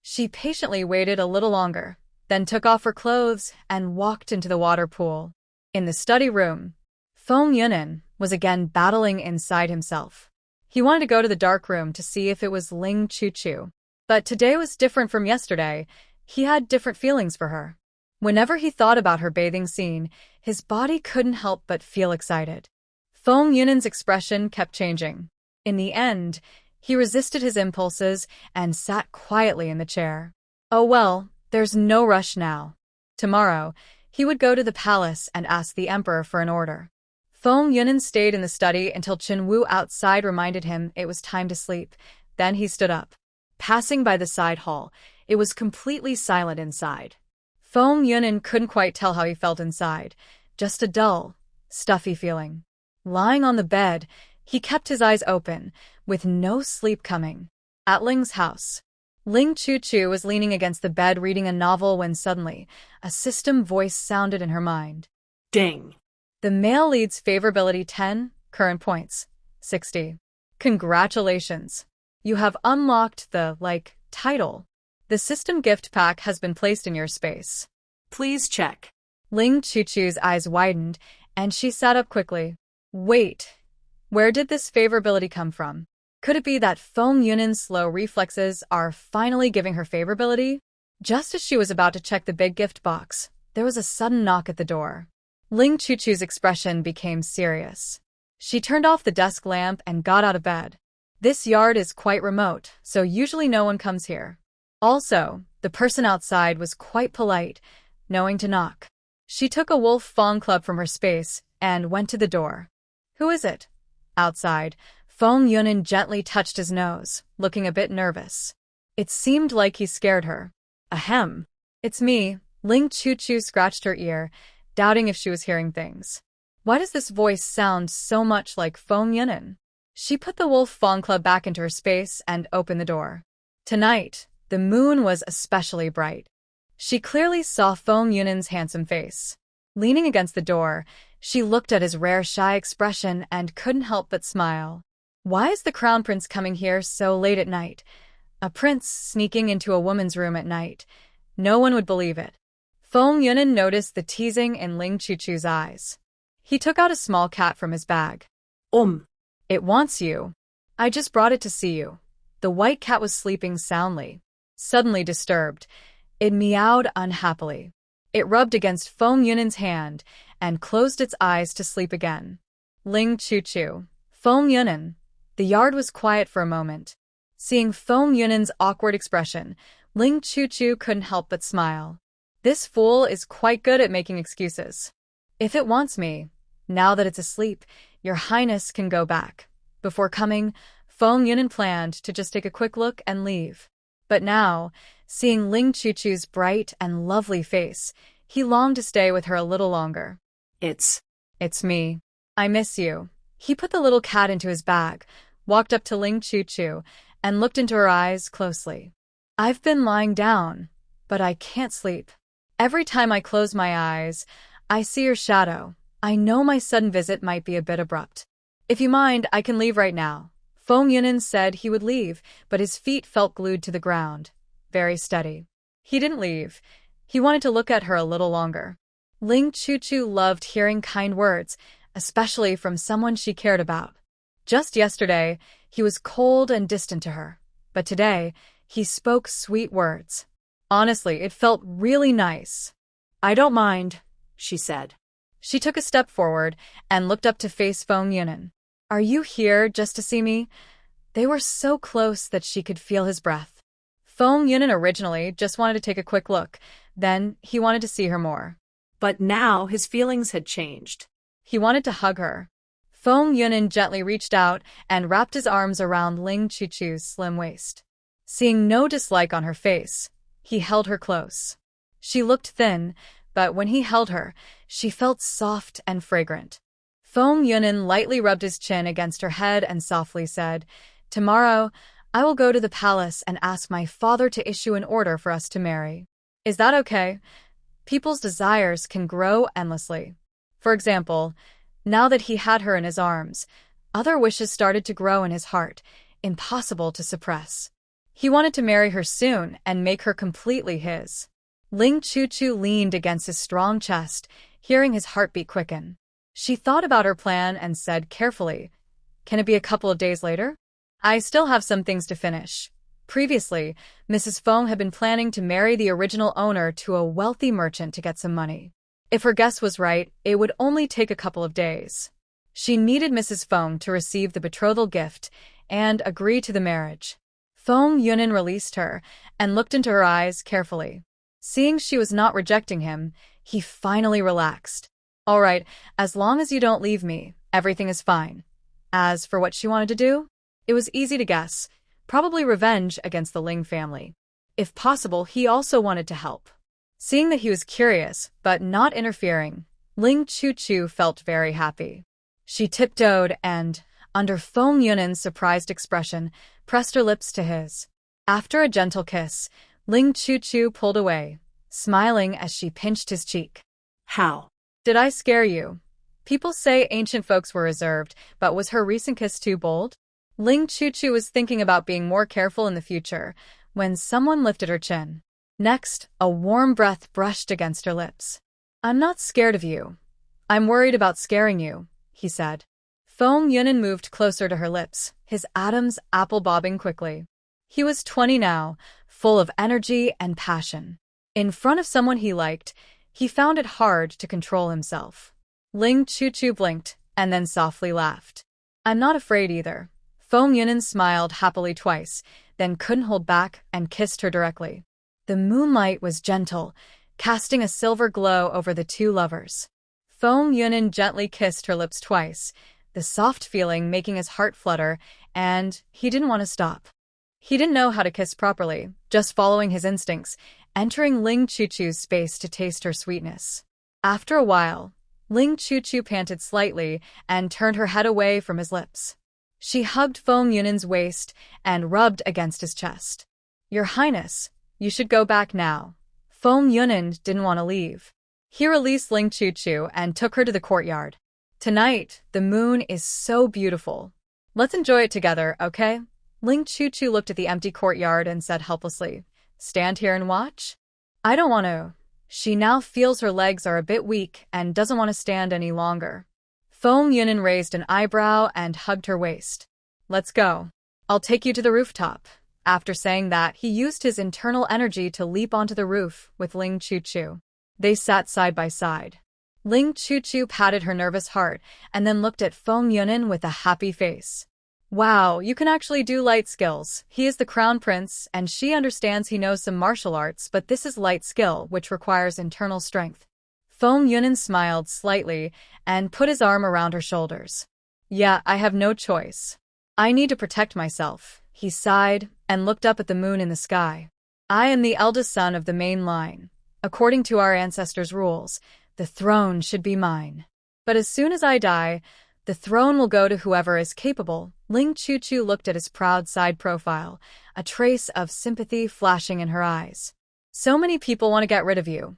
She patiently waited a little longer, then took off her clothes and walked into the water pool. In the study room, Feng Yunin was again battling inside himself. He wanted to go to the dark room to see if it was Ling Chu. But today was different from yesterday. He had different feelings for her. Whenever he thought about her bathing scene, his body couldn't help but feel excited. Feng Yunan's expression kept changing. In the end, he resisted his impulses and sat quietly in the chair. Oh well, there's no rush now. Tomorrow, he would go to the palace and ask the emperor for an order. Feng Yunan stayed in the study until Chen Wu outside reminded him it was time to sleep. Then he stood up. Passing by the side hall, it was completely silent inside. Feng Yunan couldn't quite tell how he felt inside, just a dull, stuffy feeling. Lying on the bed, he kept his eyes open, with no sleep coming. At Ling's house, Ling Chu was leaning against the bed reading a novel when suddenly, a system voice sounded in her mind. Ding. The male lead's favorability 10, current points, 60. Congratulations. You have unlocked the, title. The system gift pack has been placed in your space. Please check. Ling Chu's eyes widened, and she sat up quickly. Wait, where did this favorability come from? Could it be that Feng Yunan's slow reflexes are finally giving her favorability? Just as she was about to check the big gift box, there was a sudden knock at the door. Ling Chu's expression became serious. She turned off the desk lamp and got out of bed. This yard is quite remote, so usually no one comes here. Also, the person outside was quite polite, knowing to knock. She took a wolf fawn club from her space and went to the door. Who is it? Outside, Feng Yunan gently touched his nose, looking a bit nervous. It seemed like he scared her. Ahem. It's me. Ling Chu scratched her ear, doubting if she was hearing things. Why does this voice sound so much like Feng Yunan? She put the wolf fawn club back into her space and opened the door. Tonight, the moon was especially bright. She clearly saw Feng Yunan's handsome face. Leaning against the door, she looked at his rare shy expression and couldn't help but smile. Why is the crown prince coming here so late at night? A prince sneaking into a woman's room at night. No one would believe it. Feng Yunan noticed the teasing in Ling Chu's eyes. He took out a small cat from his bag. It wants you. I just brought it to see you. The white cat was sleeping soundly. Suddenly disturbed, it meowed unhappily. It rubbed against Feng Yunan's hand and closed its eyes to sleep again. Ling Chu. Feng Yunan. The yard was quiet for a moment. Seeing Feng Yunan's awkward expression, Ling Chu couldn't help but smile. This fool is quite good at making excuses. If it wants me, now that it's asleep, Your Highness can go back. Before coming, Feng Yunan planned to just take a quick look and leave. But now, seeing Ling Chu's bright and lovely face, he longed to stay with her a little longer. It's me. I miss you. He put the little cat into his bag, walked up to Ling Chu, and looked into her eyes closely. I've been lying down, but I can't sleep. Every time I close my eyes, I see your shadow. I know my sudden visit might be a bit abrupt. If you mind, I can leave right now. Feng Yunan said he would leave, but his feet felt glued to the ground. Very steady. He didn't leave. He wanted to look at her a little longer. Ling Chu loved hearing kind words, especially from someone she cared about. Just yesterday, he was cold and distant to her. But today, he spoke sweet words. Honestly, it felt really nice. I don't mind, she said. She took a step forward and looked up to face Feng Yunan. Are you here just to see me? They were so close that she could feel his breath. Feng Yunan originally just wanted to take a quick look, then he wanted to see her more. But now his feelings had changed. He wanted to hug her. Feng Yunan gently reached out and wrapped his arms around Ling Chu's slim waist. Seeing no dislike on her face, he held her close. She looked thin, but when he held her, she felt soft and fragrant. Feng Yunan lightly rubbed his chin against her head and softly said, Tomorrow, I will go to the palace and ask my father to issue an order for us to marry. Is that okay? People's desires can grow endlessly. For example, now that he had her in his arms, other wishes started to grow in his heart, impossible to suppress. He wanted to marry her soon and make her completely his. Ling Chu leaned against his strong chest, hearing his heartbeat quicken. She thought about her plan and said carefully, Can it be a couple of days later? I still have some things to finish. Previously, Mrs. Feng had been planning to marry the original owner to a wealthy merchant to get some money. If her guess was right, it would only take a couple of days. She needed Mrs. Feng to receive the betrothal gift and agree to the marriage. Feng Yunin released her and looked into her eyes carefully. Seeing she was not rejecting him, he finally relaxed. "All right, as long as you don't leave me, everything is fine." As for what she wanted to do, it was easy to guess. Probably revenge against the Ling family. If possible, he also wanted to help. Seeing that he was curious, but not interfering, Ling Chu felt very happy. She tiptoed and, under Feng Yunin's surprised expression, pressed her lips to his. After a gentle kiss, Ling Chu pulled away, smiling as she pinched his cheek. How? "Did I scare you?" People say ancient folks were reserved, but was her recent kiss too bold? Ling Chu was thinking about being more careful in the future when someone lifted her chin. Next, a warm breath brushed against her lips. "I'm not scared of you. I'm worried about scaring you," he said. Feng Yunin moved closer to her lips, his atoms apple-bobbing quickly. He was 20 now, full of energy and passion. In front of someone he liked, he found it hard to control himself. Ling Chu blinked and then softly laughed. "I'm not afraid either." Feng Yunin smiled happily twice, then couldn't hold back and kissed her directly. The moonlight was gentle, casting a silver glow over the two lovers. Feng Yunin gently kissed her lips twice, the soft feeling making his heart flutter, and he didn't want to stop. He didn't know how to kiss properly, just following his instincts, entering Ling Chu's space to taste her sweetness. After a while, Ling Chu panted slightly and turned her head away from his lips. She hugged Feng Yunin's waist and rubbed against his chest. "Your Highness, you should go back now." Feng Yunin didn't want to leave. He released Ling Chu and took her to the courtyard. "Tonight, the moon is so beautiful. Let's enjoy it together, okay?" Ling Chu looked at the empty courtyard and said helplessly, "Stand here and watch?" "I don't want to." She now feels her legs are a bit weak and doesn't want to stand any longer. Feng Yunin raised an eyebrow and hugged her waist. "Let's go. I'll take you to the rooftop." After saying that, he used his internal energy to leap onto the roof with Ling Chu. They sat side by side. Ling Chu patted her nervous heart and then looked at Feng Yunin with a happy face. "Wow, you can actually do light skills. He is the crown prince, and she understands he knows some martial arts, but this is light skill, which requires internal strength." Feng Yunin smiled slightly and put his arm around her shoulders. "Yeah, I have no choice. I need to protect myself." He sighed and looked up at the moon in the sky. "I am the eldest son of the main line. According to our ancestors' rules, the throne should be mine. But as soon as I die, the throne will go to whoever is capable." Ling Chu looked at his proud side profile, a trace of sympathy flashing in her eyes. "So many people want to get rid of you."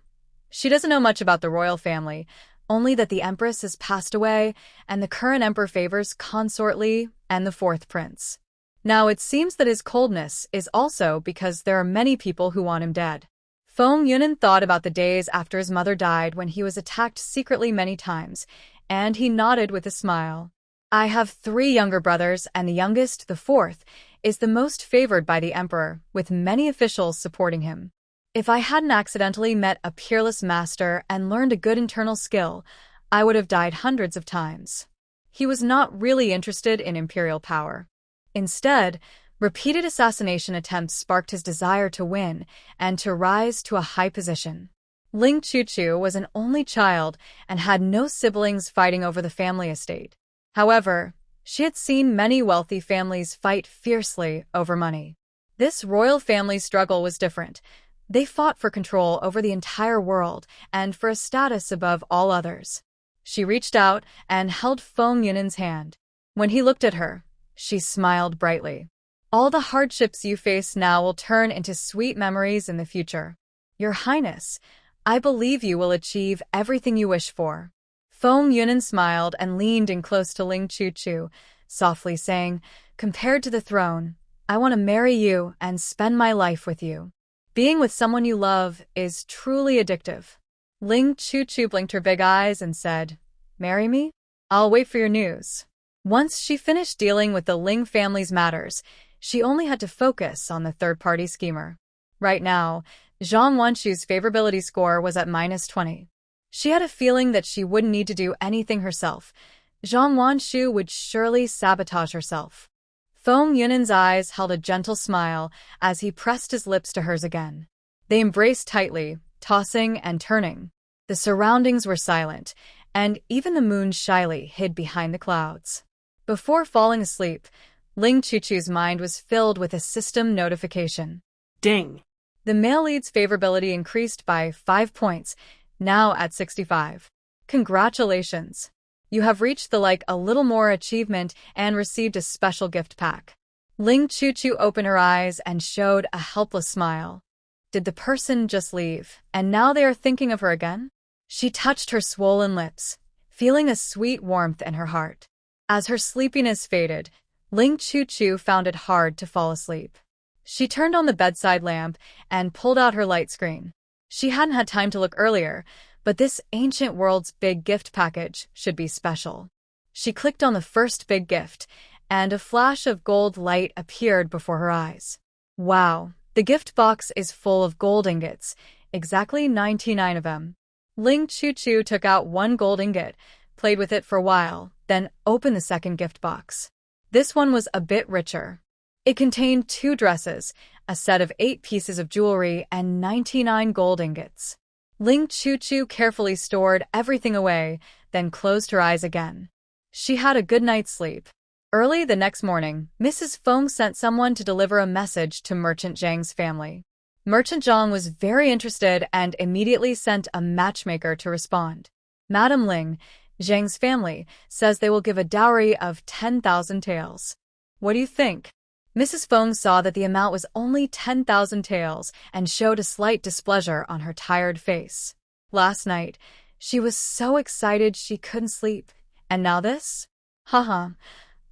She doesn't know much about the royal family, only that the empress has passed away and the current emperor favors Consort Li and the fourth prince. Now it seems that his coldness is also because there are many people who want him dead. Feng Yunin thought about the days after his mother died when he was attacked secretly many times, and he nodded with a smile. "I have 3 younger brothers, and the youngest, the fourth, is the most favored by the emperor, with many officials supporting him. If I hadn't accidentally met a peerless master and learned a good internal skill, I would have died hundreds of times." He was not really interested in imperial power. Instead, repeated assassination attempts sparked his desire to win and to rise to a high position. Ling Chu was an only child and had no siblings fighting over the family estate. However, she had seen many wealthy families fight fiercely over money. This royal family struggle was different. They fought for control over the entire world and for a status above all others. She reached out and held Feng Yunin's hand. When he looked at her, she smiled brightly. "All the hardships you face now will turn into sweet memories in the future. Your Highness, I believe you will achieve everything you wish for." Feng Yunin smiled and leaned in close to Ling Chu, softly saying, "Compared to the throne, I want to marry you and spend my life with you. Being with someone you love is truly addictive." Ling Chu blinked her big eyes and said, "Marry me? I'll wait for your news." Once she finished dealing with the Ling family's matters, She only had to focus on the third-party schemer. Right now, Zhang Wanshu's favorability score was at -20. She had a feeling that she wouldn't need to do anything herself. Zhang Wanshu would surely sabotage herself. Feng Yunan's eyes held a gentle smile as he pressed his lips to hers again. They embraced tightly, tossing and turning. The surroundings were silent, and even the moon shyly hid behind the clouds. Before falling asleep, Ling Chuchu's mind was filled with a system notification. Ding. The male lead's favorability increased by 5 points, now at 65. Congratulations! You have reached the a little more achievement and received a special gift pack. Ling Chuchu opened her eyes and showed a helpless smile. Did the person just leave, and now they are thinking of her again? She touched her swollen lips, feeling a sweet warmth in her heart. As her sleepiness faded, Ling Chuchu found it hard to fall asleep. She turned on the bedside lamp and pulled out her light screen. She hadn't had time to look earlier, but this ancient world's big gift package should be special. She clicked on the first big gift, and a flash of gold light appeared before her eyes. Wow, the gift box is full of gold ingots, exactly 99 of them. Ling Chuchu took out one gold ingot, played with it for a while, then opened the second gift box. This one was a bit richer. It contained 2 dresses, a set of 8 pieces of jewelry, and 99 gold ingots. Ling Chuchu carefully stored everything away, then closed her eyes again. She had a good night's sleep. Early the next morning, Mrs. Feng sent someone to deliver a message to Merchant Zhang's family. Merchant Zhang was very interested and immediately sent a matchmaker to respond. Madam Ling, Zhang's family, says they will give a dowry of 10,000 taels. What do you think? Mrs. Feng saw that the amount was only 10,000 taels and showed a slight displeasure on her tired face. Last night, she was so excited she couldn't sleep. And now this? Haha.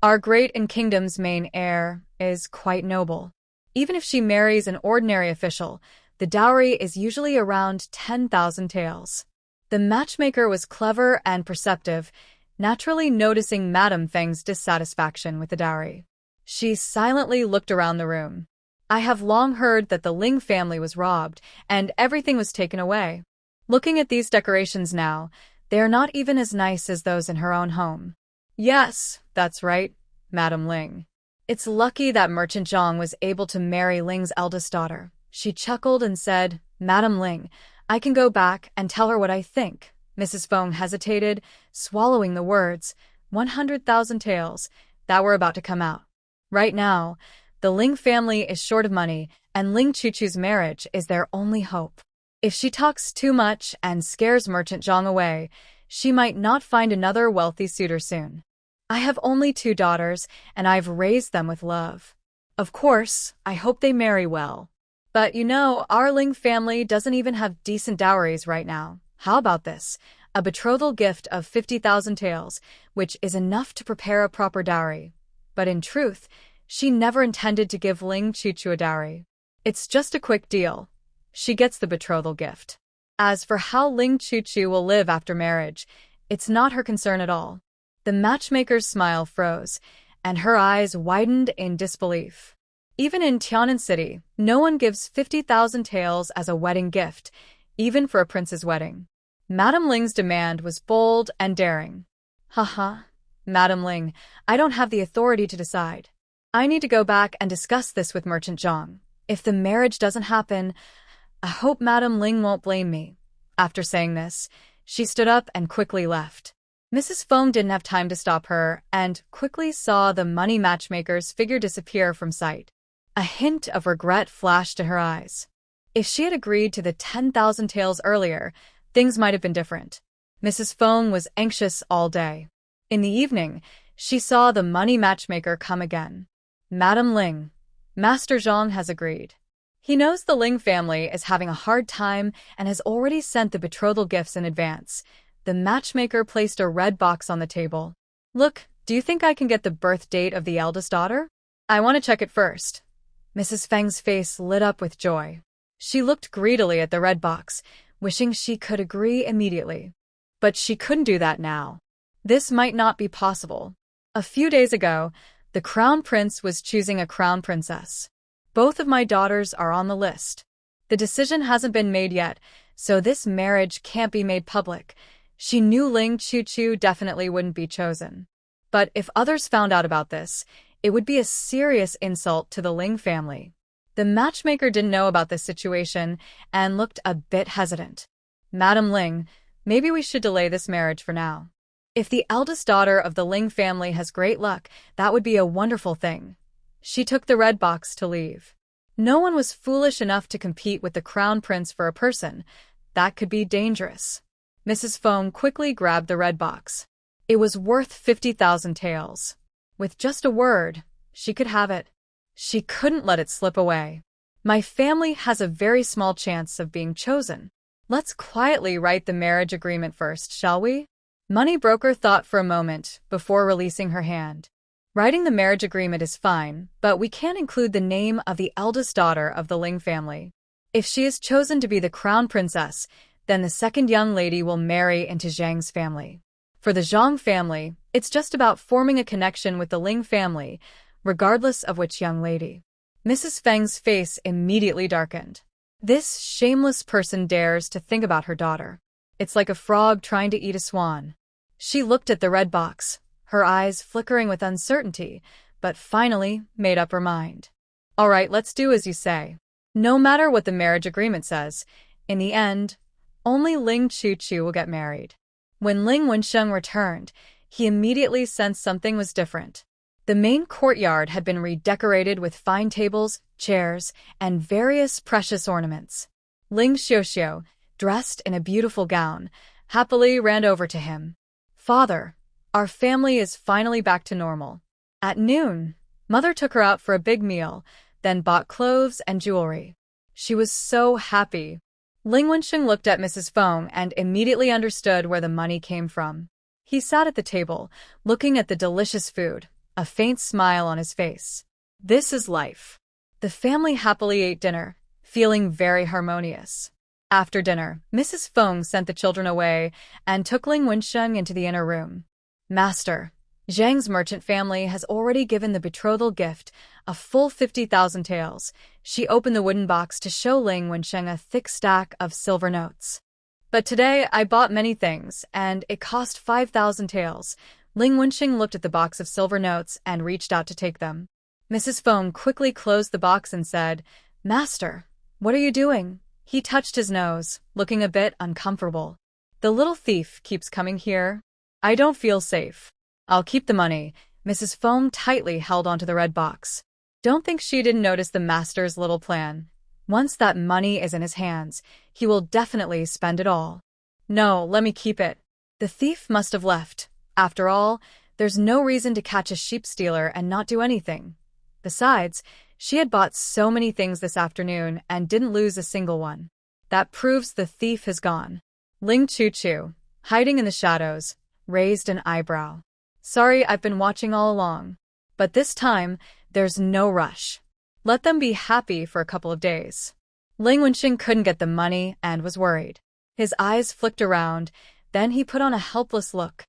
Our great and kingdom's main heir is quite noble. Even if she marries an ordinary official, the dowry is usually around 10,000 taels. The matchmaker was clever and perceptive, naturally noticing Madame Feng's dissatisfaction with the dowry. She silently looked around the room. I have long heard that the Ling family was robbed, and everything was taken away. Looking at these decorations now, they are not even as nice as those in her own home. Yes, that's right, Madame Ling. It's lucky that Merchant Zhang was able to marry Ling's eldest daughter. She chuckled and said, Madame Ling, I can go back and tell her what I think. Mrs. Feng hesitated, swallowing the words, 100,000 taels, that were about to come out. Right now, the Ling family is short of money, and Ling Chuchu's marriage is their only hope. If she talks too much and scares Merchant Zhang away, she might not find another wealthy suitor soon. I have only 2 daughters, and I've raised them with love. Of course, I hope they marry well. But our Ling family doesn't even have decent dowries right now. How about this? A betrothal gift of 50,000 taels, which is enough to prepare a proper dowry. But in truth, she never intended to give Ling Chuchu a dowry. It's just a quick deal. She gets the betrothal gift. As for how Ling Chuchu will live after marriage, it's not her concern at all. The matchmaker's smile froze, and her eyes widened in disbelief. Even in Tianan City, no one gives 50,000 taels as a wedding gift, even for a prince's wedding. Madame Ling's demand was bold and daring. Haha. Madame Ling, I don't have the authority to decide. I need to go back and discuss this with Merchant Zhang. If the marriage doesn't happen, I hope Madame Ling won't blame me. After saying this, she stood up and quickly left. Mrs. Feng didn't have time to stop her and quickly saw the money matchmaker's figure disappear from sight. A hint of regret flashed in her eyes. If she had agreed to the 10,000 taels earlier, things might have been different. Mrs. Feng was anxious all day. In the evening, she saw the money matchmaker come again. Madame Ling, Master Zhang has agreed. He knows the Ling family is having a hard time and has already sent the betrothal gifts in advance. The matchmaker placed a red box on the table. Look, do you think I can get the birth date of the eldest daughter? I want to check it first. Mrs. Feng's face lit up with joy. She looked greedily at the red box, wishing she could agree immediately. But she couldn't do that now. This might not be possible. A few days ago, The crown prince was choosing a crown princess. Both of my daughters are on the list. The decision hasn't been made yet, so this marriage can't be made public. She knew Ling Chuchu definitely wouldn't be chosen. But if others found out about this, it would be a serious insult to the Ling family. The matchmaker didn't know about this situation and looked a bit hesitant. Madam Ling, maybe we should delay this marriage for now. If the eldest daughter of the Ling family has great luck, that would be a wonderful thing. She took the red box to leave. No one was foolish enough to compete with the crown prince for a person. That could be dangerous. Mrs. Feng quickly grabbed the red box. It was worth 50,000 taels. With just a word, she could have it. She couldn't let it slip away. My family has a very small chance of being chosen. Let's quietly write the marriage agreement first, shall we? Money Broker thought for a moment before releasing her hand. Writing the marriage agreement is fine, but we can't include the name of the eldest daughter of the Ling family. If she is chosen to be the crown princess, then the second young lady will marry into Zhang's family. For the Zhang family, it's just about forming a connection with the Ling family, regardless of which young lady. Mrs. Feng's face immediately darkened. This shameless person dares to think about her daughter. It's like a frog trying to eat a swan. She looked at the red box, her eyes flickering with uncertainty, but finally made up her mind. All right, let's do as you say. No matter what the marriage agreement says, in the end, only Ling Chuchu will get married. When Ling Wensheng returned, he immediately sensed something was different. The main courtyard had been redecorated with fine tables, chairs, and various precious ornaments. Ling Xiuxiu, dressed in a beautiful gown, happily ran over to him. Father, our family is finally back to normal. At noon, Mother took her out for a big meal, then bought clothes and jewelry. She was so happy. Ling Wensheng looked at Mrs. Feng and immediately understood where the money came from. He sat at the table, looking at the delicious food, a faint smile on his face. This is life. The family happily ate dinner, feeling very harmonious. After dinner, Mrs. Feng sent the children away and took Ling Wensheng into the inner room. Master, Zhang's merchant family has already given the betrothal gift, a full 50,000 taels. She opened the wooden box to show Ling Wensheng a thick stack of silver notes. But today I bought many things, and it cost 5,000 taels. Ling Wensheng looked at the box of silver notes and reached out to take them. Mrs. Feng quickly closed the box and said, Master, what are you doing? He touched his nose, looking a bit uncomfortable. The little thief keeps coming here. I don't feel safe. I'll keep the money. Mrs. Feng tightly held onto the red box. Don't think she didn't notice the master's little plan. Once that money is in his hands, he will definitely spend it all. No, let me keep it. The thief must have left. After all, there's no reason to catch a sheep stealer and not do anything. Besides, she had bought so many things this afternoon and didn't lose a single one. That proves the thief has gone. Ling Chuchu, hiding in the shadows, raised an eyebrow. Sorry, I've been watching all along. But this time, there's no rush. Let them be happy for a couple of days. Ling Wensheng couldn't get the money and was worried. His eyes flicked around, then he put on a helpless look.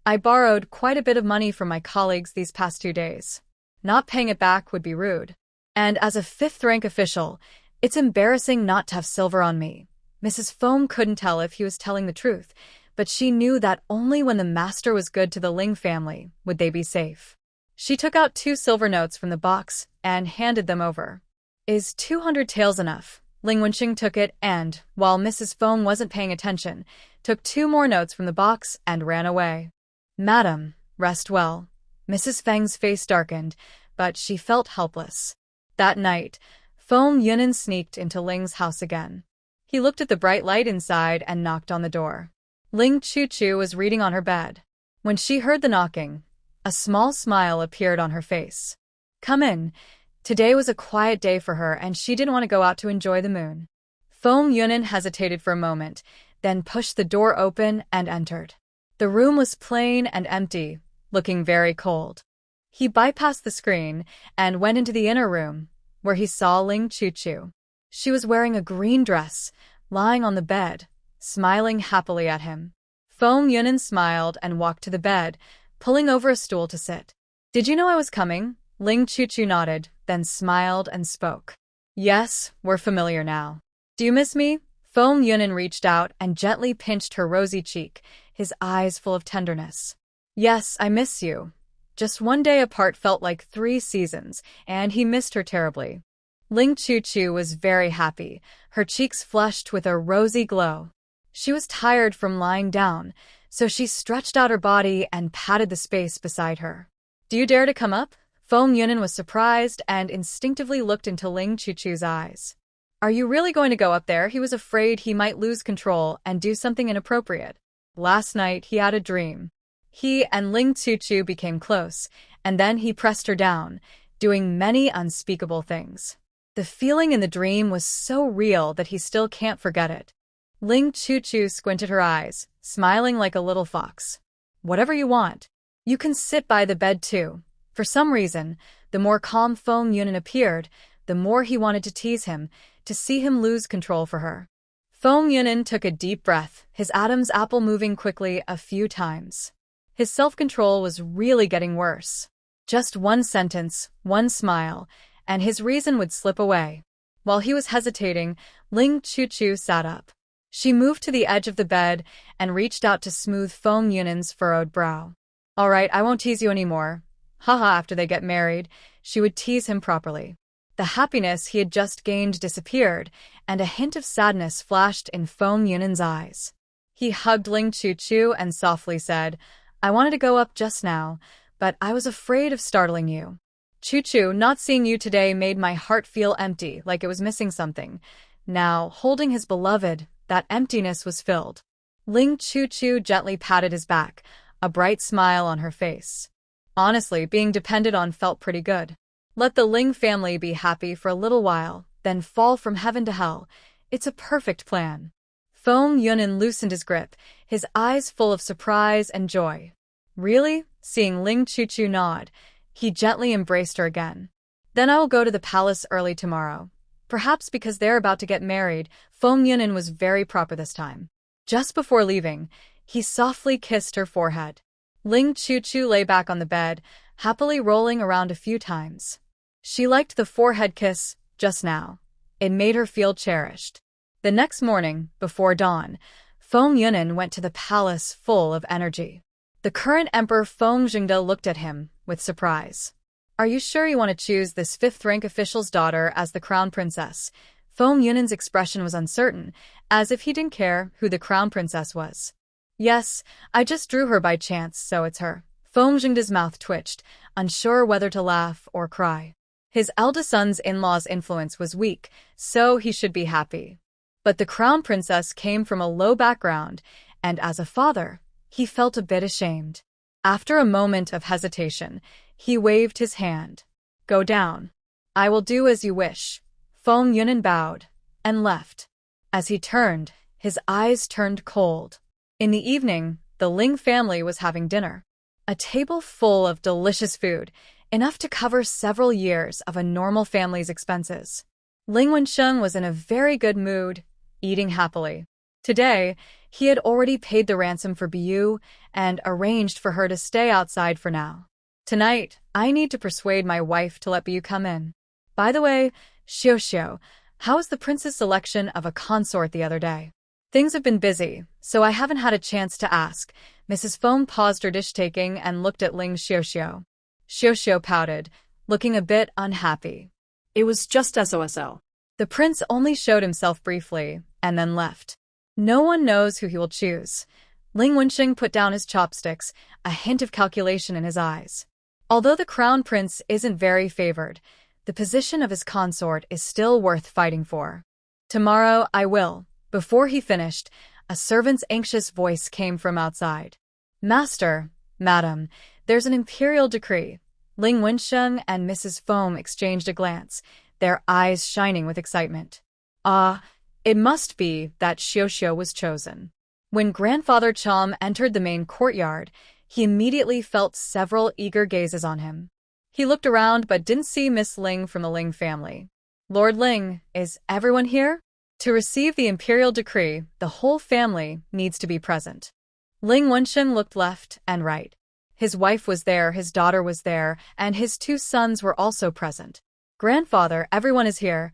I borrowed quite a bit of money from my colleagues these past 2 days. Not paying it back would be rude. And as a 5th-rank official, it's embarrassing not to have silver on me. Mrs. Feng couldn't tell if he was telling the truth, but she knew that only when the master was good to the Ling family would they be safe. She took out 2 silver notes from the box and handed them over. Is 200 taels enough? Ling Wensheng took it and, while Mrs. Feng wasn't paying attention, took 2 more notes from the box and ran away. Madam, rest well. Mrs. Feng's face darkened, but she felt helpless. That night, Feng Yunan sneaked into Ling's house again. He looked at the bright light inside and knocked on the door. Ling Chuchu was reading on her bed. When she heard the knocking, a small smile appeared on her face. Come in. Today was a quiet day for her and she didn't want to go out to enjoy the moon. Feng Yunan hesitated for a moment, then pushed the door open and entered. The room was plain and empty, looking very cold. He bypassed the screen and went into the inner room, where he saw Ling Chuchu. She was wearing a green dress, lying on the bed, smiling happily at him. Feng Yunan smiled and walked to the bed, pulling over a stool to sit. Did you know I was coming? Ling Chuchu nodded, then smiled and spoke. Yes, we're familiar now. Do you miss me? Feng Yunan reached out and gently pinched her rosy cheek, his eyes full of tenderness. Yes, I miss you. Just one day apart felt like 3 seasons, and he missed her terribly. Ling Chuchu was very happy, her cheeks flushed with a rosy glow. She was tired from lying down, so she stretched out her body and patted the space beside her. Do you dare to come up? Feng Yunan was surprised and instinctively looked into Ling Chuchu's eyes. Are you really going to go up there? He was afraid he might lose control and do something inappropriate. Last night, he had a dream. He and Ling Chuchu became close, and then he pressed her down, doing many unspeakable things. The feeling in the dream was so real that he still can't forget it. Ling Chuchu squinted her eyes, smiling like a little fox. Whatever you want. You can sit by the bed too. For some reason, the more calm Feng Yunan appeared, the more he wanted to tease him, to see him lose control for her. Feng Yunan took a deep breath, his Adam's apple moving quickly a few times. His self-control was really getting worse. Just one sentence, one smile, and his reason would slip away. While he was hesitating, Ling Chuchu sat up. She moved to the edge of the bed and reached out to smooth Feng Yunan's furrowed brow. All right, I won't tease you anymore. Haha, after they get married, she would tease him properly. The happiness he had just gained disappeared, and a hint of sadness flashed in Feng Yunan's eyes. He hugged Ling Chuchu and softly said, I wanted to go up just now, but I was afraid of startling you. Chuchu, not seeing you today made my heart feel empty, like it was missing something. Now, holding his beloved, that emptiness was filled. Ling Chuchu gently patted his back, a bright smile on her face. Honestly, being depended on felt pretty good. Let the Ling family be happy for a little while, then fall from heaven to hell. It's a perfect plan. Feng Yunan loosened his grip, his eyes full of surprise and joy. Really? Seeing Ling Chuchu nod, he gently embraced her again. Then I will go to the palace early tomorrow. Perhaps because they're about to get married, Feng Yunan was very proper this time. Just before leaving, he softly kissed her forehead. Ling Chuchu lay back on the bed, happily rolling around a few times. She liked the forehead kiss just now. It made her feel cherished. The next morning, before dawn, Feng Yunan went to the palace full of energy. The current emperor Feng Zhengde looked at him with surprise. Are you sure you want to choose this 5th-rank official's daughter as the crown princess? Feng Yunan's expression was uncertain, as if he didn't care who the crown princess was. Yes, I just drew her by chance, so it's her. Feng Zhengde's mouth twitched, unsure whether to laugh or cry. His eldest son's in-law's influence was weak, so he should be happy. But the crown princess came from a low background, and as a father, he felt a bit ashamed. After a moment of hesitation, he waved his hand. Go down. I will do as you wish. Feng Yunan bowed and left. As he turned, his eyes turned cold. In the evening, the Ling family was having dinner. A table full of delicious food, enough to cover several years of a normal family's expenses. Ling Wensheng was in a very good mood, eating happily. Today, he had already paid the ransom for Biu and arranged for her to stay outside for now. Tonight, I need to persuade my wife to let Biu come in. By the way, Xiao, how was the prince's selection of a consort the other day? Things have been busy, so I haven't had a chance to ask. Mrs. Feng paused her dish-taking and looked at Ling Xiao. Xiao pouted, looking a bit unhappy. It was just SOSO. The prince only showed himself briefly, and then left. No one knows who he will choose. Ling Wensheng put down his chopsticks, a hint of calculation in his eyes. Although the crown prince isn't very favored, the position of his consort is still worth fighting for. Tomorrow I will. Before he finished, a servant's anxious voice came from outside. Master, madam, there's an imperial decree. Ling Wensheng and Mrs. Feng exchanged a glance, their eyes shining with excitement. It must be that Xiao was chosen. When Grandfather Chom entered the main courtyard, he immediately felt several eager gazes on him. He looked around but didn't see Miss Ling from the Ling family. Lord Ling, is everyone here? To receive the imperial decree, the whole family needs to be present. Ling Wensheng looked left and right. His wife was there, his daughter was there, and his 2 sons were also present. "Grandfather, everyone is here."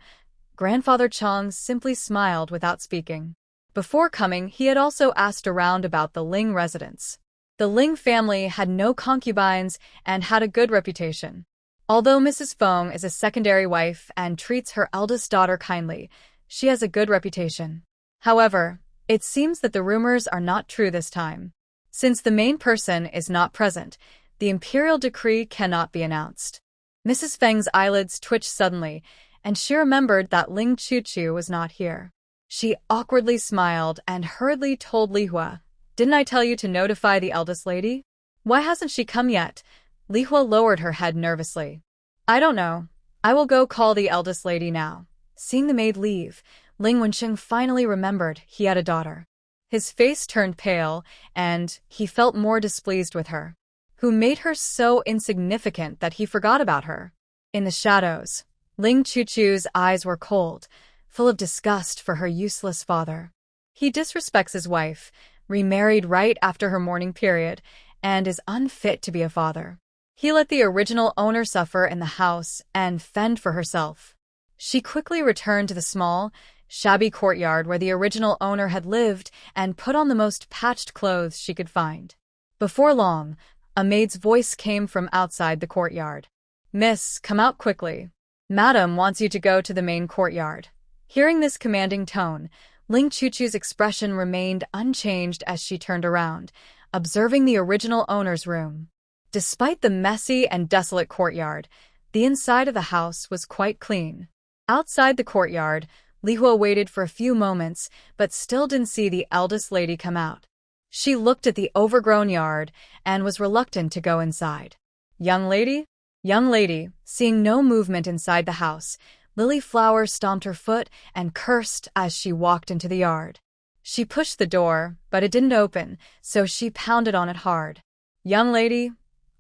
Grandfather Chang simply smiled without speaking. Before coming, he had also asked around about the Ling residence. The Ling family had no concubines and had a good reputation. Although Mrs. Feng is a secondary wife and treats her eldest daughter kindly, she has a good reputation. However, it seems that the rumors are not true this time. Since the main person is not present, the imperial decree cannot be announced. Mrs. Feng's eyelids twitched suddenly, and she remembered that Ling Chuchu was not here. She awkwardly smiled and hurriedly told Li Hua, "Didn't I tell you to notify the eldest lady? Why hasn't she come yet?" Li Hua lowered her head nervously. "I don't know. I will go call the eldest lady now." Seeing the maid leave, Ling Wensheng finally remembered he had a daughter. His face turned pale, and he felt more displeased with her, who made her so insignificant that he forgot about her. In the shadows, Ling Chuchu's eyes were cold, full of disgust for her useless father. He disrespects his wife, remarried right after her mourning period, and is unfit to be a father. He let the original owner suffer in the house and fend for herself. She quickly returned to the small, shabby courtyard where the original owner had lived and put on the most patched clothes she could find. Before long, a maid's voice came from outside the courtyard. "Miss, come out quickly. Madam wants you to go to the main courtyard." Hearing this commanding tone, Ling Chuchu's expression remained unchanged as she turned around, observing the original owner's room. Despite the messy and desolate courtyard, the inside of the house was quite clean. Outside the courtyard, Li Hua waited for a few moments, but still didn't see the eldest lady come out. She looked at the overgrown yard and was reluctant to go inside. "Young lady?" "Young lady," seeing no movement inside the house, Lily Flower stomped her foot and cursed as she walked into the yard. She pushed the door, but it didn't open, so she pounded on it hard. "Young lady,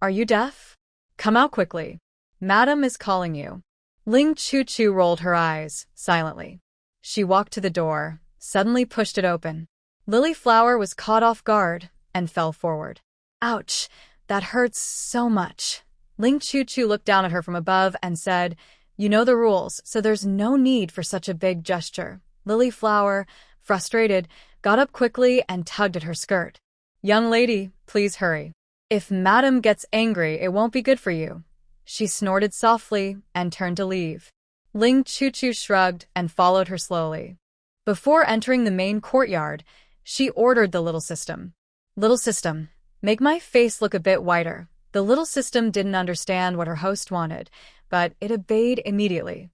are you deaf? Come out quickly. Madam is calling you." Ling Chuchu rolled her eyes, silently. She walked to the door, suddenly pushed it open. Lily Flower was caught off guard and fell forward. "Ouch, that hurts so much." Ling Chuchu looked down at her from above and said, "You know the rules, so there's no need for such a big gesture." Lily Flower, frustrated, got up quickly and tugged at her skirt. "Young lady, please hurry. If Madam gets angry, it won't be good for you." She snorted softly and turned to leave. Ling Chuchu shrugged and followed her slowly. Before entering the main courtyard, she ordered the little system. "Little system, make my face look a bit whiter." The little system didn't understand what her host wanted, but it obeyed immediately.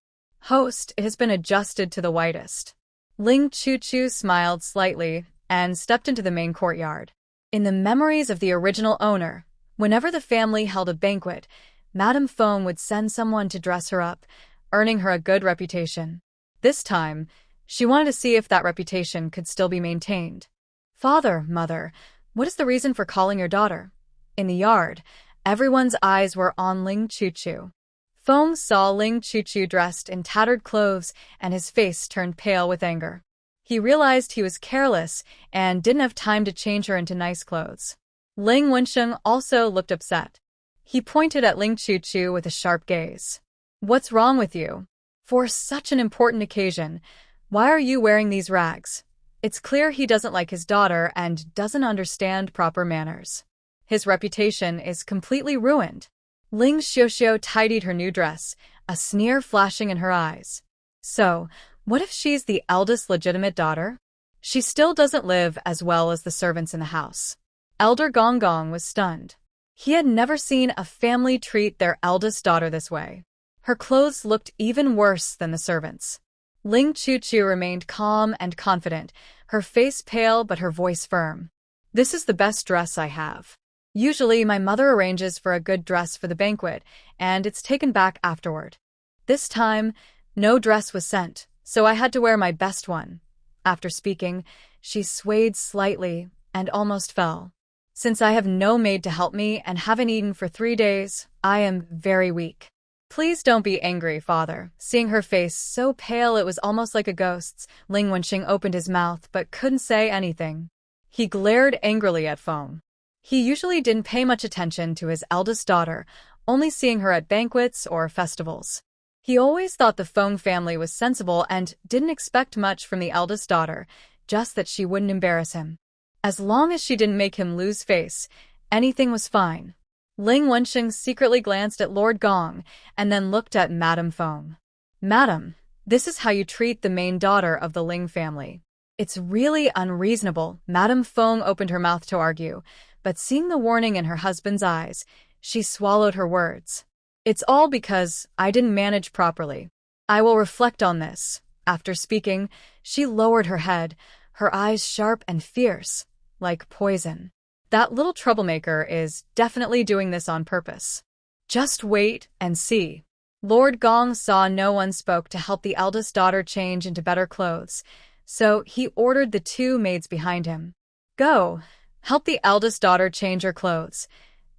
"Host, it has been adjusted to the whitest." Ling Chuchu smiled slightly and stepped into the main courtyard. In the memories of the original owner, whenever the family held a banquet, Madame Feng would send someone to dress her up, earning her a good reputation. This time, she wanted to see if that reputation could still be maintained. "Father, mother, what is the reason for calling your daughter?" In the yard, everyone's eyes were on Ling Chuchu. Feng saw Ling Chuchu dressed in tattered clothes, and his face turned pale with anger. He realized he was careless and didn't have time to change her into nice clothes. Ling Wensheng also looked upset. He pointed at Ling Chuchu with a sharp gaze. "What's wrong with you? For such an important occasion, why are you wearing these rags?" It's clear he doesn't like his daughter and doesn't understand proper manners. His reputation is completely ruined. Ling Xiuxiu tidied her new dress, a sneer flashing in her eyes. "So, what if she's the eldest legitimate daughter? She still doesn't live as well as the servants in the house." Elder Gong Gong was stunned. He had never seen a family treat their eldest daughter this way. Her clothes looked even worse than the servants. Ling Chuchu remained calm and confident, her face pale but her voice firm. "This is the best dress I have. Usually my mother arranges for a good dress for the banquet, and it's taken back afterward. This time, no dress was sent, so I had to wear my best one." After speaking, she swayed slightly and almost fell. "Since I have no maid to help me and haven't eaten for 3 days, I am very weak. Please don't be angry, father." Seeing her face so pale it was almost like a ghost's, Ling Wensheng opened his mouth but couldn't say anything. He glared angrily at Feng. He usually didn't pay much attention to his eldest daughter, only seeing her at banquets or festivals. He always thought the Feng family was sensible and didn't expect much from the eldest daughter, just that she wouldn't embarrass him. As long as she didn't make him lose face, anything was fine. Ling Wensheng secretly glanced at Lord Gong and then looked at Madame Feng. "Madam, this is how you treat the main daughter of the Ling family. It's really unreasonable." Madame Feng opened her mouth to argue, but seeing the warning in her husband's eyes, she swallowed her words. "It's all because I didn't manage properly. I will reflect on this." After speaking, she lowered her head, her eyes sharp and fierce, like poison. "That little troublemaker is definitely doing this on purpose. Just wait and see." Lord Gong saw no one spoke to help the eldest daughter change into better clothes, so he ordered the 2 maids behind him. "Go, help the eldest daughter change her clothes."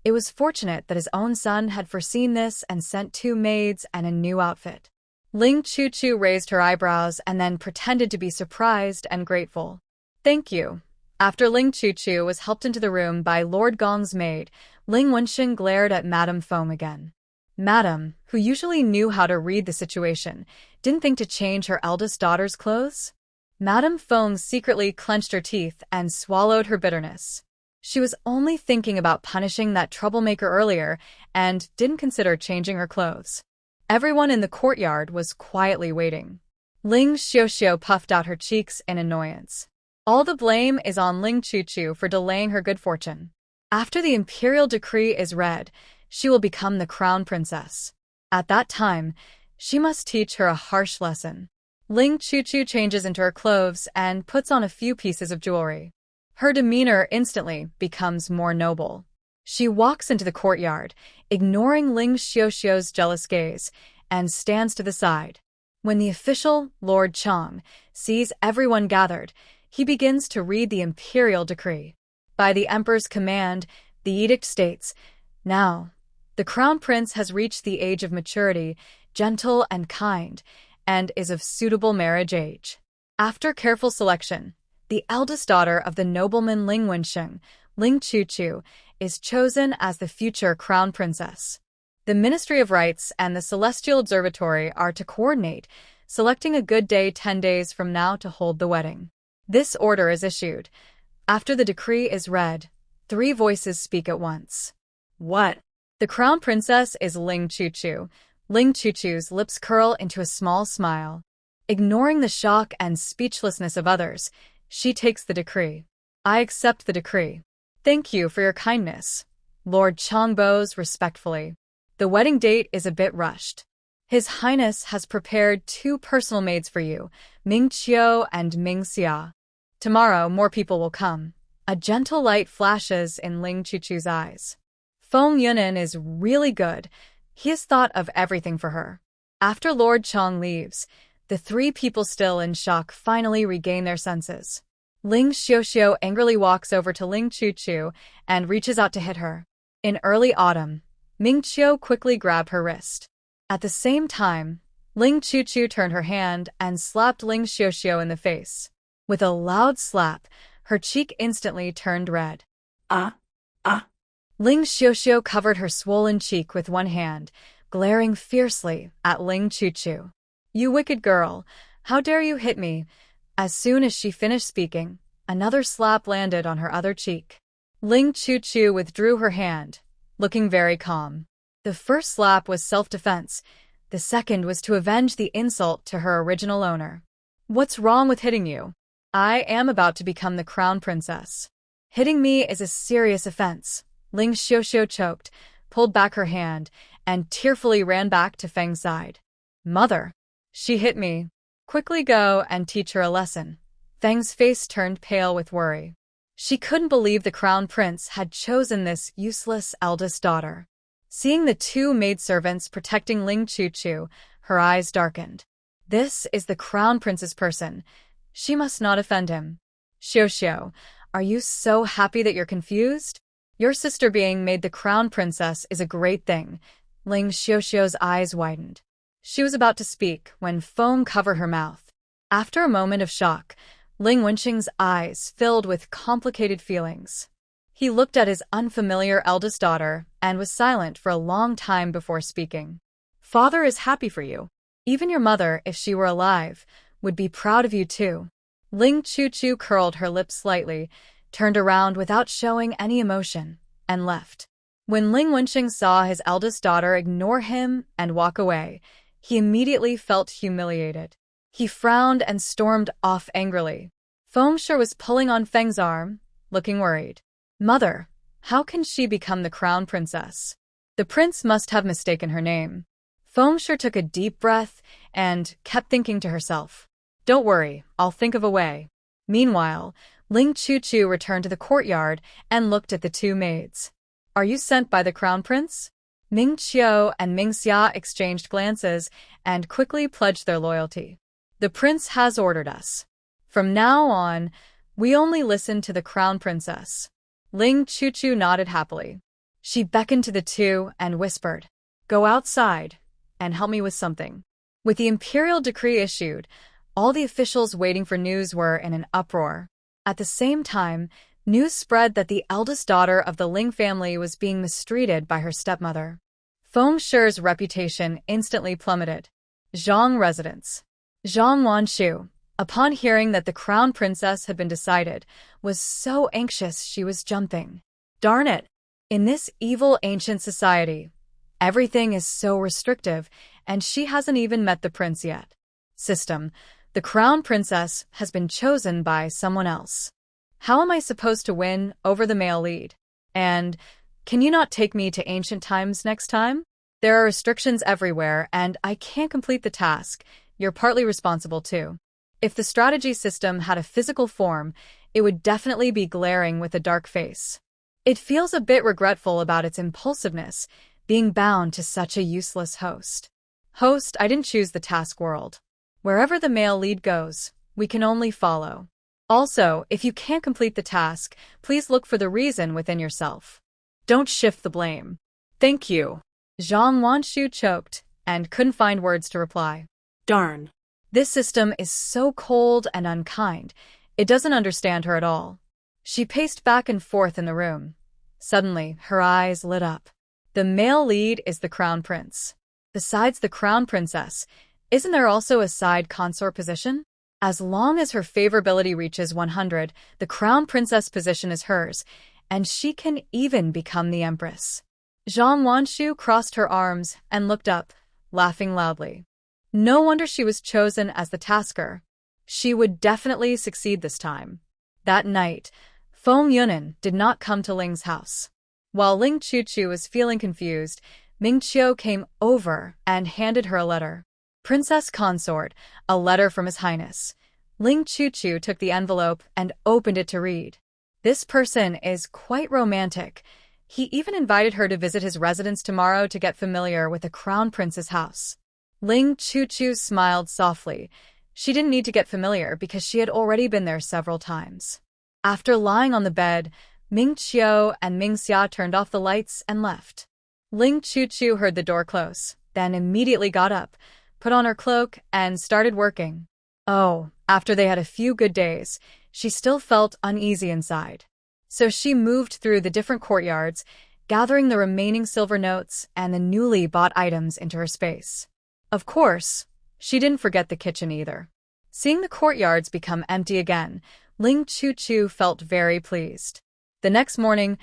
It was fortunate that his own son had foreseen this and sent 2 maids and a new outfit. Ling Chuchu raised her eyebrows and then pretended to be surprised and grateful. "Thank you." After Ling Chuchu was helped into the room by Lord Gong's maid, Ling Wensheng glared at Madame Feng again. Madame, who usually knew how to read the situation, didn't think to change her eldest daughter's clothes? Madame Feng secretly clenched her teeth and swallowed her bitterness. She was only thinking about punishing that troublemaker earlier and didn't consider changing her clothes. Everyone in the courtyard was quietly waiting. Ling Xiuxiu puffed out her cheeks in annoyance. All the blame is on Ling Chuchu for delaying her good fortune. After the imperial decree is read, she will become the crown princess. At that time, she must teach her a harsh lesson. Ling Chuchu changes into her clothes and puts on a few pieces of jewelry. Her demeanor instantly becomes more noble. She walks into the courtyard, ignoring Ling Xiuxiu's jealous gaze, and stands to the side. When the official, Lord Chang, sees everyone gathered, he begins to read the imperial decree. By the emperor's command, the edict states, "Now, the crown prince has reached the age of maturity, gentle and kind, and is of suitable marriage age." After careful selection, the eldest daughter of the nobleman Ling Wensheng, Ling Chuchu, is chosen as the future crown princess. The Ministry of Rites and the Celestial Observatory are to coordinate, selecting a good day 10 days from now to hold the wedding. This order is issued. After the decree is read, 3 voices speak at once. "What?" The crown princess is Ling Chuchu. Ling Chuchu's lips curl into a small smile. Ignoring the shock and speechlessness of others, she takes the decree. "I accept the decree. Thank you for your kindness." Lord Chang bows respectfully. "The wedding date is a bit rushed. His Highness has prepared 2 personal maids for you, Ming Qiu and Ming Xia. Tomorrow more people will come." A gentle light flashes in Ling Chuchu's eyes. Feng Yunan is really good. He has thought of everything for her. After Lord Chang leaves, the 3 people still in shock finally regain their senses. Ling Xiuxiu angrily walks over to Ling Chuchu and reaches out to hit her. In early autumn, Ming Qiu quickly grabbed her wrist. At the same time, Ling Chuchu turned her hand and slapped Ling Xiuxiu in the face. With a loud slap, her cheek instantly turned red. Ah! Ling Xiuxiu covered her swollen cheek with one hand, glaring fiercely at Ling Chuchu. "You wicked girl, how dare you hit me?" As soon as she finished speaking, another slap landed on her other cheek. Ling Chuchu withdrew her hand, looking very calm. The first slap was self-defense. The second was to avenge the insult to her original owner. "What's wrong with hitting you? I am about to become the crown princess. Hitting me is a serious offense." Ling Xiuxiu choked, pulled back her hand, and tearfully ran back to Feng's side. "Mother, she hit me. Quickly go and teach her a lesson." Feng's face turned pale with worry. She couldn't believe the crown prince had chosen this useless eldest daughter. Seeing the 2 maidservants protecting Ling Chuchu, her eyes darkened. This is the crown prince's person. She must not offend him. "Xiuxiu, are you so happy that you're confused? Your sister being made the crown princess is a great thing." Ling Xiuxiu's eyes widened. She was about to speak when foam covered her mouth. After a moment of shock, Ling Wensheng's eyes filled with complicated feelings. He looked at his unfamiliar eldest daughter and was silent for a long time before speaking. Father is happy for you. Even your mother, if she were alive, would be proud of you too. Ling Chuchu curled her lips slightly, turned around without showing any emotion, and left. When Ling Wensheng saw his eldest daughter ignore him and walk away, he immediately felt humiliated. He frowned and stormed off angrily. Fengshe was pulling on Feng's arm, looking worried. Mother, how can she become the crown princess? The prince must have mistaken her name. Fengshe took a deep breath and kept thinking to herself. Don't worry, I'll think of a way. Meanwhile, Ling Chuchu returned to the courtyard and looked at the two maids. Are you sent by the crown prince? Ming Qiu and Ming Xia exchanged glances and quickly pledged their loyalty. The prince has ordered us. From now on, we only listen to the crown princess. Ling Chuchu nodded happily. She beckoned to the two and whispered, Go outside and help me with something. With the imperial decree issued, all the officials waiting for news were in an uproar. At the same time, news spread that the eldest daughter of the Ling family was being mistreated by her stepmother. Fengshe's reputation instantly plummeted. Zhang residence. Zhang Wanshu, upon hearing that the crown princess had been decided, was so anxious she was jumping. Darn it! In this evil ancient society, everything is so restrictive, and she hasn't even met the prince yet. System, the crown princess has been chosen by someone else. How am I supposed to win over the male lead? And can you not take me to ancient times next time? There are restrictions everywhere, and I can't complete the task. You're partly responsible too. If the strategy system had a physical form, it would definitely be glaring with a dark face. It feels a bit regretful about its impulsiveness, being bound to such a useless host. Host, I didn't choose the task world. Wherever the male lead goes, we can only follow. Also, if you can't complete the task, please look for the reason within yourself. Don't shift the blame. Thank you. Zhang Wanshu choked and couldn't find words to reply. Darn. This system is so cold and unkind, it doesn't understand her at all. She paced back and forth in the room. Suddenly, her eyes lit up. The male lead is the crown prince. Besides the crown princess, isn't there also a side consort position? As long as her favorability reaches 100, the crown princess position is hers, and she can even become the empress. Zhang Wanshu crossed her arms and looked up, laughing loudly. No wonder she was chosen as the tasker. She would definitely succeed this time. That night, Feng Yunan did not come to Ling's house. While Ling Chuchu was feeling confused, Ming Qiu came over and handed her a letter. Princess Consort, a letter from His Highness. Ling Chuchu took the envelope and opened it to read. This person is quite romantic. He even invited her to visit his residence tomorrow to get familiar with the crown prince's house. Ling Chuchu smiled softly. She didn't need to get familiar because she had already been there several times. After lying on the bed, Ming Qiu and Ming Xia turned off the lights and left. Ling Chuchu heard the door close, then immediately got up, put on her cloak, and started working. Oh, after they had a few good days, she still felt uneasy inside. So she moved through the different courtyards, gathering the remaining silver notes and the newly bought items into her space. Of course, she didn't forget the kitchen either. Seeing the courtyards become empty again, Ling Chuchu felt very pleased. The next morning,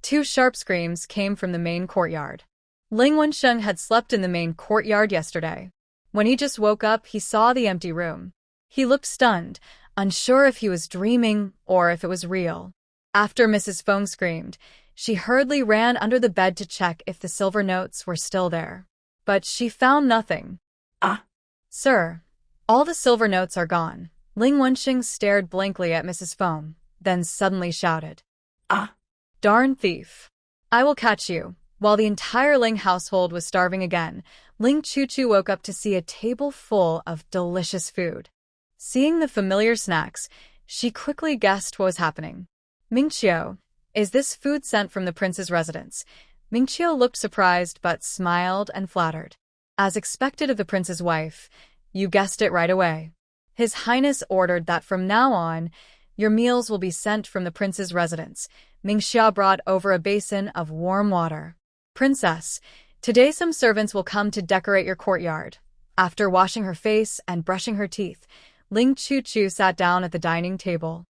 2 sharp screams came from the main courtyard. Ling Wensheng had slept in the main courtyard yesterday. When he just woke up, he saw the empty room. He looked stunned, unsure if he was dreaming or if it was real. After Mrs. Feng screamed, she hurriedly ran under the bed to check if the silver notes were still there. But she found nothing. Sir, all the silver notes are gone. Ling Wensheng stared blankly at Mrs. Feng, then suddenly shouted. Darn thief. I will catch you. While the entire Ling household was starving again, Ling Chuchu woke up to see a table full of delicious food. Seeing the familiar snacks, she quickly guessed what was happening. Ming Qiu, is this food sent from the prince's residence? Ming Qiu looked surprised but smiled and flattered. As expected of the prince's wife, you guessed it right away. His Highness ordered that from now on, your meals will be sent from the prince's residence, Mingxia brought over a basin of warm water. "Princess, today some servants will come to decorate your courtyard." After washing her face and brushing her teeth, Ling Chu sat down at the dining table.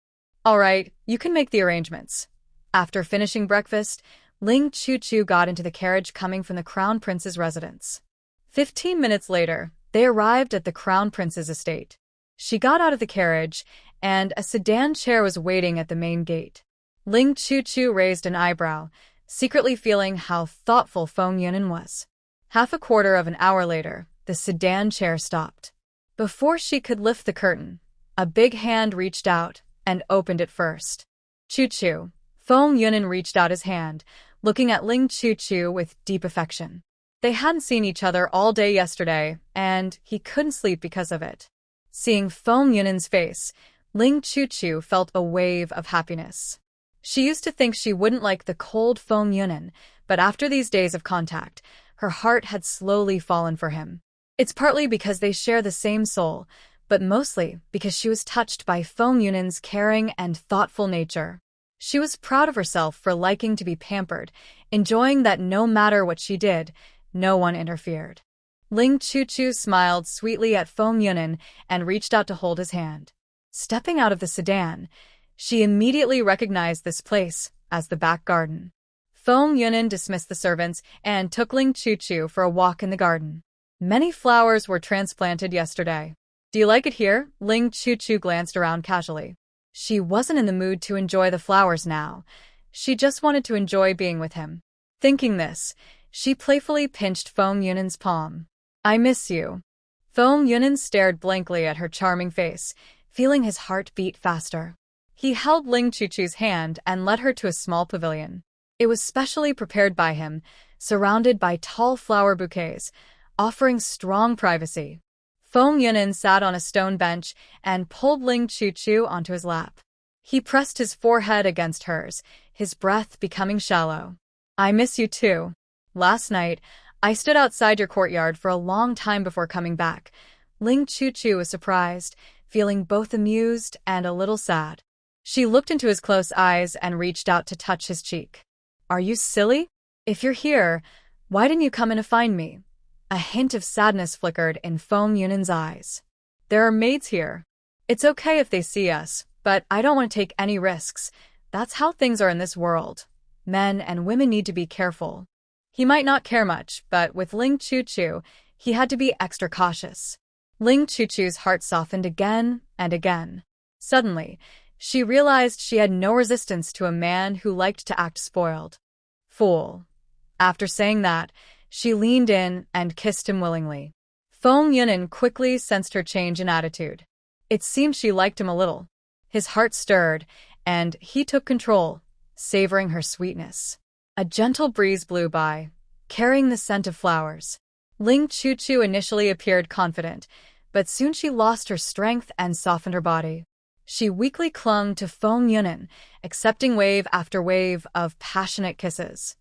"All right, you can make the arrangements." After finishing breakfast, Ling Chu got into the carriage coming from the Crown Prince's residence. 15 minutes later, they arrived at the Crown Prince's estate. She got out of the carriage, and a sedan chair was waiting at the main gate. Ling Chu raised an eyebrow, secretly feeling how thoughtful Feng Yunan was. Half a quarter of an hour later, the sedan chair stopped. Before she could lift the curtain, a big hand reached out and opened it first. "Chu." Feng Yunan reached out his hand, looking at Ling Chu with deep affection. They hadn't seen each other all day yesterday, and he couldn't sleep because of it. Seeing Feng Yunan's face, Ling Chu felt a wave of happiness. She used to think she wouldn't like the cold Feng Yunan, but after these days of contact, her heart had slowly fallen for him. It's partly because they share the same soul, but mostly because she was touched by Feng Yunan's caring and thoughtful nature. She was proud of herself for liking to be pampered, enjoying that no matter what she did, no one interfered. Ling Chu smiled sweetly at Feng Yunan and reached out to hold his hand. Stepping out of the sedan, she immediately recognized this place as the back garden. Feng Yunan dismissed the servants and took Ling Chu for a walk in the garden. Many flowers were transplanted yesterday. "Do you like it here?" Ling Chu glanced around casually. She wasn't in the mood to enjoy the flowers now. She just wanted to enjoy being with him. Thinking this, she playfully pinched Feng Yunan's palm. "I miss you." Feng Yunan stared blankly at her charming face, feeling his heart beat faster. He held Ling Chu's hand and led her to a small pavilion. It was specially prepared by him, surrounded by tall flower bouquets, offering strong privacy. Feng Yunan sat on a stone bench and pulled Ling Chu onto his lap. He pressed his forehead against hers, his breath becoming shallow. "I miss you too. Last night, I stood outside your courtyard for a long time before coming back." Ling Chu was surprised, feeling both amused and a little sad. She looked into his close eyes and reached out to touch his cheek. "Are you silly? If you're here, why didn't you come in to find me?" A hint of sadness flickered in Feng Yunan's eyes. "There are maids here. It's okay if they see us, but I don't want to take any risks. That's how things are in this world. Men and women need to be careful." He might not care much, but with Ling Chu, he had to be extra cautious. Ling Chu's heart softened again and again. Suddenly, she realized she had no resistance to a man who liked to act spoiled. "Fool." After saying that, she leaned in and kissed him willingly. Feng Yunan quickly sensed her change in attitude. It seemed she liked him a little. His heart stirred, and he took control, savoring her sweetness. A gentle breeze blew by, carrying the scent of flowers. Ling Chu initially appeared confident, but soon she lost her strength and softened her body. She weakly clung to Feng Yunan, accepting wave after wave of passionate kisses.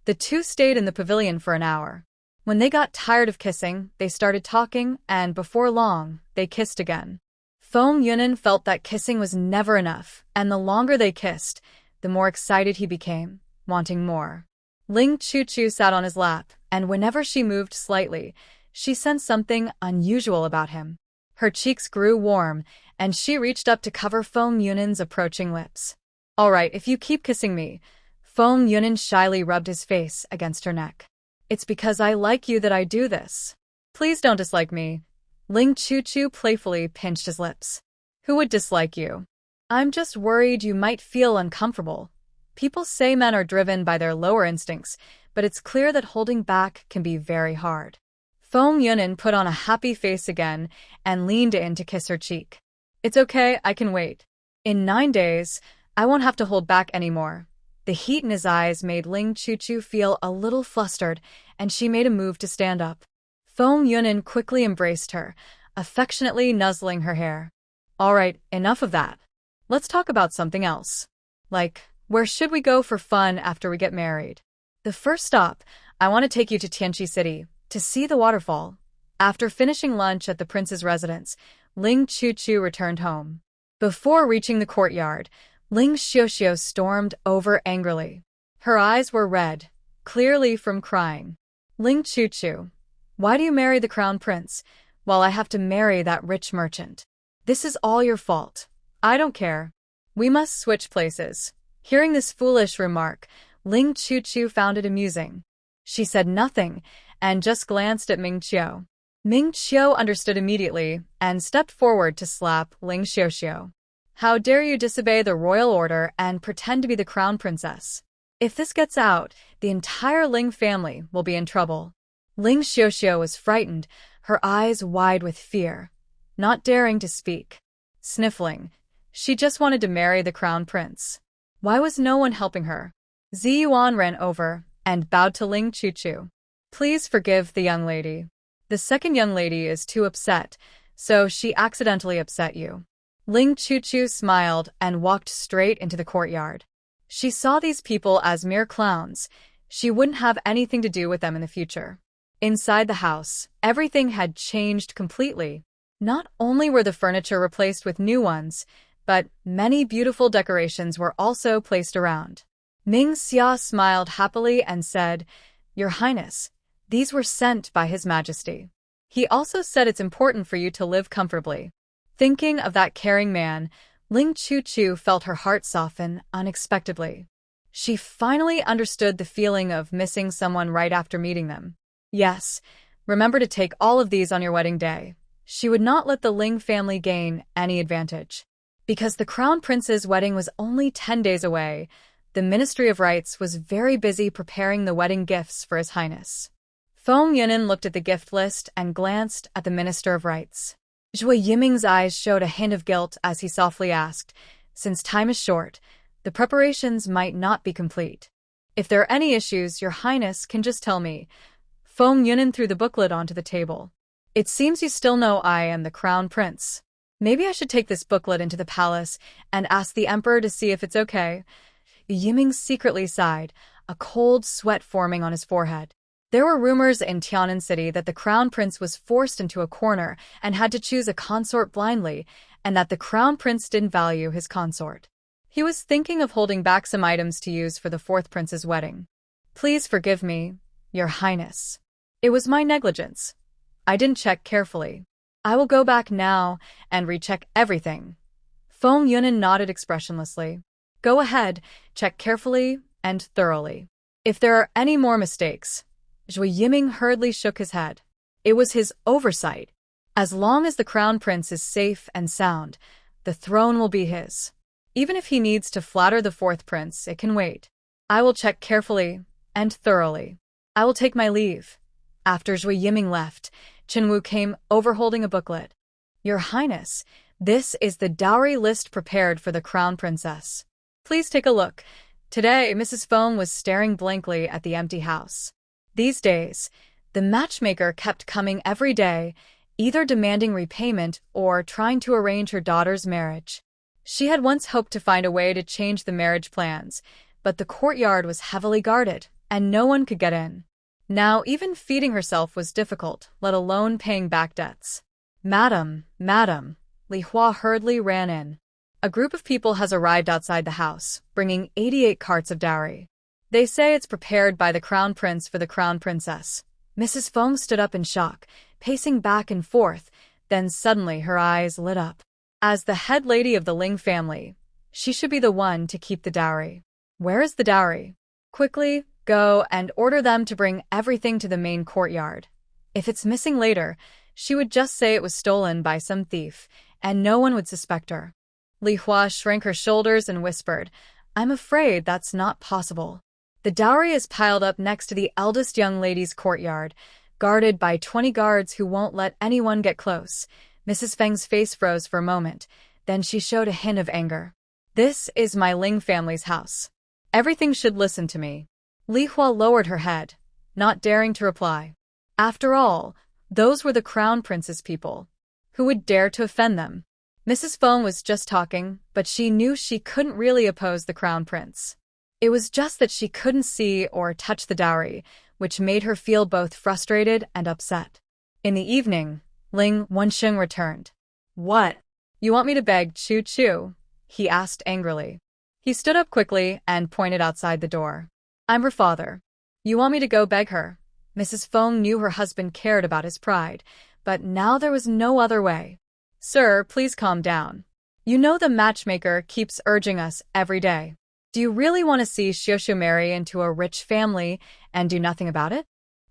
The two stayed in the pavilion for an hour. When they got tired of kissing, they started talking, and before long, they kissed again. Feng Yunan felt that kissing was never enough, and the longer they kissed, the more excited he became, wanting more. Ling Chu sat on his lap, and whenever she moved slightly, she sensed something unusual about him. Her cheeks grew warm, and she reached up to cover Feng Yunan's approaching lips. "All right, if you keep kissing me." Feng Yunan shyly rubbed his face against her neck. "It's because I like you that I do this. Please don't dislike me." Ling Chu playfully pinched his lips. "Who would dislike you? I'm just worried you might feel uncomfortable. People say men are driven by their lower instincts, but it's clear that holding back can be very hard." Feng Yunan put on a happy face again and leaned in to kiss her cheek. "It's okay, I can wait. In 9 days, I won't have to hold back anymore." The heat in his eyes made Ling Chu feel a little flustered, and she made a move to stand up. Feng Yunan quickly embraced her, affectionately nuzzling her hair. "All right, enough of that. Let's talk about something else. Like, where should we go for fun after we get married?" "The first stop, I want to take you to Tianqi City, to see the waterfall." After finishing lunch at the prince's residence, Ling Chu returned home. Before reaching the courtyard, Ling Xiuxiu stormed over angrily. Her eyes were red, clearly from crying. Ling Chuchu, why do you marry the crown prince, while I have to marry that rich merchant? This is all your fault. I don't care. We must switch places. Hearing this foolish remark, Ling Chuchu found it amusing. She said nothing, and just glanced at Ming Qiu. Ming Qiu understood immediately, and stepped forward to slap Ling Xiuxiu. How dare you disobey the royal order and pretend to be the crown princess? If this gets out, the entire Ling family will be in trouble. Ling Xiuxiu was frightened, her eyes wide with fear, not daring to speak. Sniffling, she just wanted to marry the crown prince. Why was no one helping her? Ziyuan ran over and bowed to Ling Chuchu. Please forgive the young lady. The second young lady is too upset, so she accidentally upset you. Ling Chuchu smiled and walked straight into the courtyard. She saw these people as mere clowns. She wouldn't have anything to do with them in the future. Inside the house, everything had changed completely. Not only were the furniture replaced with new ones, but many beautiful decorations were also placed around. Ming Xia smiled happily and said, Your Highness, these were sent by His Majesty. He also said it's important for you to live comfortably. Thinking of that caring man, Ling Chuchu felt her heart soften unexpectedly. She finally understood the feeling of missing someone right after meeting them. Yes, remember to take all of these on your wedding day. She would not let the Ling family gain any advantage. Because the crown prince's wedding was only 10 days away, the Ministry of Rites was very busy preparing the wedding gifts for His Highness. Feng Yunan looked at the gift list and glanced at the Minister of Rites. Zhui Yiming's eyes showed a hint of guilt as he softly asked, Since time is short, the preparations might not be complete. If there are any issues, Your Highness can just tell me. Feng Yunan threw the booklet onto the table. It seems you still know I am the crown prince. Maybe I should take this booklet into the palace and ask the emperor to see if it's okay. Yiming secretly sighed, a cold sweat forming on his forehead. There were rumors in Tianan City that the crown prince was forced into a corner and had to choose a consort blindly, and that the crown prince didn't value his consort. He was thinking of holding back some items to use for the fourth prince's wedding. Please forgive me, Your Highness. It was my negligence. I didn't check carefully. I will go back now and recheck everything. Feng Yunan nodded expressionlessly. Go ahead, check carefully and thoroughly. If there are any more mistakes, Zhui Yiming hurriedly shook his head. It was his oversight. As long as the crown prince is safe and sound, the throne will be his. Even if he needs to flatter the fourth prince, it can wait. I will check carefully and thoroughly. I will take my leave. After Zhui Yiming left, Chen Wu came over holding a booklet. Your Highness, this is the dowry list prepared for the crown princess. Please take a look. Today, Mrs. Feng was staring blankly at the empty house. These days, the matchmaker kept coming every day, either demanding repayment or trying to arrange her daughter's marriage. She had once hoped to find a way to change the marriage plans, but the courtyard was heavily guarded, and no one could get in. Now even feeding herself was difficult, let alone paying back debts. Madam, Li Hua hurriedly ran in. A group of people has arrived outside the house, bringing 88 carts of dowry. They say it's prepared by the crown prince for the crown princess. Mrs. Feng stood up in shock, pacing back and forth, then suddenly her eyes lit up. As the head lady of the Ling family, she should be the one to keep the dowry. Where is the dowry? Quickly, go and order them to bring everything to the main courtyard. If it's missing later, she would just say it was stolen by some thief, and no one would suspect her. Li Hua shrank her shoulders and whispered, I'm afraid that's not possible. The dowry is piled up next to the eldest young lady's courtyard, guarded by 20 guards who won't let anyone get close. Mrs. Feng's face froze for a moment, then she showed a hint of anger. This is my Ling family's house. Everything should listen to me. Li Hua lowered her head, not daring to reply. After all, those were the crown prince's people. Who would dare to offend them? Mrs. Feng was just talking, but she knew she couldn't really oppose the crown prince. It was just that she couldn't see or touch the dowry, which made her feel both frustrated and upset. In the evening, Ling Wanshu returned. What? You want me to beg Chu Chu? He asked angrily. He stood up quickly and pointed outside the door. I'm her father. You want me to go beg her? Mrs. Feng knew her husband cared about his pride, but now there was no other way. Sir, please calm down. You know the matchmaker keeps urging us every day. Do you really want to see Xiaoxiu marry into a rich family and do nothing about it?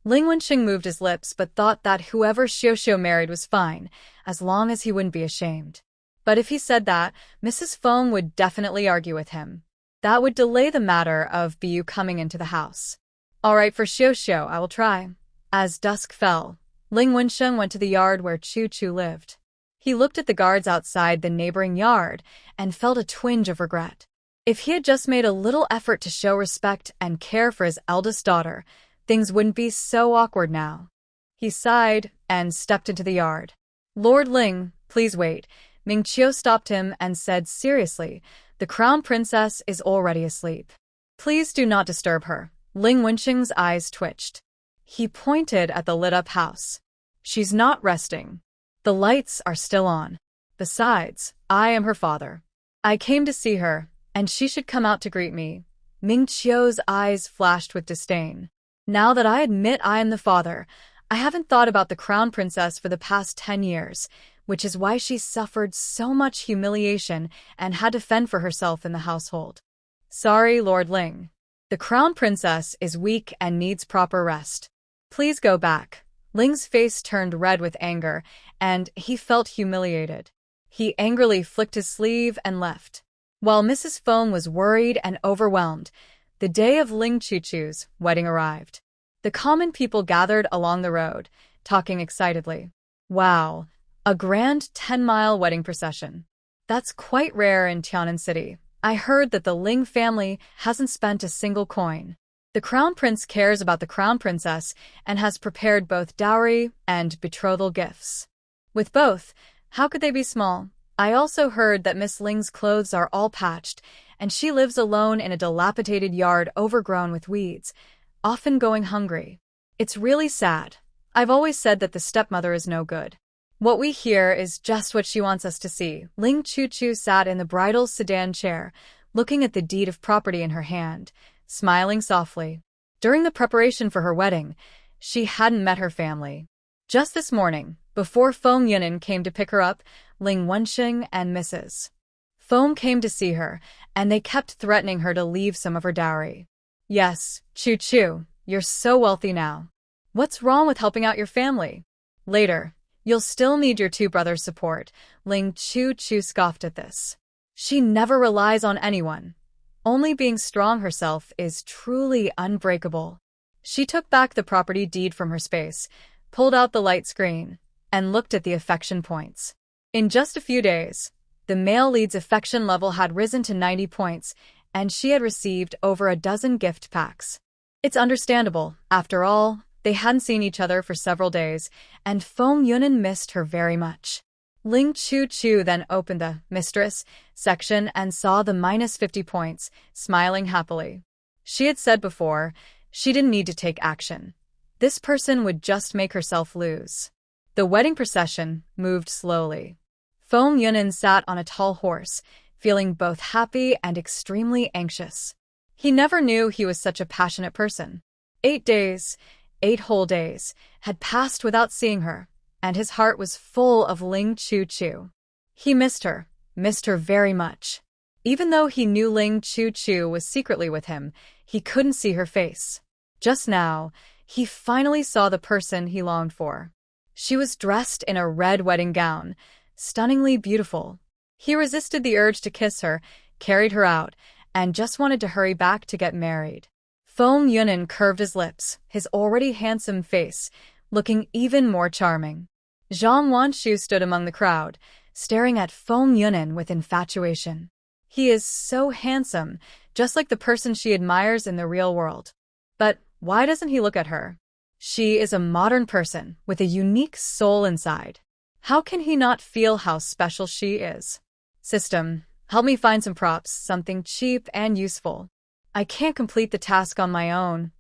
Ling Wenqing moved his lips but thought that whoever Xiaoxiu married was fine, as long as he wouldn't be ashamed. But if he said that, Mrs. Feng would definitely argue with him. That would delay the matter of Bu coming into the house. All right, for Xiaoxiu, I will try. As dusk fell, Ling Wenqing went to the yard where Chu Chu lived. He looked at the guards outside the neighboring yard and felt a twinge of regret. If he had just made a little effort to show respect and care for his eldest daughter, things wouldn't be so awkward now. He sighed and stepped into the yard. Lord Ling, please wait. Ming Qiu stopped him and said seriously, the crown princess is already asleep. Please do not disturb her. Ling Wenqing's eyes twitched. He pointed at the lit-up house. She's not resting. The lights are still on. Besides, I am her father. I came to see her, and she should come out to greet me. Ming Qiu's eyes flashed with disdain. Now that I admit I am the father, I haven't thought about the crown princess for the past 10 years, which is why she suffered so much humiliation and had to fend for herself in the household. Sorry, Lord Ling. The crown princess is weak and needs proper rest. Please go back. Ling's face turned red with anger, and he felt humiliated. He angrily flicked his sleeve and left. While Mrs. Feng was worried and overwhelmed, the day of Ling Chuchu's wedding arrived. The common people gathered along the road, talking excitedly. Wow, a grand 10-mile wedding procession. That's quite rare in Tianan City. I heard that the Ling family hasn't spent a single coin. The crown prince cares about the crown princess and has prepared both dowry and betrothal gifts. With both, how could they be small? I also heard that Miss Ling's clothes are all patched, and she lives alone in a dilapidated yard overgrown with weeds, often going hungry. It's really sad. I've always said that the stepmother is no good. What we hear is just what she wants us to see. Ling Chuchu sat in the bridal sedan chair, looking at the deed of property in her hand, smiling softly. During the preparation for her wedding, she hadn't met her family. Just this morning, before Feng Yunan came to pick her up, Ling Wenqing and Mrs. Feng came to see her, and they kept threatening her to leave some of her dowry. Yes, Chu Chu, you're so wealthy now. What's wrong with helping out your family? Later, you'll still need your two brothers' support. Ling Chu scoffed at this. She never relies on anyone. Only being strong herself is truly unbreakable. She took back the property deed from her space, pulled out the light screen, and looked at the affection points. In just a few days, the male lead's affection level had risen to 90 points, and she had received over a dozen gift packs. It's understandable. After all, they hadn't seen each other for several days, and Feng Yunan missed her very much. Ling Chu then opened the Mistress section and saw the minus 50 points, smiling happily. She had said before, she didn't need to take action. This person would just make herself lose. The wedding procession moved slowly. Feng Yunan sat on a tall horse, feeling both happy and extremely anxious. He never knew he was such a passionate person. 8 days, 8 whole days, had passed without seeing her, and his heart was full of Ling Chu. He missed her very much. Even though he knew Ling Chu was secretly with him, he couldn't see her face. Just now, he finally saw the person he longed for. She was dressed in a red wedding gown, stunningly beautiful. He resisted the urge to kiss her, carried her out, and just wanted to hurry back to get married. Feng Yunan curved his lips, his already handsome face looking even more charming. Zhang Wanshu stood among the crowd, staring at Feng Yunan with infatuation. He is so handsome, just like the person she admires in the real world. But why doesn't he look at her? She is a modern person with a unique soul inside. How can he not feel how special she is? System, help me find some props, something cheap and useful. I can't complete the task on my own.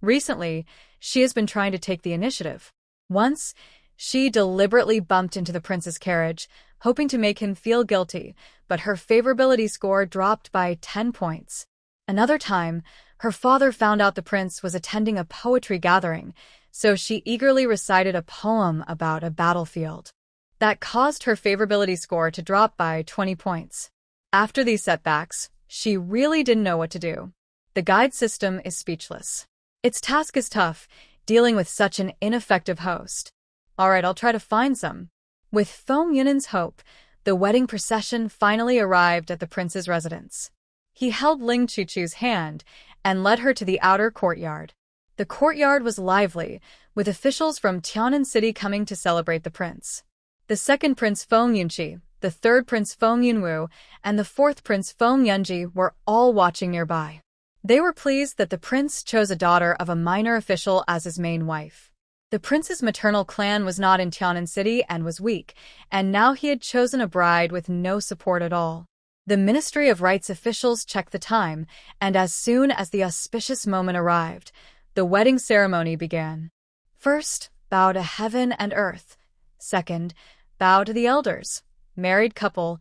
Recently, she has been trying to take the initiative. Once, She deliberately bumped into the prince's carriage, hoping to make him feel guilty, but her favorability score dropped by 10 points. Another time, her father found out the prince was attending a poetry gathering, so she eagerly recited a poem about a battlefield. That caused her favorability score to drop by 20 points. After these setbacks, she really didn't know what to do. The guide system is speechless. Its task is tough, dealing with such an ineffective host. Alright, I'll try to find some. With Feng Yunin's hope, the wedding procession finally arrived at the prince's residence. He held Ling Chuchu's hand and led her to the outer courtyard. The courtyard was lively, with officials from Tianan City coming to celebrate the prince. The second Prince Feng Yunqi, the third Prince Feng Yunwu, and the fourth Prince Feng Yunji were all watching nearby. They were pleased that the prince chose a daughter of a minor official as his main wife. The prince's maternal clan was not in Tianan City and was weak, and now he had chosen a bride with no support at all. The Ministry of Rights officials checked the time, and as soon as the auspicious moment arrived, the wedding ceremony began. First, bow to heaven and earth. Second, bow to the elders. Married couple,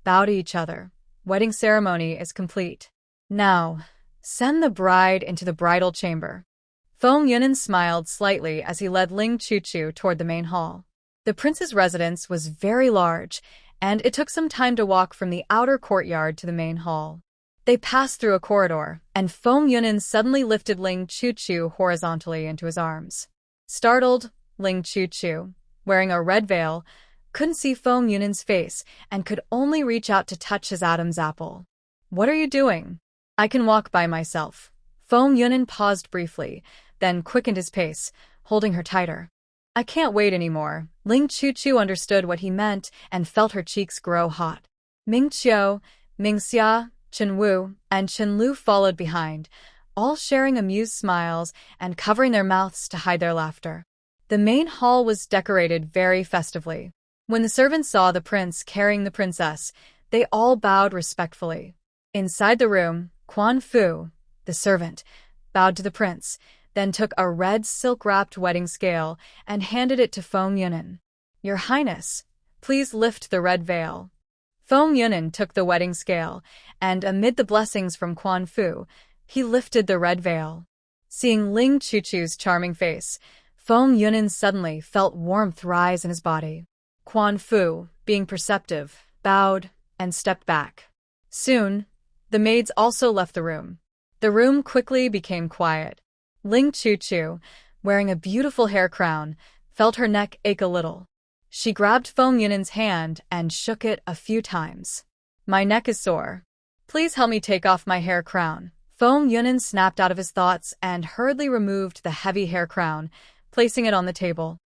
bow to each other. Wedding ceremony is complete. Now, send the bride into the bridal chamber. Feng Yunan smiled slightly as he led Ling Chuchu toward the main hall. The prince's residence was very large, and it took some time to walk from the outer courtyard to the main hall. They passed through a corridor, and Feng Yunan suddenly lifted Ling Chuchu horizontally into his arms. Startled, Ling Chuchu, wearing a red veil, couldn't see Feng Yunan's face and could only reach out to touch his Adam's apple. "What are you doing?" "I can walk by myself." Feng Yunan paused briefly, then quickened his pace, holding her tighter. "I can't wait anymore." Ling Chuchu understood what he meant and felt her cheeks grow hot. Ming Qiu, Ming Xia, Chen Wu, and Chen Lu followed behind, all sharing amused smiles and covering their mouths to hide their laughter. The main hall was decorated very festively. When the servants saw the prince carrying the princess, they all bowed respectfully. Inside the room, Quan Fu, the servant, bowed to the prince, then took a red silk-wrapped wedding scale and handed it to Feng Yunan. "Your Highness, please lift the red veil." Feng Yunan took the wedding scale, and amid the blessings from Quan Fu, he lifted the red veil. Seeing Ling Chuchu's charming face, Feng Yunan suddenly felt warmth rise in his body. Quan Fu, being perceptive, bowed and stepped back. Soon, the maids also left the room. The room quickly became quiet. Ling Chuchu, wearing a beautiful hair crown, felt her neck ache a little. She grabbed Feng Yunan's hand and shook it a few times. "My neck is sore. Please help me take off my hair crown." Feng Yunan snapped out of his thoughts and hurriedly removed the heavy hair crown, placing it on the table.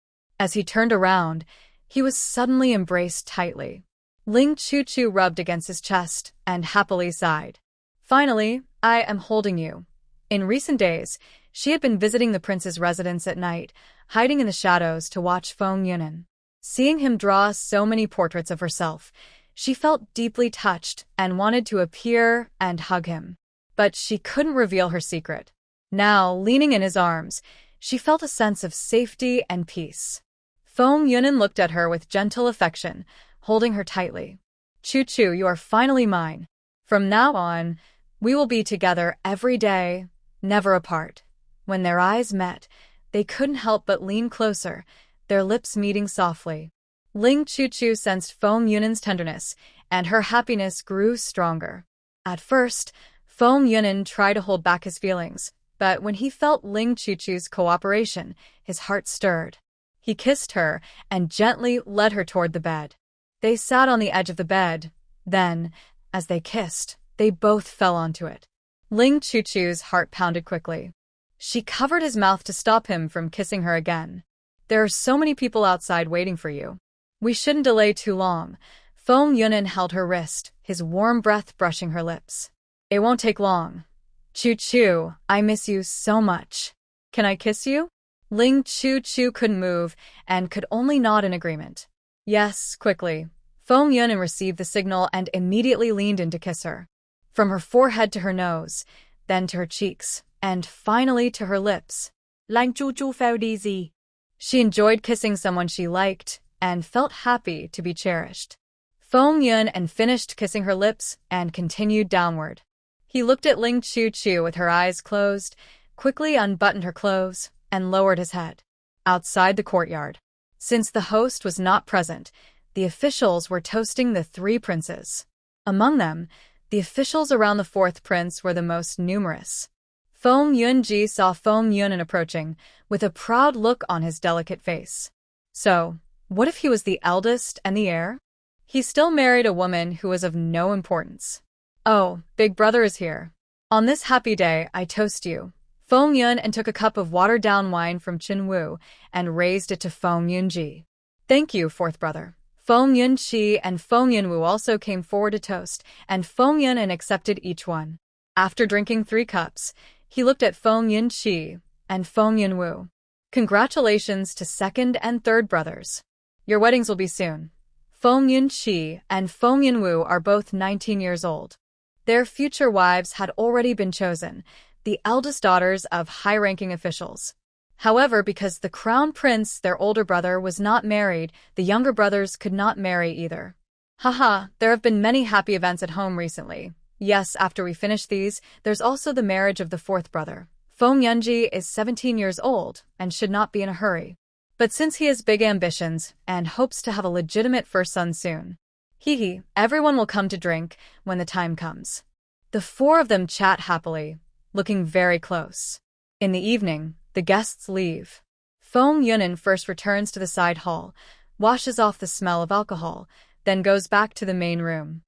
As he turned around, he was suddenly embraced tightly. Ling Chuchu rubbed against his chest and happily sighed. "Finally, I am holding you." In recent days, she had been visiting the prince's residence at night, hiding in the shadows to watch Feng Yunan. Seeing him draw so many portraits of herself, she felt deeply touched and wanted to appear and hug him. But she couldn't reveal her secret. Now, leaning in his arms, she felt a sense of safety and peace. Feng Yunan looked at her with gentle affection, holding her tightly. "Chuchu, you are finally mine. From now on, we will be together every day, never apart." When their eyes met, they couldn't help but lean closer, their lips meeting softly. Ling Chuchu sensed Feng Yunan's tenderness, and her happiness grew stronger. At first, Feng Yunan tried to hold back his feelings, but when he felt Ling Chuchu's cooperation, his heart stirred. He kissed her and gently led her toward the bed. They sat on the edge of the bed. Then, as they kissed, they both fell onto it. Ling Chuchu's heart pounded quickly. She covered his mouth to stop him from kissing her again. "There are so many people outside waiting for you. We shouldn't delay too long." Feng Yunan held her wrist, his warm breath brushing her lips. "It won't take long. Chuchu, I miss you so much. Can I kiss you?" Ling Chuchu couldn't move and could only nod in agreement. "Yes," quickly. Feng Yunan received the signal and immediately leaned in to kiss her. From her forehead to her nose, then to her cheeks, and finally to her lips. Lang Chuchu felt easy. She enjoyed kissing someone she liked and felt happy to be cherished. Feng Yun and finished kissing her lips and continued downward. He looked at Ling Chu with her eyes closed, quickly unbuttoned her clothes, and lowered his head. Outside the courtyard, since the host was not present, the officials were toasting the three princes. Among them, the officials around the fourth prince were the most numerous. Feng Yunji saw Feng Yunan approaching, with a proud look on his delicate face. So, what if he was the eldest and the heir? He still married a woman who was of no importance. Oh, big brother is here. On this happy day, I toast you. Feng Yun and took a cup of watered-down wine from Qin Wu and raised it to Feng Yunji. Thank you, fourth brother. Feng Yunqi and Feng Yunwu also came forward to toast, and Feng Yunan accepted each one. After drinking 3 cups, he looked at Feng Yunqi and Feng Yunwu. Congratulations to second and third brothers. Your weddings will be soon. Feng Yunqi and Feng Yunwu are both 19 years old. Their future wives had already been chosen, the eldest daughters of high-ranking officials. However, because the crown prince, their older brother, was not married, the younger brothers could not marry either. Haha, there have been many happy events at home recently. Yes, after we finish these, there's also the marriage of the fourth brother. Feng Yunji is 17 years old and should not be in a hurry. But since he has big ambitions and hopes to have a legitimate first son soon, everyone will come to drink when the time comes. The 4 of them chat happily, looking very close. In the evening, the guests leave. Feng Yunan first returns to the side hall, washes off the smell of alcohol, then goes back to the main room.